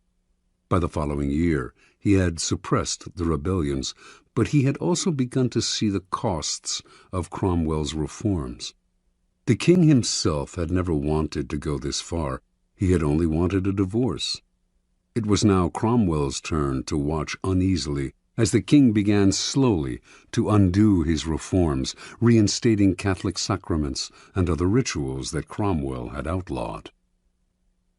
By the following year, he had suppressed the rebellions, but he had also begun to see the costs of Cromwell's reforms. The king himself had never wanted to go this far. He had only wanted a divorce. It was now Cromwell's turn to watch uneasily as the king began slowly to undo his reforms, reinstating Catholic sacraments and other rituals that Cromwell had outlawed.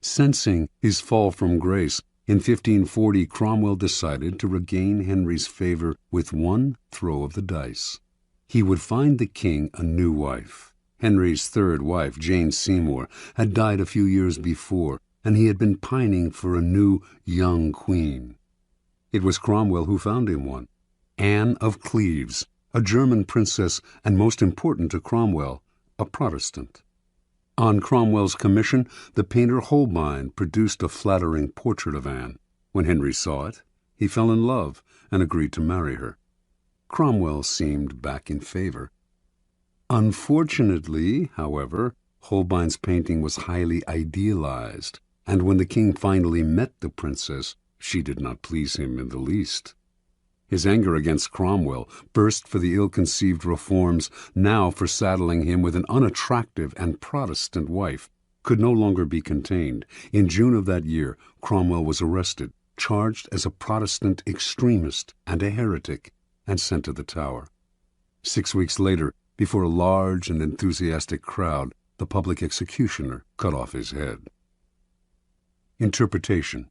Sensing his fall from grace, in 1540 Cromwell decided to regain Henry's favor with one throw of the dice. He would find the king a new wife. Henry's third wife, Jane Seymour, had died a few years before, and he had been pining for a new, young queen. It was Cromwell who found him one, Anne of Cleves, a German princess and, most important to Cromwell, a Protestant. On Cromwell's commission, the painter Holbein produced a flattering portrait of Anne. When Henry saw it, he fell in love and agreed to marry her. Cromwell seemed back in favor. Unfortunately, however, Holbein's painting was highly idealized, and when the king finally met the princess, she did not please him in the least. His anger against Cromwell, first for the ill-conceived reforms, now for saddling him with an unattractive and Protestant wife, could no longer be contained. In June of that year, Cromwell was arrested, charged as a Protestant extremist and a heretic, and sent to the Tower. 6 weeks later, before a large and enthusiastic crowd, the public executioner cut off his head. Interpretation.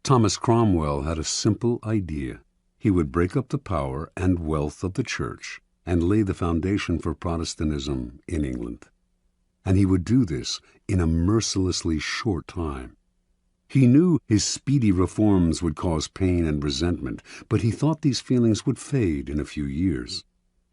Thomas Cromwell had a simple idea. He would break up the power and wealth of the Church and lay the foundation for Protestantism in England. And he would do this in a mercilessly short time. He knew his speedy reforms would cause pain and resentment, but he thought these feelings would fade in a few years.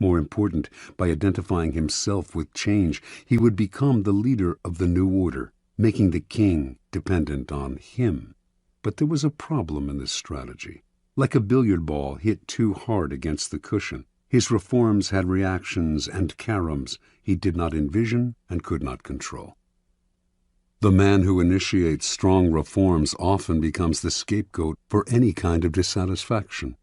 More important, by identifying himself with change, he would become the leader of the new order, making the king dependent on him. But there was a problem in this strategy. Like a billiard ball hit too hard against the cushion, his reforms had reactions and caroms he did not envision and could not control. The man who initiates strong reforms often becomes the scapegoat for any kind of dissatisfaction,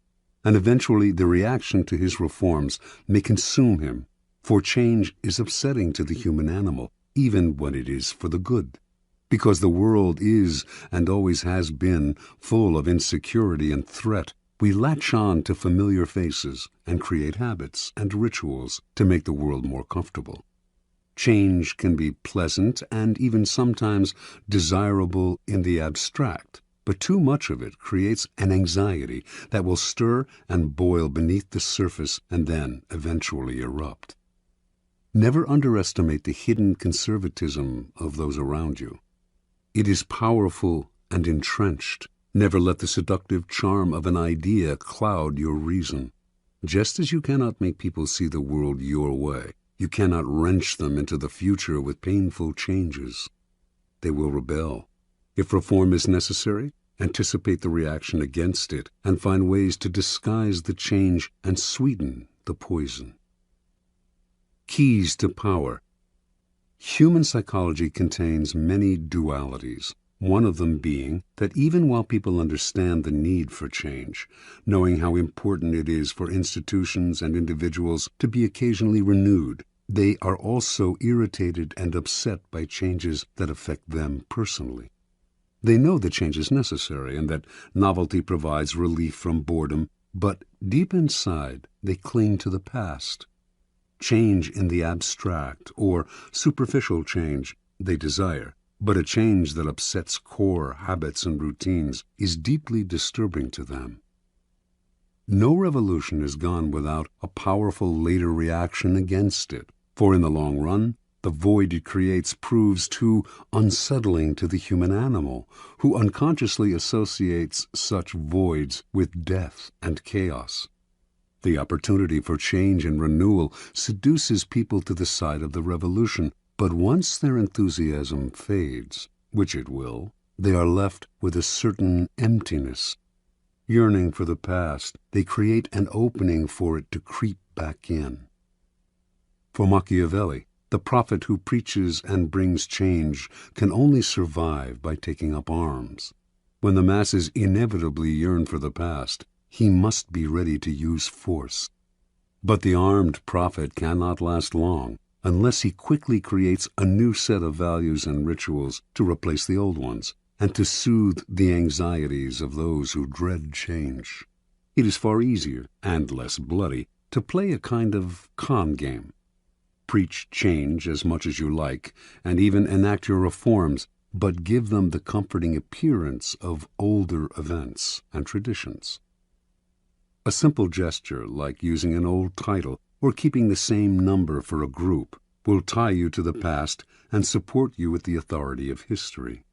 and eventually the reaction to his reforms may consume him, for change is upsetting to the human animal, even when it is for the good. Because the world is, and always has been, full of insecurity and threat, we latch on to familiar faces and create habits and rituals to make the world more comfortable. Change can be pleasant and even sometimes desirable in the abstract, but too much of it creates an anxiety that will stir and boil beneath the surface and then eventually erupt. Never underestimate the hidden conservatism of those around you. It is powerful and entrenched. Never let the seductive charm of an idea cloud your reason. Just as you cannot make people see the world your way, you cannot wrench them into the future with painful changes. They will rebel. If reform is necessary, anticipate the reaction against it and find ways to disguise the change and sweeten the poison. Keys to power. Human psychology contains many dualities, one of them being that even while people understand the need for change, knowing how important it is for institutions and individuals to be occasionally renewed, they are also irritated and upset by changes that affect them personally. They know that change is necessary and that novelty provides relief from boredom, but deep inside they cling to the past. Change in the abstract or superficial change they desire, but a change that upsets core habits and routines is deeply disturbing to them. No revolution is gone without a powerful later reaction against it, for in the long run, the void it creates proves too unsettling to the human animal, who unconsciously associates such voids with death and chaos. The opportunity for change and renewal seduces people to the side of the revolution, but once their enthusiasm fades, which it will, they are left with a certain emptiness. Yearning for the past, they create an opening for it to creep back in. For Machiavelli, the prophet who preaches and brings change can only survive by taking up arms. When the masses inevitably yearn for the past, he must be ready to use force. But the armed prophet cannot last long unless he quickly creates a new set of values and rituals to replace the old ones and to soothe the anxieties of those who dread change. It is far easier and less bloody to play a kind of con game. Preach change as much as you like and even enact your reforms, but give them the comforting appearance of older events and traditions. A simple gesture, like using an old title or keeping the same number for a group, will tie you to the past and support you with the authority of history.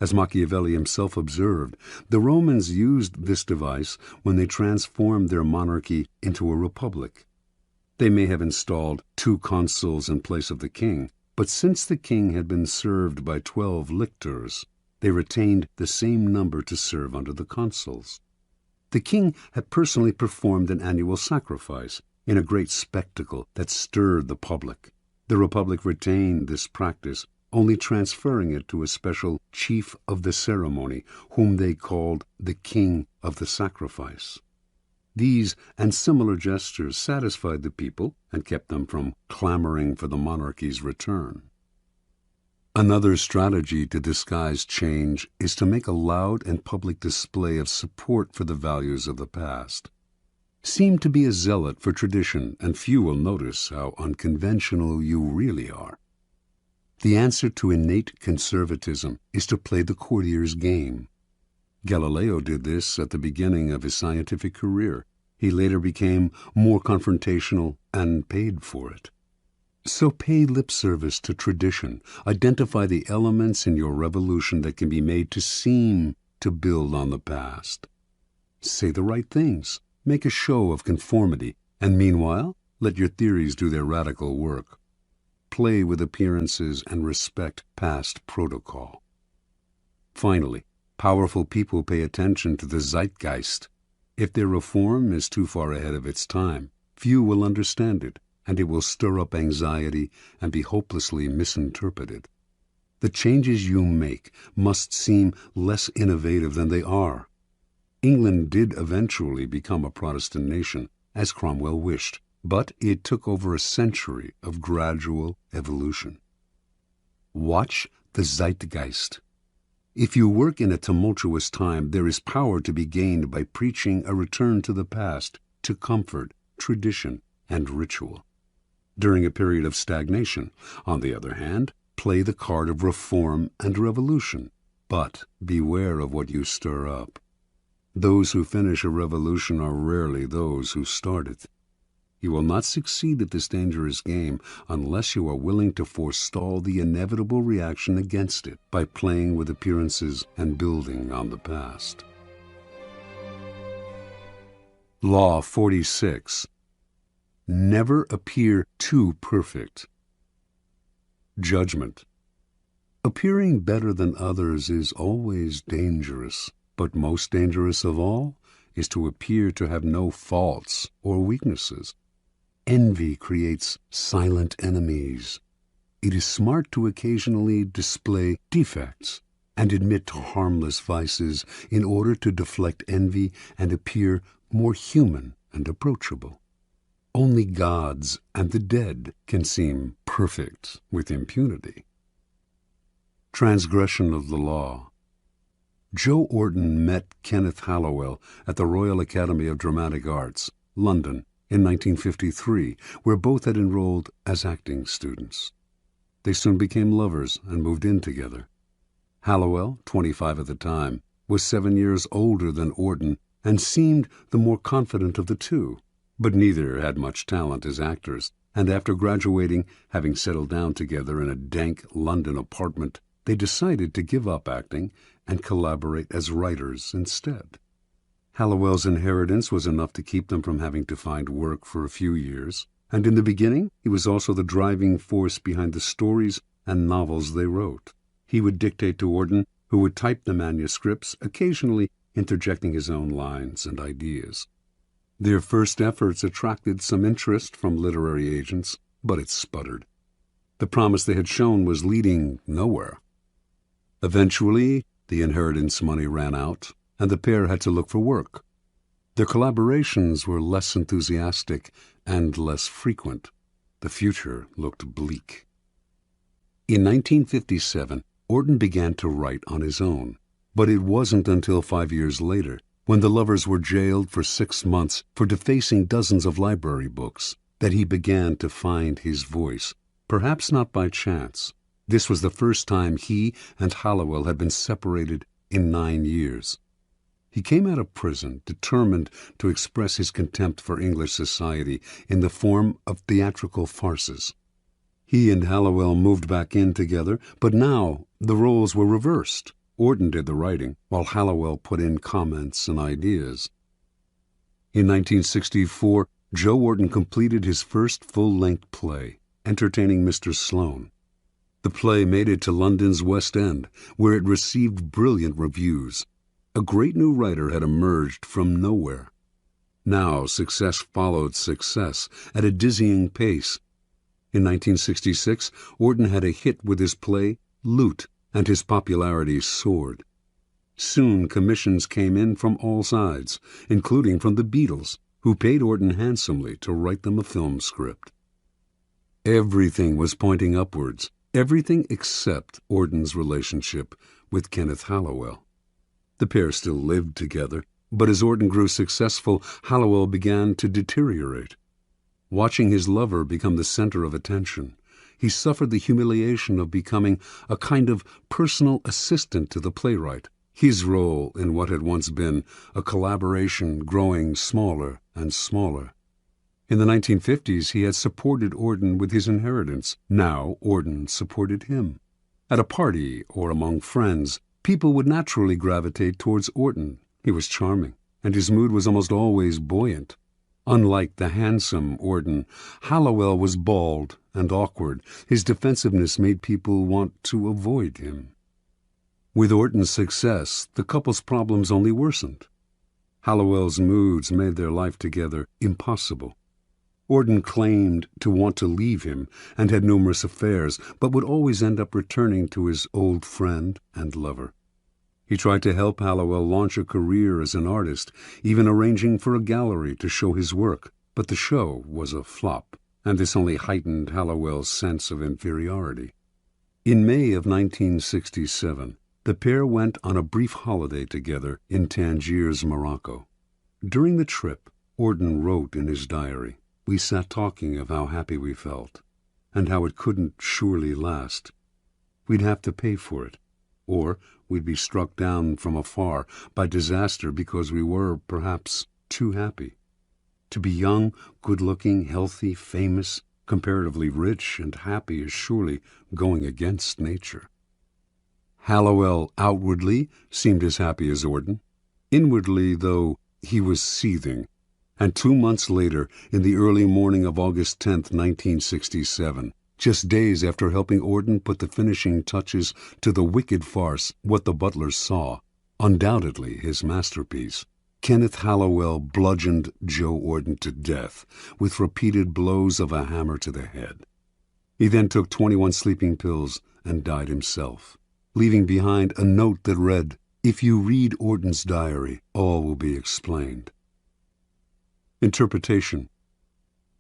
As Machiavelli himself observed, the Romans used this device when they transformed their monarchy into a republic. They may have installed 2 consuls in place of the king, But since the king had been served by 12 lictors, they retained the same number to serve under the consuls. The king had personally performed an annual sacrifice in a great spectacle that stirred the public. The Republic retained this practice, only transferring it to a special chief of the ceremony, whom they called the King of the Sacrifice. These and similar gestures satisfied the people and kept them from clamoring for the monarchy's return. Another strategy to disguise change is to make a loud and public display of support for the values of the past. Seem to be a zealot for tradition, and few will notice how unconventional you really are. The answer to innate conservatism is to play the courtier's game. Galileo did this at the beginning of his scientific career. He later became more confrontational and paid for it. So pay lip service to tradition. Identify the elements in your revolution that can be made to seem to build on the past. Say the right things. Make a show of conformity, and meanwhile, let your theories do their radical work. Play with appearances and respect past protocol. Finally, powerful people pay attention to the zeitgeist. If their reform is too far ahead of its time, few will understand it, and it will stir up anxiety and be hopelessly misinterpreted. The changes you make must seem less innovative than they are. England did eventually become a Protestant nation, as Cromwell wished, but it took over a century of gradual evolution. Watch the zeitgeist. If you work in a tumultuous time, there is power to be gained by preaching a return to the past, to comfort, tradition, and ritual. During a period of stagnation, on the other hand, play the card of reform and revolution, but beware of what you stir up. Those who finish a revolution are rarely those who start it. You will not succeed at this dangerous game unless you are willing to forestall the inevitable reaction against it by playing with appearances and building on the past. Law 46. Never appear too perfect. Judgment. Appearing better than others is always dangerous, but most dangerous of all is to appear to have no faults or weaknesses. Envy creates silent enemies. It is smart to occasionally display defects and admit to harmless vices in order to deflect envy and appear more human and approachable. Only gods and the dead can seem perfect with impunity. Transgression of the law. Joe Orton met Kenneth Halliwell at the Royal Academy of Dramatic Arts, London, in 1953, where both had enrolled as acting students. They soon became lovers and moved in together. Halliwell, 25 at the time, was 7 years older than Orton and seemed the more confident of the two, but neither had much talent as actors, and after graduating, having settled down together in a dank London apartment, they decided to give up acting and collaborate as writers instead. Halliwell's inheritance was enough to keep them from having to find work for a few years, and in the beginning he was also the driving force behind the stories and novels they wrote. He would dictate to Orton, who would type the manuscripts, occasionally interjecting his own lines and ideas. Their first efforts attracted some interest from literary agents, but it sputtered. The promise they had shown was leading nowhere. Eventually, the inheritance money ran out, and the pair had to look for work. Their collaborations were less enthusiastic and less frequent. The future looked bleak. In 1957, Orton began to write on his own, but it wasn't until 5 years later, when the lovers were jailed for 6 months for defacing dozens of library books, that he began to find his voice, perhaps not by chance. This was the first time he and Halliwell had been separated in 9 years. He came out of prison determined to express his contempt for English society in the form of theatrical farces. He and Halliwell moved back in together, but now the roles were reversed. Orton did the writing, while Halliwell put in comments and ideas. In 1964, Joe Orton completed his first full-length play, Entertaining Mr. Sloane. The play made it to London's West End, where it received brilliant reviews. A great new writer had emerged from nowhere. Now success followed success at a dizzying pace. In 1966, Auden had a hit with his play Loot, and his popularity soared. Soon commissions came in from all sides, including from the Beatles, who paid Auden handsomely to write them a film script. Everything was pointing upwards, everything except Auden's relationship with Kenneth Hallowell. The pair still lived together, but as Auden grew successful, Hallowell began to deteriorate. Watching his lover become the center of attention, he suffered the humiliation of becoming a kind of personal assistant to the playwright, his role in what had once been a collaboration growing smaller and smaller. In the 1950s, he had supported Auden with his inheritance. Now Auden supported him. At a party or among friends, people would naturally gravitate towards Auden. He was charming, and his mood was almost always buoyant. Unlike the handsome Auden, Hallowell was bald and awkward. His defensiveness made people want to avoid him. With Auden's success, the couple's problems only worsened. Hallowell's moods made their life together impossible. Auden claimed to want to leave him and had numerous affairs, but would always end up returning to his old friend and lover. He tried to help Hallowell launch a career as an artist, even arranging for a gallery to show his work, but the show was a flop, and this only heightened Hallowell's sense of inferiority. In May of 1967, the pair went on a brief holiday together in Tangiers, Morocco. During the trip, Auden wrote in his diary, "We sat talking of how happy we felt, and how it couldn't surely last. We'd have to pay for it, or we'd be struck down from afar by disaster because we were, perhaps, too happy. To be young, good-looking, healthy, famous, comparatively rich and happy is surely going against nature." Hallowell outwardly seemed as happy as Auden. Inwardly, though, he was seething. And 2 months later, in the early morning of August 10th, 1967, just days after helping Auden put the finishing touches to the wicked farce What the Butlers Saw, undoubtedly his masterpiece, Kenneth Hallowell bludgeoned Joe Auden to death with repeated blows of a hammer to the head. He then took 21 sleeping pills and died himself, leaving behind a note that read, "If you read Auden's diary, all will be explained." Interpretation.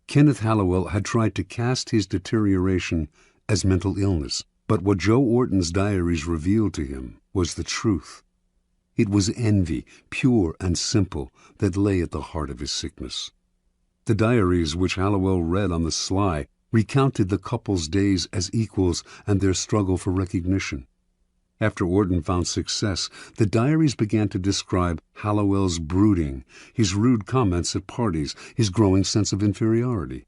Kenneth Hallowell had tried to cast his deterioration as mental illness, but what Joe Auden's diaries revealed to him was the truth. It was envy, pure and simple, that lay at the heart of his sickness. The diaries which Hallowell read on the sly recounted the couple's days as equals and their struggle for recognition. After Auden found success, the diaries began to describe Hallowell's brooding, his rude comments at parties, his growing sense of inferiority.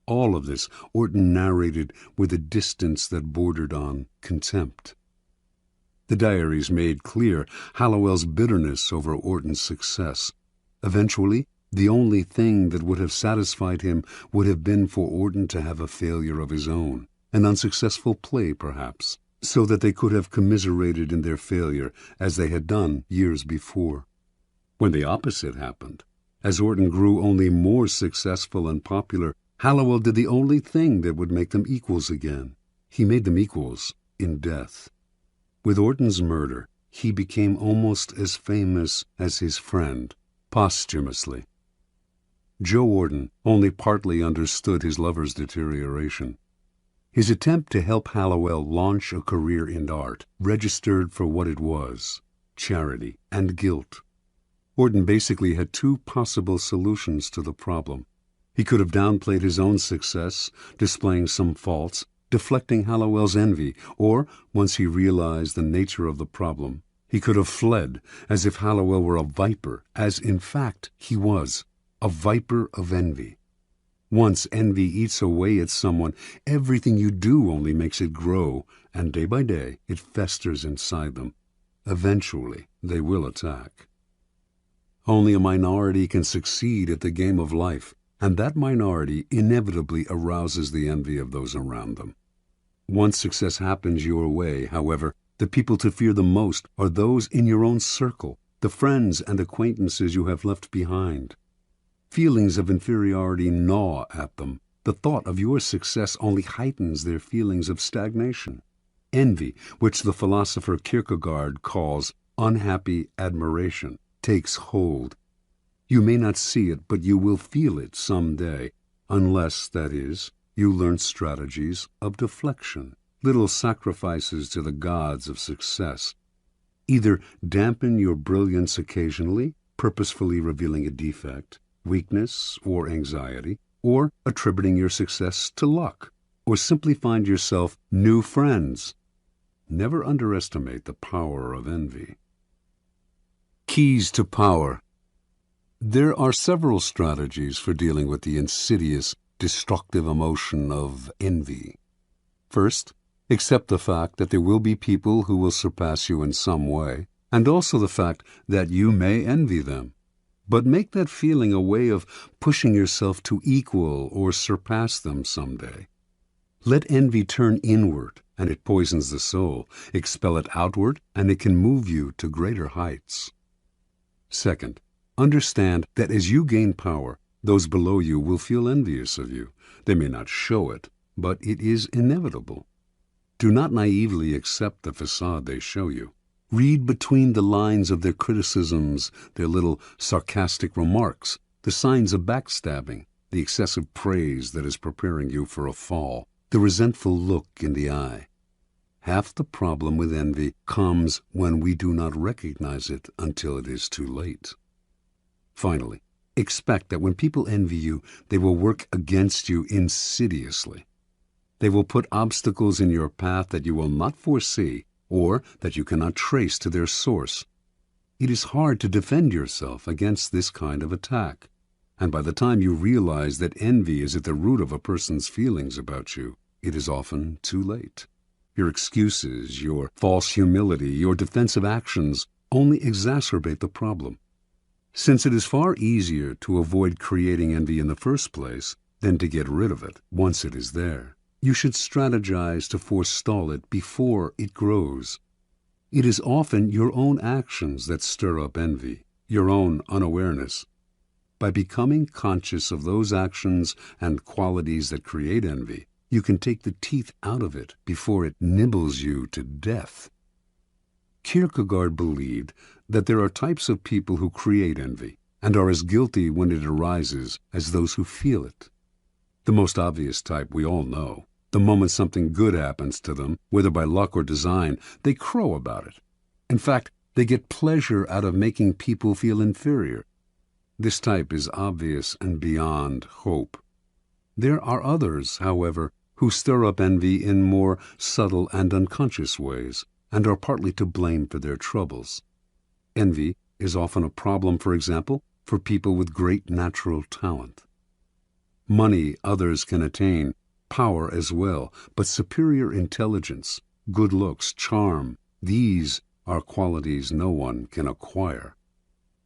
All of this Auden narrated with a distance that bordered on contempt. The diaries made clear Hallowell's bitterness over Auden's success. Eventually, the only thing that would have satisfied him would have been for Auden to have a failure of his own, an unsuccessful play perhaps, so that they could have commiserated in their failure as they had done years before. When the opposite happened, as Auden grew only more successful and popular, Hallowell did the only thing that would make them equals again. He made them equals in death. With Auden's murder, he became almost as famous as his friend, posthumously. Joe Auden only partly understood his lover's deterioration. His attempt to help Hallowell launch a career in art registered for what it was, charity and guilt. Auden basically had two possible solutions to the problem. He could have downplayed his own success, displaying some faults, deflecting Hallowell's envy, or, once he realized the nature of the problem, he could have fled as if Hallowell were a viper, as in fact he was, a viper of envy. Once envy eats away at someone, everything you do only makes it grow, and day by day it festers inside them. Eventually they will attack. Only a minority can succeed at the game of life, and that minority inevitably arouses the envy of those around them. Once success happens your way, however, the people to fear the most are those in your own circle, the friends and acquaintances you have left behind. Feelings of inferiority gnaw at them. The thought of your success only heightens their feelings of stagnation. Envy, which the philosopher Kierkegaard calls unhappy admiration, takes hold. You may not see it, but you will feel it some day, unless, that is, you learn strategies of deflection, little sacrifices to the gods of success. Either dampen your brilliance occasionally, purposefully revealing a defect, weakness, or anxiety, or attributing your success to luck, or simply find yourself new friends. Never underestimate the power of envy. Keys to power. There are several strategies for dealing with the insidious, destructive emotion of envy. First, accept the fact that there will be people who will surpass you in some way, and also the fact that you may envy them. But make that feeling a way of pushing yourself to equal or surpass them someday. Let envy turn inward, and it poisons the soul. Expel it outward, and it can move you to greater heights. Second, understand that as you gain power, those below you will feel envious of you. They may not show it, but it is inevitable. Do not naively accept the facade they show you. Read between the lines of their criticisms, their little sarcastic remarks, the signs of backstabbing, the excessive praise that is preparing you for a fall, the resentful look in the eye. Half the problem with envy comes when we do not recognize it until it is too late. Finally, expect that when people envy you, they will work against you insidiously. They will put obstacles in your path that you will not foresee or that you cannot trace to their source. It is hard to defend yourself against this kind of attack, and by the time you realize that envy is at the root of a person's feelings about you, it is often too late. Your excuses, your false humility, your defensive actions only exacerbate the problem. Since it is far easier to avoid creating envy in the first place than to get rid of it once it is there, you should strategize to forestall it before it grows. It is often your own actions that stir up envy, your own unawareness. By becoming conscious of those actions and qualities that create envy, you can take the teeth out of it before it nibbles you to death. Kierkegaard believed that there are types of people who create envy and are as guilty when it arises as those who feel it. The most obvious type we all know. The moment something good happens to them, whether by luck or design, they crow about it. In fact, they get pleasure out of making people feel inferior. This type is obvious and beyond hope. There are others, however, who stir up envy in more subtle and unconscious ways, and are partly to blame for their troubles. Envy is often a problem, for example, for people with great natural talent. Money others can attain, power as well, but superior intelligence, good looks, charm, these are qualities no one can acquire.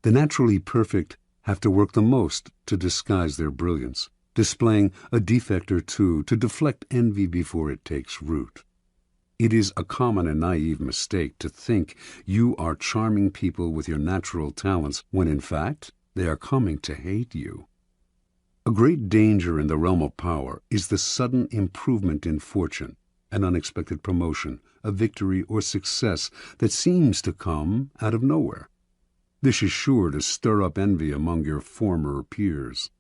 The naturally perfect have to work the most to disguise their brilliance, displaying a defect or two to deflect envy before it takes root. It is a common and naive mistake to think you are charming people with your natural talents when in fact they are coming to hate you. A great danger in the realm of power is the sudden improvement in fortune, an unexpected promotion, a victory or success that seems to come out of nowhere. This is sure to stir up envy among your former peers.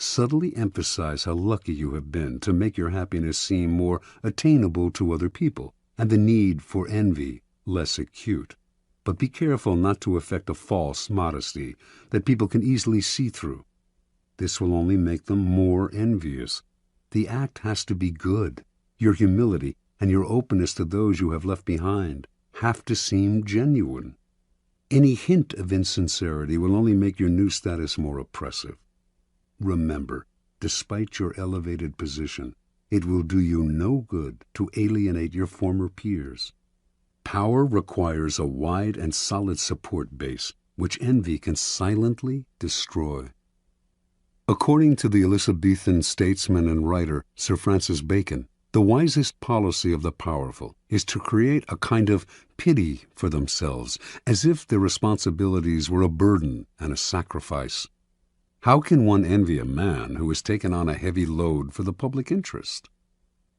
Subtly emphasize how lucky you have been to make your happiness seem more attainable to other people, and the need for envy less acute. But be careful not to affect a false modesty that people can easily see through. This will only make them more envious. The act has to be good. Your humility and your openness to those you have left behind have to seem genuine. Any hint of insincerity will only make your new status more oppressive. Remember, despite your elevated position, it will do you no good to alienate your former peers. Power requires a wide and solid support base, which envy can silently destroy. According to the Elizabethan statesman and writer Sir Francis Bacon, The wisest policy of the powerful is to create a kind of pity for themselves, as if their responsibilities were a burden and a sacrifice. How can one envy a man who has taken on a heavy load for the public interest?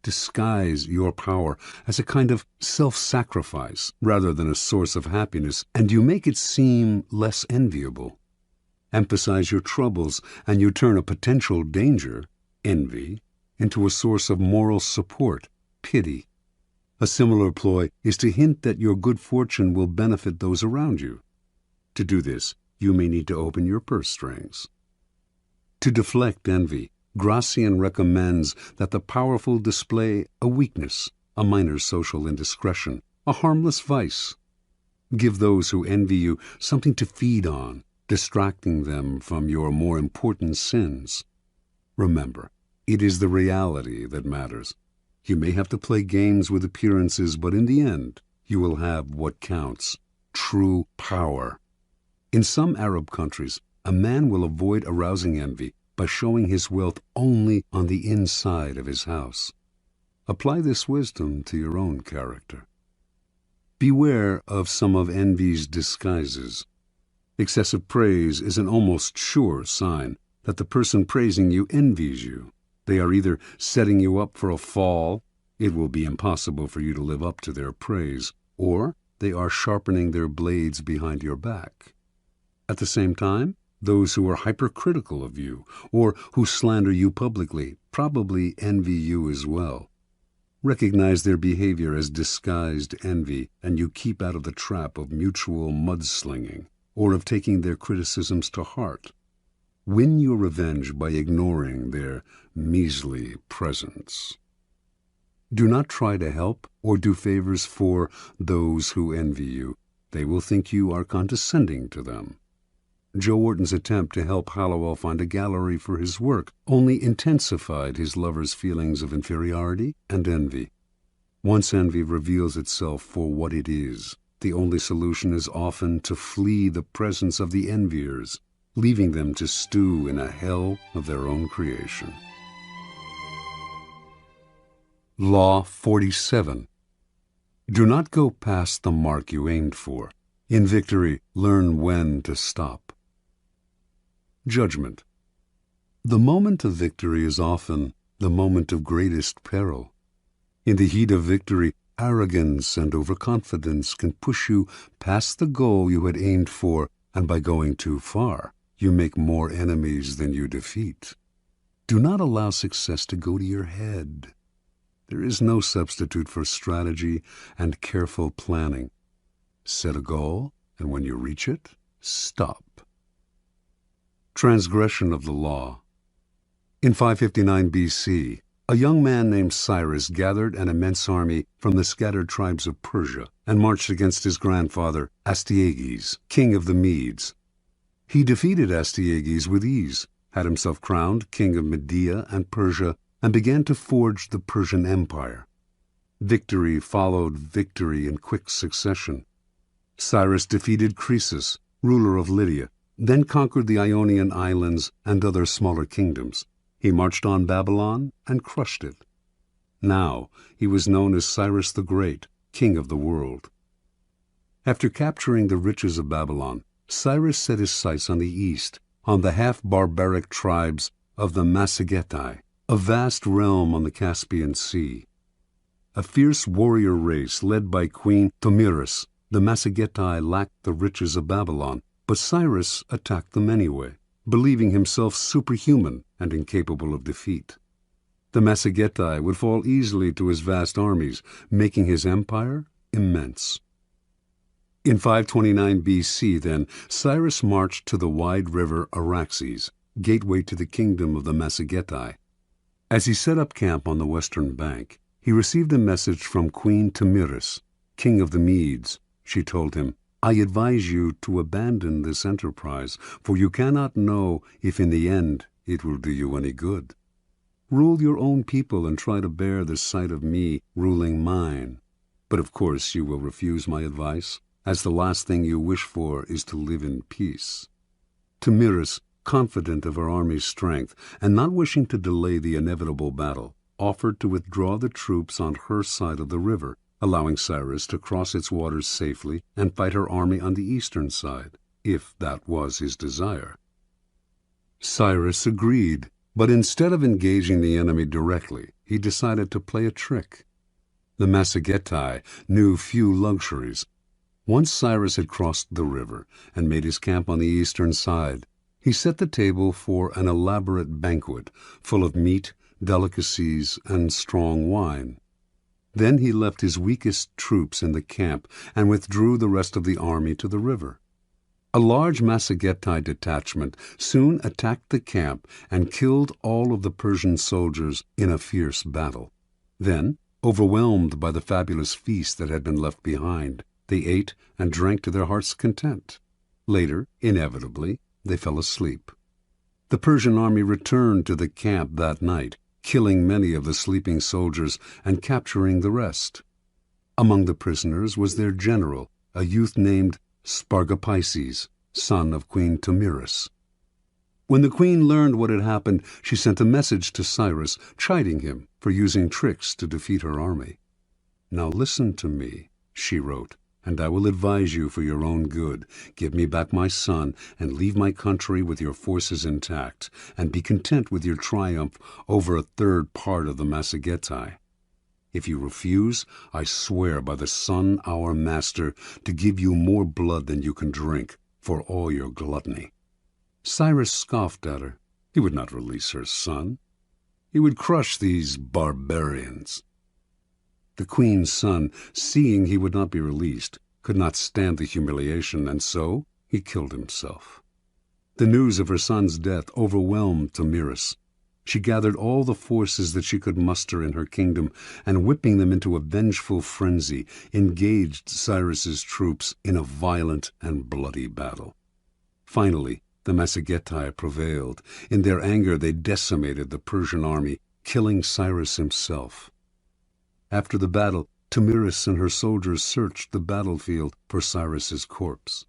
Disguise your power as a kind of self-sacrifice rather than a source of happiness, and you make it seem less enviable. Emphasize your troubles, and you turn a potential danger, envy, into a source of moral support, pity. A similar ploy is to hint that your good fortune will benefit those around you. To do this, you may need to open your purse strings. To deflect envy, Gracian recommends that the powerful display a weakness, a minor social indiscretion, a harmless vice. Give those who envy you something to feed on, distracting them from your more important sins. Remember, it is the reality that matters. You may have to play games with appearances, but in the end, you will have what counts, true power. In some Arab countries, a man will avoid arousing envy by showing his wealth only on the inside of his house. Apply this wisdom to your own character. Beware of some of envy's disguises. Excessive praise is an almost sure sign that the person praising you envies you. They are either setting you up for a fall, it will be impossible for you to live up to their praise, or they are sharpening their blades behind your back. At the same time, those who are hypercritical of you, or who slander you publicly, probably envy you as well. Recognize their behavior as disguised envy, and you keep out of the trap of mutual mudslinging, or of taking their criticisms to heart. Win your revenge by ignoring their measly presence. Do not try to help or do favors for those who envy you. They will think you are condescending to them. Joe Wharton's attempt to help Hallowell find a gallery for his work only intensified his lover's feelings of inferiority and envy. Once envy reveals itself for what it is, the only solution is often to flee the presence of the enviers, leaving them to stew in a hell of their own creation. Law 47. Do not go past the mark you aimed for. In victory, learn when to stop. Judgment. The moment of victory is often the moment of greatest peril. In the heat of victory, arrogance and overconfidence can push you past the goal you had aimed for, and by going too far, you make more enemies than you defeat. Do not allow success to go to your head. There is no substitute for strategy and careful planning. Set a goal, and when you reach it, stop. Transgression of the law. In 559 BC, a young man named Cyrus gathered an immense army from the scattered tribes of Persia and marched against his grandfather, Astyages, king of the Medes. He defeated Astyages with ease, had himself crowned king of Media and Persia, and began to forge the Persian Empire. Victory followed victory in quick succession. Cyrus defeated Croesus, ruler of Lydia, then conquered the Ionian islands and other smaller kingdoms. He marched on Babylon and crushed it. Now he was known as Cyrus the Great, king of the world. After capturing the riches of Babylon, Cyrus set his sights on the east, on the half-barbaric tribes of the Massagetae, a vast realm on the Caspian Sea. A fierce warrior race led by Queen Tomyris, the Massagetae lacked the riches of Babylon, but Cyrus attacked them anyway, believing himself superhuman and incapable of defeat. The Massagetae would fall easily to his vast armies, making his empire immense. In 529 BC, then, Cyrus marched to the wide river Araxes, gateway to the kingdom of the Massagetae. As he set up camp on the western bank, he received a message from Queen Tomyris, king of the Medes. She told him, "I advise you to abandon this enterprise, for you cannot know if in the end it will do you any good. Rule your own people and try to bear the sight of me ruling mine. But of course you will refuse my advice, as the last thing you wish for is to live in peace." Tomyris, confident of her army's strength and not wishing to delay the inevitable battle, offered to withdraw the troops on her side of the river, allowing Cyrus to cross its waters safely and fight her army on the eastern side, if that was his desire. Cyrus agreed, but instead of engaging the enemy directly, he decided to play a trick. The Massagetæ knew few luxuries. Once Cyrus had crossed the river and made his camp on the eastern side, he set the table for an elaborate banquet full of meat, delicacies, and strong wine. Then he left his weakest troops in the camp and withdrew the rest of the army to the river. A large Massagetæ detachment soon attacked the camp and killed all of the Persian soldiers in a fierce battle. Then, overwhelmed by the fabulous feast that had been left behind, they ate and drank to their heart's content. Later, inevitably, they fell asleep. The Persian army returned to the camp that night, killing many of the sleeping soldiers and capturing the rest. Among the prisoners was their general, a youth named Spargapises, son of Queen Tomyris. When the queen learned what had happened, she sent a message to Cyrus, chiding him for using tricks to defeat her army. "Now listen to me," she wrote, "and I will advise you for your own good. Give me back my son, and leave my country with your forces intact, and be content with your triumph over a third part of the Massagetæ. If you refuse, I swear by the sun, our master, to give you more blood than you can drink, for all your gluttony." Cyrus scoffed at her. He would not release her son. He would crush these barbarians. The queen's son, seeing he would not be released, could not stand the humiliation, and so he killed himself. The news of her son's death overwhelmed Tomyris. She gathered all the forces that she could muster in her kingdom, and whipping them into a vengeful frenzy, engaged Cyrus's troops in a violent and bloody battle. Finally, the Massagetæ prevailed. In their anger, they decimated the Persian army, killing Cyrus himself. After the battle, Tomyris and her soldiers searched the battlefield for Cyrus's corpse.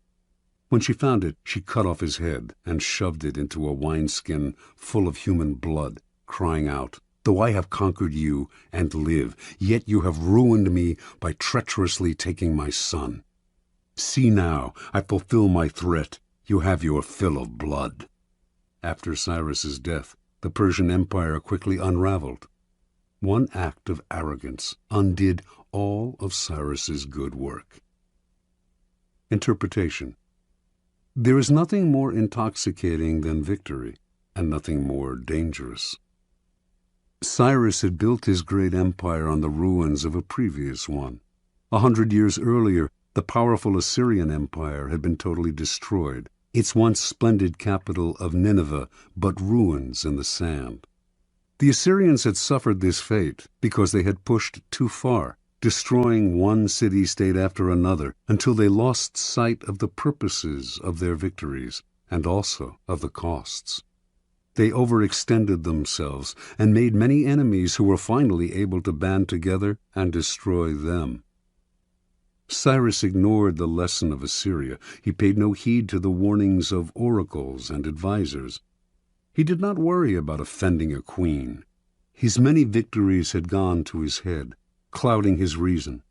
When she found it, she cut off his head and shoved it into a wineskin full of human blood, crying out, "Though I have conquered you and live, yet you have ruined me by treacherously taking my son. See now, I fulfill my threat. You have your fill of blood." After Cyrus's death, the Persian Empire quickly unraveled. One act of arrogance undid all of Cyrus's good work. Interpretation. There is nothing more intoxicating than victory, and nothing more dangerous. Cyrus had built his great empire on the ruins of a previous one. 100 years earlier, the powerful Assyrian Empire had been totally destroyed, its once splendid capital of Nineveh but ruins in the sand. The Assyrians had suffered this fate because they had pushed too far, destroying one city-state after another until they lost sight of the purposes of their victories and also of the costs. They overextended themselves and made many enemies who were finally able to band together and destroy them. Cyrus ignored the lesson of Assyria. He paid no heed to the warnings of oracles and advisers. He did not worry about offending a queen. His many victories had gone to his head, clouding his reason.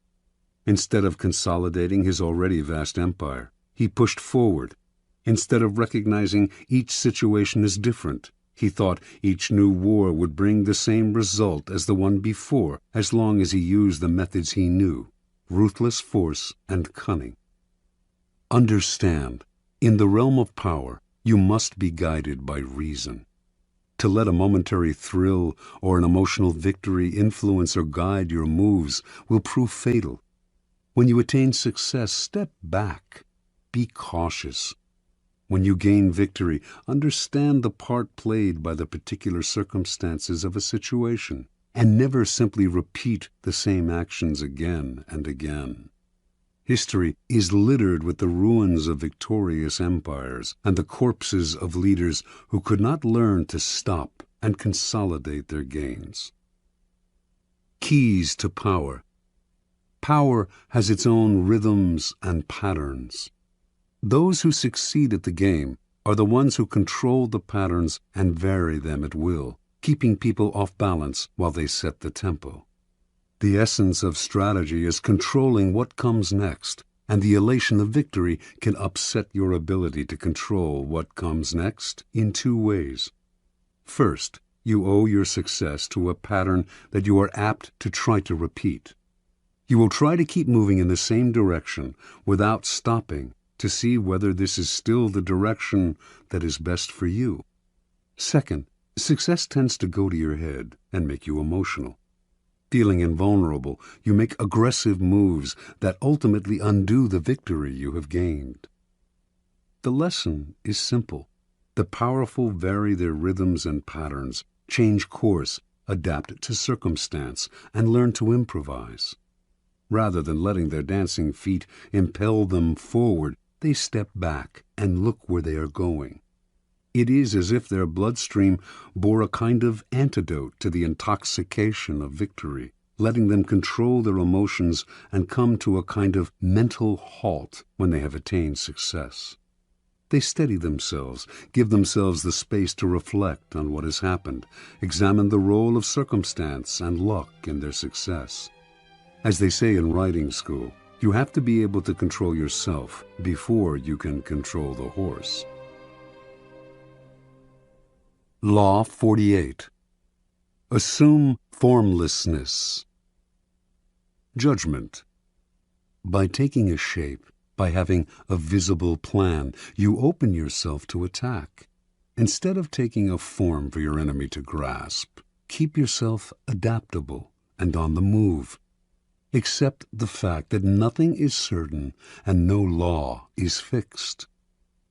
Instead of consolidating his already vast empire, he pushed forward. Instead of recognizing each situation as different, he thought each new war would bring the same result as the one before, as long as he used the methods he knew: ruthless force and cunning. Understand, in the realm of power, you must be guided by reason. To let a momentary thrill or an emotional victory influence or guide your moves will prove fatal. When you attain success, step back. Be cautious. When you gain victory, understand the part played by the particular circumstances of a situation, and never simply repeat the same actions again and again. History is littered with the ruins of victorious empires and the corpses of leaders who could not learn to stop and consolidate their gains. Keys to power. Power has its own rhythms and patterns. Those who succeed at the game are the ones who control the patterns and vary them at will. keeping people off balance while they set the tempo. The essence of strategy is controlling what comes next, and the elation of victory can upset your ability to control what comes next in two ways. First, you owe your success to a pattern that you are apt to try to repeat. You will try to keep moving in the same direction without stopping to see whether this is still the direction that is best for you. Second, success tends to go to your head and make you emotional. Feeling invulnerable, you make aggressive moves that ultimately undo the victory you have gained. The lesson is simple. The powerful vary their rhythms and patterns, change course, adapt to circumstance, and learn to improvise. Rather than letting their dancing feet impel them forward, they step back and look where they are going. It is as if their bloodstream bore a kind of antidote to the intoxication of victory, letting them control their emotions and come to a kind of mental halt when they have attained success. They steady themselves, give themselves the space to reflect on what has happened, examine the role of circumstance and luck in their success. As they say in riding school, you have to be able to control yourself before you can control the horse. Law 48. Assume formlessness. Judgment. By taking a shape, by having a visible plan, you open yourself to attack. Instead of taking a form for your enemy to grasp, keep yourself adaptable and on the move. Accept the fact that nothing is certain and no law is fixed.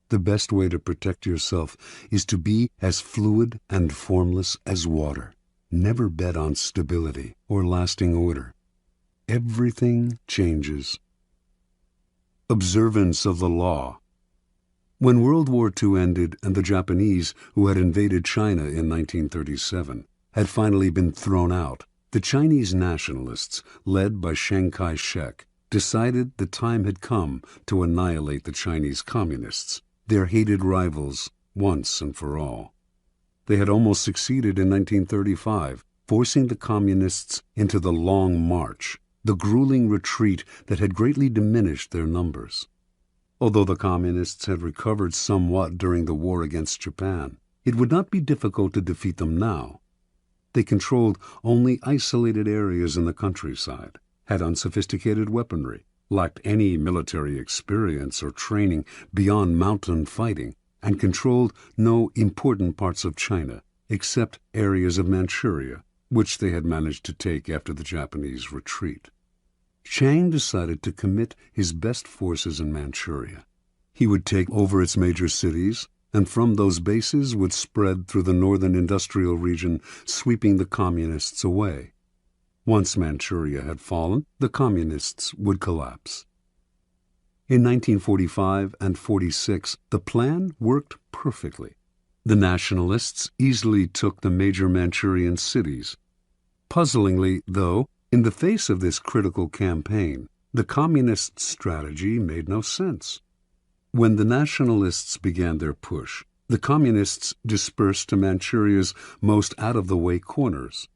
The best way to protect yourself is to be as fluid and formless as water. Never bet on stability or lasting order. Everything changes. Observance of the law. When World War II ended and the Japanese, who had invaded China in 1937, had finally been thrown out, the Chinese nationalists, led by Chiang Kai-shek, decided the time had come to annihilate the Chinese communists, their hated rivals, once and for all. They had almost succeeded in 1935, forcing the communists into the Long March, the grueling retreat that had greatly diminished their numbers. Although the communists had recovered somewhat during the war against Japan, it would not be difficult to defeat them now. They controlled only isolated areas in the countryside, had unsophisticated weaponry, lacked any military experience or training beyond mountain fighting, and controlled no important parts of China, except areas of Manchuria, which they had managed to take after the Japanese retreat. Chiang decided to commit his best forces in Manchuria. He would take over its major cities, and from those bases would spread through the northern industrial region, sweeping the communists away. Once Manchuria had fallen, the communists would collapse. In 1945 and 46, the plan worked perfectly. The nationalists easily took the major Manchurian cities. Puzzlingly, though, in the face of this critical campaign, the communist strategy made no sense. When the nationalists began their push, the communists dispersed to Manchuria's most out-of-the-way corners.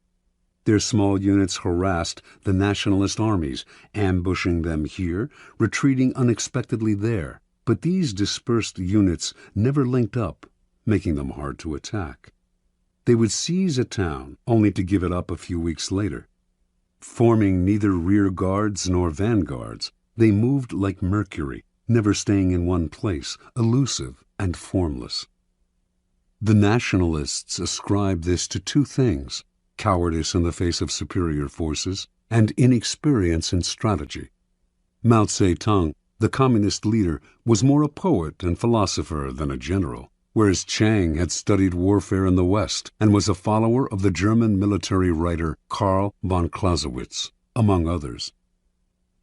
Their small units harassed the nationalist armies, ambushing them here, retreating unexpectedly there. But these dispersed units never linked up, making them hard to attack. They would seize a town, only to give it up a few weeks later. Forming neither rear guards nor vanguards, they moved like Mercury, never staying in one place, elusive and formless. The nationalists ascribed this to two things: cowardice in the face of superior forces and inexperience in strategy. Mao Zedong, the communist leader, was more a poet and philosopher than a general, whereas Chiang had studied warfare in the West and was a follower of the German military writer Karl von Clausewitz, among others.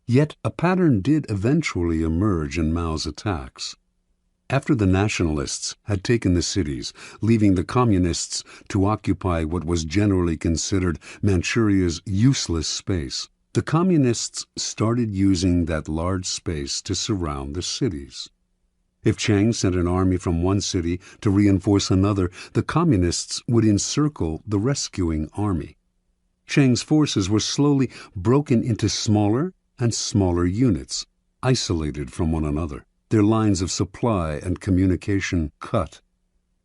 Yet a pattern did eventually emerge in Mao's attacks. After the nationalists had taken the cities, leaving the communists to occupy what was generally considered Manchuria's useless space, the communists started using that large space to surround the cities. If Chiang sent an army from one city to reinforce another, the communists would encircle the rescuing army. Chiang's forces were slowly broken into smaller and smaller units, isolated from one another, their lines of supply and communication cut.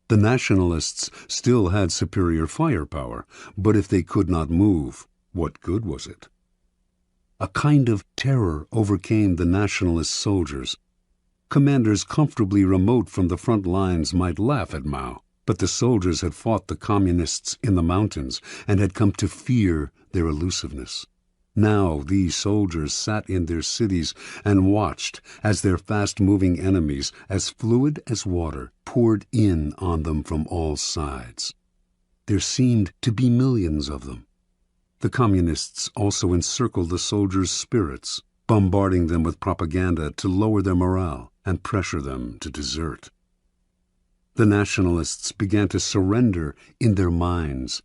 The nationalists still had superior firepower, but if they could not move, what good was it? A kind of terror overcame the nationalist soldiers. Commanders comfortably remote from the front lines might laugh at Mao, but the soldiers had fought the communists in the mountains and had come to fear their elusiveness. Now these soldiers sat in their cities and watched as their fast-moving enemies, as fluid as water, poured in on them from all sides. There seemed to be millions of them. The communists also encircled the soldiers' spirits, bombarding them with propaganda to lower their morale and pressure them to desert. The nationalists began to surrender in their minds.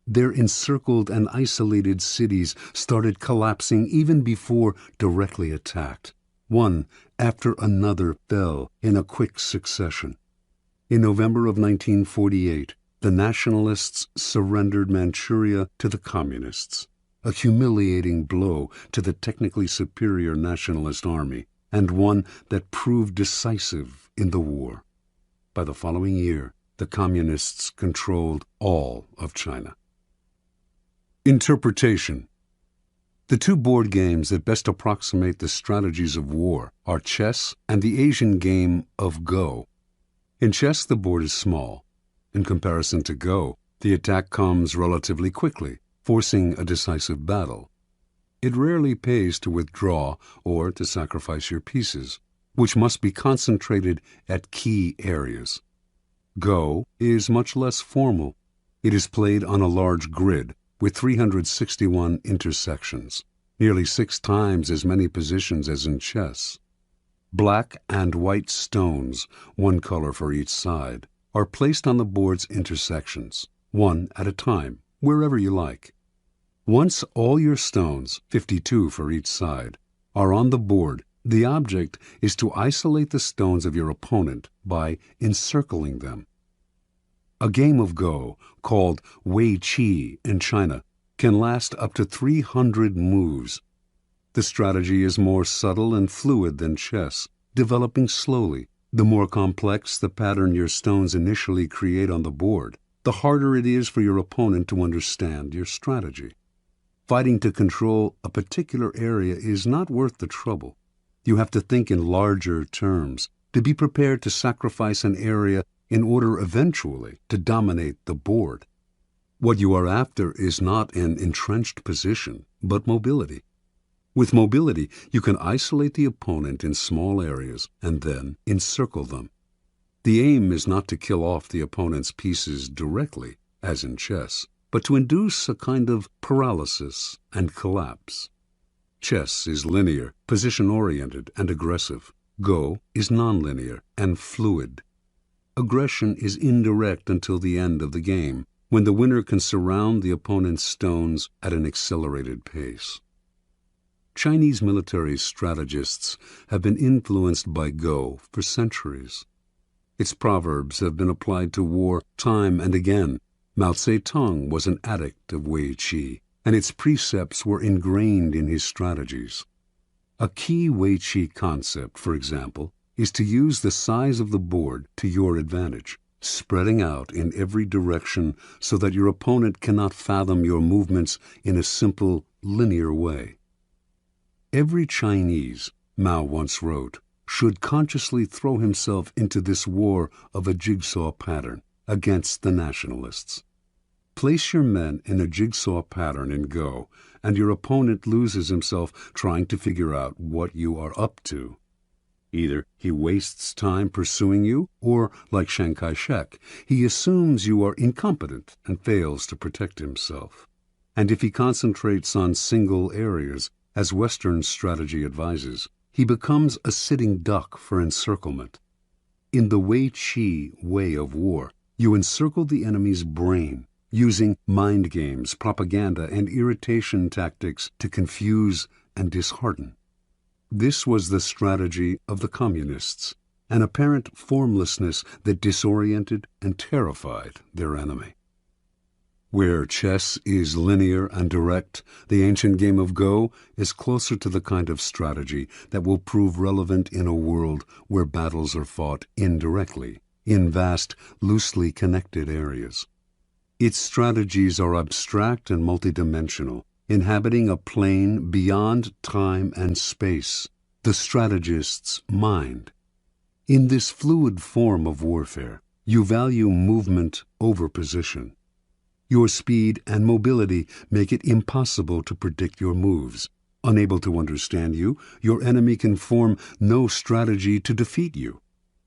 Their encircled and isolated cities started collapsing even before directly attacked. One after another fell in a quick succession. In November of 1948, the nationalists surrendered Manchuria to the communists, a humiliating blow to the technically superior nationalist army, and one that proved decisive in the war. By the following year, the communists controlled all of China. Interpretation. The two board games that best approximate the strategies of war are chess and the Asian game of Go. In chess, the board is small. In comparison to Go, the attack comes relatively quickly, forcing a decisive battle. It rarely pays to withdraw or to sacrifice your pieces, which must be concentrated at key areas. Go is much less formal. It is played on a large grid with 361 intersections, nearly 6 times as many positions as in chess. Black and white stones, one color for each side, are placed on the board's intersections, one at a time, wherever you like. Once all your stones, 52 for each side, are on the board, the object is to isolate the stones of your opponent by encircling them. A game of Go, called Wei Qi in China, can last up to 300 moves. The strategy is more subtle and fluid than chess, developing slowly. The more complex the pattern your stones initially create on the board, the harder it is for your opponent to understand your strategy. Fighting to control a particular area is not worth the trouble. You have to think in larger terms, to be prepared to sacrifice an area in order eventually to dominate the board. What you are after is not an entrenched position, but mobility. With mobility, you can isolate the opponent in small areas and then encircle them. The aim is not to kill off the opponent's pieces directly, as in chess, but to induce a kind of paralysis and collapse. Chess is linear, position-oriented, and aggressive. Go is nonlinear and fluid. Aggression is indirect until the end of the game, when the winner can surround the opponent's stones at an accelerated pace. Chinese military strategists have been influenced by Go for centuries. Its proverbs have been applied to war time and again. Mao Zedong was an addict of Wei Qi, and its precepts were ingrained in his strategies. A key Wei Qi concept, for example, is to use the size of the board to your advantage, spreading out in every direction so that your opponent cannot fathom your movements in a simple, linear way. Every Chinese, Mao once wrote, should consciously throw himself into this war of a jigsaw pattern against the nationalists. Place your men in a jigsaw pattern in Go, and your opponent loses himself trying to figure out what you are up to. Either he wastes time pursuing you, or, like Chiang Kai-shek, he assumes you are incompetent and fails to protect himself. And if he concentrates on single areas, as Western strategy advises, he becomes a sitting duck for encirclement. In the Wei Qi way of war, you encircle the enemy's brain, using mind games, propaganda, and irritation tactics to confuse and dishearten. This was the strategy of the communists. an apparent formlessness that disoriented and terrified their enemy. Where chess is linear and direct, the ancient game of Go is closer to the kind of strategy that will prove relevant in a world where battles are fought indirectly, in vast, loosely connected areas. Its strategies are abstract and multidimensional, inhabiting a plane beyond time and space, the strategist's mind. In this fluid form of warfare, you value movement over position. Your speed and mobility make it impossible to predict your moves. Unable to understand you, your enemy can form no strategy to defeat you.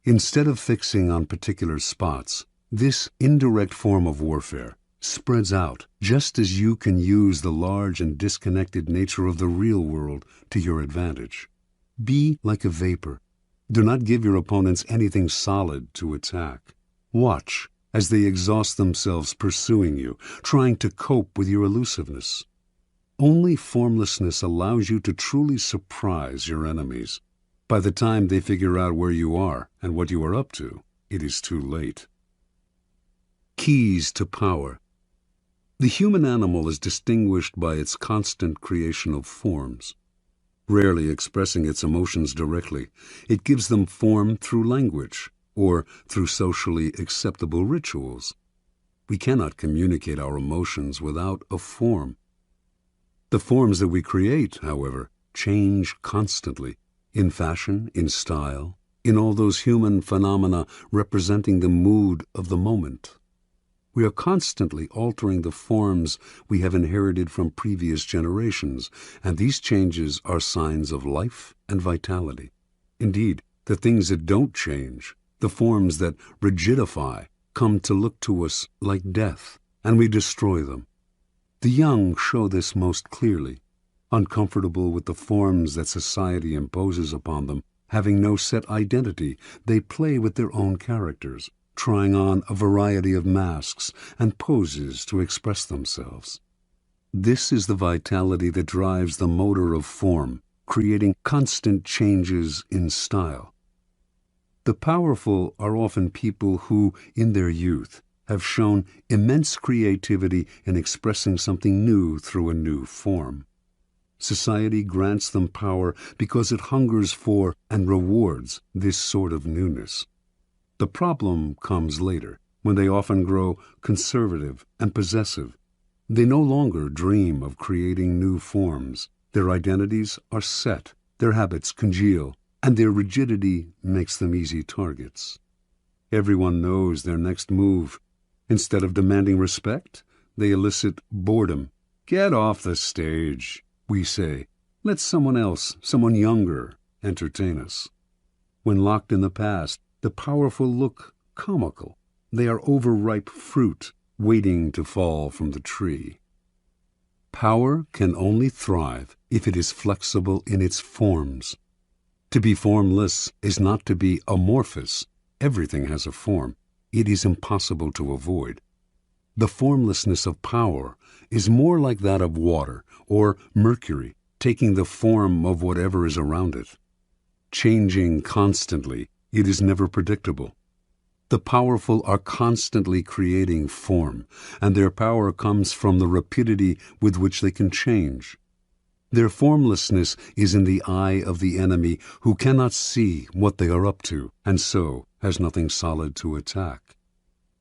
Instead of fixing on particular spots, this indirect form of warfare spreads out, just as you can use the large and disconnected nature of the real world to your advantage. Be like a vapor. Do not give your opponents anything solid to attack. Watch as they exhaust themselves pursuing you, trying to cope with your elusiveness. Only formlessness allows you to truly surprise your enemies. By the time they figure out where you are and what you are up to, it is too late. Keys to power. The human animal is distinguished by its constant creation of forms. Rarely expressing its emotions directly, it gives them form through language, or through socially acceptable rituals. We cannot communicate our emotions without a form. The forms that we create, however, change constantly, in fashion, in style, in all those human phenomena representing the mood of the moment. We are constantly altering the forms we have inherited from previous generations, and these changes are signs of life and vitality. Indeed, the things that don't change, the forms that rigidify, come to look to us like death, and we destroy them. The young show this most clearly. Uncomfortable with the forms that society imposes upon them, having no set identity, they play with their own characters, trying on a variety of masks and poses to express themselves. This is the vitality that drives the motor of form, creating constant changes in style. The powerful are often people who, in their youth, have shown immense creativity in expressing something new through a new form. Society grants them power because it hungers for and rewards this sort of newness. The problem comes later, when they often grow conservative and possessive. They no longer dream of creating new forms. Their identities are set, their habits congeal, and their rigidity makes them easy targets. Everyone knows their next move. Instead of demanding respect, they elicit boredom. "Get off the stage," we say. "Let someone else, someone younger, entertain us." When locked in the past, the powerful look comical. They are overripe fruit waiting to fall from the tree. Power can only thrive if it is flexible in its forms. To be formless is not to be amorphous. Everything has a form. It is impossible to avoid. The formlessness of power is more like that of water or mercury, taking the form of whatever is around it. Changing constantly, it is never predictable. The powerful are constantly creating form, and their power comes from the rapidity with which they can change. Their formlessness is in the eye of the enemy, who cannot see what they are up to, and so has nothing solid to attack.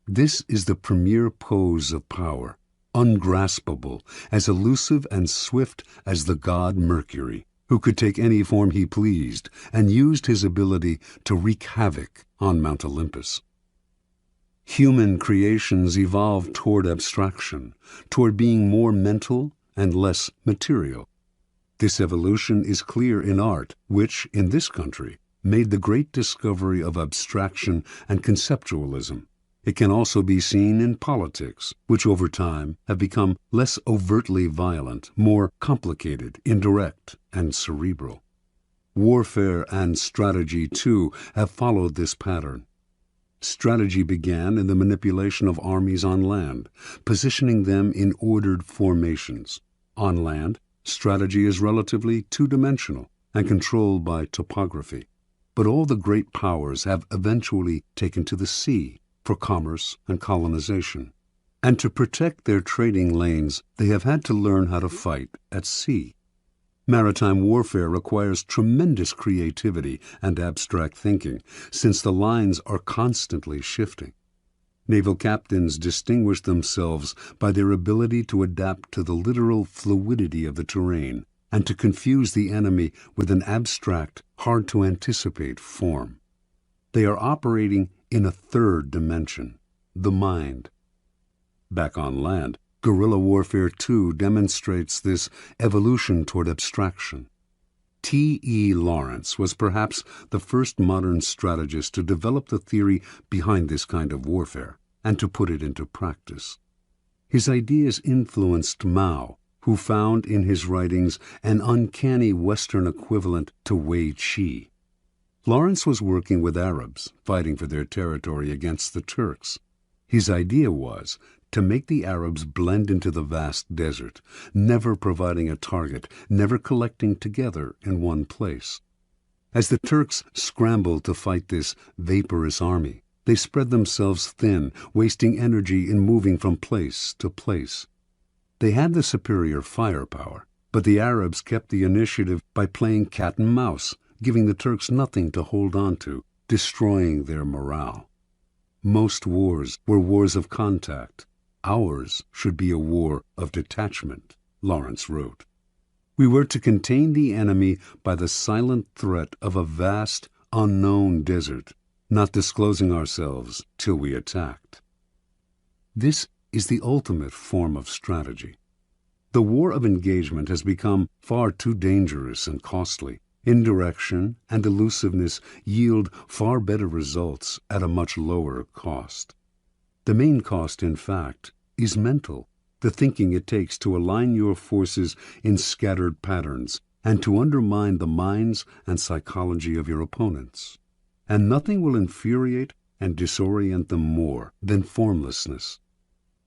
This is the premier pose of power, ungraspable, as elusive and swift as the god Mercury, who could take any form he pleased and used his ability to wreak havoc on Mount Olympus. Human creations evolve toward abstraction, toward being more mental and less material. This evolution is clear in art, which, in this country, made the great discovery of abstraction and conceptualism. It can also be seen in politics, which over time have become less overtly violent, more complicated, indirect, and cerebral. Warfare and strategy, too, have followed this pattern. Strategy began in the manipulation of armies on land, positioning them in ordered formations. On land, strategy is relatively two-dimensional and controlled by topography. but all the great powers have eventually taken to the sea for commerce and colonization. And to protect their trading lanes, they have had to learn how to fight at sea. Maritime warfare requires tremendous creativity and abstract thinking, since the lines are constantly shifting. Naval captains distinguish themselves by their ability to adapt to the literal fluidity of the terrain and to confuse the enemy with an abstract, hard-to-anticipate form. They are operating in a third dimension, the mind. Back on land, guerrilla warfare too demonstrates this evolution toward abstraction. T.E. Lawrence was perhaps the first modern strategist to develop the theory behind this kind of warfare and to put it into practice. His ideas influenced Mao, who found in his writings an uncanny Western equivalent to Wei Qi. Lawrence was working with Arabs, fighting for their territory against the Turks. His idea was to make the Arabs blend into the vast desert, never providing a target, never collecting together in one place. As the Turks scrambled to fight this vaporous army, they spread themselves thin, wasting energy in moving from place to place. They had the superior firepower, but the Arabs kept the initiative by playing cat and mouse, giving the Turks nothing to hold on to, destroying their morale. Most wars were wars of contact. Ours should be a war of detachment, Lawrence wrote. We were to contain the enemy by the silent threat of a vast, unknown desert, not disclosing ourselves till we attacked. This is the ultimate form of strategy. The war of engagement has become far too dangerous and costly. Indirection and elusiveness yield far better results at a much lower cost. The main cost, in fact, is mental, the thinking it takes to align your forces in scattered patterns and to undermine the minds and psychology of your opponents. And nothing will infuriate and disorient them more than formlessness.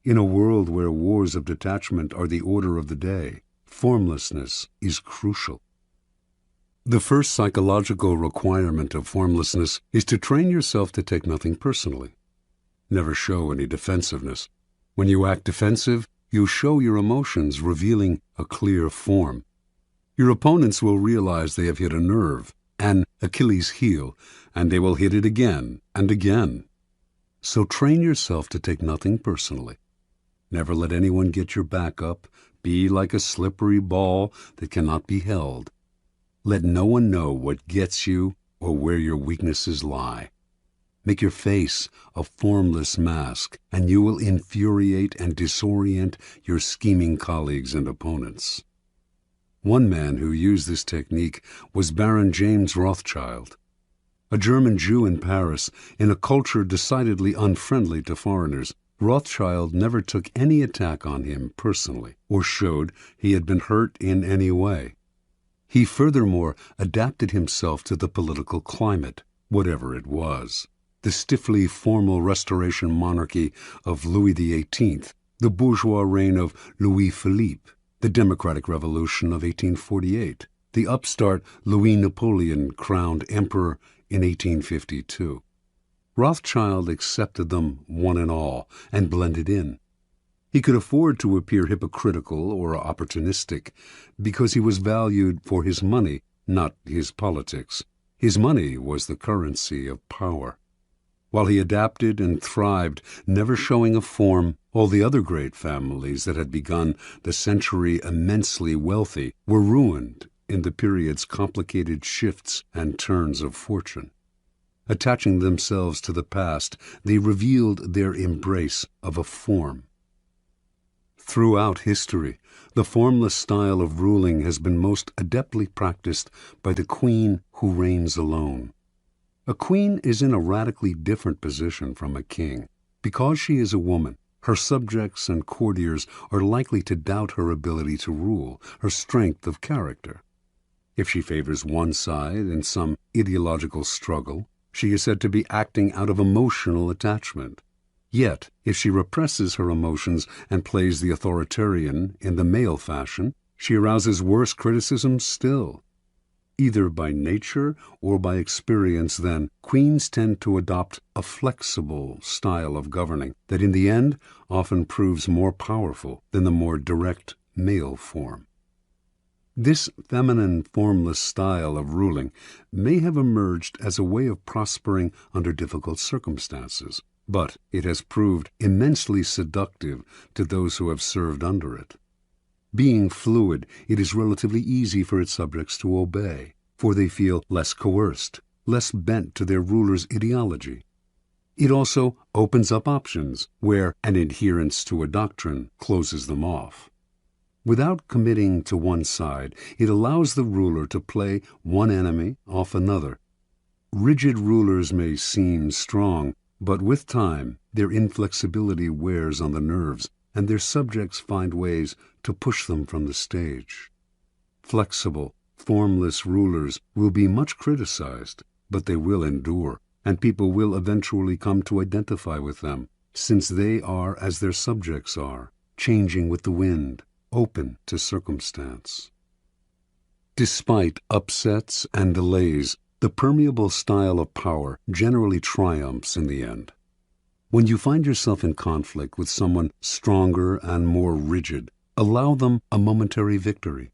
In a world where wars of detachment are the order of the day, formlessness is crucial. The first psychological requirement of formlessness is to train yourself to take nothing personally. Never show any defensiveness. When you act defensive, you show your emotions, revealing a clear form. Your opponents will realize they have hit a nerve, an Achilles heel, and they will hit it again and again. So train yourself to take nothing personally. Never let anyone get your back up. Be like a slippery ball that cannot be held. Let no one know what gets you or where your weaknesses lie. Make your face a formless mask, and you will infuriate and disorient your scheming colleagues and opponents. One man who used this technique was Baron James Rothschild. A German Jew in Paris, in a culture decidedly unfriendly to foreigners, Rothschild never took any attack on him personally or showed he had been hurt in any way. He furthermore adapted himself to the political climate, whatever it was. The stiffly formal Restoration monarchy of Louis XVIII, the bourgeois reign of Louis Philippe, the Democratic Revolution of 1848, the upstart Louis Napoleon crowned emperor in 1852. Rothschild accepted them one and all and blended in. He could afford to appear hypocritical or opportunistic because he was valued for his money, not his politics. His money was the currency of power. While he adapted and thrived, never showing a form, all the other great families that had begun the century immensely wealthy were ruined in the period's complicated shifts and turns of fortune. Attaching themselves to the past, they revealed their embrace of a form. Throughout history, the formless style of ruling has been most adeptly practiced by the queen who reigns alone. A queen is in a radically different position from a king. Because she is a woman, her subjects and courtiers are likely to doubt her ability to rule, her strength of character. If she favors one side in some ideological struggle, she is said to be acting out of emotional attachment. Yet, if she represses her emotions and plays the authoritarian in the male fashion, she arouses worse criticism still. Either by nature or by experience, then, queens tend to adopt a flexible style of governing that in the end often proves more powerful than the more direct male form. This feminine, formless style of ruling may have emerged as a way of prospering under difficult circumstances, but it has proved immensely seductive to those who have served under it. Being fluid, it is relatively easy for its subjects to obey, for they feel less coerced, less bent to their ruler's ideology. It also opens up options where an adherence to a doctrine closes them off. Without committing to one side, it allows the ruler to play one enemy off another. Rigid rulers may seem strong, but with time, their inflexibility wears on the nerves, and their subjects find ways to push them from the stage. Flexible, formless rulers will be much criticized, but they will endure, and people will eventually come to identify with them, since they are as their subjects are, changing with the wind, open to circumstance. Despite upsets and delays, the permeable style of power generally triumphs in the end. When you find yourself in conflict with someone stronger and more rigid, allow them a momentary victory.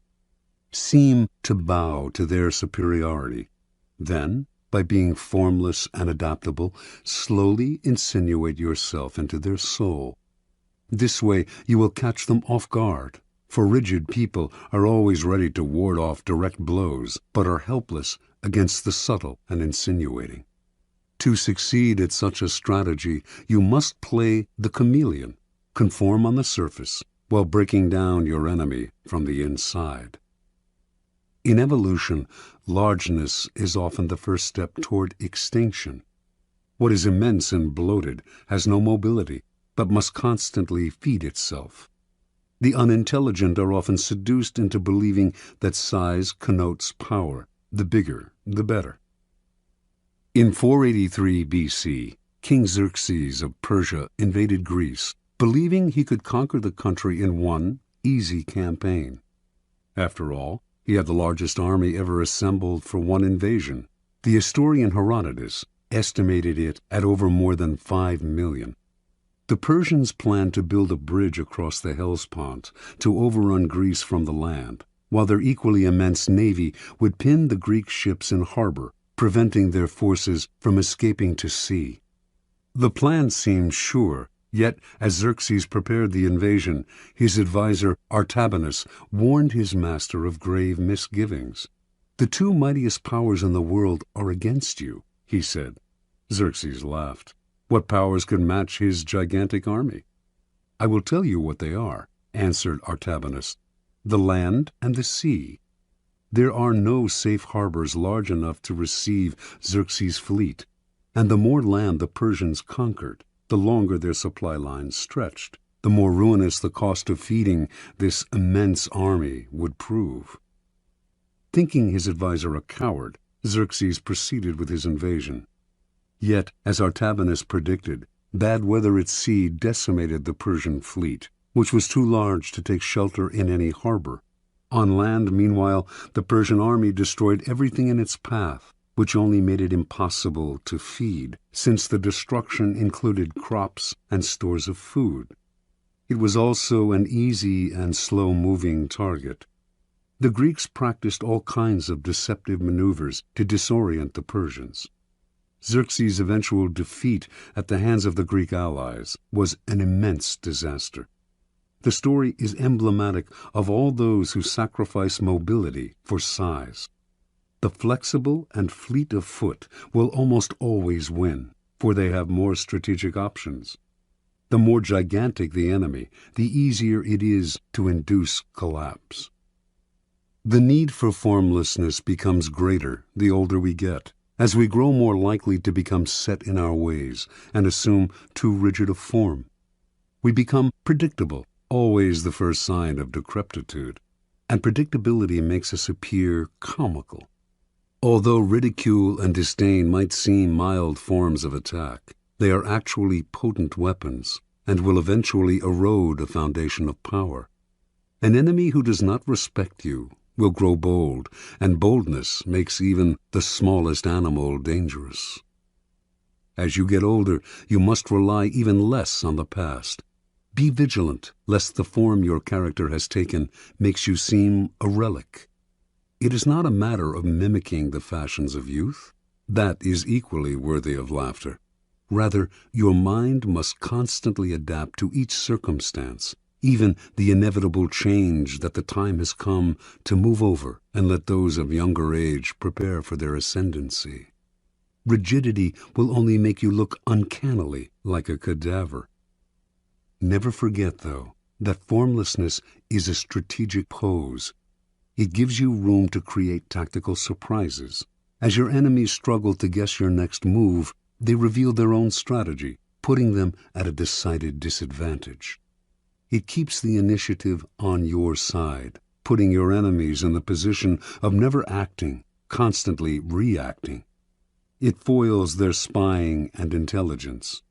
Seem to bow to their superiority. Then, by being formless and adaptable, slowly insinuate yourself into their soul. This way you will catch them off guard, for rigid people are always ready to ward off direct blows, but are helpless against the subtle and insinuating. To succeed at such a strategy, you must play the chameleon, conform on the surface, while breaking down your enemy from the inside. In evolution, largeness is often the first step toward extinction. What is immense and bloated has no mobility, but must constantly feed itself. The unintelligent are often seduced into believing that size connotes power. The bigger, the better. In 483 BC, King Xerxes of Persia invaded Greece, believing he could conquer the country in one easy campaign. After all, he had the largest army ever assembled for one invasion. The historian Herodotus estimated it at over more than 5 million. The Persians planned to build a bridge across the Hellespont to overrun Greece from the land, while their equally immense navy would pin the Greek ships in harbor, preventing their forces from escaping to sea. The plan seemed sure, yet as Xerxes prepared the invasion, his advisor Artabanus warned his master of grave misgivings. "The two mightiest powers in the world are against you," he said. Xerxes laughed. What powers could match his gigantic army? "I will tell you what they are," answered Artabanus. "The land and the sea. There are no safe harbors large enough to receive Xerxes' fleet, and the more land the Persians conquered, the longer their supply lines stretched, the more ruinous the cost of feeding this immense army would prove." Thinking his advisor a coward, Xerxes proceeded with his invasion. Yet, as Artabanus predicted, bad weather at sea decimated the Persian fleet, which was too large to take shelter in any harbor. On land, meanwhile, the Persian army destroyed everything in its path, which only made it impossible to feed, since the destruction included crops and stores of food. It was also an easy and slow-moving target. The Greeks practiced all kinds of deceptive maneuvers to disorient the Persians. Xerxes' eventual defeat at the hands of the Greek allies was an immense disaster. The story is emblematic of all those who sacrifice mobility for size. The flexible and fleet of foot will almost always win, for they have more strategic options. The more gigantic the enemy, the easier it is to induce collapse. The need for formlessness becomes greater the older we get, as we grow more likely to become set in our ways and assume too rigid a form. We become predictable, always the first sign of decrepitude, and predictability makes us appear comical. Although ridicule and disdain might seem mild forms of attack, they are actually potent weapons and will eventually erode a foundation of power. An enemy who does not respect you will grow bold, and boldness makes even the smallest animal dangerous. As you get older, you must rely even less on the past. Be vigilant, lest the form your character has taken makes you seem a relic. It is not a matter of mimicking the fashions of youth. That is equally worthy of laughter. Rather, your mind must constantly adapt to each circumstance, even the inevitable change that the time has come to move over and let those of younger age prepare for their ascendancy. Rigidity will only make you look uncannily like a cadaver. Never forget, though, that formlessness is a strategic pose. It gives you room to create tactical surprises. As your enemies struggle to guess your next move, they reveal their own strategy, putting them at a decided disadvantage. It keeps the initiative on your side, putting your enemies in the position of never acting, constantly reacting. It foils their spying and intelligence.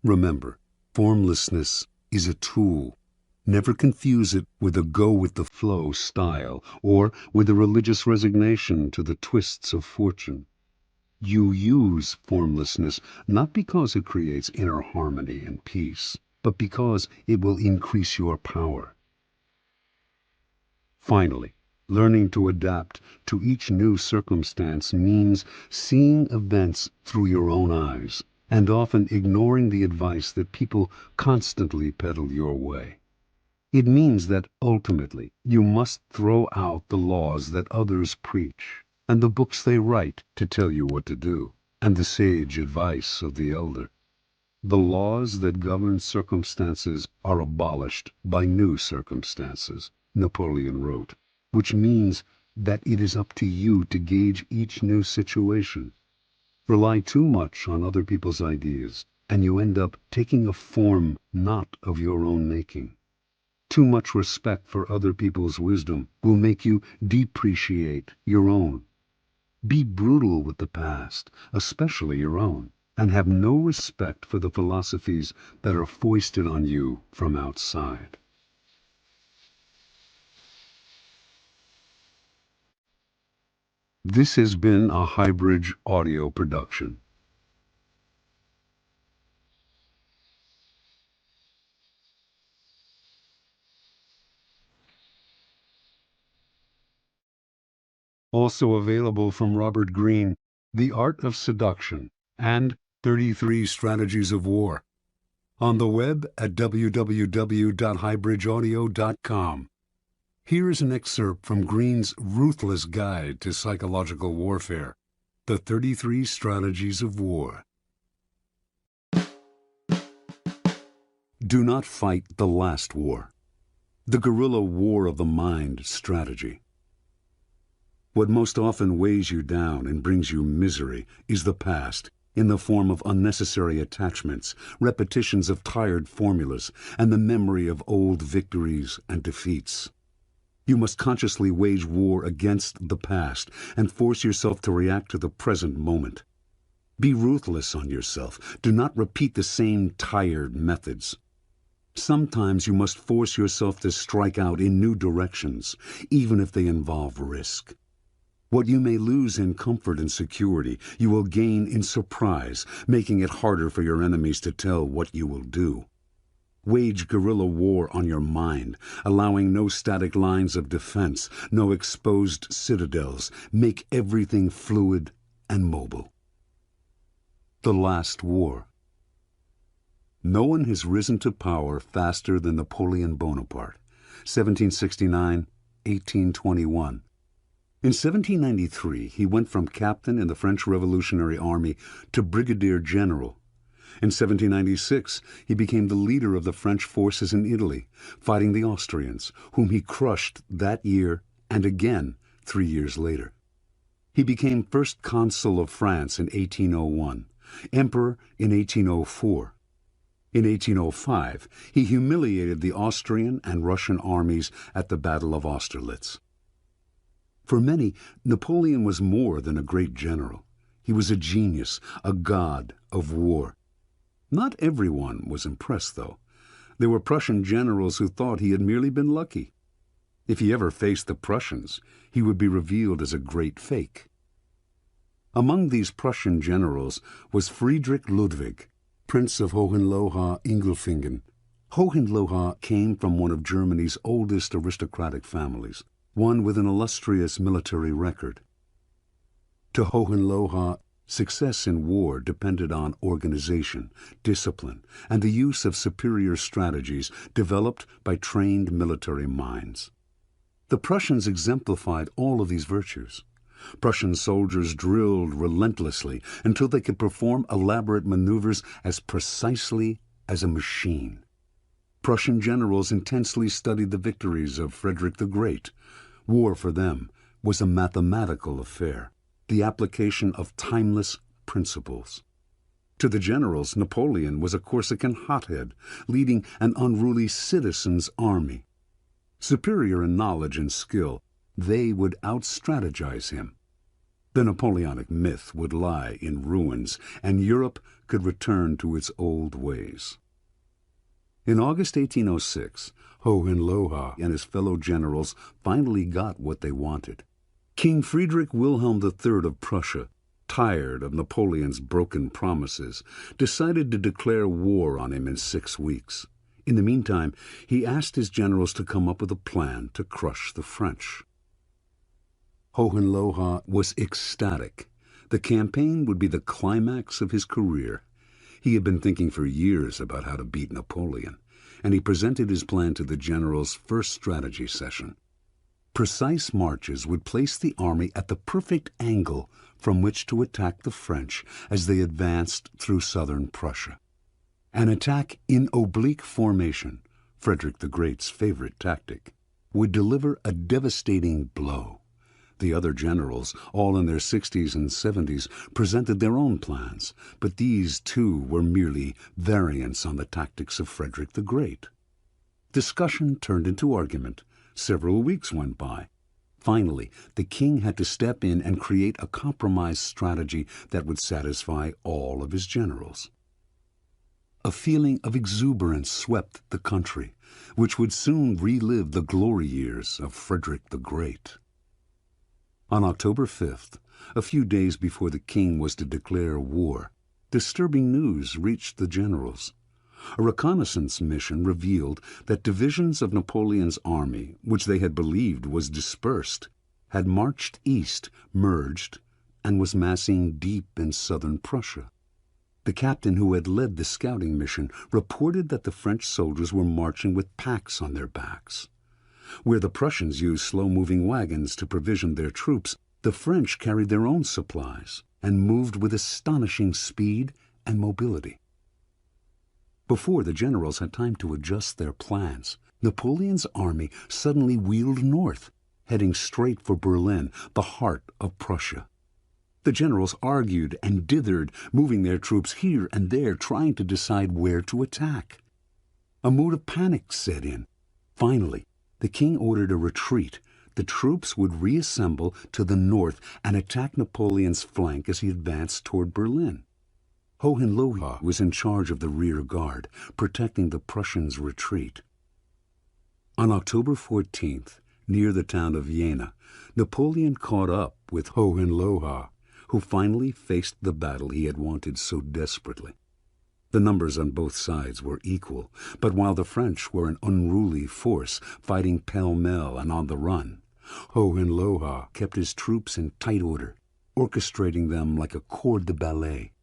Remember, formlessness is a tool. Never confuse it with a go-with-the-flow style or with a religious resignation to the twists of fortune. You use formlessness not because it creates inner harmony and peace, but because it will increase your power. Finally, learning to adapt to each new circumstance means seeing events through your own eyes and often ignoring the advice that people constantly peddle your way. It means that ultimately you must throw out the laws that others preach and the books they write to tell you what to do, and the sage advice of the elder. The laws that govern circumstances are abolished by new circumstances, Napoleon wrote, which means that it is up to you to gauge each new situation. Rely too much on other people's ideas, and you end up taking a form not of your own making. Too much respect for other people's wisdom will make you depreciate your own. Be brutal with the past, especially your own, and have no respect for the philosophies that are foisted on you from outside. This has been a Highbridge audio production. Also available from Robert Greene, The Art of Seduction and 33 Strategies of War. On the web at www.highbridgeaudio.com. Here is an excerpt from Greene's ruthless guide to psychological warfare, The 33 Strategies of War. Do not fight the last war. The guerrilla war of the mind strategy. What most often weighs you down and brings you misery is the past, in the form of unnecessary attachments, repetitions of tired formulas, and the memory of old victories and defeats. You must consciously wage war against the past and force yourself to react to the present moment. Be ruthless on yourself. Do not repeat the same tired methods. Sometimes you must force yourself to strike out in new directions, even if they involve risk. What you may lose in comfort and security, you will gain in surprise, making it harder for your enemies to tell what you will do. Wage guerrilla war on your mind, allowing no static lines of defense, no exposed citadels. Make everything fluid and mobile. The Last War. No one has risen to power faster than Napoleon Bonaparte, 1769-1821. In 1793, he went from captain in the French Revolutionary Army to brigadier general. In 1796, he became the leader of the French forces in Italy, fighting the Austrians, whom he crushed that year and again 3 years later. He became first consul of France in 1801, emperor in 1804. In 1805, he humiliated the Austrian and Russian armies at the Battle of Austerlitz. For many, Napoleon was more than a great general. He was a genius, a god of war. Not everyone was impressed, though. There were Prussian generals who thought he had merely been lucky. If he ever faced the Prussians, he would be revealed as a great fake. Among these Prussian generals was Friedrich Ludwig, Prince of Hohenlohe-Ingelfingen. Hohenlohe came from one of Germany's oldest aristocratic families, one with an illustrious military record. To Hohenlohe, success in war depended on organization, discipline, and the use of superior strategies developed by trained military minds. The Prussians exemplified all of these virtues. Prussian soldiers drilled relentlessly until they could perform elaborate maneuvers as precisely as a machine. Prussian generals intensely studied the victories of Frederick the Great. War for them was a mathematical affair, the application of timeless principles. To the generals, Napoleon was a Corsican hothead, leading an unruly citizens' army. Superior in knowledge and skill, they would out-strategize him. The Napoleonic myth would lie in ruins, and Europe could return to its old ways. In August 1806, Hohenlohe and his fellow generals finally got what they wanted. King Friedrich Wilhelm III of Prussia, tired of Napoleon's broken promises, decided to declare war on him in 6 weeks. In the meantime, he asked his generals to come up with a plan to crush the French. Hohenlohe was ecstatic. The campaign would be the climax of his career. He had been thinking for years about how to beat Napoleon, and he presented his plan to the generals' first strategy session. Precise marches would place the army at the perfect angle from which to attack the French as they advanced through southern Prussia. An attack in oblique formation, Frederick the Great's favorite tactic, would deliver a devastating blow. The other generals, all in their 60s and 70s, presented their own plans, but these too were merely variants on the tactics of Frederick the Great. Discussion turned into argument. Several weeks went by. Finally, the king had to step in and create a compromise strategy that would satisfy all of his generals. A feeling of exuberance swept the country, which would soon relive the glory years of Frederick the Great. On October 5th, a few days before the king was to declare war, disturbing news reached the generals. A reconnaissance mission revealed that divisions of Napoleon's army, which they had believed was dispersed, had marched east, merged, and was massing deep in southern Prussia. The captain who had led the scouting mission reported that the French soldiers were marching with packs on their backs. Where the Prussians used slow-moving wagons to provision their troops, the French carried their own supplies and moved with astonishing speed and mobility. Before the generals had time to adjust their plans, Napoleon's army suddenly wheeled north, heading straight for Berlin, the heart of Prussia. The generals argued and dithered, moving their troops here and there, trying to decide where to attack. A mood of panic set in. Finally, the king ordered a retreat. The troops would reassemble to the north and attack Napoleon's flank as he advanced toward Berlin. Hohenlohe was in charge of the rear guard, protecting the Prussians' retreat. On October 14th, near the town of Jena, Napoleon caught up with Hohenlohe, who finally faced the battle he had wanted so desperately. The numbers on both sides were equal, but while the French were an unruly force, fighting pell-mell and on the run, Hohenlohe kept his troops in tight order, orchestrating them like a corps de ballet.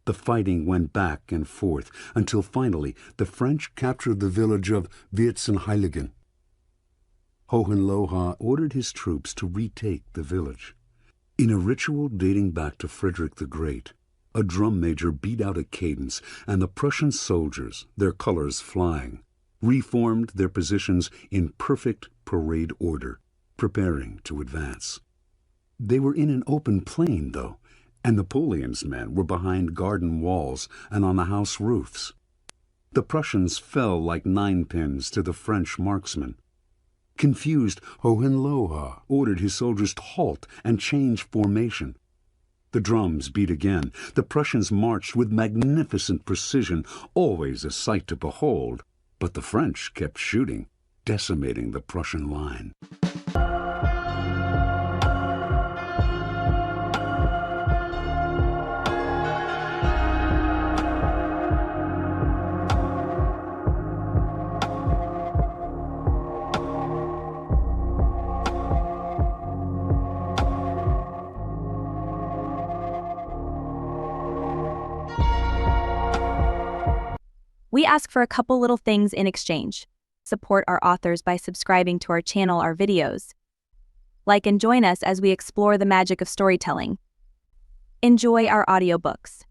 The fighting went back and forth until finally the French captured the village of Vierzehnheiligen. Hohenlohe ordered his troops to retake the village. In a ritual dating back to Frederick the Great, a drum major beat out a cadence, and the Prussian soldiers, their colors flying, reformed their positions in perfect parade order, preparing to advance. They were in an open plain, though, and Napoleon's men were behind garden walls and on the house roofs. The Prussians fell like ninepins to the French marksmen. Confused, Hohenlohe ordered his soldiers to halt and change formation. The drums beat again. The Prussians marched with magnificent precision, always a sight to behold, but the French kept shooting. decimating the Prussian line. We ask for a couple little things in exchange. Support our authors by subscribing to our channel, our videos. Like and join us as we explore the magic of storytelling. Enjoy our audiobooks.